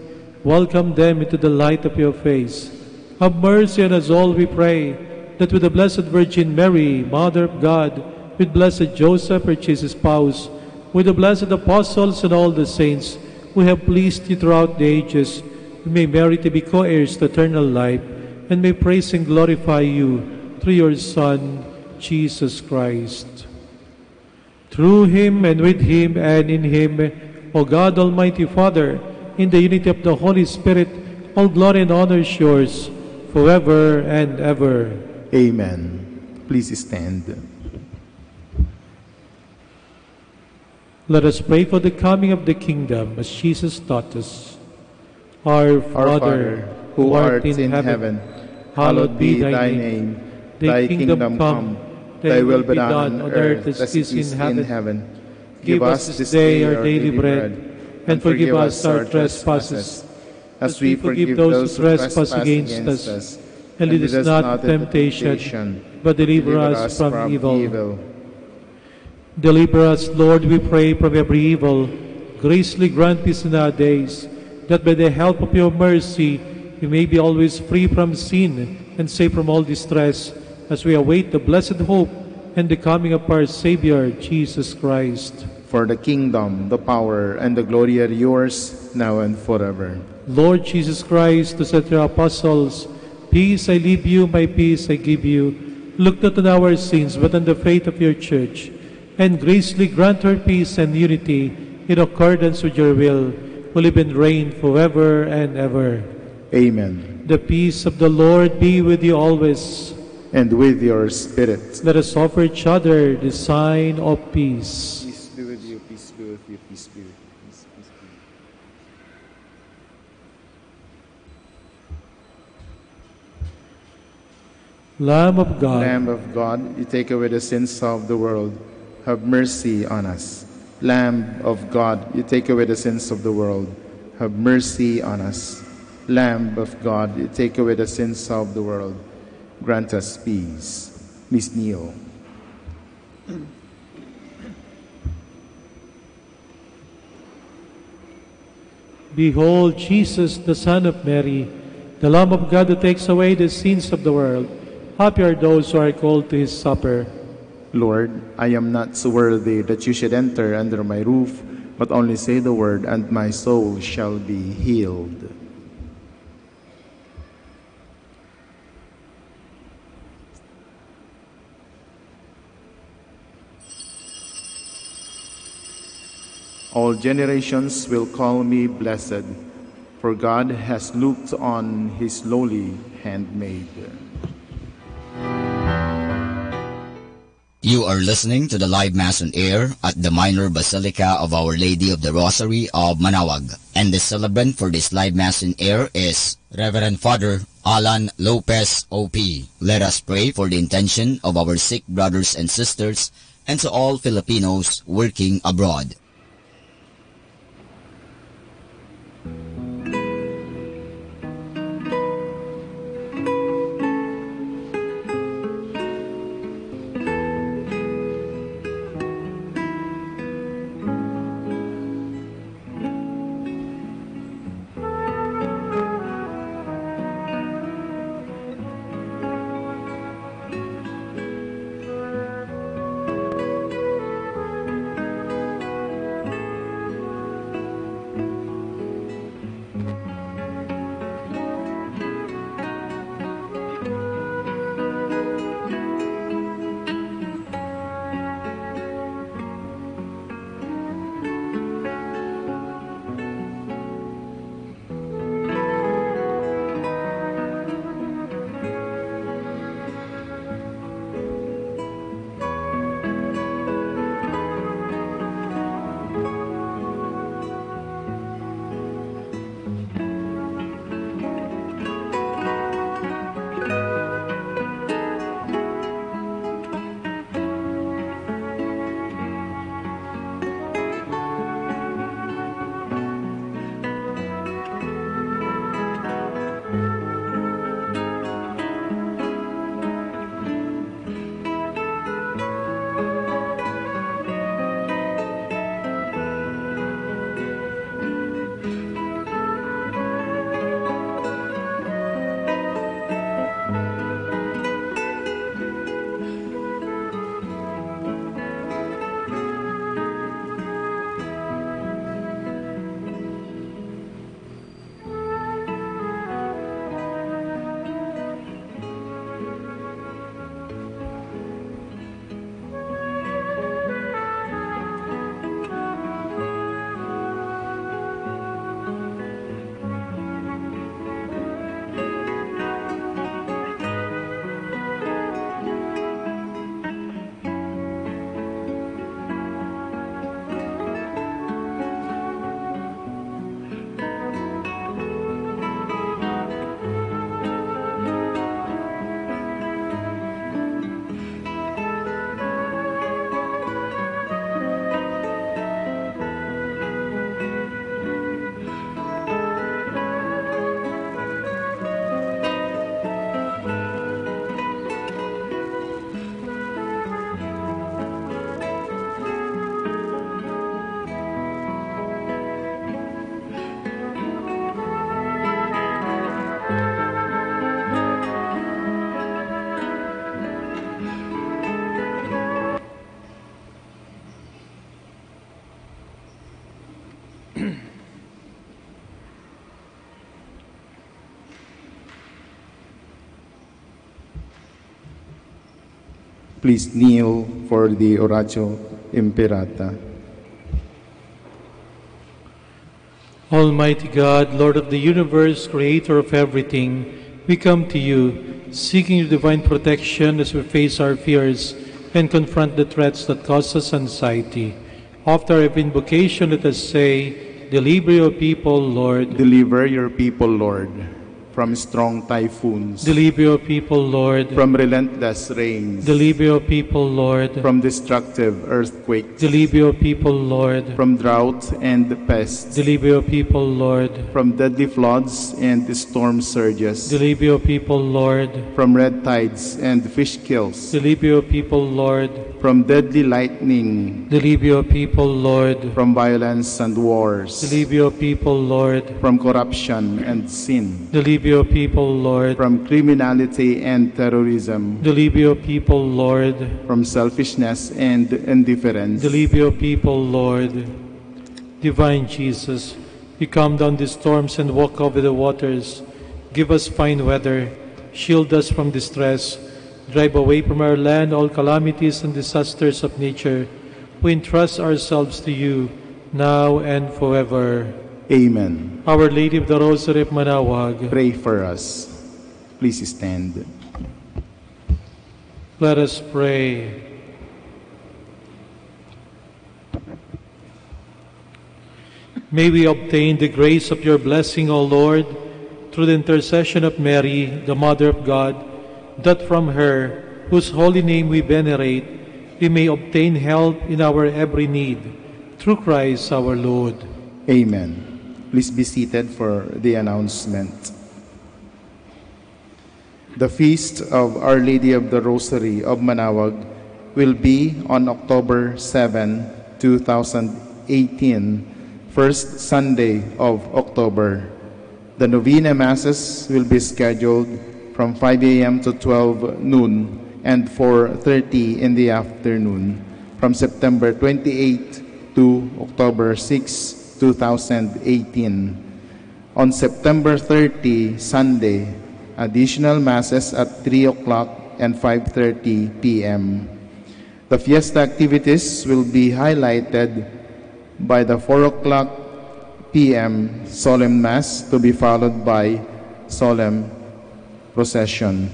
Welcome them into the light of your face. Have mercy on us all, we pray, that with the Blessed Virgin Mary, Mother of God, with blessed Joseph, her chaste spouse, with the blessed apostles and all the saints who have pleased you throughout the ages, we may merit to be co-heirs to eternal life, and may praise and glorify you through your Son, Jesus Christ. Through him, and with him, and in him, O God, Almighty Father, in the unity of the Holy Spirit, all glory and honor is yours, forever and ever. Amen. Please stand. Let us pray for the coming of the kingdom, as Jesus taught us. Our Father, who art in heaven, hallowed be thy name. Thy kingdom come, thy will be done on earth as it is in heaven. Give us this day our daily bread, and forgive us our trespasses, as we forgive those who trespass against us. And lead us not into temptation, but deliver us from evil. Deliver us, Lord, we pray, from every evil. Graciously grant peace in our days, that by the help of your mercy we may be always free from sin and safe from all distress, as we await the blessed hope and the coming of our Savior, Jesus Christ. For the kingdom, the power, and the glory are yours, now and forever. Lord Jesus Christ, who said to your apostles, "Peace I leave you, my peace I give you," look not on our sins, but on the faith of your church, and graciously grant her peace and unity in accordance with your will, who live and reign forever and ever. Amen. The peace of the Lord be with you always. And with your spirit. Let us offer each other the sign of peace. Peace be with you, peace be with you, peace be with you. Peace be with you. Lamb of God, Lamb of God, you take away the sins of the world. Have mercy on us. Lamb of God, you take away the sins of the world. Have mercy on us. Lamb of God, you take away the sins of the world. Grant us peace. Please kneel. behold Jesus, the Son of Mary, the Lamb of God who takes away the sins of the world. Happy are those who are called to his supper. Lord, I am not so worthy that you should enter under my roof, but only say the word, and my soul shall be healed. All generations will call me blessed, for God has looked on his lowly handmaid. You are listening to the live Mass on air at the Minor Basilica of Our Lady of the Rosary of Manaoag. And the celebrant for this live Mass in air is Reverend Father Alan Lopez, O.P. Let us pray for the intention of our sick brothers and sisters and to all Filipinos working abroad. Please kneel for the Oratio Imperata. Almighty God, Lord of the universe, creator of everything, we come to you, seeking your divine protection as we face our fears and confront the threats that cause us anxiety. After our invocation, let us say, Deliver your people, Lord. Deliver your people, Lord, from strong typhoons. Deliver your people, Lord. From relentless rains. Deliver your people, Lord. From destructive earthquakes. Deliver your people, Lord. From drought and pests. Deliver your people, Lord. From deadly floods and storm surges. Deliver your people, Lord. From red tides and fish kills. Deliver your people, Lord. From deadly lightning. Deliver your people, Lord. From violence and wars. Deliver your people, Lord. From corruption and sin. Deliver your people, Lord. From criminality and terrorism. Deliver your people, Lord. From selfishness and indifference. Deliver your people, Lord. Divine Jesus, you calm down the storms and walk over the waters. Give us fine weather. Shield us from distress. Drive away from our land all calamities and disasters of nature. We entrust ourselves to you, now and forever. Amen. Our Lady of the Rosary of Manaoag, pray for us. Please stand. Let us pray. May we obtain the grace of your blessing, O Lord, through the intercession of Mary, the Mother of God, that from her, whose holy name we venerate, we may obtain help in our every need. Through Christ our Lord. Amen. Please be seated for the announcement. The Feast of Our Lady of the Rosary of Manaoag will be on October 7, 2018, first Sunday of October. The Novena Masses will be scheduled from 5 a.m. to 12 noon and 4:30 in the afternoon from September 28 to October 6, 2018. On September 30, Sunday, additional Masses at 3 o'clock and 5:30 p.m. The fiesta activities will be highlighted by the 4 o'clock p.m. Solemn Mass to be followed by Solemn Procession.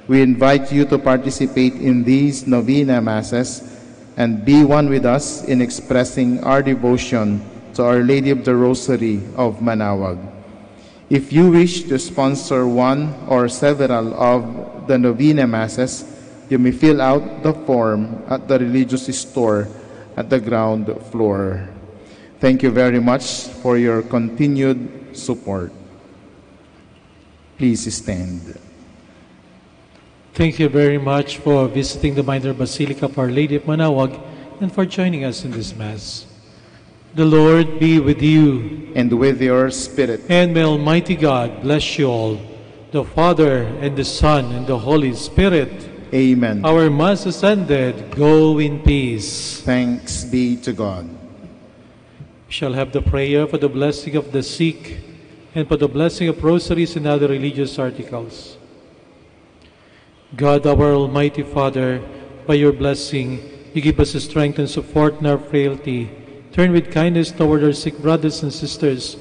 We invite you to participate in these Novena Masses and be one with us in expressing our devotion to Our Lady of the Rosary of Manaoag. If you wish to sponsor one or several of the Novena Masses, you may fill out the form at the religious store at the ground floor. Thank you very much for your continued support. Please stand. Thank you very much for visiting the Minor Basilica of Our Lady of Manaoag and for joining us in this Mass. The Lord be with you. And with your spirit. And may Almighty God bless you all, the Father and the Son and the Holy Spirit. Amen. Our Mass is ended. Go in peace. Thanks be to God. We shall have the prayer for the blessing of the sick and for the blessing of rosaries and other religious articles. God, our Almighty Father, by your blessing, you give us strength and support in our frailty. Turn with kindness toward our sick brothers and sisters,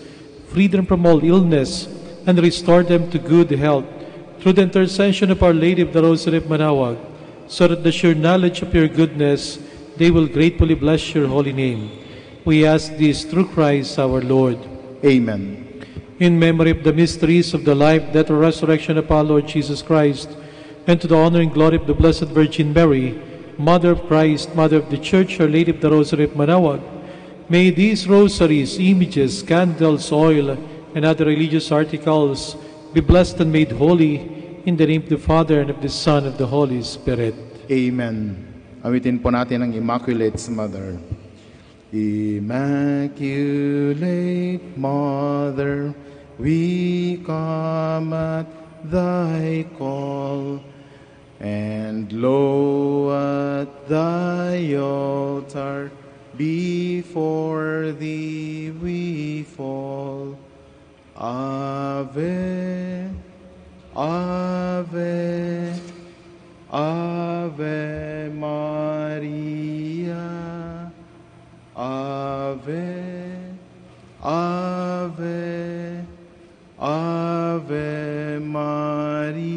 free them from all illness, and restore them to good health through the intercession of Our Lady of the Rosary of Manaoag, so that the sure knowledge of your goodness, they will gratefully bless your holy name. We ask this through Christ our Lord. Amen. In memory of the mysteries of the life, death, and resurrection of our Lord Jesus Christ, and to the honor and glory of the Blessed Virgin Mary, Mother of Christ, Mother of the Church, Our Lady of the Rosary of Manaoag, may these rosaries, images, candles, oil, and other religious articles be blessed and made holy in the name of the Father, and of the Son, and of the Holy Spirit. Amen. Awitin po natin ang Immaculate Mother. Immaculate Mother, we come at thy call, and lo, at thy altar before thee we fall. Ave, Ave, Ave Ave Maria.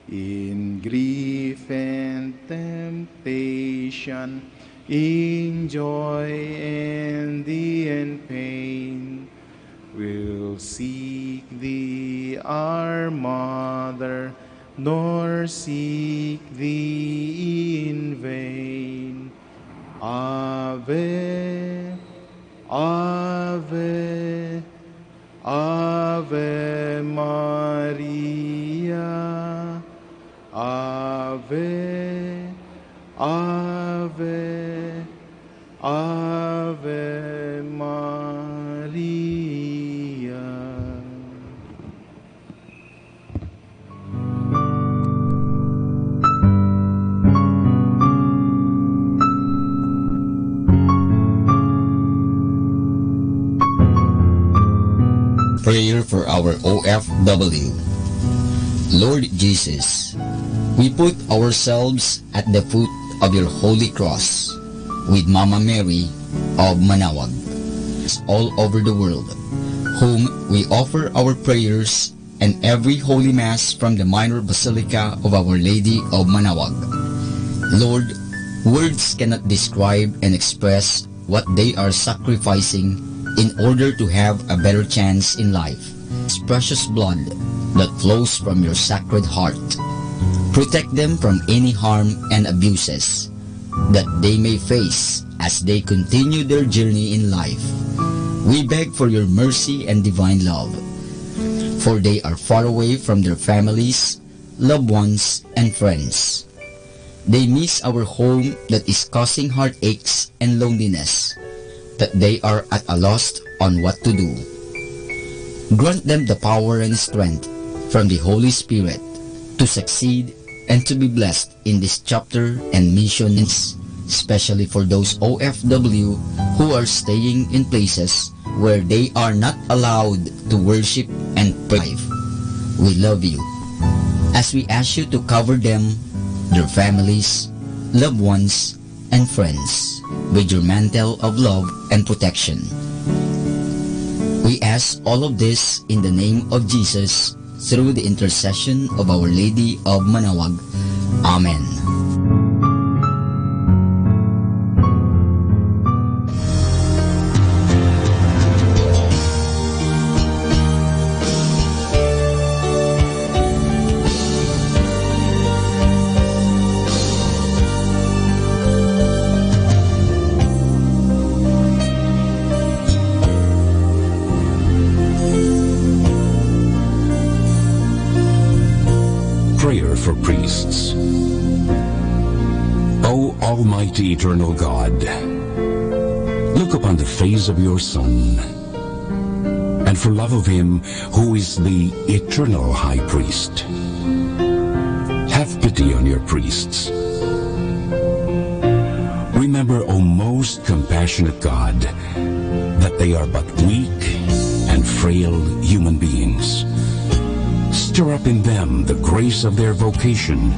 In grief and temptation, in joy and in pain, we'll seek thee, our Mother, nor seek thee in vain. Ave, Ave, Ave Maria. Ave, Ave, Ave Maria. Prayer for our OFW. Lord Jesus, we put ourselves at the foot of your holy cross with Mama Mary of Manaoag, all over the world, whom we offer our prayers and every Holy Mass from the Minor Basilica of Our Lady of Manaoag. Lord, words cannot describe and express what they are sacrificing in order to have a better chance in life. It's precious blood that flows from your sacred heart. Protect them from any harm and abuses that they may face as they continue their journey in life. We beg for your mercy and divine love, for they are far away from their families, loved ones, and friends. They miss our home that is causing heartaches and loneliness, that they are at a loss on what to do. Grant them the power and strength from the Holy Spirit to succeed and to be blessed in this chapter and missions, especially for those OFW who are staying in places where they are not allowed to worship and pray. We love you, as we ask you to cover them, their families, loved ones, and friends with your mantle of love and protection. We ask all of this in the name of Jesus, through the intercession of Our Lady of Manaoag. Amen. For priests. O Almighty Eternal God, look upon the face of your Son, and for love of him who is the eternal High Priest, have pity on your priests. Remember, O most compassionate God, that they are but weak and frail human beings. Stir up in them the grace of their vocation,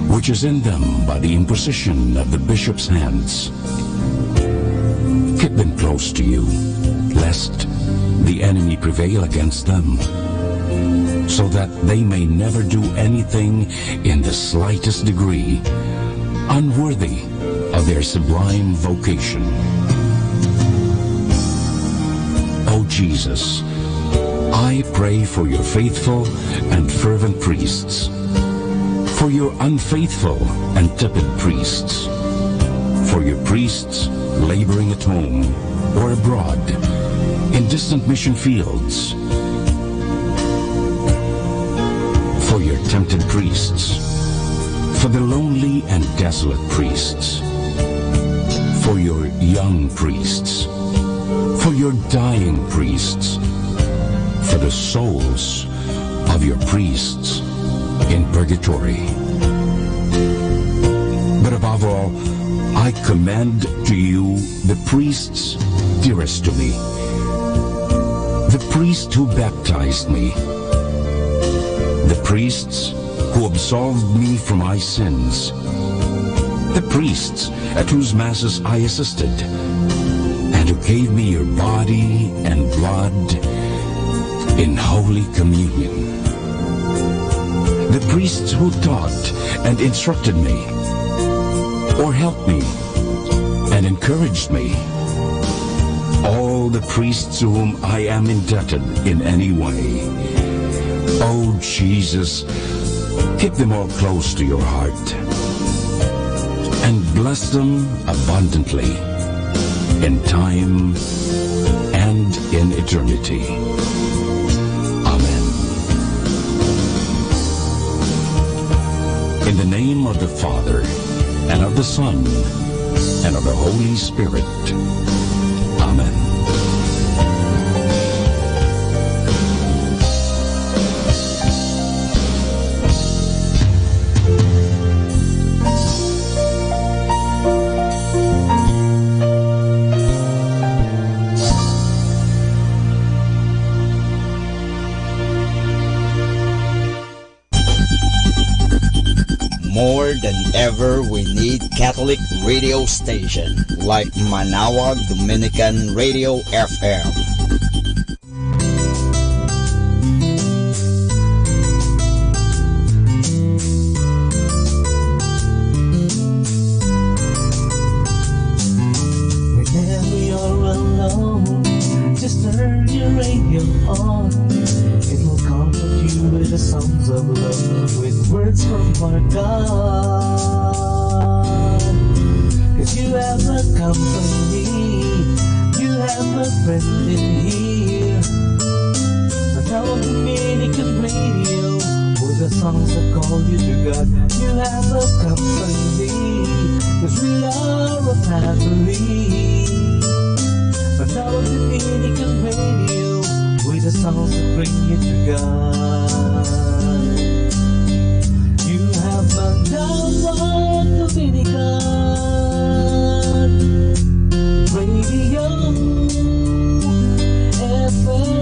which is in them by the imposition of the bishop's hands. Keep them close to you, lest the enemy prevail against them, so that they may never do anything in the slightest degree unworthy of their sublime vocation. O Jesus, I pray for your faithful and fervent priests, for your unfaithful and tepid priests, for your priests laboring at home or abroad, in distant mission fields, for your tempted priests, for the lonely and desolate priests, for your young priests, for your dying priests, for the souls of your priests in purgatory. But above all, I commend to you the priests dearest to me, the priest who baptized me, the priests who absolved me from my sins, the priests at whose masses I assisted, and who gave me your body and blood in Holy Communion. The priests who taught and instructed me, or helped me and encouraged me, all the priests to whom I am indebted in any way. Oh Jesus, keep them all close to your heart and bless them abundantly in time and in eternity. Amen. In the name of the Father, and of the Son, and of the Holy Spirit. Amen. More than ever, we need Catholic radio station like Manawag Dominican Radio FM. Whenever you're alone, just turn your radio on. It will comfort you with the songs of love, with words from our God. 'Cause you have a company, you have a friend in here. But now I'm Dominican Radio, with the songs that call you to God. You have a company, 'cause we are a family. But now I'm Dominican Radio, with the songs that bring you to God. You have Manawag Dominican Radio FM.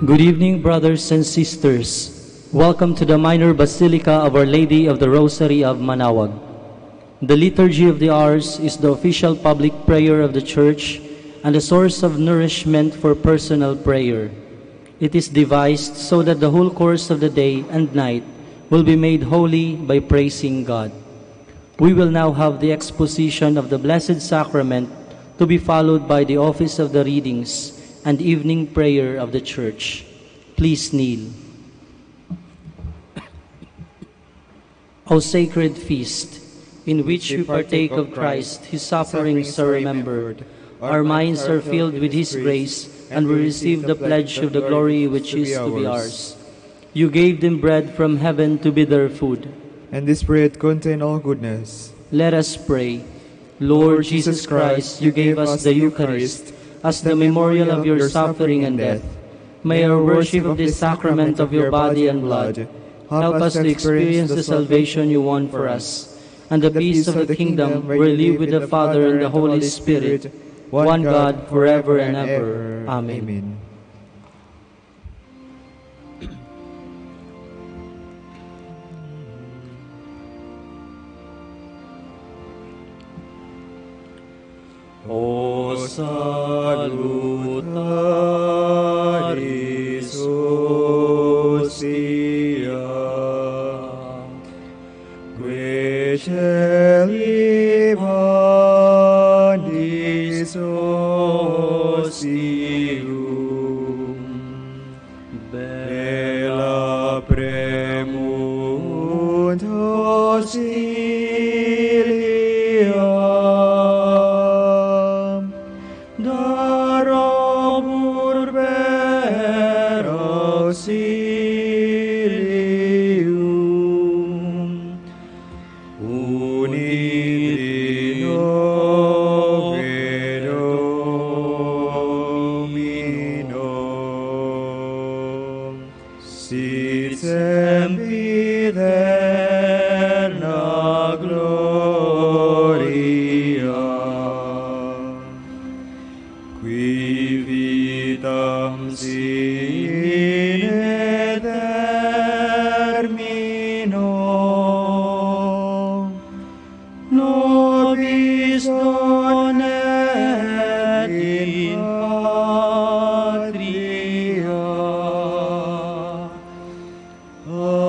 Good evening, brothers and sisters. Welcome to the Minor Basilica of Our Lady of the Rosary of Manaoag. The Liturgy of the Hours is the official public prayer of the Church and a source of nourishment for personal prayer. It is devised so that the whole course of the day and night will be made holy by praising God. We will now have the exposition of the Blessed Sacrament to be followed by the office of the readings and evening prayer of the Church. Please kneel. O sacred feast, in which we partake of Christ, His sufferings are remembered. Our minds are filled with His grace, and we receive the pledge of the glory which is to be ours. You gave them bread from heaven to be their food. And this bread contains all goodness. Let us pray. Lord Jesus Christ, you gave us the Eucharist as the memorial of your suffering and death. May our worship of this sacrament of your body and blood help us to experience the salvation you won for us, and the peace of the kingdom where we live with the Father and the Holy Spirit, one God, forever and ever. Amen. O salutari Socia, que celi vandis socium, bella premunto Cilia, darobur per auxilium, uniri nove Domino, sit sempiterna gloria, qui vitam sine termino, nobis donet in patria. Amen.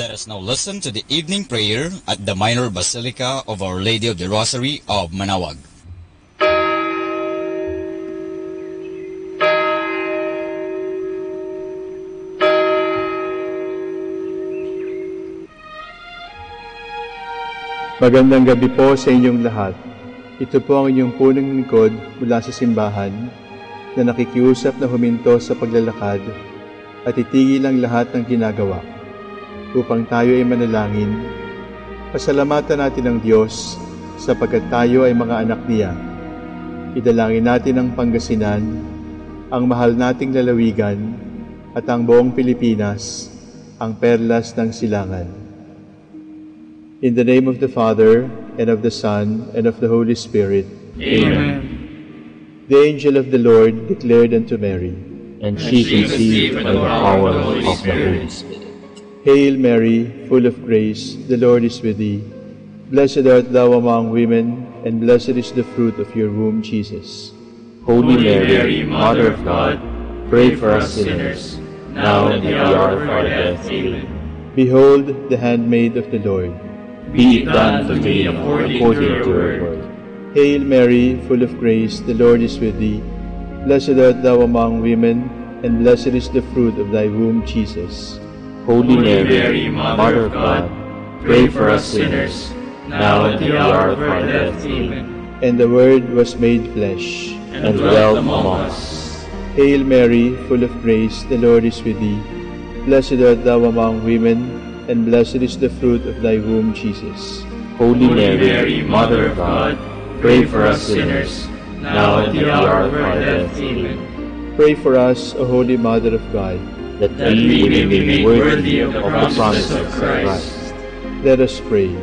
Let us now listen to the evening prayer at the Minor Basilica of Our Lady of the Rosary of Manaoag. Magandang gabi po sa inyong lahat. Ito po ang inyong punong lingkod mula sa simbahan na nakikiusap na huminto sa paglalakad at itigil ang lahat ng ginagawa upang tayo ay manalangin. Pasalamatan natin ang Diyos sapagkat tayo ay mga anak niya. Idalangin natin ang Pangasinan, ang mahal nating lalawigan at ang buong Pilipinas, ang perlas ng silangan. In the name of the Father, and of the Son, and of the Holy Spirit. Amen. The angel of the Lord declared unto Mary, And she conceived by the power of the Holy Spirit. Hail Mary, full of grace, the Lord is with thee. Blessed art thou among women, and blessed is the fruit of your womb, Jesus. Holy Mary, Mother of God, pray for us sinners, now and at the hour of our death. Amen. Behold the handmaid of the Lord. Be it done to me according to your word. Hail Mary, full of grace, the Lord is with thee. Blessed art thou among women, and blessed is the fruit of thy womb, Jesus. Holy Mary, Mother of God, pray for us sinners, now and at the hour of our death. Amen. And the Word was made flesh, and dwelt among us. Hail Mary, full of grace, the Lord is with thee. Blessed art thou among women, and blessed is the fruit of thy womb, Jesus. Holy Mary, Mother of God, pray for us sinners, now and at the hour of our death. Amen. Pray for us, O Holy Mother of God, that we may be made worthy of the promises of Christ. Let us pray.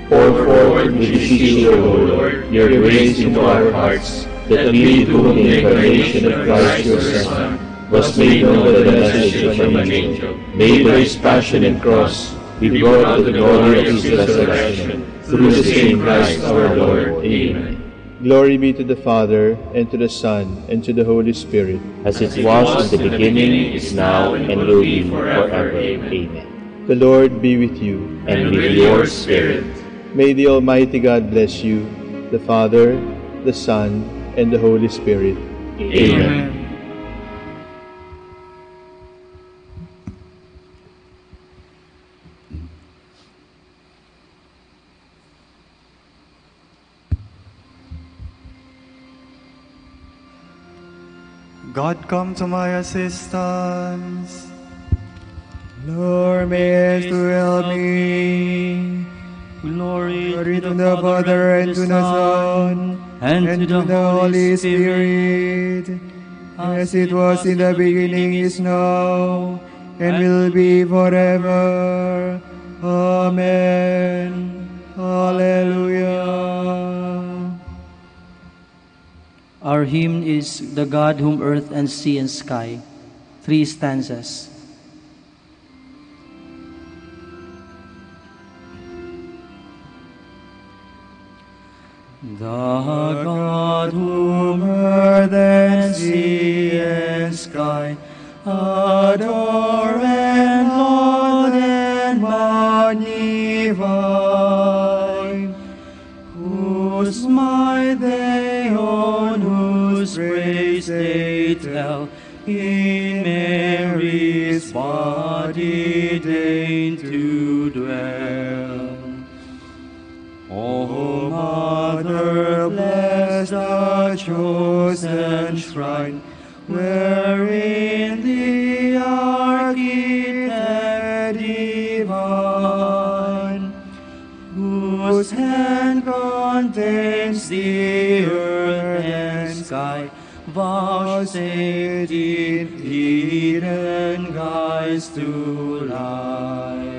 Pour forth, we beseech you, O Lord, your grace into our hearts, that we, to whom the incarnation of Christ your Son was made known by the message of an angel, made by his passion and cross, be brought to the glory of his resurrection, through the same Christ our Lord. Amen. Glory be to the Father, and to the Son, and to the Holy Spirit, as it was in the beginning, is now, and will be forever. Amen. The Lord be with you, and with your spirit. May the Almighty God bless you, the Father, the Son, and the Holy Spirit. Amen. God, come to my assistance. Lord, may to help me. Glory to the Father, and to the Son, and to the Holy Spirit, as it was in the beginning, is now, and will be forever. Amen. Hallelujah. Our hymn is The God Whom Earth and Sea and Sky. 3 stanzas. The God whom earth and sea and sky adore and laud and magnify, whose might they own, whose praise they tell, in Mary's body deign to dwell. O Mother, bless the chosen shrine, wherein the Architect divine, whose hand contains the earth and sky, vouchsafed in hidden guise to lie.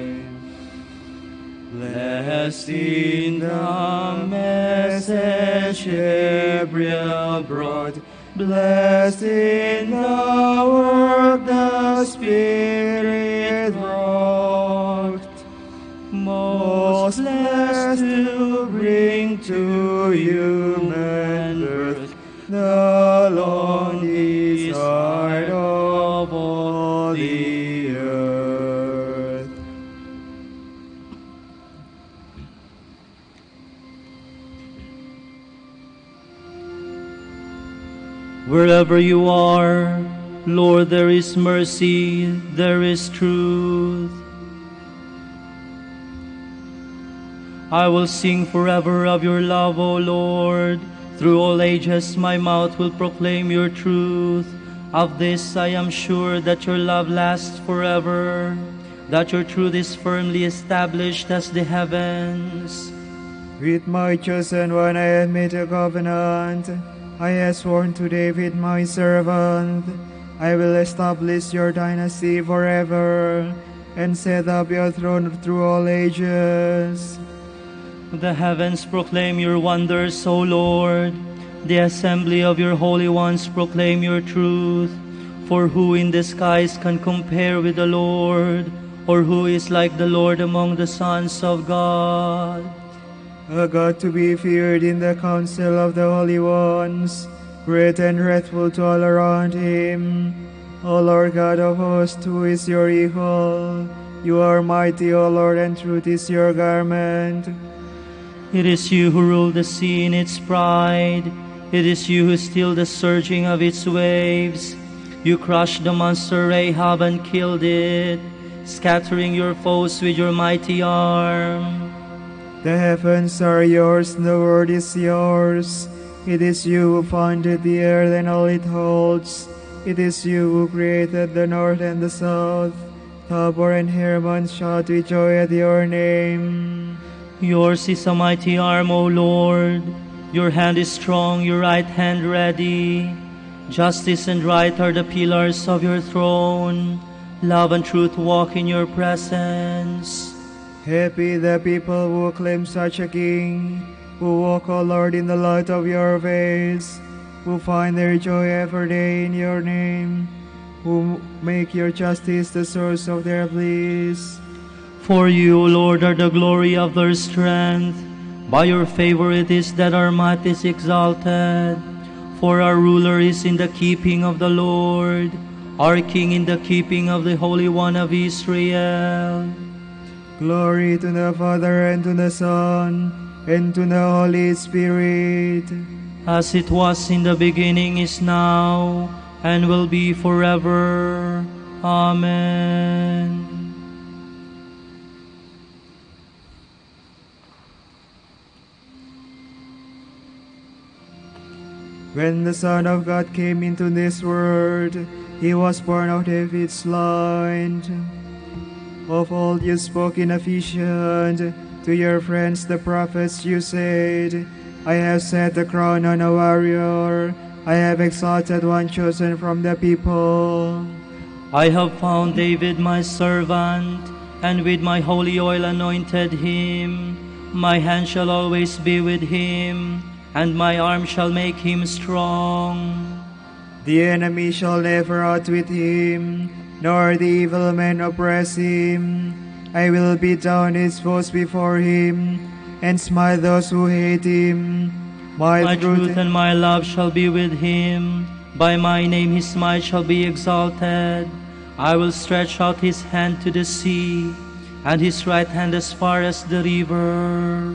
Blessed in the message Gabriel brought, blessed in the work the Spirit wrought, most blessed to bring to human birth the long desired of all the earth. Wherever you are, Lord, there is mercy, there is truth. I will sing forever of your love, O Lord. Through all ages my mouth will proclaim your truth. Of this I am sure, that your love lasts forever, that your truth is firmly established as the heavens. With my chosen one I have made a covenant. I have sworn to David my servant. I will establish your dynasty forever, and set up your throne through all ages. The heavens proclaim your wonders, O Lord. The assembly of your holy ones proclaim your truth. For who in the skies can compare with the Lord? Or who is like the Lord among the sons of God? A God to be feared in the council of the holy ones, great and wrathful to all around him. O Lord God of hosts, who is your equal? You are mighty, O Lord, and truth is your garment. It is you who rule the sea in its pride. It is you who still the surging of its waves. You crushed the monster Rahab and killed it, scattering your foes with your mighty arm. The heavens are yours, and the world is yours. It is you who founded the earth and all it holds. It is you who created the north and the south. Tabor and Hermon shout with joy at your name. Yours is a mighty arm, O Lord. Your hand is strong, your right hand ready. Justice and right are the pillars of your throne. Love and truth walk in your presence. Happy the people who claim such a king, who walk, O Lord, in the light of your face, who find their joy every day in your name, who make your justice the source of their bliss. For you, O Lord, are the glory of their strength. By your favor it is that our might is exalted. For our ruler is in the keeping of the Lord, our King in the keeping of the Holy One of Israel. Glory to the Father, and to the Son, and to the Holy Spirit. As it was in the beginning, is now, and will be forever. Amen. When the Son of God came into this world, he was born of David's line. Of old you spoke in a vision, to your friends the prophets you said, I have set the crown on a warrior, I have exalted one chosen from the people. I have found David my servant, and with my holy oil anointed him. My hand shall always be with him, and my arm shall make him strong. The enemy shall never outwit him, nor the evil man oppress him. I will beat down his foes before him, and smite those who hate him. My truth and my love shall be with him. By my name his might shall be exalted. I will stretch out his hand to the sea, and his right hand as far as the river.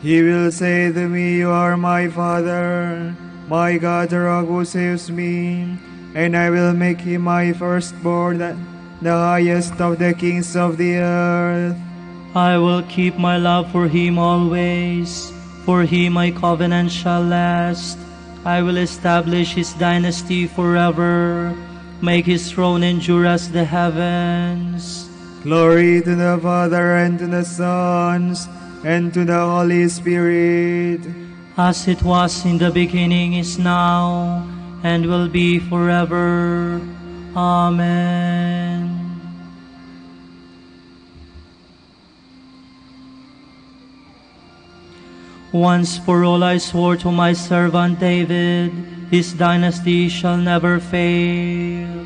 He will say to me, you are my Father, my God, the rock who saves me, and I will make him my firstborn, the highest of the kings of the earth. I will keep my love for him always, for him my covenant shall last. I will establish his dynasty forever, make his throne endure as the heavens. Glory to the Father, and to the Son, and to the Holy Spirit. As it was in the beginning, is now, and will be forever. Amen. Once for all I swore to my servant David, his dynasty shall never fail.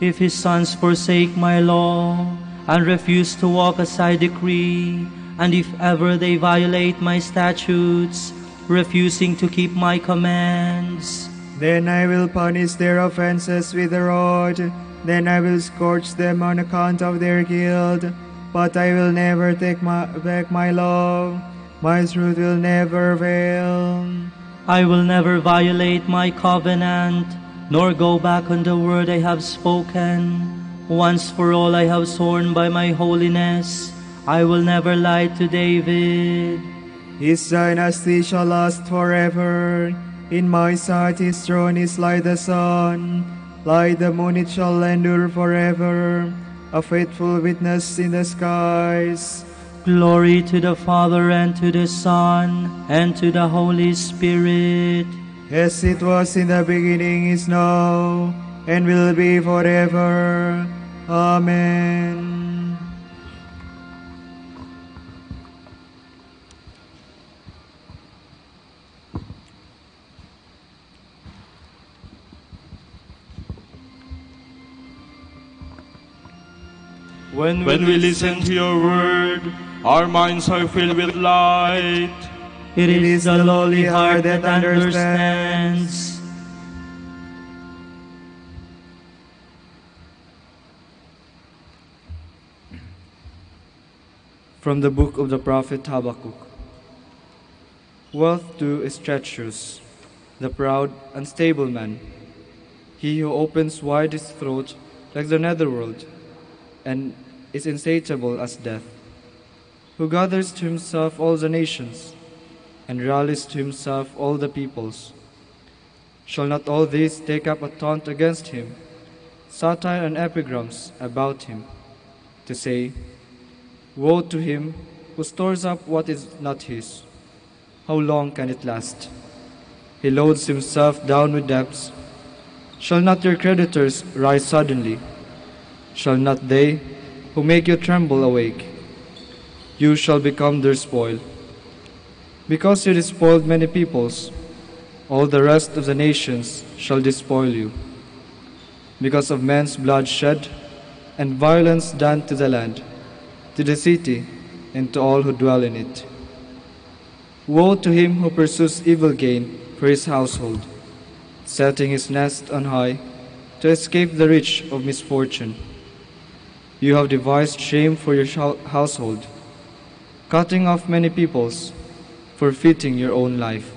If his sons forsake my law, and refuse to walk as I decree, and if ever they violate my statutes, refusing to keep my commands, then I will punish their offenses with the rod, then I will scourge them on account of their guilt. But I will never take back my law, my truth will never fail. I will never violate my covenant, nor go back on the word I have spoken. Once for all I have sworn by my holiness, I will never lie to David. His dynasty shall last forever. In my sight his throne is like the sun. Like the moon it shall endure forever, a faithful witness in the skies. Glory to the Father, and to the Son, and to the Holy Spirit. As it was in the beginning, is now, and will be forever. Amen. When we listen to your word, our minds are filled with light. It is the lowly heart that understands. From the book of the prophet Habakkuk. Wealth too is treacherous, the proud, unstable man, he who opens wide his throat like the netherworld, and is insatiable as death, who gathers to himself all the nations, and rallies to himself all the peoples. Shall not all these take up a taunt against him, satire and epigrams about him, to say, Woe to him who stores up what is not his. How long can it last? He loads himself down with debts. Shall not your creditors rise suddenly? Shall not they who make you tremble awake? You shall become their spoil. Because you despoiled many peoples, all the rest of the nations shall despoil you. Because of men's blood shed and violence done to the land, to the city, and to all who dwell in it. Woe to him who pursues evil gain for his household, setting his nest on high to escape the reach of misfortune. You have devised shame for your household, cutting off many peoples, forfeiting your own life.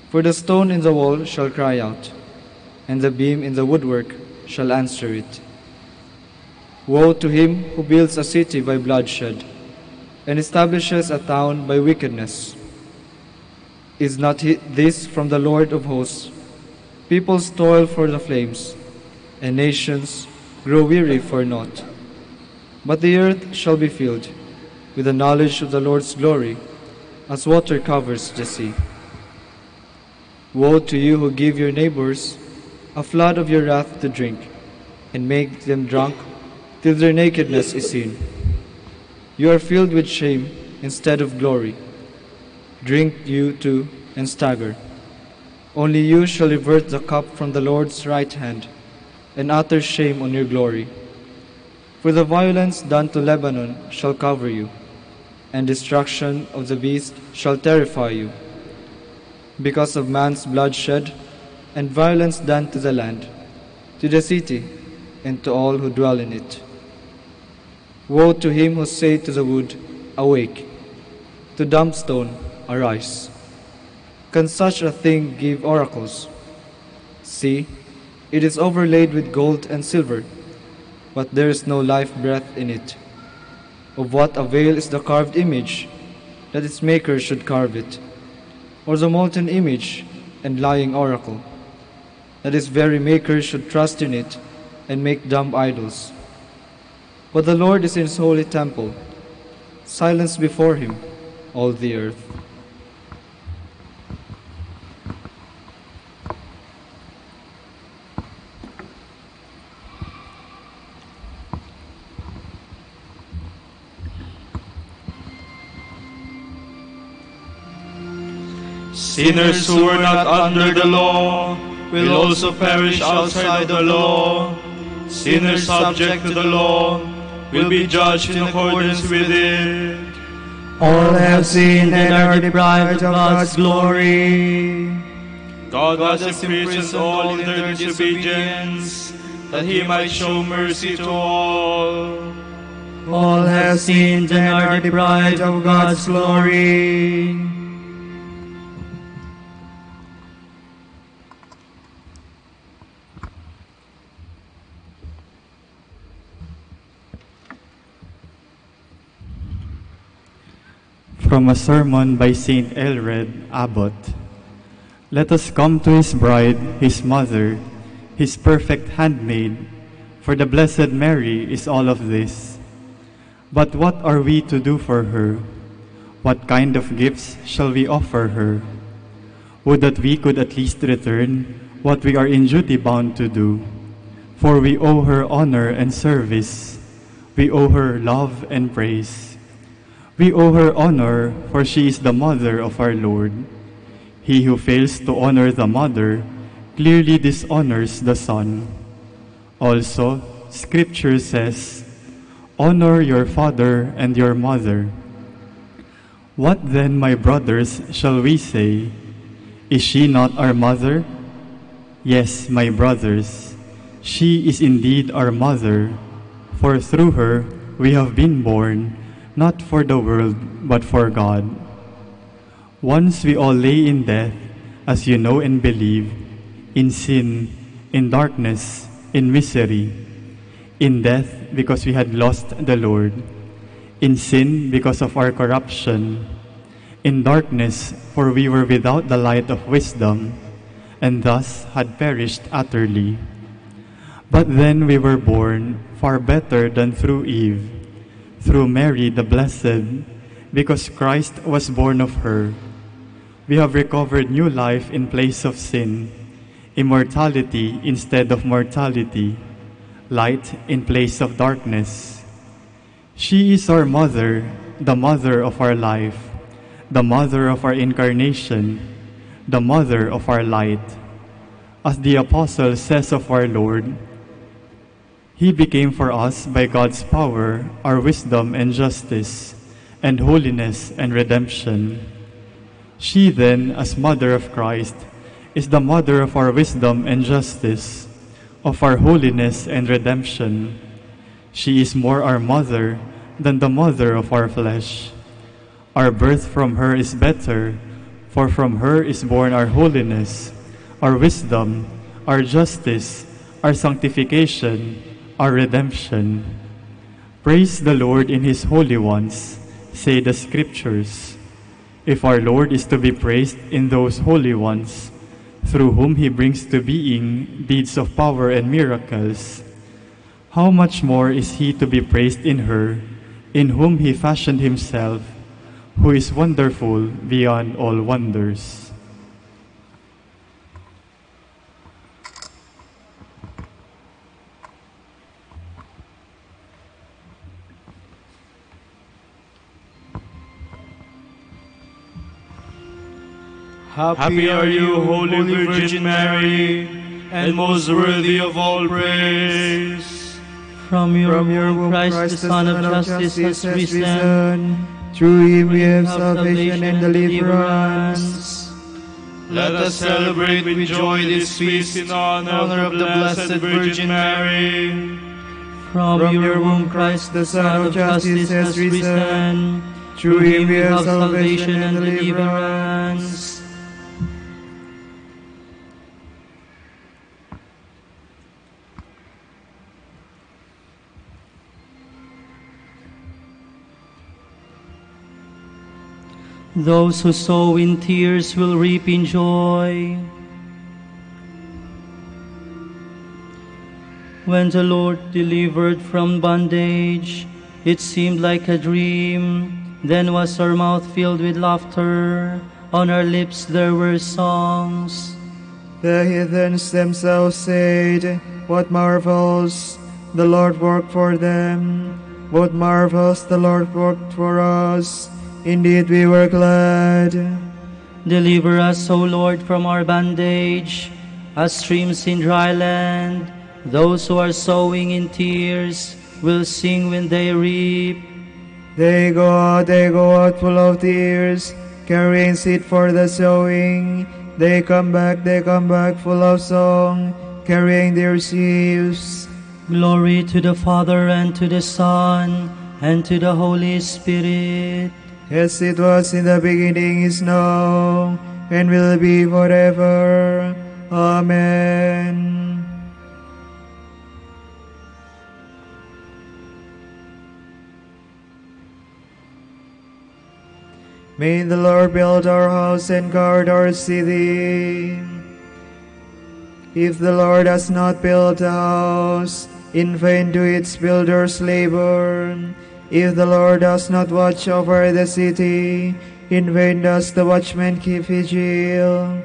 For the stone in the wall shall cry out, and the beam in the woodwork shall answer it. Woe to him who builds a city by bloodshed, and establishes a town by wickedness. Is not this from the Lord of hosts? Peoples toil for the flames, and nations grow weary for naught. But the earth shall be filled with the knowledge of the Lord's glory, as water covers the sea. Woe to you who give your neighbors a flood of your wrath to drink, and make them drunk till their nakedness is seen. You are filled with shame instead of glory. Drink you too and stagger. Only you shall revert the cup from the Lord's right hand, and utter shame on your glory. For the violence done to Lebanon shall cover you, and destruction of the beast shall terrify you. Because of man's bloodshed and violence done to the land, to the city, and to all who dwell in it. Woe to him who say to the wood, Awake, to dumb stone, Arise. Can such a thing give oracles? See, it is overlaid with gold and silver, but there is no life breath in it. Of what avail is the carved image, that its maker should carve it, or the molten image and lying oracle, that its very maker should trust in it and make dumb idols? But the Lord is in his holy temple. Silence before him, all the earth. Sinners who were not under the law will also perish outside the law. Sinners subject to the law will be judged in accordance with it. All have sinned and are deprived of God's glory. God has imprisoned all in their disobedience, that he might show mercy to all. All have sinned and are deprived of God's glory. From a sermon by Saint Elred Abbot. Let us come to his bride, his mother, his perfect handmaid, for the Blessed Mary is all of this. But what are we to do for her? What kind of gifts shall we offer her? Would that we could at least return what we are in duty bound to do. For we owe her honor and service. We owe her love and praise. We owe her honor, for she is the mother of our Lord. He who fails to honor the mother clearly dishonors the son. Also, Scripture says, "Honor your father and your mother." What then, my brothers, shall we say? Is she not our mother? Yes, my brothers, she is indeed our mother, for through her we have been born, not for the world, but for God. Once we all lay in death, as you know and believe, in sin, in darkness, in misery, in death because we had lost the Lord, in sin because of our corruption, in darkness for we were without the light of wisdom, and thus had perished utterly. But then we were born far better than through Eve, through Mary the Blessed, because Christ was born of her. We have recovered new life in place of sin, immortality instead of mortality, light in place of darkness. She is our mother, the mother of our life, the mother of our incarnation, the mother of our light. As the apostle says of our Lord, He became for us by God's power our wisdom and justice, and holiness and redemption. She then, as mother of Christ, is the mother of our wisdom and justice, of our holiness and redemption. She is more our mother than the mother of our flesh. Our birth from her is better, for from her is born our holiness, our wisdom, our justice, our sanctification, our redemption. Praise the Lord in His holy ones, say the Scriptures. If our Lord is to be praised in those holy ones, through whom He brings to being deeds of power and miracles, how much more is He to be praised in her, in whom He fashioned Himself, who is wonderful beyond all wonders. Happy are you, Holy Virgin Mary, and most worthy of all praise. From your womb, Christ, the Son of Justice, has risen. Through Him we have salvation and deliverance. Let us celebrate with joy this feast in honor of the Blessed Virgin Mary. From your womb, Christ, the Son of Justice, has risen. Through Him we have salvation and deliverance. Those who sow in tears will reap in joy. When the Lord delivered from bondage, it seemed like a dream. Then was our mouth filled with laughter, on our lips there were songs. The heathens themselves said, "What marvels the Lord worked for them! What marvels the Lord worked for us! Indeed we were glad." Deliver us, O Lord, from our bondage, as streams in dry land. Those who are sowing in tears will sing when they reap. They go out full of tears, carrying seed for the sowing. They come back full of song, carrying their sheaves. Glory to the Father, and to the Son, and to the Holy Spirit. As it was in the beginning, is now, and will be forever. Amen. May the Lord build our house and guard our city. If the Lord has not built a house, in vain do its builders labor. If the Lord does not watch over the city, in vain does the watchman keep vigil.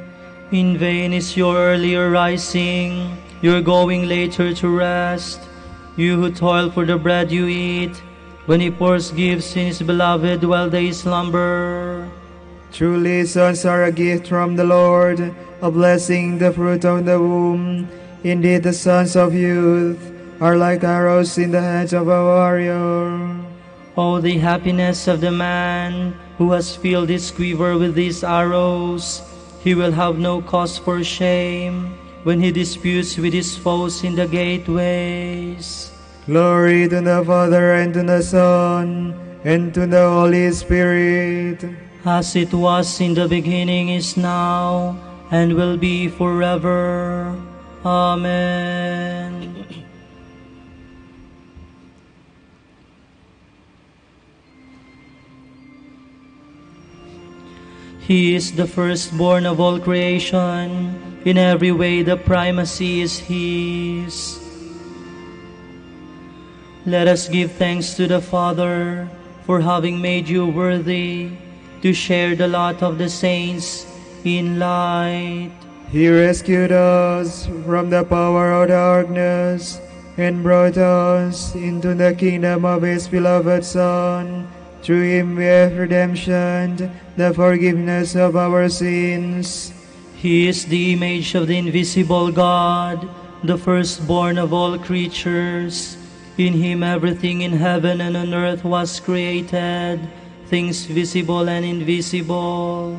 In vain is your earlier rising, your going later to rest. You who toil for the bread you eat, when he pours gifts in his beloved while they slumber. Truly sons are a gift from the Lord, a blessing, the fruit of the womb. Indeed the sons of youth are like arrows in the hands of a warrior. Oh, the happiness of the man who has filled his quiver with these arrows. He will have no cause for shame when he disputes with his foes in the gateways. Glory to the Father, and to the Son, and to the Holy Spirit. As it was in the beginning, is now, and will be forever. Amen. He is the firstborn of all creation. In every way the primacy is His. Let us give thanks to the Father for having made you worthy to share the lot of the saints in light. He rescued us from the power of darkness and brought us into the kingdom of His beloved Son. Through Him we have redemption, the forgiveness of our sins. He is the image of the invisible God, the firstborn of all creatures. In Him everything in heaven and on earth was created, things visible and invisible.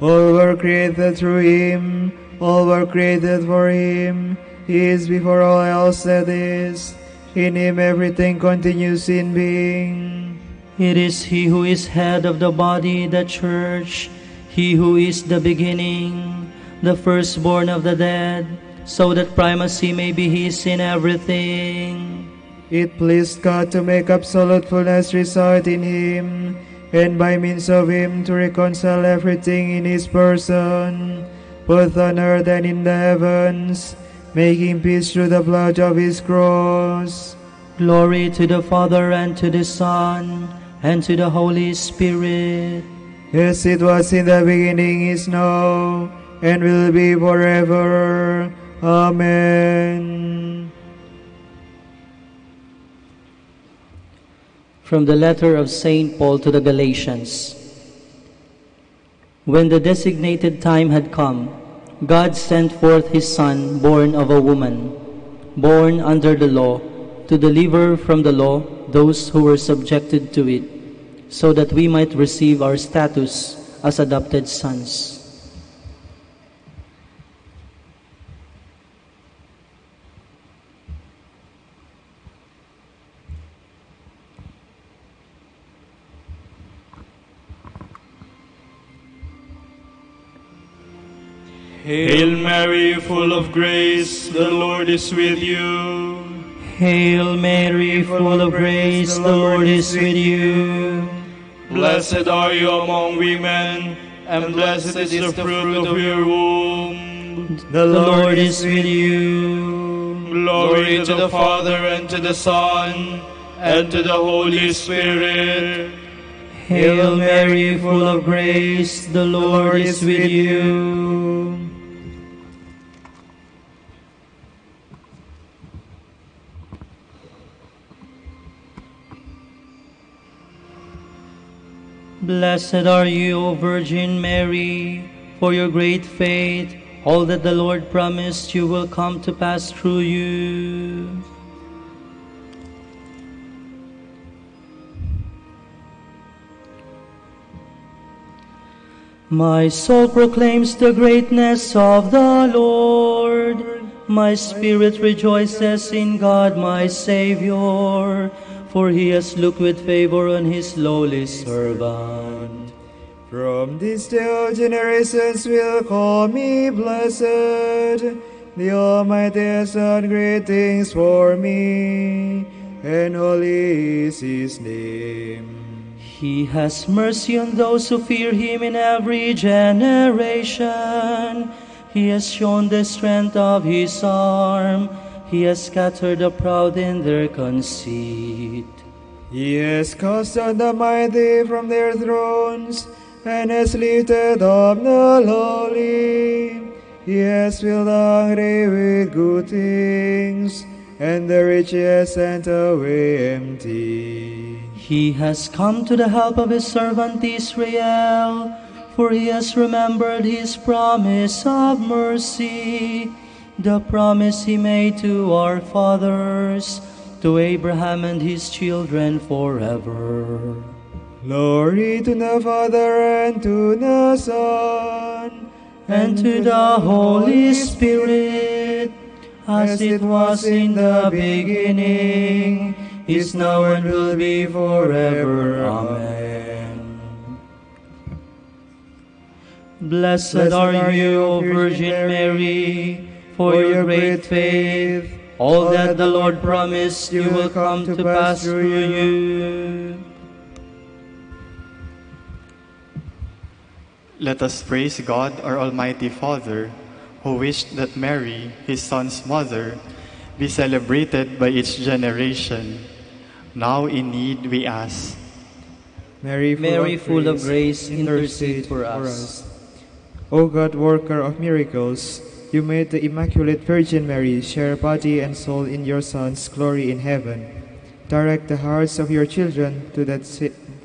All were created through Him, all were created for Him. He is before all else that is. In Him everything continues in being. It is He who is head of the body, the church, He who is the beginning, the firstborn of the dead, so that primacy may be His in everything. It pleased God to make absolute fullness reside in Him, and by means of Him to reconcile everything in His person, both on earth and in the heavens, making peace through the blood of His cross. Glory to the Father, and to the Son, and to the Holy Spirit. As it was in the beginning, is now, and will be forever. Amen. From the letter of St. Paul to the Galatians. When the designated time had come, God sent forth His Son, born of a woman, born under the law, to deliver from the law those who were subjected to it, so that we might receive our status as adopted sons. Hail Mary, full of grace, the Lord is with you. Hail Mary, full of grace, the Lord is with you. Blessed are you among women, and blessed is the fruit of your womb. The Lord is with you. Glory to the Father, and to the Son, and to the Holy Spirit. Hail Mary, full of grace, the Lord is with you. Blessed are you, O Virgin Mary, for your great faith. All that the Lord promised you will come to pass through you. My soul proclaims the greatness of the Lord. My spirit rejoices in God my Savior, for He has looked with favor on His lowly servant. From this day all generations will call me blessed. The Almighty has done great things for me, and holy is His name. He has mercy on those who fear him in every generation. He has shown the strength of his arm. He has scattered the proud in their conceit. He has cast down the mighty from their thrones, and has lifted up the lowly. He has filled the hungry with good things, and the rich he has sent away empty. He has come to the help of his servant Israel, for he has remembered his promise of mercy, the promise he made to our fathers, to Abraham and his children forever. Glory to the Father, and to the Son, and to the Holy Spirit, as it was in the beginning, is now, and will be forever. Amen. Blessed are you, O Virgin Mary, for your great faith. All that the Lord promised you will come to pass through you. Let us praise God, our Almighty Father, who wished that Mary, his Son's mother, be celebrated by each generation. Now in need we ask. Mary, full of grace, intercede for us. O God, worker of miracles, you made the Immaculate Virgin Mary share body and soul in your Son's glory in heaven. Direct the hearts of your children to that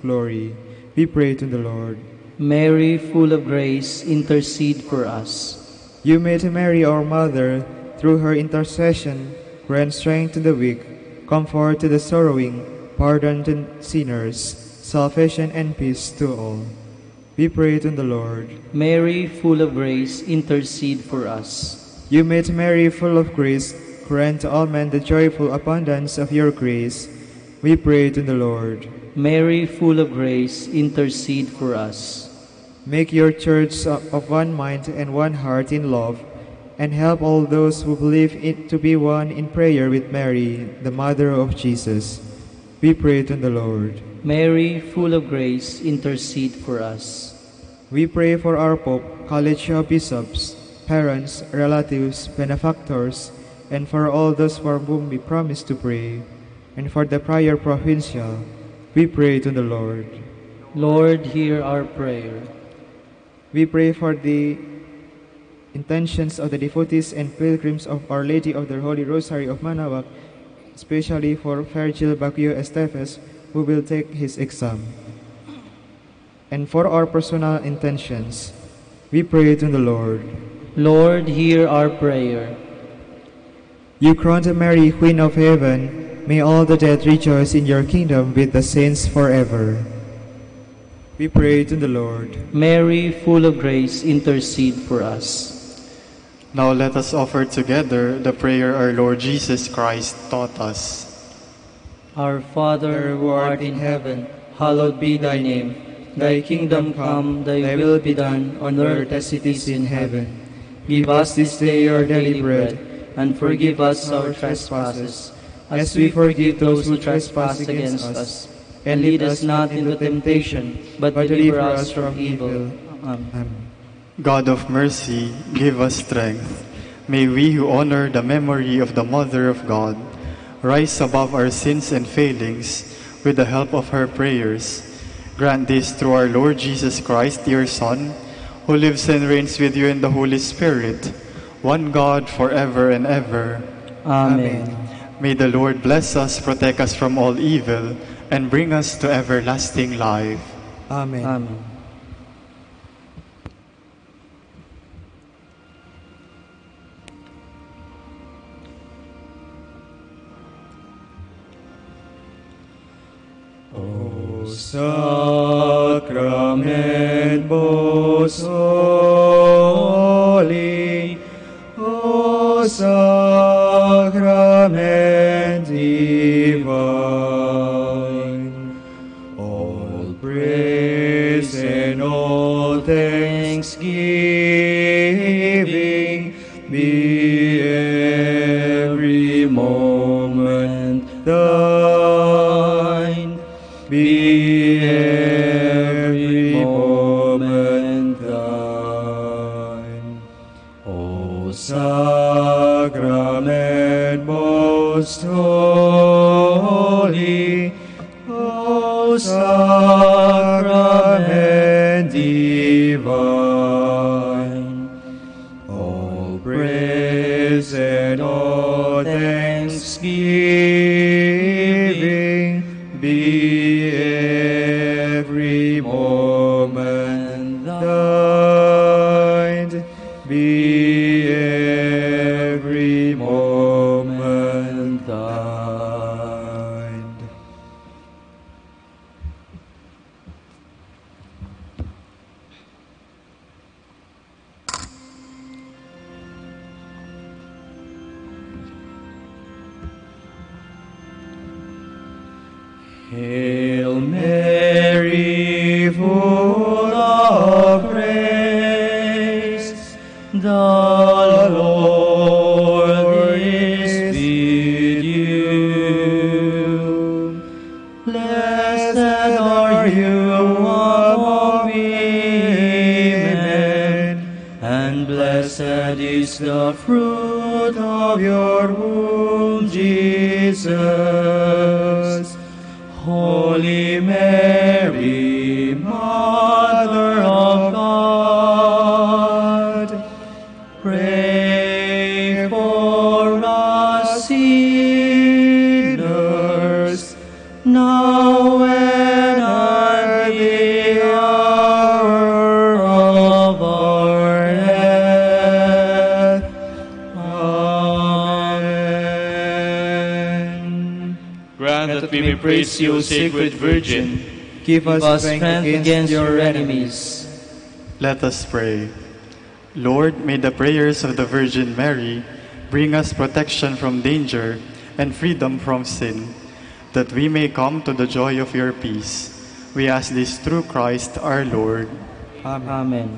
glory. We pray to the Lord. Mary, full of grace, intercede for us. You made Mary our mother, through her intercession, grant strength to the weak, comfort to the sorrowing, pardon to sinners, salvation and peace to all. We pray to the Lord. Mary, full of grace, intercede for us. You made Mary full of grace, grant to all men the joyful abundance of your grace. We pray to the Lord. Mary, full of grace, intercede for us. Make your church of one mind and one heart in love, and help all those who believe it to be one in prayer with Mary, the Mother of Jesus. We pray to the Lord. Mary, full of grace, intercede for us. We pray for our Pope, College of Bishops, parents, relatives, benefactors, and for all those for whom we promise to pray, and for the Prior Provincial. We pray to the Lord. Lord, hear our prayer. We pray for the intentions of the devotees and pilgrims of Our Lady of the Holy Rosary of Manaoag, especially for Virgil Baguio Estefes, who will take his exam. And for our personal intentions, we pray to the Lord. Lord, hear our prayer. You crowned Mary, Queen of Heaven. May all the dead rejoice in your kingdom with the saints forever. We pray to the Lord. Mary, full of grace, intercede for us. Now let us offer together the prayer our Lord Jesus Christ taught us. Our Father, who art in heaven, hallowed be thy name. Thy kingdom come, thy will be done, on earth as it is in heaven. Give us this day our daily bread, and forgive us our trespasses, as we forgive those who trespass against us. And lead us not into temptation, but deliver us from evil. Amen. God of mercy, give us strength. May we who honor the memory of the Mother of God rise above our sins and failings with the help of her prayers. Grant this through our Lord Jesus Christ, your Son, who lives and reigns with you in the Holy Spirit, one God forever and ever. Amen. May the Lord bless us, protect us from all evil, and bring us to everlasting life. Amen. Amen. O Sacrament most holy, O Sacrament divine, all praise and all thanksgiving be every moment thine, be divine. All praise and all thanksgiving be every moment thine, be every moment thine. Hail Mary, full of grace, the Lord is with you. Blessed are you among women, and blessed is the fruit of your womb, Jesus. Holy Mary, Mother of God, pray for us sinners, now and at the hour of our death. Amen. Grant that we may praise you, Sacred Virgin. Give us strength against your enemies. Let us pray. Lord, may the prayers of the Virgin Mary bring us protection from danger and freedom from sin, that we may come to the joy of your peace. We ask this through Christ our Lord. Amen.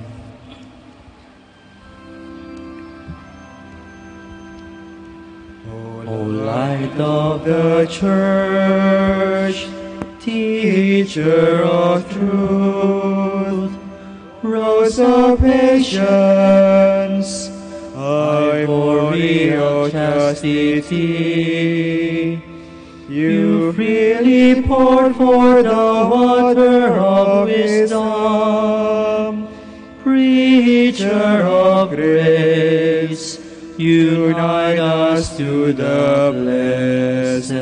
O light of the Church, teacher of truth, rose of patience, ivory of chastity, you freely poured forth the water of wisdom, preacher of grace, unite us to the blessed.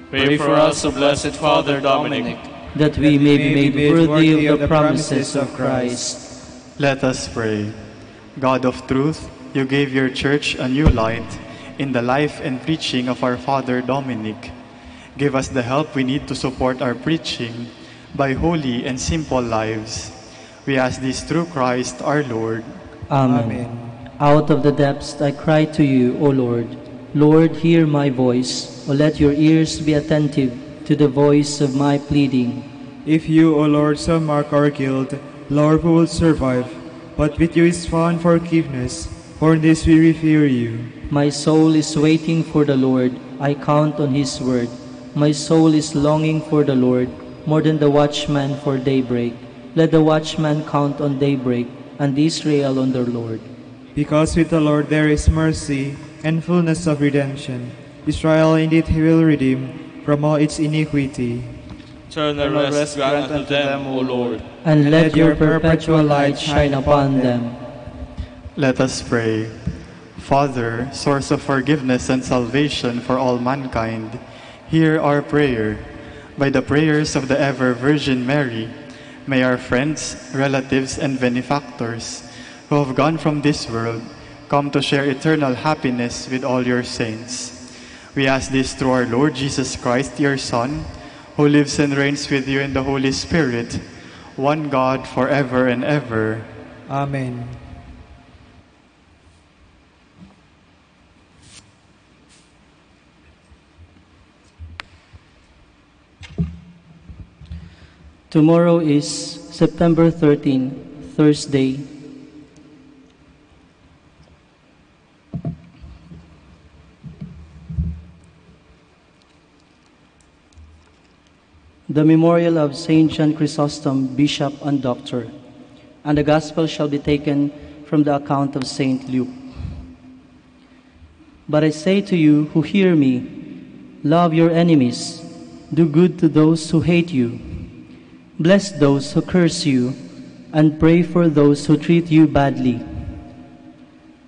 Pray for us, O Blessed Father Dominic, that we may be made worthy of the promises of Christ. Let us pray. God of truth, you gave your church a new light in the life and preaching of our Father Dominic. Give us the help we need to support our preaching by holy and simple lives. We ask this through Christ our Lord. Amen. Out of the depths I cry to you, O Lord. Lord, hear my voice. O let your ears be attentive to the voice of my pleading. If you, O Lord, shall mark our guilt, Lord, we will survive. But with you is found forgiveness. For in this we revere you. My soul is waiting for the Lord. I count on his word. My soul is longing for the Lord, more than the watchman for daybreak. Let the watchman count on daybreak, and Israel on the Lord. Because with the Lord there is mercy and fullness of redemption. Israel indeed he will redeem from all its iniquity. Eternal rest grant unto them, O Lord. And let your perpetual light shine upon them. Let us pray. Father, source of forgiveness and salvation for all mankind, hear our prayer. By the prayers of the ever Virgin Mary, may our friends, relatives, and benefactors who have gone from this world come to share eternal happiness with all your saints. We ask this through our Lord Jesus Christ, your Son, who lives and reigns with you in the Holy Spirit, one God forever and ever. Amen. Tomorrow is September 13, Thursday. The memorial of Saint John Chrysostom, Bishop and Doctor, and the Gospel shall be taken from the account of Saint Luke. But I say to you who hear me, love your enemies, do good to those who hate you, Bless those who curse you, and pray for those who treat you badly.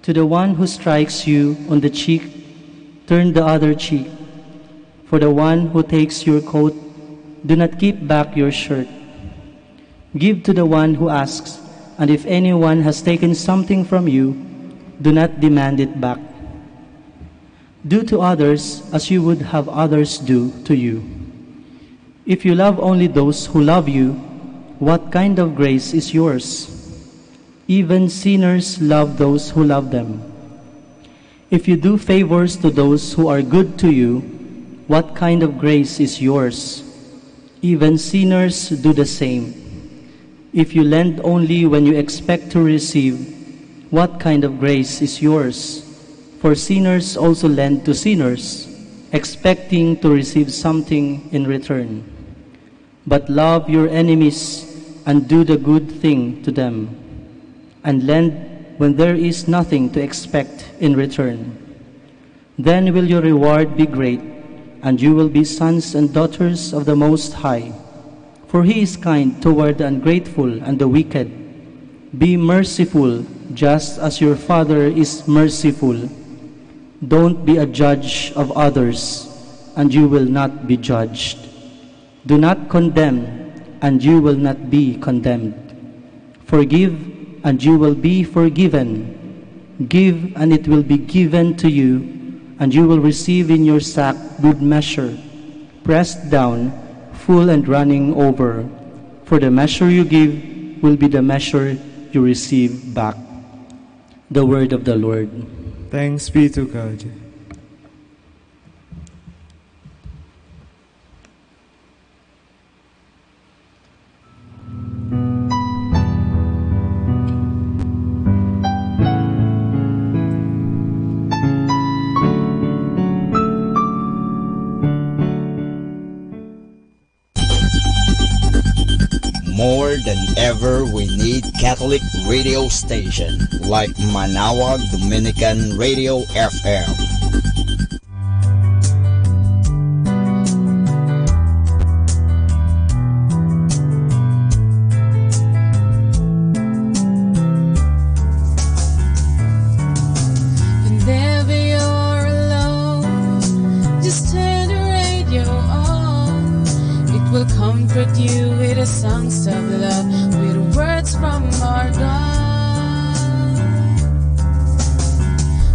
To the one who strikes you on the cheek, turn the other cheek. For the one who takes your coat, do not keep back your shirt. Give to the one who asks, and if anyone has taken something from you, do not demand it back. Do to others as you would have others do to you. If you love only those who love you, what kind of grace is yours? Even sinners love those who love them. If you do favors to those who are good to you, what kind of grace is yours? Even sinners do the same. If you lend only when you expect to receive, what kind of grace is yours? For sinners also lend to sinners, expecting to receive something in return. But love your enemies and do the good thing to them, and lend when there is nothing to expect in return. Then will your reward be great, and you will be sons and daughters of the Most High. For He is kind toward the ungrateful and the wicked. Be merciful, just as your Father is merciful. Don't be a judge of others, and you will not be judged. Do not condemn, and you will not be condemned. Forgive, and you will be forgiven. Give, and it will be given to you, and you will receive in your sack good measure, pressed down, full and running over. For the measure you give will be the measure you receive back. The word of the Lord. Thanks be to God. More than ever, we need Catholic radio station like Manawag Dominican Radio FM. Whenever you're alone, just turn the radio on. It will comfort you with the songs of love, with words from our God.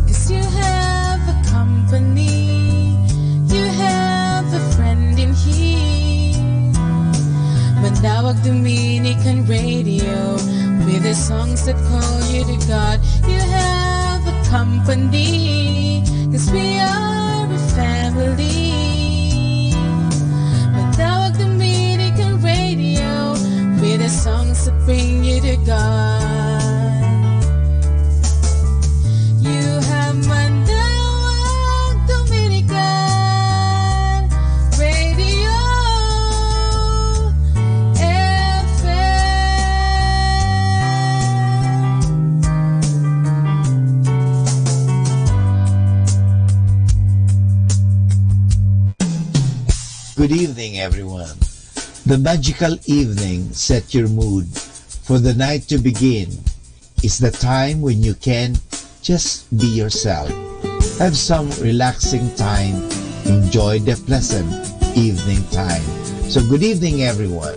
'Cause you have a company, you have a friend in here. Manawag Dominican Radio, with the songs that call you to God. You have a company, 'cause we are a family. Manawag Dominican Radio, with the songs that bring you to God. You have Manawag Dominican Radio Good evening, everyone. The magical evening set your mood for the night to begin. It's the time when you can just be yourself. Have some relaxing time. Enjoy the pleasant evening time. So good evening, everyone.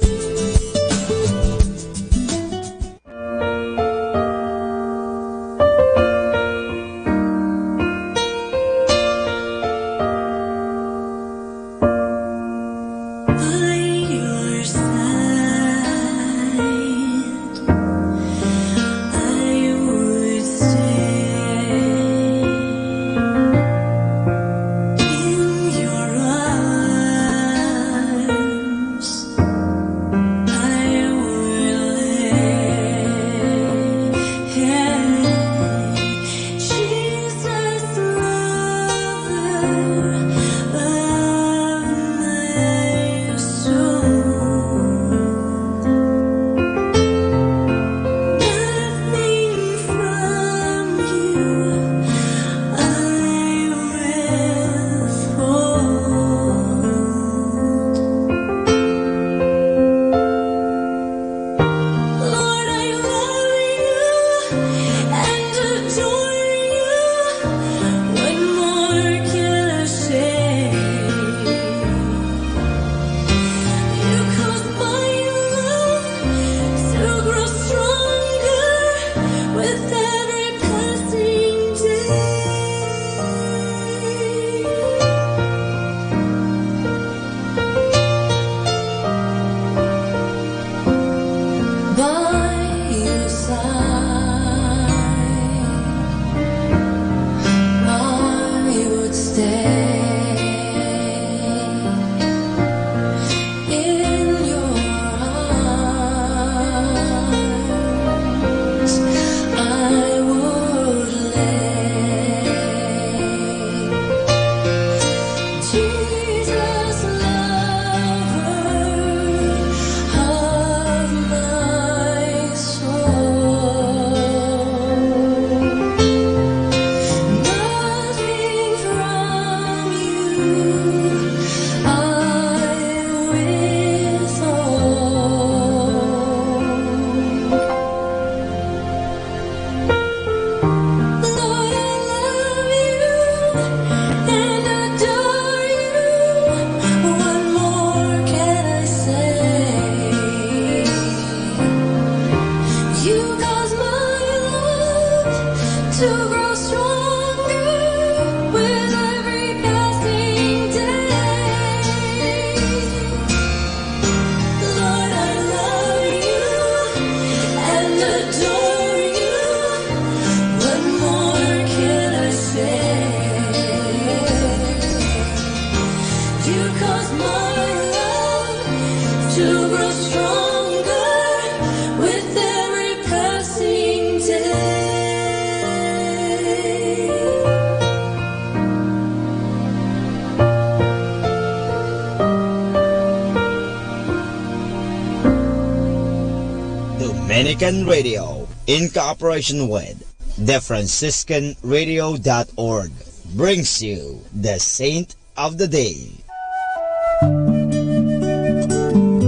Dominican Radio, in cooperation with thefranciscanradio.org, brings you the Saint of the Day.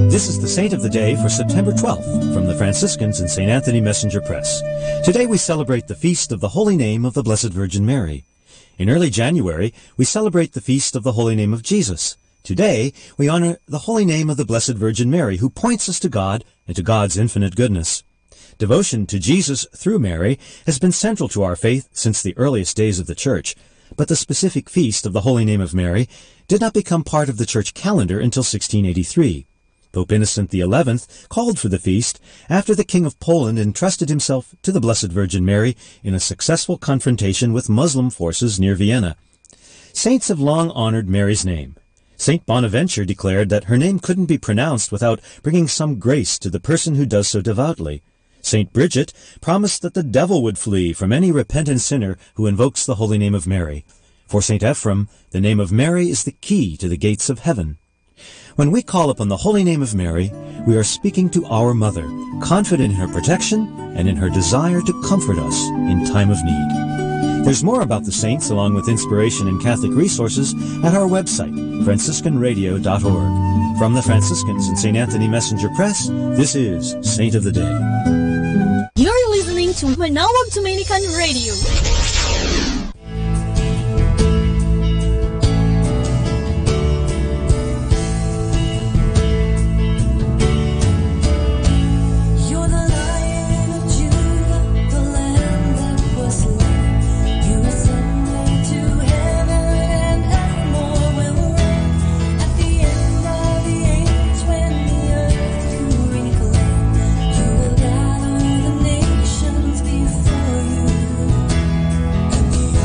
This is the Saint of the Day for September 12th from the Franciscans in St. Anthony Messenger Press. Today we celebrate the feast of the Holy Name of the Blessed Virgin Mary. In early January, we celebrate the feast of the Holy Name of Jesus. Today, we honor the Holy Name of the Blessed Virgin Mary, who points us to God and to God's infinite goodness. Devotion to Jesus through Mary has been central to our faith since the earliest days of the Church, but the specific feast of the Holy Name of Mary did not become part of the Church calendar until 1683. Pope Innocent XI called for the feast after the King of Poland entrusted himself to the Blessed Virgin Mary in a successful confrontation with Muslim forces near Vienna. Saints have long honored Mary's name. Saint Bonaventure declared that her name couldn't be pronounced without bringing some grace to the person who does so devoutly. Saint Bridget promised that the devil would flee from any repentant sinner who invokes the holy name of Mary. For Saint Ephrem, the name of Mary is the key to the gates of heaven. When we call upon the holy name of Mary, we are speaking to our Mother, confident in her protection and in her desire to comfort us in time of need. There's more about the saints along with inspiration and Catholic resources at our website, franciscanradio.org. From the Franciscans in St. Anthony Messenger Press, this is Saint of the Day. You're listening to Manawag Dominican Radio. Before you, and the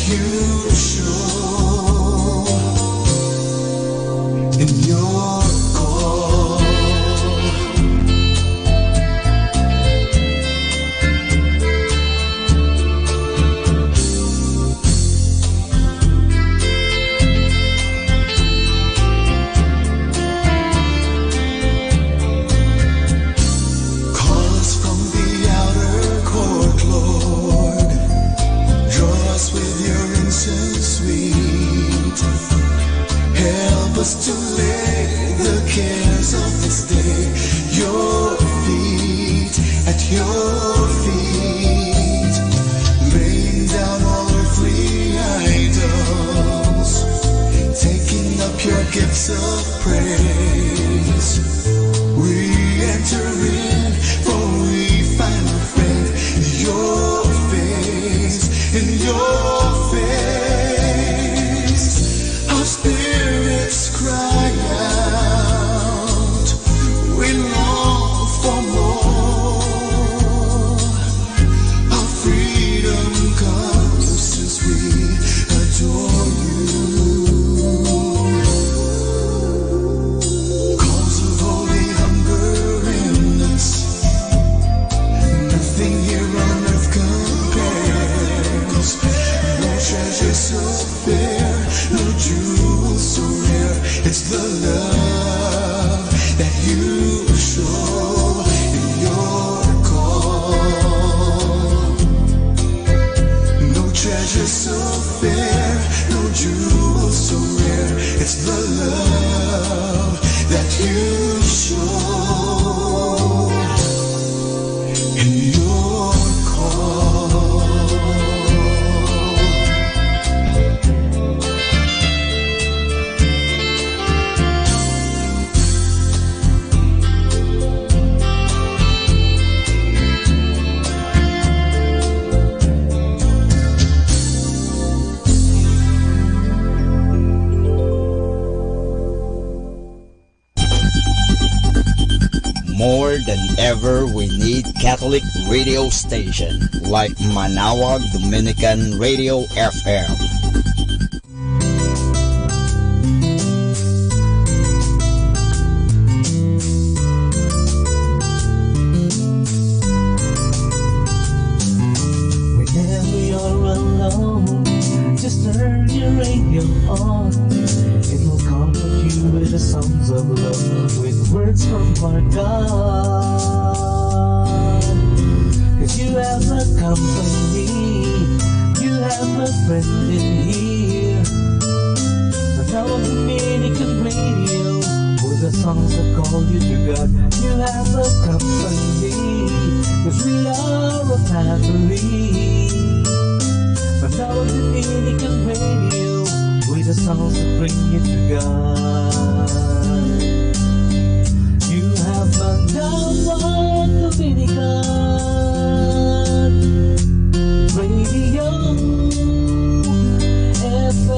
you show in your call. Call us from the outer court, Lord. Draw us with your incense sweet. Help us to lay the cares of this day at your feet. Laying down all earthly idols, taking up your gifts of praise. We enter in, for we find a friend in your face, in your face. Our spirits cry out, we long for more. Our freedom comes since we adore you. Calls of holy hunger in us. Nothing here on earth compares. No treasure so fair, no jewel so rare. It's the love that you show in your call. No treasure so fair, no jewel so rare. It's the love that you show in your call. More than ever, we need Catholic radio station like Manawag Dominican Radio FM. Whenever you're alone, just turn your radio on. It will comfort you with the songs of love, with words from our God. 'Cause you have a company, you have a friend in here. Manawag Dominican Radio, with the songs that call you to God. You have a company, 'cause we are a family. Manawag Dominican Radio, with the songs that bring you to God. You have Manawag Dominican Radio FM.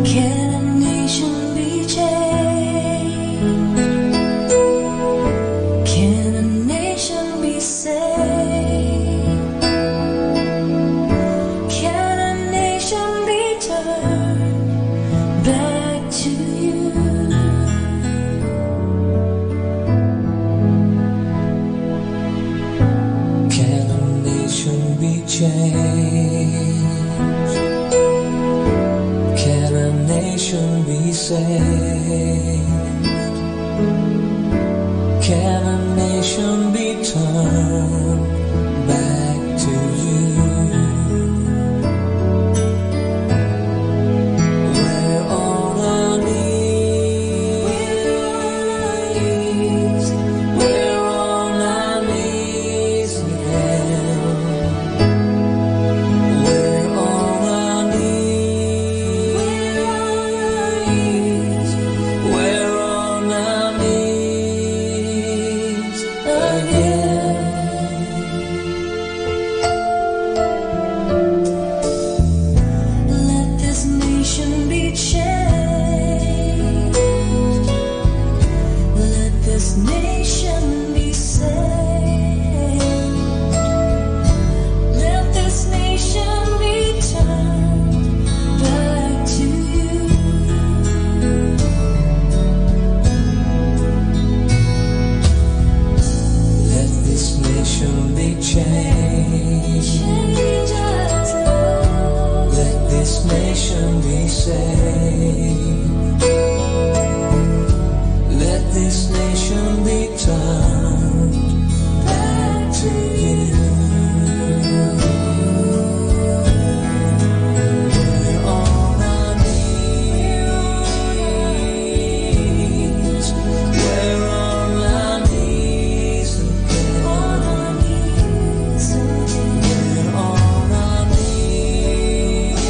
Can a nation be changed? Can a nation be saved? Can a nation be turned back to you? Can a nation be changed? Can a nation be saved? Can a nation be turned back to you? We're on our knees. We're on our knees again. We're on this nation be saved. Let this nation be turned back to you. We're on our knees. We're on our knees again. We're on our knees.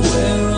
We're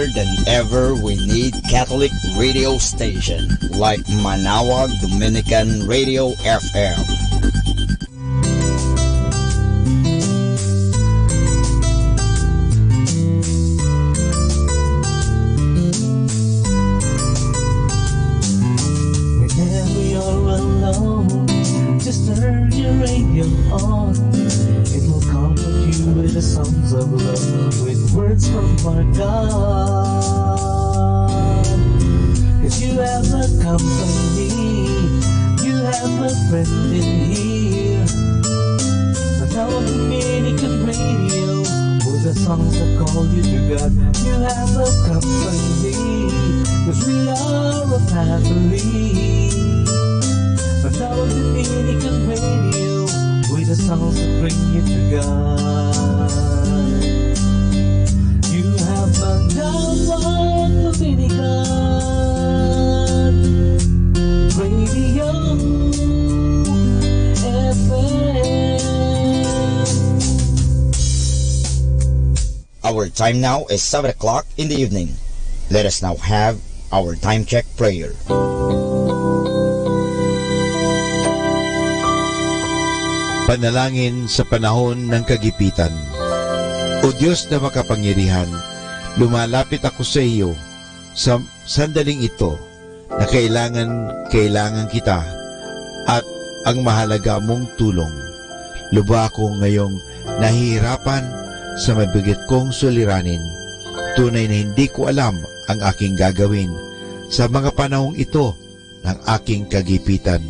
more than ever, we need Catholic radio station like Manawag Dominican Radio FM. Whenever you're alone, just turn your radio on. It will comfort you with the songs of love, with words from our God. 'Cause you have a company, you have a friend in here. Manawag Dominican Radio, with the songs that call you to God. You have a company, 'cause we are a family. Manawag Dominican Radio, with the songs that bring you to God. You have Manawag Dominican Radio FM. Our time now is 7 o'clock in the evening. Let us now have our time check prayer. Panalangin sa panahon ng kagipitan. O Diyos na makapangyarihan, lumalapit ako sa iyo sa sandaling ito na kailangan kita at ang mahalaga mong tulong. Lubha ako ngayong nahihirapan sa mabigat kong suliranin. Tunay na hindi ko alam ang aking gagawin sa mga panahong ito ng aking kagipitan.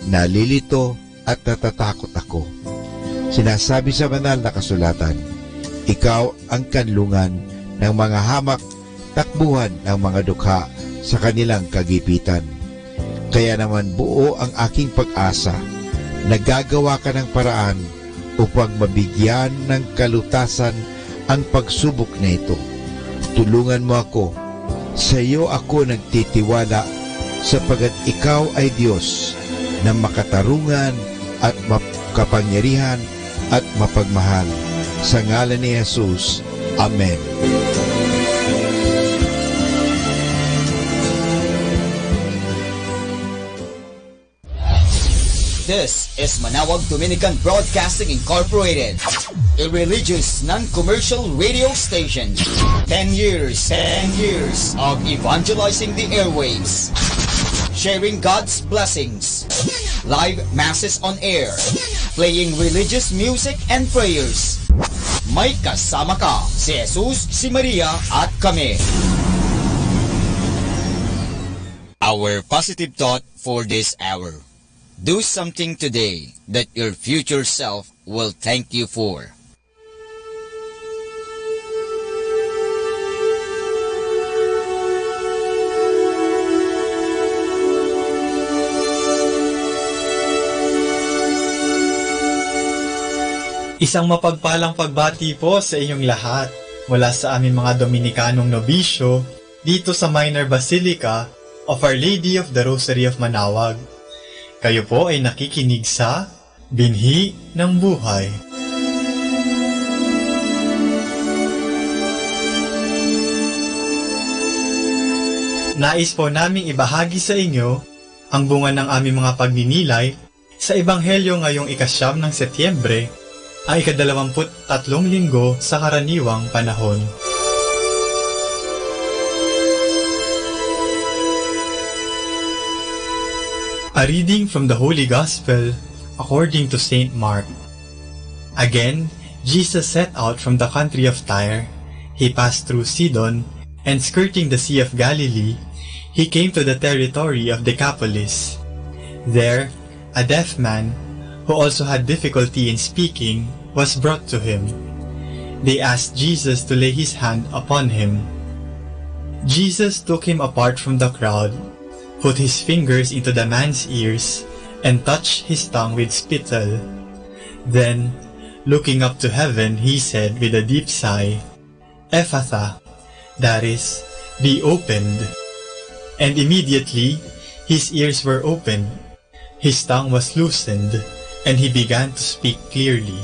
Nalilito at natatakot ako. Sinasabi sa banal na kasulatan, ikaw ang kanlungan ng mga hamak, takbuhan ng mga dukha sa kanilang kagipitan. Kaya naman buo ang aking pag-asa, nagagawa ka ng paraan upang mabigyan ng kalutasan ang pagsubok na ito. Tulungan mo ako, sa iyo ako nagtitiwala sapagat ikaw ay Diyos na makatarungan at makapangyarihan at mapagmahal. Sa ngalan ni Jesus, Amen. This is Manawag Dominican Broadcasting Incorporated, a religious non-commercial radio station. 10 years of evangelizing the airwaves, sharing God's blessings, live masses on air, playing religious music and prayers. May kasama ka, si Jesus, si Maria, at kami. Our positive thought for this hour. Do something today that your future self will thank you for. Isang mapagpalang pagbati po sa inyong lahat mula sa aming mga Dominikanong nobisyo dito sa Minor Basilica of Our Lady of the Rosary of Manawag. Kayo po ay nakikinig sa Binhi ng Buhay. Nais po naming ibahagi sa inyo ang bunga ng aming mga pagninilay sa Ebanghelyo ngayong 9 ng Setyembre, ang 23 linggo sa karaniwang panahon. A reading from the Holy Gospel according to St. Mark. Again, Jesus set out from the country of Tyre. He passed through Sidon, and skirting the Sea of Galilee, he came to the territory of Decapolis. There, a deaf man, who also had difficulty in speaking, was brought to him. They asked Jesus to lay his hand upon him. Jesus took him apart from the crowd, put his fingers into the man's ears, and touched his tongue with spittle. Then, looking up to heaven, he said with a deep sigh, Ephatha, that is, be opened. And immediately, his ears were opened, his tongue was loosened, and he began to speak clearly.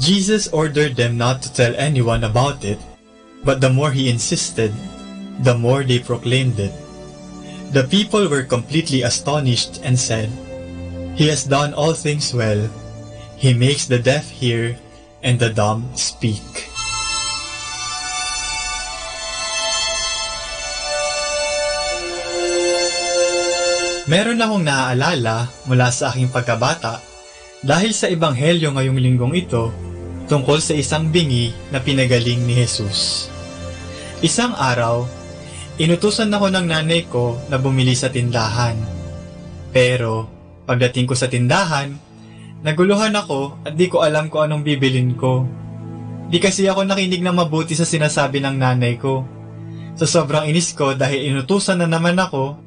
Jesus ordered them not to tell anyone about it, But the more he insisted, the more they proclaimed it. The people were completely astonished and said, "He has done all things well. He makes the deaf hear and the dumb speak." Meron akong naaalala mula sa aking pagkabata dahil sa ebanghelyo ngayong linggong ito tungkol sa isang bingi na pinagaling ni Jesus. Isang araw, inutusan ako ng nanay ko na bumili sa tindahan. Pero, pagdating ko sa tindahan, naguluhan ako at di ko alam kung anong bibilin ko. Di kasi ako nakinig na mabuti sa sinasabi ng nanay ko. Sa sobrang inis ko dahil inutusan na naman ako,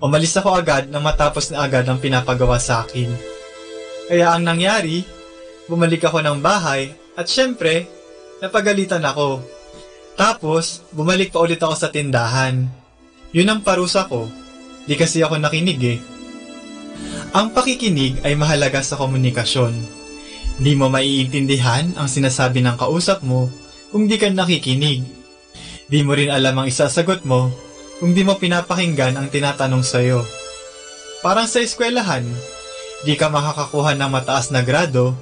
umalis ako agad na matapos na agad ang pinapagawa sa akin. Kaya ang nangyari, bumalik ako ng bahay at syempre, napagalitan ako. Tapos, bumalik pa ulit ako sa tindahan. Yun ang parusa ko. Di kasi ako nakinig eh. Ang pakikinig ay mahalaga sa komunikasyon. Di mo maiintindihan ang sinasabi ng kausap mo kung di ka nakikinig. Di mo rin alam ang isasagot mo kung di mo pinapakinggan ang tinatanong sa'yo. Parang sa eskwelahan, di ka makakakuha ng mataas na grado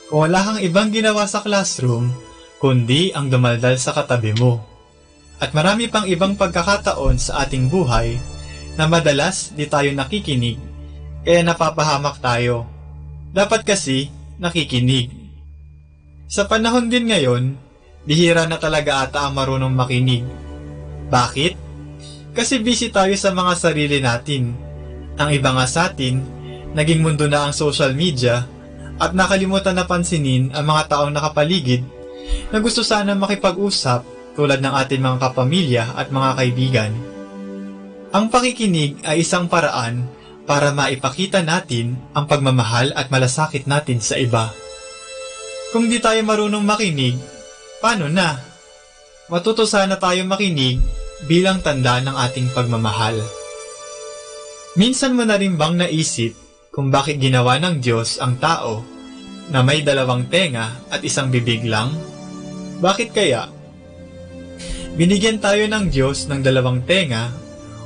kung wala kang ibang ginawa sa classroom kundi ang dumaldal sa katabi mo. At marami pang ibang pagkakataon sa ating buhay na madalas di tayo nakikinig, kaya napapahamak tayo. Dapat kasi nakikinig. Sa panahon din ngayon, bihira na talaga ata ang marunong makinig. Bakit? Kasi busy tayo sa mga sarili natin. Ang iba nga sa atin, naging mundo na ang social media at nakalimutan na pansinin ang mga taong nakapaligid na gusto sana makipag-usap tulad ng ating mga kapamilya at mga kaibigan. Ang pakikinig ay isang paraan para maipakita natin ang pagmamahal at malasakit natin sa iba. Kung di tayo marunong makinig, paano na? Matuto sana tayo makinig bilang tanda ng ating pagmamahal. Minsan mo na rin bang naisip kung bakit ginawa ng Diyos ang tao na may dalawang tenga at isang bibig lang? Bakit kaya? Binigyan tayo ng Diyos ng dalawang tenga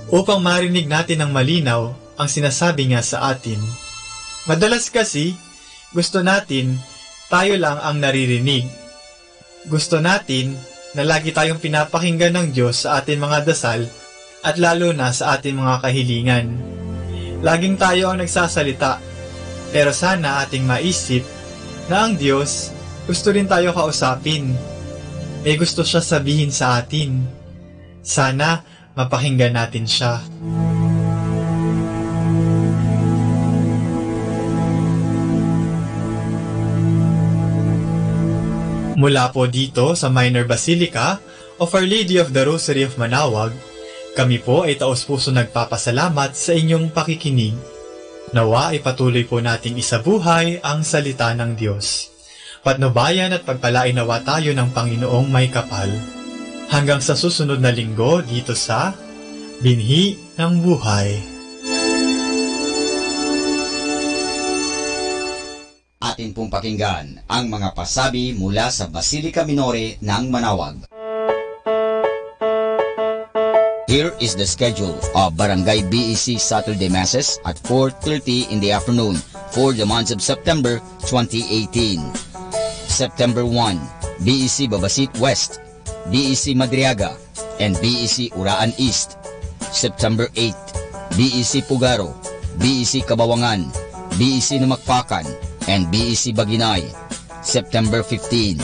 upang marinig natin ng malinaw ang sinasabi niya sa atin. Madalas kasi, gusto natin tayo lang ang naririnig. Gusto natin na lagi tayong pinapakinggan ng Diyos sa ating mga dasal at lalo na sa ating mga kahilingan. Laging tayo ang nagsasalita, pero sana ating maisip na ang Diyos gusto rin tayo kausapin. May gusto siya sabihin sa atin. Sana mapakinggan natin siya. Mula po dito sa Minor Basilica of Our Lady of the Rosary of Manaoag, kami po ay taos-puso nagpapasalamat sa inyong pakikinig. Nawa ay patuloy po nating isabuhay ang salita ng Diyos. Patnubayan at pagpalain nawa tayo ng Panginoong may kapal. Hanggang sa susunod na linggo dito sa Binhi ng Buhay. Atin pong pakinggan ang mga pasabi mula sa Basilica Minore ng Manaoag. Here is the schedule of Barangay BEC Saturday Masses at 4:30 in the afternoon for the month of September 2018. September 1, BEC Babasit West, BEC Madriaga, and BEC Uraan East. September 8, BEC Pugaro, BEC Kabawangan, BEC Namakpakan, and BEC Baginay. September 15,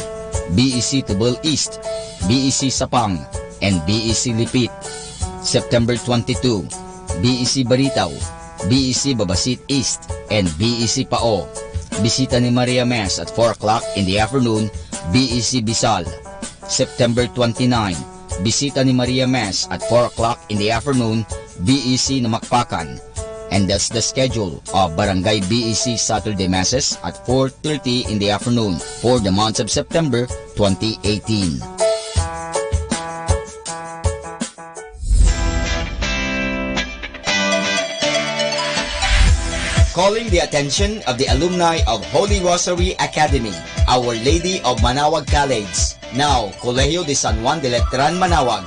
BEC Tubal East, BEC Sapang, and BEC Lipit. September 22, BEC Baritaw, BEC Babasit East, and BEC Pao. Bisita ni Maria Mes at 4 o'clock in the afternoon, BEC Bisal. September 29, bisita ni Maria Mes at 4 o'clock in the afternoon, BEC Namakpakan. And that's the schedule of Barangay BEC Saturday Masses at 4:30 in the afternoon for the month of September 2018. calling the attention of the alumni of Holy Rosary Academy, Our Lady of Manaoag College, now Colegio de San Juan de Letran, Manaoag.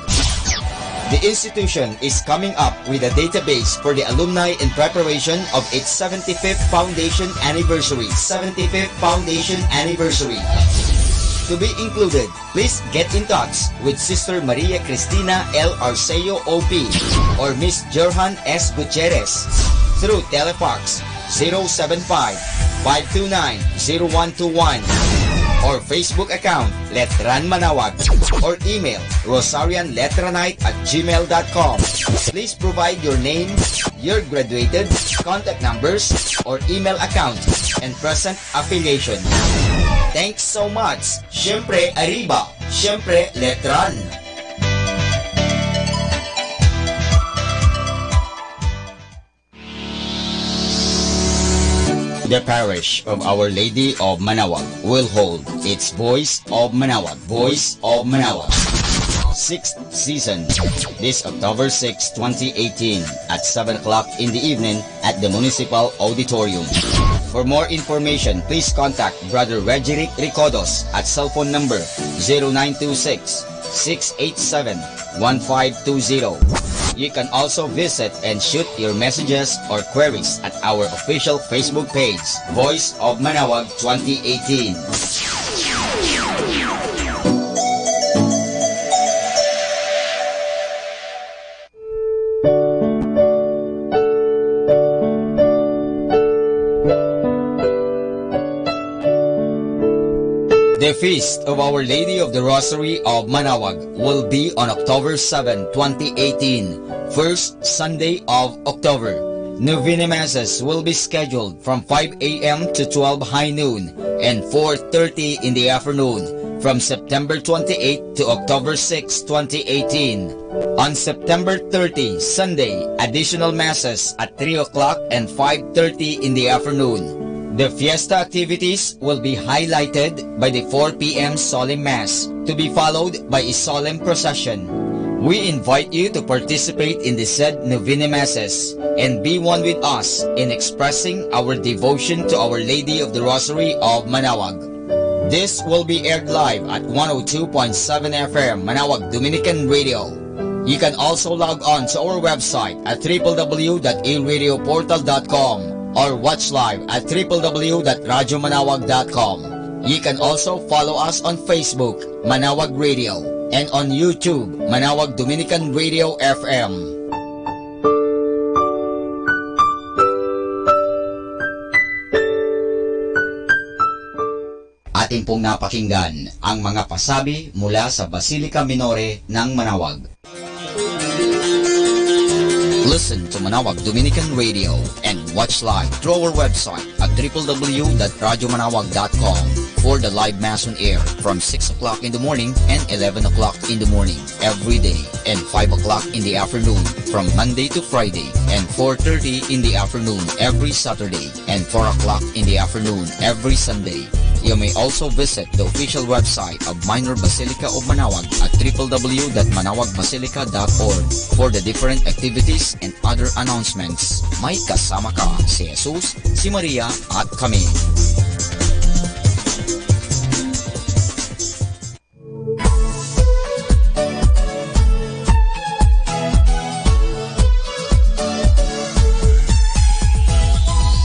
The institution is coming up with a database for the alumni in preparation of its 75th foundation anniversary. To be included, please get in touch with Sister Maria Cristina L. Arceo OP or Miss Johan S. Gutierrez through Telefax 075-529-0121 or Facebook account Letran Manaoag or email rosarianletranite@gmail.com. Please provide your name, your graduated, contact numbers, or email account, and present affiliation. Thanks so much. Siyempre Arriba, siyempre Letran. The parish of Our Lady of Manaoag will hold its Voice of Manaoag, 6th season, this October 6, 2018 at 7 o'clock in the evening at the Municipal Auditorium. For more information, please contact Brother Regeric Ricodos at cell phone number 0926-687-1520. You can also visit and shoot your messages or queries at our official Facebook page, Voice of Manaoag 2018. The Feast of Our Lady of the Rosary of Manaoag will be on October 7, 2018, first Sunday of October. Novena Masses will be scheduled from 5 a.m. to 12 high noon and 4:30 in the afternoon from September 28 to October 6, 2018. On September 30, Sunday, additional Masses at 3 o'clock and 5:30 in the afternoon. The fiesta activities will be highlighted by the 4 p.m. solemn mass, to be followed by a solemn procession. We invite you to participate in the said Novena Masses and be one with us in expressing our devotion to Our Lady of the Rosary of Manaoag. This will be aired live at 102.7 FM Manaoag Dominican Radio. You can also log on to our website at www.aradioportal.com or watch live at www.radyomanawag.com. You can also follow us on Facebook, Manaoag Radio, and on YouTube, Manaoag Dominican Radio FM. Ating pong napakinggan ang mga pasabi mula sa Basilica Minore ng Manaoag. Listen to Manaoag Dominican Radio and watch live through our website at www.radyomanawag.com for the live Mass on air from 6 o'clock in the morning and 11 o'clock in the morning every day and 5 o'clock in the afternoon from Monday to Friday and 4:30 in the afternoon every Saturday and 4 o'clock in the afternoon every Sunday. You may also visit the official website of Minor Basilica of Manaoag at www.manawagbasilica.org for the different activities and other announcements. May kasama ka si Jesus, si Maria at kami.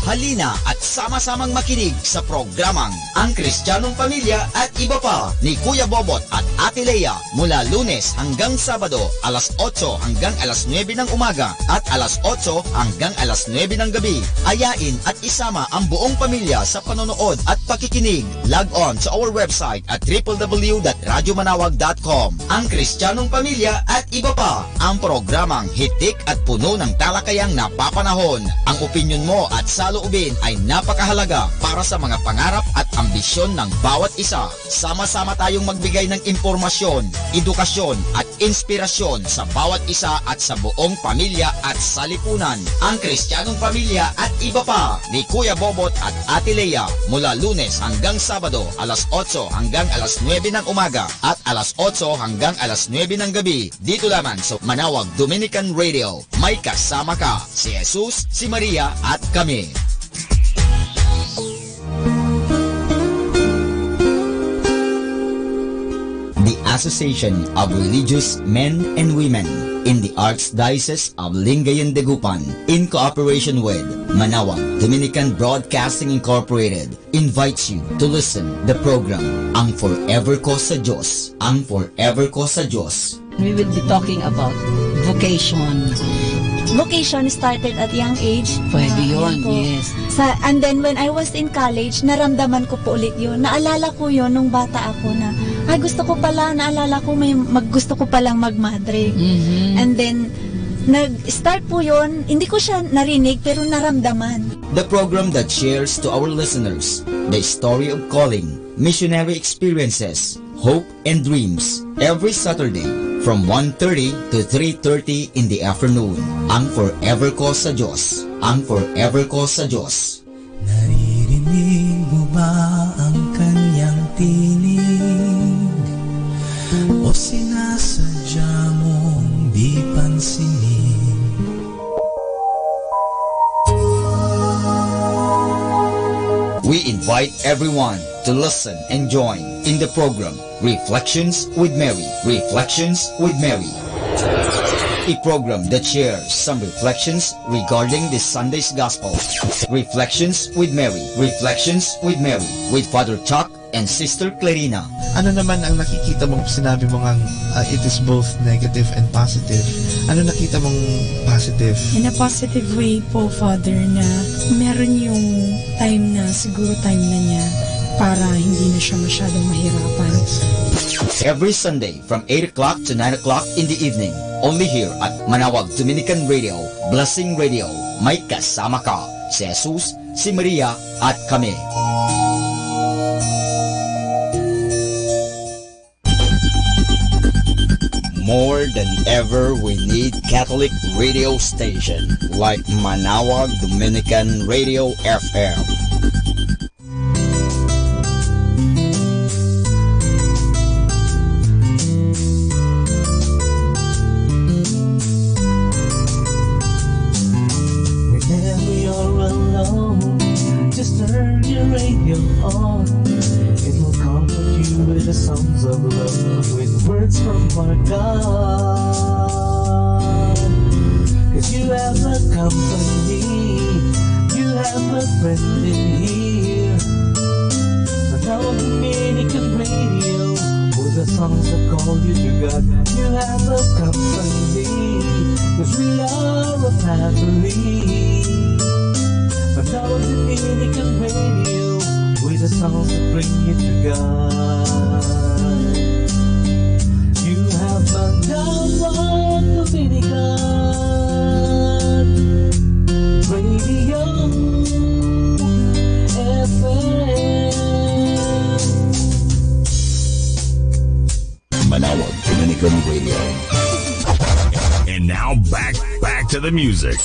Halina at sama-samang makinig sa programang Ang Kristiyanong Pamilya at Iba Pa ni Kuya Bobot at Ate Lea mula Lunes hanggang Sabado alas 8 hanggang alas 9 ng umaga at alas 8 hanggang alas 9 ng gabi. Ayain at isama ang buong pamilya sa panonood at pakikinig. Log on sa our website at www.radyomanawag.com. Ang Kristiyanong Pamilya at Iba Pa, ang programang hitik at puno ng talakayang napapanahon. Ang opinyon mo at saloobin ay napakahalaga para sa mga pangarap at ambisyon ng bawat isa. Sama-sama tayong magbigay ng impormasyon, edukasyon at inspirasyon sa bawat isa at sa buong pamilya at salipunan. Ang Kristiyanong Pamilya at Iba Pa ni Kuya Bobot at Ate Lea mula Lunes hanggang Sabado alas 8 hanggang alas 9 ng umaga at alas 8 hanggang alas 9 ng gabi dito lamang sa Manaoag Dominican Radio. May kasama ka si Jesus, si Maria at kami. Association of Religious Men and Women in the Archdiocese of Lingayen Dagupan, in cooperation with Manawag Dominican Broadcasting Incorporated, invites you to listen the program Ang Forever Ko sa Diyos. Ang Forever Ko sa Diyos. We will be talking about vocation. Vocation started at young age. Pwede yun, Yan po. yes. And then when I was in college, naramdaman ko po ulit yun. Naalala ko yun nung bata ako na, gusto ko pala, naalala ko gusto ko palang magmadre. And then, nag-start po yun, hindi ko siya narinig pero naramdaman. The program that shares to our listeners the story of calling, missionary experiences, hope and dreams every Saturday from 1:30 to 3:30 in the afternoon. Ang Forever Ko sa Diyos. Ang Forever Ko sa Diyos. Naririnig mo ba ang kanyang tinig? O sinasadya mong di pansinin? We invite everyone to listen and join in the program Reflections with Mary. Reflections with Mary. A program that shares some reflections regarding this Sunday's Gospel. Reflections with Mary. Reflections with Mary with Father Chuck and Sister Clarina. Ano naman ang nakikita mong sinabi mo ngang it is both negative and positive? Ano nakita mong positive? In a positive way po, Father, na meron yung time na, siguro time na niya para hindi na siya masyadong mahirapan. Every Sunday from 8 o'clock to 9 o'clock in the evening, only here at Manawag Dominican Radio, Blessing Radio. May kasama ka, si Jesus, si Maria, at kami. More than ever, we need Catholic radio station like Manawag Dominican Radio FM. Whenever you're alone, just turn your radio on. It will comfort you with the songs of love, with words from our God. 'Cause you have a company, you have a friend in here. Manawag Dominican Radio, with the songs that call you to God. You have a company, 'cause we are a family. Manawag Dominican Radio, with the songs that bring you to God. You have Manawag Dominican Radio FM. Manawag Dominican Radio. And now back to the music.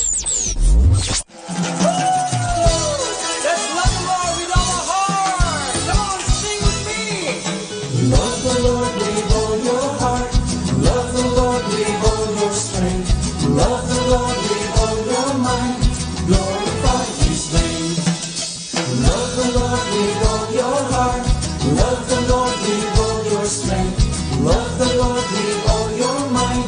Love the Lord with all your heart. Love the Lord with all your strength. Love the Lord with all your mind. Glorify His name. Love the Lord with all your heart. Love the Lord with all your strength. Love the Lord with all your mind.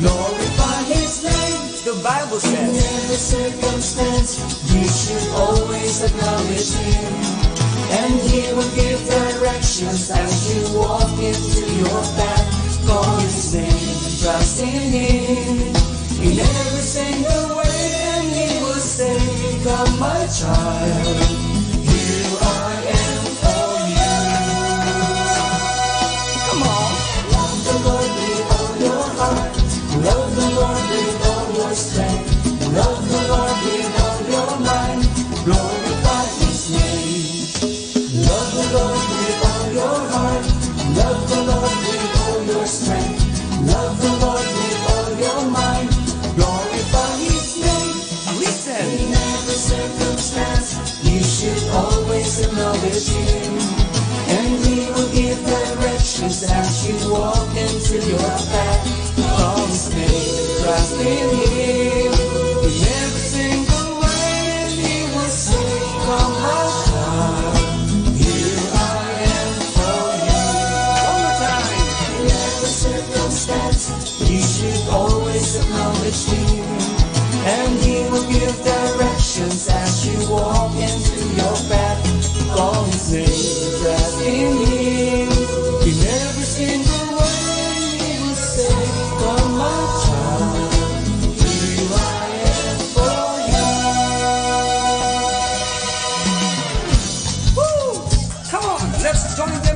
Glorify His name. The Bible says, in every circumstance, you should always acknowledge Him. And He will give directions as you walk into your path. Call His name, trust in Him. In every single way, and He will say, come my child, here I am for you. Come on. Love the Lord with all your heart. Love the Lord with all your strength. Love the Lord with all your mind. Glorify His name. Love the Lord with all your heart. Love the Lord with all your strength. Love the Lord with all your mind. Glorify His name. Listen. In every circumstance, you should always acknowledge Him. And He will give directions as you walk into your path. Call His name, trust in Him. In every single way, and He will say, come my child. Here I am for you. One more time. In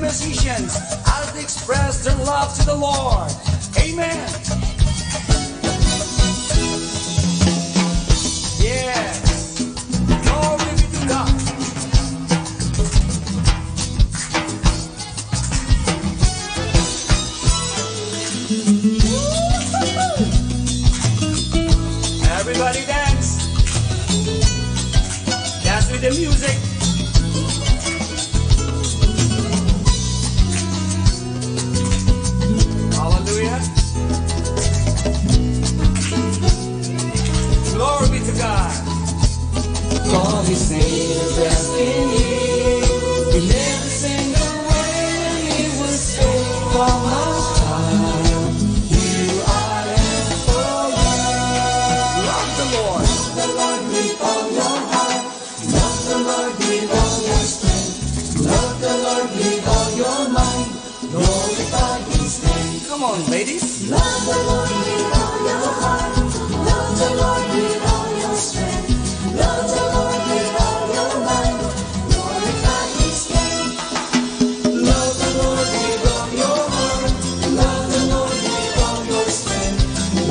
musicians as they express their love to the Lord. Amen. Yes. Glory be to God. Everybody dance. Dance with the music. Hallelujah. Glory be to God. God is made destiny. We never sing away. He will stay for my time. You are and forever. Love the Lord. Love the Lord with all your heart. Love the Lord with all your strength. Love the Lord with all your mind. Glorify His name. Come on, ladies. Love the Lord with all your heart. Love the Lord with all your strength. Love the Lord with all your mind. Glorify His name. Love the Lord with all your heart. Love the Lord with all your strength.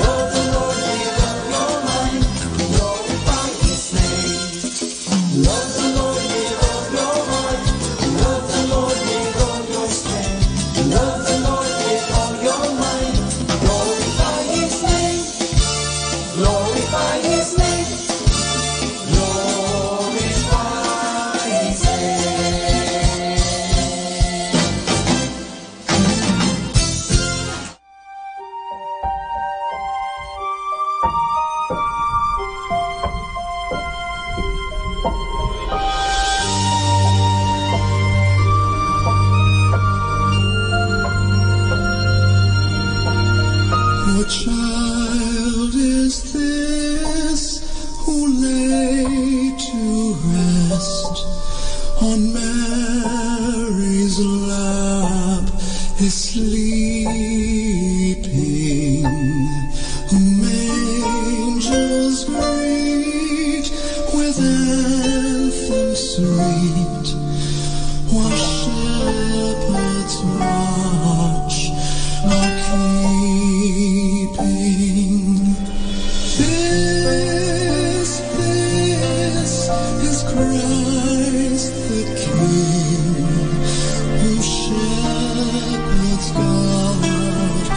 Love the Lord with all your mind. Glorify His name. Love the Lord with all your heart. Love the Lord with all your strength. Love the Lord with all your mind. Glorify His name. Glorify His name. Glorify His name. What child is this who lay to rest on Mary's lap is sleeping, whom angels greet with anthems sweet, while shepherds watch are keeping. This is Christ the King, whom shepherds guard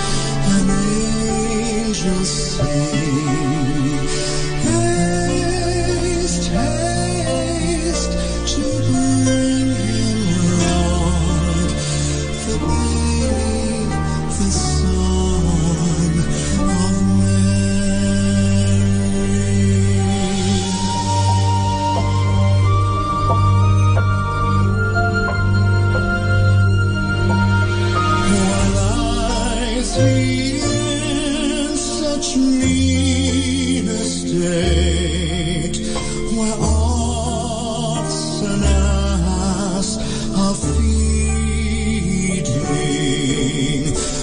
and angels sing. Haste, haste to bring Him Lord, the babe, the Son of While eyes he in such mean estate, where ox and ass are feeding,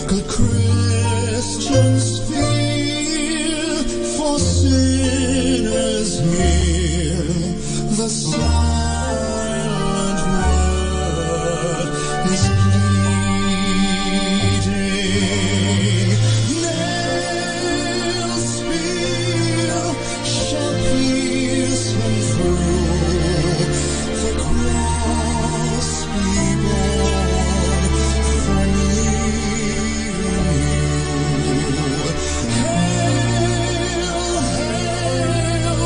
good Christians feel for sinners here. The silent word is pleading. Nail, spear shall pierce Him through. The cross be borne for me and you. Hail, hail,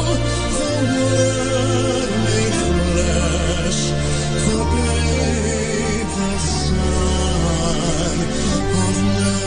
the Word made flesh, the babe, the Son of Mary.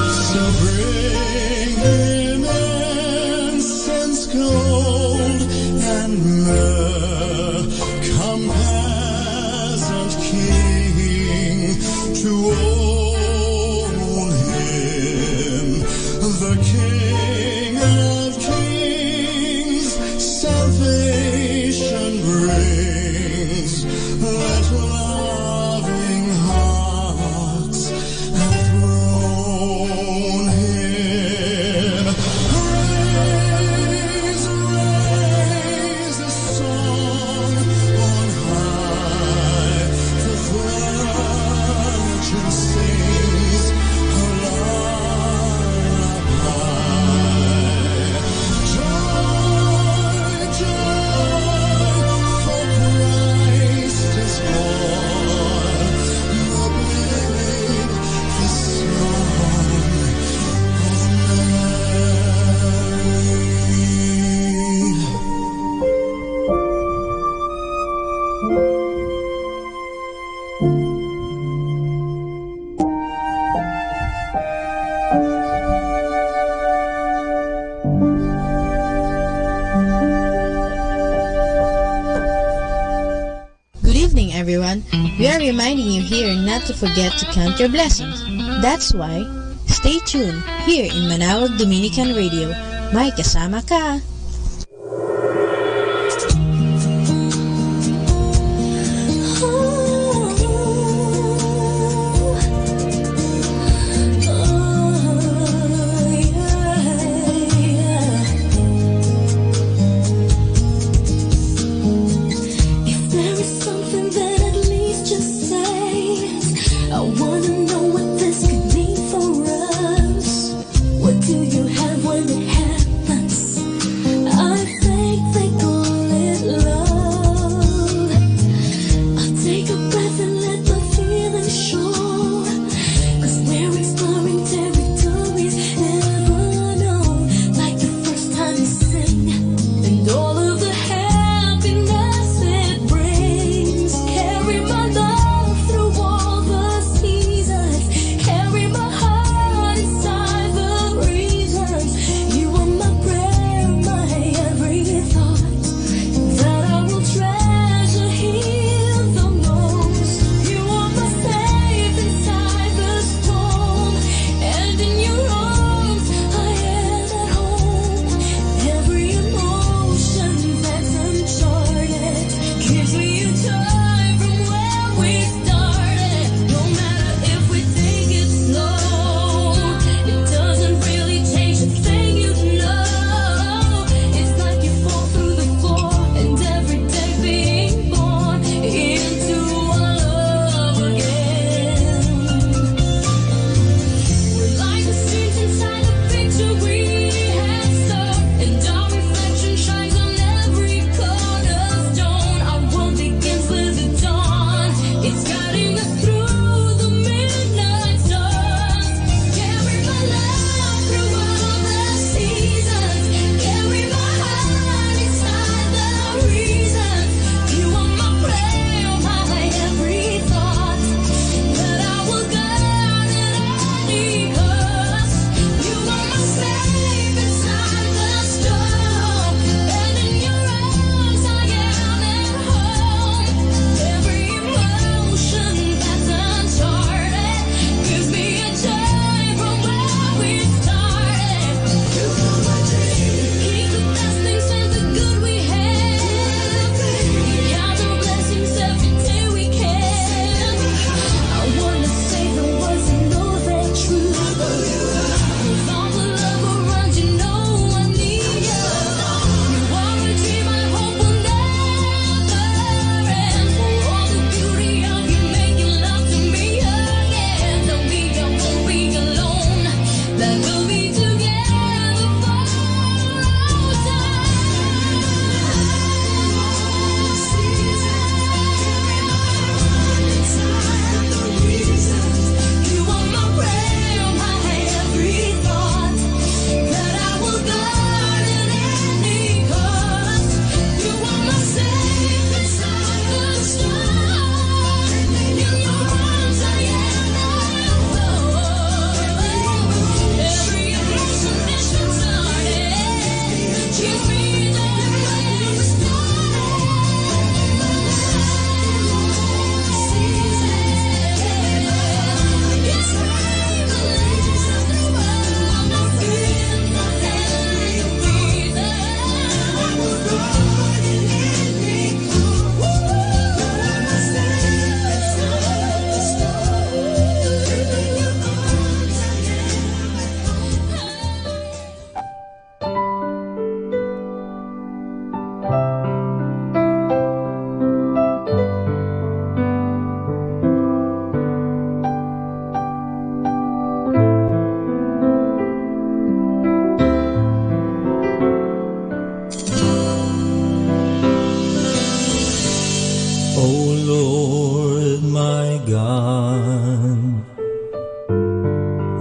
So bring Him incense, gold, and myrrh. Come, peasant king, to own Him, the King of Kings. Salvation brings. evening, everyone. We are reminding you here not to forget to count your blessings. That's why, stay tuned here in Manawag Dominican Radio. May kasama ka!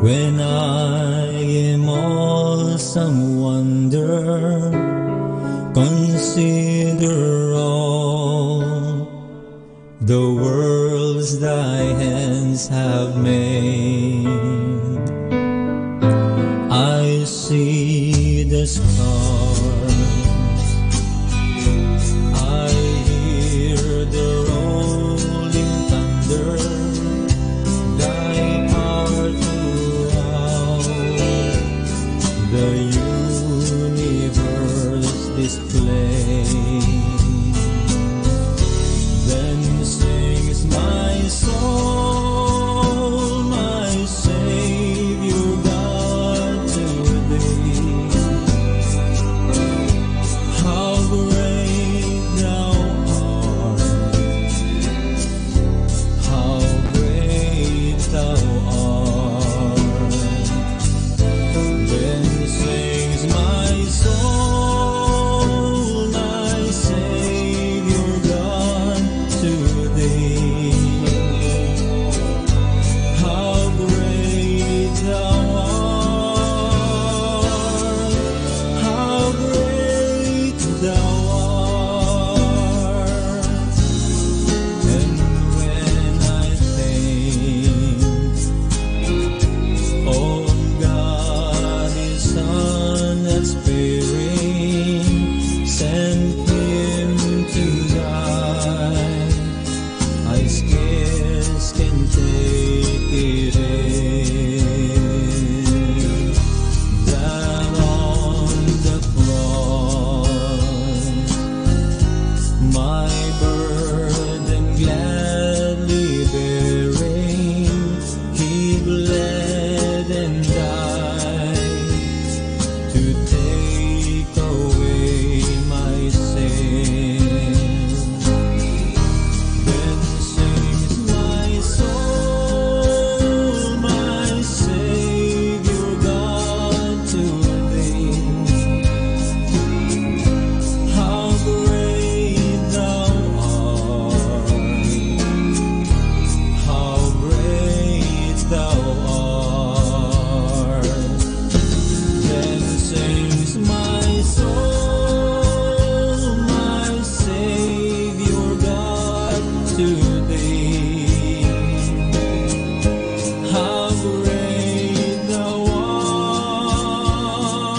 When I am awesome wonder, consider all the worlds thy hands have made. I see the stars, I hear the rolling sings my soul, my Savior God, to thee. How great thou art, how great thou art. Then sings my soul, my Savior God, to thee. How great thou art, how great thou art. And when I think of God, His Son that sparing sent Him to die, I scarce can take it in, that on the cross my burden gladly bearing, He bled and died to take away my sin. Then sings my soul, my Savior God, to thee. How great thou art, how great thou art. Then sings my soul, my Savior God, to thee. How great thou art,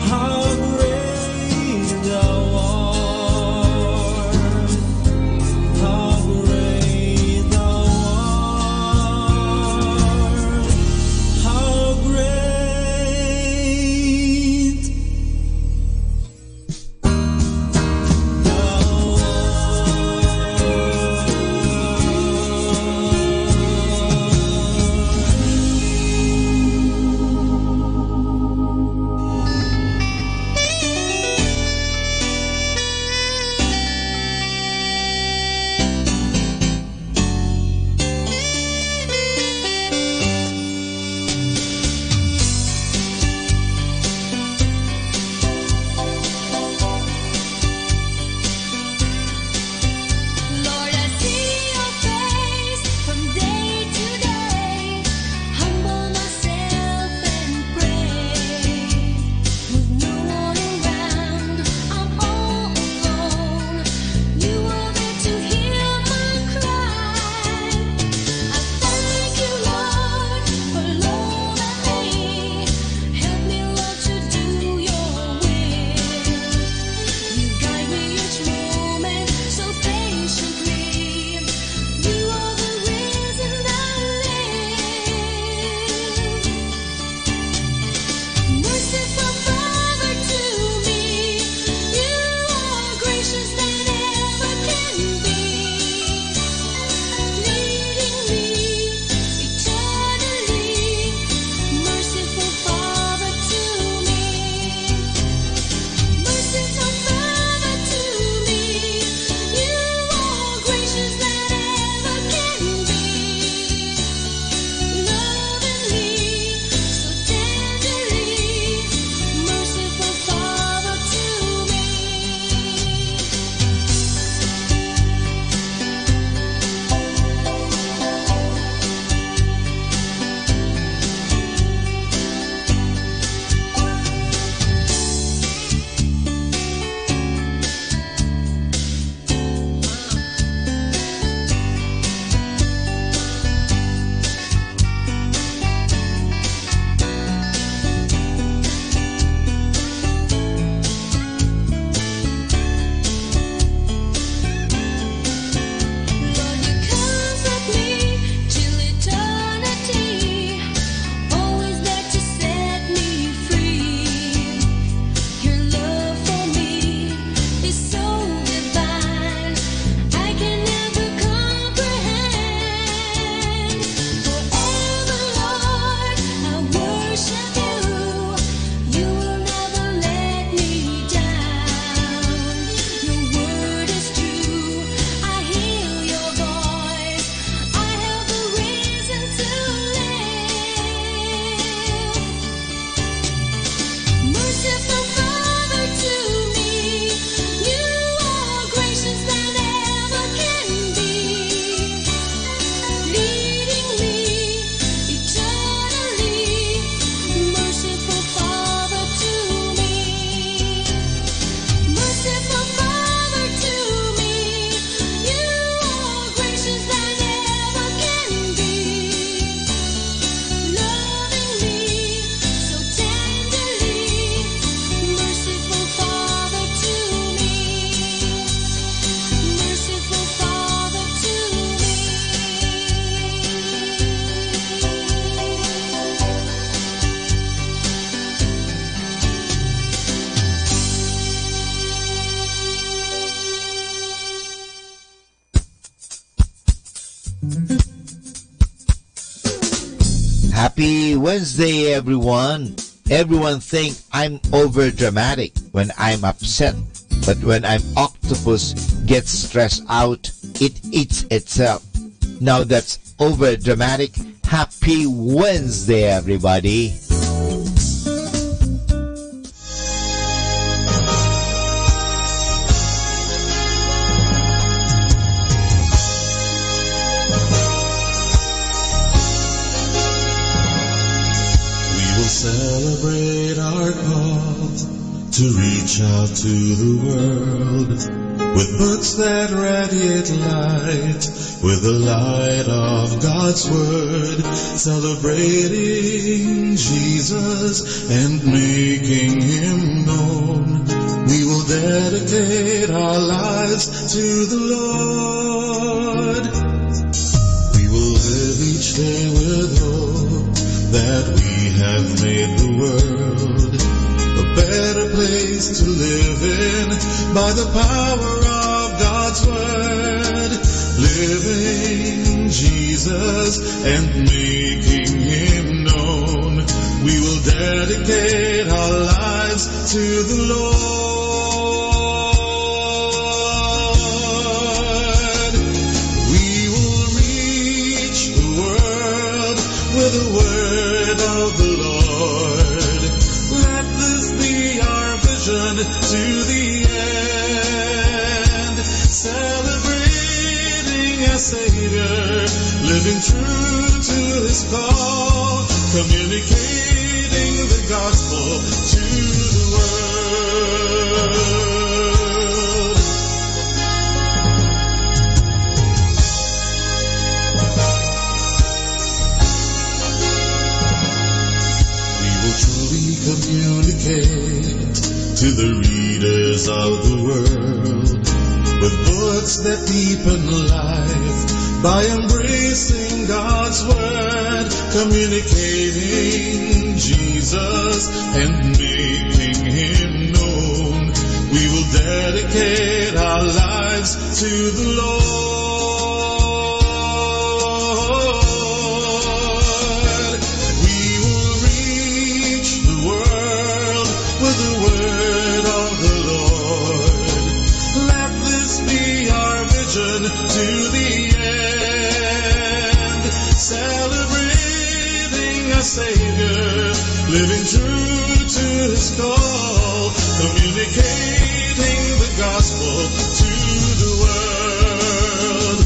how great thou art, how great thou art, how great thou art. Happy Wednesday, everyone. Everyone think I'm over dramatic when I'm upset, but when I'm octopus gets stressed out, it eats itself. Now that's over dramatic. Happy Wednesday, everybody. Celebrate our call to reach out to the world with books that radiate light, with the light of God's Word, celebrating Jesus and making Him known. We will dedicate our lives to the Lord. We will live each day with hope that we have made the world a better place to live in by the power of God's Word, living Jesus and making Him known. We will dedicate our lives to the Lord. We will reach the world with the word of the Lord. Let this be our vision to the end, celebrating a Savior, living true to His call, communicating the gospel to the world. Communicate to the readers of the world with books that deepen life by embracing God's Word, communicating Jesus and making Him known. We will dedicate our lives to the Lord. With the word of the Lord, let this be our vision to the end, celebrating a Savior, living true to His call, communicating the gospel to the world.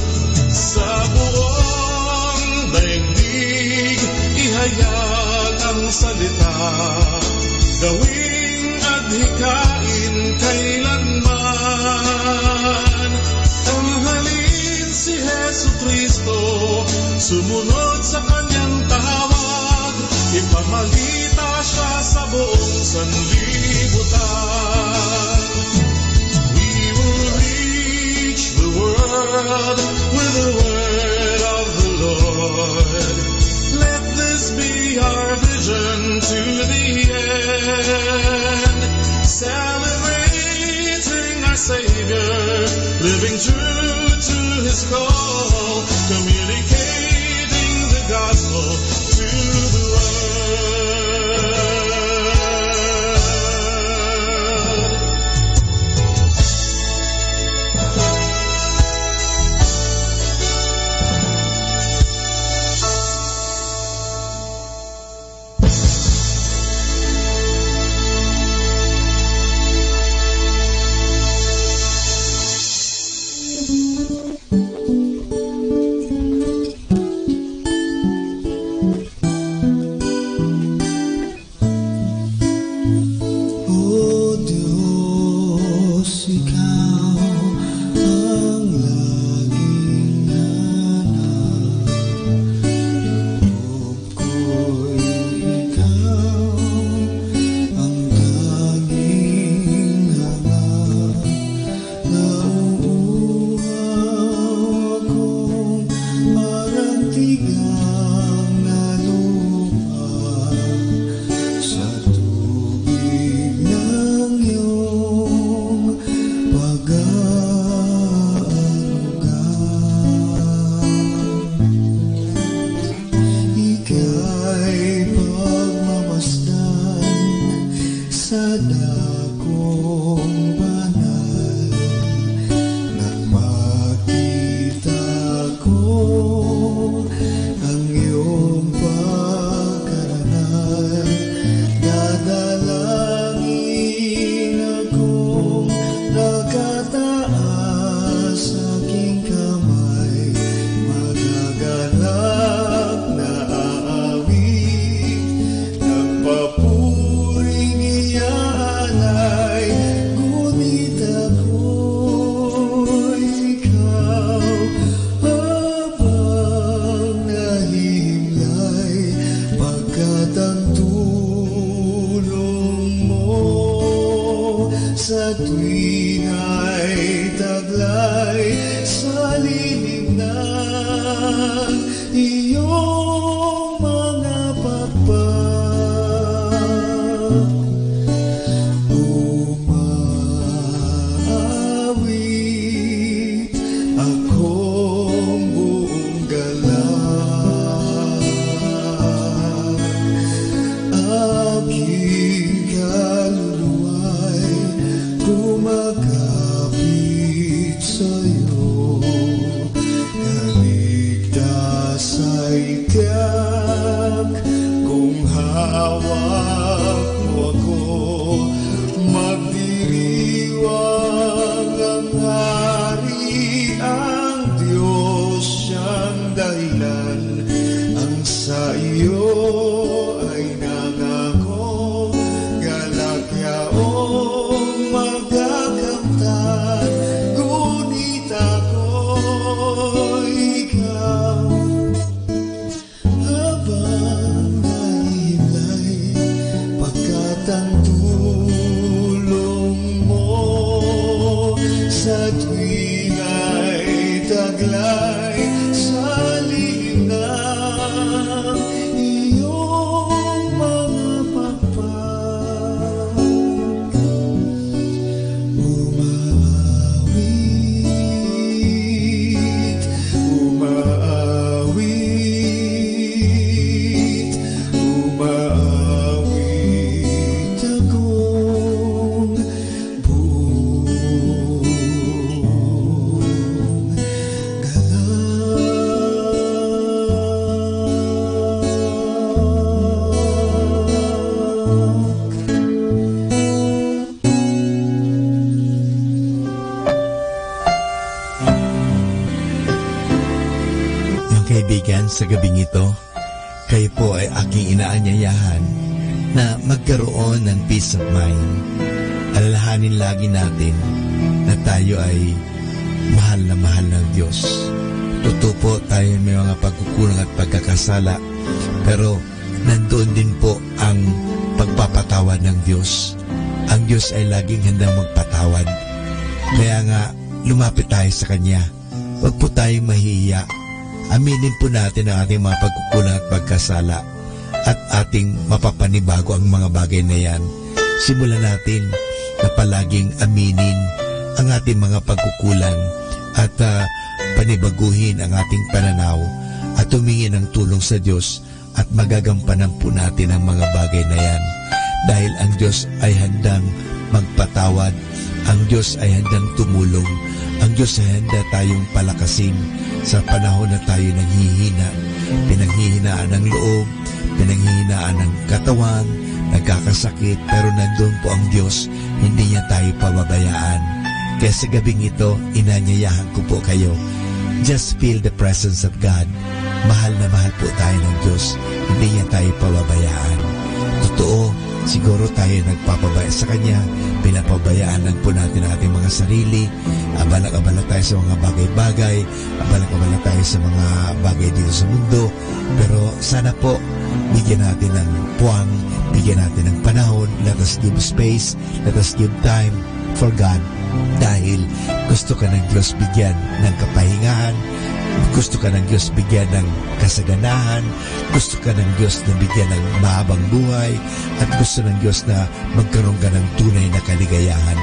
Sa buong daigdig, ihayag ang salita, gawin hikain kailanman. Tanghalin si Jesucristo, sumunod sa Kanyang tawag, ipamalita siya sa buong sanlibutan. We will reach the world with the word of the Lord. Let this be our vision to the end, celebrating our Savior, living true to His call, communicating the gospel to the world. sa iyo ay nangako, galak yaong magakamtan, ngunit ako'y ikaw. Habang nahimlay, pagkat ang tulong mo sa tuwing ay taglay sa lilim ng iyong mga pagpag. Umaawit, umaawit, umaawit akong buong Mga kaibigan, sa gabing ito, kayo po ay aking inaanyayahan na magkaroon ng peace of mind. Alalahanin lagi natin na tayo ay mahal na mahal ng Diyos. Totoo po tayo may mga pagkukulang at pagkakasala, pero nandoon din po ang pagpapatawad ng Diyos. Ang Diyos ay laging handang magpatawad. Kaya nga, lumapit tayo sa Kanya. Huwag po tayong mahihiya. Aminin po natin ang ating mga pagkukulang at pagkasala at ating mapapanibago ang mga bagay na yan. Simulan natin na palaging aminin ang ating mga pagkukulang at panibaguhin ang ating pananaw at humingi ng tulong sa Diyos at magagampanan po natin ang mga bagay na yan. Dahil ang Diyos ay handang magpatawad, ang Diyos ay handang tumulong, ang Diyos ay handa tayong palakasin sa panahon na tayo nanghihina, pinanghihinaan ng loob, pinanghihinaan ng katawan, nagkakasakit, pero nandun po ang Diyos, hindi niya tayo pababayaan. Kaya sa gabing ito, inanyayahan ko po kayo, just feel the presence of God. Mahal na mahal po tayo ng Diyos, hindi niya tayo pababayaan. Totoo, siguro tayo nagpapabaya sa Kanya, pinapabayaan lang po natin ang ating mga sarili, abala-abala tayo sa mga bagay-bagay, abala-abala tayo sa mga bagay dito sa mundo, pero sana po, bigyan natin ng puwang, bigyan natin ng panahon, let us give space, let us give time for God, dahil gusto ka ng Diyos bigyan ng kapahingahan, gusto ka ng Diyos bigyan ng kasaganahan, gusto ka ng Diyos na bigyan ng mahabang buhay, at gusto ng Diyos na magkaroon ka ng tunay na kaligayahan.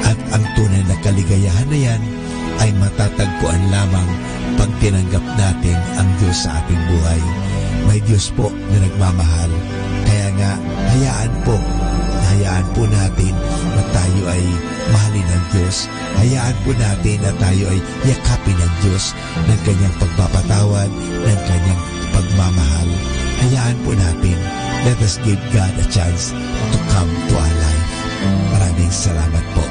At ang tunay na kaligayahan na yan ay matatagpuan lamang pag tinanggap natin ang Diyos sa ating buhay. May Diyos po na nagmamahal. Kaya nga, hayaan po natin na tayo ay mahalin ng Diyos. Hayaan po natin na tayo ay yakapin ng Diyos ng Kanyang pagpapatawad, ng Kanyang pagmamahal. Hayaan po natin. Let us give God a chance to come to our life. Maraming salamat po.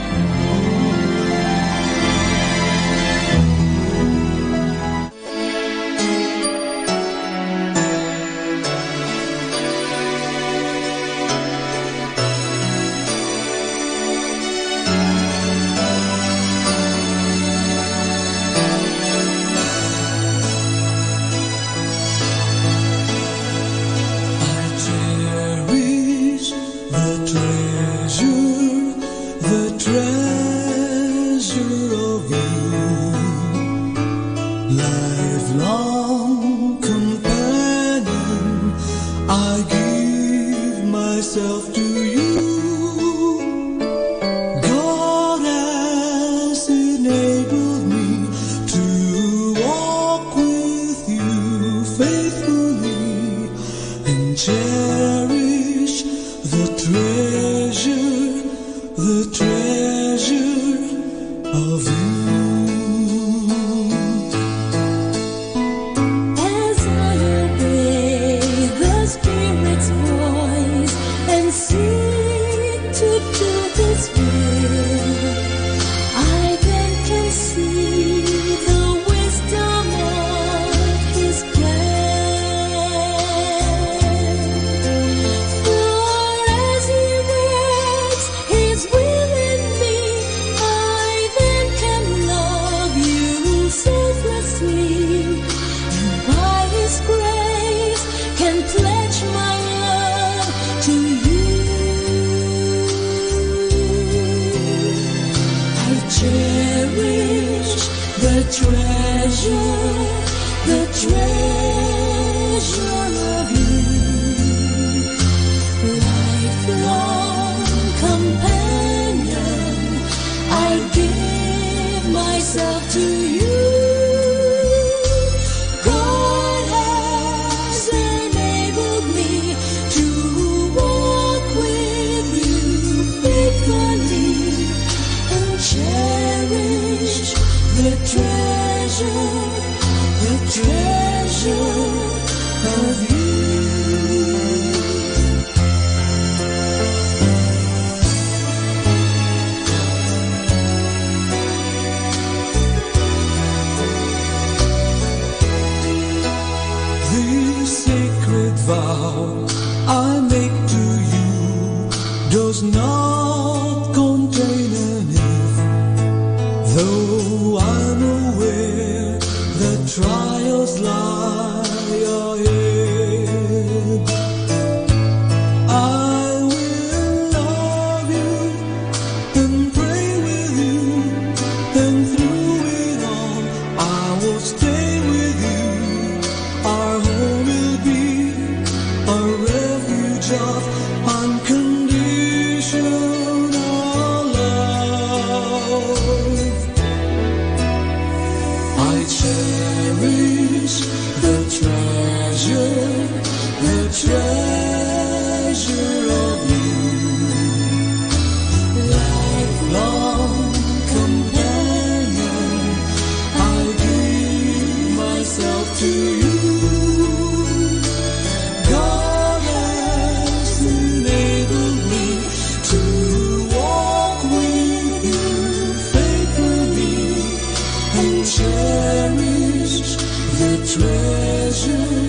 As I obey the Spirit's voice and see of you, lifelong companion. I give myself to you. God has enabled me to walk with you faithfully and cherish the treasure of you. The sacred vow I make to you does not contain an if, though I'm aware that trials lie ahead. I will love you and pray with you, and through it all I will stay with you. Our home will be a refuge of unconditional love. I cherish the treasure of you, lifelong companion. I give myself to you. God has enabled me to walk with you faithfully and cherish the treasure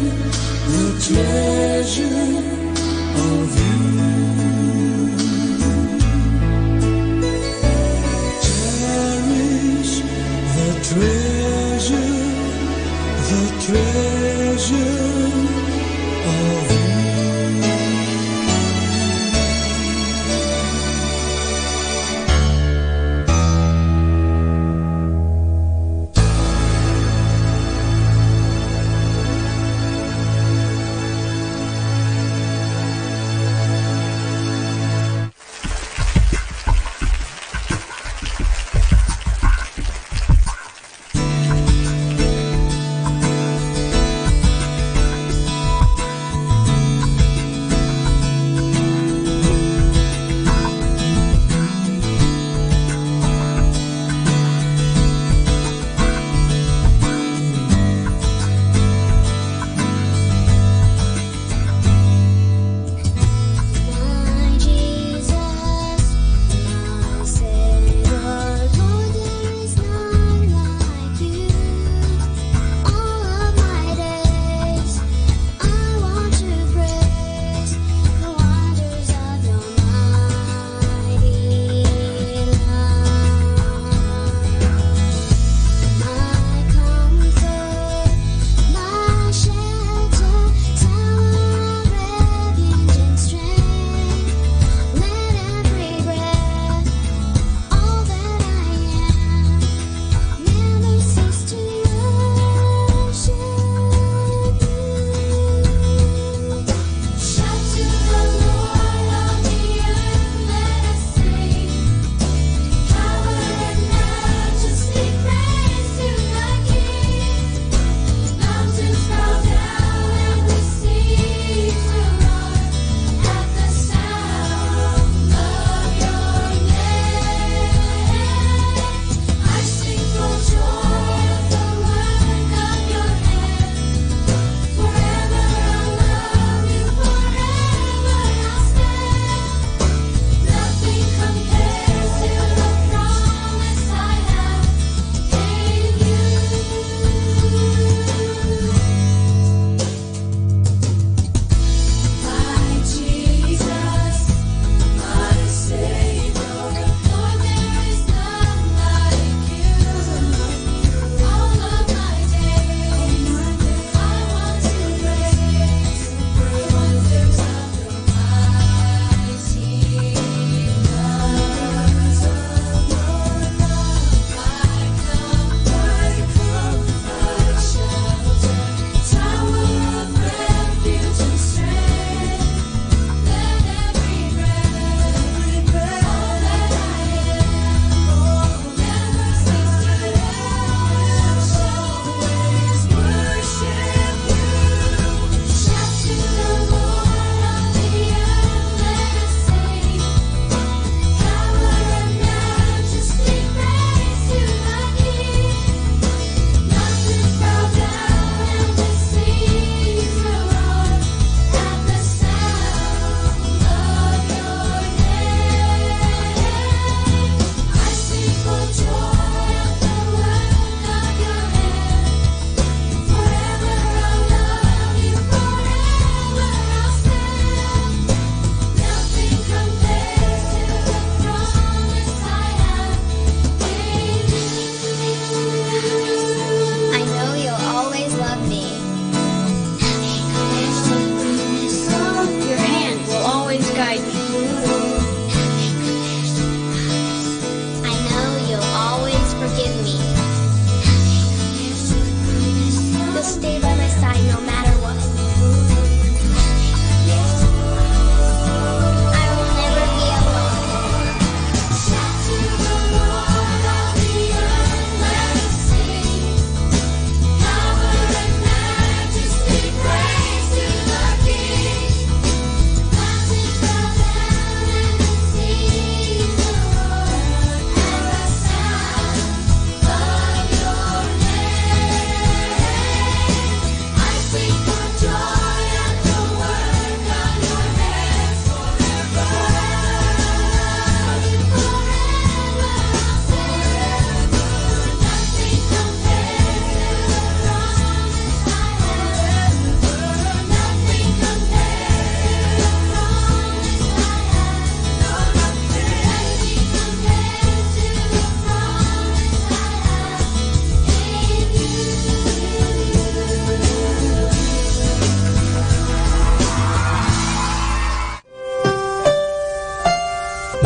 of you. Cherish the treasure of you.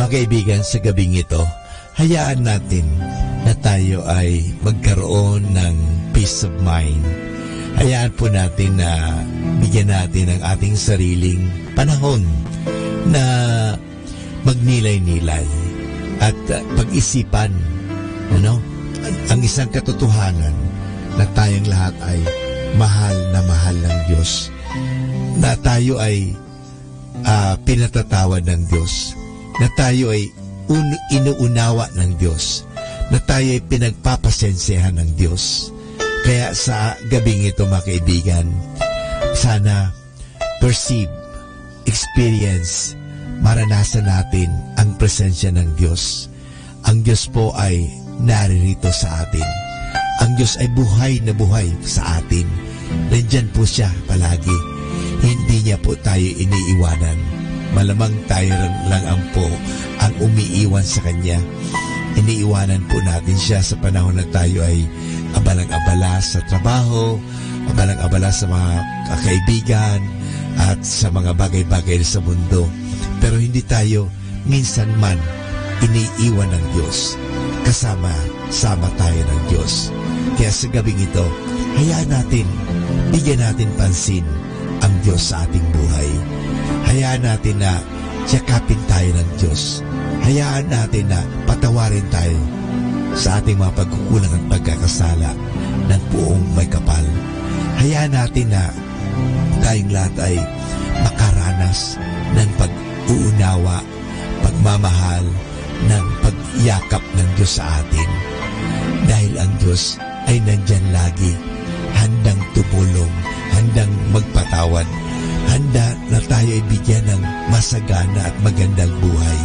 Mga kaibigan, sa gabing ito, hayaan natin na tayo ay magkaroon ng peace of mind. Hayaan po natin na bigyan natin ang ating sariling panahon na magnilay-nilay at pag-isipan ang isang katotohanan na tayong lahat ay mahal ng Diyos, na tayo ay pinatatawad ng Diyos, na tayo ay inuunawa ng Diyos, na tayo ay pinagpapasensyahan ng Diyos. Kaya sa gabing ito, mga kaibigan, sana perceive, experience, maranasan natin ang presensya ng Diyos. Ang Diyos po ay naririto sa atin. Ang Diyos ay buhay na buhay sa atin. Nandyan po siya palagi. Hindi niya po tayo iniiwanan. Malamang tayo lang ang umiiwan sa Kanya. Iniiwanan po natin siya sa panahon na tayo ay abalang-abala sa trabaho, abalang-abala sa mga kaibigan, at sa mga bagay-bagay sa mundo. Pero hindi tayo minsan man iniiwan ng Diyos. Kasama tayo ng Diyos. Kaya sa gabing ito, hayaan natin, bigyan natin pansin ang Diyos sa ating buhay. Hayaan natin na yakapin tayo ng Diyos. Hayaan natin na patawarin tayo sa ating mga pagkukulang at pagkakasala ng buong may kapal. Hayaan natin na tayong lahat ay makaranas ng pag-uunawa, pagmamahal, ng pagyakap ng Diyos sa atin. Dahil ang Diyos ay nandyan lagi, handang tumulong, handang magpatawad, handa na tayo ay bigyan ng masagana at magandang buhay.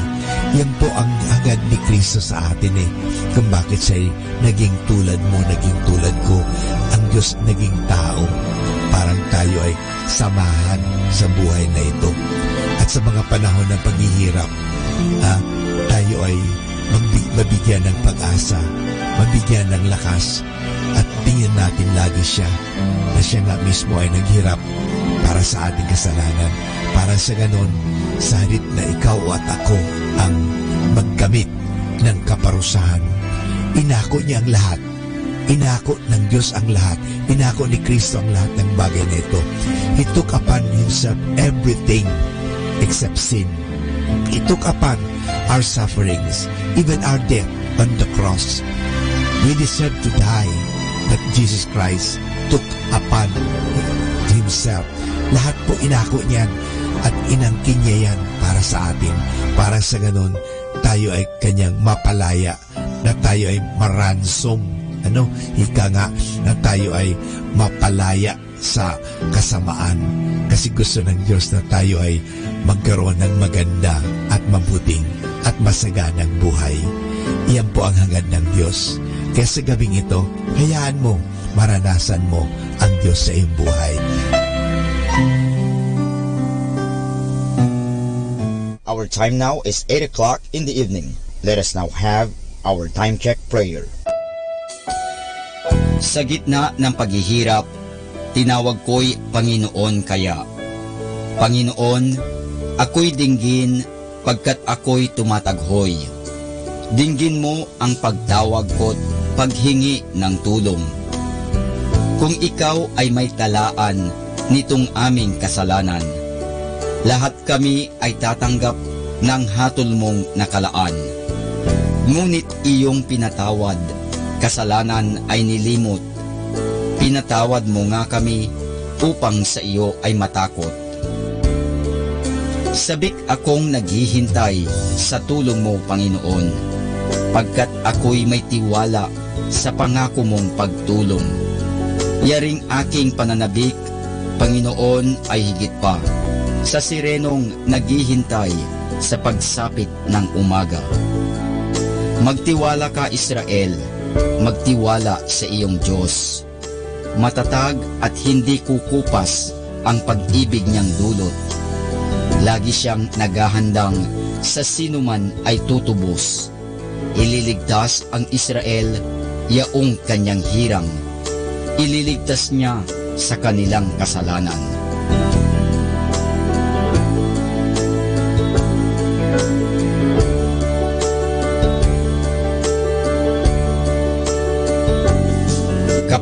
Yan po ang hangad ni Kristo sa atin kung bakit siya naging tulad mo, naging tulad ko. Ang Diyos naging tao, parang tayo ay samahan sa buhay na ito. At sa mga panahon ng paghihirap, tayo ay mabigyan ng pag-asa, mabigyan ng lakas, at tingnan natin lagi siya na siya nga mismo ay naghirap para sa ating kasalanan, para sa ganon, sa halip na ikaw at ako ang magkamit ng kaparusahan. Inako niya ang lahat. Inako ng Diyos ang lahat. Inako ni Kristo ang lahat ng bagay na ito. He took upon Himself everything except sin. He took upon our sufferings, even our death on the cross. We deserve to die, but Jesus Christ took upon Himself. Lahat po inako niyan at inangkin niya yan para sa atin. Para sa ganun, tayo ay Kanyang mapalaya, na tayo ay maransom. Ika nga, na tayo ay mapalaya sa kasamaan. Kasi gusto ng Diyos na tayo ay magkaroon ng maganda at mabuting at masaganang buhay. Iyan po ang hangad ng Diyos. Kaya sa gabing ito, hayaan mo, maranasan mo ang Diyos sa iyong buhay. Our time now is 8 o'clock in the evening. Let us now have our time check prayer. Sa gitna ng paghihirap, tinawag ko'y Panginoon kaya. Panginoon, ako'y dinggin pagkat ako'y tumataghoy. Dinggin mo ang pagtawag ko't paghingi ng tulong. Kung ikaw ay may talaan nitong aming kasalanan, lahat kami ay tatanggap ng hatol mong nakalaan. Ngunit iyong pinatawad, kasalanan ay nilimot. Pinatawad mo nga kami upang sa iyo ay matakot. Sabik akong naghihintay sa tulong mo, Panginoon, pagkat ako'y may tiwala sa pangako mong pagtulong. Yaring aking pananabik, Panginoon, ay higit pa sa sirenong naghihintay sa pagsapit ng umaga. Magtiwala ka, Israel, magtiwala sa iyong Diyos. Matatag at hindi kukupas ang pag-ibig niyang dulot. Lagi siyang naghahandang sa sinuman ay tutubos. Ililigtas ang Israel, yaong kanyang hirang. Ililigtas niya sa kanilang kasalanan.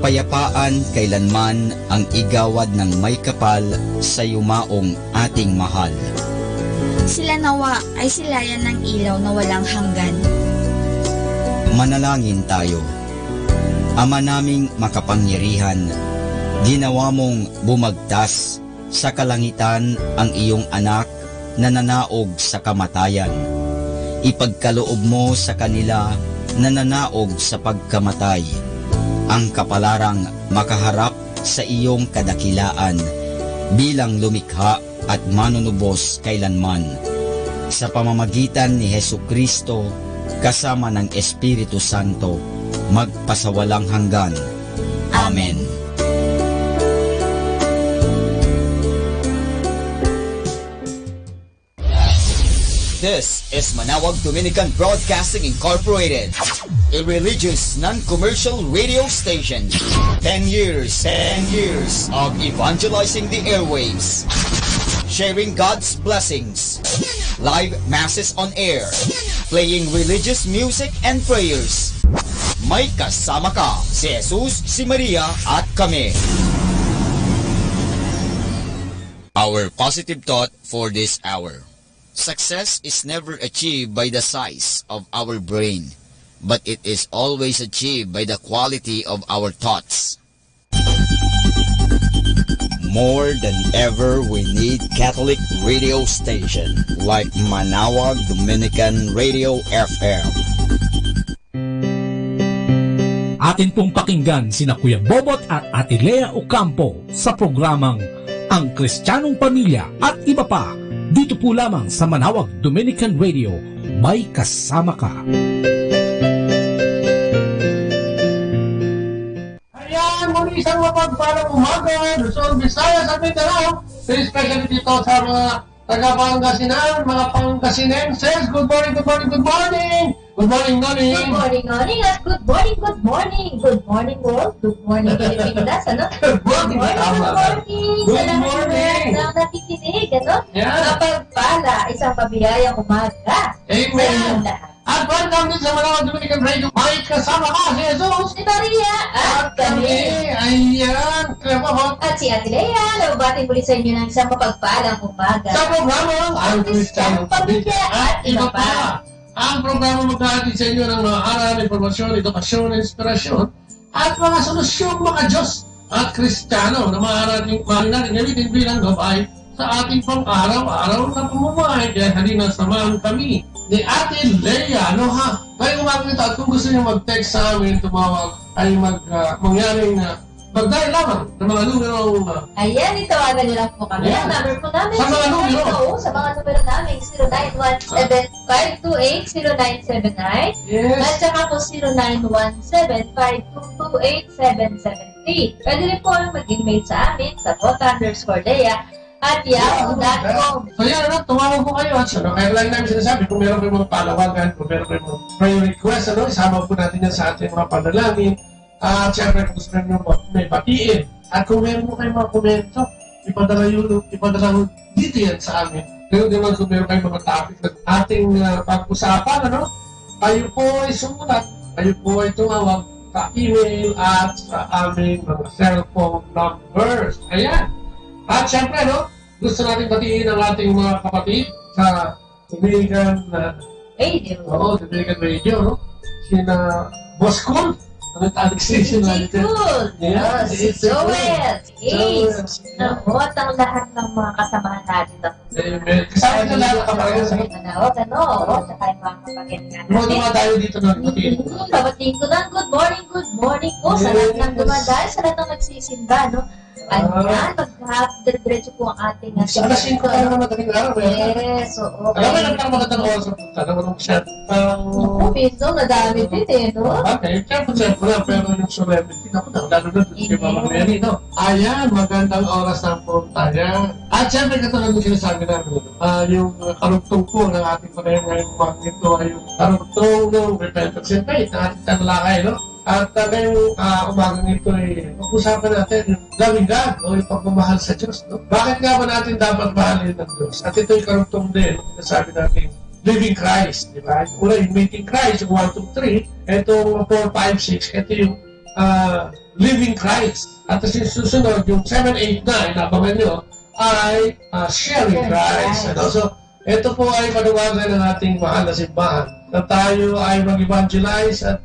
kapayapaan kailanman ang igawad ng may kapal sa yumaong ating mahal. Sila nawa ay silayan ng ilaw na walang hanggan. Manalangin tayo. Ama naming makapangyarihan, ginawa mong bumagtas sa kalangitan ang iyong anak na nanaog sa kamatayan. Ipagkaloob mo sa kanila na nanaog sa pagkamatay ang kapalarang makaharap sa iyong kadakilaan bilang lumikha at manunubos kailanman. Sa pamamagitan ni Hesukristo kasama ng Espiritu Santo, magpasawalang hanggan. Amen. This is Manawag Dominican Broadcasting Incorporated, a religious, non-commercial radio station. 10 years of evangelizing the airwaves, sharing God's blessings, live masses on air, playing religious music and prayers. May kasama ka, si Jesus, si Maria, at kami. Our positive thought for this hour. Success is never achieved by the size of our brain, but it is always achieved by the quality of our thoughts. More than ever, we need Catholic radio station like Manawag Dominican Radio FM. Atin pong pakinggan sina Kuya Bobot at Ate Lea Ocampo sa programang Ang Kristiyanong Pamilya at iba pa. Dito po lamang sa Manawag Dominican Radio, may kasama ka. Ayan, muli isang mapagpalang umaga, Luzon, Visayas at Mindanao. Especially dito sa mga taga-Pangasinan, mga Pangasinenses. Good morning, good morning, good morning! Good morning, Noni! Good morning, Noni, at good morning, good morning! Good morning, world! Good morning, Pilipinas, ano? Good morning, good morning! Good morning! Sa nakikinig, ano? Yeah. Mapagpala, isang pabiyayang umaga. Amen! At welcome din sa Manawag Dominican Radio. May kasama ka si Jesus! Si Maria! At kami! Ayan! At si Ate Lea, nababating muli sa inyo ng isang mapagpalang umaga. Sa programa, Ang Kristiyanong Pamilya at iba pa. Ang programa maghahatid sa inyo ng mga aral, informasyon, edukasyon, inspirasyon, at mga solusyong mga Diyos at Kristiyano na maaaring natin gamitin bilang gabay sa ating pang-araw-araw na pamumuhay. Kaya halina samahan kami ni Ate Lea, no ha? May umagin ito at kung gusto niyo mag-text sa amin, tumawag ay mangyaring mag-dial lamang ng mga numero. Ayan, itawagan niyo lang po kami. Yeah. Ang number po namin. Sa mga numero. Sa mga numero namin, 0917-528-0979. Yes. At saka po 0917-522-8773. Pwede rin po mag-email sa amin sa bota_Lea@yahoo.com. So yan, tumawag po kayo at kaya lang namin sinasabi, kung meron kayong mga palawagan, kung meron kayong mga prayer request, isama po natin yan sa ating mga panalangin. At siyempre, kung gusto nyo may batiin. At kung meron mo kayong mga komento, ipadala dito yan sa amin. Ngayon naman kung meron kayong mga topic na ating pag-usapan, kayo po ay sumulat, kayo po ay tumawag sa email at sa aming mga cellphone numbers. Ayan. At siyempre, gusto natin batiin ang ating mga kapatid sa Dominican Radio. Oo, Dominican Radio, Sina Boss Cool. Si Cool, si Joel, si Ace, at ang lahat ng mga kasamahan natin. Amen. Kasama ito lahat ng kapatid sa Manawag, tsaka yung mga kapatid natin. Dumadayo dito na batiin. Babatiin ko ng good morning po sa lahat ng dumadayo, sa lahat ng nagsisimba, Ayan, mag-diretso po ang ating alas 5 tayo na madaling araw. Yes, oo. Alam mo, nagkakamagandang oras ang punta. Alam mo nung chat. Minsan, nadami din no? Okay, siyempre na, pero yung solemnity, lalo na dun kay Mama Mary, Ayan, magandang oras ang punta niya. At siyempre, katulad yung sinasabi namin, yung karugtong po ng ating panayang ngayong umaga ito ay yung karugtong ng repentance and faith na ating tanalakay, At ngayong umagang ito ay pag-usapan natin yung loving God o yung pagmamahal sa Diyos. Bakit nga ba natin dapat mahalin ng Diyos? At ito yung karugtong din, sinasabi natin, living Christ, di ba? Una yung meeting Christ, yung 1, 2, 3. Itong 4, 5, 6, ito yung living Christ. At susunod, yung 7, 8, 9, nabangan nyo, ay sharing Christ. So, ito po ay panawagan ng ating mahal na simbahan na tayo ay mag-evangelize at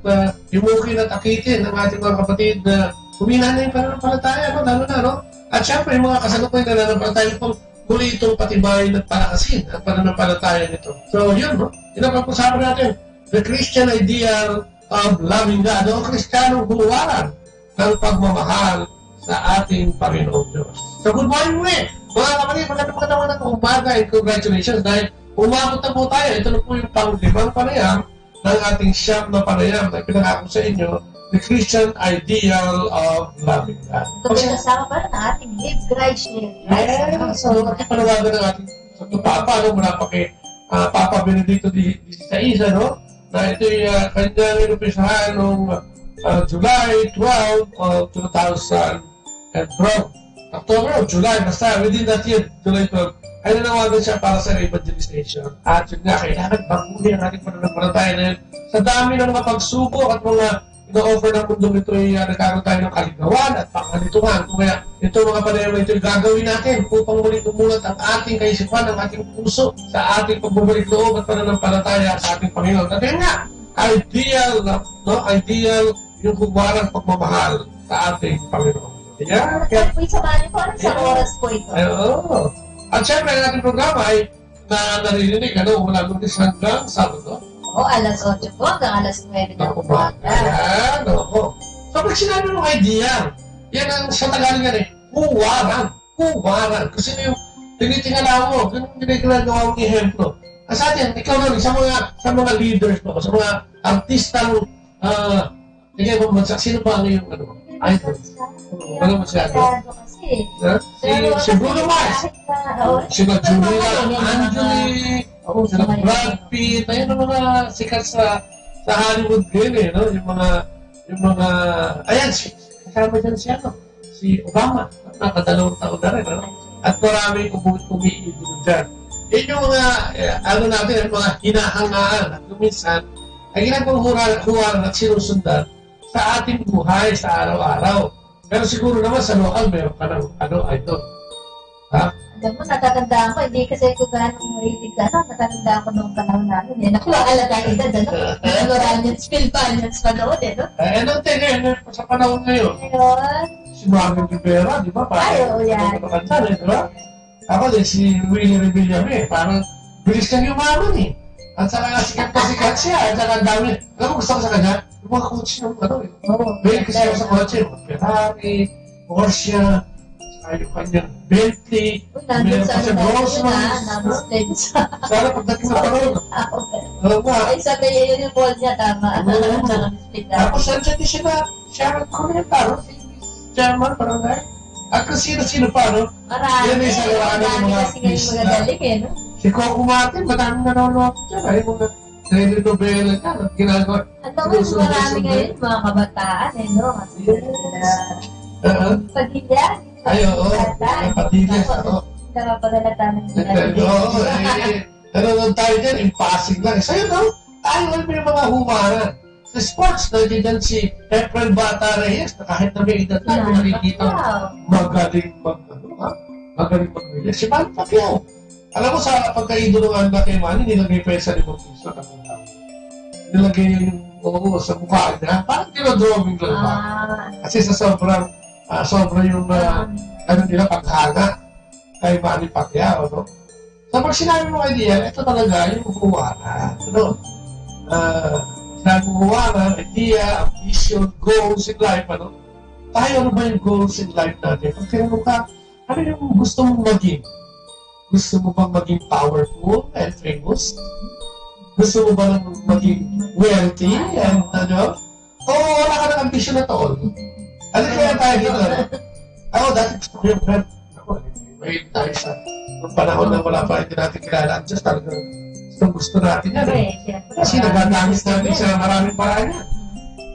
himukin at akitin ng ating mga kapatid na humina na yung pananampalataya, lalo na, no? At syempre, yung mga kasalukuyan na nananampalataya pang muli itong patibayin at palakasin ang pananampalataya nito. So, yun, no? Yun ang pag-usapan natin. The Christian ideal of loving God, o Kristiyanong huwaran ng pagmamahal sa ating Panginoong Diyos. So, good morning ulit! Mga kapatid, magandang umaga and congratulations dahil umabot na po tayo. Ito na po yung pang-limang panayam ng ating siyam na panayam na pinangako sa inyo, the Christian ideal of loving God. Ito pinasama pa rin ang ating Live Christ. So, panawagan ng ating sa Papa, no, mula pa kay Papa Benedicto XVI, no? Na ito'y kanyang inumpisahan noong July 12 of 2012. October o July, basta within that year, July 12, ay nanawagan siya para sa evangelization. At yun nga, kailangan baguhin ang ating pananampalataya na yun. Sa dami ng mga pagsubok at mga ino-offer ng mundong ito ay nagkaroon tayo ng kaligawan at pangalituhan. Kaya ito mga panayam na ito ay gagawin natin upang muli tumulat ang ating kaisipan, ang ating puso sa ating pagbabalik loob at pananampalataya sa ating Panginoon. At yun nga, ideal yung huwarang pagmamahal sa ating Panginoon. Yeah. Kaya po yung samahan po, anong sa oras po ito? Oo. At syempre, ang ating programa ay naririnig, mula Lunes hanggang Sabado. Oo, alas 8 po hanggang alas 9 ng umaga. Ayan, oo. So, pag sinabi ng idea, yan ang sa Tagalog yan huwaran. Huwaran. Kasi yung tinitingala mo, yung ginagawa mong ehemplo. Sa atin, ikaw naman, sa mga leaders mo, sa mga artistang, tingnan mo, sino ba ang iyong idol? Ano masyado? Si Bruno Mars. Sila Julia Angeli. Sila Brad Pitt. Ayun ang mga sikat sa Hollywood din no? Yung mga ayan, kasama dyan si Obama. Nakadalawang taon na rin, At maraming umiibig dyan. Yun yung mga, natin, yung mga hinahangaan. At minsan, ay ginagawang huwaran at sinusundan sa ating buhay sa araw-araw. Pero siguro naman sa lokal, meron ka ng idol. Ha? Alam mo, natatandaan ko, hindi kasi ko ganong mahilig natatandaan ko noong panahon namin. Nakuwaalala tayo edad, Maraming Spilpanians pa noon, no? Anong tingin, sa panahon ngayon? Ngayon? Si Marvin Rivera, di ba? Ay, oo, yan. Di ba? Ako din, si Willie Revillame, parang bilis kang yumaman, At saka sikat siya, at saka ang dami. Alam mo, gusto ko sa kanya, yung mga coach ng May kasi ako sa kotse, Ferrari, Porsche, yung kanyang Bentley, nandun sa Rolls-Royce. Sana pagdating na parang, ay, sa kaya yun yung ball niya, tama. Tapos, nandiyan din siya Sharon Cuneta, Chairman, parang at kung sino-sino pa, Marami, yan ay sa lawanan ng mga kasi ngayon magagaling, Si Coco Martin, madaming nanonood dyan. Ay, mga telenovela niya, ginagawa. At naman, marami ngayon, mga kabataan, no? Padilla. Ay, oo. Padilla. Nakapagalata ng ginagawa. Oo, nanonood tayo dyan, impasing lang. So, tayo may mga humaran. Sa sports, nandiyan si Efren Bata Reyes, na kahit na may edad na, nakikita magaling mag-release. Si Manny Pacquiao. Alam mo, sa pagka-idolo ng kay Manny, nilagay pa yung sa limang piso. Nilagay yung sa mukha niya. Parang dinodrawing lang ba? Kasi sa sobra yung nila paghanga kay Manny Pacquiao, no? So, pag sinabi mo idea, ito talaga yung huwaran. Sinabi mo huwaran, idea, ambition, goals in life, Tayo, ano ba yung goals in life natin? Pag tinanong ka, ano yung gusto mong maging? Gusto mo bang maging powerful and famous? Gusto mo ba maging wealthy and o wala ka ng ambisyon at all? Ano kaya tayo dito? Ako dati gusto ko yung brand. May tayo sa panahon na wala pa hindi natin kilala. Just talaga gusto natin yan. Kasi nagagamit natin sa maraming paraan yan.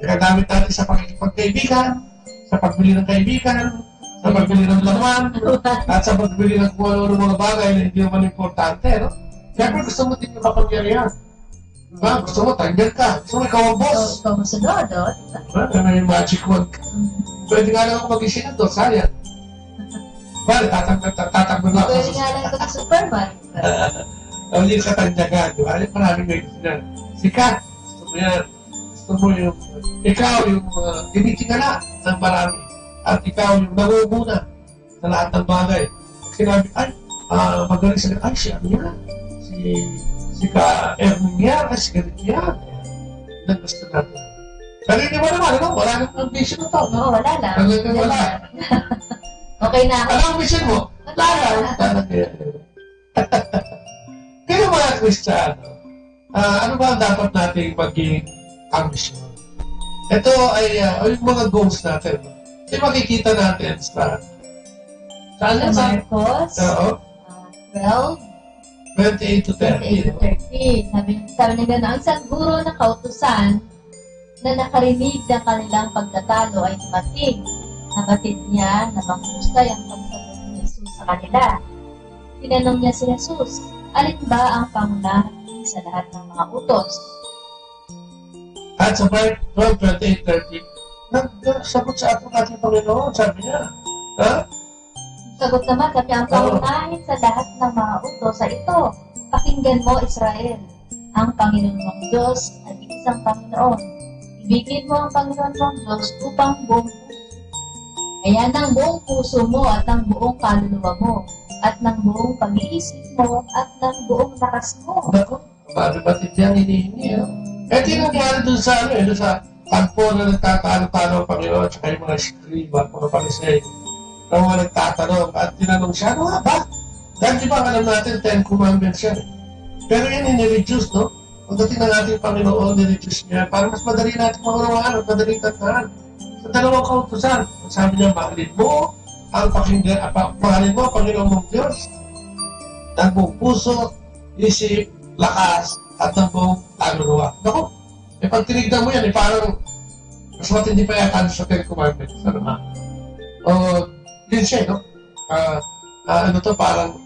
Nagagamit natin sa pagkaibigan, sa pagbili ng kaibigan, sa pagbili ng laman, at sa pagbili ng kung ano mga bagay na hindi naman importante, Siyempre gusto mo din yung mapangyarihan. Diba? Gusto mo, tanggal ka. Gusto mo, ikaw ang boss. Ikaw masunod, o? Diba? May magic wand ka. Pwede nga lang ako mag-isip ito, sayang. Bale, tatakbo na ako. Pwede nga lang ito ng Superman. Hindi ka tanyagan, di ba? Maraming may gusto na. Sikat, gusto mo yan. Gusto mo yung, ikaw yung tinitingala ng marami. At ikaw yung nangunguna sa lahat ng bagay. Sinabi, ay, magaling sila, ay, siya yan. Si ka Erwin yan, ay, si ganit yan. Yan gusto natin. Sarili mo naman, ano? Wala nang ambition na to. Oo, wala lang. Wala. Okay na ako. Ano ang mission mo? Wala. Kaya mga Kristiyano, ano ba ang dapat nating maging ambisyon? Ito ay yung mga goals natin. Ito makikita natin sa Marcos 12, 28 to 30. Sabi niya na ang isang guro ng kautusan na nakarinig ng kanilang pagtatalo ay dumating. Nabatid niya na manghusay ang pagsagot ni Jesus sa kanila. Tinanong niya si Jesus, alin ba ang pangunahan sa lahat ng mga utos? At sa 12, 28, 30, nagsagot sa ating Panginoon, sabi niya, ha? Sagot naman, sabi ang pangunahin sa lahat ng mga utos ay ito, pakinggan mo Israel, ang Panginoon mong Diyos ay isang Panginoon. Ibigin mo ang Panginoon mong Diyos upang buong kaya ng buong puso mo at ng buong kaluluwa mo, at ng buong pag-iisip mo, at ng buong lakas mo. Naku, mabibatid yan, hinihingi. Eh, tinangyari doon sa doon sa tagpo na nagtatalo-talo ang Panginoon at saka yung mga scriba, mga palisay, na mga nagtatanong, at tinanong siya, ano nga ba? Dahil di ba alam natin, 10 commandments yan. Pero yan, ini-reduce, no? Pagdating ng ating Panginoon, ni-reduce niya, para mas madali natin maunawaan at madaling tandaan. Sa dalawang kautusan, sabi niya, mahalin mo ang mahalin mo ang Panginoon mong Diyos ng buong puso, isip, lakas, at ng buong kaluluwa. Naku, pag tinignan mo yan, parang mas matindi pa yata sa 10 commandments. Ano nga? O, yun siya, no? Parang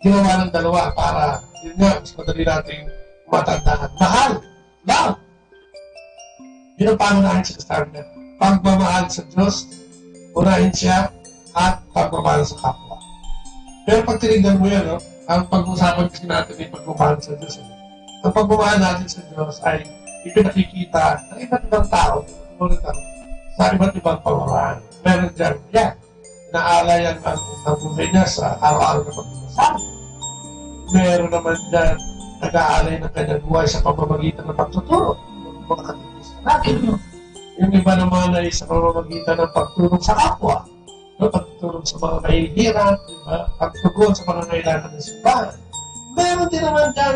ginawa ng dalawa para, yun nga, mas madali nating matandaan. Mahal! Love! Yun ang pangunahin sa sabi niya. Pagmamahal sa Diyos, unahin siya, at pagmamahal sa kapwa. Pero pag tinignan mo yan, no, ang pag-usapan kasi natin ay pagmamahal sa Diyos. Ang pagmamahal natin sa Diyos ay ipinakikita ng iba't ibang tao sa iba't ibang pamamaraan. Meron dyan, yan, inaalayan ang buhay niya sa araw-araw na pagmamahal. Meron naman dyan, nag-aalay ng kanyang buhay sa pamamagitan ng pagtuturo. Mga katikista natin, yung iba naman ay sa pamamagitan ng pagtulong sa kapwa, no? Pagtulong sa mga kahihirap, diba? Pagtugon sa mga kailangan ng simbahan. Meron din naman dyan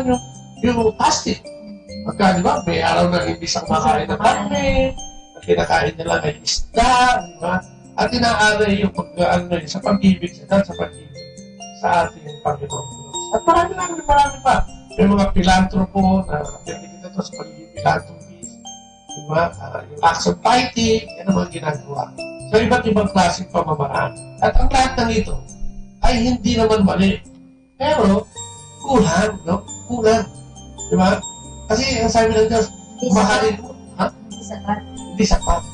yung fasting. Pagka, diba, may araw na hindi siya kumakain ng karne, ang kinakain nila ay isda, diba? At inaalay yung sa pag-ibig sa pag-ibig sa ating Panginoon Diyos. At marami pa. May mga pilantropo na pinagkita ito sa pag-ibig pilantropo. Diba? Yung acts of piety, yan ang mga ginagawa. So, iba't ibang klaseng pamamaraan. At ang lahat ng ito ay hindi naman mali. Pero, kulang, no? Kulang. Diba? Kasi, ang sabi ng Diyos, mahalin mo. Ha? Hindi sapat.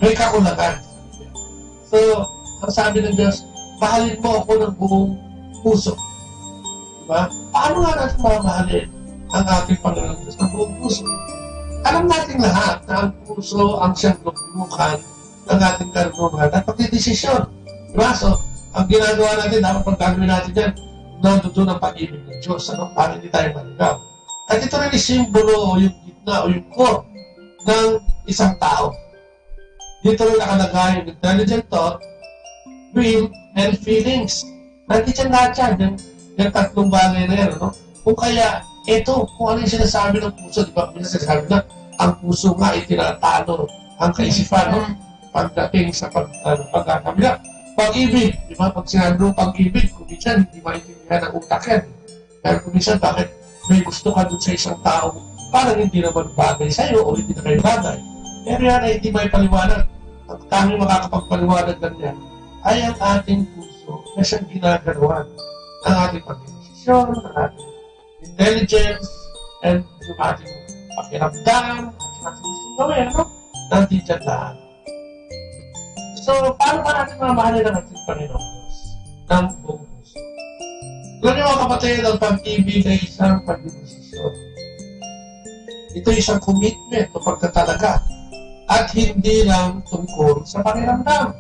May kakulangan. So, ang sabi ng Diyos, mahalin mo ako ng buong puso. Diba? Paano nga natin mamahalin ang ating Panginoon Diyos ng buong puso? Alam natin lahat na ang puso ang siyang luklukan ng ating karunungan at pagdidesisyon. Diba? So, ang ginagawa natin, dapat pagkagawin natin yan, nandoon ang pag-ibig ng Diyos, ano? Para hindi tayo maligaw. At ito rin yung simbolo o yung gitna o yung core ng isang tao. Dito rin nakalagay yung intelligent thought, will, and feelings. Nandiyan lahat yan, yung tatlong bagay na yan, ano? Kung kaya, ito, kung ano yung sinasabi ng puso, di ba? Sinasabi na, ang puso nga ay tinatalo ang kaisipan, no? Pagdating sa pagkakamila. Pag-ibig, di ba? Pag sinabi ng pag-ibig, kung minsan, hindi maintindihan ang utak yan. Pero kung minsan, bakit may gusto ka dun sa isang tao, parang hindi naman bagay sa'yo o hindi na kayo bagay. Pero yan ay hindi may paliwanag. Ang tanging makakapagpaliwanag lang yan ay ang ating puso na siyang ginagalawan ang ating pag-desisyon, ang ating intelligence, and yung ating pakiramdam, at saka sa gusto gawin, no? Nandito lahat. So, paano ba natin mamahalin ang ating Panginoon Diyos? Ng buong puso. Alam niyo mga kapatid, ang pag-ibig ay isang pag-desisyon. Ito isang commitment o pagkatalaga at hindi lang tungkol sa pakiramdam.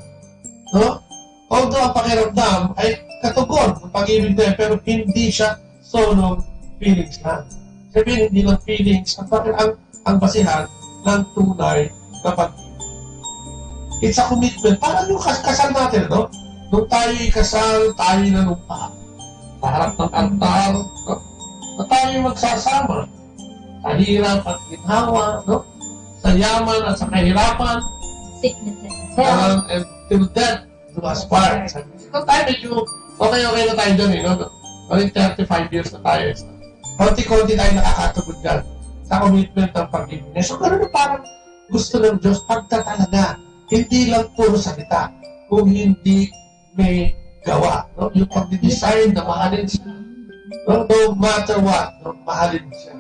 No? Although ang pakiramdam ay katugon ng pag-ibig na pero hindi siya solo feelings lang. Sabihin, hindi lang feelings ang basihan ng tunay na pag-ibig. It's a commitment. Parang yung kasal natin, no? Nung tayo ikasal, tayo nanumpa. Sa harap ng altar, no? Na tayo magsasama. Sa hirap at ginhawa, no? Sa yaman at sa kahirapan. Sickness and health. And till death do us part. Nung tayo medyo okay na tayo dun, no? Maling 35 years na tayo. Konti-konti tayo nakakatugod dyan sa commitment ng pag-ibig. So, gano'n na parang gusto ng Diyos pagtatalaga. Hindi lang puro salita, kung hindi may gawa. No? Yung pag-design na mahalin siya. No matter what, no? Mahalin siya.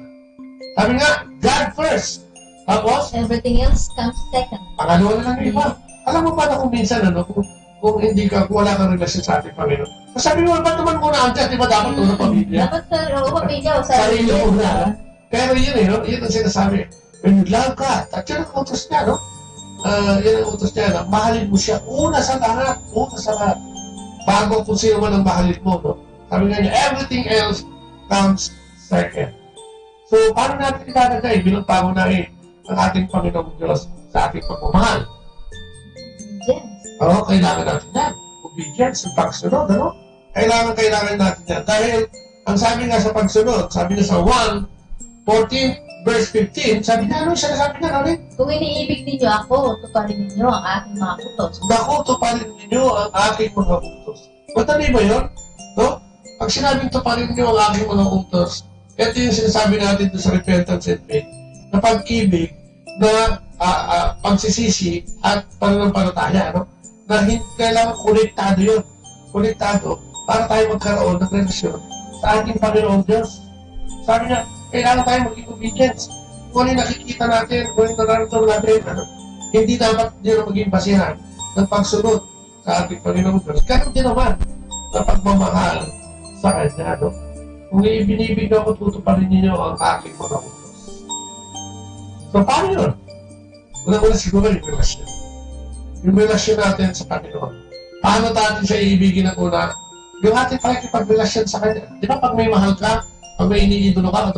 Sabi nga, God first. Tapos, everything else comes second. Pangalawa na lang iba. Alam mo ba na kung minsan, ano, kung hindi ka, wala kang relasyon sa ating Panginoon. So sabi mo, ba't naman muna ang Diyos? Di ba dapat una pamilya? Dapat sa pamilya o sarili muna. Pero yun no? Yun ang sinasabi. When you love God, at yun ang utos niya, no? Yan ang utos niya, no? Mahalin mo siya una sa lahat. Bago kung sino man ang mahalin mo, no? Sabi nga niya, everything else comes second. So, paano natin itatagay bilang pangunahin ang ating Panginoong Diyos sa ating pagmamahal? Oo, kailangan natin yan. Obedience, yung pagsunod, ano? Kailangan natin yan. Dahil, ang sabi nga sa pagsunod, sabi nga sa 1:14, verse 15, sabi nga, ano siya sabi nga, ano? Kung iniibig ninyo ako, tuparin ninyo ang aking mga utos. Naku, tuparin ninyo ang aking mga utos. Matali ba yun? No? Pag sinabing tuparin ninyo ang aking mga utos, ito yung sinasabi natin sa repentance and faith, na pag-ibig, na pagsisisi at pananampalataya, no? Na kailangan konektado yun. Konektado para tayo magkaroon ng relasyon sa ating Panginoong Diyos. Sabi niya, kailangan tayo maging obedience. Kung ano yung nakikita natin, kung ano yung nararamdaman natin, ano, hindi dapat din maging basihan ng pagsunod sa ating Panginoong Diyos. Ganun din naman na pagmamahal sa Kanya. No? Kung ibinibig ako, tutuparin ninyo ang aking mga utos. So, paano yun? Una-una siguro yung relasyon. Yung relasyon natin sa Panginoon. Paano natin siya iibigin ng una? Yung ating pakikipag-relasyon sa Kanya. Di ba pag may mahal ka, pag may iniidolo ka,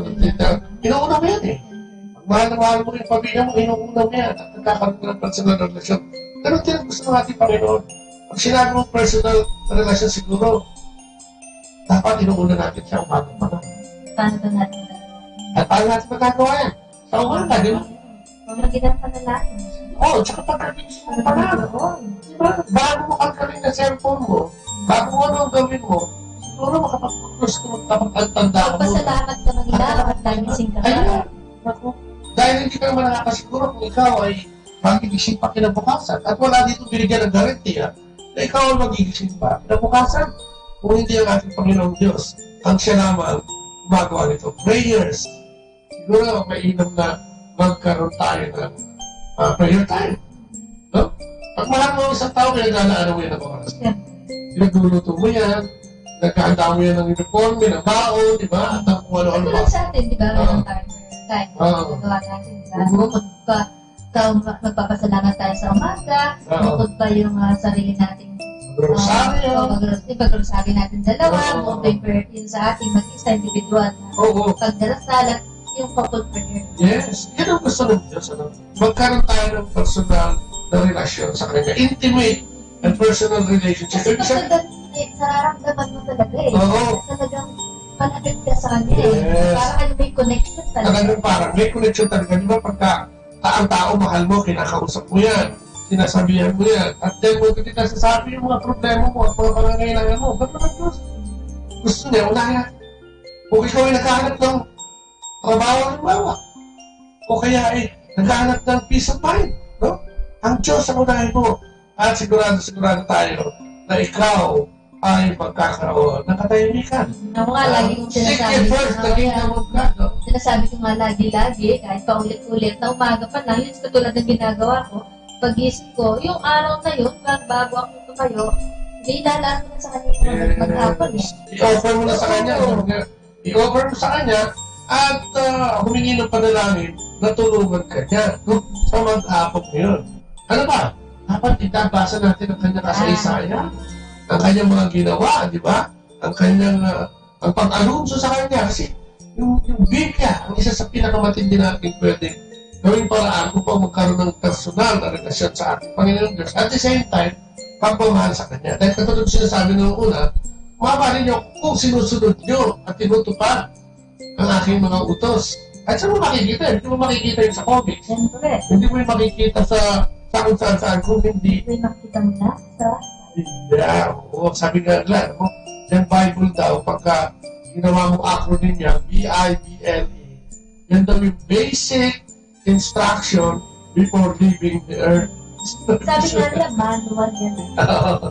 inuuna mo yan eh. Pag mahal mo yung pamilya mo, inuuna mo yan. At nagkakaroon ng personal na relasyon. Ganun din ang gusto ng ating Panginoon. Pag sinabi mo personal na relasyon siguro, dapat inuuna natin siya umaga pa na. Paano ba natin? At paano natin magagawa yan? Sa umaga, di ba? Pamagitan pa na natin. Oo, tsaka pagkagising mo pa na. Diba? Bago mo kalkalin na cellphone mo, bago mo ano gawin mo, siguro makapag-cross ka magtanda mo. Magpasalamat ka mag-ilaw at tagising ka. Ayun. Dahil hindi ka naman nakakasiguro kung ikaw ay magigising pa kinabukasan. At wala dito binigyan ng guarantee na ikaw ay magigising pa kinabukasan. Kung hindi ang ating Panginoong Diyos, ang siya naman gumagawa nito. Prayers. Siguro mainam na magkaroon tayo ng prayer time. No? Pag mahal mo isang tao, pinaglalaanan mo yan ng oras. Pinagluluto mo yan, nagkahanda mo yan ng uniforme, ng bao, di ba? At ang kung ano-ano ba. Tulad sa atin, di ba? Meron tayo prayer time. Nagawa natin, di ba? Bukod pa, magpapasalamat tayo sa umaga, bukod pa yung sarili nating pag-rosaryo natin dalawa, bukod pa yung prayer yun sa ating mag-isa individual na pagdarasal at yung couple prayer. Yes, yan ang gusto ng Diyos. Ano? Magkaroon tayo ng personal na relasyon sa Kanya. Intimate and personal relationship. Kasi nararamdaman mo talaga eh. Talagang malapit ka sa Kanya eh. Parang may connection talaga. Parang may connection talaga. Di ba pagka ang tao mahal mo, kinakausap mo yan, sinasabihan mo yan, at then mo hindi ka sasabi yung mga problema mo at mga pangangailangan mo. Ba't naman Diyos? Gusto niya, unahin. Kung ikaw ay naghahanap ng trabaho ng bawa, o kaya ay naghahanap ng peace of mind, no? Ang Diyos ang unahin mo. At sigurado tayo na ikaw ay magkakaroon ng katahimikan. Ako nga, lagi kong sinasabi. Sige, first, naging gamot ka, no? Sinasabi ko nga lagi-lagi, kahit paulit-ulit na umaga pa lang, yun katulad ng ginagawa ko, pag-isip ko, yung araw na yun, bago ako tumayo, hindi ilalaan mo na sa kanya yung maghapon eh. I-offer mo na sa kanya. I-offer mo sa kanya at humingi ng panalangin na tulungan ka niya sa maghapon ngayon. Ano ba? Dapat itabasa natin ang kanyang kasaysayan, ang kanyang mga ginawa, di ba? Ang kanyang ang pag-anunso sa kanya. Kasi yung Biblia, ang isa sa pinakamatindi natin pwedeng gawing paraan upang magkaroon ng personal na relasyon sa ating Panginoon Diyos. At the same time, pagmamahal sa Kanya. Dahil katulad sinasabi nung una, mahalin niyo kung sinusunod niyo at tinutupad ang aking mga utos. At saan mo makikita? Hindi mo makikita yun sa comics. Siyempre. Hindi mo makikita sa kung saan kung hindi. Hindi makikita mo na sa... Yeah, oo. Sabi nga lang, yung Bible daw, pagka ginawa mo acronym niya, B-I-B-L-E, yan daw yung basic instruction before leaving the earth. Sabi nga nila, manual yan.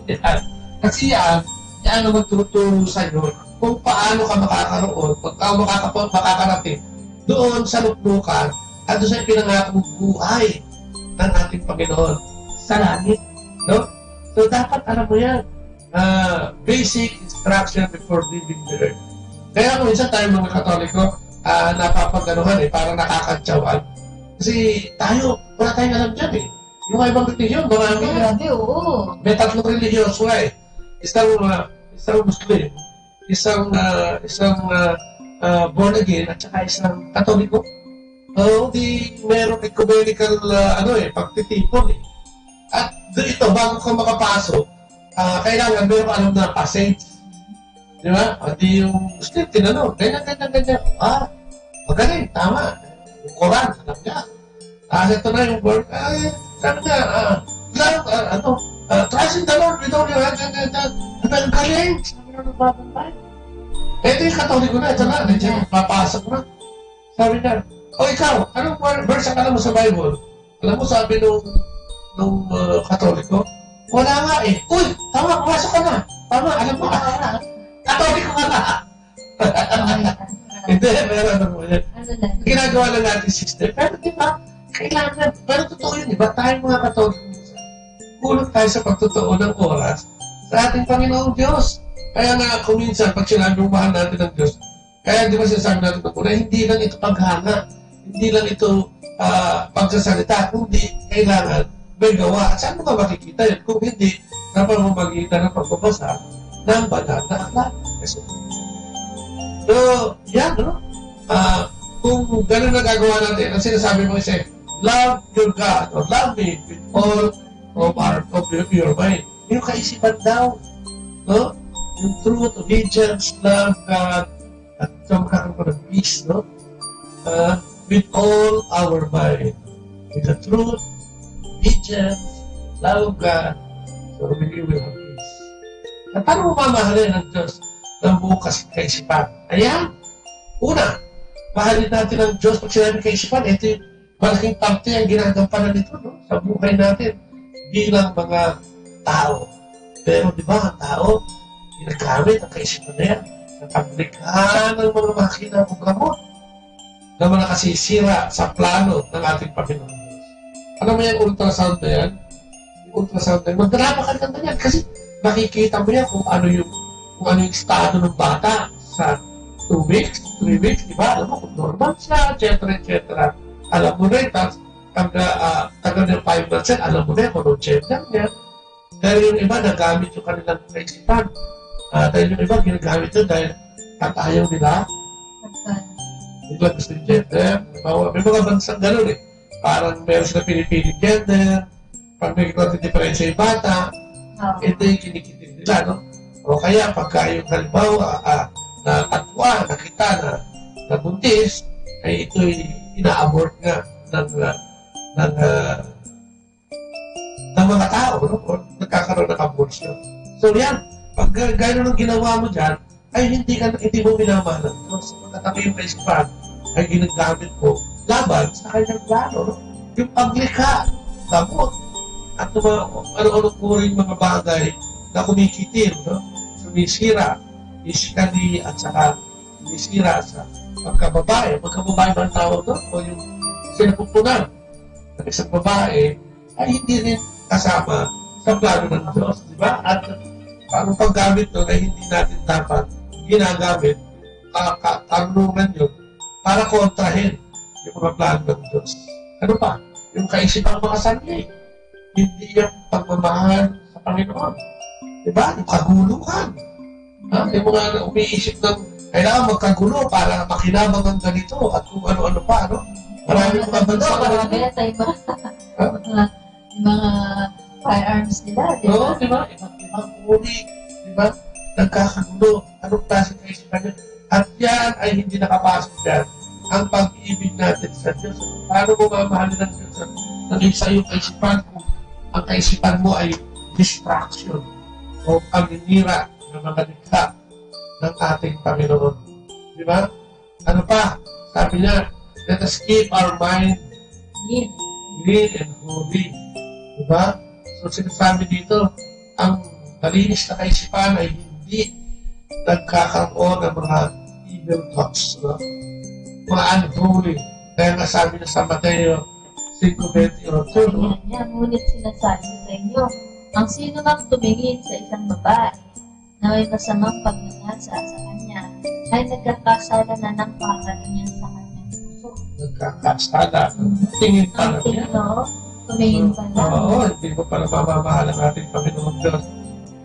Yan. Kasi yan ang magtuturo sa iyo kung paano ka makakaroon, makakarating doon sa luklukan at doon sa pinangakong buhay ng ating Panginoon sa langit. No? So dapat alam mo yan, basic instruction before leaving the earth. Kaya kung minsan tayo mga Katoliko, napapaganuhan parang nakakantsawan. Kasi tayo, wala tayong alam dyan Yung mga ibang religiyon, marami yan. Grabe, oo. May tatlong religyoso Isang Muslim, isang born again, at saka isang Katoliko. Di merong ecumenical pagtitipon At ito, bago ka makapasok, kailangan meron alam na passage. Di ba? Di yung Muslim, tinanong, ganyan. Magaling, tama. Yung Quran, alam niya. Ito na yung word, sabi niya, trust in the Lord with all your heart, ang galing. Sabi na nagbabantay. Ito yung Katoliko na, ito na, papasok na. Sabi niya, ikaw, anong verse ang alam mo sa Bible? Alam mo, sabi nung Katoliko, wala nga Uy, tama, pumasok ka na. Tama, alam mo Katoliko ka na. Hindi, meron mo yan. Ginagawa lang natin system. Pero di ba, kailangan, pero totoo yun, iba tayong mga Katoliko. Kulang tayo sa pagtotoo ng oras sa ating Panginoong Diyos. Kaya nga, kung minsan, pag sinabi yung mahal natin ng Diyos, kaya di ba sinasabi natin ng una, hindi lang ito paghanga, hindi lang ito pagsasalita, kundi kailangan may gawa. At saan mo ka makikita yun? Kung hindi, na pamamagitan ng pagbabasa ng banal na aklat. So, yan, no? Kung gano'n na gagawa natin, ang sinasabi mo is, love your God, or love me with all of your mind. Yung kaisipan daw, no? Yung truth, obedience, love God, at magkakaroon ng peace, no? With all our mind. With the truth, obedience, love God, so we will have peace. At paano mo mamahalin ng Diyos ng buong kaisipan? Ayan, una, mahalin natin ang Diyos. Pag sinabi kaisipan, ito yung malaking parte ang ginagampanan nito, no? Sa buhay natin bilang mga tao. Pero di ba, ang tao, ginagamit ang kaisipan na yan sa paglikha ng mga makina o gamot na mga nakasisira sa plano ng ating Panginoon Diyos. Alam mo yung ultrasound na yan? Yung ultrasound na yan, magdrama ka naman yan kasi makikita mo yan kung ano yung estado ng bata sa 2 weeks, 3 weeks, di ba? Alam mo kung normal siya, etc. Alam mo na yun, tagal ng 5 months yan, alam mo na yun kung anong gender niya. Dahil yung iba, nagamit yung kanilang kaisipan. Dahil yung iba, ginagamit yun dahil ayaw nila. Hindi lang gusto yung gender. May mga bansang gano'n Parang meron sila pinipiling gender. Pag may konting diferensya yung bata, ito yung kinikitin nila, no? O kaya, pagka yung halimbawa, na katwa, nakita na buntis, ay ito'y ina-abort nga ng mga tao, no? O nagkakaroon ng abortion. So yan, pag gano'n ang ginawa mo dyan, ay hindi mo minamahal ng Diyos. Pagkatabi yung kaisipan, ay ginagamit mo laban sa kanyang plano, no? Yung paglikha, gamot, at ano-ano po rin mga bagay na kumikitil, no? Sa sumisira physically at saka sumisira sa pagkababae. Pagkababae ba ang tawag doon? O yung sinapupunan ng isang babae ay hindi rin kasama sa plano ng Diyos, di ba? At ang paggamit doon ay hindi natin dapat ginagamit karunungan yun para kontrahin yung mga plano ng Diyos. Ano pa? Yung kaisipan ng mga sanli. Hindi yung pagmamahal sa Panginoon. Diba? Yung kaguluhan. Yung mga umiisip ng kailangan magkagulo para makinabang ang ganito at kung ano-ano pa, no? Maraming mga bansa. Marami na tayo mga firearms nila, di ba? Oo, di ba? Ibang uri, di ba? Nagkakagulo. Anong klase kaisipan yun? At yan ay hindi nakapasok dyan ang pag-ibig natin sa Diyos. Paano mo mamahalin ng Diyos? Naging sa iyong kaisipan kung ang kaisipan mo ay distraction o paninira ng mga likha ng ating Panginoon. Di ba? Ano pa? Sabi niya, let us keep our mind clean and holy. Di ba? So sinasabi dito, ang malinis na kaisipan ay hindi nagkakaroon ng mga evil thoughts. No? Mga unholy. Kaya nga sabi na sa Mateo 5:20, ngunit sinasabi sa inyo, ang sino mang tumingin sa isang babae na may masamang pagnanasa sa kanya ay nagkakasala na ng pakalinyan sa kanyang puso. Nagkakasala. Tingin pa lang yan. Tumingin pa lang. Oo, hindi mo pala mamamahal ang ating Panginoon Diyos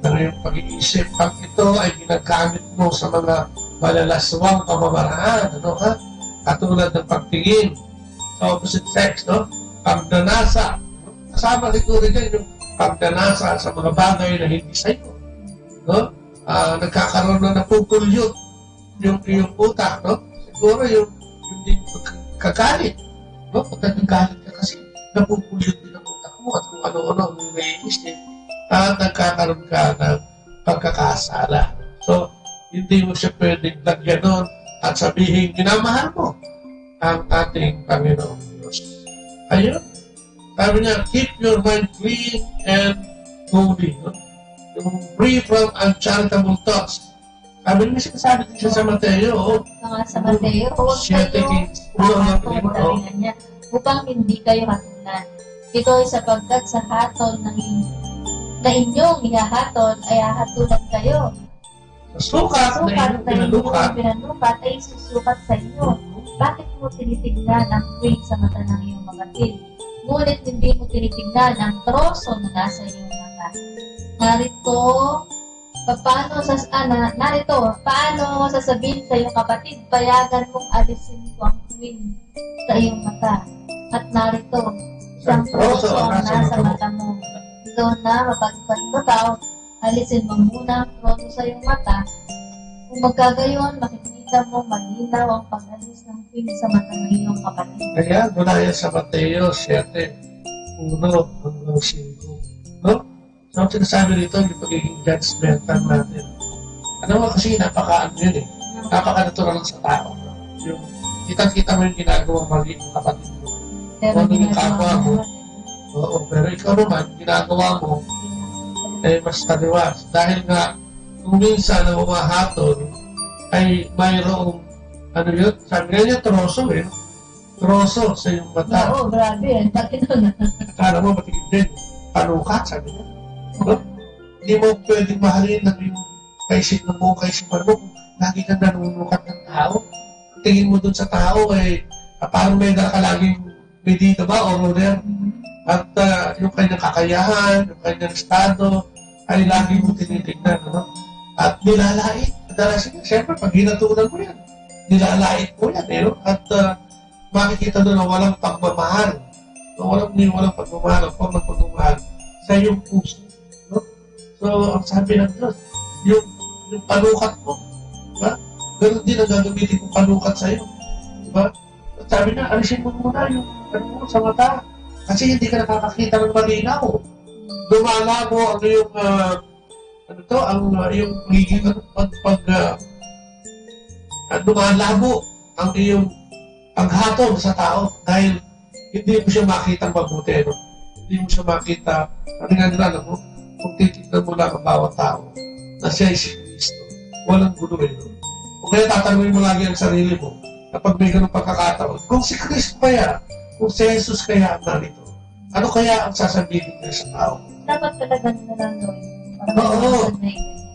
na ngayong pag-iisip. Pag ito ay ginagamit mo sa mga malalaswang pamamaraan, ano ka? Katulad ng pagtingin sa opposite sex, no? Pagdanasa. Kasama siguro dyan yung pagdanasa sa mga bagay na hindi sa'yo. No? Nagkakaroon na napupulyot yung utak, no? Siguro yung kagalit. No? Pagka nagalit ka kasi, napupulyot din ang utak mo at kung ano-ano ang naiisip at nagkakaroon ka ng pagkakasala. So, hindi mo siya pwedeng lagyan at sabihin, minamahal mo ang ating Panginoong Diyos. Ayun. Sabi niya, keep your mind clean and holy. No? Yung free from uncharitable thoughts. Sabi niya, sinasabi din siya sa Mateo. Sa Mateo, huwag kayo sabi niya, upang hindi kayo hatulan. Ito ay sapagkat sa hatol na inyong ihahatol ay hahatulan kayo. Sukat na inyong pinanukat ay susukat sa inyo. Bakit mo tinitignan ang queen sa mata ng iyong kapatid? Ngunit hindi mo tinitignan ang troso na nasa iyong mata. Narito, paano sasabihin sa iyong kapatid, payagan mong alisin ko ang queen sa iyong mata. At narito, isang troso ang nasa mata mo. Ikaw na mapagpagbabaw, alisin mo muna ang troso sa iyong mata. Kung magkagayon, makikita mo malinaw ang pag-alis ng queen sa mata ng iyong kapatid. Kaya, mula yan sa Mateo 7:1 hanggang 5. No? So, ang sinasabi dito, yung pagiging judgmental natin. Ano mo kasi, napaka-ano yun eh. Napaka-natural sa tao. Yung kitang-kita mo yung ginagawa mali ng kapatid mo. Pero ano yung kapwa mo. Oo, pero ikaw naman, ginagawa mo, eh, mas taliwas. Dahil nga, kung minsan na umahatol, ay mayroong, ano yun, sabi nga niya, troso eh. Troso sa iyong mata. Oo, grabe. Bakit na? Akala mo, matigid din. Panukat, sabi niya. No? Hindi mo pwedeng mahalin ng yung kaisipan mo kung lagi kang nanunukat ng tao. Tingin mo dun sa tao, eh, parang may nakalaging medida ba o ruler. At yung kanyang kakayahan, yung kanyang estado, ay lagi mo tinitignan. No? At nilalait. Madalas yun, siyempre, pag hinatunan mo yan, nilalait mo yan. Eh, no? At makikita doon na walang pagmamahal. No? Walang pagmamahal, ang form ng pagmamahal sa iyong puso. No? So, ang sabi ng Diyos, yung panukat mo, diba? Ganun din ang gagamitin kong panukat sa iyo. Diba? At sabi niya, alisin mo muna yung mo sa mata. Kasi hindi ka nakakakita ng malinaw. Dumalabo ang yung yung magiging dumalabo ang iyong paghatol sa tao dahil hindi mo siya makita mabuti. No? Hindi mo siya makita. Ano nga nila, no? Kung titignan mo lang ang bawat tao na siya ay walang gulo eh. O kaya tatanungin mo lagi ang sarili mo kapag may ganung pagkakataon. Kung si Kristo kaya, kung si Jesus kaya ang narito, ano kaya ang sasabihin niya sa tao? Dapat talaga na lang gawin. Oo.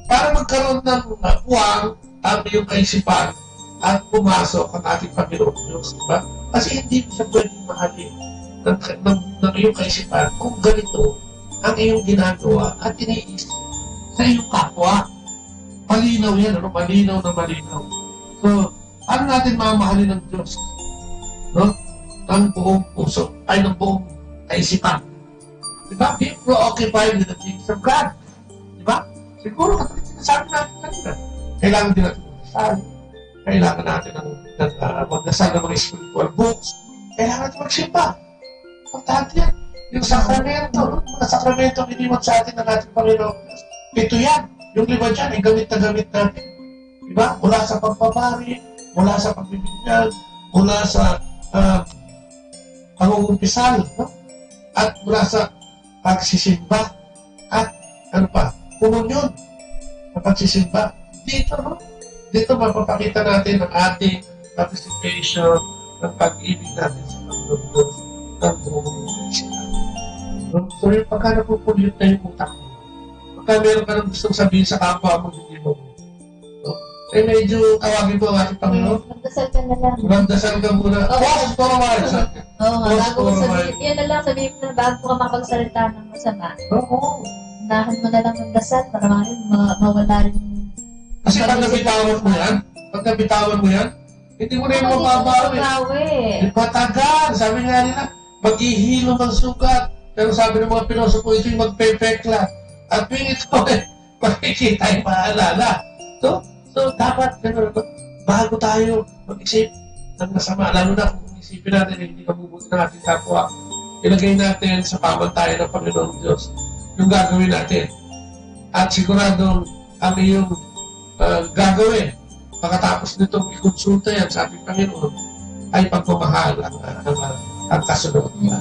Para magkaroon ng puwang ang iyong kaisipan at pumasok ang ating Panginoon Diyos, di ba? Kasi hindi mo siya pwedeng mahalin ng iyong kaisipan kung ganito ang iyong ginagawa at iniisip sa iyong kapwa. Malinaw yan, ano? Malinaw na malinaw. So, ano natin mamahalin ng Diyos? No? Ng buong puso, ay ng buong kaisipan. Di ba? Be preoccupied with the things of God. Di ba? Siguro, katulad sinasabi natin kanina, kailangan din natin magdasal. Kailangan natin magdasal ng mga spiritual books. Kailangan natin magsimba. Importante yan. Yung sakramento, mga sakramento ang iniwan sa atin ng ating Panginoon Diyos. 7 yan. Yung 5 dyan, ay gamit na gamit natin. Diba? Mula sa pagpapari, mula sa pagbibigyan, mula sa pangungumpisal, no? At mula sa pagsisimba, at ano pa, komunyon, na pagsisimba. Dito, no? Dito mapapakita natin ang ating participation, ng pag-ibig natin sa Panginoon Diyos, ng buong sila. So yung pagka napupulit na yung utak mo, pagka meron ka nang gustong sabihin sa kapwa mo, hindi mo. No? Eh medyo tawagin mo ang ating Panginoon. Magdasal ka na lang. Magdasal ka muna. Pause for a while. Oo nga, bago mo sabihin, yan na lang sabihin mo na bago ka makapagsalita ng masama. Oo. Unahan mo na lang magdasal para mawala rin. Kasi pag nabitawan mo yan, hindi mo na yung mababawi. Patagal. Sabi nga nila, maghihilom ang sugat. Pero sabi ng mga pilosopo, ito yung magpepekla. At yung ito, makikita yung maalala. So dapat, bago tayo mag-isip ng masama, lalo na kung isipin natin, hindi kabubuti ng ating kapwa, ilagay natin sa pamantayan ng Panginoon Diyos yung gagawin natin. At siguradong ang iyong gagawin pagkatapos nitong ikonsulta yan sa ating Panginoon ay pagmamahal ang kasunod niya.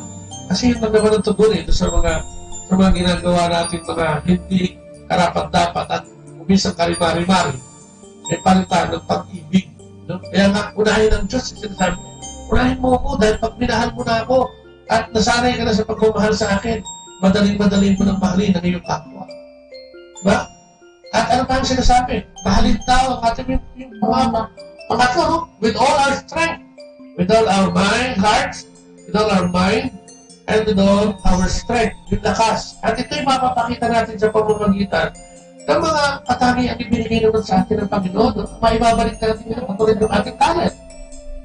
Kasi yun naman ang tugon sa mga ginagawa natin mga hindi karapat-dapat at umisang karimari-mari ay palitan ng pag-ibig. No? Kaya nga, unahin ng Diyos, sinasabi, unahin mo ako dahil pag minahal mo na ako at nasanay ka na sa pagmamahal sa akin, madaling-madaling mo nang mahalin ang iyong kapwa. Diba? At ano pa ang sinasabi? Mahalin tao ang ating yung pangatlo, no? With all our strength, with all our mind, hearts, with all our mind, and with all our strength, yung lakas. At ito'y mapapakita natin sa pamamagitan ng mga katangiang ibinigay naman sa atin ng Panginoon. Maibabalik natin yung katulad ng ating talent.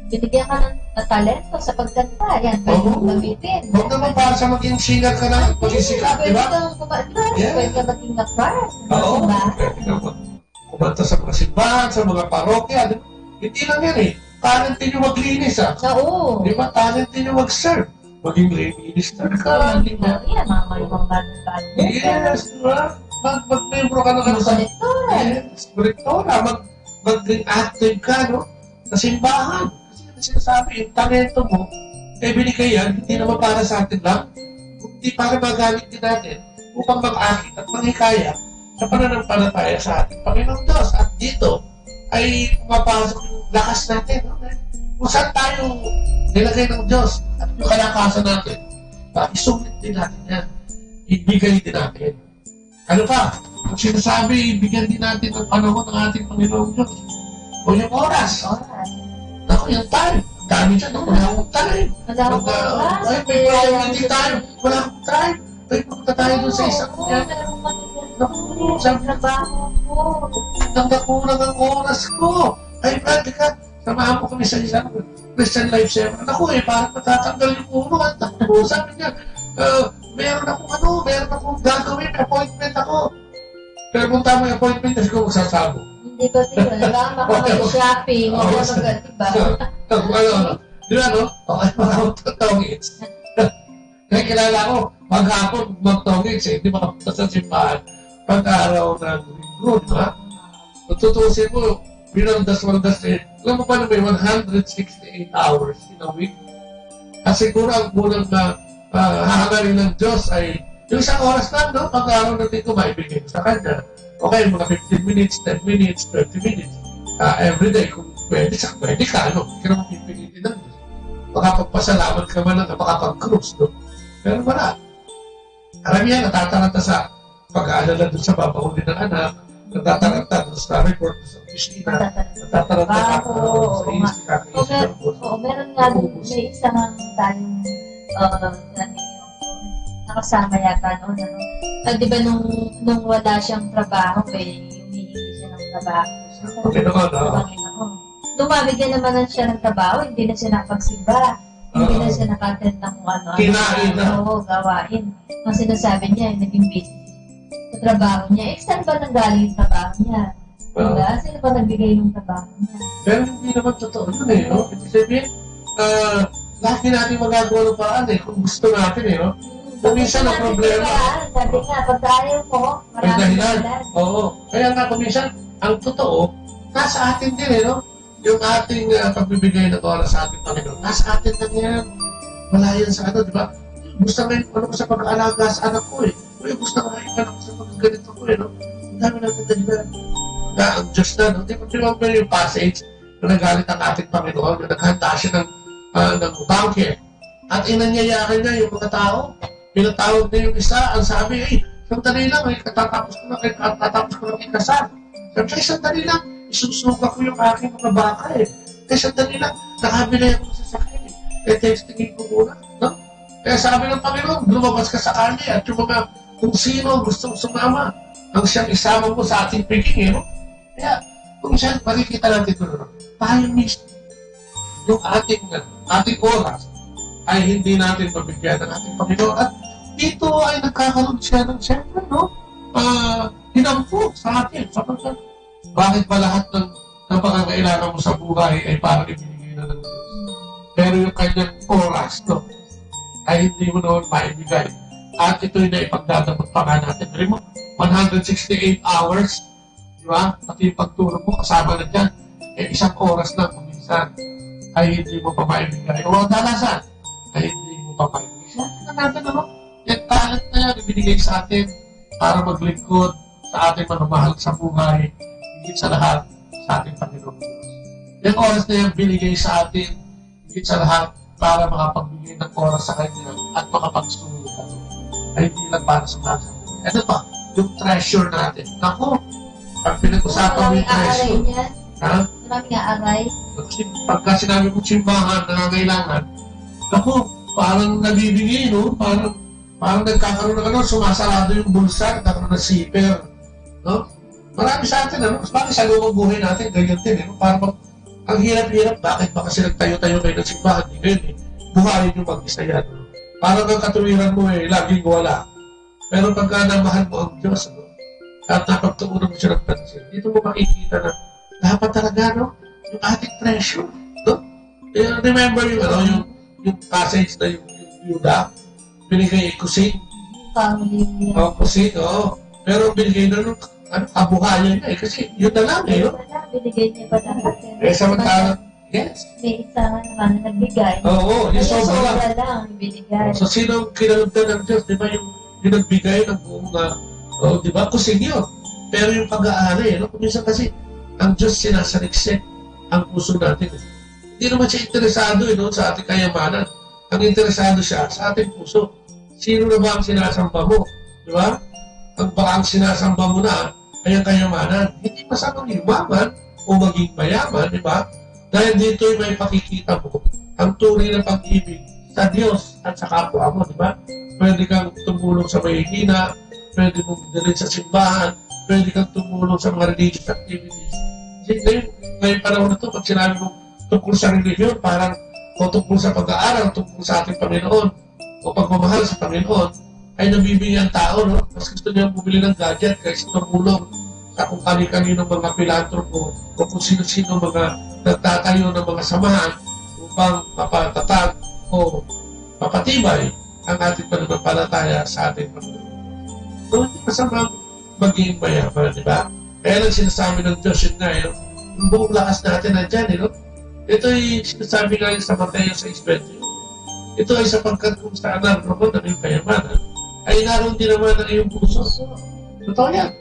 Binigyan ka ng talento sa pagkanta. Yan, pwede mong gamitin. Huwag naman para sa maging singer ka na, maging sikat, di ba? Pwede ka maging na-choir. Oo. Pwede ka kumanta sa mga simbahan, sa mga parokya. Hindi lang yan eh. Talent din yung maglinis, ah. Oo. Di ba? Talent din yung mag-serve. Maging lay minister ka. Di ba? Yan, mga malimang band. Yes, di ba? Mag-membro ka ng kolektora. Yes, kolektora. Maging active ka, no? Sa simbahan. Kasi sinasabi, yung talento mo, binigay yan, hindi naman para sa atin lang, hindi para magamit din natin upang mag-akit at manghikaya sa pananampalataya sa ating Panginoong Diyos. At dito ay pumapasok yung lakas natin. No? Kung saan tayo nilagay ng Diyos at yung kalakasan natin, isulit din natin yan. Ibigay din natin. Ano pa? Kung sinasabi, ibigyan din natin ng panahon ng ating Panginoong Diyos. O yung oras. Ako, yung time. Dami dyan. Wala akong time. Ay, may priority time. Wala akong time. Ay, punta tayo dun sa isang yan. Sabi na ba? Nagkakulang ang oras ko. Ay, Brad, ka. Samahan mo kami sa isang Christian Life Seminar. Ako parang matatanggal yung ulo. At ako, sabi niya, meron akong gagawin. Appointment ako. Pero punta mo yung appointment, kasi ko magsasabo. Hindi ko sila. Nagkakama ka mag-shopping. O mag-diba? Di ba, no? Okay, mag-tongits. Kaya kilala ko, maghapon mag-tongits eh. Hindi makapunta sa simbahan. Pag-araw ng linggo, di ba? Tutusin mo, binaldas eh. Alam mo pa na may 168 hours in a week? At siguro ang unang hahangarin ng Diyos ay yung isang oras lang, no? Pag-araw ng linggo, maibigay sa Kanya. Okay, mga 15 minutes, 10 minutes, 20 minutes. Every day, kung pwede ka, no? Hindi ka naman pipilitin ng Diyos. Makapagpasalamat ka man lang, makapag-cruise, no? Pero wala. Karamihan, natataranta sa pag-aalala doon sa babauli ng anak, natataranta doon sa report sa opisina, natataranta sa isip, Oo, meron nga doon, may isang tayong nakasama yata noon. Di ba nung wala siyang trabaho, humihingi siya ng trabaho. Dumabigyan naman siya ng trabaho, hindi na siya napagsimba. Hindi na siya nakattend ng kinain na. Oo, gawain. Ang sinasabi niya, naging busy sa trabaho niya. Saan ba nanggaling yung trabaho niya? Diba? Sino ba nagbigay ng trabaho niya? Pero hindi naman totoo yun no? Ibig sabihin, lagi natin magagawa ng paraan kung gusto natin no? Kung minsan ang problema. Sabi nga, pag ayaw mo, maraming dahilan. Oo. Kaya nga kung minsan, ang totoo, nasa atin din no? Yung ating pagbibigay ng oras sa ating Panginoon, nasa atin lang yan. Wala yan sa di ba? Gusto ngayon, ko sa pag-aalaga sa anak ko gusto ngayon, ko sa pag-ganito ko no? Ang dami natin dahilan. Ang Diyos na, no? Di ba yung passage na nagalit ang ating Panginoon, na naghanda siya ng banquet. At inanyayakan niya yung mga tao. Pinatawag na yung isa, ang sabi, sandali lang, katatapos ko lang ikasal. Sabi, sandali lang, isusuka ko yung aking mga baka Kaya sandali lang, nakabili ako sa sasakyan textingin ko muna, no? Kaya sabi ng Panginoon, lumabas ka sa kanya at yung mga kung sino gustong sumama, ang siyang isama mo sa ating piging, no? Kaya, kung siya, makikita natin ito, no? Tayo mismo, yung ating oras, ay hindi natin mabigyan ng ating Panginoon. At dito ay nagkakaroon siya ng siyempre, no? Hinampo sa atin, sapagkat bakit ba lahat ng pangangailangan mo sa buhay ay parang ibinigay na ng Diyos? Pero yung kanyang oras, no, ay hindi mo naman maibigay. At ito'y naipagdadamot pa nga natin. Pero mo, 168 hours, di ba? Pati yung pagtulog mo, kasama na dyan. Isang oras na kung minsan ay hindi mo pa maibigay. O dalasan, ay hindi mo pa maibigay. Lahat na natin, ano? Yung talent na yan, ibinigay sa atin para maglingkod sa ating manumahal sa buhay. Higit sa lahat sa ating Panginoon Diyos. Yung oras na yan binigay sa atin, higit sa lahat para makapagbigay ng oras sa Kanya at makapagsulong ka. Ay hindi lang para sa mga buhay. Ano pa? Yung treasure natin. Naku, pag pinag-usapan mo yung treasure. Maraming aaray. Pagka sinabi mo simbahan, nangangailangan, naku, parang nabibigay, no? Parang nagkakaroon ng sumasarado yung bulsa, nagkakaroon ng zipper, no? Marami sa atin, ano? Bakit sa lumang buhay natin, ganyan din, Parang ang hirap-hirap, bakit ba kasi nagtayo-tayo kayo ng simbahan? Hindi ganyan, buhayin yung mag-isa yan. Parang ang katuwiran mo, laging wala. Pero pagka namahan mo ang Diyos, at napagtuunan mo siya ng pansin, dito mo makikita na dapat talaga, no? Yung ating treasure, no? Remember yung passage na yung Yuda, binigay kusing. Kusing, Pero binigay na nung kabuhayan niya kasi yun na lang no? Binigay niya ba lahat samantala, yes. May isa naman na nagbigay. Oo, yung sobra lang binigay. So sino kinalugdan ng Diyos, di ba yung nagbigay ng buong di ba, kusing yun. Pero yung pag-aari, kung minsan kasi ang Diyos sinasaliksik ang puso natin. Hindi naman siya interesado sa ating kayamanan. Ang interesado siya sa ating puso. Sino na ba ang sinasamba mo? Di ba? Ang baka ang sinasamba mo na ay ang kayamanan. Hindi masamang yumaman o maging mayaman, di ba? Dahil dito'y may pakikita mo ang tunay na pag-ibig sa Diyos at sa kapwa mo, di ba? Pwede kang tumulong sa mahihina, pwede mong dalhin sa simbahan, pwede kang tumulong sa mga religious activities. Ngayon panahon na ito, pag sinabi mo tungkol sa religion, parang o tungkol sa pag-aaral, tungkol sa ating Panginoon, o pagmamahal sa Panginoon, ay nabibigyan ang tao, no? Mas gusto niya bumili ng gadget kaysa tumulong sa kung kani-kanino mga pilantropo o kung sino-sino mga nagtatayo ng mga samahan upang mapatatag o mapatibay ang ating pananampalataya sa ating Panginoon. So, hindi masamang maging mayaman, di ba? Kaya lang sinasabi ng Diyos yun nga, yung buong lakas natin nandyan, ito ay sinasabi nga sa Mateo 6:20. Ito ay sapagkat kung saan naroon ang iyong kayamanan, ay naroon din naman ang iyong puso. Totoo yan.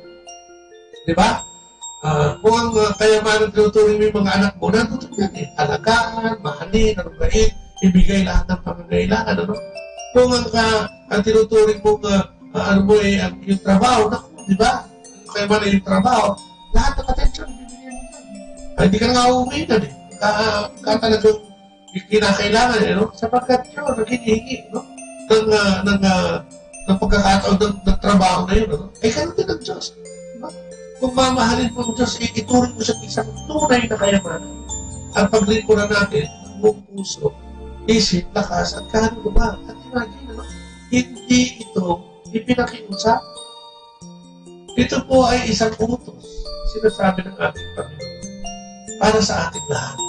Di ba? Kung ang kayamanan tinuturing mo yung mga anak mo, nandun yan eh. Alagaan, mahalin, anugain, ibigay lahat ng pangangailangan. Ano? Kung ang tinuturing mo yung trabaho, naku, di ba? Kaya man yung trabaho, lahat ng attention, bibigyan mo yan. Hindi ka nga uuwi na eh. Talagang kinakailangan, no? Sapagkat yun, naghihingi, no? ng pagkakataon ng trabaho na yun, no? Ganun din ang Diyos. Diba? Kung mamahalin mo ang Diyos, ituring mo sa isang tunay na kayamanan. Ang paglingkuran natin, ng buong puso, isip, lakas, at kahit ba? At imagine, no? Hindi ito ipinakiusap. Ito po ay isang utos, sinasabi ng ating Panginoon, para sa ating lahat.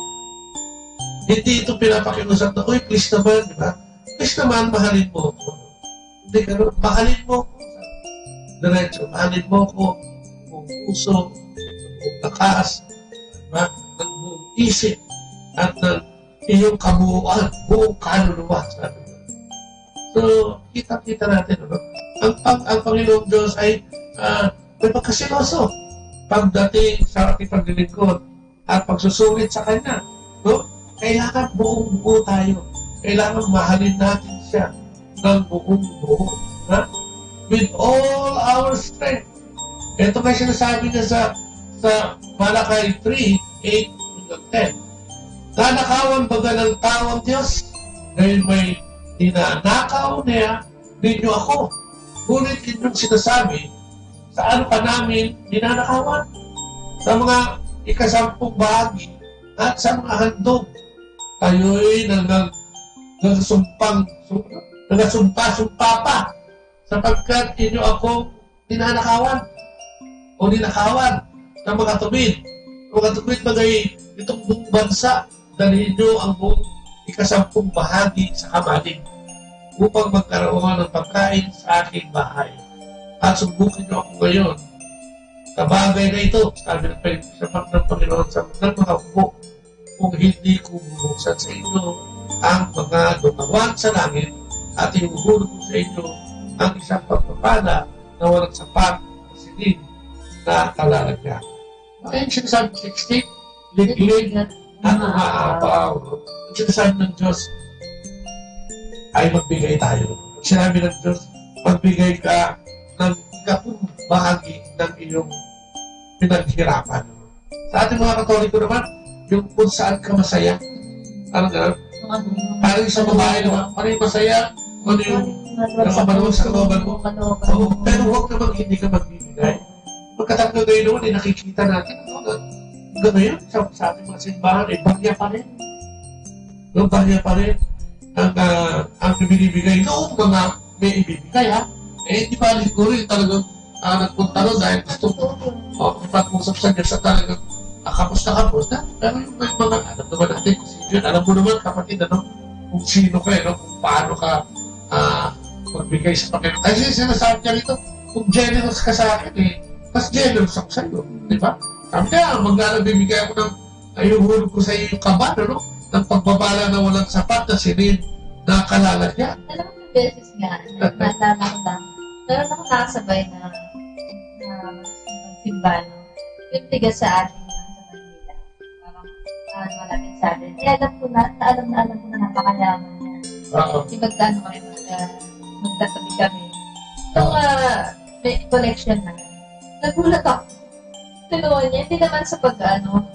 Hindi ito pinapakiusap na, uy, please naman, di ba? Please naman, mahalin mo ako. Hindi ka mahalin mo ako. Diretso, mahalin mo ako ng puso, ng lakas, ng buong isip, at ng iyong kabuuan, buong kaluluwa. So, kita-kita natin, ano? Ang Panginoong Diyos ay may pagkasiloso pagdating sa ating paglilingkod at pagsusulit sa Kanya. No? Kailangan buong-buo tayo. Kailangan mahalin natin siya ng buong-buo. With all our strength. Ito may sinasabi niya sa Malakay 3:8-10. Nanakawan baga ng tao ang Diyos dahil may tinanakaw niya ninyo ako. Ngunit inyong sinasabi, saan pa namin ninanakawan? Sa mga ikasampung bahagi at sa mga handog, tayo'y nagasumpa-sumpa pa sapagkat inyo akong ninanakawan o ninakawan ng mga tubig. Mga tubig bagay itong buong bansa dahil inyo ang buong ikasampung bahagi sa kamalig upang magkaroon ng pagkain sa aking bahay. At subukin niyo ako ngayon. Kabagay na ito, sabi ng Panginoon sa mga upo, kung hindi ko bubuksan sa inyo ang mga lumawan sa langit at ihuhulog ko sa inyo ang isang pagpapala na walang sapat na silid na kalalagyan. Ayun sinasabi 16, liglig at umaapaw. Ang sinasabi ng Diyos ay magbigay tayo. Ang sinabi ng Diyos, magbigay ka ng ikapung bahagi ng iyong pinaghirapan. Sa ating mga Katoliko naman, yung kung saan ka masaya, parang sa babae naman, parang masaya, ano yung nakamanuan sa kababan mo. Pero huwag naman hindi ka magbibigay. Pagkatapos ngayon naman, nakikita natin, gano'n yun, sa ating mga simbahan, bahya pa rin. Bahya pa rin ang binibigay noong mga may ibibigay, ha? Di ba siguro yung talagang nagpunta ron dahil gusto ipag-usap sa Diyos sa talagang kapos na kapos na. Pero yung may mga, alam naman natin kung sino yun. Alam mo naman, kapatid, kung sino ka, kung paano ka magbigay sa Panginoon. Kasi sinasabi niya rito, kung generous ka sa akin, mas generous ako sa iyo. Di ba? Sabi niya, bibigay ako ng ayuhulog ko sa iyo yung kaban, ng pagbabala na walang sapat na silid na kalalagyan. Alam mo, beses nga, natama ko lang, meron ako nakasabay na magsimba, no? Yung tiga sa atin sa Manila. Parang malapit sa atin. Alam ko na napakalaman niya. Kasi magkano kami magtatabi kami. Nung may collection na, nagulat ako. Tinuwan niya, hindi naman sa talagang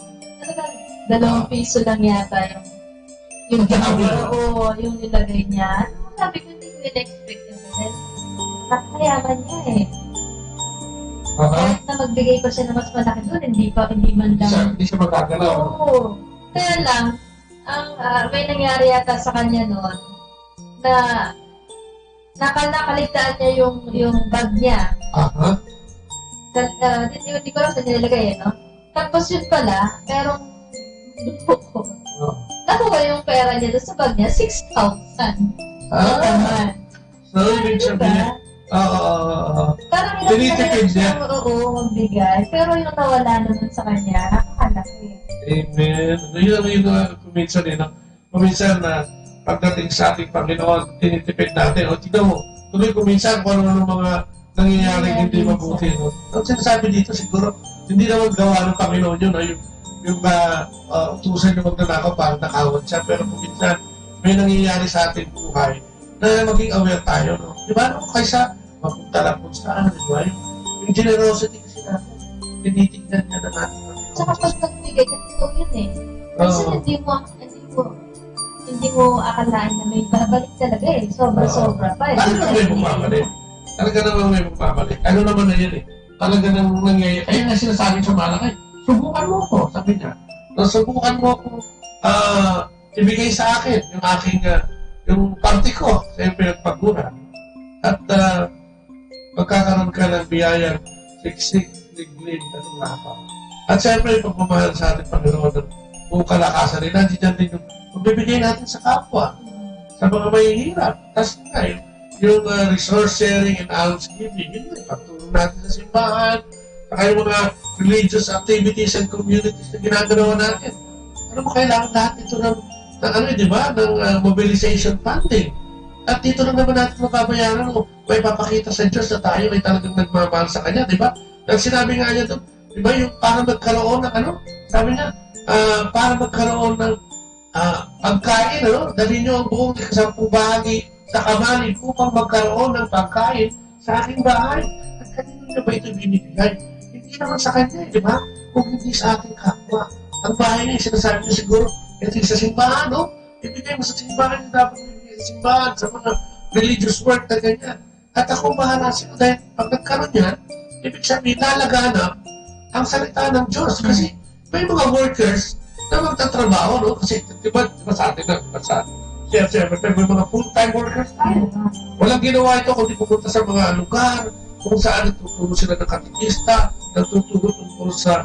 ₱2 lang yata yung nilagay niya. Sabi ko, hindi ko in-expect yun. Nakayaman niya Kahit na magbigay pa siya ng mas malaki doon, hindi man lang. Hindi siya magagalaw. Oo. Kaya lang, may nangyari yata sa kanya noon na nakaligtaan niya yung bag niya. Hindi ko lang sa nilagay, no? Tapos yun pala, merong loko. Nakuha yung pera niya doon sa bag niya, 6,000. So, ibig sabihin, parang tinitipid niya. Magbigay. Pero yung nawala naman sa kanya, nakakalaki. Amen. Yun ang kuminsan kuminsan na pagdating sa ating Panginoon, tinitipid natin. O, tignan mo, tuloy kuminsan kung ano mga nangyayaring hindi mabuti. No? Ang sinasabi dito siguro, hindi naman gawa ng Panginoon yun, no? yung utusan yung magnanakaw para nakawat siya. Pero kung minsan, may nangyayari sa ating buhay na maging aware tayo. No? Di ba? No? Kaysa mapunta lang kung saan, di ba? Yung generosity kasi natin, tinitignan niya na natin. Tsaka pag nagbigay, ganito yun eh. Kasi hindi mo akalaan na may babalik talaga eh. Sobra-sobra pa eh. Talaga may bumabalik. Talaga naman may bumabalik. Ano naman na yun eh. Talaga naman nangyayari. Kaya nga sinasabi sa Malakay, subukan mo ko, sabi niya. Subukan mo ko ibigay sa akin yung aking yung party ko sa iyong pinagpaguran. At magkakaroon ka ng biyayang siksik, liglig, at umapa. At siyempre, yung pagmamahal sa ating Panginoon ng buong kalakasan nila, diyan din yung magbibigay natin sa kapwa, sa mga mahihirap. Tapos nga, yung resource sharing and almsgiving, yun yung pagtulong natin sa simbahan, saka yung mga religious activities and communities na ginagawa natin. Ano mo kailangan lahat ito ng di ba, ng mobilization funding. At dito lang naman natin mababayaran o may papakita sa Diyos na tayo ay talagang nagmamahal sa Kanya, di ba? At sinabi nga niya doon, di ba, yung para magkaroon ng sabi niya, para magkaroon ng pagkain, dali niyo ang buong 10 bahagi sa kamalig upang magkaroon ng pagkain sa aking bahay. At kanino niya ba ito binibigay? Hindi naman sa Kanya, di ba? Kung hindi sa ating kapwa. Ang bahay niya, sinasabi niyo siguro, ito sa simbahan, ibigay mo sa simbahan yung dapat ibigay sa simbahan, sa mga religious work na ganyan. At ako bahala sila dahil pag nagkaroon yan, ibig sabihin, lalaganap ang salita ng Diyos. Kasi may mga workers na magtatrabaho, no? Kasi, di ba sa atin na, siyempre, may mga full-time workers tayo. Walang ginawa ito kundi pupunta sa mga lugar kung saan nagtuturo sila ng katikista, nagtuturo tungkol sa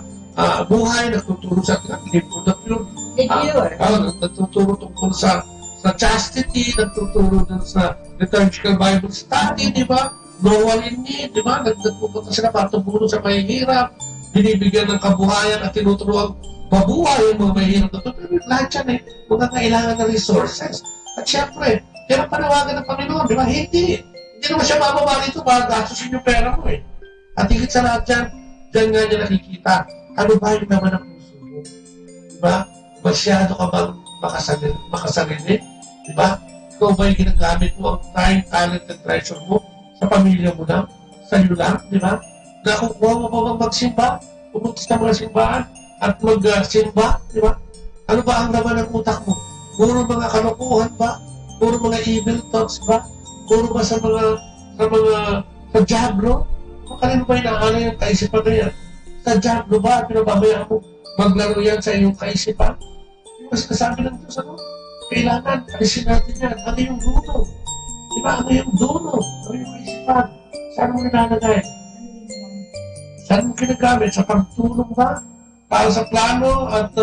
buhay, nagtuturo sa nagtuturo tungkol sa chastity, nagtuturo dun sa liturgical Bible study, di ba? Noel in need, di ba? Nagpupunta sila para tumulong sa mahihirap, binibigyan ng kabuhayan at tinuturuan mabuhay yung mga mahihirap na ito. Pero lahat yan eh, mga kailangan ng resources. At syempre, yan ang panawagan ng Panginoon, di ba? Hindi naman siya bababa rito para gastusin yung pera mo eh. At higit sa lahat dyan nga niya nakikita, ano ba yung naman ang puso mo? Di ba? Masyado ka bang makasarili? Di ba? Ikaw ba yung ginagamit mo ang time, talent, and treasure mo sa pamilya mo lang? Sa iyo lang? Di ba? Nakukuha mo ba bang magsimba? Pumunta sa mga simbahan at magsimba? Di ba? Ano ba ang naman ng utak mo? Puro mga kalokohan ba? Puro mga evil thoughts ba? Puro ba sa diablo? Kanino ba inaala yung kaisipan na yan? Sa diablo ba? Pinababayaan mo maglaro yan sa iyong kaisipan? Mas kasabi ng Diyos, kailangan alisin natin yan. Ano yung duno? Diba? Ano yung duno? Ano yung kaisipan? Saan mo nilalagay? Saan mo kinagamit? Sa pagtulong ba? Para sa plano at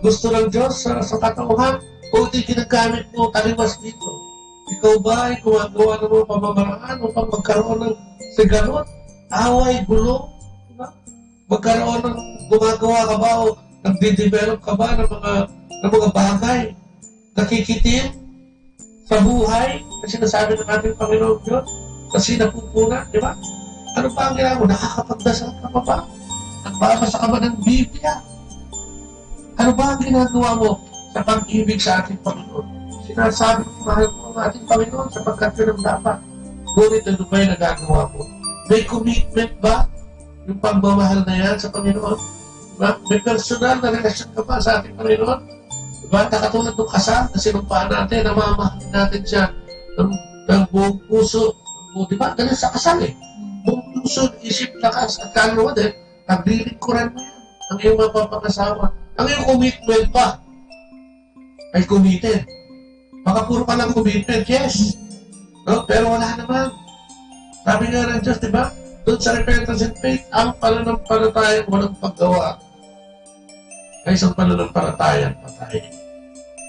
gusto ng Diyos sa katauhan? O di ginagamit mo taliwas dito? Ikaw ba ay gumagawa ng mga pamamaraan upang magkaroon ng sigalot, away, gulo? Diba? Magkaroon ng gumagawa ka ba o nagde-develop ka ba ng mga bagay? Nakikitim sa buhay na sinasabi ng ating Panginoon Diyos kasi napupunan, di ba? Ano pa ang ginagawa? Nakakapagdasal ka pa ba? Nagbabasa ka ba ng Biblia? Ano ba ang ginagawa mo sa pag-ibig sa ating Panginoon? Sinasabi ko, mahal mo ang ating Panginoon sapagkat yun ang dapat. Ngunit ano ba yung nagagawa mo? May commitment ba? Yung pagmamahal na yan sa Panginoon? Diba? May personal na relasyon ka ba sa ating Panginoon? Diba? Katulad ng kasal na sinumpaan natin, na mamahalin natin siya ng buong puso. Diba? Ganun sa kasal eh. Buong puso, isip, lakas, at kaluluwa din, naglilingkuran mo yan ang iyong mapapangasawa. Ang iyong commitment pa ay committed. Baka puro pa lang commitment, yes. No? Pero wala naman. Sabi nga ng Diyos, diba? Doon sa repentance and faith, ang pananampalatayang walang paggawa ay isang pananampalatayang patay.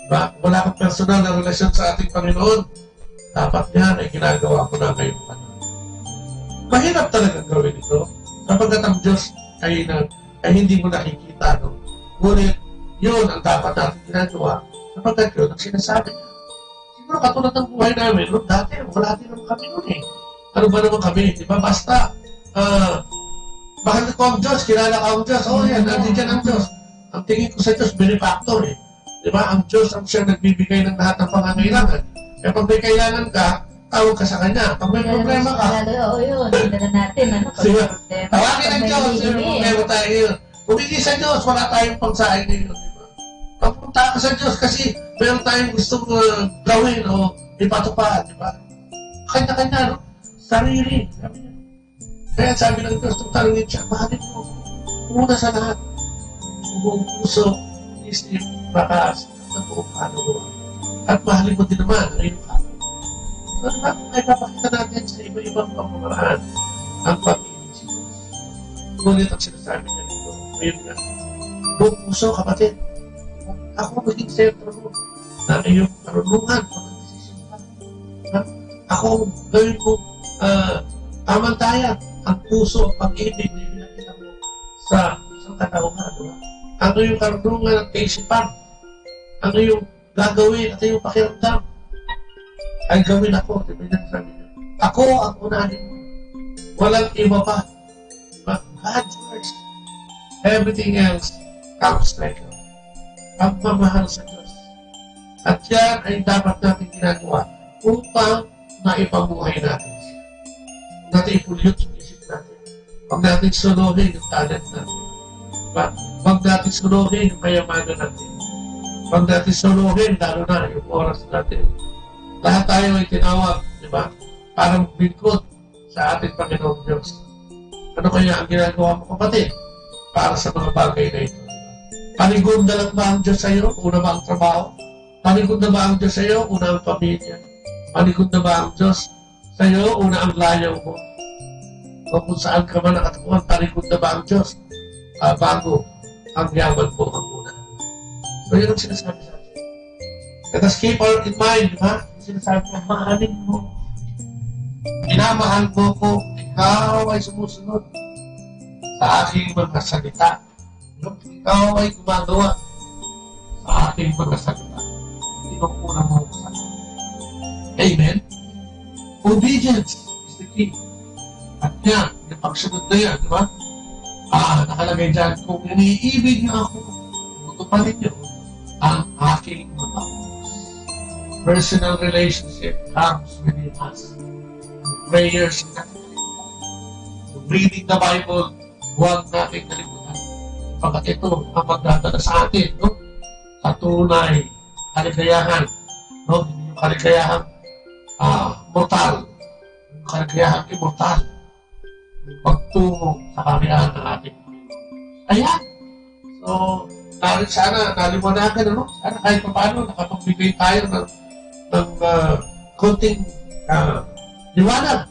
Diba? Wala kang personal na relasyon sa ating Panginoon. Dapat yan ay ginagawa ko na ngayong panahon. Mahirap talaga gawin ito sapagkat ang Diyos ay hindi mo nakikita. No? Ngunit yun ang dapat natin ginagawa sapagkat yun ang sinasabi niya. Siguro katulad ng buhay namin, no? Dati wala din naman kami nun eh. Ano ba naman kami? Di ba? Basta, mahal ko ang Diyos, kilala ko ang Diyos. Oh, yan, nandiyan ang Diyos. Ang tingin ko sa Diyos, benefactor eh. Di ba? Ang Diyos ang siya nagbibigay ng lahat ng pangangailangan. Kaya pag may kailangan ka, tawag ka sa Kanya. Pag may problema ka, Oo, yun. Dala natin, ano? diba? Problema. Tawagin ang Pag may Diyos. hihingi, Problema tayo yun. Humingi sa Diyos, wala tayong pangsain ngayon. Diba? Pagpunta ka sa Diyos kasi meron tayong gustong gawin o ipatupad. Diba? Kanya-kanya, no? Sarili. Kaya sabi ng Diyos, tutalungin siya, mahalin mo. Una sa lahat, buong puso, isip, bakas, at buong kaluluwa. At mahalin mo din naman ang iyong kaluluwa. So, ay papakita natin sa iba-ibang pamamaraan ang pag-ibig si Diyos. Ngunit ang sinasabi niya dito, ngayon nga, buong puso, kapatid, ako maging sentro mo na iyong karunungan, pag-isisimpa. Ako gawin mo tamantayan ang puso, ang pag-ibig na pinakita mo sa isang katauhan. Diba? Ano yung karunungan at kaisipan? Ano yung gagawin at yung pakiramdam? Ay gawin ako. Diba? Ako ang unahin mo. Walang iba pa. Diba? God first. Everything else comes later. Pagmamahal sa Diyos. At yan ay dapat natin ginagawa upang maipabuhay natin. Huwag natin ipulyot yung isip natin. Huwag natin sunuhin yung talent natin. Huwag natin sunuhin yung kayamanan natin. Huwag natin sunuhin lalo na yung oras natin. Lahat tayo ay tinawag, di ba? Para magbingkod sa ating Panginoong Diyos. Ano kaya ang ginagawa mo, kapatid? Para sa mga bagay na ito. Panigod na lang ba ang Diyos sa iyo? Una ba ang trabaho? Panigod na ba ang Diyos sa iyo? Una ang pamilya? Panigod na ba ang Diyos sa iyo? Una ang layaw mo? O kung saan ka man nakatukuhan, panigod na ba ang Diyos? Bago ang yaman mo ang una. So yun ang sinasabi sa atin. Let us keep our in mind, ha? Sinasabi ko, mahalin mo. Minamahal mo ko, ikaw ay sumusunod sa aking mga salita. Ikaw ay gumagawa sa aking mga salita. Tinukuna mo sa akin. Amen? Obedience is the key. At yan, yung pagsunod na yan, di ba? Nakalagay dyan, kung iniibig niyo ako, tutuparin niyo ang aking mga personal relationship comes within us. Prayers, reading the Bible, huwag natin kalimutan. Pagkat ito ang magdadala sa atin, no? Sa tunay, kaligayahan, no? Yung kaligayahan mortal, yung kaligayahan immortal, pagtungo sa kaligayahan ng ating Panginoon. Ayan. So, sana naliwanagan, ano? Sana kahit pa paano nakapagbigay tayo ng konting liwanag,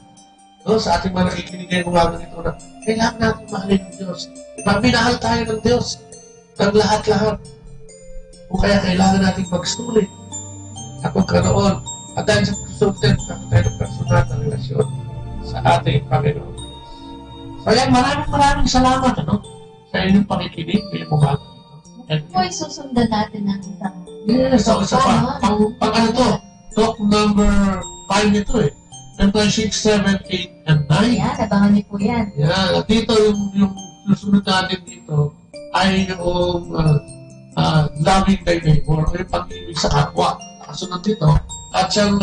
no? Sa ating mga nakikinig ngayong umaga nito na kailangan natin mahalin ng Diyos. Minahal tayo ng Diyos ng lahat-lahat. O kaya kailangan natin magsulit at magkaroon at dahil sa pagsulit tayo ng personal na relasyon sa ating Panginoon. So yan, maraming salamat, ano? Sa inyong pakikinig ngayong umaga. Ito ay susundan natin ng isang. Yes, so isa pa. Pang ano to? Talk number 5 nito eh. Number 6, 7, 8, and 9. Yan, abangan niyo po yan. Yan. At dito, yung susunod natin dito ay yung loving thy neighbor o yung pag-ibig sa kapwa. Nakasunod dito. At siyang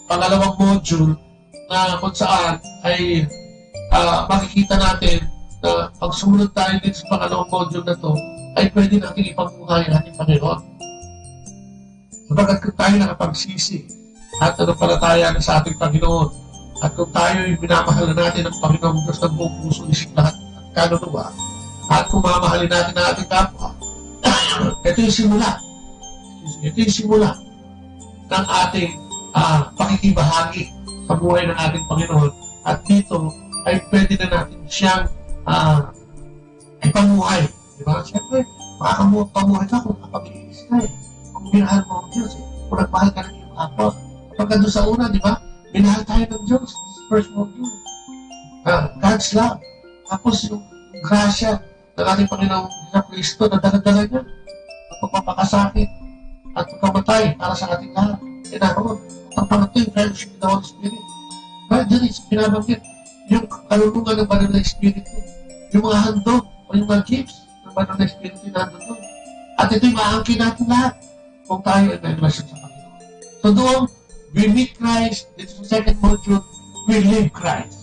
pangalawang module na kung saan ay makikita natin na pag sumunod tayo dito sa pangalawang module na to ay pwede natin ipamuhay ang ating Panginoon. Sapagkat kung tayo nakapagsisi at palataya na sa ating Panginoon at kung tayo ay minamahal na natin ang Panginoon Diyos ng buong puso, isip lahat at kaluluwa at kung mamahalin natin ang ating kapwa, ito yung simula ng ating pakikibahagi sa buhay ng ating Panginoon at dito ay pwede na natin siyang ipamuhay. Diba? Siyempre, makakamuhay ka kung kapag-iis ka eh. Kung minahal mo ang Diyos eh. Kung nagmahal ka ng iyong kapwa. Kapag doon sa una, di ba? Minahal tayo ng Diyos. First module. God's love. Tapos yung grasya ng ating Panginoong Kristo na dala-dala niya. Ang pagpapakasakit at pagkamatay para sa ating lahat. E naroon, ang pangatay, fellowship with the Holy Spirit. Kaya dyan is pinabanggit yung kalulungan ng banal na Espiritu, yung mga handog o yung mga gifts ng banal na Espiritu na handog. At ito'y maangkin natin lahat kung tayo ay may relasyon sa Panginoon. So doon, we meet Christ. This is the second module. We live Christ.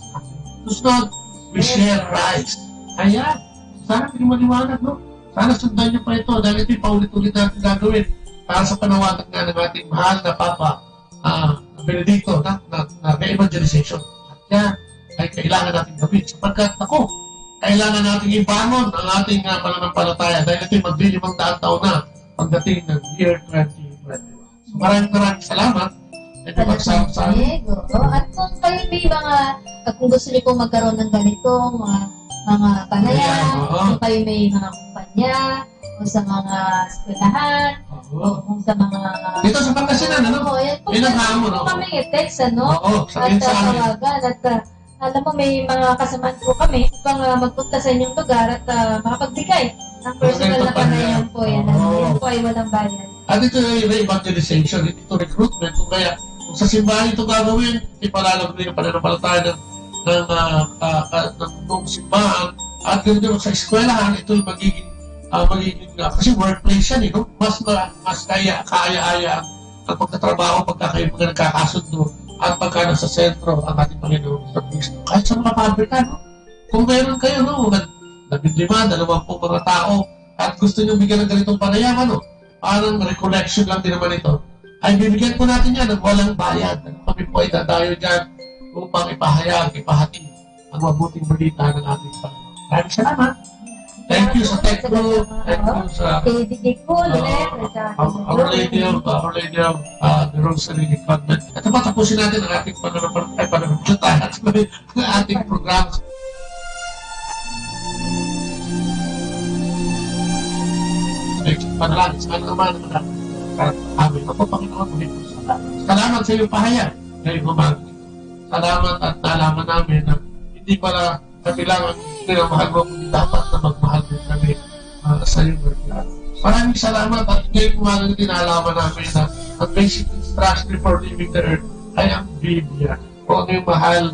Susunod, we share Christ. Kaya, sana hindi maliwanag, no? Sana sundan niyo pa ito dahil ito'y paulit-ulit natin gagawin para sa panawagan nga ng ating mahal na Papa Benedicto na evangelization. At yan ay kailangan natin gawin sapagkat kailangan natin ibangon ang ating pananampalataya dahil ito'y magdilimang taon na pagdating ng year 2021. So maraming salamat. Ito magsama sa amin. At kung kayo may kung gusto niyo pong magkaroon ng ganito, mga panayam, kung kayo may mga kumpanya, o sa mga eskwelahan, o kung sa mga... Dito sa Pangasinan, ano? Kung kami i-text, ano? At tawagan, at alam mo, may mga kasamaan po kami upang magpunta sa inyong lugar at makapagbigay ng personal na panayam po. Yan po ay walang bayan. At ito yung evangelization, ito recruitment. Kung kaya, kung sa simbahan ito gagawin, ipalalago yung pananampalataya ng buong simbahan. At ganoon sa eskwelahan, ito yung magiging kasi workplace yan, no? Mas kaaya-aya ang pagtatrabaho pagka kayo mga nagkakasundo at pagka nasa sentro ang ating Panginoon sa Kristo. Kahit sa mga pabrika, no? Kung meron kayo, no? 15, 20 mga tao at gusto nyo bigyan ng ganitong panayam, no? Parang recollection lang din naman ito. Ay bibigyan po natin yan ng walang bayad. Kami po ay dadayo dyan upang ipahayag, ipahati ang mabuting balita ng ating Panginoon. Maraming salamat. Thank you sa Tech Group. Thank you sa Our Lady of the Rosary Convent. Ito pa, tapusin natin ang ating pananampalataya at ang ating program. Panalangin sa kanang naman ng amin. Ako, Panginoon, salamat sa iyong pahayag ngayong umaga. Salamat at nalaman namin na hindi pala kabilangan pinamahal mo kung dapat na magmahal din kami sa iyong berkila. Maraming salamat at ngayong umaga tinalaman namin na ang basic instruction for living the earth ay ang Biblia o ang iyong mahal,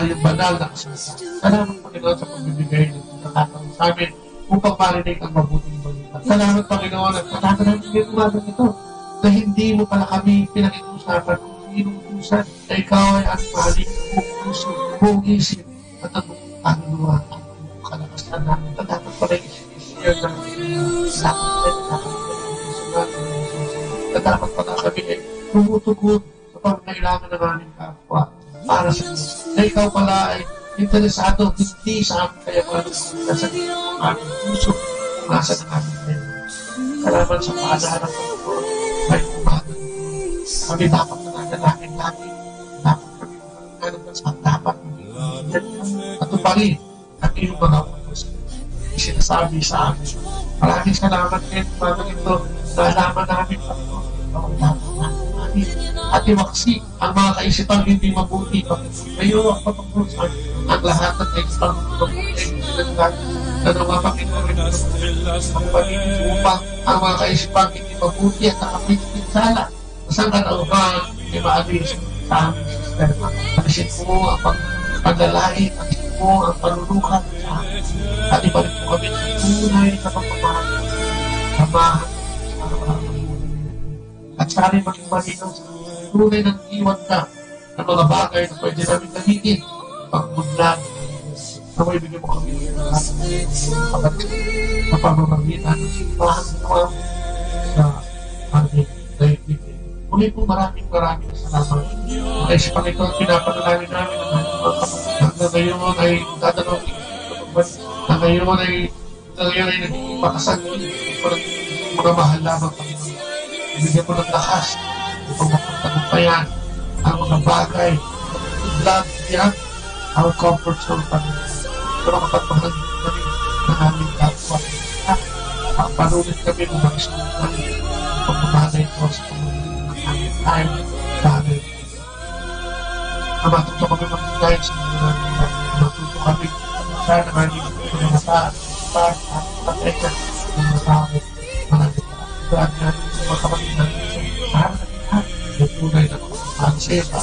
yung banal na kasalita. Salamat Panginoon sa pagbibigay ng pagkakataon sa amin upang marinig ang mabuting balita. Salamat Panginoon at salamat namin ngayong umaga ito na hindi mo pala kami pinag-iusapan kung inuusan na ikaw ay ang mahaling buong puso, buong isip at ang kaluluwa at ang kalakasan namin na dapat pala i-share namin na dapat pala kami ay tumutugon sa pangkailangan ng aming kapwa para sa Diyos. Na ikaw pala ay interesado hindi sa aming kayaman nasa aming puso nasa ng aming kayaman. Salamat sa paalahan ng Panginoon may umaga. Kami dapat nananalangin namin. Dapat kami nananalangin sa dapat at tuparin ang iyong mga utos. Sinasabi sa amin. Maraming salamat ngayon mga ito na alaman namin Panginoon. Namin at iwaksi ang mga kaisipan hindi mabuti. Ngayon ang patungkol ang lahat ng kaisipan mabuti na Panginoon ang pagiging upang ang mga kaisipan hindi mabuti at nakapinsala sa kanauhan ay maalis sa aming sistema. Alisin mo ang pagdalain, alisin mo ang panulukan sa amin at ibalik mo kami sa tunay na pagmamahal samahan at sa amin maging malinaw sa tunay ng iwan ka ng mga bagay na pwede namin gamitin pagmudlan na may bigyan mo kami sa pamamagitan ng simbahan naman sa aming daigdig. Muli po maraming salamat. Ay si Panginoon pinapanalangin namin na ngayon ay dadalawang na ngayon ay naging makasagin mga mahal lamang Panginoon. Ibigyan mo ng lakas upang mapagtagumpayan ang mga bagay vlog yan our comfort zone Panginoon. Pero kapag kami ng aming kapwa panulit kami ng mga isunod namin pagmamagay ko sa time dahil matuto kami mag-guide sa mga matuto kami sa aming mga mata at pateka ng mga tao mga daan natin sa mga kapatid natin sa harap at tunay na ang seba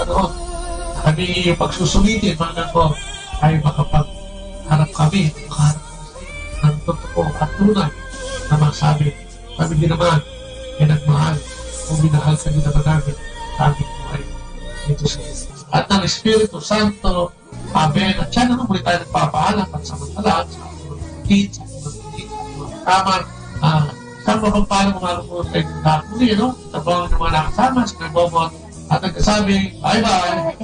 panoon kami yung pagsusulitin, mga ko, ay makapagharap kami, makaharap ng totoo at tunay na masabi, kami din naman ay nagmahal, kung minahal kami naman namin, kami po ay dito sa Diyos. At ng Espiritu Santo, Amen. At siya naman muli tayo nagpapaalam at samantalaan sa mga kapatid, sa mga kamar, saan mapagpalang mga po sa inyong lahat muli, no? Tabawang ng mga nakasama, sa nagbobot, at nagkasabi, bye-bye!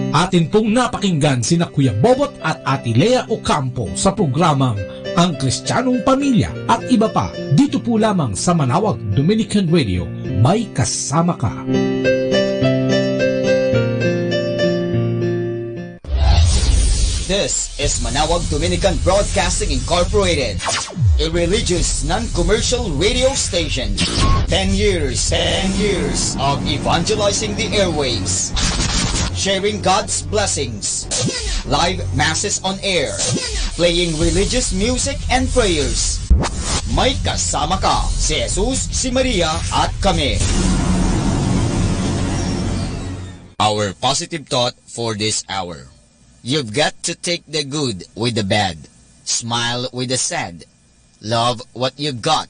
Atin pong napakinggan sina Kuya Bobot at Ate Lea Ocampo sa programang Ang Kristiyanong Pamilya at iba pa dito po lamang sa Manawag Dominican Radio. May kasama ka. This is Manawag Dominican Broadcasting Incorporated, a religious, non-commercial radio station. 10 years of evangelizing the airwaves, sharing God's blessings, live masses on air, playing religious music and prayers. May kasama ka, si Jesus, si Maria, at kami. Our positive thought for this hour. You've got to take the good with the bad, smile with the sad, love what you got,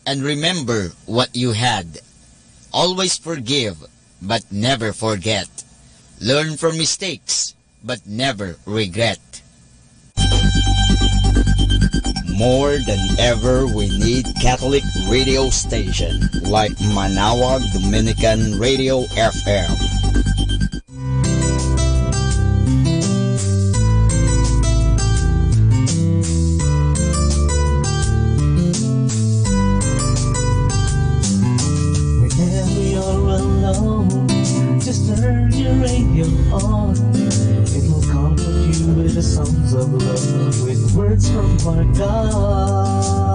and remember what you had. Always forgive, but never forget. Learn from mistakes, but never regret. More than ever, we need Catholic radio station like Manawag Dominican Radio FM. Turn your radio on. It will comfort you with the songs of love, with words from our God.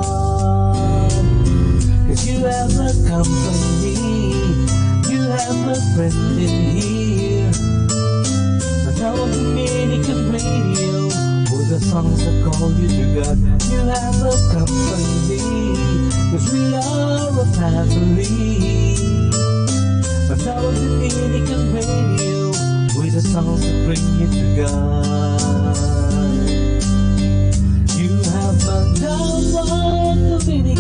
'Cause you have a company, you have a friend in here. Manawag Dominican Radio, with the songs that call you to God. You have a company, 'cause we are a family. Manawag Dominican Radio, with the songs that bring you to God. You have Manawag Dominican